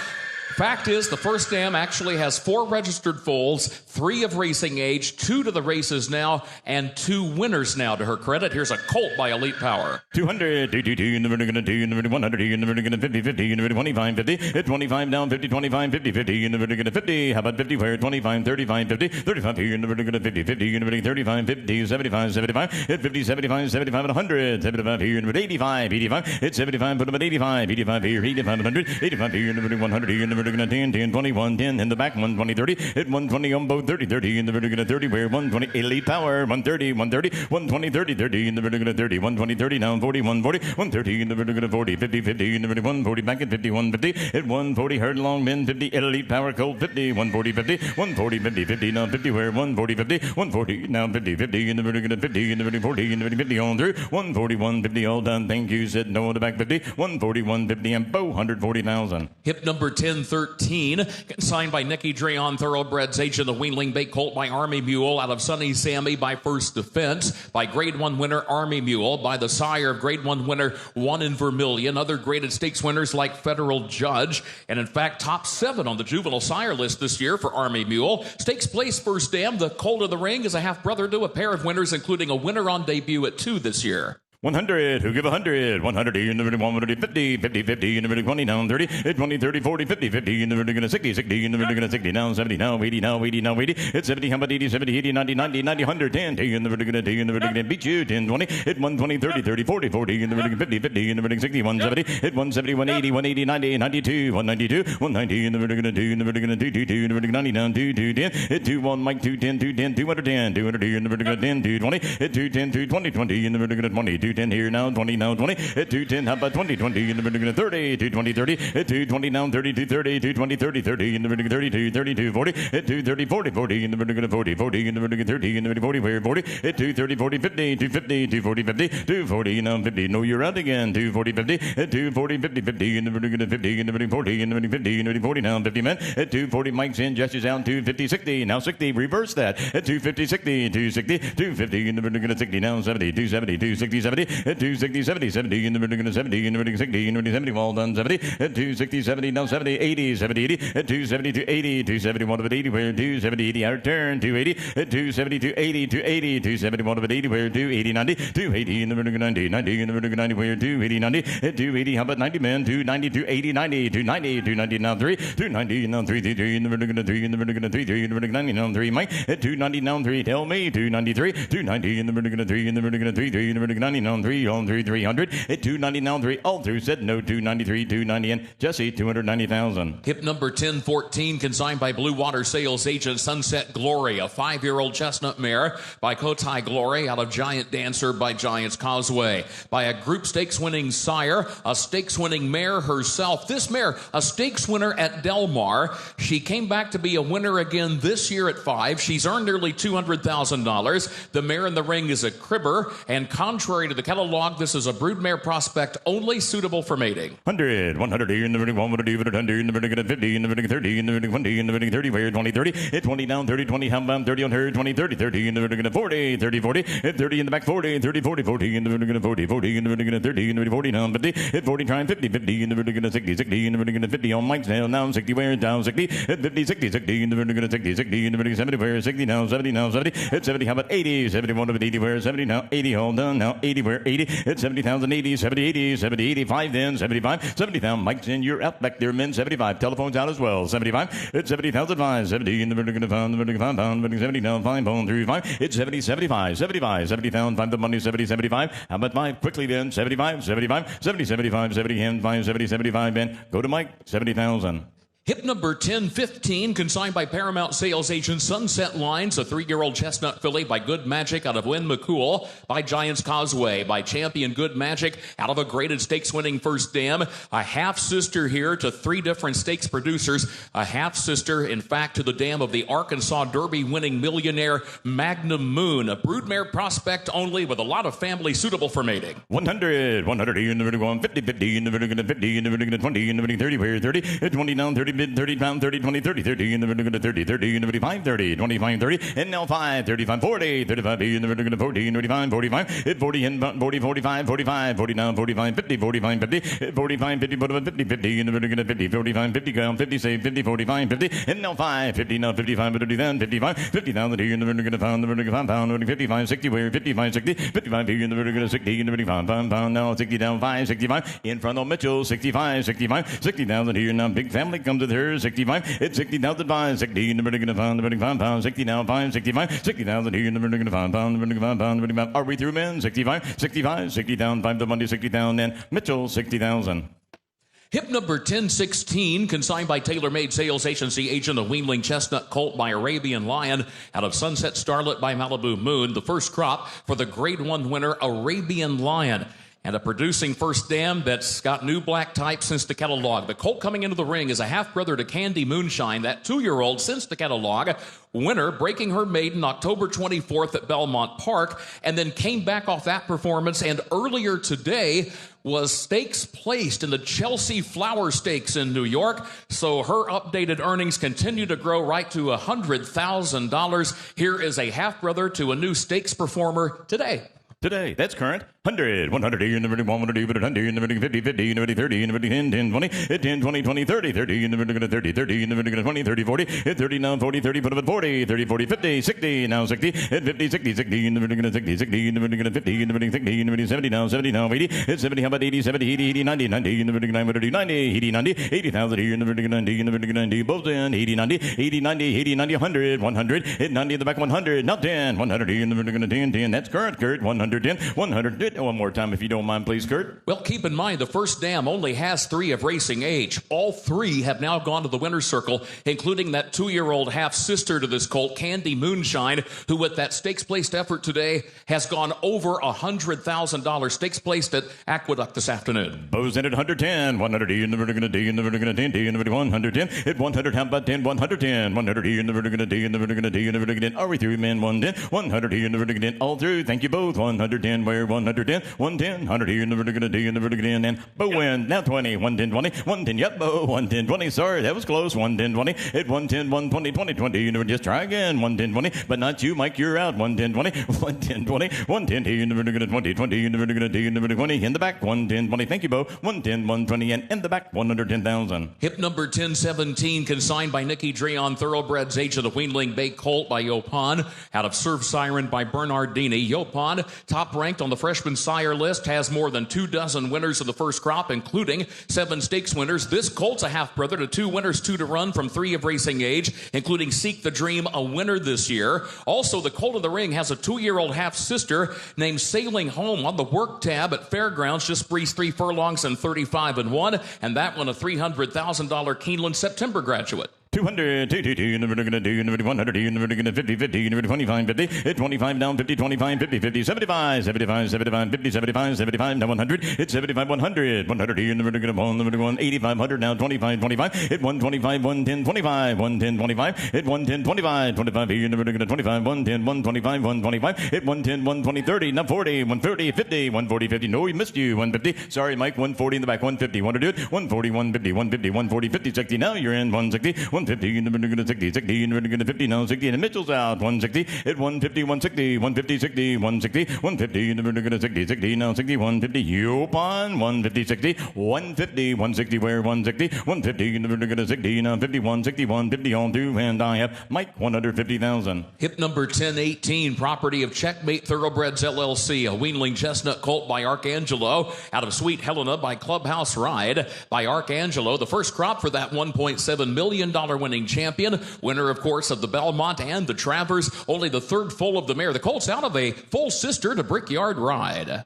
Fact is, the first dam actually has 4 registered foals, 3 of racing age, 2 to the races now, and 2 winners now to her credit. Here's a colt by Elite Power. 200, 2, 2, 2, in the vertical 2, in the vertical 100, in the vertical 50, 50, in the vertical 25, 50, 25 down, 50, 25, 50, 50, in the vertical 50, how about 50, where 25, 35, 50, 35 here in the vertical 50, 50, in the vertical 35, 50, 75, 75, hit 50, 75, 75, 100, 75 here in the vertical 85, 85, hit 75, put them at 85, 85 here, 85, 100, 85 here in the vertical 100, here in the vertical 10, 10, 21, 10 in the back, 120, 30, hit 120 on both, 30, 30 in the vertical 30, where 120, Elite Power, 130, 130, 120, 30, 30 in the vertical 30, 120, 30 down, 40, 140, 130 in the vertical 40, 50, 50 in the vertical 140, back at 50, 150, hit 140, herd long men, 50, Elite Power, Colt, 50, 140, 50, 140, 50, 50, now 50, where 140, 50, 140, now 50, 50 in the vertical 50, in the vertical 40, in the vertical 50, on through, 140, 150, all done, thank you, said no on the back 50, 140, 150, and bow, 140,000. Hip number 1013, signed by Nikki Dreon, Thoroughbreds Agent, the weanling bait colt by Army Mule, out of Sunny Sammy by First Defense, by Grade 1 winner Army Mule, by the sire of Grade 1 winner One in Vermilion, other graded stakes winners like Federal Judge, and in fact top 7 on the juvenile sire list this year for Army Mule. Stakes place first dam, the colt of the ring is a half-brother to a pair of winners, including a winner on debut at 2 this year. 100, who give 100, 100 in the vertical 150, 50, 50 in the vertical 20 down, 30, 20, 30, 40, 50, 50 in the vertical 60, 60 in the vertical 60 down, 70 now, 80 now, 80 now, 80, hit 70, how about 80, 70, 80, 90, 90, 90, 100, 10, 10 in the vertical 10 in the vertical 10, beat you, 10, 20, hit 120, 30, 30, 40, 40 in the vertical 50, 50 in the vertical 60, 170, hit 170, 180, 180, 90, 92, 192, 190 in the vertical 2 in the vertical 2, 2, 2 in the vertical 90 down, 2, 2, 10, hit 2, 1, Mike, 2, 10, 2, 10, 210, 200 in the vertical 10, 2, 20, hit 2, 10, 2, 20, 20 in the vertical 20, 2, 10 here now, 20 now, 20, hit 210, how about 20, 20 in the vertical 30, 220, 30, hit 220 down, 30, 230, 220, 30, 30 in the vertical 32, 32, 40, hit 230, 40, 40 in the vertical 40, 40 in the vertical 30 in the vertical 40, where 40, hit 230, 40, 50, 250, 240, 50, 240 now 50, no, you're out again, 240, 50, hit 240, 50, 50 in the vertical 50 in the vertical 40 in the vertical 50 in the vertical 40 now 50 men, hit 240, Mike's in, gestures out, 250, 60, now 60, reverse that, hit 250, 60, 260, 250 in the vertical 60 now 70, 270, 260, 70, 70, at 260, 70, 70 in the vertical 70, in the vertical 60, in the vertical 70, well done 70, at 260, 70, now 70, 80, 70, 80, at 270 to 80, 271 of it 80, where 270, 80, our turn, 280, at 270 to 80, to 80, 271 of it 80, where 280, 90, 280 in the vertical 90, 90 in the vertical 90, where 280, 90, at 280, how about 90 men, 290 to 80, 90, 290, 290 now 3, 290 now 3, 3 in the vertical 3 in the vertical 3, 3 in the vertical 90 now 3, Mike, at 290 now 3, tell me, 293, 290 in the vertical 3 in the vertical 3, 3 in the vertical 90 now 3, on 3, 300, at 290 now 3, all through said no, 293, 290, and Jesse, 290,000. Hip number 1014, consigned by Blue Water Sales Agent Sunset Glory, a 5-year-old chestnut mare by Kotai Glory out of Giant Dancer by Giants Causeway. By a group stakes winning sire, a stakes winning mare herself. This mare, a stakes winner at Del Mar. She came back to be a winner again this year at 5. She's earned nearly $200,000. The mare in the ring is a cribber, and contrary to the catalog, this is a broodmare prospect only suitable for mating. 100, 100 in the vertical 100, 100 in the vertical 50 in the vertical 30 in the vertical 20 in the vertical 30, where 20, 30, hit 20 down, 30, 20, how about 30 on her, 20, 30, 30 in the vertical 40, 30, 40, hit 30 in the back 40, 30, 40, 40 in the vertical 40, 40 in the vertical 30 in the vertical 40 down 50, hit 40 trying 50, 50 in the vertical 60, 60 in the vertical 50 on Mike's now 60 where down 60, hit 50, 60, 60 in the vertical 60, 60 in the vertical 70 where 60 now 70 now 70, hit 70 how about 80, 71 of it 80 where 70 now 80 all done now 80 where 80, hit 70,000 80, 70 80, 70 85 then 75, 70,000 Mike's in, you're out back there men 75, telephones out as well 75, hit 70,005, 70 in the vertical 5, the vertical 5 pound, vertical 70 down 5 bone through 5, hit 70, 75, 75, 70,000 5 the money 70, 75, how about 5 quickly then 75, 75, 70, 75, 70 and 5, 70, 75 and go to Mike 70,000. Hip number 1015, consigned by Paramount Sales Agent Sunset Lines, a 3-year-old chestnut filly by Good Magic out of Wynn McCool, by Giants Causeway, by Champion Good Magic out of a graded stakes-winning first dam, a half-sister here to 3 different stakes producers, a half-sister, in fact, to the dam of the Arkansas Derby-winning millionaire Magnum Moon, a broodmare prospect only with a lot of family suitable for mating. 100, 100 in the vertical 50, 50 in the vertical 50 in the vertical 20 in the vertical 30 where 30, 20 down 30 mid 30 pound 30 20 30 30 in the vertical 30 30 in the 25 30 25 30 and now 5 35 40 35 in the vertical 40 45 45 hit 40 in 40 45 45 40 down 45 50 45 50 hit 45 50 but 50 50 in the vertical 50 45 50 count 50 save 50 45 50 and now 5 50 now 55 but 50 then 55 50,000 here in the vertical pound the vertical 5 pound 55 60 where 55 60 55 here in the vertical 60 in the vertical 5 pound now 60 down 5 65 in front of Mitchell 65 65 60,000 here now big family comes with her 65 it's 60,000 5 60 in the vertical pound the vertical 5 pound 60 now 5 65 60,000 here in the vertical 5 pound the vertical 5 pound the vertical 5 are we through men 65 65 60 down 5 the Monday 60,000 and Mitchell 60,000. Hip number 1016, consigned by TaylorMade Sales Agency Agent, the Weanling Chestnut Colt by Arabian Lion out of Sunset Starlet by Malibu Moon, the first crop for the Grade 1 winner Arabian Lion. And a producing first dam that's got new black type since the catalog. The colt coming into the ring is a half-brother to Candy Moonshine, that 2-year-old since the catalog. Winner breaking her maiden October 24th at Belmont Park, and then came back off that performance, and earlier today was stakes placed in the Chelsea Flower Stakes in New York. So her updated earnings continue to grow right to $100,000. Here is a half-brother to a new stakes performer today. Today, that's current. 100, 100 in the vertical 100, 100 in the vertical 50, 50 in the vertical 30 in the vertical 10, 10, 20, 10, 20, 20, 30, 30 in the vertical 30, 30 in the vertical 20, 30, 40, 30 now 40, 30, put up at 40, 30, 40, 50, 60 now 60, 50, 60, 60 in the vertical 60, 60 in the vertical 50 in the vertical 60 in the vertical 70 now 80, 70 how about 80, 70, 80, 80, 90, 90 in the vertical 90, 90, 80, 90, 80,000 here in the vertical 90 in the vertical 90, both in 80, 90, 80, 90, 80, 90, 100, 100, hit 90 in the back 100, now 10, 100 here in the vertical 10, 10, that's current, Kurt, 110, 100, do it one more time if you don't mind, please, Kurt. Well, keep in mind, the first dam only has 3 of racing age. All 3 have now gone to the winner's circle, including that 2-year-old half-sister to this colt, Candy Moonshine, who with that stakes-placed effort today has gone over $100,000. Stakes placed at Aqueduct this afternoon. Bows in at 110, 100 in the vertical D in the vertical 10, D in the vertical 110, hit 100, how about 10, 110, 100 in the vertical D in the vertical D in the vertical 10, are we through, men, 110, 100 in the vertical 10, all through, thank you both, 110, where 110, 110, 110, 100 here, never gonna do, never gonna end. And Bo wins. Now 20, 110, 20, 110, yep, Bo, 110, 20. Sorry, that was close. 110, 20. Hit 110, 120, 20, 20. You never just try again. 110, 20. But not you, Mike, you're out. 110, 20, 110, 20, 110 here, never gonna 20, 20. You never gonna do, never 20. In the back, 110, 20. Thank you, Bo. 110, 120. And in the back, 110,000. Hip number 1017, consigned by Nicky Dreon, Thoroughbreds agent of Wheeling Bay Colt by Yopon, out of Surf Siren by Bernardini. Yopon, top ranked on the freshman sire list, has more than 24 winners of the first crop, including 7 stakes winners. This colt's a half-brother to 2 winners, 2 to run from 3 of racing age, including Seek the Dream, a winner this year. Also, the colt of the ring has a 2-year-old half-sister named Sailing Home on the work tab at Fairgrounds, just breezed 3 furlongs and 35-1, and that one a $300,000 Keeneland September graduate. 200, 222, you never gonna do, you never 100, you never gonna 50, 50, you never 25, 50, hit 25 down, 50, 25, 50, 50, 75, 75, 75, 50, 75, 75, now 100, hit 75, 100, 100, you never gonna 1, never gonna 8500, now 25, 25, hit 125, 110, 25, 110, 25, hit 110, 25, 25, you never gonna 25, 110, 125, 125, hit 110, 120, 30, now 40, 130, 50, 140, 50, no, he missed you, 150, sorry, Mike, 140 in the back, 150, want to do it, 140, 150, 150, 140, 50, 60, now you're in, 160, 150, you never gonna 60, 60, you never gonna 50, now 60, and Mitchell's out, 160, hit 150, 160, 150, 60, 160, 150, you never gonna 60, 60, now 60, 150, Yopon, 150, 60, 150, 160, where 160, 150, you never gonna 60, now 50, 160, 150, on 2, and I have Mike, 150,000. Hip number 1018, property of Checkmate Thoroughbreds LLC, a Wheeling Chestnut colt by Arcangelo, out of Sweet Helena by Clubhouse Ride by Arcangelo, the first crop for that $1.7 million winning champion, winner, of course, of the Belmont and the Travers, only the 3rd foal of the mare. The colt's out of a full sister to Brickyard Ride.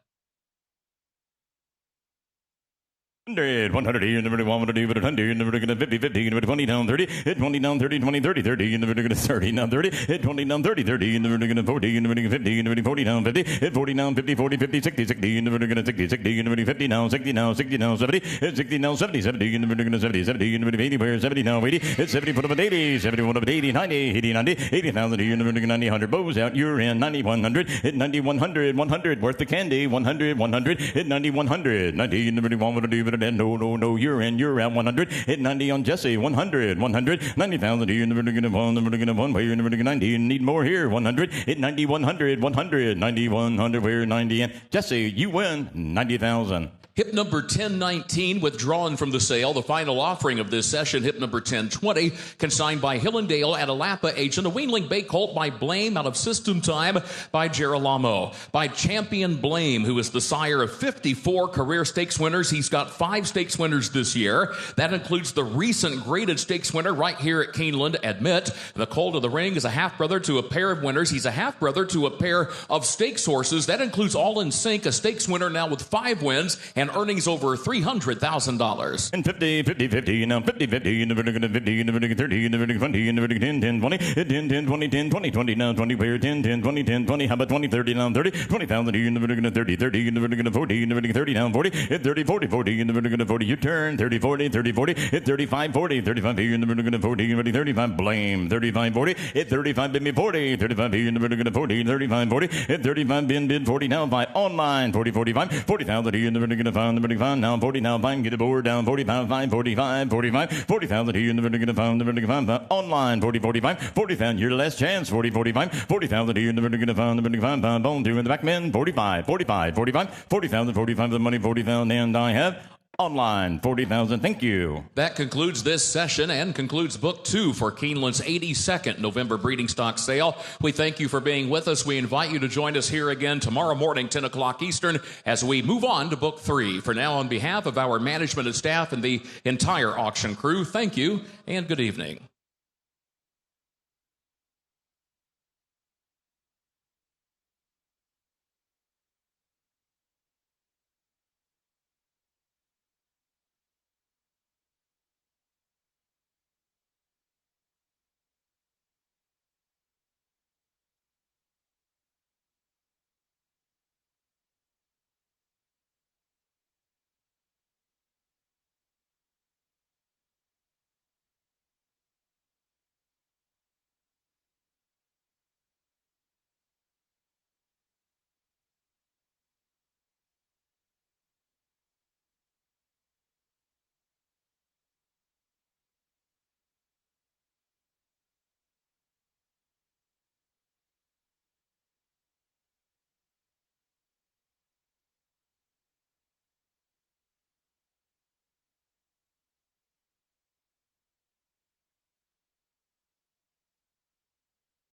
100, you never want to do, but 100, you never gonna 50, 50, you never 20 down 30, hit 20 down 30, 20, 30, 30, you never gonna 30 down 30, hit 20 down 30, 30, you never gonna 40, you never gonna 50, you never 40 down 50, hit 40 down 50, 40, 50, 60, 60, you never gonna 60, 60, you never 50 now, 60 now, 60 now, 70, hit 60 now, 70, 70, you never gonna 70, 70, you never 80, where 70 now, 80, hit 70, put up at 80, 70, put up at 80, 90, 80, 90, 80,000, you never gonna 90, 100, Bows out, you're in, 90, 100, hit 90, 100, 100, worth the candy, 100, 100, hit 90, 100, 90, you never want to do, but then no, you're in, you're at 100, hit 90 on Jesse, 100, 100, 90,000, you're never gonna 1, never gonna 1, where you're never gonna 90, you need more here, 100, hit 90, 100, 100, 90, 100, where 90, and Jesse, you win, 90,000. Hip number 1019, withdrawn from the sale. The final offering of this session, hip number 1020, consigned by Hillendale at Alapa agent. A Wheeling Bay Colt by Blame out of System Time by Girolamo. By Champion Blame, who is the sire of 54 career stakes winners. He's got 5 stakes winners this year. That includes the recent graded stakes winner right here at Keeneland. Admit, the colt of the ring is a half-brother to a pair of winners. He's a half-brother to a pair of stakes horses. That includes All in Sync, a stakes winner now with 5 wins and earnings over $300,000. And 50, 50, 50, you know, 50, 50, you never gonna 50, you never gonna 30, you never gonna 20, you never gonna 10, 10, 20, 10, 10, 20, 10, 20, 20, now 20, where 10, 10, 20, 10, 20, how about 20, 30, now 30, 20,000, you never gonna 30, 30, you never gonna 40, you never gonna 30, now 40, hit 30, 40, 40, you never gonna 40, you turn, 30, 40, 30, 40, hit 35, 40, 35, you never gonna 40, you ready, 35, Blame, 35, 40, hit 35, bid me 40, 35, you never gonna 40, 35, 40, hit 35, bid 40, now by online, 40, 45, 40,000, you never gonna find, never gonna find, now 40, now find, get a board down, 45, 5, 45, 45, 40,000, you never gonna find, never gonna find, online, 40, 45, 40,000, your last chance, 40, 45, 40,000, you never gonna find, never gonna find, bone 2 in the back men, 45, 45, 45, 40,000, 45 the money, 40,000, and I have online, 40,000. Thank you. That concludes this session and concludes Book 2 for Keeneland's 82nd November breeding stock sale. We thank you for being with us. We invite you to join us here again tomorrow morning, 10 o'clock Eastern, as we move on to Book 3. For now, on behalf of our management and staff and the entire auction crew, thank you and good evening.